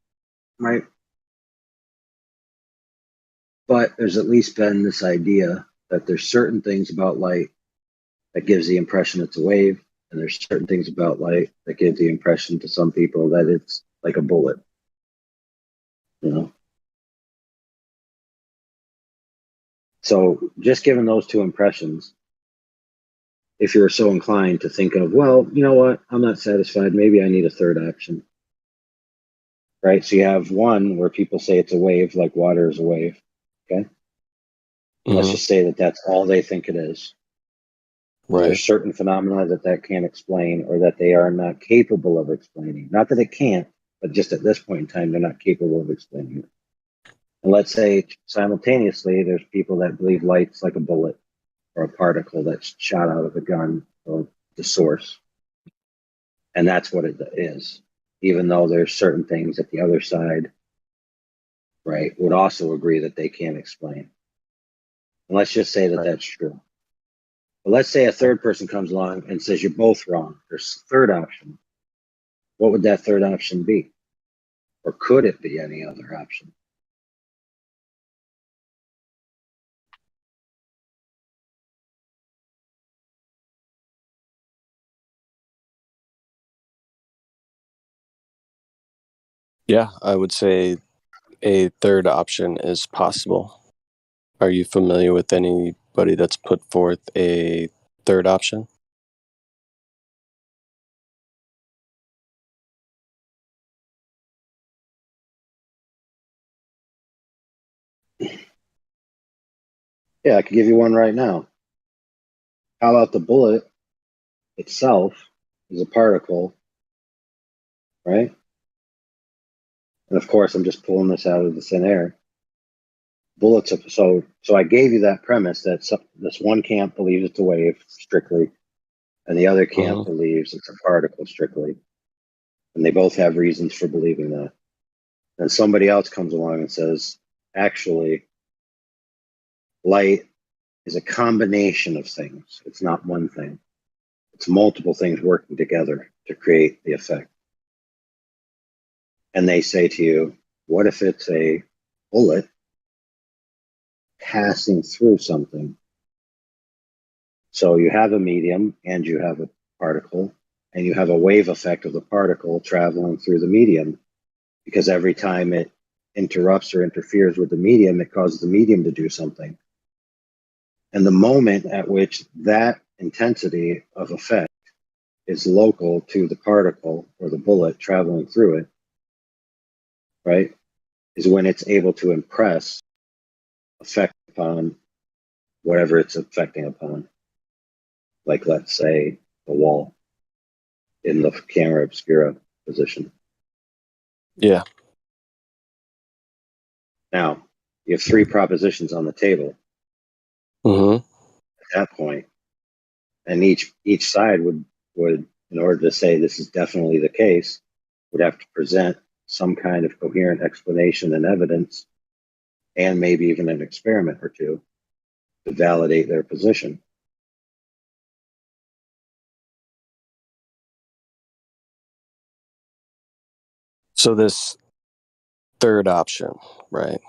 right? But there's at least been this idea that there's certain things about light that gives the impression it's a wave, and there's certain things about light that give the impression to some people that it's like a bullet, you know? So just given those two impressions, if you're so inclined to think of, well, you know what, I'm not satisfied, maybe I need a third option, right? So you have one where people say it's a wave, like water is a wave, okay? Let's just say that that's all they think it is. And there's Right. certain phenomena that can't explain, or that they are not capable of explaining. Not that it can't, but just at this point in time, they're not capable of explaining it. And let's say simultaneously, there's people that believe light's like a bullet or a particle that's shot out of a gun or the source. And that's what it is, even though there's certain things that the other side, right, would also agree that they can't explain. And let's just say that that's true. But let's say a third person comes along and says you're both wrong. There's a third option. What would that third option be? Or could it be any other option? Yeah, I would say a third option is possible. Are you familiar with anybody that's put forth a third option? Yeah, I could give you one right now. How about the bullet itself is a particle, right? And of course, I'm just pulling this out of the thin air. Bullets. So I gave you that premise that this one camp believes it's a wave strictly, and the other camp believes it's a particle strictly, and they both have reasons for believing that. And somebody else comes along and says, actually, light is a combination of things. It's not one thing. It's multiple things working together to create the effect. And they say to you, what if it's a bullet passing through something? So you have a medium and you have a particle, and you have a wave effect of the particle traveling through the medium, because every time it interrupts or interferes with the medium, it causes the medium to do something. And the moment at which that intensity of effect is local to the particle or the bullet traveling through it, right, is when it's able to impress, affect upon whatever it's affecting upon. Like, let's say, the wall in the camera obscura position. Yeah. Now, you have three propositions on the table at that point, and each side would, in order to say this is definitely the case, would have to present some kind of coherent explanation and evidence, and maybe even an experiment or two to validate their position. So this third option, right?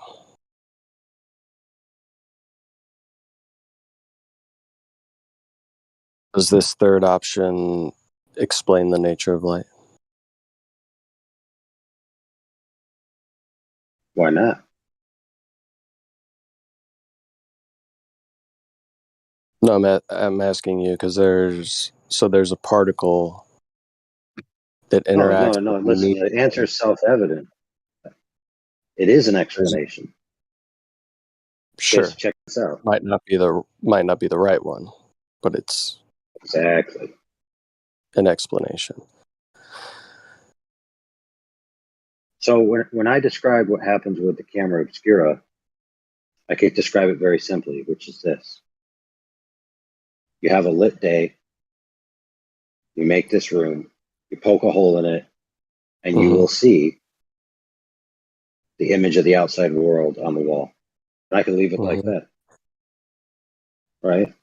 Does this third option explain the nature of light? Why not? No, I'm asking you because there's a particle that interacts No. with the Listen, medium. the answer is self-evident. It is an explanation. Sure. Just check this out. Might not be the right one, but it's exactly an explanation. So when I describe what happens with the camera obscura, I can describe it very simply, which is this. You have a lit day, you make this room, you poke a hole in it, and you will see the image of the outside world on the wall. And I can leave it like that, right?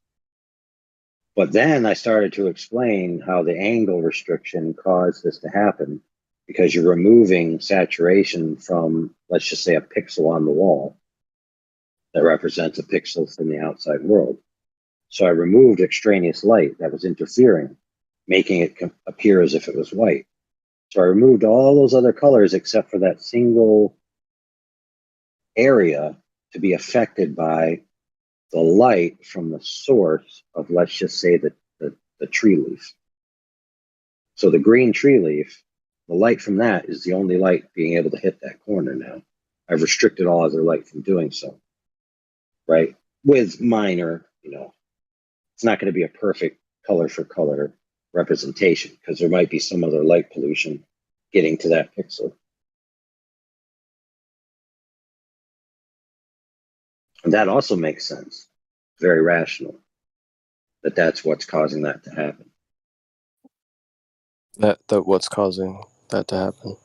But then I started to explain how the angle restriction caused this to happen, because you're removing saturation from, let's just say, a pixel on the wall that represents a pixel from the outside world. So I removed extraneous light that was interfering, making it appear as if it was white. So I removed all those other colors except for that single area to be affected by the light from the source of, let's just say, the tree leaf. So the green tree leaf, the light from that is the only light being able to hit that corner now. I've restricted all other light from doing so, right? With minor, it's not going to be a perfect color for color representation, because there might be some other light pollution getting to that pixel. And that also makes sense. Very rational. That that's what's causing that to happen. That what's causing that to happen?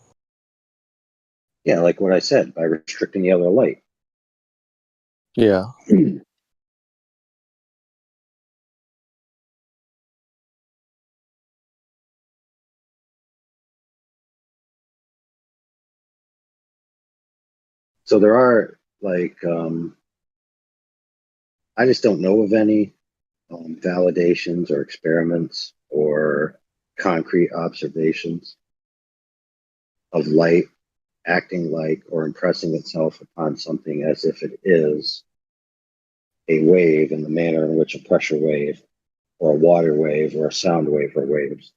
Yeah, like what I said, by restricting the other light. Yeah. So there are, I just don't know of any validations or experiments or concrete observations of light acting like or impressing itself upon something as if it is a wave in the manner in which a pressure wave or a water wave or a sound wave are waves.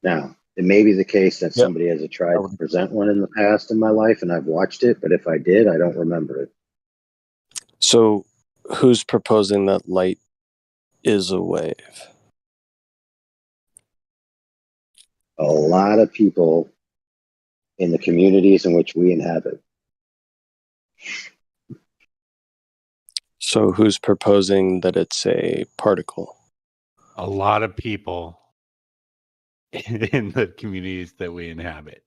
Now, it may be the case that somebody has tried to present one in the past in my life and I've watched it, but if I did, I don't remember it. So who's proposing that light is a wave? A lot of people in the communities in which we inhabit. So who's proposing that it's a particle? A lot of people in the communities that we inhabit.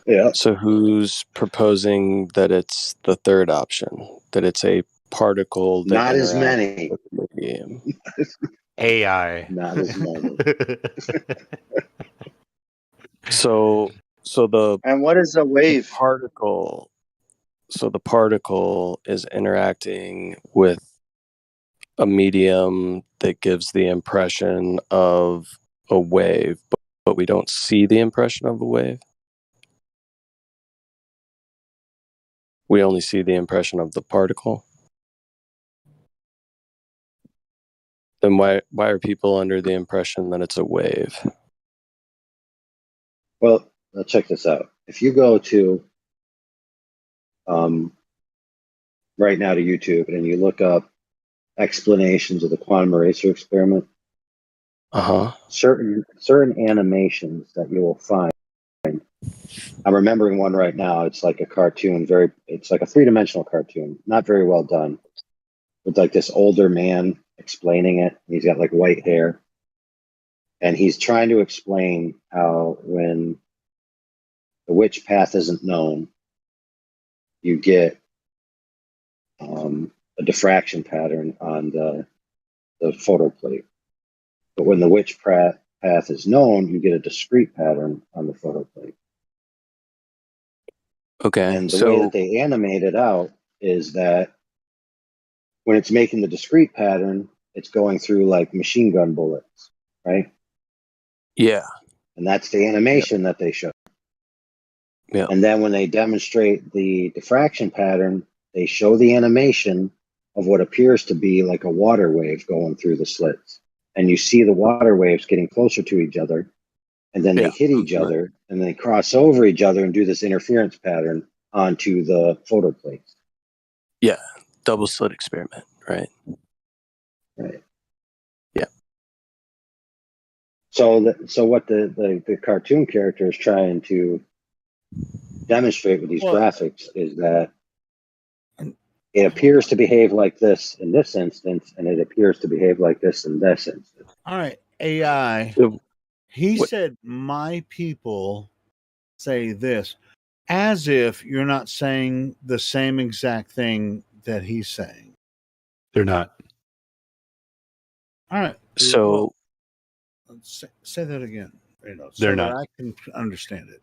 Yeah. So who's proposing that it's the third option, that it's a particle that Not as interacts many. with the medium? AI. Not as many. So the And what is a wave? Particle. So the particle is interacting with a medium that gives the impression of a wave, but we don't see the impression of a wave. We only see the impression of the particle. Then why are people under the impression that it's a wave? Well, let's check this out. If you go to right now to YouTube and you look up explanations of the quantum eraser experiment, certain animations that you will find. I'm remembering one right now. It's like a cartoon, it's like a three-dimensional cartoon, not very well done, with like this older man explaining it. He's got like white hair, and he's trying to explain how when the witch path isn't known, you get a diffraction pattern on the photoplate. But when the witch path is known, you get a discrete pattern on the photoplate. Okay. And the way that they animate it out is that when it's making the discrete pattern, it's going through like machine gun bullets, right? Yeah. And that's the animation that they show. Yeah. And then when they demonstrate the diffraction pattern, they show the animation of what appears to be like a water wave going through the slits. And you see the water waves getting closer to each other, and then they hit each other, and they cross over each other and do this interference pattern onto the photoplates. Yeah, double slit experiment, right? Right. Yeah. So what the cartoon character is trying to demonstrate with these graphics is that it appears to behave like this in this instance, and it appears to behave like this in this instance. All right, AI. He said, my people say this, as if you're not saying the same exact thing that he's saying. They're not. All right. So Say that again. They're so not. that I can understand it.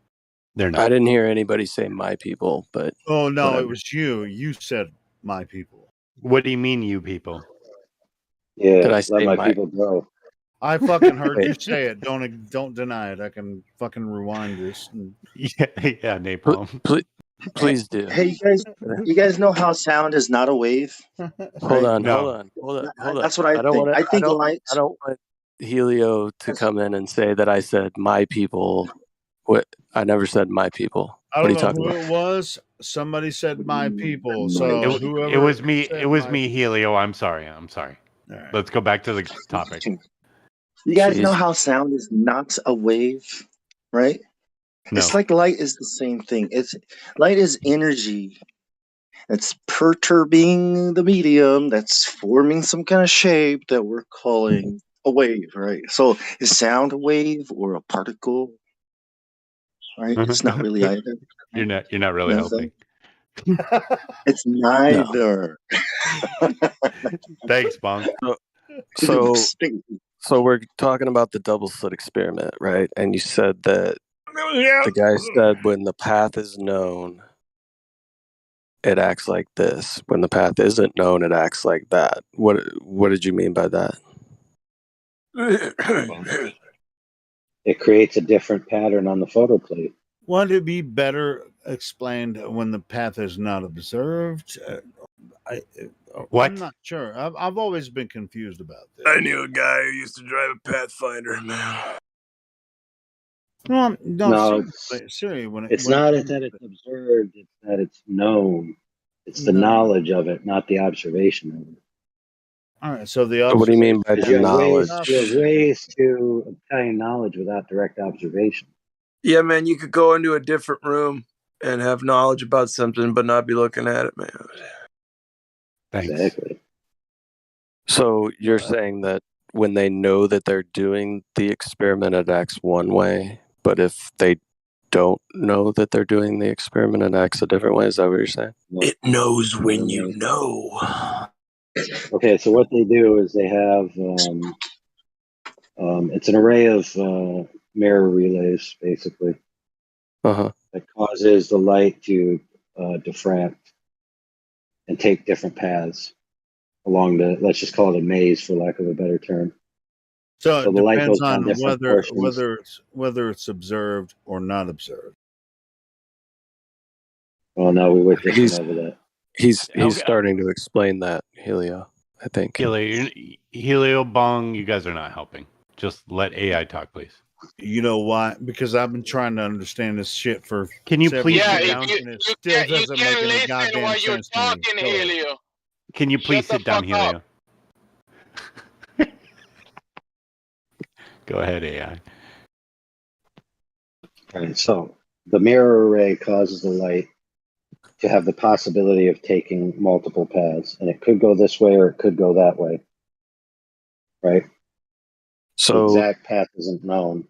They're I not. didn't hear anybody say my people, but Oh no, whatever. it was you. You said my people. What do you mean, you people? Yeah, Did I let say my my? people go. I fucking heard you Wait, say it. Don't deny it. I can fucking rewind this. And... Yeah, napalm. please do. Hey, you guys know how sound is not a wave, Hold right? on, No. hold on. That's what I I don't think. want I to. I think don't. light. I don't want Helio to come in and say that I said my people. What? I never said my people. I What are don't you know talking who about? it was. Somebody said my people. So It whoever was me. said It was my me, Helio. I'm sorry. I'm sorry. All right. Let's go back to the topic. You guys know Jeez. how sound is not a wave, right? No. It's like light is the same thing. Light is energy. It's perturbing the medium that's forming some kind of shape that we're calling a wave, right? So is sound a wave or a particle? Right? It's not really either. You're not really No. helping. It's neither. Thanks, Bong. So we're talking about the double slit experiment, right? And you said that the guy said when the path is known, it acts like this. When the path isn't known, it acts like that. What did you mean by that? It creates a different pattern on the photo plate. Would it be better explained when the path is not observed? What? I'm not sure. I've always been confused about this. I knew a guy who used to drive a Pathfinder, man. No, seriously. It's not that it's observed, it's that it's known. It's the knowledge of it, not the observation of it. All right. So the What do you mean by Because the knowledge? you have ways to obtain knowledge without direct observation. Yeah, man, you could go into a different room and have knowledge about something, but not be looking at it, man. Thanks. Exactly. So you're saying that when they know that they're doing the experiment, it acts one way, but if they don't know that they're doing the experiment, it acts a different way? Is that what you're saying? It knows when you know. Okay, so what they do is they have it's an array of mirror relays, basically, that causes the light to diffract and take different paths along the, let's just call it a maze for lack of a better term. So it the light depends goes down on different portions. whether it's observed or not observed. Well, no, we were just over that. He's starting to explain that, Helio, I think. Helio, Bong, you guys are not helping. Just let AI talk, please. You know why? Because I've been trying to understand this shit for. Can you please sit Yeah, down? And it still doesn't make any goddamn sense to me. Go ahead. Helio. Can you please sit down, Helio? Go ahead, AI. All right, so the mirror array causes the light to have the possibility of taking multiple paths, and it could go this way or it could go that way, right? So the exact path isn't known.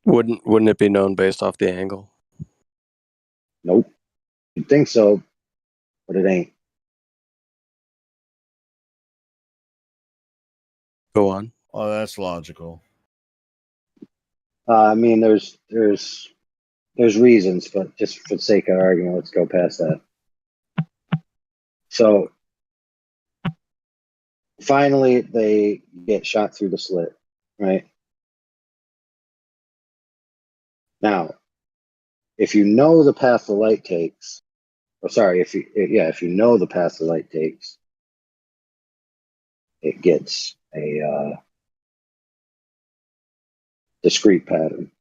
Wouldn't it be known based off the angle? Nope. You'd think so, but it ain't. Go on. Oh, that's logical. I mean, there's reasons, but just for the sake of argument, let's go past that. So finally, they get shot through the slit, right? Now, if you know the path the light takes, if you know the path the light takes, it gets a discrete pattern,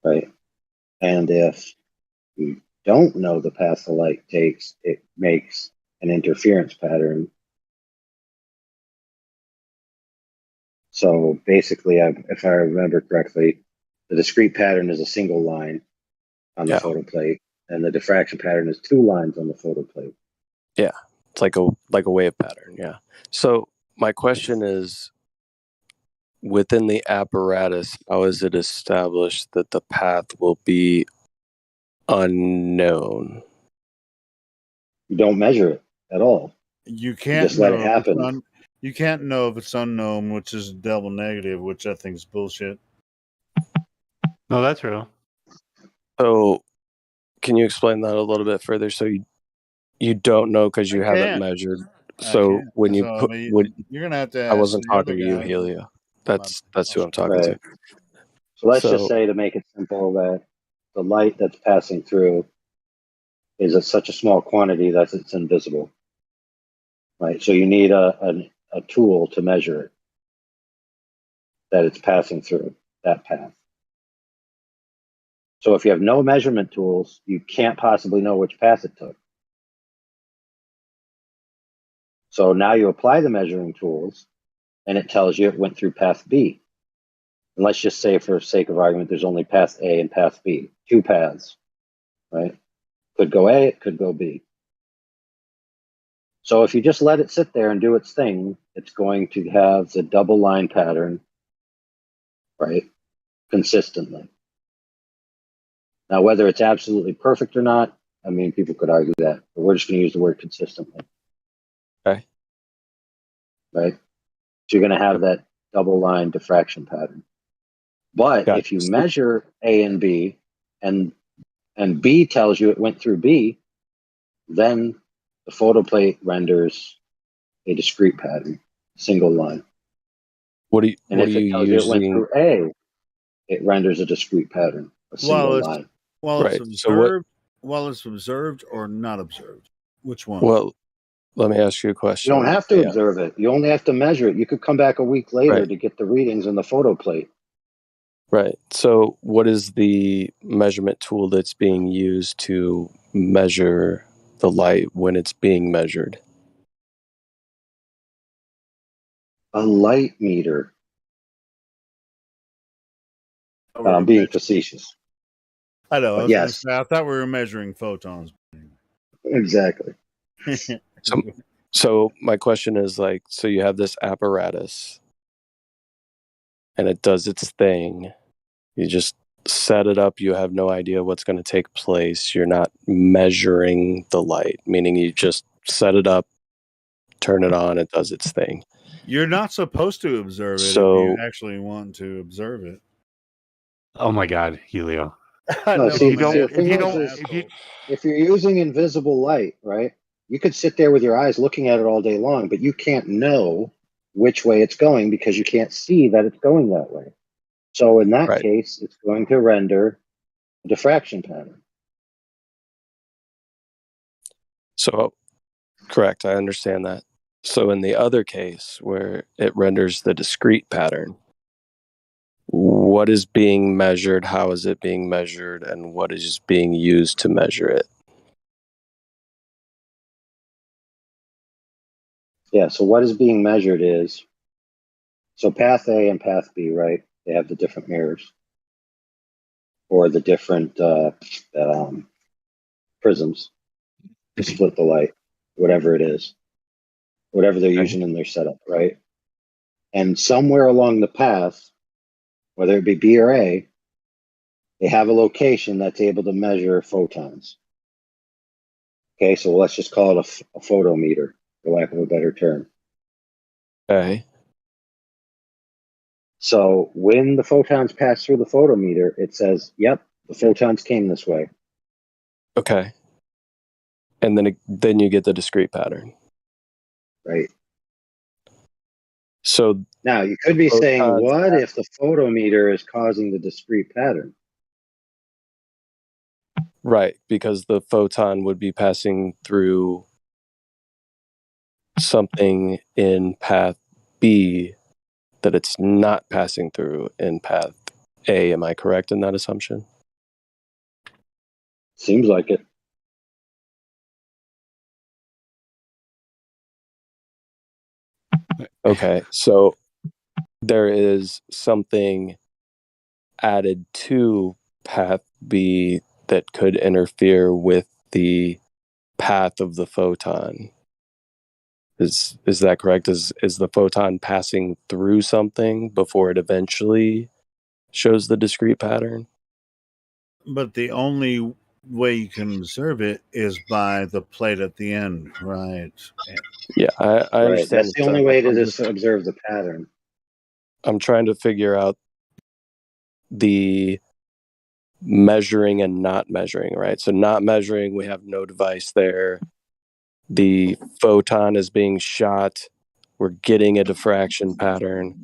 right? And if you don't know the path the light takes, it makes an interference pattern. So basically, if I remember correctly, the discrete pattern is a single line on the photoplate, and the diffraction pattern is two lines on the photoplate. Yeah, it's like a wave pattern. Yeah. So my question is, within the apparatus, how is it established that the path will be unknown? You don't measure it. at all. You You can't just let it know if it's happen. you can't know if it's unknown, which is double negative, which I think is bullshit. No, that's real. So, can you explain that a little bit further? So you don't know because you haven't can't. measured. I So can't. when you So put, you're gonna have to I ask wasn't the other talking to you, guy. Helio. That's who I'm talking Right. to. So let's just So say, to make it simple, that the light that's passing through is at such a small quantity that it's invisible. Right. So you need a tool to measure it, that it's passing through that path. So if you have no measurement tools, you can't possibly know which path it took. So now you apply the measuring tools, and it tells you it went through path B. And let's just say, for sake of argument, there's only path A and path B, two paths, right? Could go A, it could go B. So if you just let it sit there and do its thing, it's going to have the double line pattern, right, consistently. Now, whether it's absolutely perfect or not, I mean, people could argue that, but we're just going to use the word consistently. Okay. Right? So you're going to have that double line diffraction pattern. But Gotcha. if you measure A and B, and B tells you it went through B, then the photoplate renders a discrete pattern, single line. What are And if it you tells you it went using? through A, it renders a discrete pattern, a single line. While it's Right. So what? observed or not observed, which one? Well, let me ask you a You question. don't have to Yeah. observe it. You only have to measure it. You could come back a week later Right. to get the readings in the photoplate. Right. So what is the measurement tool that's being used to measure the light when it's being measured? A light meter. Oh, Being facetious. I know. I But was going to yes, say. I thought we were measuring photons. exactly. So my question is, like, so you have this apparatus and it does its thing. You just set it up. You have no idea what's going to take place. You're not measuring the light, meaning you just set it up, turn it on, it does its thing. You're not supposed to observe it if So you actually want to observe it. Oh my God, Helio. I No, know see, I'm an the thing asshole. is if you're using invisible light, right, you could sit there with your eyes looking at it all day long, but you can't know which way it's going because you can't see that it's going that way. So in that right. case, it's going to render a diffraction pattern. So correct, I understand that. So in the other case where it renders the discrete pattern, what is being measured, how is it being measured, and what is being used to measure it? Yeah, so what is being measured is, so path A and path B, right? They have the different mirrors or the different prisms to split the light, whatever it is, whatever they're using in their setup, right? And somewhere along the path, whether it be B or A, they have a location that's able to measure photons. Okay, so let's just call it a photometer, for lack of a better term. Okay. So when the photons pass through the photometer, it says, yep, the photons came this way. Okay. And then you get the discrete pattern. Right. So now you could be saying, photons what if the photometer is causing the discrete pattern? Right, because the photon would be passing through something in path B that it's not passing through in path A. Am I correct in that assumption? Seems like it. Okay, so there is something added to path B that could interfere with the path of the photon. Is that correct? Is the photon passing through something before it eventually shows the discrete pattern? But the only way you can observe it is by the plate at the end, right? Yeah, I Right. understand. That's the only way to just observe the pattern. I'm trying to figure out the measuring and not measuring, right? So not measuring, we have no device there. The photon is being shot. We're getting a diffraction pattern.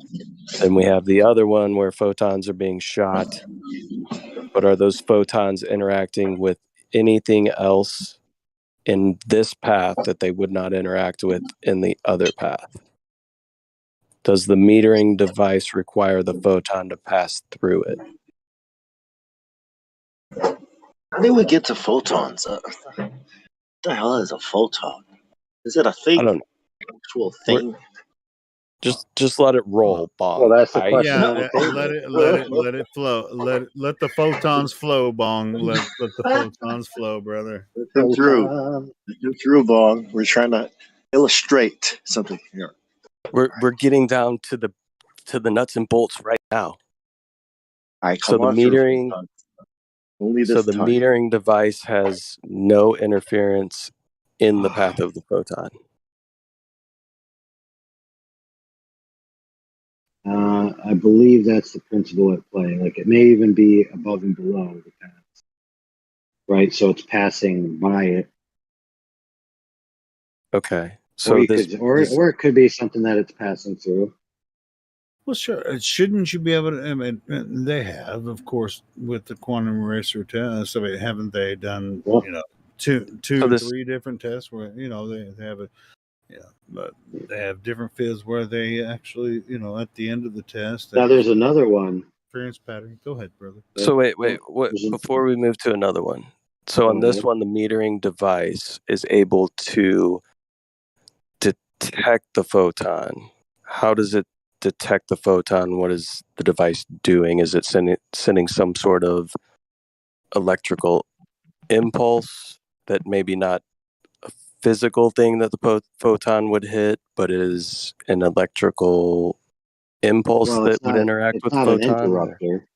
Then we have the other one where photons are being shot. But are those photons interacting with anything else in this path that they would not interact with in the other path? Does the metering device require the photon to pass through it? How did we get to photons? What the hell is a photon? Is it a thing? I don't know. Actual thing? Just let it roll, Bong. Well, that's the question on Yeah, the table. let it flow. Let the photons flow, Bong. Let the photons flow, brother. Let them through. Let them through, Bong. We're trying to illustrate something here. We're getting down to the nuts and bolts right now. All right, So come the on through, metering photons. Only so this the time. metering device has no interference in the path of the photon. I believe that's the principle at play. Like it may even be above and below the path, right? So it's passing by it, Okay. or So you this could, or it could be something that it's passing through. Well, sure. Shouldn't you be able to? I mean, they have, of course, with the quantum eraser test. I mean, haven't they done? Well, You know, two, So this- 3 different tests where they have a, but they have different fields where they actually, at the end of the test. Now there's another one. Experience pattern. Go ahead, brother. So wait, what before we move to another one. So on this one, the metering device is able to detect the photon. How does it detect the photon? What is the device doing? Is it sending some sort of electrical impulse that maybe not a physical thing that the photon would hit, but is an electrical impulse Well, that would interact it's with the not an photon? Or? interrupter.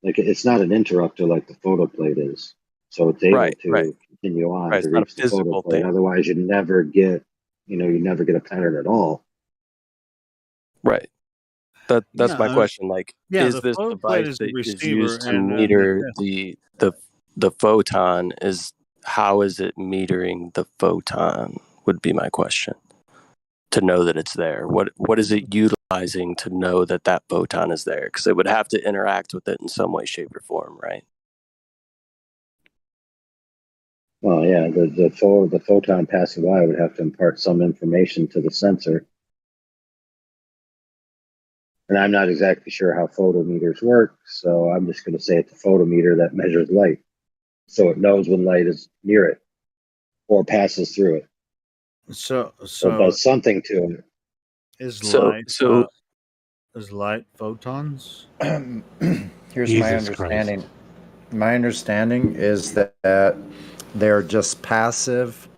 Like it's not an interrupter like the photoplate is. So it's able to continue on Right, to it's not a reach the physical photoplate. thing. Otherwise, you never get a pattern at all. Right. That's Yeah, my question. Like, the is this photoplate device is the that is receiver, used to and meter the photon? How is it metering the photon? Would be my question. To know that it's there, what is it utilizing to know that that photon is there? Because it would have to interact with it in some way, shape, or form, right? Well, yeah, the photon passing by would have to impart some information to the sensor. And I'm not exactly sure how photometers work, so I'm just going to say it's a photometer that measures light. So it knows when light is near it or passes through it. So it does something to it. Is light photons? Here's my Jesus understanding. My understanding is that they're just passive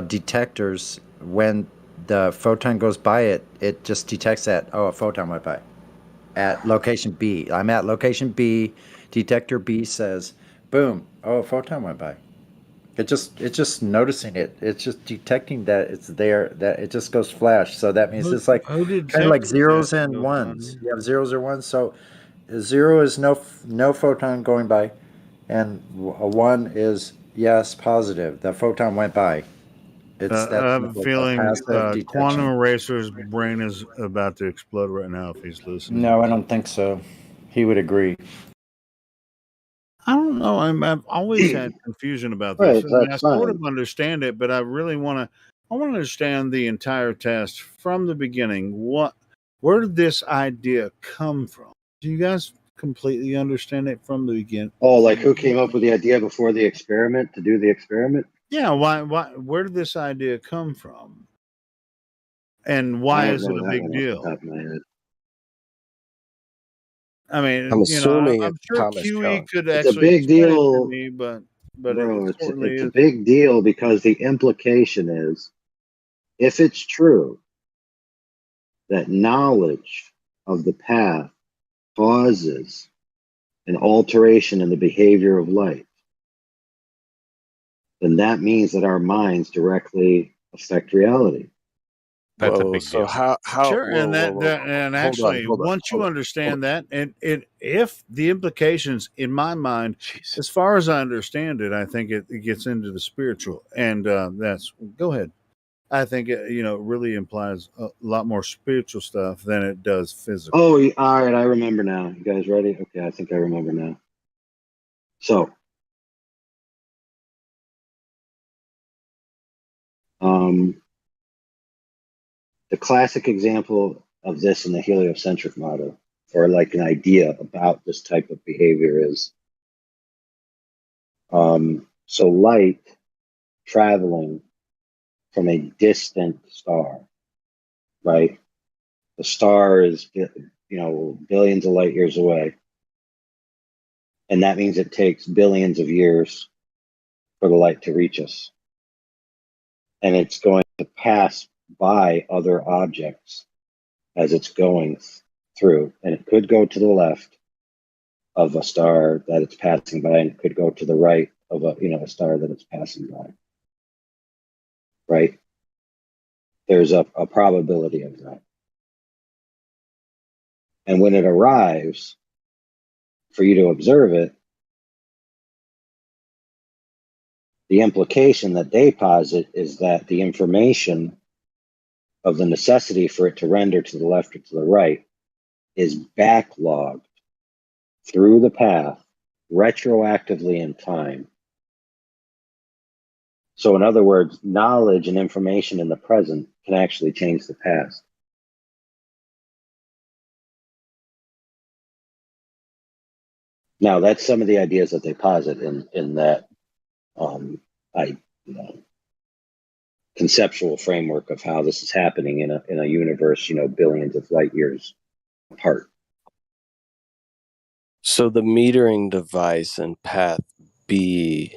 detectors. When the photon goes by it, it just detects that, oh, a photon went by at location B. I'm at location B. Detector B says, boom, oh, a photon went by. It's just noticing it. It's just detecting that it's there. That it just goes flash. So that means it's like Who kind of like detects zeros that, and ones. Giovanni? You have zeros or ones. So a zero is no photon going by, and a one is yes, positive. The photon went by. I That's have a like feeling passive detection. Quantum Eraser's brain is about to explode right now if he's listening. No, I don't think so. He would agree. I don't know. I've always had confusion about this. Right, I mean, I that's sort fine. of understand it, but I really want to understand the entire test from the beginning. Where did this idea come from? Do you guys completely understand it from the beginning? Oh, like who came up with the idea before the experiment to do the experiment? Yeah, where did this idea come from? And I why don't is it know a that big one off deal? the top of my head. I mean, I'm assuming I'm it's sure Thomas QE Young. could It's a actually big explain it to deal, me, but bro. it certainly It's a is. big deal because the implication is, if it's true that knowledge of the path causes an alteration in the behavior of light, then that means that our minds directly affect reality. That's a Whoa, big so deal. how Sure, whoa, and whoa, whoa, whoa, and hold on, actually, hold on, once hold you on, understand that, and if the implications, in my mind, Jeez. as far as I understand it, I think it gets into the spiritual, and that's go ahead. I think it, really implies a lot more spiritual stuff than it does physical. Oh, all right. I remember now. You guys ready? Okay, I think I remember now. So, the classic example of this in the heliocentric model, or like an idea about this type of behavior, is so light traveling from a distant star, right? The star is, billions of light years away. And that means it takes billions of years for the light to reach us. And it's going to pass by other objects as it's going through. And it could go to the left of a star that it's passing by, and it could go to the right of a star that it's passing by. Right? There's a probability of that. And when it arrives, for you to observe it, the implication that they posit is that the information of the necessity for it to render to the left or to the right is backlogged through the path retroactively in time. So, in other words, knowledge and information in the present can actually change the past. Now, that's some of the ideas that they posit in that conceptual framework of how this is happening in a universe, billions of light years apart. So the metering device in path B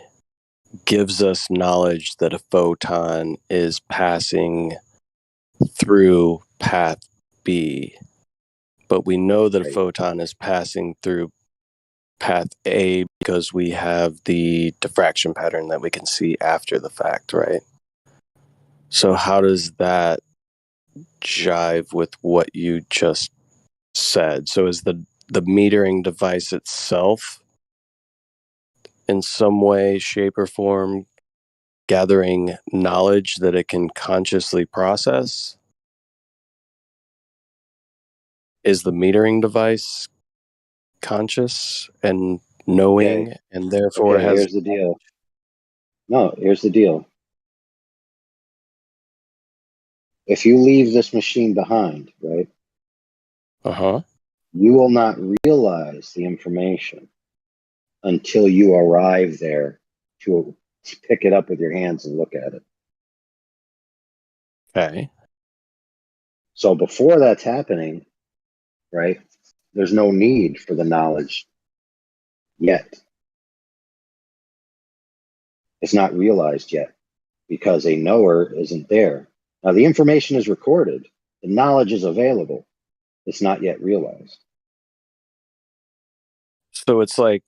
gives us knowledge that a photon is passing through path B, but we know that a photon is passing through path A because we have the diffraction pattern that we can see after the fact, right? So how does that jive with what you just said? So is the metering device itself in some way, shape, or form gathering knowledge that it can consciously process? Is the metering device conscious and knowing and therefore has... Here's the deal. No, here's the deal. If you leave this machine behind, right? You will not realize the information until you arrive there to pick it up with your hands and look at it. Okay. So before that's happening, right, there's no need for the knowledge yet. It's not realized yet because a knower isn't there. Now, the information is recorded. The knowledge is available. It's not yet realized. So it's like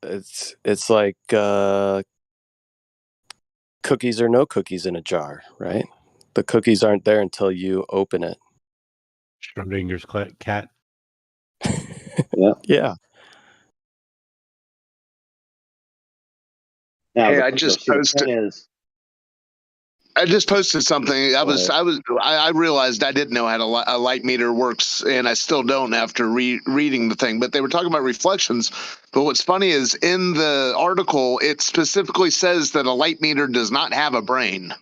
it's like cookies or no cookies in a jar, right? The cookies aren't there until you open it. Schrodinger's cat. Yeah. Yeah. Now, Hey, I just posted something. I realized I didn't know how a light meter works, and I still don't after reading the thing. But they were talking about reflections. But what's funny is in the article, it specifically says that a light meter does not have a brain.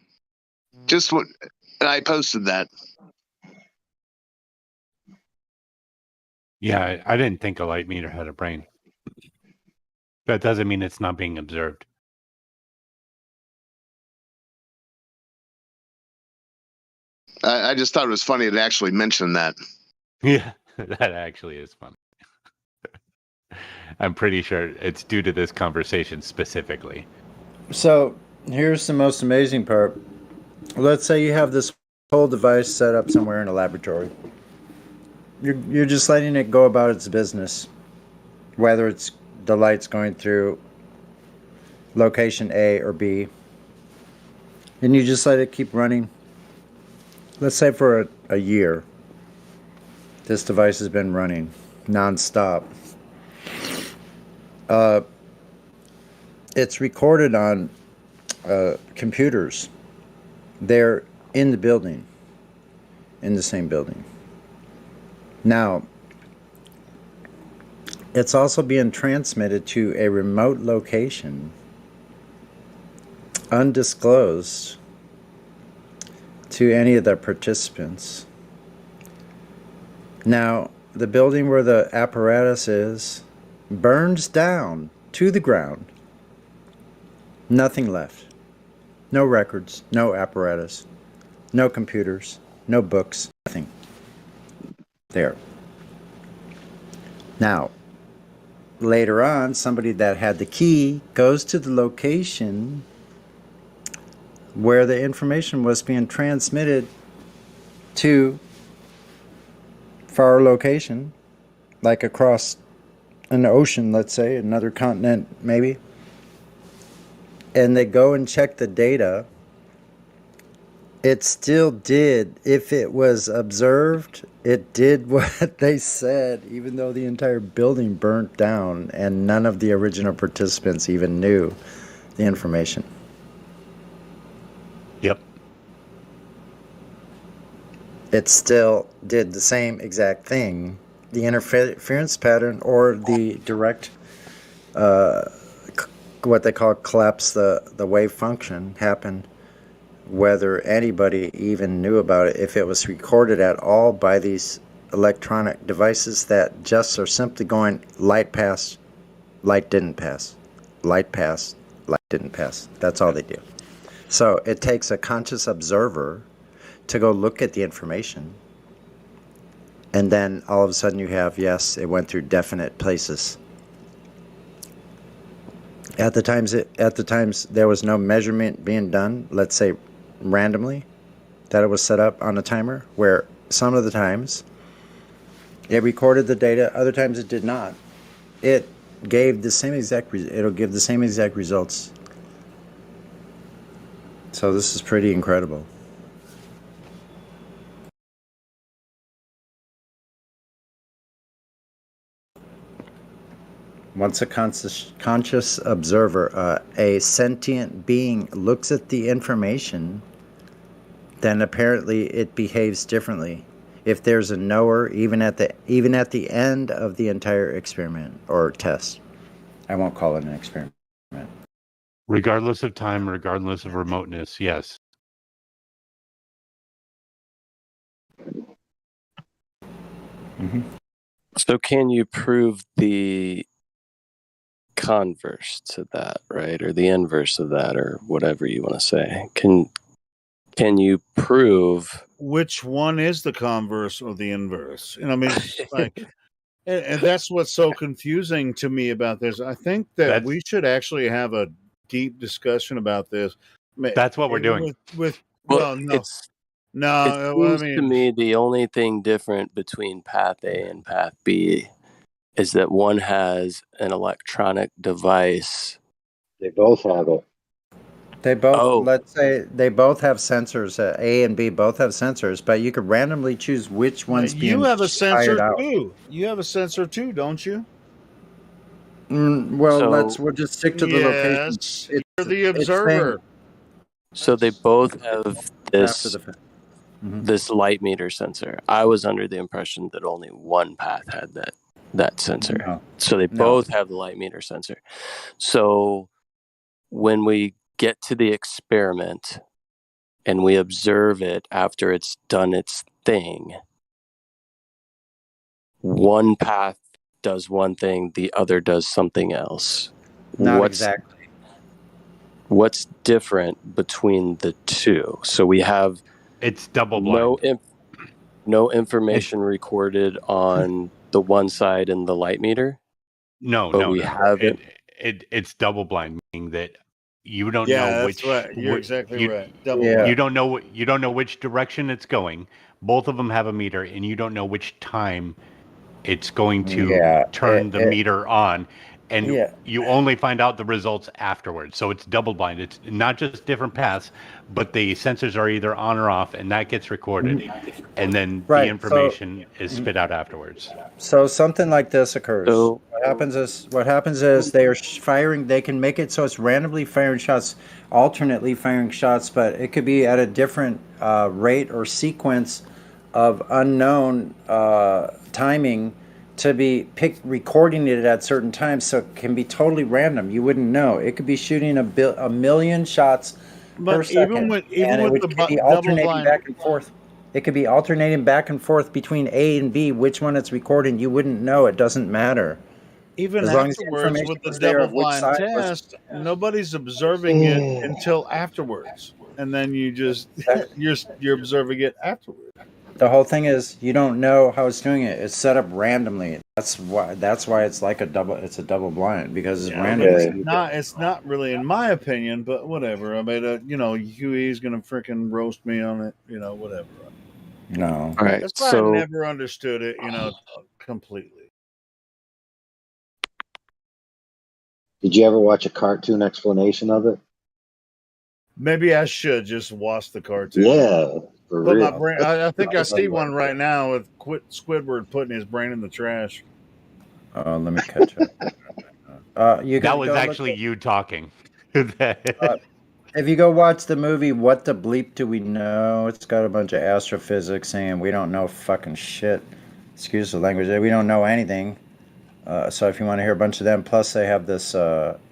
Just what I posted that. Yeah, I didn't think a light meter had a brain. That doesn't mean it's not being observed. I just thought it was funny to actually mention that. Yeah, that actually is fun. I'm pretty sure it's due to this conversation specifically. So here's the most amazing part. Let's say you have this whole device set up somewhere in a laboratory. You're just letting it go about its business, whether it's the light's going through location A or B, and you just let it keep running. Let's say for a year, this device has been running nonstop. It's recorded on computers. They're in the building, in the same building. Now, it's also being transmitted to a remote location, undisclosed to any of the participants. Now, the building where the apparatus is burns down to the ground. Nothing left. No records, no apparatus, no computers, no books, nothing. There. Now, later on, somebody that had the key goes to the location where the information was being transmitted to far location, like across an ocean, let's say, another continent maybe. And they go and check the data. It still did, if it was observed, it did what they said, even though the entire building burnt down and none of the original participants even knew the information. Yep. It still did the same exact thing. The interference pattern or the direct, what they call collapse the wave function happened whether anybody even knew about it, if it was recorded at all by these electronic devices that just are simply going light passed, light didn't pass, light passed, light didn't pass. That's all they do. So it takes a conscious observer to go look at the information, and then all of a sudden you have, yes, it went through definite places. At the times there was no measurement being done, let's say randomly, that it was set up on a timer, where some of the times it recorded the data, other times it did not. It gave the same exact, it'll give the same exact results. So this is pretty incredible. Once a conscious observer, a sentient being, looks at the information, then apparently it behaves differently. If there's a knower, even at the end of the entire experiment or test, I won't call it an experiment. Regardless of time, regardless of remoteness, yes. Mm-hmm. So can you prove the converse to that, right? Or the inverse of that, or whatever you want to say? Can you prove which one is the converse or the inverse? And I mean, like, and that's what's so confusing to me about this. I think that we should actually have a deep discussion about this. That's what we're doing. Well, no. It seems to me the only thing different between Path A and Path B is that one has an electronic device. They both have it. They both, let's say, they both have sensors. A and B both have sensors, but you could randomly choose which one's being You have a sensor fired out. too. You have a sensor too, don't you? Well, we'll just stick to the location. Yes, you're the observer. So they both have this this light meter sensor. I was under the impression that only one path had that sensor. No. So they both have the light meter sensor. So when we get to the experiment and we observe it after it's done its thing, one path does one thing, the other does something else. Not exactly. What's different between the two? So we have it's double blind. No information recorded on the one side and the light meter. We have it. It's double blind, meaning that you don't know which. Right. You're exactly right. Double blind. You don't know which direction it's going. Both of them have a meter, and you don't know which time it's going to turn the meter on. and Yeah. you only find out the results afterwards. So it's double blind. It's not just different paths, but the sensors are either on or off, and that gets recorded, and then the Right. information is spit out afterwards. So something like this occurs. So What happens is they are firing. They can make it so it's randomly firing shots, alternately firing shots, but it could be at a different rate or sequence of unknown timing to be recording it at certain times, so it can be totally random. You wouldn't know. It could be shooting a million shots per But second, and it the could be double alternating blind, back and forth. It could be alternating back and forth between A and B. Which one it's recording, you wouldn't know. It doesn't matter. even As long as the afterwards information with the was there double of which blind side was. test, nobody's observing it until afterwards, and then you just you're observing it afterwards. The whole thing is you don't know how it's doing it. It's set up randomly. That's why it's like a double. It's a double blind because it's random. It's not really, in my opinion, but whatever. I mean, Huey's gonna freaking roast me on it. Whatever. No. All right. That's why I never understood it. Completely. Did you ever watch a cartoon explanation of it? Maybe I should just watch the cartoon. Yeah, for But real. my brain, I think I see one right now with Squidward putting his brain in the trash. Let me catch up. That was actually you talking. If you go watch the movie What the Bleep Do We Know, it's got a bunch of astrophysics saying we don't know fucking shit. Excuse the language. We don't know anything. So if you want to hear a bunch of them, plus they have this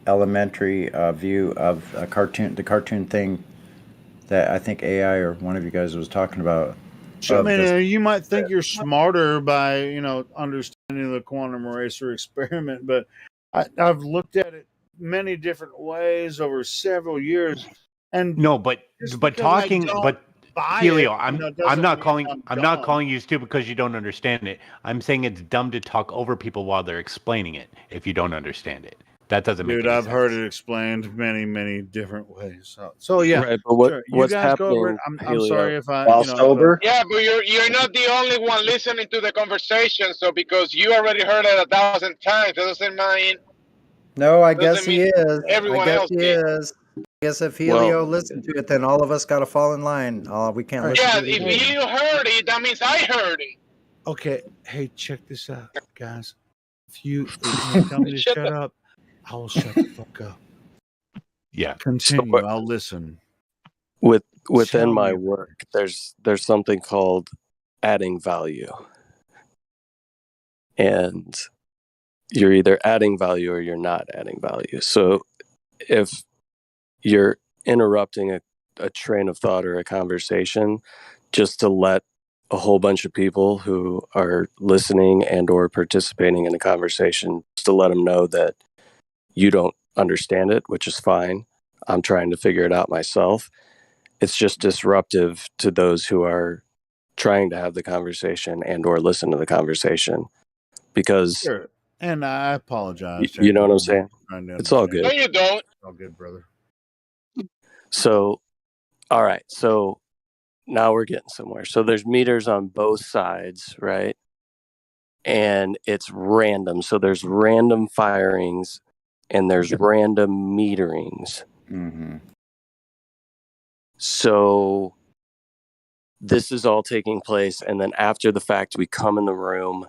elementary view of the cartoon thing that I think AI or one of you guys was talking about. So, I mean, you might think you're smarter by understanding the quantum eraser experiment, but I've looked at it many different ways over several years, and no, but talking, but Helio, I'm not dumb. calling you stupid because you don't understand it. I'm saying it's dumb to talk over people while they're explaining it if you don't understand it. That doesn't make Dude, any I've sense. heard it explained many different ways. So yeah, Right, but sure. what's you guys go over it. happening, I'm sorry if I While sober? Yeah, but you're not the only one listening to the conversation. So because you already heard it 1,000 times, that doesn't mean. No, I guess he is. Everyone else did. I guess if Helio listened to it, then all of us got to fall in line. We can't listen Yeah, to it. if you heard it, that means I heard it. Okay, hey, check this out, guys. If you tell me to shut up, I will shut the fuck up. Yeah. Continue. I'll listen. Within Tell my me. work, there's something called adding value, and you're either adding value or you're not adding value. So if you're interrupting a train of thought or a conversation just to let a whole bunch of people who are listening and or participating in a conversation, just to let them know that you don't understand it, which is fine. I'm trying to figure it out myself. It's just disruptive to those who are trying to have the conversation and or listen to the conversation, because Sure. And I apologize. you know what I'm saying? It's all good. No, you don't. It's all good, brother. So, all right. So now we're getting somewhere. So there's meters on both sides, right? And it's random. So there's random firings and there's random meterings. Mm-hmm. So this is all taking place. And then after the fact, we come in the room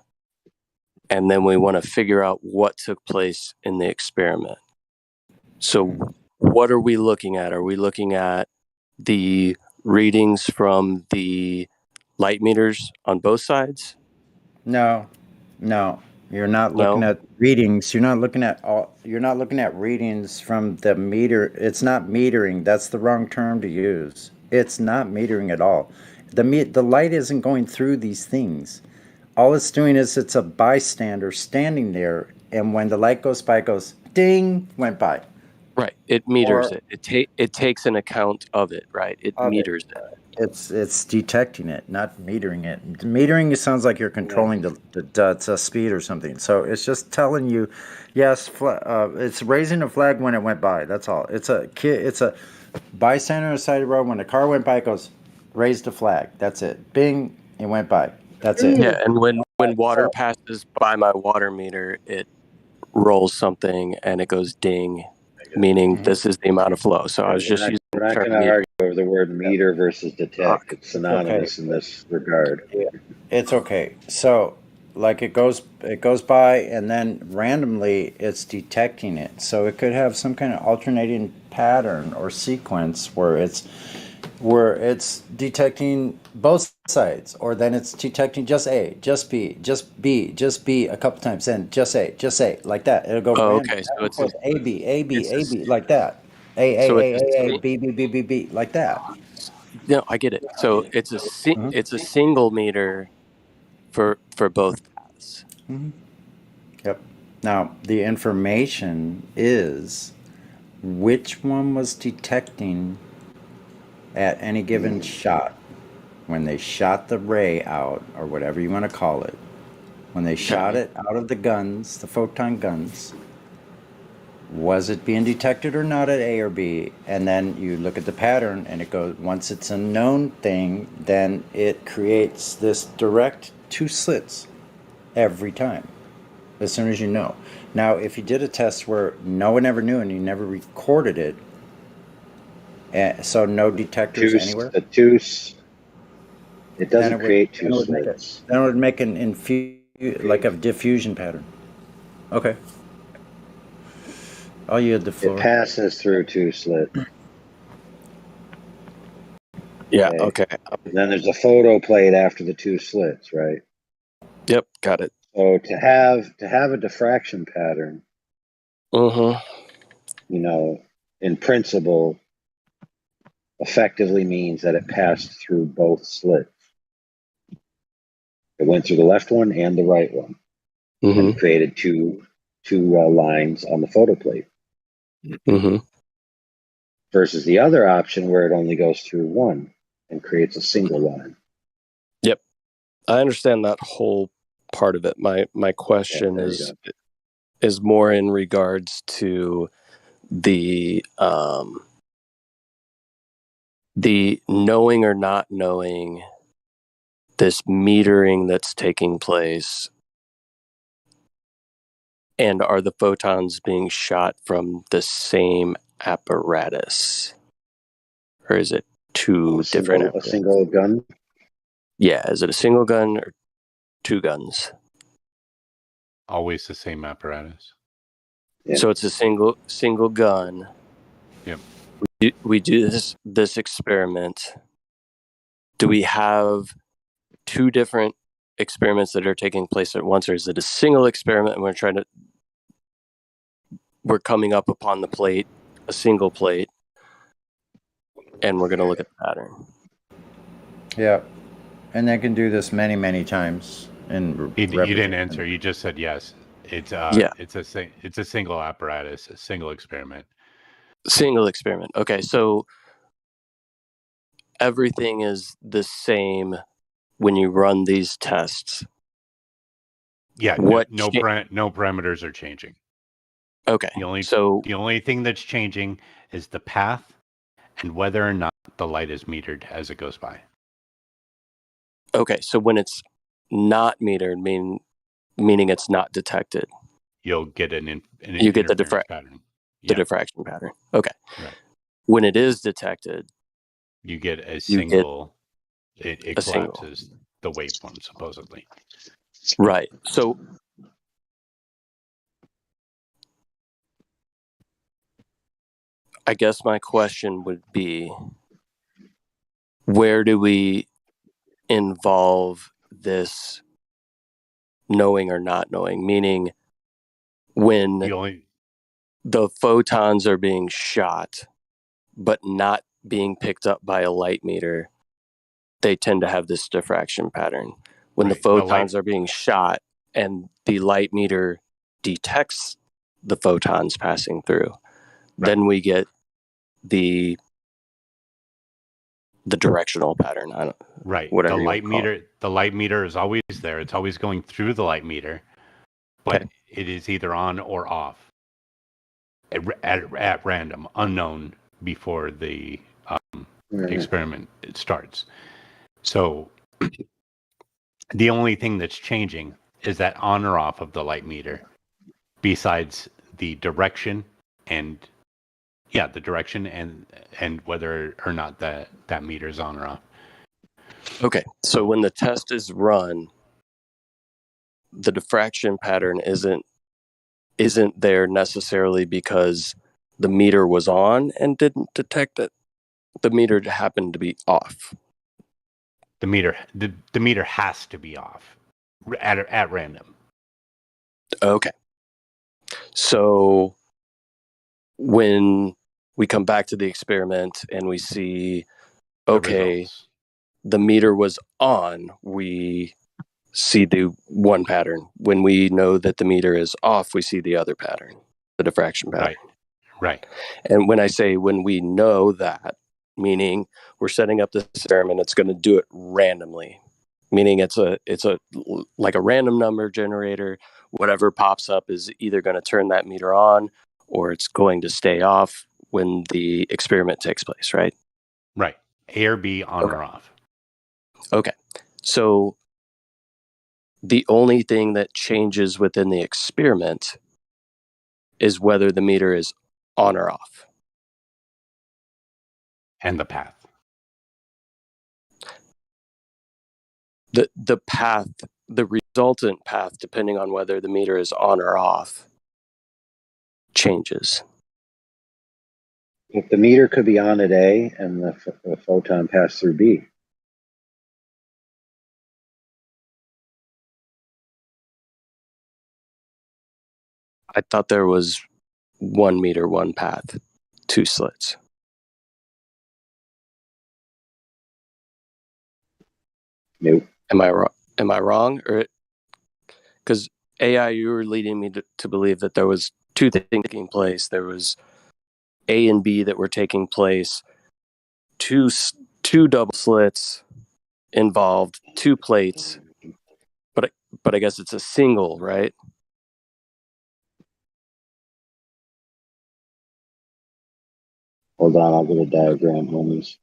and then we want to figure out what took place in the experiment. So what are we looking at? Are we looking at the readings from the light meters on both sides? No. You're not looking at readings. You're not looking at readings from the meter. It's not metering. That's the wrong term to use. It's not metering at all. The light isn't going through these things. All it's doing is it's a bystander standing there, and when the light goes by, it goes ding, went by. Right. It meters it. It takes an account of it, right? It meters it. It's detecting it, not metering it. Metering, it sounds like you're controlling the speed or something. So it's just telling you, yes, it's raising a flag when it went by. That's all. It's a bystander on the side of the road. When the car went by, it goes, raised a flag. That's it. Bing, it went by. That's it. Yeah, and when water passes by my water meter, it rolls something and it goes ding, meaning Mhm. this is the amount of flow. So I was just using We're the not term going to meter. argue over the word meter versus detect. It's It's okay. synonymous in this regard. It's okay. So, like it goes by, and then randomly it's detecting it. So it could have some kind of alternating pattern or sequence where it's detecting both sides, or then it's detecting just A, just B, just B, just B a couple times, then just A, like that. It'll go random. Okay, so it's A B, A B, it's a, A B, like that. A so A it's A a A A B B B B B, like that. no, I get it. So it's it's a single meter for both paths. Mhm. Yep. Now the information is which one was detecting at any given shot when they shot the ray out, or whatever you want to call it. When they shot it out of the guns, the photon guns, was it being detected or not at A or B? And then you look at the pattern and it goes, once it's a known thing, then it creates this direct two slits every time, as soon as you know. Now, if you did a test where no one ever knew and you never recorded it, so no detectors anywhere, It then doesn't it would create then two it would make slits. then it would make like a diffusion pattern. Okay. I'll yield the floor. It passes through two slits. Yeah. Okay. And then there's a photo plate after the two slits, right? Yep. Got it. So to have a diffraction pattern, Mm-hmm. you know, in principle, effectively means that it passed through both slits. It went through the left one and the right one, and created two lines on the photo plate. Mm-hmm. Versus the other option where it only goes through one and creates a single line. Yep. I understand that whole part of it. My question is more in regards to the knowing or not knowing this metering that's taking place, and are the photons being shot from the same apparatus, or is it two different apparatus? A single gun? Yeah, is it a single gun or two guns? Always the same apparatus. So it's a single gun. Yep. We do this experiment. Do we have two different experiments that are taking place at once, or is it a single experiment and we're coming up upon the plate, a single plate, and we're going to look at the pattern? Yeah. And they can do this many, many times. You didn't answer. You just said yes. It's a single apparatus, a single experiment. Single experiment. Okay, so everything is the same when you run these tests. Yeah. No parameters are changing. Okay. The only thing that's changing is the path and whether or not the light is metered as it goes by. Okay, so when it's not metered, meaning it's not detected, you'll get you get the pattern. The diffraction pattern. Okay. Right. When it is detected, you get a single. It collapses the waveform supposedly. Right. So I guess my question would be, where do we involve this knowing or not knowing? Meaning, when the photons are being shot, but not being picked up by a light meter, they tend to have this diffraction pattern. When the photons are being shot and the light meter detects the photons passing through, then we get the directional pattern. Right. Whatever The you light want to call meter. it. The light meter is always there. It's always going through the light meter, but it is either on or off at random, unknown before the experiment starts. So the only thing that's changing is that on or off of the light meter besides the direction and the direction and whether or not that meter is on or off. Okay, so when the test is run, the diffraction pattern isn't there necessarily because the meter was on and didn't detect it. The meter happened to be off. The meter has to be off at random. Okay. So when we come back to the experiment and we see, okay, the meter was on, we see the one pattern. When we know that the meter is off, we see the other pattern, the diffraction pattern. Right. And when I say when we know that, meaning we're setting up this experiment, it's going to do it randomly, meaning it's a like a random number generator. Whatever pops up is either going to turn that meter on or it's going to stay off when the experiment takes place, right? Right. A or B, on or off. Okay. So the only thing that changes within the experiment is whether the meter is on or off. And the path. The path, the resultant path, depending on whether the meter is on or off, changes. If the meter could be on at A and the photon passed through B. I thought there was 1 meter, 1 path, 2 slits. Nope. Am I wrong? Or because AI, you were leading me to believe that there was 2 things taking place. There was A and B that were taking place, two double slits involved, 2 plates, but I guess it's a single, right? Hold on, I'll get a diagram, homies.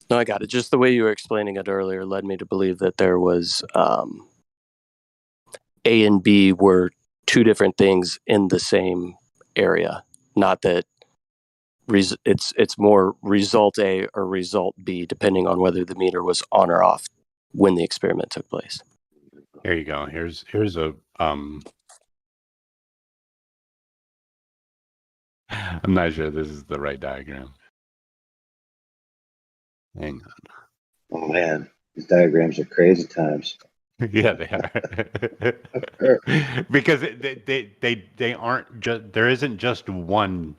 No, I got it. Just the way you were explaining it earlier led me to believe that there was A and B were 2 different things in the same area. Not that it's more result A or result B, depending on whether the meter was on or off when the experiment took place. Here you go. Here's a I'm not sure this is the right diagram. Hang on. Oh man, these diagrams are crazy times. Yeah, they are. Because they aren't just, there isn't just one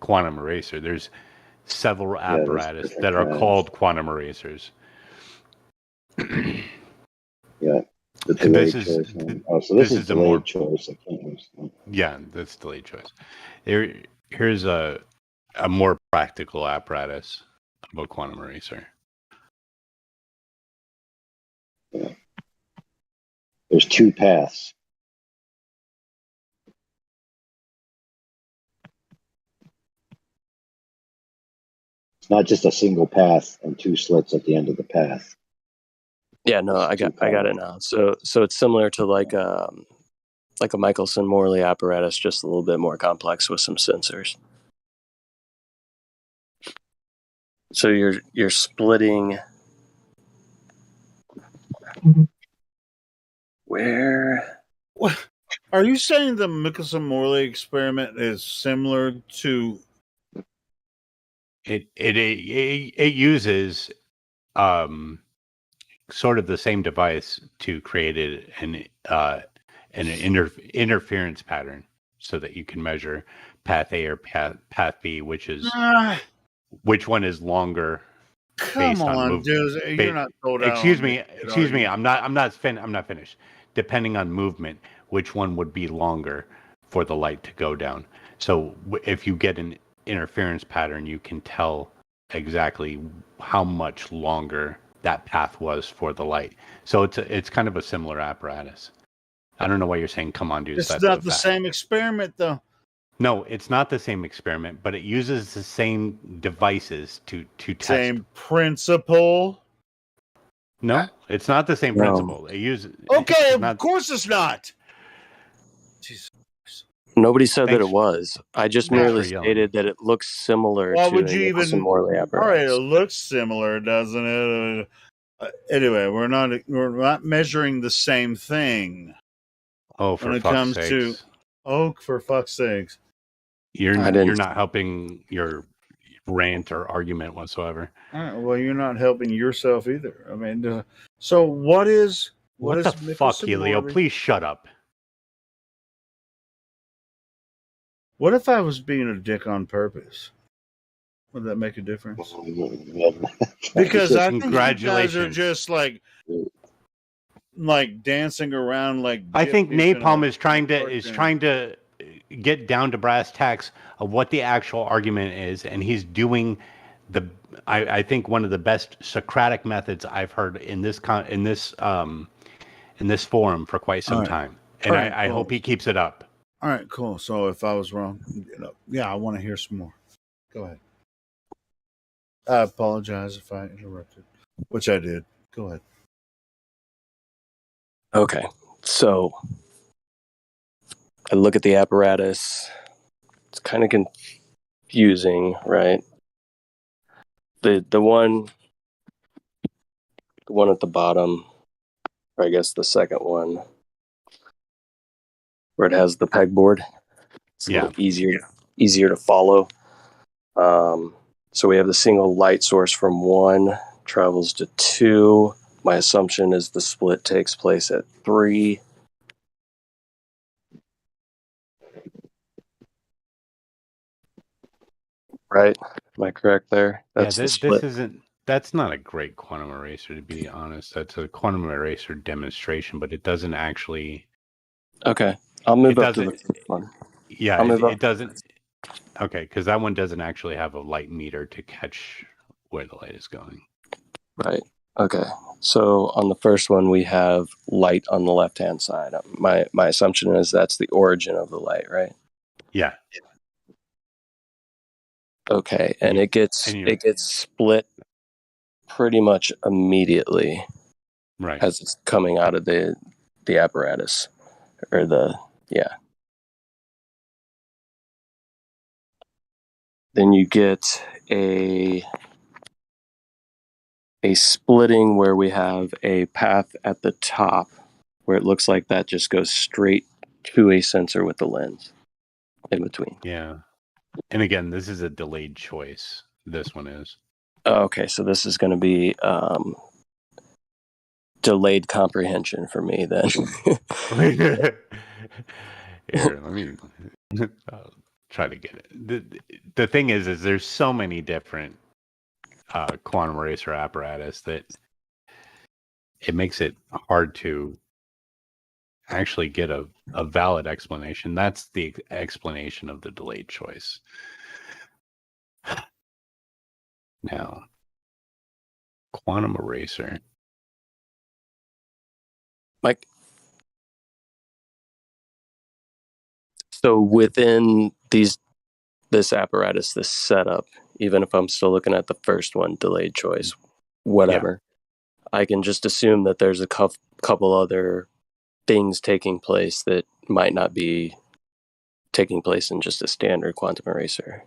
quantum eraser. There's several apparatus that are called quantum erasers. Yeah, the delayed choice. So this is delayed choice. I can't understand. Yeah, that's delayed choice. Here's a more practical apparatus of a quantum eraser. Yeah. There's 2 paths. It's not just a single path and 2 slits at the end of the path. Yeah, no, I got it now. So it's similar to like a Michelson-Morley apparatus, just a little bit more complex with some sensors. So you're splitting. Where? What? Are you saying the Michelson-Morley experiment is similar to? It uses sort of the same device to create an interference pattern so that you can measure path A or path B, which which one is longer. Come on, dude! You're not sold out. Excuse me. I'm not finished. Depending on movement, which one would be longer for the light to go down? So if you get an interference pattern, you can tell exactly how much longer that path was for the light. So it's kind of a similar apparatus. I don't know why you're saying, come on, dude. It's not the same experiment, though. No, it's not the same experiment, but it uses the same devices to test. Same principle. No, it's not the same No. principle. It uses Okay, it's of not. course it's not. Nobody said that Thanks, it was. I just thanks merely for yelling. stated that it looks similar Why to would a you Nicholson even? Morley All right, it apparatus. looks similar, doesn't it? Anyway, we're not measuring the same thing Oh, when for it fuck's comes to. sakes! Oh, for fuck's sakes! You're I you're didn't. not helping your rant or argument whatsoever. All right, well, you're not helping yourself either. I mean, so what is What the fuck, Mickelson Helio? Morley? Please shut up. What if I was being a dick on purpose? Would that make a difference? Because I think you guys are Congratulations. just like dancing around like. I think dipshits in Napalm a is trying cartoon. to get down to brass tacks of what the actual argument is, and he's doing I think one of the best Socratic methods I've heard in this forum for quite some All right. time, and All right, I cool. hope he keeps it up. All right, cool. So if I was wrong, yeah, I want to hear some more. Go ahead. I apologize if I interrupted, which I did. Go ahead. Okay, so I look at the apparatus. It's kind of confusing, right? The one at the bottom, or I guess the second one, where it has the pegboard. It's a little easier to follow. So we have the single light source from 1 travels to 2. My assumption is the split takes place at 3. Right? Am I correct there? That's the split. That's not a great quantum eraser, to be honest. That's a quantum eraser demonstration, but it doesn't actually. Okay, I'll move up to the first one. Yeah, it doesn't. Okay, because that one doesn't actually have a light meter to catch where the light is going. Right. Okay. So on the first one, we have light on the left-hand side. My assumption is that's the origin of the light, right? Yeah. Okay, and it gets split pretty much immediately, right, as it's coming out of the apparatus, or Then you get a splitting where we have a path at the top where it looks like that just goes straight to a sensor with the lens in between. Yeah. And again, this is a delayed choice. This one is. Okay, so this is going to be delayed comprehension for me then. Here, let me try to get it. The thing is there's so many different quantum eraser apparatus that it makes it hard to actually get a valid explanation. That's the explanation of the delayed choice. Now, quantum eraser. Mike? So within this apparatus, this setup, even if I'm still looking at the first one, delayed choice, whatever, I can just assume that there's a couple other things taking place that might not be taking place in just a standard quantum eraser.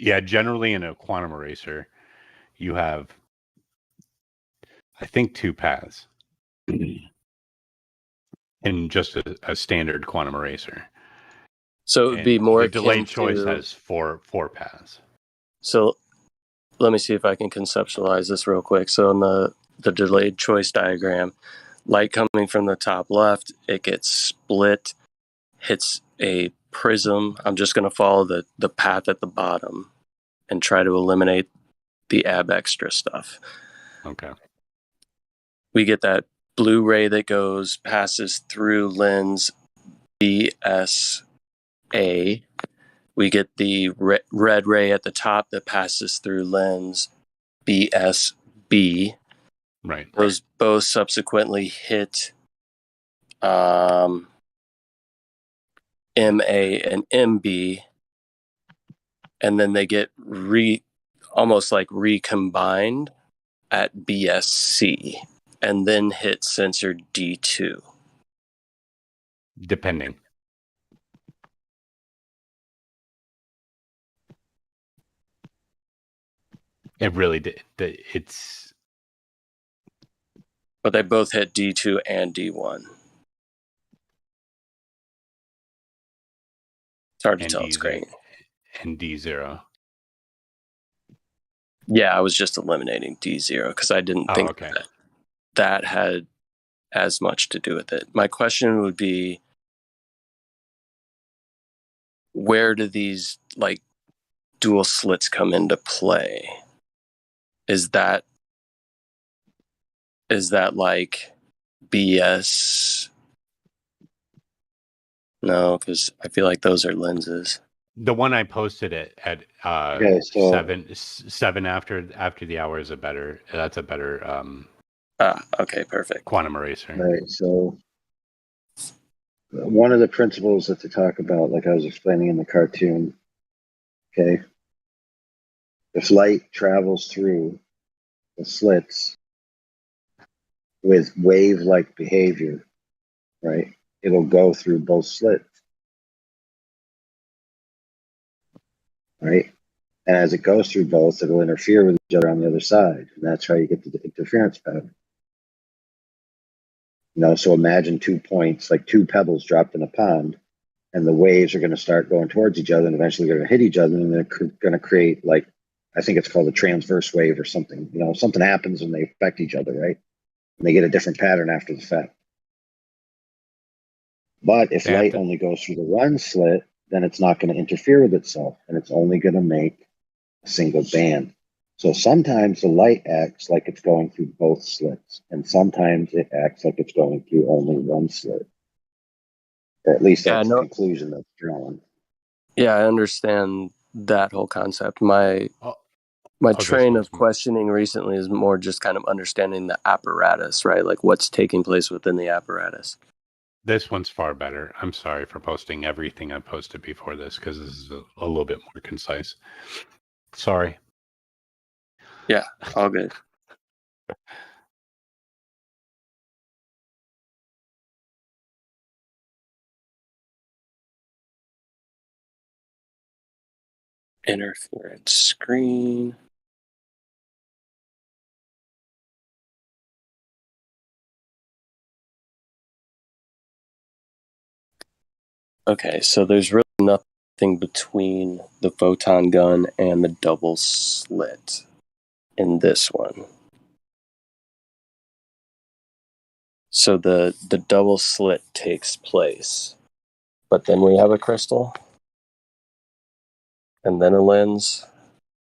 Yeah, generally in a quantum eraser, you have, I think, 2 paths in just a standard quantum eraser. So it would be more the delayed akin choice to, has four paths. So let me see if I can conceptualize this real quick. So in the delayed choice diagram, light coming from the top left, it gets split, hits a prism. I'm just going to follow the path at the bottom and try to eliminate the ab extra stuff. Okay. We get that blue ray that passes through lens BSA. We get the red ray at the top that passes through lens BSB. Right. Those both subsequently hit MA and MB, and then they get almost like recombined at BSC and then hit sensor D2? Depending. It really did. It's. But they both hit D2 and D1. It's hard to tell. It's great. And D0. Yeah, I was just eliminating D0 because I didn't think that had as much to do with it. My question would be, where do these like dual slits come into play? Is that like BS? No, because I feel like those are lenses. The one I posted at Okay, so- seven after the hour is a better. That's a better. Okay, perfect. Quantum eraser. Right. So one of the principles that they talk about, like I was explaining in the cartoon, okay, if light travels through the slits with wave-like behavior, right, it'll go through both slits, right? And as it goes through both, it'll interfere with each other on the other side, and that's how you get the interference pattern. You know, so imagine 2 points, like 2 pebbles dropped in a pond, and the waves are going to start going towards each other, and eventually they're going to hit each other, and they're going to create, like, I think it's called a transverse wave or something. You know, something happens and they affect each other, right? And they get a different pattern after the fact. But if light only goes through the one slit, then it's not going to interfere with itself, and it's only going to make a single band. So sometimes the light acts like it's going through both slits, and sometimes it acts like it's going through only one slit. Or at least that's the conclusion that's drawn. Yeah, I understand that whole concept. My train of questioning recently is more just kind of understanding the apparatus, right? Like what's taking place within the apparatus. This one's far better. I'm sorry for posting everything I posted before this because this is a little bit more concise. Sorry. Yeah, all good. Interference screen. Okay, so there's really nothing between the photon gun and the double slit in this one. So the double slit takes place, but then we have a crystal, and then a lens,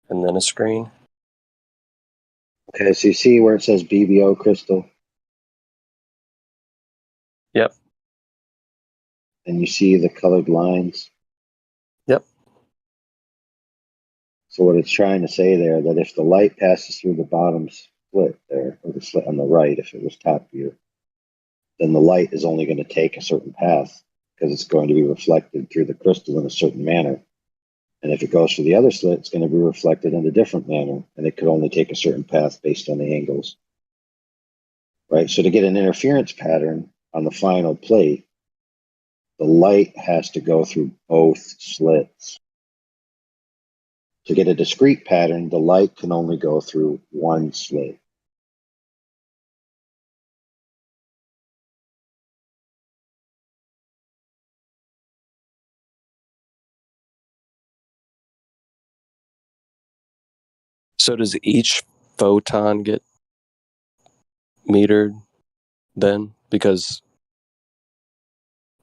and then a screen. Okay, so you see where it says BBO crystal? Yep. And you see the colored lines? Yep. So what it's trying to say there, that if the light passes through the bottom slit there, or the slit on the right, if it was top view, then the light is only going to take a certain path because it's going to be reflected through the crystal in a certain manner. And if it goes through the other slit, it's going to be reflected in a different manner, and it could only take a certain path based on the angles. Right? So to get an interference pattern on the final plate, the light has to go through both slits. To get a discrete pattern, the light can only go through one slit. So does each photon get metered then? Because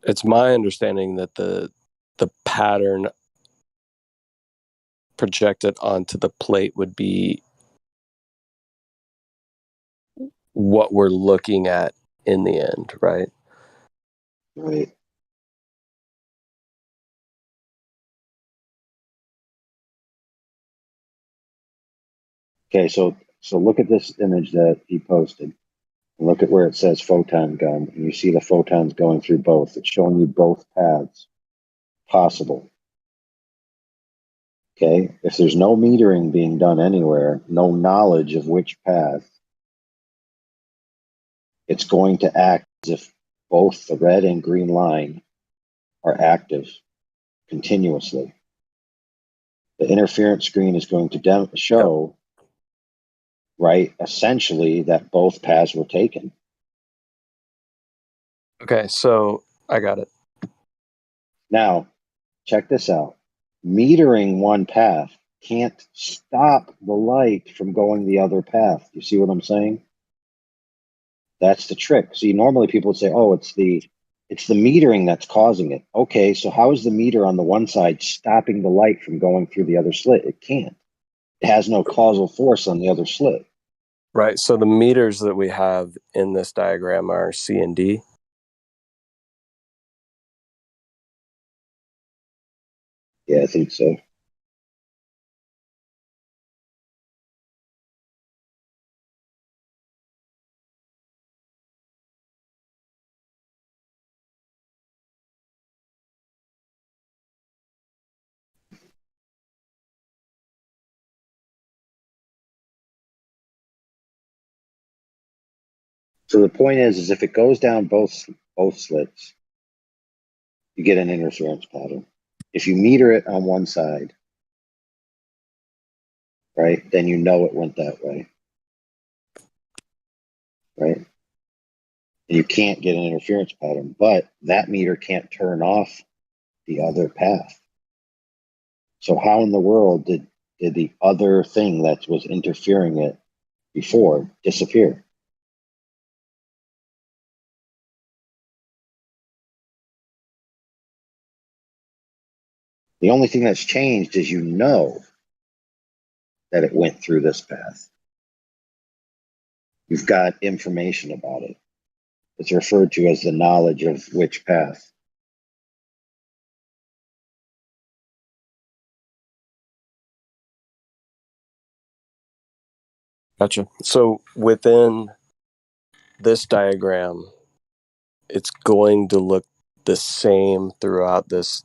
it's my understanding that the pattern projected onto the plate would be what we're looking at in the end, right? Right. Okay, so look at this image that he posted. And look at where it says photon gun, and you see the photons going through both. It's showing you both paths possible. Okay, if there's no metering being done anywhere, no knowledge of which path, it's going to act as if both the red and green line are active continuously. The interference screen is going to show, right, essentially that both paths were taken. Okay, so I got it. Now, check this out. Metering one path can't stop the light from going the other path. You see what I'm saying? That's the trick. See, normally people would say, "Oh, it's the metering that's causing it." Okay, so how is the meter on the one side stopping the light from going through the other slit? It can't. It has no causal force on the other slit. Right. So the meters that we have in this diagram are C and D. Yeah, I think so. So the point is if it goes down both slits, you get an interference pattern. If you meter it on one side, right, then you know it went that way, right? And you can't get an interference pattern, but that meter can't turn off the other path. So how in the world did the other thing that was interfering it before disappear? The only thing that's changed is you know that it went through this path. You've got information about it. It's referred to as the knowledge of which path. Gotcha. So within this diagram, it's going to look the same throughout this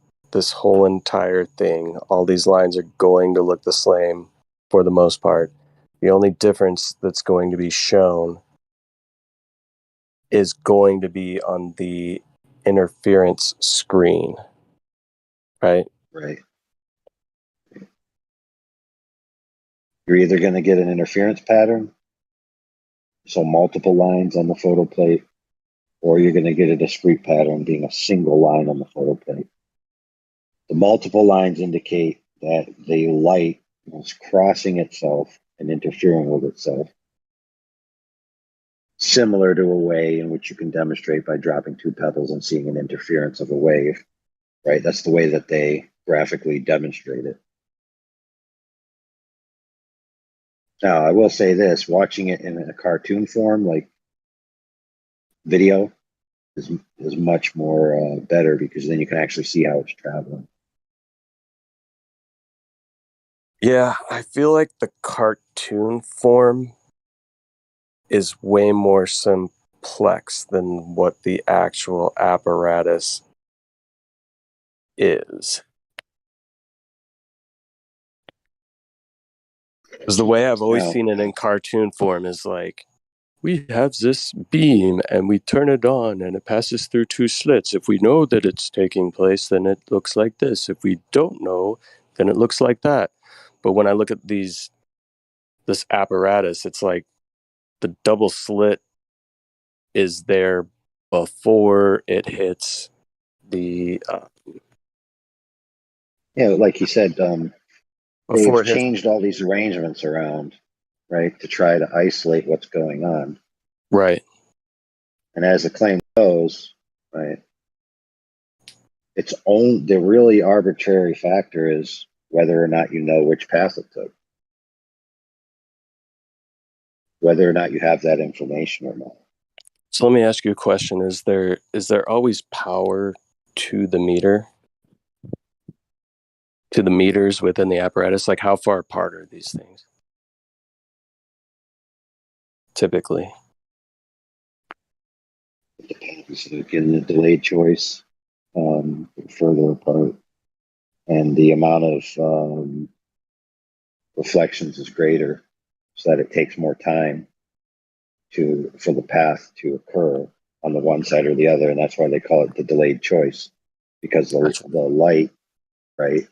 whole entire thing. All these lines are going to look the same for the most part. The only difference that's going to be shown is going to be on the interference screen, right? Right. You're either going to get an interference pattern, so multiple lines on the photo plate, or you're going to get a discrete pattern being a single line on the photo plate. The multiple lines indicate that the light was crossing itself and interfering with itself, similar to a way in which you can demonstrate by dropping two pebbles and seeing an interference of a wave, right? That's the way that they graphically demonstrate it. Now, I will say this, watching it in a cartoon form, like video, is much more better because then you can actually see how it's traveling. Yeah, I feel like the cartoon form is way more complex than what the actual apparatus is. Because the way I've always seen it in cartoon form is like, we have this beam and we turn it on and it passes through two slits. If we know that it's taking place, then it looks like this. If we don't know, then it looks like that. But when I look at this apparatus, it's like the double slit is there before it hits the Yeah, like you said, they've before it hits. changed all these arrangements around, right, to try to isolate what's going on. Right. And as the claim goes, right, the really arbitrary factor is whether or not you know which path it took, whether or not you have that information or not. So let me ask you a question. Is there always power to the meter? To the meters within the apparatus? Like how far apart are these things? Typically. It depends. Again, the delayed choice, further apart, and the amount of reflections is greater, so that it takes more time for the path to occur on the one side or the other, and that's why they call it the delayed choice, because the light, right,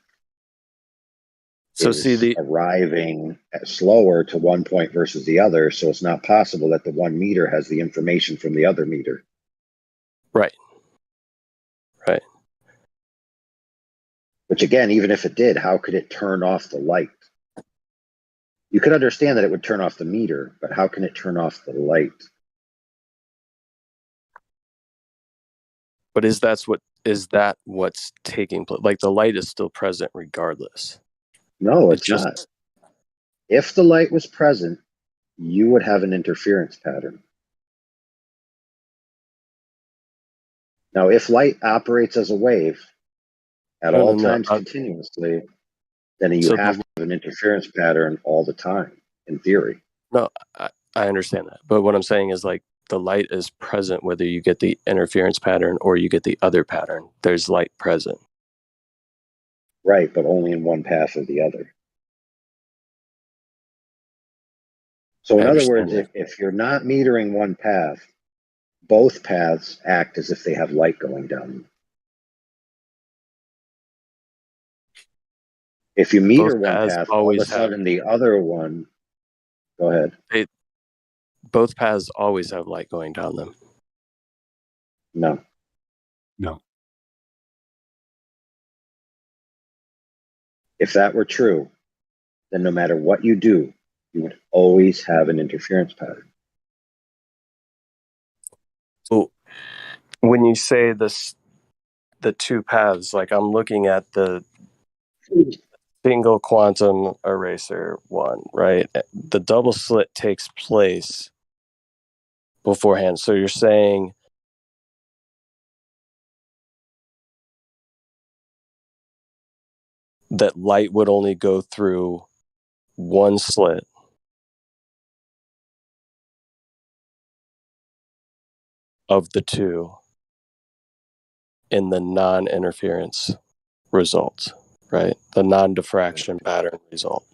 So is arriving slower to one point versus the other, so it's not possible that the 1 meter has the information from the other meter. Right. Which again, even if it did, how could it turn off the light? You could understand that it would turn off the meter, but how can it turn off the light? But is that what's taking place? Like the light is still present regardless. No, it's not. If the light was present, you would have an interference pattern. Now, if light operates as a wave at all times continuously, then you have to have an interference pattern all the time, in theory. No, I understand that. But what I'm saying is like the light is present whether you get the interference pattern or you get the other pattern. There's light present. Right, but only in one path or the other. So in other words, if you're not metering one path, both paths act as if they have light going down them. If you meter one path, all of a sudden the other one, go ahead. Both paths always have light going down them. No. If that were true, then no matter what you do, you would always have an interference pattern. So when you say this, the two paths, like I'm looking at the single quantum eraser one, right? The double slit takes place beforehand. So you're saying that light would only go through one slit of the two in the non-interference result, right? The non-diffraction pattern result.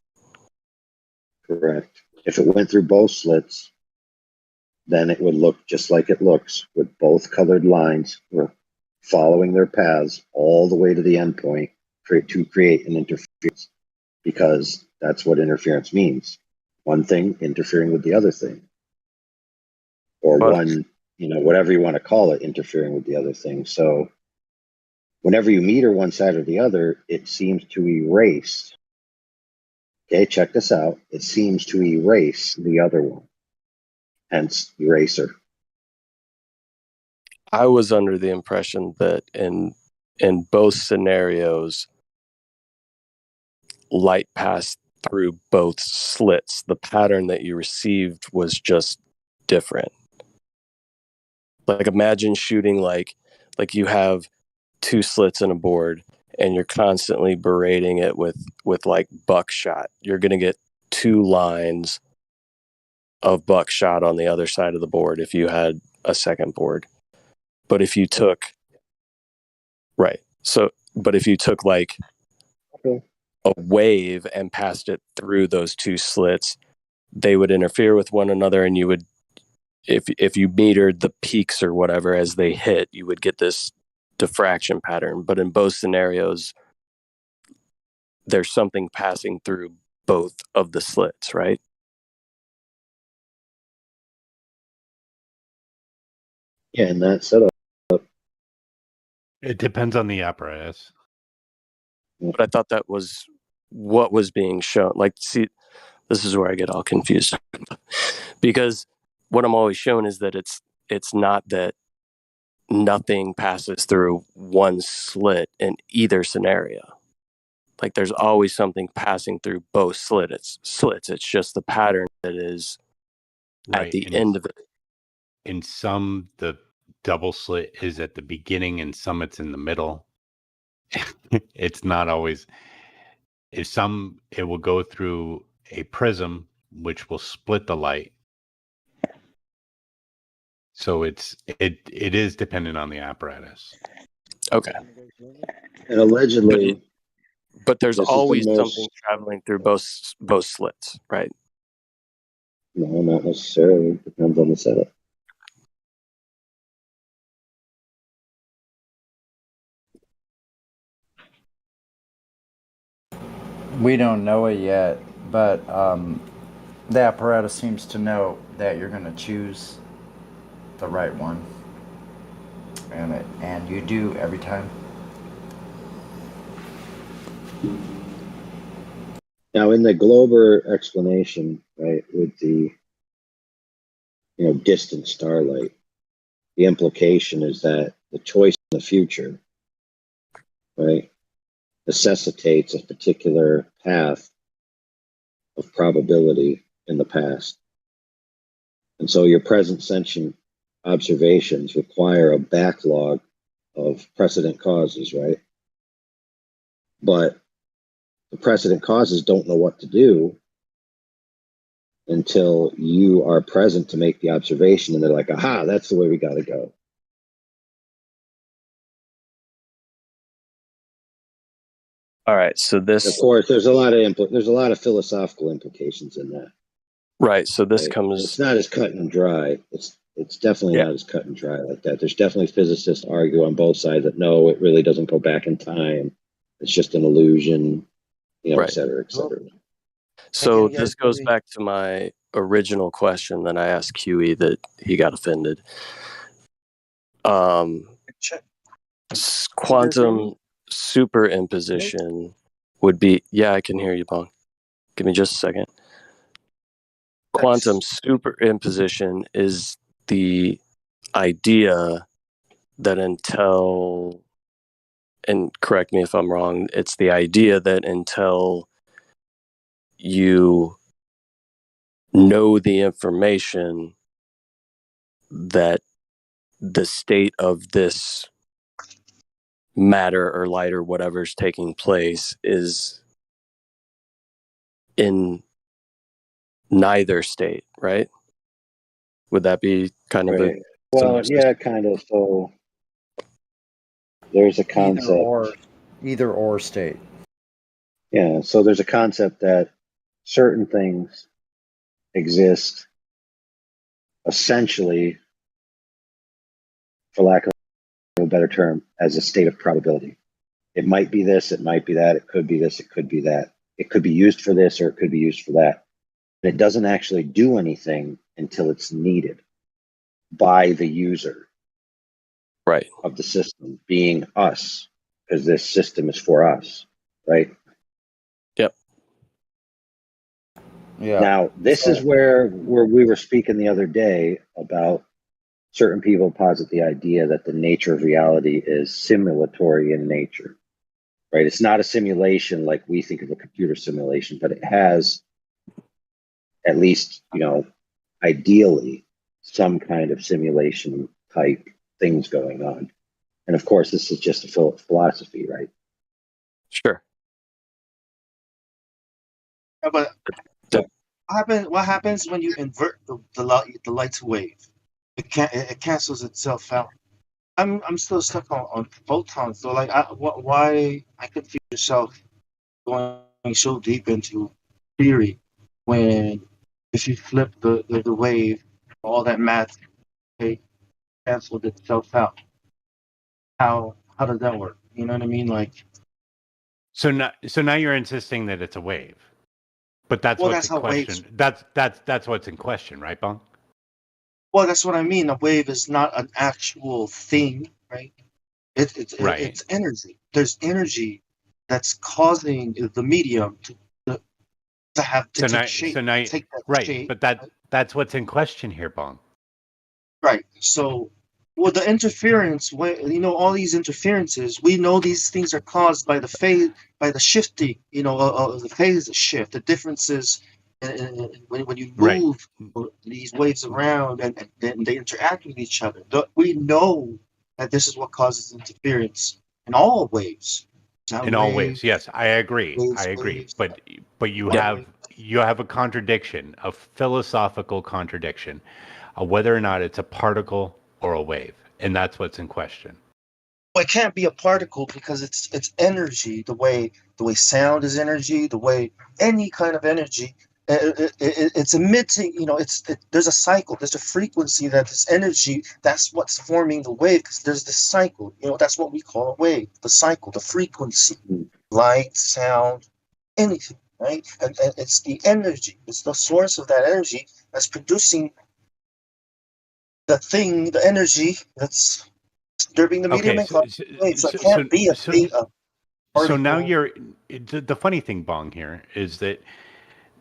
Correct. If it went through both slits, then it would look just like it looks, with both colored lines following their paths all the way to the endpoint to create an interference, because that's what interference means. One thing interfering with the other thing. Or one, whatever you want to call it, interfering with the other thing. So whenever you meter one side or the other, it seems to erase. Okay, check this out. It seems to erase the other one. Hence, eraser. I was under the impression that in both scenarios, light passed through both slits. The pattern that you received was just different. Like imagine shooting like you have two slits in a board and you're constantly berating it with like buckshot. You're going to get two lines of buckshot on the other side of the board if you had a second board. But if you took like a wave and passed it through those two slits, they would interfere with one another, and you would, if you metered the peaks or whatever as they hit, you would get this diffraction pattern. But in both scenarios, there's something passing through both of the slits, right? Yeah, and that setup. It depends on the apparatus. But I thought that was what was being shown. Like, see, this is where I get all confused. Because what I'm always shown is that it's not that nothing passes through one slit in either scenario. Like there's always something passing through both slits. It's just the pattern that is at the end of it. In some, the double slit is at the beginning, and some it's in the middle. It's not always. It will go through a prism, which will split the light. So it is dependent on the apparatus. Okay. And allegedly, But there's This is the always most. something traveling through both slits, right? No, not necessarily. Depends on the setup. We don't know it yet, but the apparatus seems to know that you're going to choose the right one, and you do every time. Now, in the Glober explanation, right, with the distant starlight, the implication is that the choice in the future, right, necessitates a particular path of probability in the past. And so your present sentient observations require a backlog of precedent causes, right? But the precedent causes don't know what to do until you are present to make the observation, and they're like, aha, that's the way we got to go. All right, so this, Of course, there's a lot of philosophical implications in that. Right, so this Right? comes. It's not as cut and dry. It's definitely not as cut and dry like that. There's definitely physicists argue on both sides that no, it really doesn't go back in time. It's just an illusion, Right. et cetera, et cetera. So Again, this goes back to my original question that I asked QE that he got offended. Quantum superimposition would be, yeah, I can hear you, Bong. Give me just a second. Quantum superimposition is the idea that until, and correct me if I'm wrong, it's the idea that until you know the information that the state of this matter or light or whatever's taking place is in neither state, right? Would that be kind of a Right. Well, yeah, kind of. So there's a concept. Either or state. Yeah, so there's a concept that certain things exist essentially, for lack of a better term, as a state of probability. It might be this, it might be that, it could be this, it could be that. It could be used for this or it could be used for that. It doesn't actually do anything until it's needed by the user of the system, being us, because this system is for us, right? Yep. Yeah. Now, this is where we were speaking the other day about certain people posit the idea that the nature of reality is simulatory in nature, right? It's not a simulation like we think of a computer simulation, but it has at least, ideally some kind of simulation type things going on. And of course, this is just a philosophy, right? Sure. Yeah, but what happens when you invert the light's wave? It cancels itself out. I'm still stuck on photons. So like, why I could feel yourself going so deep into theory when if you flip the wave, all that math canceled itself out. How does that work? You know what I mean? Like, So now you're insisting that it's a wave, but that's well, what's that's in how waves. question. That's what's in question, right, Bong? Well, that's what I mean. A wave is not an actual thing, right? Right. It's energy. There's energy that's causing the medium to have to take shape. Take that right, shape. but that's what's in question here, Bong. Right. So, well, the interference, all these interferences, we know these things are caused by the phase, by the shifting, the phase shift, the differences when you move these waves around and then they interact with each other. We know that this is what causes interference in all waves. In all waves, yes, I agree. Waves, I agree. waves. But you have a contradiction, a philosophical contradiction, whether or not it's a particle or a wave, and that's what's in question. Well, it can't be a particle because it's energy. The way sound is energy, the way any kind of energy, it's emitting. There's a cycle. There's a frequency that this energy. That's what's forming the wave because there's this cycle. That's what we call a wave. The cycle, the frequency, light, sound, anything, right? And it's the energy. It's the source of that energy that's producing the energy that's disturbing the medium Okay, and causing waves. So it can't be a thing of so now particle. the funny thing, Bong, here is that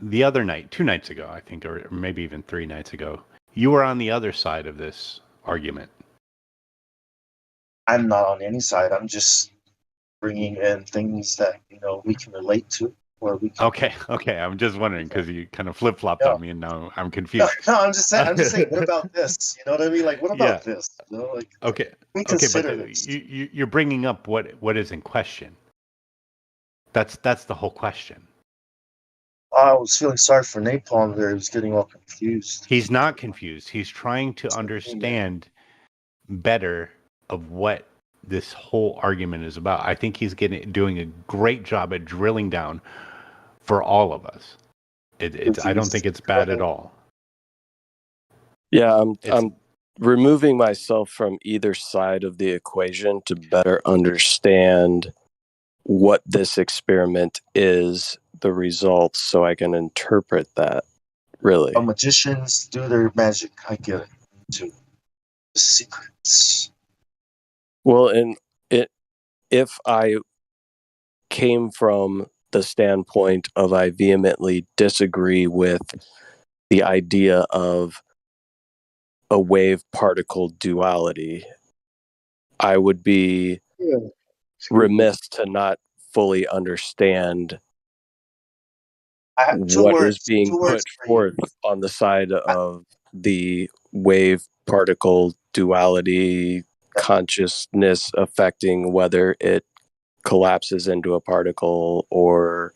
the other night, 2 nights ago, I think, or maybe even 3 nights ago, you were on the other side of this argument. I'm not on any side. I'm just bringing in things that we can relate to, or we can. Okay. I'm just wondering because you kind of flip flopped No, on me, and now I'm no, confused. no. I'm just saying. What about this? You know what I mean? Like, what Yeah. about this? Like, Okay. we Okay, but consider this. you're bringing up what is in question. That's the whole question. I was feeling sorry for Napalm there. He was getting all confused. He's not confused. He's trying to understand better of what this whole argument is about. I think he's doing a great job at drilling down for all of us. I don't think it's bad at all. Yeah, I'm removing myself from either side of the equation to better understand what this experiment is, the results, so I can interpret that, really. Magicians do their magic. I get it. Too. The secrets. Well, and if I came from the standpoint of I vehemently disagree with the idea of a wave particle duality, I would be remiss to not fully understand what is being put forth on the side of the wave particle duality consciousness affecting whether it collapses into a particle or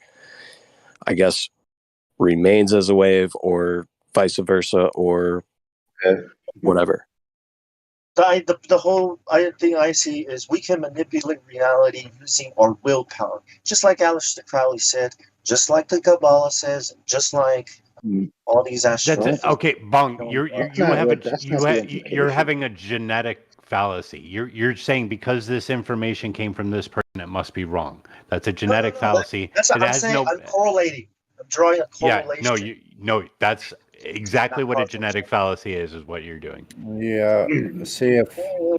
I guess remains as a wave or vice versa or whatever. The whole thing I see is we can manipulate reality using our willpower, just like Aleister Crowley said, just like the Kabbalah says, just like all these astrologists. Okay, Bong, you're implication. having a genetic fallacy. You're saying because this information came from this person, it must be wrong. That's a genetic fallacy. That's what I'm saying. I'm correlating. I'm drawing a correlation. No, that's exactly what a genetic fallacy is what you're doing. Yeah. See,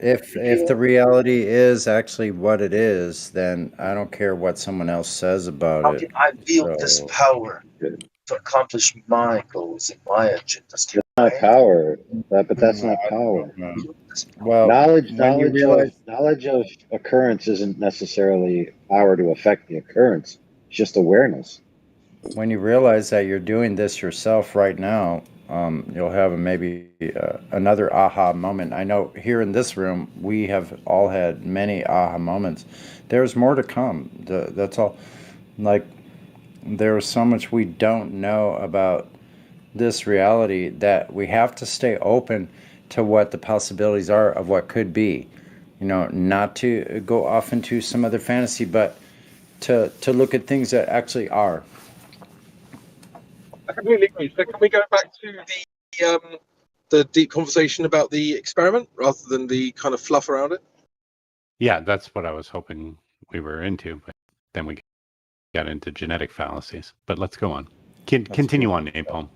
if the reality is actually what it is, then I don't care what someone else says about it. I wield this power to accomplish my goals and my agendas. It's not power, but that's not power. Well, knowledge of occurrence isn't necessarily power to affect the occurrence. It's just awareness. When you realize that you're doing this yourself right now, you'll have maybe another aha moment. I know here in this room, we have all had many aha moments. There's more to come. That's all. Like, there's so much we don't know about this reality that we have to stay open to what the possibilities are of what could be. Not to go off into some other fantasy, but to look at things that actually are. I completely agree. So can we go back to the deep conversation about the experiment rather than the kind of fluff around it? Yeah, that's what I was hoping we were into, but then we got into genetic fallacies. But let's go on. Continue on, Napalm.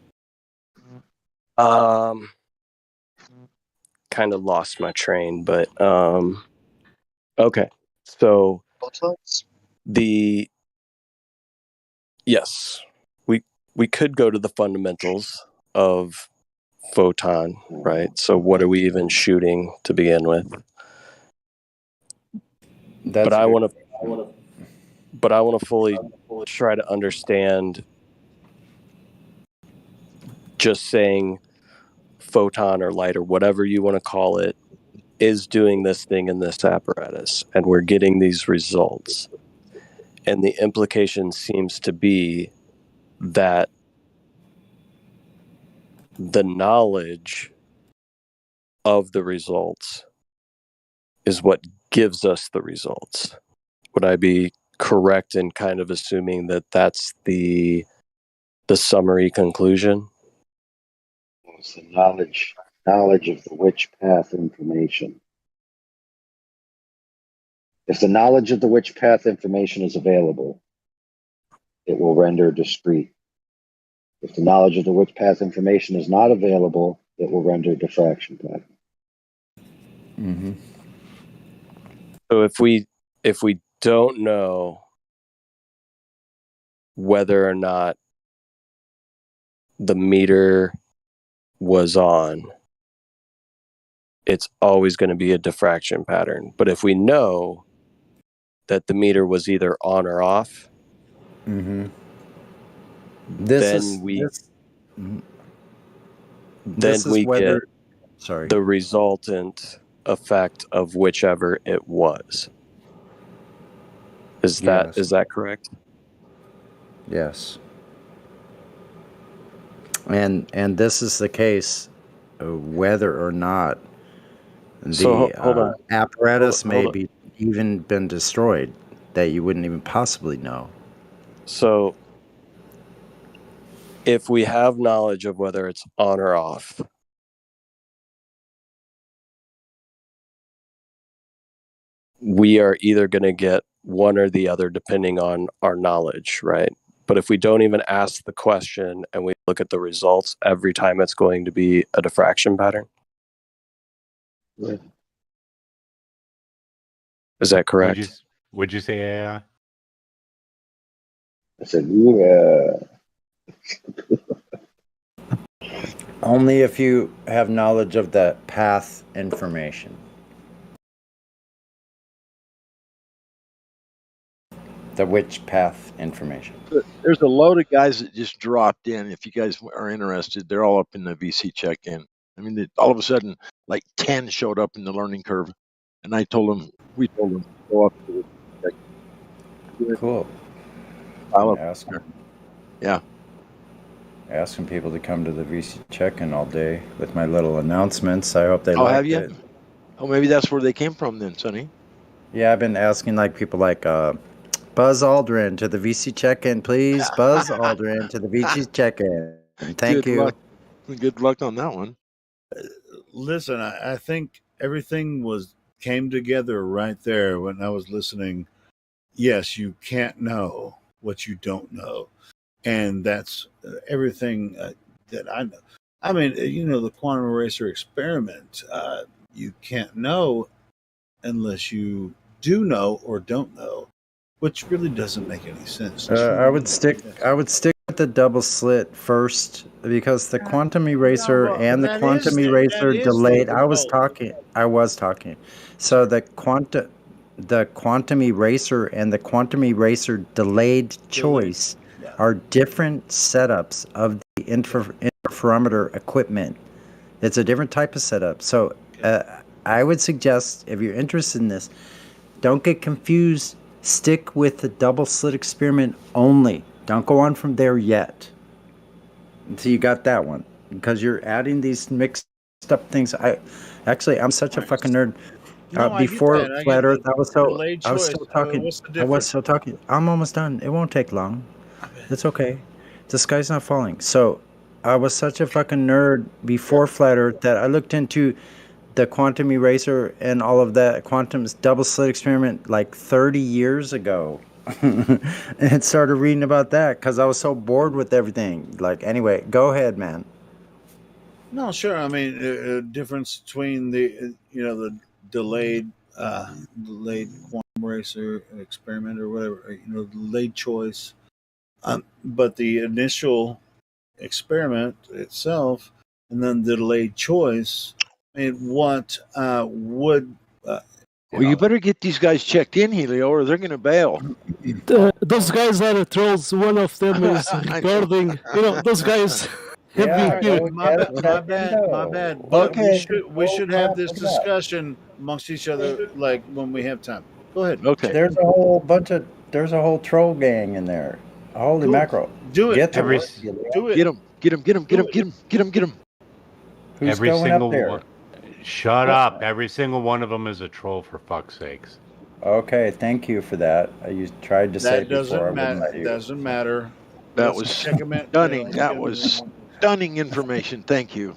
Kind of lost my train, but okay. So yes, we could go to the fundamentals of photon, right? So what are we even shooting to begin with? But I want to fully try to understand just saying photon or light or whatever you want to call it is doing this thing in this apparatus and we're getting these results. And the implication seems to be that the knowledge of the results is what gives us the results. Would I be correct in kind of assuming that that's the summary conclusion? It's the knowledge of the witch path information. If the knowledge of the witch path information is available, it will render discrete. If the knowledge of the witch path information is not available, it will render diffraction pattern. Mm-hmm. So if we don't know whether or not the meter was on, it's always going to be a diffraction pattern. But if we know that the meter was either on or off, Mm-hmm. then we get the resultant effect of whichever it was. Is that correct? Yes. And this is the case whether or not So, hold the on. apparatus Hold may on. be even been destroyed that you wouldn't even possibly know. So if we have knowledge of whether it's on or off, we are either going to get one or the other depending on our knowledge, right? But if we don't even ask the question and we look at the results, every time it's going to be a diffraction pattern. Right. Is that correct? Would you say AI? I said, yeah. Only if you have knowledge of the path information. The witch path information. There's a load of guys that just dropped in. If you guys are interested, they're all up in the VC check-in. I mean, all of a sudden, like 10 showed up in the learning curve, and we told them, go up to the check-in. Cool. Yeah. Asking people to come to the VC check-in all day with my little announcements. I hope they Oh, liked have you? it. Oh, maybe that's where they came from then, Sonny. Yeah, I've been asking people like Buzz Aldrin to the VC check-in, please. Buzz Aldrin to the VC check-in. Thank Good you. luck. Good luck on that one. Listen, I think everything came together right there when I was listening. Yes, you can't know what you don't know, and that's everything that I know. I mean, the quantum eraser experiment. You can't know unless you do know or don't know, which really doesn't make any sense. I would stick with the double slit first because the quantum eraser and the quantum eraser delayed. I was talking. So the quantum eraser and the quantum eraser delayed choice are different setups of the interferometer equipment. It's a different type of setup. So I would suggest, if you're interested in this, don't get confused. Stick with the double slit experiment only. Don't go on from there yet until you got that one, because you're adding these mixed up things. I'm such a fucking nerd. Before Flat Earth, I was still talking. I'm almost done. It won't take long. It's okay. The sky's not falling. So I was such a fucking nerd before Flat Earth that I looked into the quantum eraser and all of that quantum double slit experiment like 30 years ago. And started reading about that because I was so bored with everything. Anyway, go ahead, man. No, sure. I mean, difference between the delayed quantum eraser experiment or whatever, delayed choice, but the initial experiment itself, and then the delayed choice. I mean, what would? Well, you better get these guys checked in, Helio, or they're going to bail. Those guys are trolls. One of them is recording. Those guys have been My bad. But we should have this discussion amongst each other, like when we have time. Go ahead. Okay. There's a whole troll gang in there. Holy mackerel! Do it. Get to work. Do it. Get them. Who's going up there? Shut up. Every single one of them is a troll, for fuck's sakes. Okay, thank you for that. You tried to say That before I doesn't wouldn't matter. let you. Doesn't matter. That Let's was check 'em in. stunning. Let's That get 'em was in. stunning information. Thank you.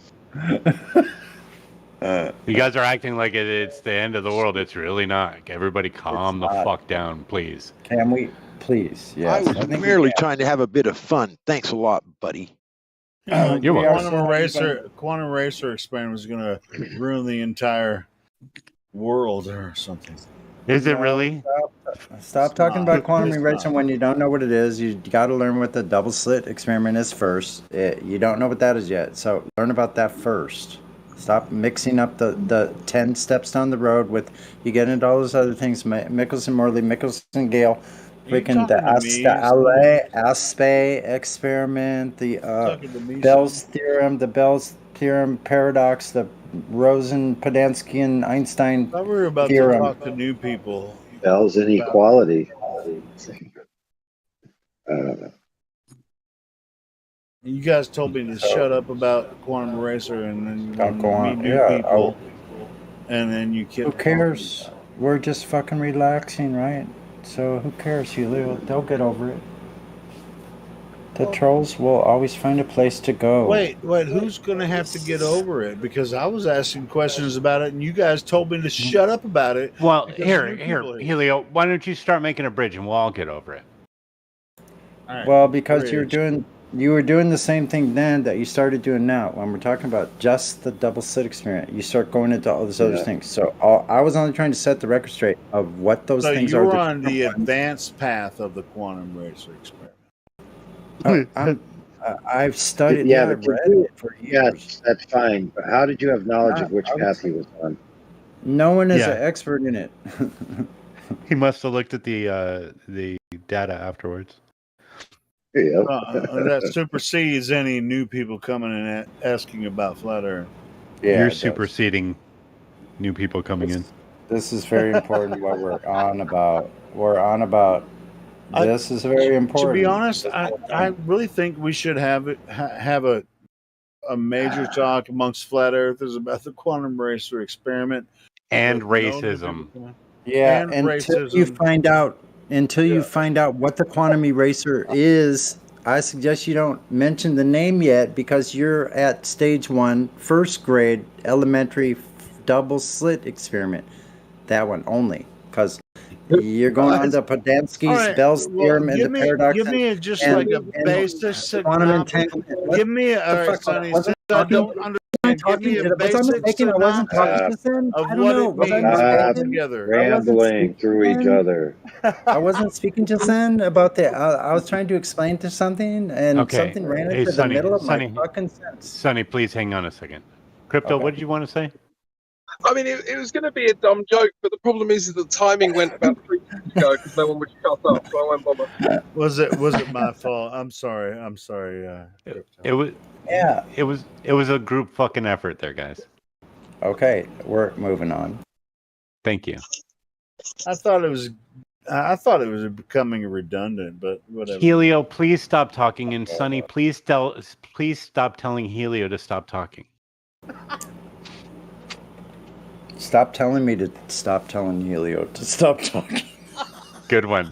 You guys are acting like it's the end of the world. It's really not. Everybody calm the not. fuck down, please. Can we please? I Yes. was think we merely can. trying to have a bit of fun. Thanks a lot, buddy. You know, You're welcome. Quantum eraser experiment is going to ruin the entire world or something. Is it No, really? Stop talking about quantum It's erasure not. when you don't know what it is. You got to learn what the double slit experiment is first. You don't know what that is yet, so learn about that first. Stop mixing up the 10 steps down the road with you get into all those other things. Michelson, Morley, Michelson, Gale, freaking the Aspe experiment, the Bell's theorem, the Bell's theorem paradox, the Rosen, Podansky, and Einstein I thought we were about theorem. to talk to new people. Bell's inequality. You guys told me to shut up about quantum eraser, and then you Don't wanted go to on. meet new Yeah, people, and then you Who cares? We're just fucking relaxing, right? So who cares, Helio? They'll get over it. The trolls will always find a place to go. Wait, who's going to have to get over it? Because I was asking questions about it, and you guys told me to shut up about it. Well, because here, new people Helio, why don't you start making a bridge and we'll all get over it? All right, Well, because bridge. you were doing the same thing then that you started doing now. When we're talking about just the double slit experiment, you start going into all those other things. So I was only trying to set the record straight of what those So things are. you're on the advanced path of the quantum eraser experiment. I've studied. Yeah, I've but read you, it for years. that's fine. But how did you have knowledge of which I path he was on? No one is Yeah. an expert in it. He must have looked at the data afterwards. That supersedes any new people coming in asking about flat Earth. Yeah, You're it does. superseding new people coming in. This is very important. What we're on about. This is very important. To be honest, I really think we should have a major talk amongst flat earthers about the quantum eraser experiment And because no new racism. people can- Yeah, and until you racism. find out what the quantum eraser is, I suggest you don't mention the name yet because you're at stage 1, first grade, elementary double slit experiment. That one only, because you're going on to Podansky's, All right, Bell's well, theorem, and the paradox. give me just and- like a and basic quantum synopsis. entanglement. Give me, What all the right, fuck, Sonny, wasn't since I talking? don't understand, give me a Was I basic mistaken? I wasn't talking synopsis just then. of I don't what know. it Was I means mistaken? altogether. I wasn't Rambling speaking through each then. other. I wasn't speaking just then about the. I was trying to explain to something, and Okay. something ran Hey, into the Sonny, middle of Sonny. my fucking sentence. Sonny, please hang on a second. Crypto, Okay. what did you want to say? I mean, it was going to be a dumb joke, but the problem is that the timing went about 3 minutes ago because no one would shut up, so I won't bother. Was it my fault? I'm sorry. It was. Yeah. It was a group fucking effort there, guys. Okay, we're moving on. Thank you. I thought it was becoming redundant, but whatever. Helio, please stop talking, and Sonny, please stop telling Helio to stop talking. Stop telling me to stop telling Helio to stop talking. Good one.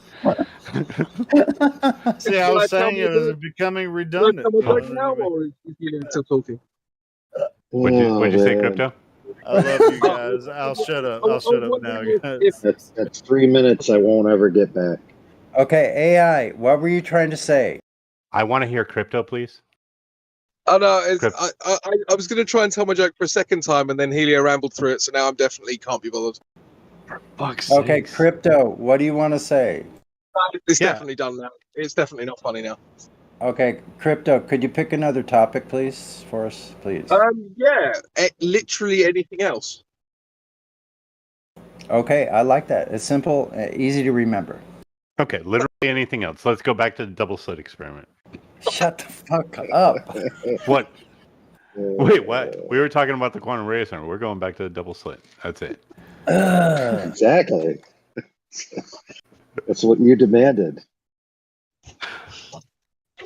See, I was saying it was becoming redundant. Now, or is Helium still talking? What'd you say, Crypto? I love you guys. I'll shut up. I'll shut up now, guys. That's 3 minutes I won't ever get back. Okay, AI, what were you trying to say? I want to hear Crypto, please. Oh no, I was going to try and tell my joke for a second time, and then Helio rambled through it, so now I'm definitely can't be bothered. Okay, Crypto, what do you want to say? It's definitely done now. It's definitely not funny now. Okay, Crypto, could you pick another topic, please, for us, please? Yeah, literally anything else. Okay, I like that. It's simple, easy to remember. Okay, literally anything else. Let's go back to the double slit experiment. Shut the fuck up. What? Wait, what? We were talking about the quantum eraser. We're going back to the double slit. That's it. Exactly. That's what you demanded.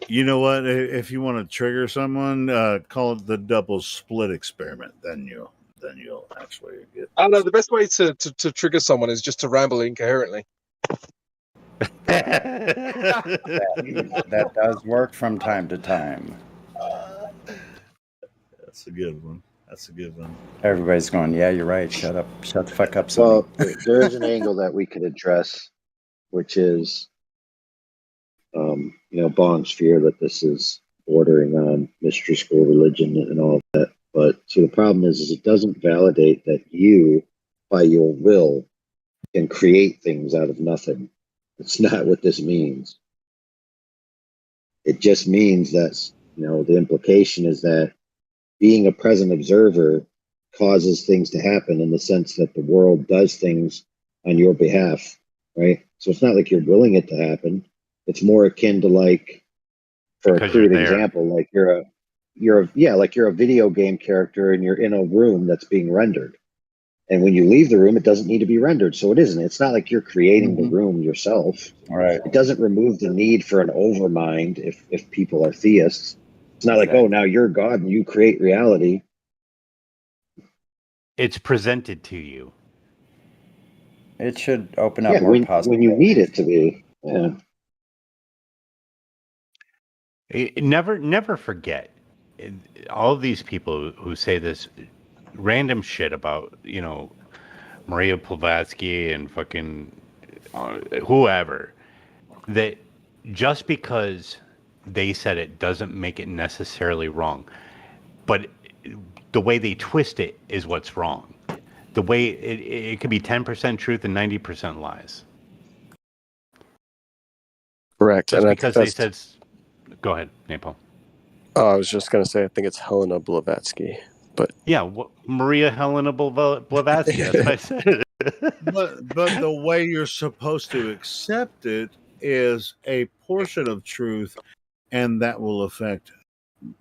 You know what? If you want to trigger someone, call it the double split experiment. Then then you'll actually get. I know the best way to trigger someone is just to ramble incoherently. That does work from time to time. That's a good one. That's a good one. Everybody's going, yeah, you're right. Shut up. Shut the fuck up, Sonny. Well, there is an angle that we could address, which is, Bong's fear that this is bordering on mystery school religion and all of that. But see, the problem is it doesn't validate that you, by your will, can create things out of nothing. It's not what this means. It just means that, the implication is that being a present observer causes things to happen in the sense that the world does things on your behalf, right? So it's not like you're willing it to happen. It's more akin to, like, for Because a crude you're there. example, like you're a video game character and you're in a room that's being rendered. And when you leave the room, it doesn't need to be rendered. So it isn't. It's not like you're creating the room yourself. Right. It doesn't remove the need for an overmind if people are theists. It's not like, oh, now you're God and you create reality. It's presented to you. It should open up more when possibilities. you need it to be. Yeah. Never forget all of these people who say this random shit about, Maria Blavatsky and fucking whoever, that just because they said it doesn't make it necessarily wrong. But the way they twist it is what's wrong. The way it could be 10% truth and 90% lies. Correct. Just and because they said... Go ahead, Napalm. Oh, I was just going to say, I think it's Helena Blavatsky. But yeah, Maria Helena Blavatsky. That's what I said. but the way you're supposed to accept it is a portion of truth, and that will affect,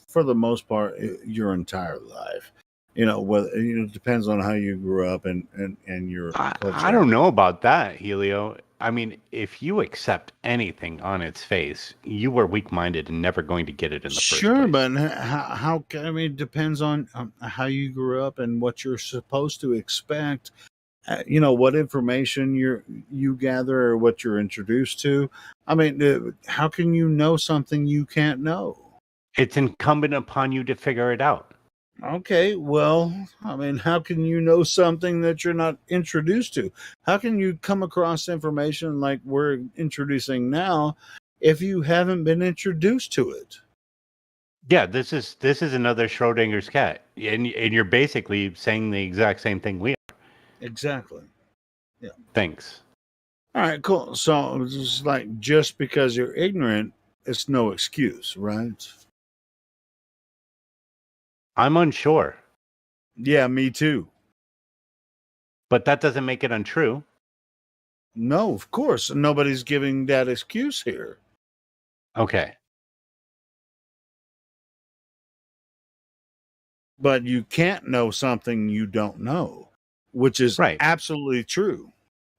for the most part, your entire life. Whether it depends on how you grew up and your culture. I don't know about that, Helio. I mean, if you accept anything on its face, you were weak-minded and never going to get it in the first place. But how? I mean, it depends on how you grew up and what you're supposed to expect. What information you gather or what you're introduced to. I mean, how can you know something you can't know? It's incumbent upon you to figure it out. Okay, well, I mean, how can you know something that you're not introduced to? How can you come across information like we're introducing now if you haven't been introduced to it? Yeah, this is another Schrodinger's cat, and you're basically saying the exact same thing we are. Exactly. Yeah. Thanks. All right, cool. So it's like just because you're ignorant, it's no excuse, right? I'm unsure. Yeah, me too. But that doesn't make it untrue. No, of course. Nobody's giving that excuse here. Okay. But you can't know something you don't know, which is absolutely true.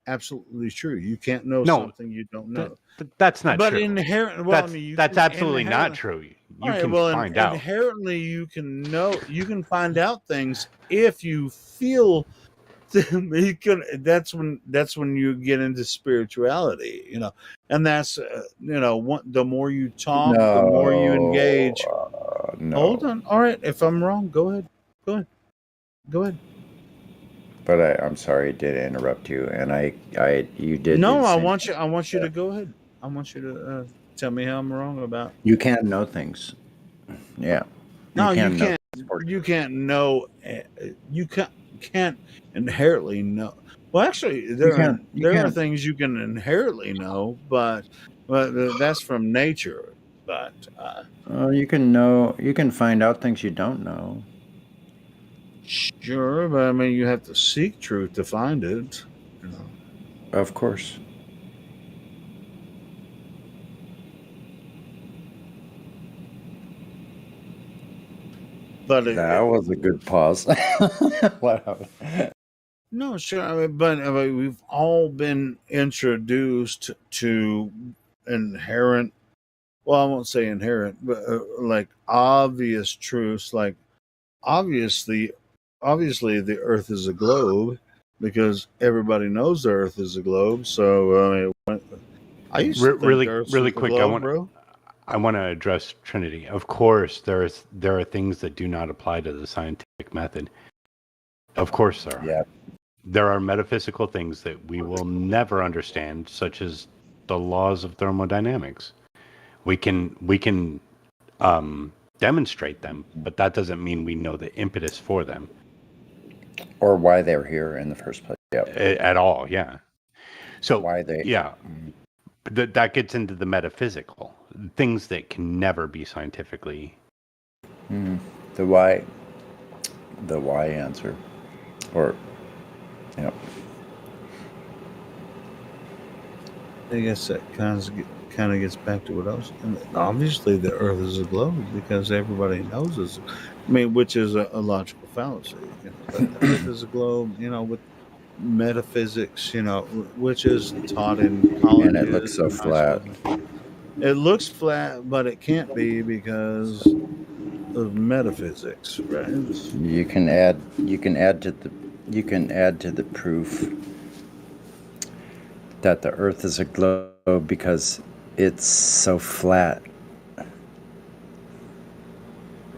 Absolutely true. You can't know something you don't know. That's not but true. Inherent, well, that's absolutely not true. You can find out. Inherently, you can know. You can find out things if you feel them. That's when you get into spirituality, and that's the more you talk, the more you engage. No. Hold on. All right. If I'm wrong, go ahead. Go ahead. But I'm sorry, I did interrupt you, and you did. No, I want you to go ahead. I want you to tell me how I'm wrong about. You can't know things. Yeah. No, you can't. You can't know. You can't inherently know. Well, actually, there are things you can inherently know, but that's from nature. But you can know. You can find out things you don't know. Sure, but I mean, you have to seek truth to find it. Of course. But that was a good pause. Wow. No, sure. I mean, we've all been introduced to inherent. Well, I won't say inherent, but like obvious truths. Like obviously, obviously the Earth is a globe because everybody knows the Earth is a globe. So I used to think Really, the Earth's really a quick, globe, bro. I want to address Trinity. Of course, there are things that do not apply to the scientific method. Of course, there are. Yeah. There are metaphysical things that we will never understand, such as the laws of thermodynamics. We can demonstrate them, but that doesn't mean we know the impetus for them. Or why they're here in the first place. Yeah. At all, yeah. So why they? Yeah. That gets into the metaphysical things that can never be scientifically. The why answer, or I guess that kind of gets back to what I was. And obviously, the Earth is a globe because everybody knows it's. I mean, which is a logical fallacy. That the Earth is a globe. With metaphysics. Which is taught in colleges. And it looks so flat. It looks flat, but it can't be because of metaphysics, right? You can add to the proof that the Earth is a globe because it's so flat.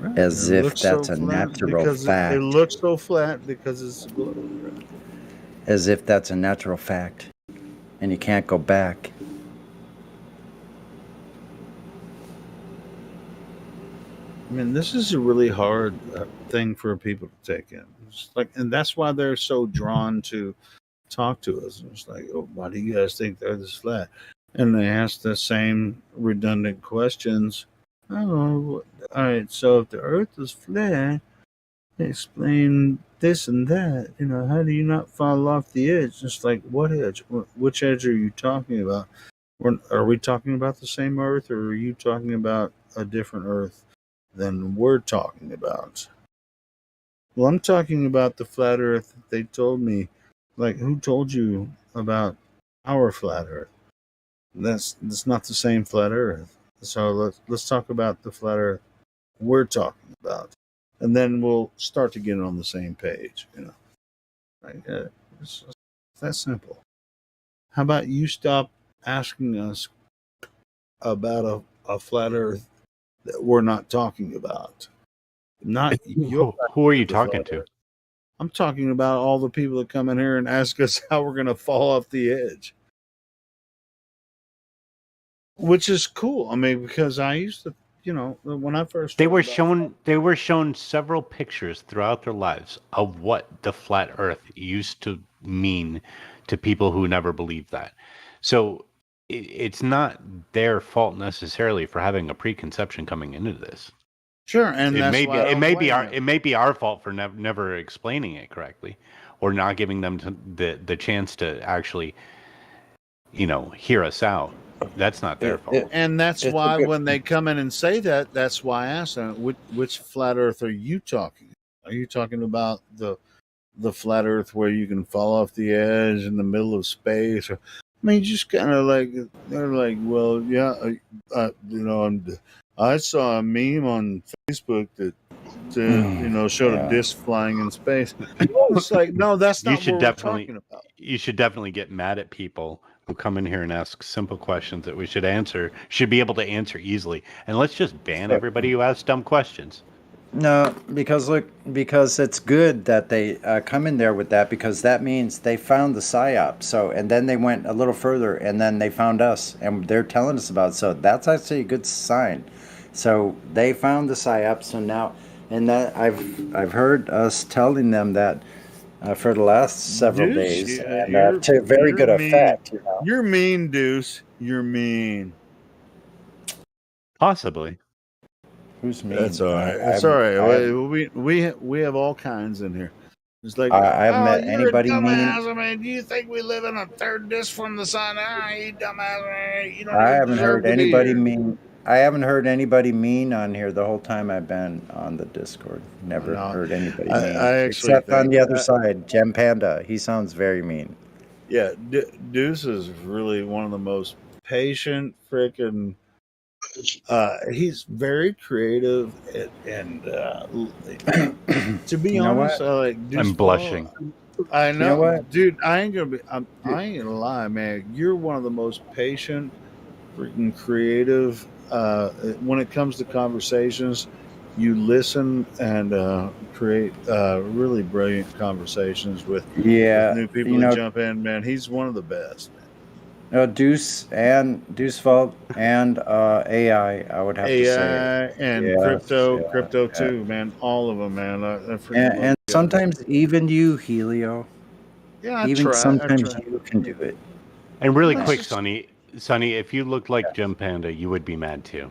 Right. As It if looks that's so a flat natural because fact. It looks so flat because it's a globe, right? As if that's a natural fact, and you can't go back. I mean, this is a really hard thing for people to take in. And that's why they're so drawn to talk to us. It's like, oh, why do you guys think the Earth is flat? And they ask the same redundant questions. Oh, all right. So if the Earth is flat, explain this and that. How do you not fall off the edge? It's like, what edge? Which edge are you talking about? Are we talking about the same Earth, or are you talking about a different Earth than we're talking about? Well, I'm talking about the flat Earth that they told me. Like, who told you about our flat Earth? That's not the same flat Earth. So let's talk about the flat Earth we're talking about, and then we'll start to get on the same page. It's that simple. How about you stop asking us about a flat Earth that we're not talking about? Not your. Who are you talking to? I'm talking about all the people that come in here and ask us how we're going to fall off the edge. Which is cool. I mean, because I used to, when I first They were shown several pictures throughout their lives of what the flat Earth used to mean to people who never believed that. So it's not their fault necessarily for having a preconception coming into this. Sure, and it that's may why it may be our fault for never explaining it correctly, or not giving them the chance to actually, hear us out. That's not their fault. And that's why when they come in and say that, that's why I ask them, which flat Earth are you talking? Are you talking about the flat Earth where you can fall off the edge in the middle of space? Or, I mean, just kind of like, they're like, well, yeah, I saw a meme on Facebook that showed a disc flying in space. It's like, no, that's not what we're talking about. You should definitely get mad at people who come in here and ask simple questions that we should be able to answer easily. And let's just ban everybody who asks dumb questions. No, because it's good that they come in there with that, because that means they found the psyop. So, and then they went a little further, and then they found us, and they're telling us about it. So that's actually a good sign. So they found the psyop. So now, and that I've heard us telling them that for the last several days, and to very good effect. You're mean, Deuce. You're mean. Possibly. Who's mean? That's all right. It's all right. We have all kinds in here. It's like, I haven't met anybody mean. I mean, do you think we live in a third disc from the sun? You dumbass. You don't I even haven't deserve heard to be anybody here. mean. I haven't heard anybody mean on here the whole time I've been on the Discord. Never heard anybody mean. Except on the other side, Gem Panda. He sounds very mean. Yeah, Deuce is really one of the most patient freaking He's very creative, and to be You know honest, what? I like Deuce I'm blushing. I You know know, what? dude. I ain't gonna lie, man. You're one of the most patient, freaking creative. When it comes to conversations, you listen and create really brilliant conversations with Yeah, new people you that know, jump in. Man, he's one of the best. Deuce Vault and AI. I would have to say, AI and yes, crypto yeah. too, man. All of them, man. I freaking love And you guys. sometimes even you, Helio, Yeah, I even try. I sometimes try. you can do it. And really That's quick, just Sonny, if you looked like Jim Panda, you would be mad too.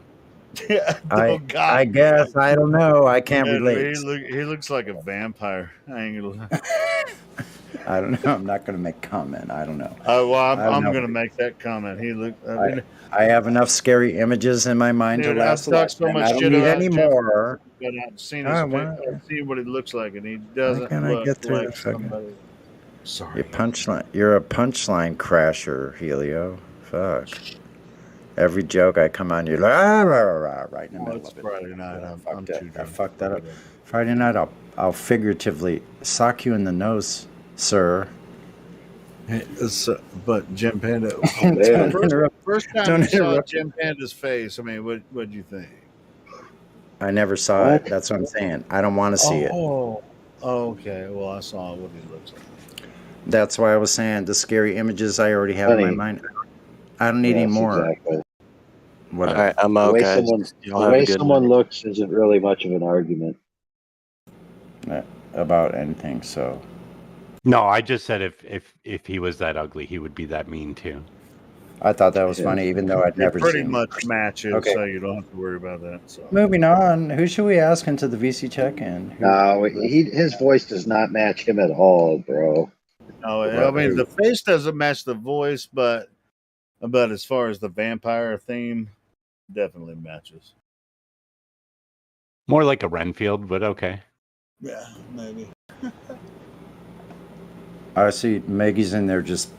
yeah. I Oh God, I guess I don't know. I can't yeah, relate. he looks like a vampire. I ain't gonna lie. I don't know. I'm not going to make comment. I don't know. Well, I don't I'm know. gonna make that comment. He look. I I mean, I have enough scary images in my mind to dude, I've last a talked so lifetime. I much don't shit need about any Jim, more. but I've seen his Oh, pic. well, I've seen what he looks like, and he why doesn't can't I look get through like the fucking? somebody. Sorry. You're a punchline crasher, Helio. Fuck. Every joke I come on, you're like right in the Oh, middle it's of it. Friday night. I'm too I drunk. fucked that up. Friday night, I'll figuratively sock you in the nose, sir. But Jim Panda. Don't interrupt. First time Don't you saw interrupt. Jim Panda's face, I mean, what'd you think? I never saw it. That's what I'm saying. I don't want to see it. Oh, okay. Well, I saw what he looks like. That's why I was saying the scary images I already have in my Honey. mind. I don't need any Yes, more. exactly. Whatever. All right, I'm The out, way guys. someone, Y'all the have a way good someone night. looks isn't really much of an argument. About anything. So No, I just said if he was that ugly, he would be that mean too. I thought that was funny, even though I'd It never pretty seen. much matches, Okay. so you don't have to worry about that. So Moving on. Who should we ask into the VC check-in? No, his voice does not match him at all, bro. no, I mean the face doesn't match the voice, but as far as the vampire theme, definitely matches. More like a Renfield, but okay. Yeah, maybe. I see Maggie's in there just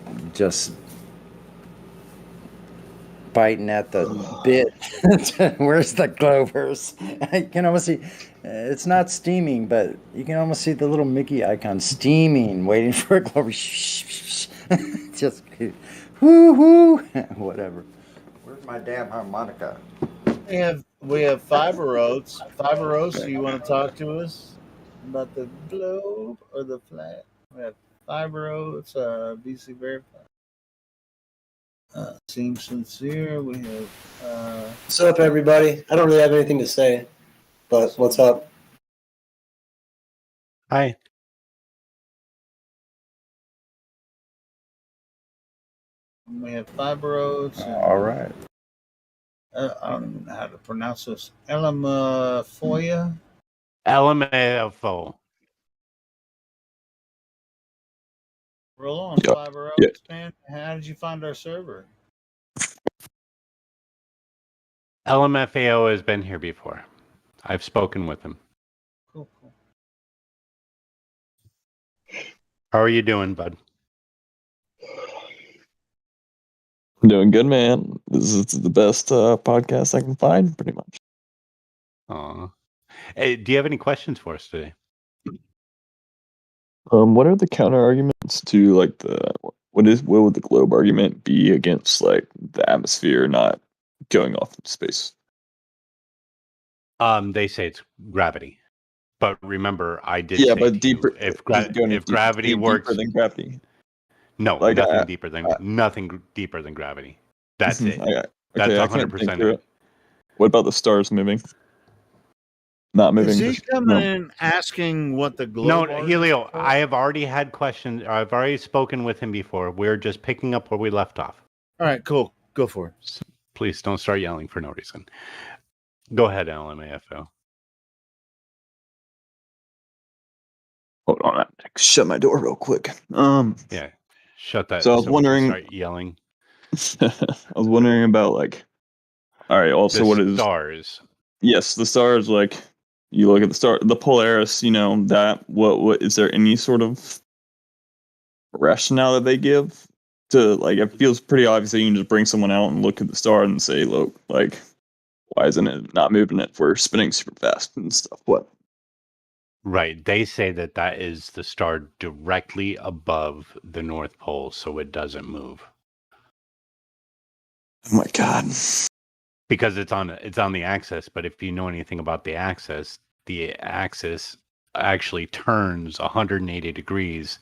biting at the bit. Where's the Glovers? I can almost see. It's not steaming, but you can almost see the little Mickey icon steaming, waiting for a Glover. Just whoo. Whatever. Where's my damn harmonica? We have Fiber Oats. Fiber Oats, do you want to talk to us about the globe or the flat? We have Fiber Oats, BC Verified. Seems sincere. We have. What's up, everybody? I don't really have anything to say, but what's up? Hi. We have Fiber Oats. And, All right. I don't even know how to pronounce this. Elamafoya. LMAFO. Roll on, Yep. Fiber Yep. Oats, man. How did you find our server? LMFAO has been here before. I've spoken with him. Cool. How are you doing, bud? I'm doing good, man. This is the best podcast I can find, pretty much. Aw. Hey, do you have any questions for us today? What are the counter arguments to like what would the globe argument be against like the atmosphere not going off into space? They say it's gravity, but remember, I did Yeah, say but to deeper. you, if Does it go any gravity works, deeper than gravity? no, Like nothing deeper than gravity. That's it. That's I can't think 100% through it. it. What about the stars moving? Not moving. Is he coming in asking what the globe No, are? Helio, I have already had questions. I've already spoken with him before. We're just picking up where we left off. All right, cool. Go for it. Please don't start yelling for no reason. Go ahead, LMAFO. Hold on, I shut my door real quick. Yeah, shut that. So I was we can wondering. start yelling. I was wondering about like. All right. Also, The what is stars? Yes, the stars. Like you look at the Polaris. You know that. What is there any sort of rationale that they give to like? It feels pretty obvious that you can just bring someone out and look at the star and say, look, like Why isn't it not moving if we're spinning super fast and stuff? What? Right. They say that that is the star directly above the North Pole, so it doesn't move. Oh my God. Because it's on the axis, but if you know anything about the axis actually turns 180 degrees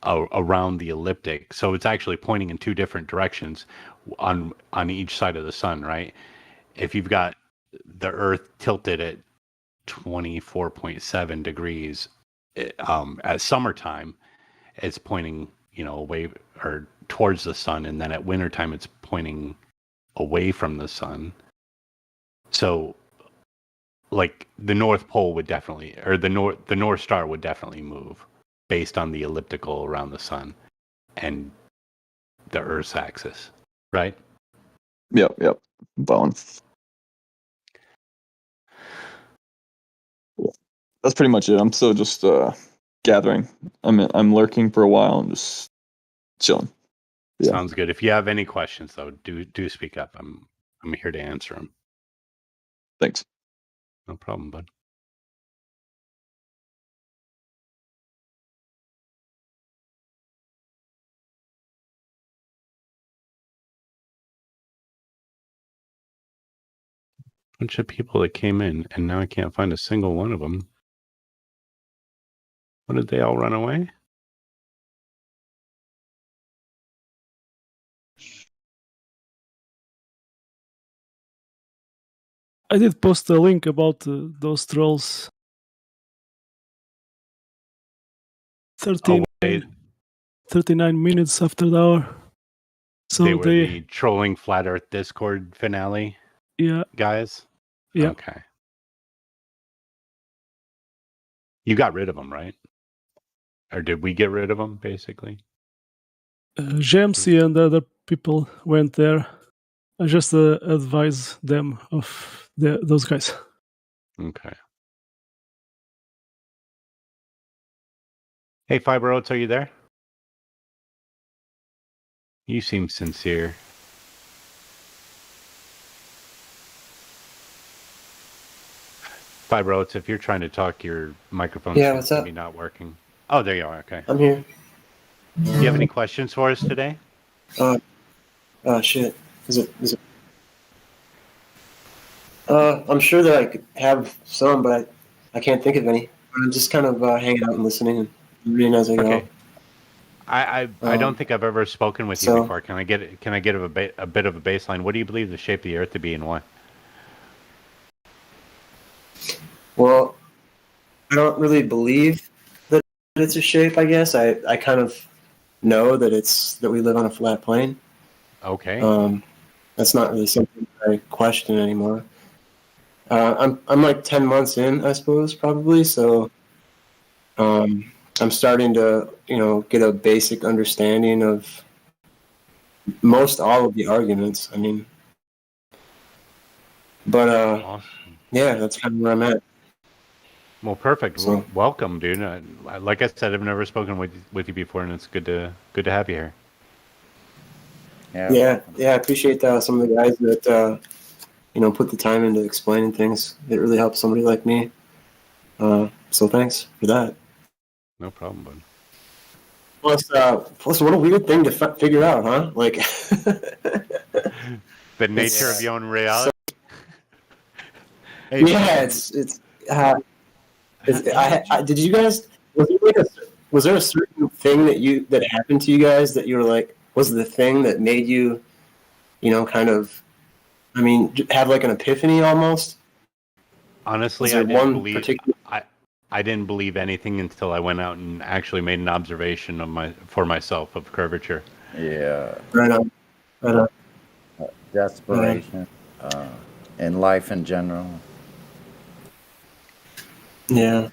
around the ecliptic. So it's actually pointing in two different directions on each side of the sun, right? If you've got the Earth tilted at 24.7 degrees at summertime, it's pointing, away or towards the sun, and then at wintertime it's pointing away from the sun. So like the North Pole would definitely, or the North Star would definitely move based on the elliptical around the sun and the Earth's axis, right? Yep. Bone. That's pretty much it. I'm still just gathering. I'm lurking for a while and just chilling. Yeah. Sounds good. If you have any questions, though, do speak up. I'm here to answer them. Thanks. No problem, bud. Bunch of people that came in, and now I can't find a single one of them. What, did they all run away? I did post a link about those trolls. 39 minutes after the hour. So they were the trolling Flat Earth Discord finale. Yeah. Guys. Yeah. Okay. You got rid of them, right? Or did we get rid of them, basically? JMC and other people went there. I just advise them of those guys. Okay. Hey, Fiber Oats, are you there? You seem sincere. Fiber Oats, if you're trying to talk, your microphone seems to be not working. Oh, there you are. Okay. I'm here. Do you have any questions for us today? Shit. Is it? I'm sure that I could have some, but I can't think of any. I'm just kind of hanging out and listening and reading as I go. I don't think I've ever spoken with you before. Can I get a bit of a baseline? What do you believe the shape of the Earth to be, and why? Well, I don't really believe that it's a shape. I guess I kind of know that we live on a flat plane. Okay. That's not really something I question anymore. I'm like 10 months in, I suppose, probably. So I'm starting to, get a basic understanding of most all of the arguments. I mean, but awesome. Yeah, that's kind of where I'm at. Well, perfect. So, welcome, dude. Like I said, I've never spoken with you before, and it's good to have you here. yeah, I appreciate some of the guys that put the time into explaining things. It really helps somebody like me. So thanks for that. No problem, bud. Plus, what a weird thing to figure out, huh? Like the nature of your own reality. Yeah, did you guys? Was there a certain thing that happened to you guys that you were like? Was the thing that made you, kind of, have like an epiphany almost? Honestly, I didn't believe anything until I went out and actually made an observation for myself of curvature. Yeah. Right on. Desperation. In life in general. Yeah.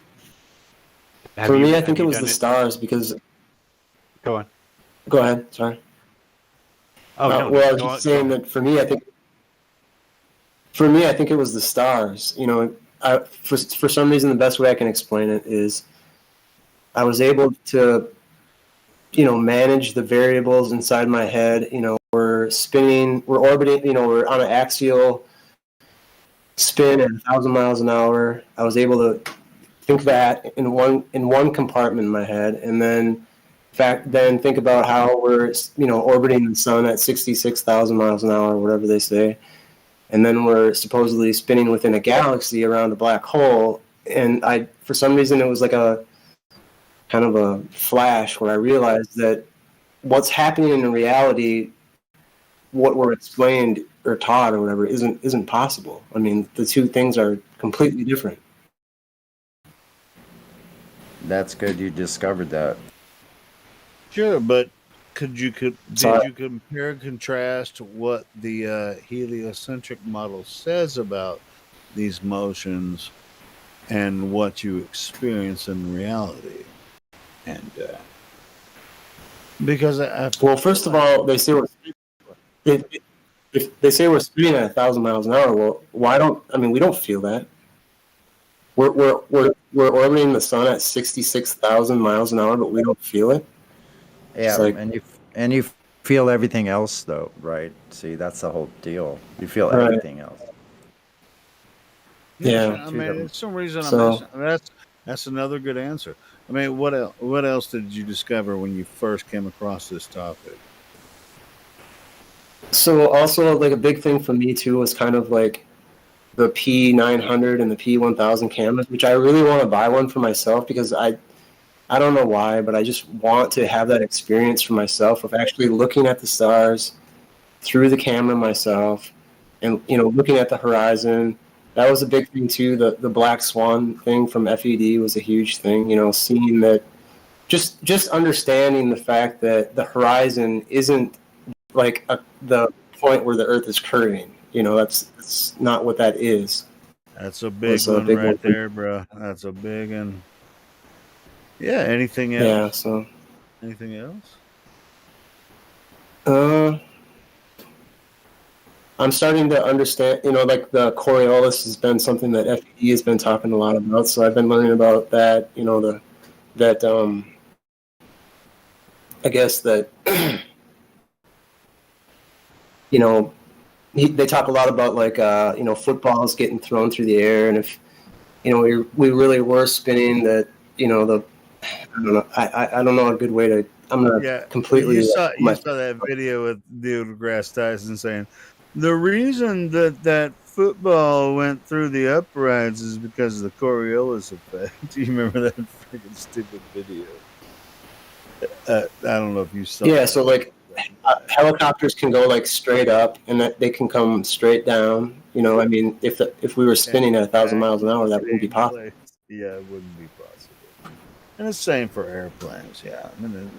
For me, I think it was the stars because. Go on. Go ahead. Sorry. Oh no. Well, I was just saying that for me, I think it was the stars. For some reason, the best way I can explain it is I was able to, manage the variables inside my head. We're spinning, we're orbiting, we're on an axial spin at 1,000 miles an hour. I was able to think that in one compartment in my head, and then think about how we're orbiting the sun at 66,000 miles an hour, whatever they say, and then we're supposedly spinning within a galaxy around a black hole. And for some reason, it was like a kind of a flash where I realized that what's happening in reality, what we're explained or taught or whatever, isn't possible. I mean, the two things are completely different. That's good you discovered that. Sure, but did you compare and contrast what the heliocentric model says about these motions and what you experience in reality? And because well, first of all, they say they say we're spinning at 1,000 miles an hour. Well, we don't feel that. We're orbiting the sun at 66,000 miles an hour, but we don't feel it. Yeah, and you feel everything else though, right? See, that's the whole deal. You feel Right. everything else. Yeah. I mean, for some reason, that's another good answer. I mean, what else did you discover when you first came across this topic? So also, like, a big thing for me too was kind of like the P900 and the P1000 cameras, which I really want to buy one for myself because I don't know why, but I just want to have that experience for myself of actually looking at the stars through the camera myself, and looking at the horizon. That was a big thing too. The black swan thing from FED was a huge thing. Seeing that, just understanding the fact that the horizon isn't like the point where the Earth is curving. That's not what that is. That's a big one right there, bro. That's a big one. Yeah. Anything else? Yeah. So. Anything else? I'm starting to understand, like the Coriolis has been something that FED has been talking a lot about. So I've been learning about that, I guess that, they talk a lot about like, footballs getting thrown through the air. And if, we really were spinning that, I don't know. I don't know a good way to, I'm going to completely. You saw that video with Neil deGrasse Tyson saying, the reason that football went through the uprights is because of the Coriolis effect. Do you remember that freaking stupid video? I don't know if you saw. Yeah, so like helicopters can go like straight up, and that they can come straight down. I mean, if we were spinning at 1,000 miles an hour, that wouldn't be possible. Yeah, it wouldn't be possible. And the same for airplanes. Yeah, I mean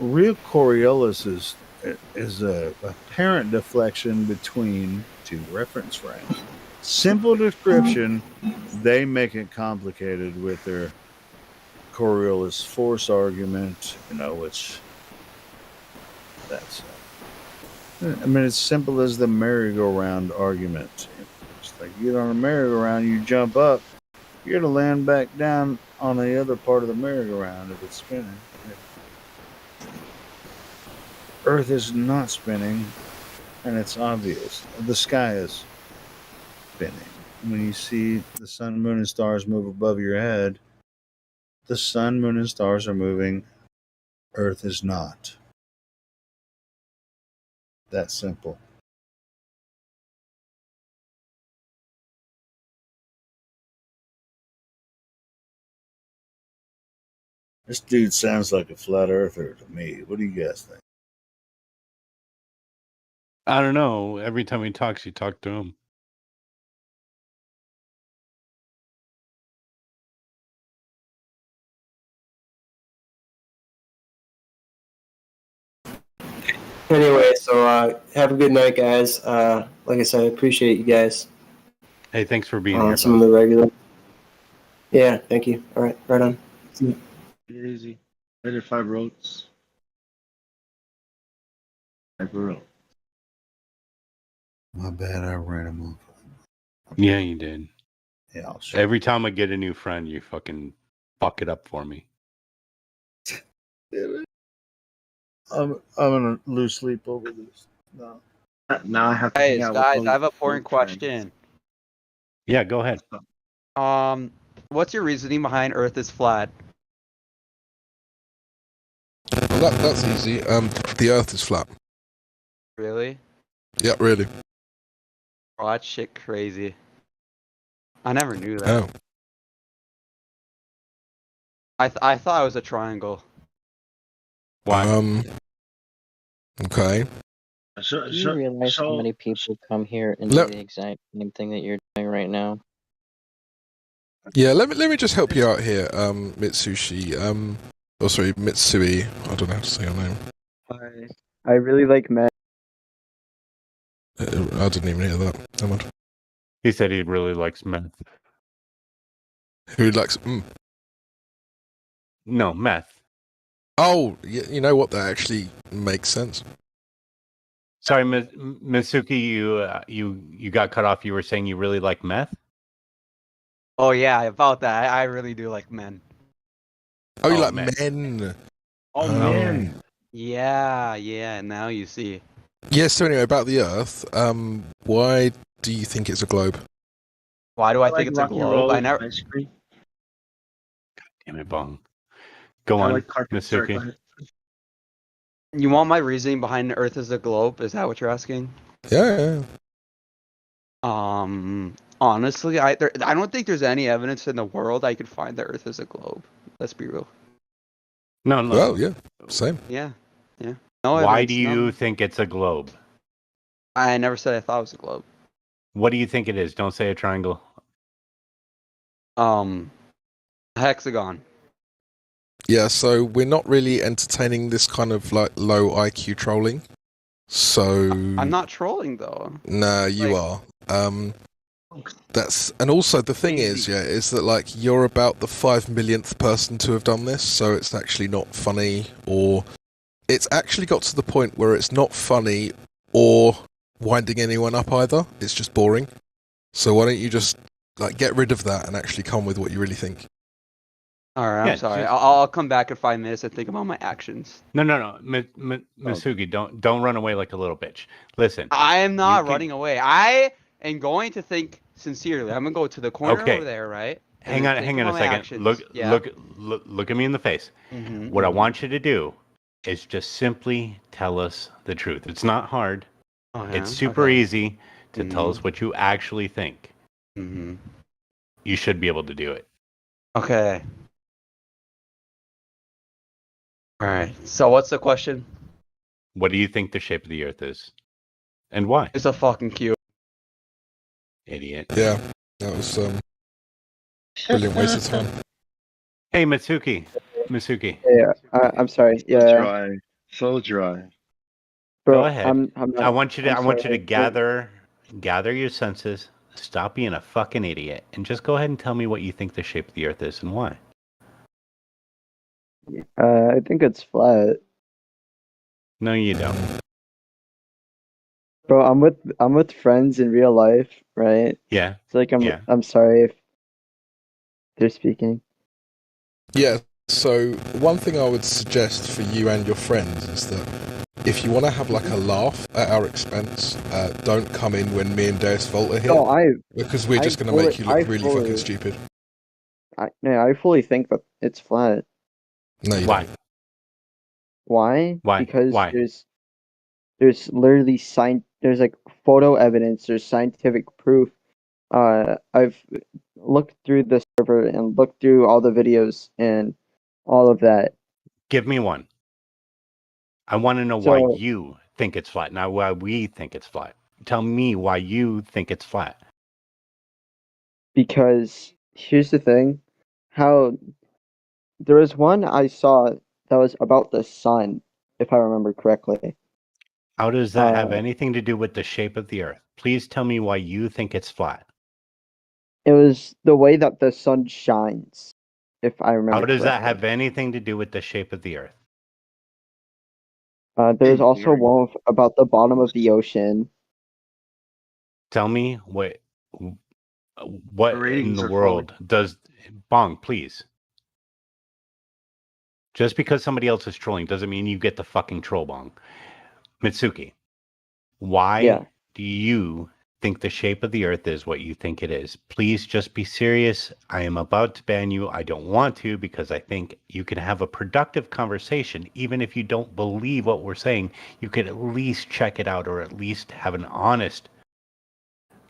real Coriolis is a apparent deflection between two reference frames. Simple description, they make it complicated with their Coriolis force argument, which that's it's simple as the merry-go-round argument. It's like you get on a merry-go-round, you jump up, you're to land back down on the other part of the merry-go-round if it's spinning. Earth is not spinning, and it's obvious. The sky is spinning. When you see the sun, moon, and stars move above your head, the sun, moon, and stars are moving. Earth is not. That simple. This dude sounds like a flat earther to me. What do you guys think? I don't know. Every time he talks, you talk to him. Anyway, so have a good night, guys. Like I said, I appreciate you guys. Hey, thanks for being here. Some of the regular. Yeah, thank you. All right, right on. See you. Easy. Later, 5 roads. 5 roads. My bad, I ran him off. Yeah, you did. Yeah, every time I get a new friend, you fucking fuck it up for me. I'm gonna lose sleep over this. No. Now I have to hang Guys, out with guys, all I have a these important old friends. question. Yeah, go ahead. What's your reasoning behind Earth is flat? Well, that's easy. The Earth is flat. Really? Yeah, really. Oh, that shit crazy. I never knew that. Oh. I thought it was a triangle. Why? Okay. Do you realize how many people come here and Let- do the exact same thing that you're doing right now? Yeah, let me just help you out here, Mitsushi. Oh, sorry, Mitsui. I don't know how to say your name. I really like men. I didn't even hear that. Never mind. He said he really likes meth. Who likes? No, meth. Oh, you know what? That actually makes sense. Sorry, Mitsuki, you got cut off. You were saying you really like meth? Oh yeah, about that. I really do like men. Oh, you Oh, like men. men? Oh man. Yeah. Now you see. Yeah. So anyway, about the Earth. Why do you think it's a globe? Why do I like think it's a rock and globe? roll I and never. ice cream. Damn it, Bong. Go I on, like carpet. Sorry, go Mitsuki. ahead. You want my reasoning behind the Earth is a globe? Is that what you're asking? Yeah. Honestly, I don't think there's any evidence in the world I could find the Earth is a globe. Let's be real. No. Well, yeah. Same. Yeah. No Why evidence. do you none. think it's a globe? I never said I thought it was a globe. What do you think it is? Don't say a triangle. A hexagon. Yeah, so we're not really entertaining this kind of like low IQ trolling. So I'm not trolling though. nah, you are. That's and also the thing is that like you're about the 5 millionth person to have done this, so it's actually not funny, or it's actually got to the point where it's not funny or winding anyone up either. It's just boring. So why don't you just like get rid of that and actually come with what you really think? All right, Yeah, I'm sorry. just- I'll come back in 5 minutes and think about my actions. No. Mitsuki, don't run away like a little bitch. Listen. I am not can- running away. I am going to think sincerely. I'm gonna go to the corner Okay. over there, right? And Hang then on think a about my second. actions. Look at me in the face. What I want you to do is just simply tell us the truth. It's not hard. Okay, It's super okay. easy to tell us what you actually think. You should be able to do it. Okay. All right. So what's the question? What do you think the shape of the Earth is, and why? It's a fucking cube. Idiot. Yeah, that was brilliant waste of time. Hey, Mitsuki. Yeah, I'm sorry. Yeah, Dry. So dry. bro. Go ahead. I'm not. I want you to sorry. gather your senses. Stop being a fucking idiot, and just go ahead and tell me what you think the shape of the Earth is and why. I think it's flat, No, you don't. bro. I'm with friends in real life, right? Yeah. It's like Yeah. I'm sorry if they're speaking. Yeah, so one thing I would suggest for you and your friends is that if you want to have like a laugh at our expense, don't come in when me and Deus Volt are here. No, because we're just going to make you look really fucking stupid. I fully think that it's flat. No, you Why? don't. Why? Why? Because Why? there's literally there's like photo evidence, there's scientific proof. I've looked through the server and looked through all the videos and all of that. Give me one. I want to know why you think it's flat, not why we think it's flat. Tell me why you think it's flat. Because here's the thing, how there was one I saw that was about the sun, if I remember correctly. How does that have anything to do with the shape of the Earth? Please tell me why you think it's flat. It was the way that the sun shines, if I remember How does that correctly. have anything to do with the shape of the Earth? There's also one about the bottom of the ocean. Tell me what The in ratings the are world does Bong, please. Just because somebody else is trolling doesn't mean you get the fucking troll, Bong. Mitsuki, Why Yeah. do you think the shape of the earth is what you think it is? Please just be serious. I am about to ban you. I don't want to, because I think you can have a productive conversation. Even if you don't believe what we're saying, you could at least check it out, or at least have an honest,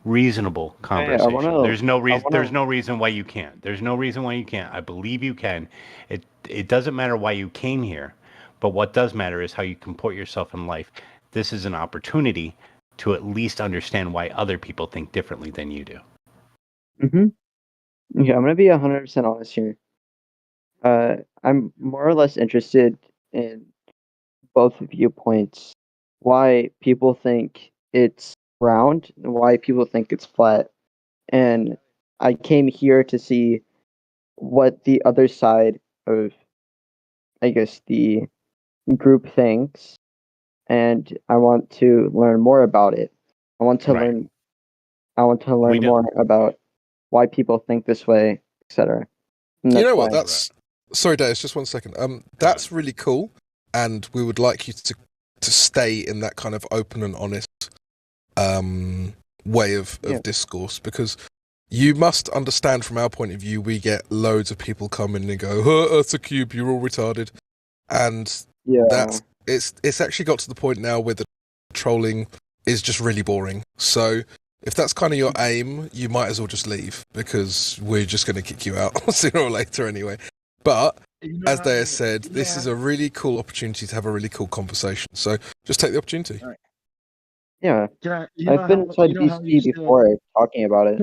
reasonable Hey, conversation. There's no I reason there's wanna. no reason why you can't. There's no reason why you can't. I believe you can. It doesn't matter why you came here, but what does matter is how you comport yourself in life. This is an opportunity to at least understand why other people think differently than you do. Mhm. Yeah, I'm gonna be 100% honest here. I'm more or less interested in both viewpoints. Why people think it's round and why people think it's flat. And I came here to see what the other side of, I guess, the group thinks, and I want to learn more about it. I want to Right. learn. I want to We learn don't. more about why people think this way, etc. And You that's know what? why. That's sorry, Dave. Just one second. That's really cool, and we would like you to stay in that kind of open and honest way of Yeah. discourse, because you must understand from our point of view, we get loads of people come in and go, oh, Earth's a cube, you're all retarded, and Yeah. that's it's actually got to the point now where the trolling is just really boring. So if that's kind of your aim, you might as well just leave, because we're just going to kick you out sooner or later anyway. But as Dea said, this is a really cool opportunity to have a really cool conversation. So just take the opportunity. Yeah. You know I've been how inside you know how you VC said before talking about it.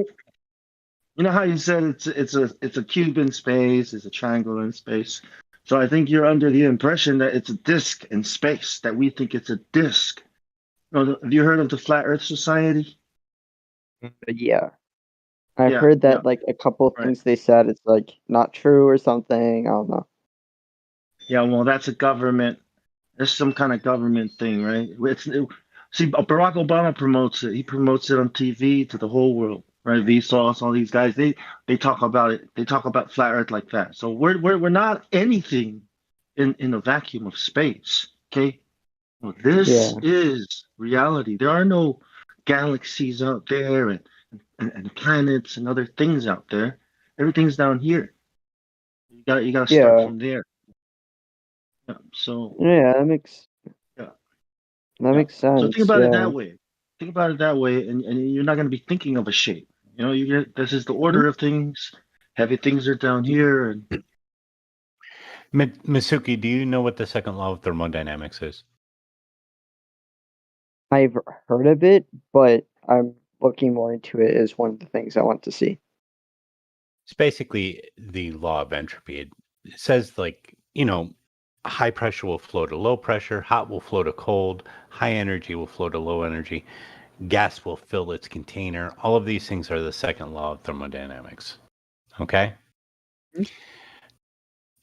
you know how you said it's a cube in space, it's a triangle in space. So I think you're under the impression that it's a disk in space, that we think it's a disk. Have you heard of the Flat Earth Society? Yeah. I've Yeah, heard that yeah, like a couple of right. things they said it's like not true or something. I don't know. Yeah, well, that's a government. That's some kind of government thing, right? See, Barack Obama promotes it. He promotes it on TV to the whole world, right? Vsauce, all these guys, they talk about it. They talk about flat Earth like that. So we're not anything in a vacuum of space. Okay, well, this Yeah. is reality. There are no galaxies out there and planets and other things out there. Everything's down here. You gotta start Yeah. from there. Yeah, so Yeah, that makes yeah. that Yeah. makes So think sense. about it Yeah. that way. Think about it that way, and you're not going to be thinking of a shape. You get this is the Mhm. order of things. Heavy things are down here, and Misuki, do you know what the second law of thermodynamics is? I've heard of it, but I'm looking more into it as one of the things I want to see. It's basically the law of entropy. It says, like, high pressure will flow to low pressure, hot will flow to cold, high energy will flow to low energy, gas will fill its container. All of these things are the second law of thermodynamics. Okay?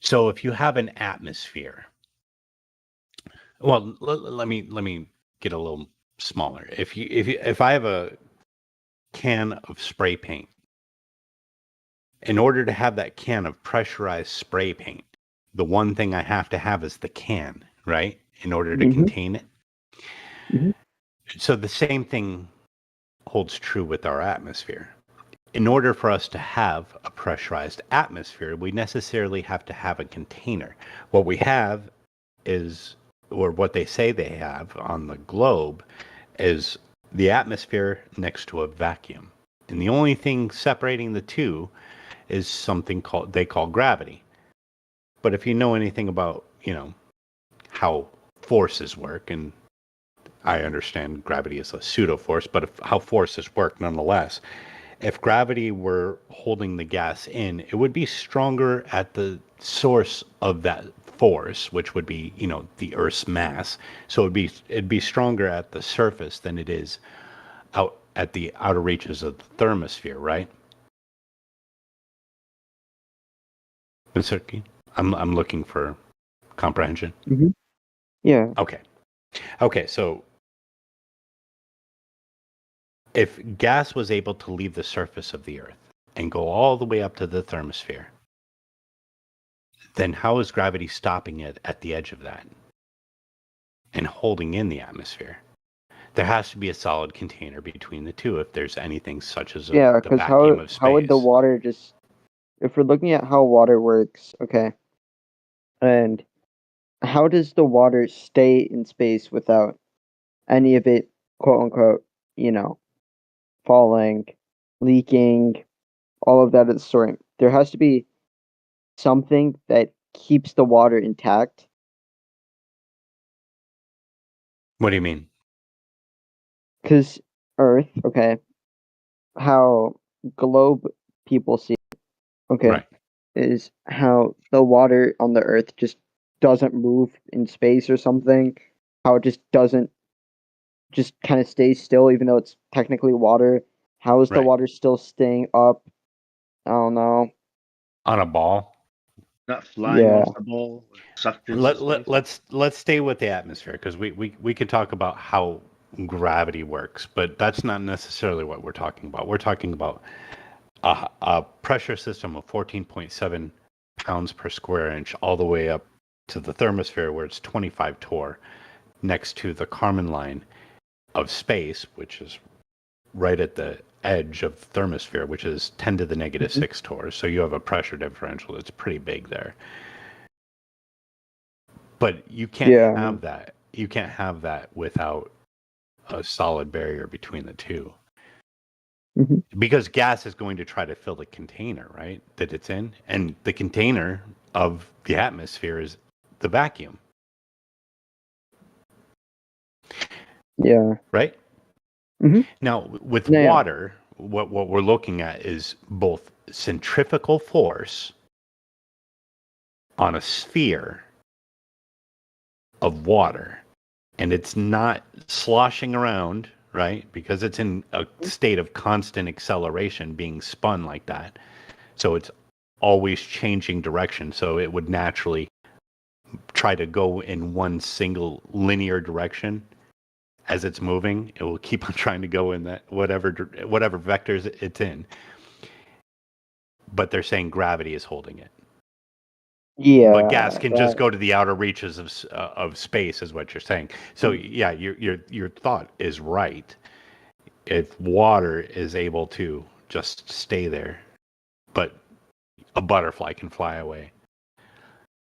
So if you have an atmosphere, well, let me get a little smaller. If I have a can of spray paint, in order to have that can of pressurized spray paint, the one thing I have to have is the can, right? In order to contain it. Mhm. So the same thing holds true with our atmosphere. In order for us to have a pressurized atmosphere, we necessarily have to have a container. What we have is, or what they say they have on the globe, is the atmosphere next to a vacuum. And the only thing separating the two is something they call gravity. But if you know anything about, how forces work, and I understand gravity is a pseudo force, but how forces work nonetheless, if gravity were holding the gas in, it would be stronger at the source of that force, which would be, the Earth's mass. So it'd be stronger at the surface than it is out at the outer reaches of the thermosphere, right? Mr. I'm looking for comprehension. Yeah. Okay, so if gas was able to leave the surface of the Earth and go all the way up to the thermosphere, then how is gravity stopping it at the edge of that and holding in the atmosphere? There has to be a solid container between the two if there's anything such as Yeah, the because vacuum of how would the space. water just, if we're looking at how water works, okay, and how does the water stay in space without any of it, quote unquote, you know, falling, leaking, all of that at the story? There has to be something that keeps the water intact. What do you mean? Because Earth, okay, how globe people see it, okay, Right. is how the water on the Earth just doesn't move in space or something. How it just doesn't, just kind of stays still, even though it's technically water. How is the Right. water still staying up? I don't know. On a ball. Not flying Yeah. off the ball, sucked into space. Let's stay with the atmosphere, because we could talk about how gravity works, but that's not necessarily what we're talking about. We're talking about a pressure system of 14.7 pounds per square inch all the way up to the thermosphere, where it's 25 torr, next to the Kármán line of space, which is right at the edge of the thermosphere, which is 10 to the negative 6 torr. So you have a pressure differential that's pretty big there. But you can't have that. You can't have that without a solid barrier between the two. Because gas is going to try to fill the container, right, that it's in. And the container of the atmosphere is the vacuum. Yeah. Right? Now, with water, what we're looking at is both centrifugal force on a sphere of water, and it's not sloshing around, right? Because it's in a state of constant acceleration, being spun like that. So it's always changing direction. So it would naturally try to go in one single linear direction as it's moving. It will keep on trying to go in that whatever vectors it's in. But they're saying gravity is holding it. Yeah. But gas can just go to the outer reaches of space, is what you're saying. So yeah, your thought is right. If water is able to just stay there, but a butterfly can fly away.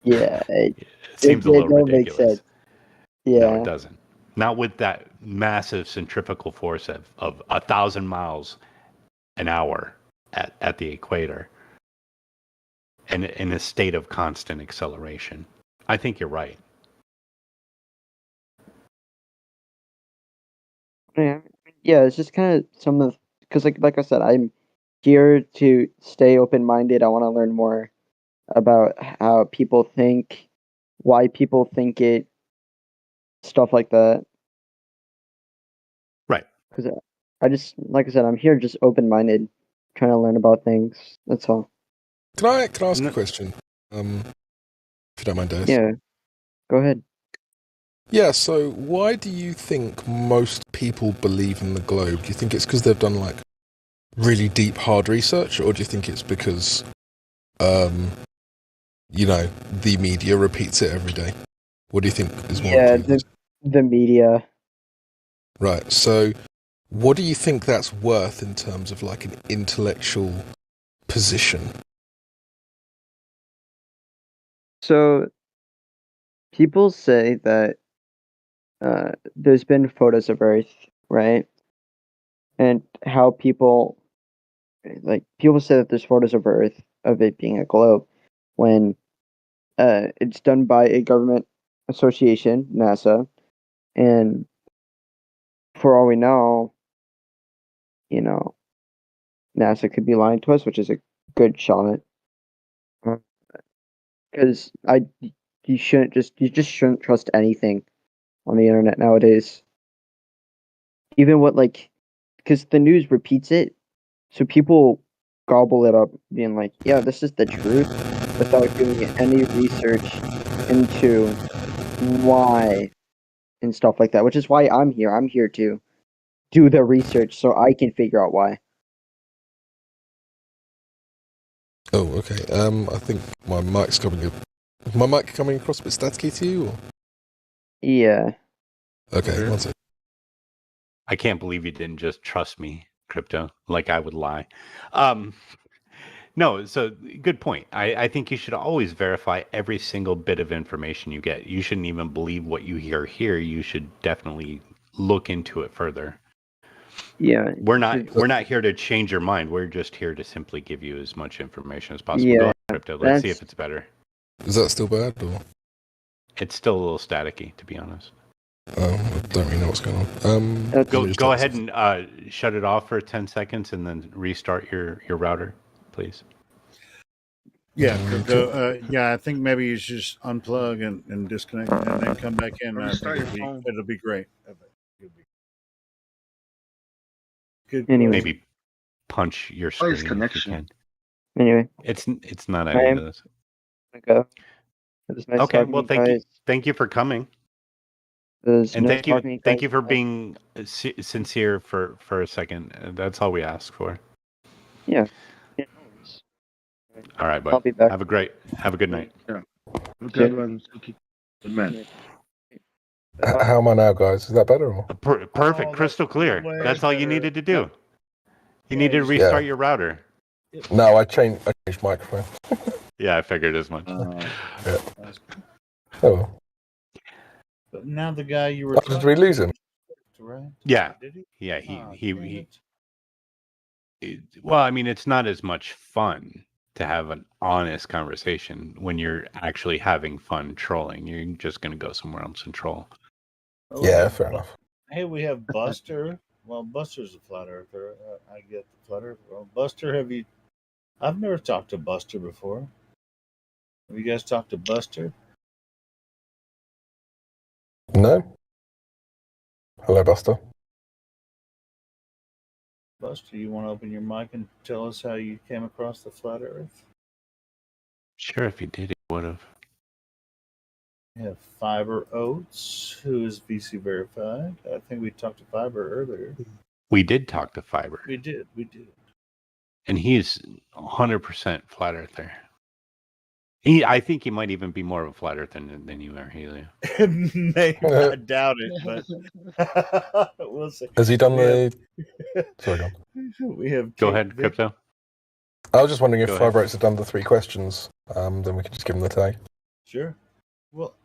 Yeah. It seems a little don't make ridiculous. sense. Yeah. No, it doesn't. Not with that massive centrifugal force of 1,000 miles an hour at the equator. And in a state of constant acceleration. I think you're right. Yeah, it's just kind of some of, because like I said, I'm here to stay open-minded. I want to learn more about how people think, why people think it, stuff like that. Right. Because I just, like I said, I'm here just open-minded, trying to learn about things. That's all. Can I ask a question? If you don't mind, Dave. Yeah. Go ahead. Yeah, so why do you think most people believe in the globe? Do you think it's because they've done like really deep, hard research, or do you think it's because, you know, the media repeats it every day? What do you think is more important? The media. Right, so what do you think that's worth in terms of like an intellectual position? So, people say that there's been photos of Earth, right? And how people say that there's photos of Earth of it being a globe, when it's done by a government association, NASA, and for all we know, you know, NASA could be lying to us, which is a good shot. Because you just shouldn't trust anything on the internet nowadays. Even what because the news repeats it, so people gobble it up, being like, "Yeah, this is the truth," without doing any research into why and stuff like that. Which is why I'm here. I'm here to do the research so I can figure out why. Oh, okay. I think my mic's coming up. Is my mic coming across a bit staticky to you? Or? Yeah. Okay, one second. I can't believe you didn't just trust me, Crypto, like I would lie. No, so good point. I think you should always verify every single bit of information you get. You shouldn't even believe what you hear here. You should definitely look into it further. Yeah. We're not here to change your mind. We're just here to simply give you as much information as possible. Go Yeah, ahead, Crypto. Let's see that's if it's better. Is that still bad? Or? It's still a little staticky, to be honest. I don't really know what's going on. Go ahead and shut it off for 10 seconds and then restart your router, please. Yeah, Crypto. Yeah, I think maybe you should just unplug and disconnect and then come back in. I think it'll be great. Good. Anyway. Maybe punch your screen if you can. Anyway. It's not any of this. Go. It was nice Okay, talking well, to you guys. thank you for coming. It was And nice talking to you thank guys. you for being sincere for a second. That's all we ask for. Yeah. All right, bud. I'll be back. Have a good night. Yeah. Good one. Good man. How am I now, guys? Is that better? Or? Perfect, crystal clear. That's all you needed to do. You needed to Yeah. restart your router. No, I changed microphone. Yeah, I figured as much. Yeah. Oh. But now the guy you were Oh, did we lose him? right? Yeah. Did he? Yeah, Oh, he well, I mean, it's not as much fun to have an honest conversation when you're actually having fun trolling. You're just going to go somewhere else and troll. Oh, Yeah, fair enough. Hey, we have Buster. Well, Buster's a flat earther. I get the flat earther. Well, Buster, I've never talked to Buster before. Have you guys talked to Buster? No. Hello, Buster. Buster, you want to open your mic and tell us how you came across the flat earth? Sure, if you did, it would have. We have Fiber Oats, who is VC verified. I think we talked to Fiber earlier. We did talk to Fiber, We did. and he's 100% flat earther. I think he might even be more of a flat earther than you are, Helio. Maybe, I doubt it, but we'll see. Has he done the? Sorry, go on. We have. Go ahead, Crypto. I was just wondering if Go Five ahead. Oats had done the 3 questions. Then we could just give him the tag. Sure. Well,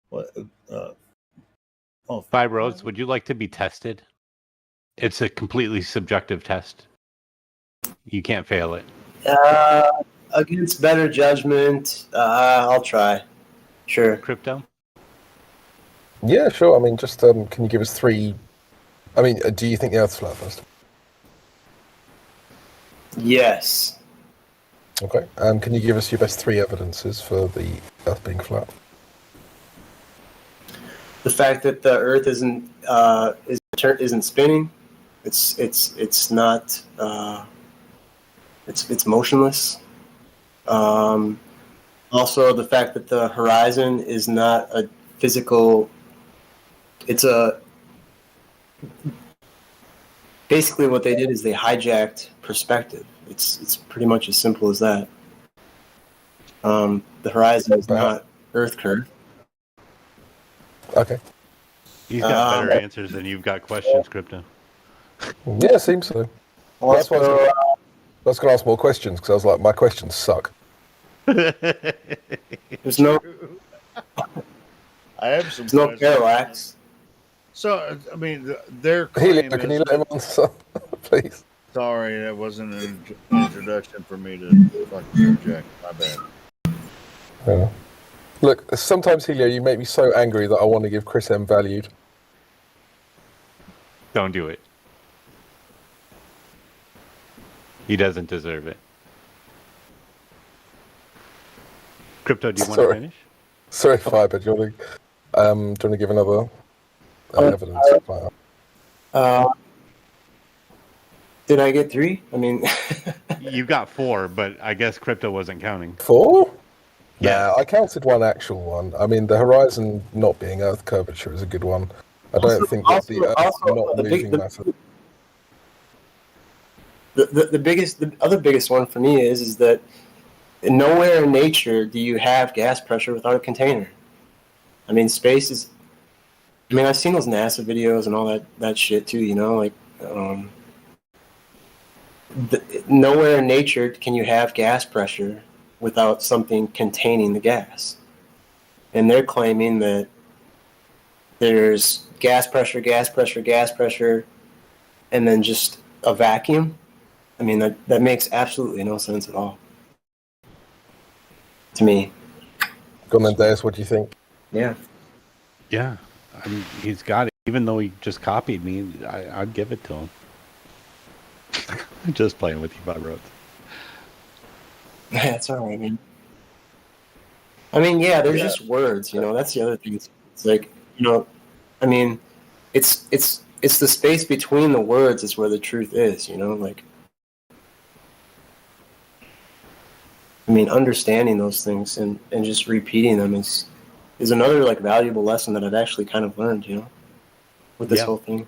what? Five Roads, would you like to be tested? It's a completely subjective test. You can't fail it. Against better judgment, I'll try. Sure. Crypto? Yeah, sure. I mean, just can you give us 3? I mean, do you think the Earth's flat first? Yes. Okay. Can you give us your best 3 evidences for the Earth being flat? The fact that the Earth isn't spinning. It's not. It's motionless. Also, the fact that the horizon is not a physical. It's a. Basically, what they did is they hijacked perspective. It's pretty much as simple as that. The horizon is not Earth curved. Okay. He's got better answers than you've got questions, Crypto. Yeah, it seems so. Well, that's why I was going to ask more questions, because I was like, my questions suck. There's no. I have some. There's no questions. parallax. So, I mean, their Helio, claim can is you let him answer, please? Sorry, that wasn't an introduction for me to fucking interject. My bad. Yeah. Look, sometimes, Helio, you make me so angry that I want to give Chris M valued. Don't do it. He doesn't deserve it. Crypto, do you want to finish? Sorry, Fiber, do you want to give another evidence? Did I get 3? I mean, You got 4, but I guess Crypto wasn't counting. 4? Yeah, I counted 1 actual one. I mean, the horizon not being Earth curvature is a good one. I don't think that the Earth not moving matters. The other biggest one for me is that nowhere in nature do you have gas pressure without a container. I mean, space is I mean, I've seen those NASA videos and all that shit too. You know, like nowhere in nature can you have gas pressure without something containing the gas, and they're claiming that there's gas pressure, and then just a vacuum. I mean, that makes absolutely no sense at all to me. Go on, Deus, what do you think? Yeah. Yeah, I mean, he's got it. Even though he just copied me, I'd give it to him. I'm just playing with you, Bob Rhodes. That's all right, man. I mean, yeah, they're just words, you know. That's the other thing. It's like, you know, I mean, it's the space between the words is where the truth is, you know. Like, I mean, understanding those things and just repeating them is another like valuable lesson that I've actually kind of learned, you know, with this whole thing.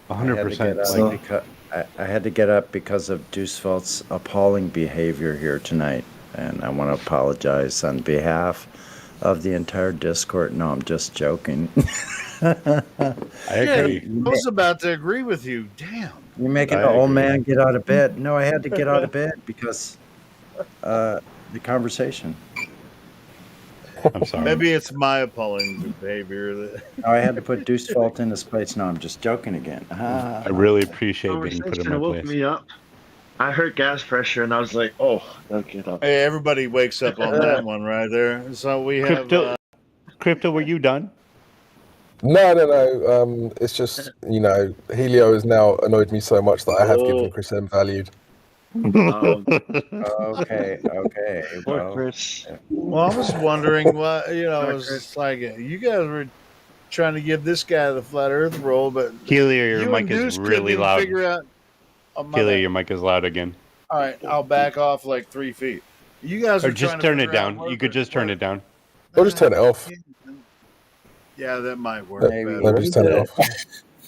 100%. I had to get up because of Deucefeld's appalling behavior here tonight, and I want to apologize on behalf of the entire Discord. No, I'm just joking. I agree. I was about to agree with you. Damn. You're making an old man get out of bed. No, I had to get out of bed because the conversation. I'm sorry. Maybe it's my appalling behavior. No, I had to put Deucefeld in his place. No, I'm just joking again. I really appreciate being put in my woke place. me up. I heard gas pressure and I was like, "Oh, don't get up." Hey, everybody wakes up on that one right there. So we have Crypto, were you done? No. It's just, you know, Helio has now annoyed me so much that I have given Chris M valued. Okay. Poor Chris. Well, I was wondering what, you know, it was just like you guys were trying to give this guy the flat Earth roll, but Helio, your you mic and Deuce is couldn't really even loud. Figure out, oh, my Helio, bad. your mic is loud again. All right, I'll back off like 3 feet. You guys Or are just trying turn to it figure out down. what You could just turn it down. Or just turn it off. Yeah, that might work. Maybe just turn it off.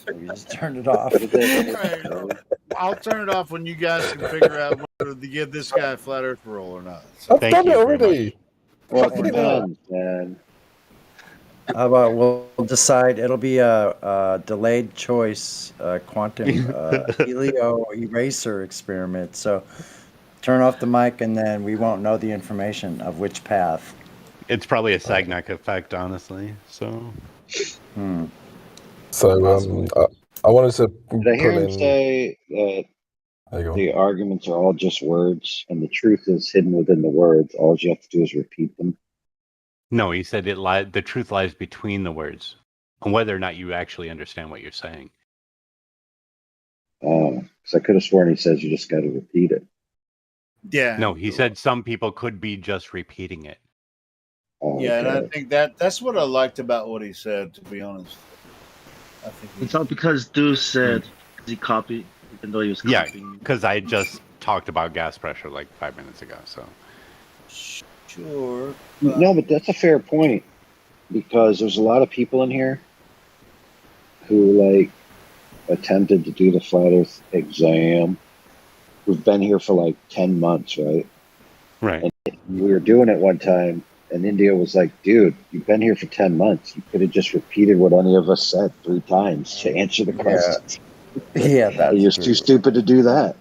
Maybe just turn it off. Right. I'll turn it off when you guys can figure out whether to give this guy a flat Earth roll or not. I've done it already. Well, Fucking it hell. depends, man. How about we'll decide it'll be a delayed choice quantum Helio eraser experiment. So turn off the mic and then we won't know the information of which path. It's probably a Sagnac effect, honestly. So. So I wanted to Did I hear put him in. say that There you go. the arguments are all just words and the truth is hidden within the words? All you have to do is repeat them. No, he said the truth lies between the words, and whether or not you actually understand what you're saying. Because I could have sworn he says you just got to repeat it. Yeah. No, he said some people could be just repeating it. Yeah, and I think that's what I liked about what he said, to be honest. I think It's all because Deuce said he copied, even though he was copying. Yeah, because I just talked about gas pressure like 5 minutes ago. So. Sure. No, but that's a fair point because there's a lot of people in here who like attempted to do the flat Earth exam who've been here for like 10 months, right? Right. And we were doing it one time and India was like, dude, you've been here for 10 months. You could have just repeated what any of us said 3 times to answer the questions. Yeah, that's You're true. too stupid to do that.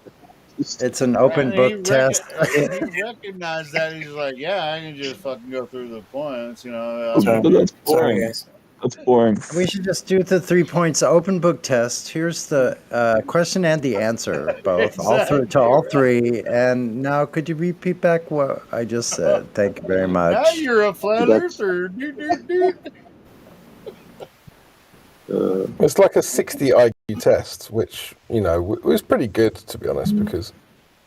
It's an open book test. He recognized that. He's like, yeah, I can just fucking go through the points, you know. That's boring. That's boring. We should just do the 3 points open book test. Here's the question and the answer, both all three. And now, could you repeat back what I just said? Thank you very much. Now you're a flat earther. It's like a 60 IQ test, which, you know, was pretty good, to be honest, because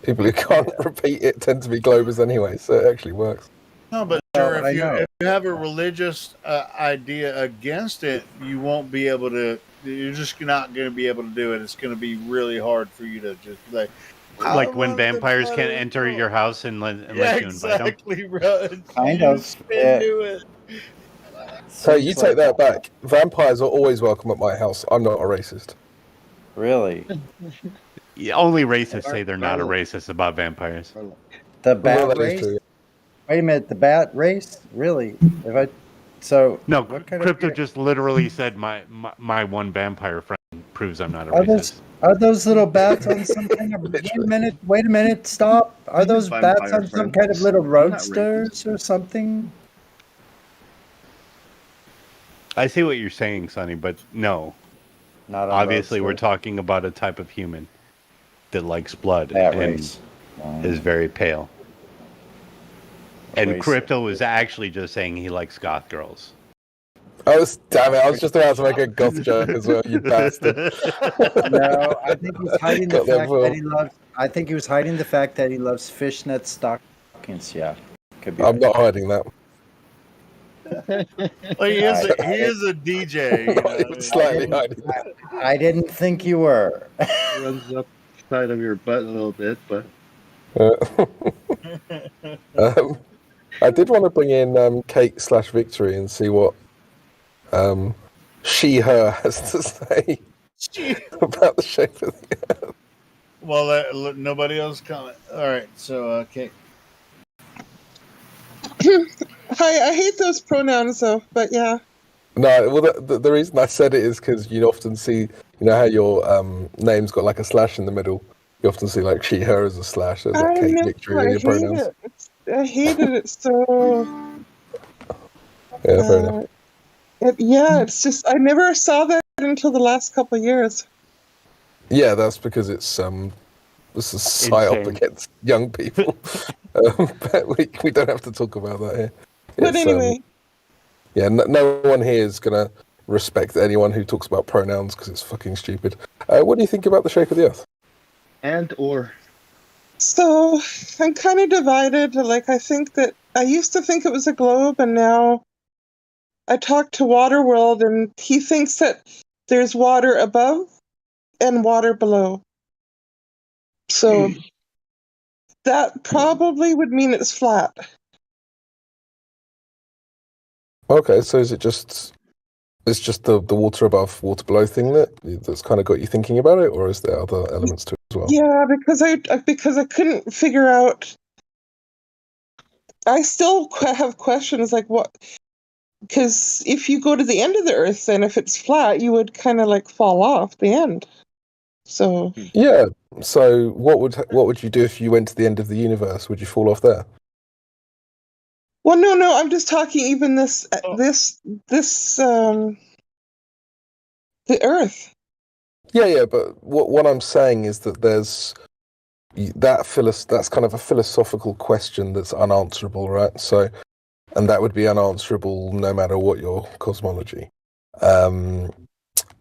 people who can't repeat it tend to be globers anyway, so it actually works. No, but sure, if you have a religious idea against it, you won't be able to. You're just not going to be able to do it. It's going to be really hard for you to just like when vampires can't enter your house unless you invite them. Exactly, bro. Kind of. Do it. So you take that back. Vampires are always welcome at my house. I'm not a racist. Really? Yeah, only racists say they're not a racist about vampires. The bat Well, that is race? true. Wait a minute, the bat race? Really? If I So no, what kind Crypto of just literally said my one vampire friend proves I'm not a racist. are those little bats on some kind of wait a minute, stop. Are Even those bats vampire on some kind of friends. little They're not racist. roadsters or something? I see what you're saying, Sonny, but no. Not on Obviously, we're roadster. talking about a type of human that likes blood Bat and race. is very pale. And Race. Crypto is actually just saying he likes goth girls. I was just about to make a goth joke as well, you bastard. No, I think he's hiding the Got that fact that he loves. I think he was hiding the fact that he loves fishnet stockings. Yeah, could be. I'm not hiding that. Well, he is a DJ. You know? Slightly hiding that. I didn't think you were. Runs up side of your butt a little bit, but I did want to bring in Kate/Victory and see what she/her has to say about the shape of the Earth. Well, nobody else comment. All right, so okay. Hi, I hate those pronouns though, but yeah. No, well, the reason I said it is because you often see, you know how your name's got like a slash in the middle. You often see like she/her as a slash. There's like I Kate, know, Victory, I in your hate pronouns. it. I hated it so. Yeah, fair enough. It's just I never saw that until the last couple of years. Yeah, that's because it's this is psyop Insane. against young people. But we don't have to talk about that here. But anyway, yeah, no one here is gonna respect anyone who talks about pronouns because it's fucking stupid. What do you think about the shape of the Earth? so I'm kind of divided. Like I used to think it was a globe, and now I talked to Waterworld, and he thinks that there's water above and water below. So that probably would mean it's flat. Okay, so is it just the water above, water below thing that's kind of got you thinking about it, or is there other elements to it as well? Yeah, because I couldn't figure out. I still have questions like what, because if you go to the end of the Earth, then if it's flat, you would kind of like fall off the end. So Yeah. So what would you do if you went to the end of the universe? Would you fall off there? well, no, I'm just talking even the Earth. Yeah, but what I'm saying is that there's that's kind of a philosophical question that's unanswerable, right? So, and that would be unanswerable no matter what your cosmology.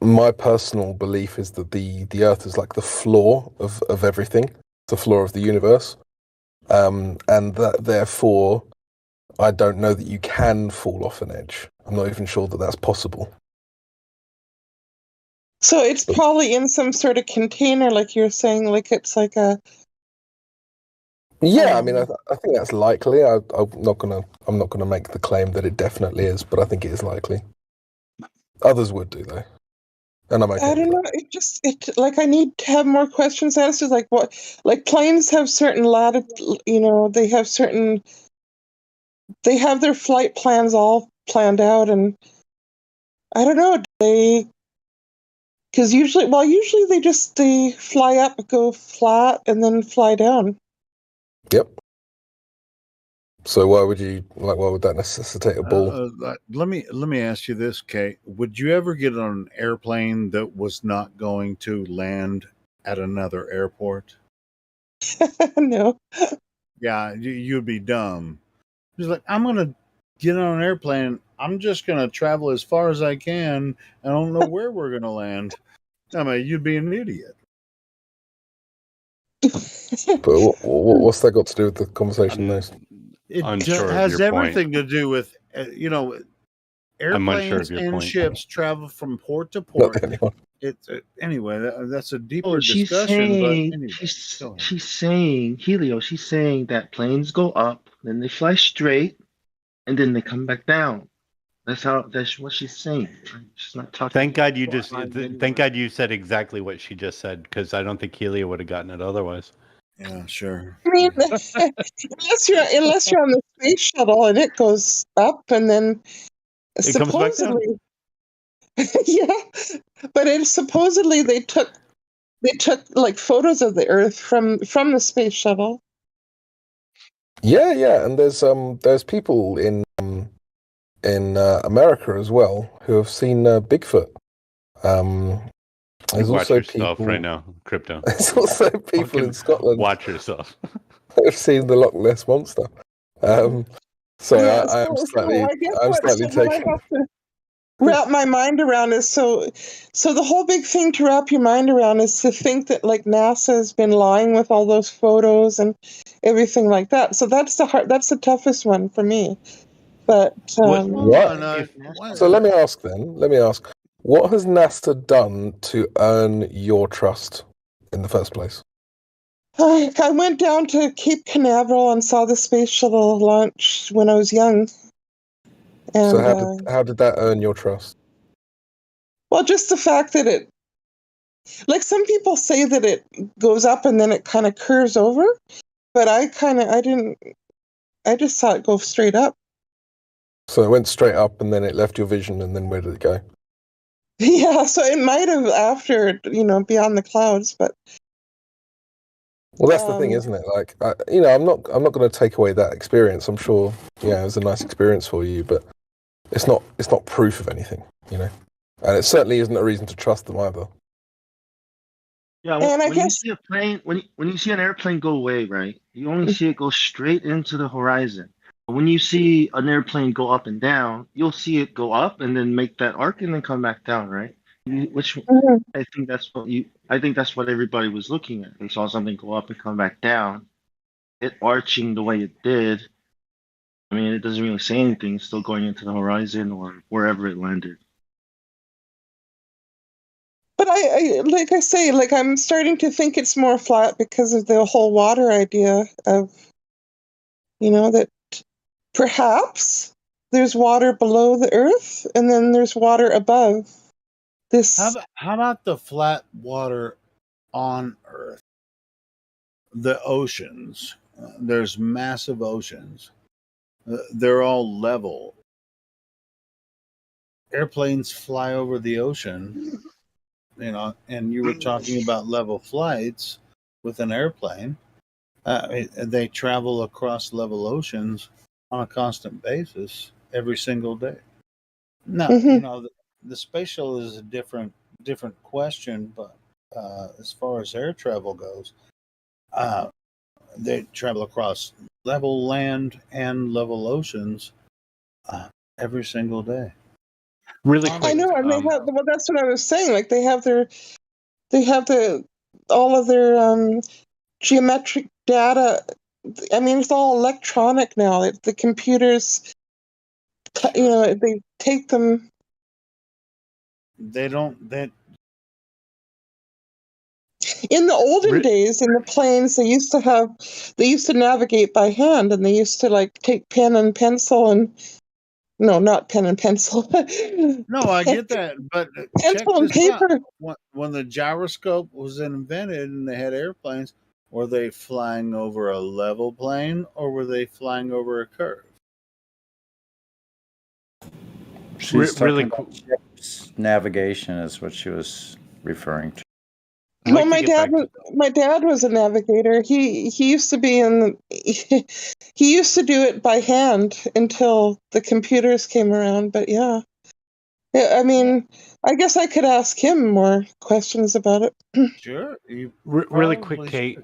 My personal belief is that the Earth is like the floor of everything, the floor of the universe, and that therefore I don't know that you can fall off an edge. I'm not even sure that that's possible. So it's probably in some sort of container, like you're saying, like it's like a. Yeah, I mean, I think that's likely. I'm not gonna make the claim that it definitely is, but I think it is likely. Others would do though, and I'm okay. I don't know. It like I need to have more questions answered. Like what? Like planes have certain they have their flight plans all planned out, and I don't know. Because usually they fly up, go flat, and then fly down. Yep. So why would that necessitate a ball? Let me ask you this, Kate. Would you ever get on an airplane that was not going to land at another airport? No. Yeah, you'd be dumb. Just like, I'm going to get on an airplane. I'm just going to travel as far as I can. I don't know where we're going to land. I mean, you'd be an idiot. But what's that got to do with the conversation next? It has everything to do with, airplanes and ships travel from port to port. Anyway, that's a deeper discussion. She's saying, Helio, she's saying that planes go up, then they fly straight, and then they come back down. That's what she's saying. She's not talking. Thank God you said exactly what she just said, because I don't think Helio would have gotten it otherwise. Yeah, sure. I mean, unless you're on the space shuttle and it goes up, and then It comes back down. supposedly, yeah, but it supposedly they took like photos of the Earth from the space shuttle. Yeah, and there's people in America as well who have seen Bigfoot. There's Watch also yourself people right now, Crypto. There's also people in Scotland. Watch yourself. I've seen the Loch Ness monster. So Yeah, I am so slightly, I guess I'm what slightly I taken. have to wrap my mind around is so the whole big thing to wrap your mind around is to think that like NASA has been lying with all those photos and everything like that. So that's the toughest one for me. But What? What? So let me ask then. Let me ask. What has NASA done to earn your trust in the first place? I went down to Cape Canaveral and saw the space shuttle launch when I was young. And So how did that earn your trust? well, just the fact that it, like some people say that it goes up and then it kind of curves over, but I just saw it go straight up. So it went straight up and then it left your vision, and then where did it go? Yeah, so it might have after, beyond the clouds, but Well, that's the thing, isn't it? Like, I'm not going to take away that experience. I'm sure, it was a nice experience for you, but it's not proof of anything, and it certainly isn't a reason to trust them either. Yeah, when you see a plane, when you see an airplane go away, right? You only see it go straight into the horizon. But when you see an airplane go up and down, you'll see it go up and then make that arc and then come back down, right? Which I think that's what everybody was looking at. They saw something go up and come back down. It arching the way it did. I mean, it doesn't really say anything. It's still going into the horizon or wherever it landed. But I like I say, like I'm starting to think it's more flat because of the whole water idea of, that perhaps there's water below the Earth and then there's water above this. How about the flat water on Earth? The oceans. There's massive oceans. They're all level. Airplanes fly over the ocean, and you were talking about level flights with an airplane. They travel across level oceans on a constant basis every single day. Now, the space shuttle is a different question, but as far as air travel goes, they travel across level land and level oceans every single day. Really I quick. know, and they have. Well, that's what I was saying. Like they have all of their geometric data. I mean, it's all electronic now. The computers, they take them. They don't. In the olden days, in the planes, they used to navigate by hand, and they used to like take pen and pencil and. No, not pen and pencil. No, I get that, but check pencil and this out. paper. When the gyroscope was invented and they had airplanes, were they flying over a level plane or were they flying over a curve? She's Really talking about ships navigation is what she was referring to. Well, my dad was a navigator. He used to be he used to do it by hand until the computers came around. But yeah, I mean, I guess I could ask him more questions about it. Sure. Really quick, Kate.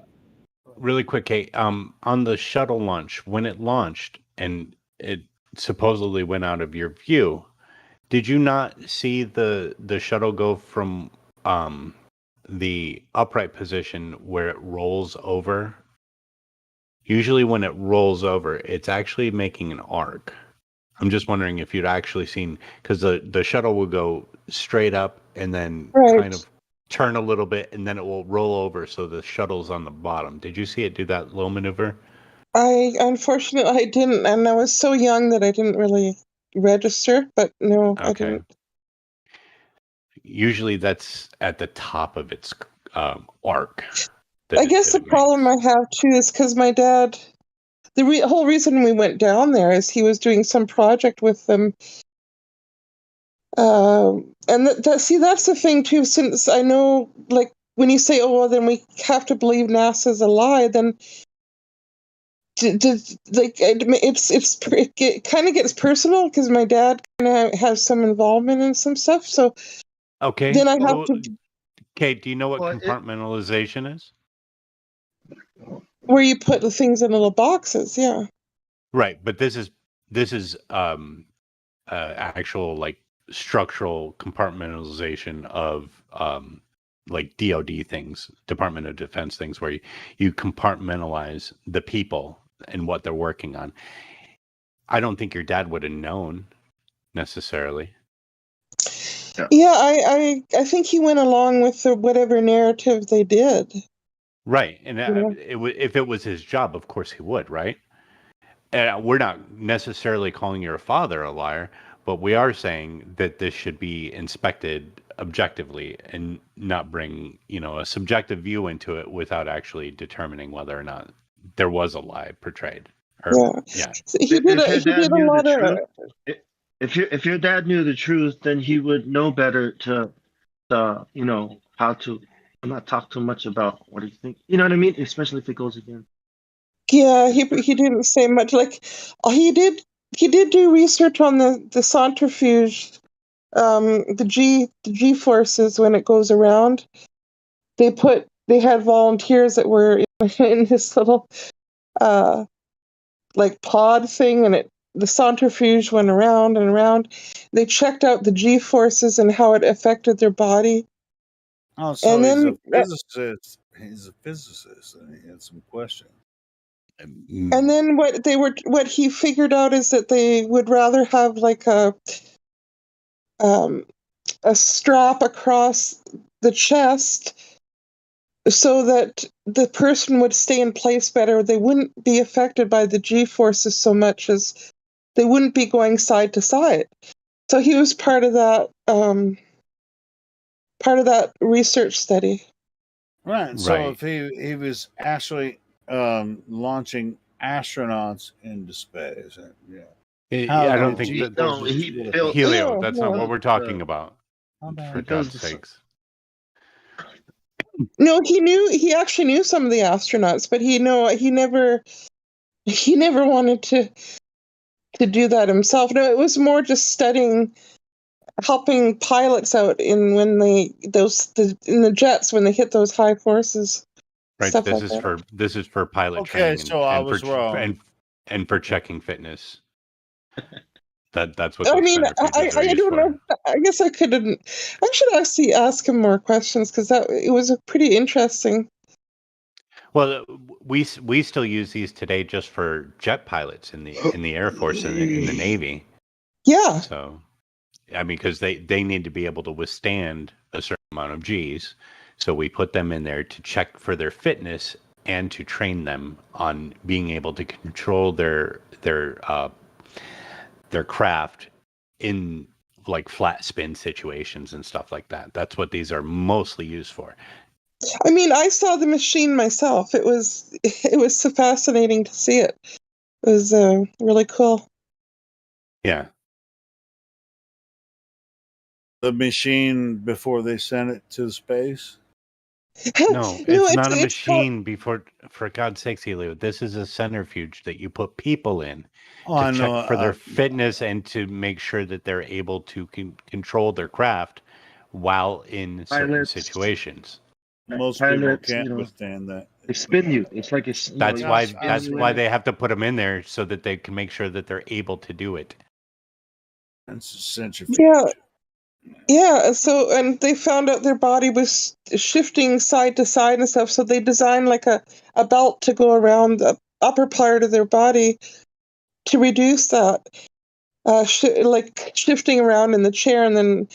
Really quick, Kate. On the shuttle launch, when it launched and it supposedly went out of your view, did you not see the shuttle go from the upright position where it rolls over? Usually when it rolls over, it's actually making an arc. I'm just wondering if you'd actually seen, because the shuttle will go straight up and then kind of turn a little bit and then it will roll over so the shuttle's on the bottom. Did you see it do that little maneuver? Unfortunately I didn't, and I was so young that I didn't really register, but no, I didn't. Usually that's at the top of its arc. I guess the problem I have too is because my dad, the whole reason we went down there is he was doing some project with them And see, that's the thing too. Since I know, like, when you say, "Oh, well, then we have to believe NASA's a lie," then like it kind of gets personal because my dad kind of has some involvement in some stuff. So Okay. then I have to. Kate, do you know what Well, compartmentalization is? Where you put the things in little boxes, yeah. Right, but this is actual like structural compartmentalization of like DoD things, Department of Defense things, where you compartmentalize the people and what they're working on. I don't think your dad would have known necessarily. Yeah, I think he went along with whatever narrative they did. Right, and Yeah. if it was his job, of course he would, right? And we're not necessarily calling your father a liar, but we are saying that this should be inspected objectively and not bring, a subjective view into it without actually determining whether or not there was a lie portrayed. Yeah. He did If your dad a knew the lot of. truth, if your dad knew the truth, then he would know better to how to not talk too much about what he thinks. You know what I mean? Especially if it goes against. Yeah, he didn't say much. Like he did do research on the centrifuge, the G forces when it goes around. They had volunteers that were in this little like pod thing, and the centrifuge went around and around. They checked out the G forces and how it affected their body. Oh, so And he's then a physicist. He's a physicist, and he had some questions. And then what he figured out is that they would rather have like a strap across the chest so that the person would stay in place better. They wouldn't be affected by the G forces so much as they wouldn't be going side to side. So he was part of that research study. Right. So if he was actually launching astronauts into space, I don't think that Helio. That's not what we're talking about. For God's sakes. No, he actually knew some of the astronauts, but he never wanted to do that himself. No, it was more just studying, helping pilots out in the jets when they hit those high forces. Right. This is for pilot training. So I was wrong. And for checking fitness. That's what. I mean, I don't know. I guess I should actually ask him more questions because it was pretty interesting. Well, we still use these today just for jet pilots in the Air Force and in the Navy. Yeah. So, I mean, because they need to be able to withstand a certain amount of G's, so we put them in there to check for their fitness and to train them on being able to control their craft in like flat spin situations and stuff like that. That's what these are mostly used for. I mean, I saw the machine myself. It was so fascinating to see it. It was really cool. Yeah. The machine before they sent it to space? No, it's not a machine for God's sakes, Helio. This is a centrifuge that you put people in to check for their fitness and to make sure that they're able to control their craft while in certain situations. Most people can't withstand that. They spin you. It's like it's. That's why they have to put them in there so that they can make sure that they're able to do it. It's a centrifuge. Yeah. So, and they found out their body was shifting side to side and stuff. So they designed like a belt to go around the upper part of their body to reduce that, like shifting around in the chair and then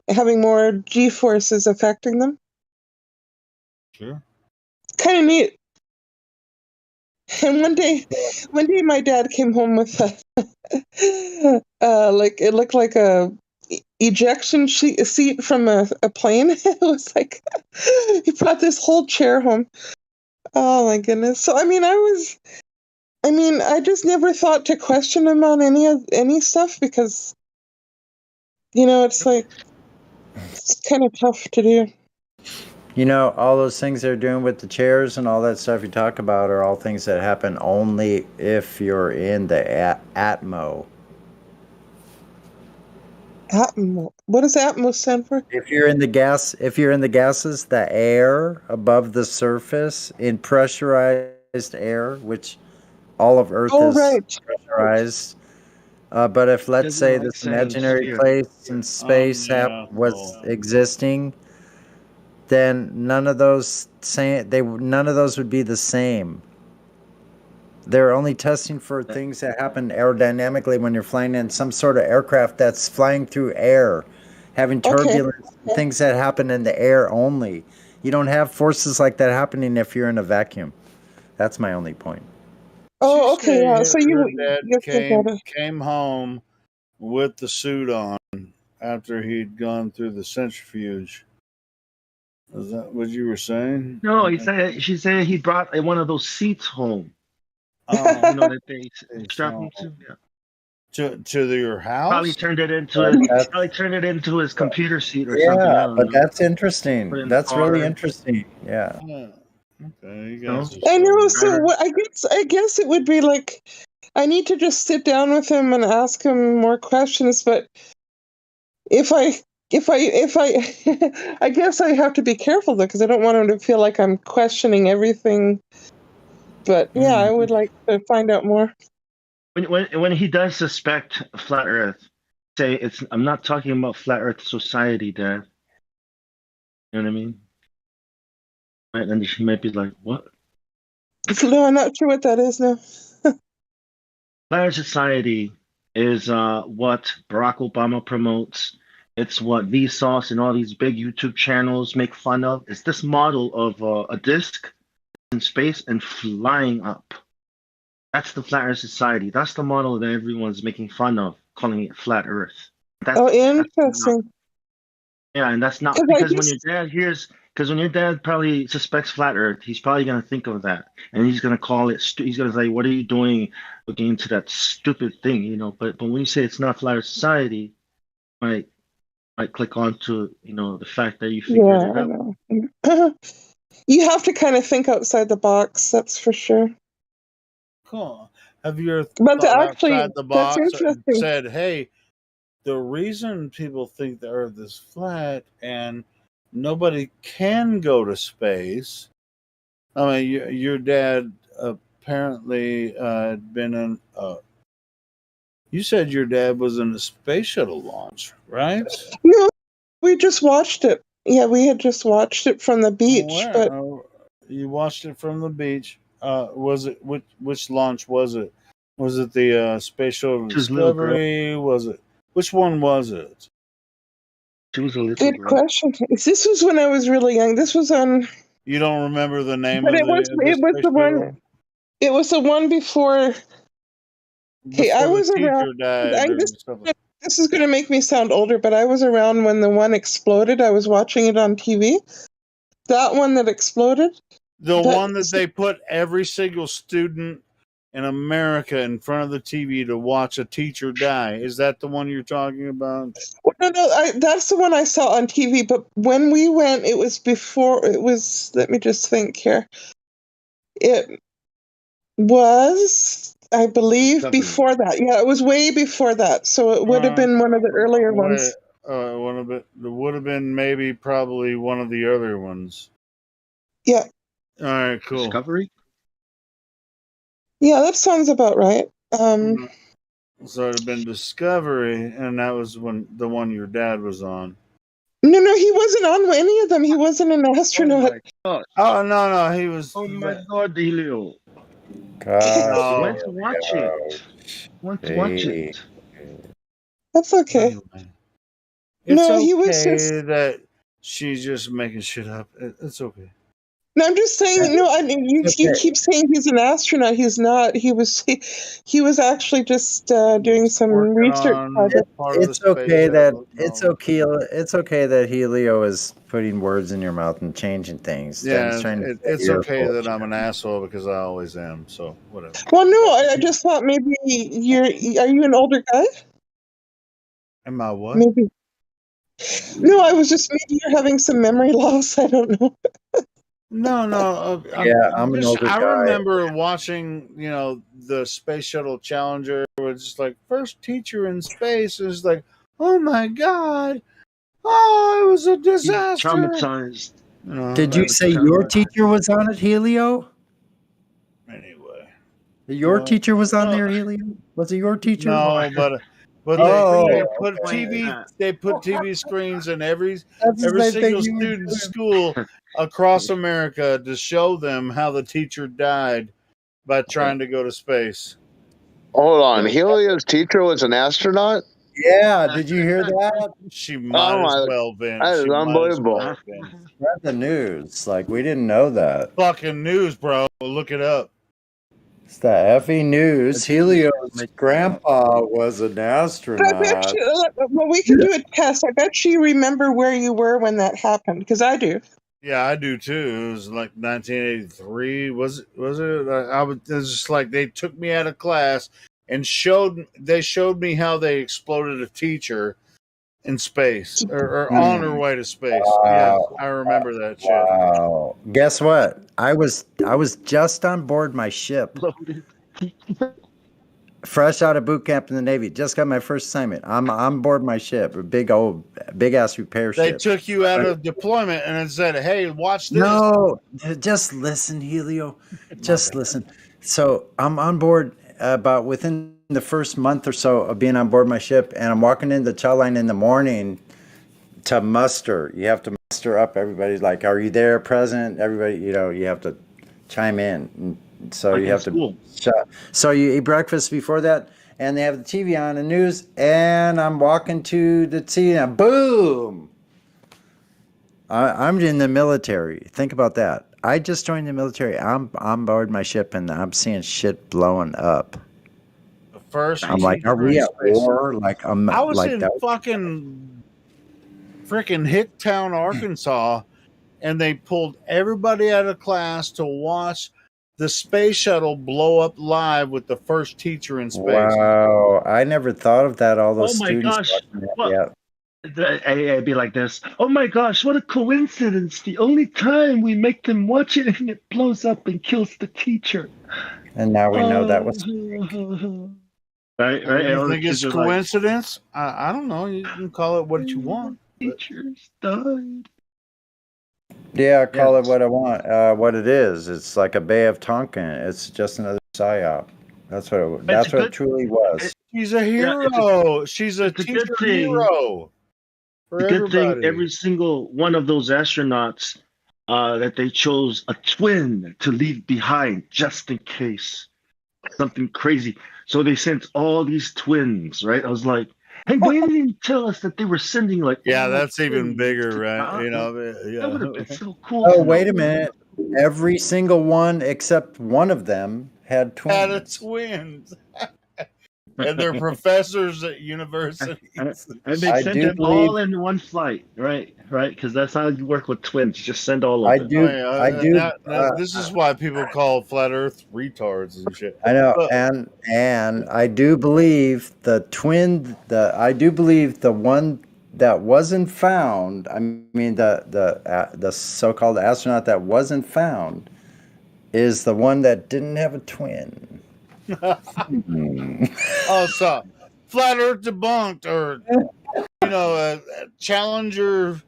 having more G forces affecting them. Sure. Kind of neat. And one day my dad came home with like it looked like a ejection seat from a plane. It was like he brought this whole chair home. Oh my goodness. So I mean I just never thought to question him on any stuff because You know, it's like it's kind of tough to do. You know, all those things they're doing with the chairs and all that stuff you talk about are all things that happen only if you're in the atmo. Atmo. What does Atmo stand for? If you're in the gases, the air above the surface in pressurized air, which all of Earth Oh, is right. pressurized. But if, let's Doesn't say, like this saying imaginary sphere. place in space Yeah. was existing, then none of those would be the same. They're only testing for things that happen aerodynamically when you're flying in some sort of aircraft that's flying through air, having Okay. turbulence, things that happen in the air only. You don't have forces like that happening if you're in a vacuum. That's my only point. Oh, okay. Yeah. Her So dad you think that it. came home with the suit on after he'd gone through the centrifuge. Is that what you were saying? No, she said he brought one of those seats home. Oh, You know that they strap him to. Yeah. to your house? Probably turned it into his computer seat or something. I Yeah, don't but know. that's interesting. Put it in the That's really car. interesting. Yeah. Okay, you No? guys I know. are So what, I guess it would be like I need to just sit down with him and ask him more questions. But if I I guess I have to be careful though, because I don't want him to feel like I'm questioning everything. But yeah, I would like to find out more. When he does suspect flat Earth, say I'm not talking about flat Earth society, Dad. You know what I mean? Right, and she might be like, "What? No, I'm not sure what that is now. Flat Earth society is what Barack Obama promotes. It's what Vsauce and all these big YouTube channels make fun of. It's this model of a disc in space and flying up. That's the flat Earth society. That's the model that everyone's making fun of, calling it flat Earth. Oh, That's not. interesting. Yeah, and that's not Because I because when your just dad hears, because when your dad probably suspects flat Earth, he's probably gonna think of that, and he's gonna call it. He's gonna say, "What are you doing looking into that stupid thing?" You know. But when you say it's not flat Earth society, might click on to the fact that you figured yeah, it I out. know. You have to kind of think outside the box. That's for sure. Cool. Have you ever But thought actually, outside the that's box and interesting. said, hey, the reason people think the Earth is flat and nobody can go to space? I mean, your dad apparently had been in. You said your dad was in a space shuttle launch, right? No, we just watched it. Yeah, we had just watched it from the beach. Where? But You watched it from the beach. Was it which launch was it? Was it the Space Shuttle She was a little girl. Discovery? Was it which one was it? She was a little good girl. question. This was when I was really young. This was on. You don't remember the name But of it was the space the one. shuttle? It was the one before. Hey, I Before the was around. teacher died or something. This is going to make me sound older, but I was around when the one exploded. I was watching it on TV. That one that exploded. The one that they put every single student in America in front of the TV to watch a teacher die. Is that the one you're talking about? Well, no, that's the one I saw on TV. But when we went, it was before. It was. Let me just think here. It was, I believe, before that. Yeah, it was way before that. So it would have been one of the earlier ones. It would have been maybe probably one of the other ones. Yeah. All right, cool. Discovery? Yeah, that sounds about right. So it'd have been Discovery, and that was when the one your dad was on. No, he wasn't on any of them. He wasn't an astronaut. Oh no, he was. Oh my God, Helio! Gosh. Went to watch it. Went to watch it. That's okay. Anyway, it's No, okay he was just. that she's just making shit up. It's okay. No, I'm just saying. No, I mean you keep saying he's an astronaut. He's not. He was actually just doing some research project. It's okay that Helio is putting words in your mouth and changing things. That Yeah, he's trying to it's you're okay full of that I'm an asshole because I always am. So whatever. Well, no, I just thought maybe are you an older guy? Am I what? Maybe No, I was just maybe you're having some memory loss. I don't know. No. Yeah, I'm an older I guy. remember watching, the Space Shuttle Challenger. It was just like first teacher in space. It was like, oh my god, oh, it was a disaster. Traumatized. Did you say your teacher was on it, Helio? Anyway, Your Well, teacher was on there, Helio? Was it your teacher? no, but Oh, they put okay. TV screens in every That's the same thing single you were student's doing. school across America to show them how the teacher died by trying to go to space. Hold on. Helio's teacher was an astronaut? Yeah, did you hear that? She might as well been. That is She might as unbelievable. well have been. Read the news. Like, we didn't know that. Fucking news, bro. Look it up. It's the effing news. Helio's grandpa was an But I astronaut. bet you, well, we can do a test. I bet you remember where you were when that happened, because I do. Yeah, I do too. It was like 1983. Was it? I was. It was just like they took me out of class and showed me how they exploded a teacher in space or on her way to space. Yeah, I remember that shit. Wow. Guess what? I was just on board my ship. Fresh out of boot camp in the Navy. Just got my first assignment. I'm on board my ship, a big ass repair They ship. took you out of deployment and then said, "Hey, watch this." No, just listen, Helio. Just listen. So I'm on board about within the first month or so of being on board my ship, and I'm walking in the chow line in the morning to muster. You have to muster up. Everybody's like, "Are you there, present?" Everybody, you have to chime in. And so Like you in have school. So you eat breakfast before that, and they have the TV on, the news, and I'm walking to the TV, and boom! I'm in the military. Think about that. I just joined the military. I'm on board my ship, and I'm seeing shit blowing up. The first. I'm like, are we at war? Like, I was like in that. fucking freaking Hicktown, Arkansas, and they pulled everybody out of class to watch the space shuttle blow up live with the first teacher in space. Wow, I never thought of that. All those Oh my students gosh. watching that. What? Yeah. I'd be like this. Oh my gosh, what a coincidence. The only time we make them watch it and it blows up and kills the teacher. And now we know that was Right. You All the think it's kids are like, coincidence? I don't know. You can call it what you want. teachers died. Yeah, call it what I want. What it is. It's like a Bay of Tonkin. It's just another psyop. That's what it truly was. She's a hero. She's a it's a teacher good thing. hero for The good thing, everybody. every single one of those astronauts that they chose a twin to leave behind just in case something crazy. So they sent all these twins, right? I was like, hey, why didn't you tell us that they were sending like Yeah, all that's even twins bigger, to- right? That would have been so cool. Oh, to wait know. a minute. Every single one except one of them had twins. Had a twins. And they're professors at universities. And they sent them all in one flight, right? Because that's how you work with twins. You just send all of them. This is why people call flat Earth retards and shit. I know, But- and I do believe the one that wasn't found. I mean, the so-called astronaut that wasn't found is the one that didn't have a twin. Oh, so flat Earth debunked, or Challenger,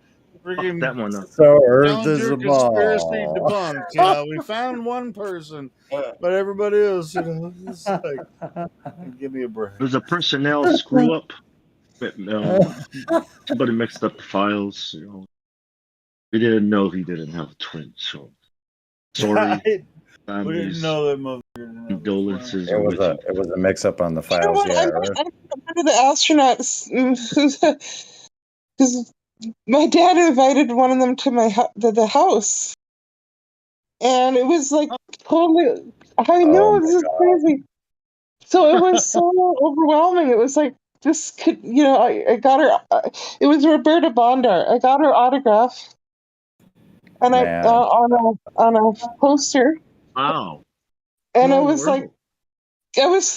freaking that one. So Earth is Challenger a conspiracy ball. debunked. We found one person, but everybody else, it's like, give me a break. It was a personnel screw up. Somebody mixed up the files. We didn't know he didn't have a twin, so sorry. We didn't know that motherfucker. Condolences. It was a mix-up on the You know files. what? Yeah, I'm one of the astronauts because my dad invited one of them to the house, and it was like totally. I know this is crazy. So it was so overwhelming. It was like just I got her. It was Roberta Bondar. I got her autograph, and Man. on a poster. Wow. And I was like, I was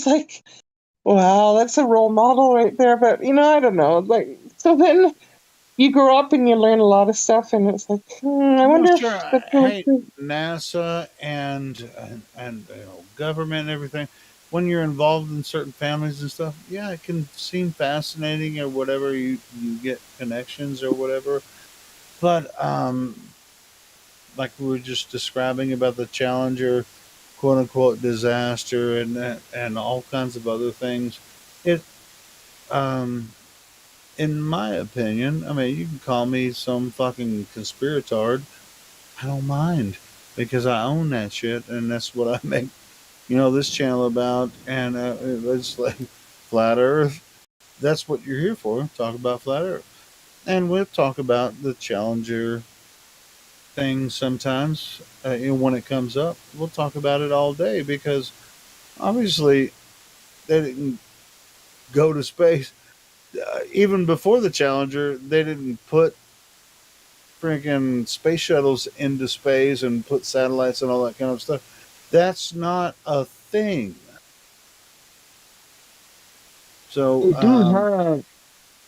like, Wow, that's a role model right there. But I don't know. Like, so then you grow up and you learn a lot of stuff, and it's like, I No, wonder sure. if that's really Hey, true. NASA and government and everything. When you're involved in certain families and stuff, yeah, it can seem fascinating or whatever. You get connections or whatever. But like we were just describing about the Challenger, quote unquote, disaster and all kinds of other things. It um in my opinion, I mean, you can call me some fucking conspiratard. I don't mind because I own that shit, and that's what I make, this channel about. And it's like flat Earth. That's what you're here for. Talk about flat Earth, and we'll talk about the Challenger thing sometimes. When it comes up, we'll talk about it all day because obviously they didn't go to space. Even before the Challenger, they didn't put freaking space shuttles into space and put satellites and all that kind of stuff. That's not a thing. So, You do have,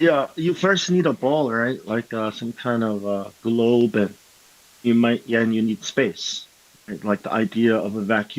yeah, you first need a ball, right? Like some kind of globe, and you need space. Right? Like the idea of a vacuum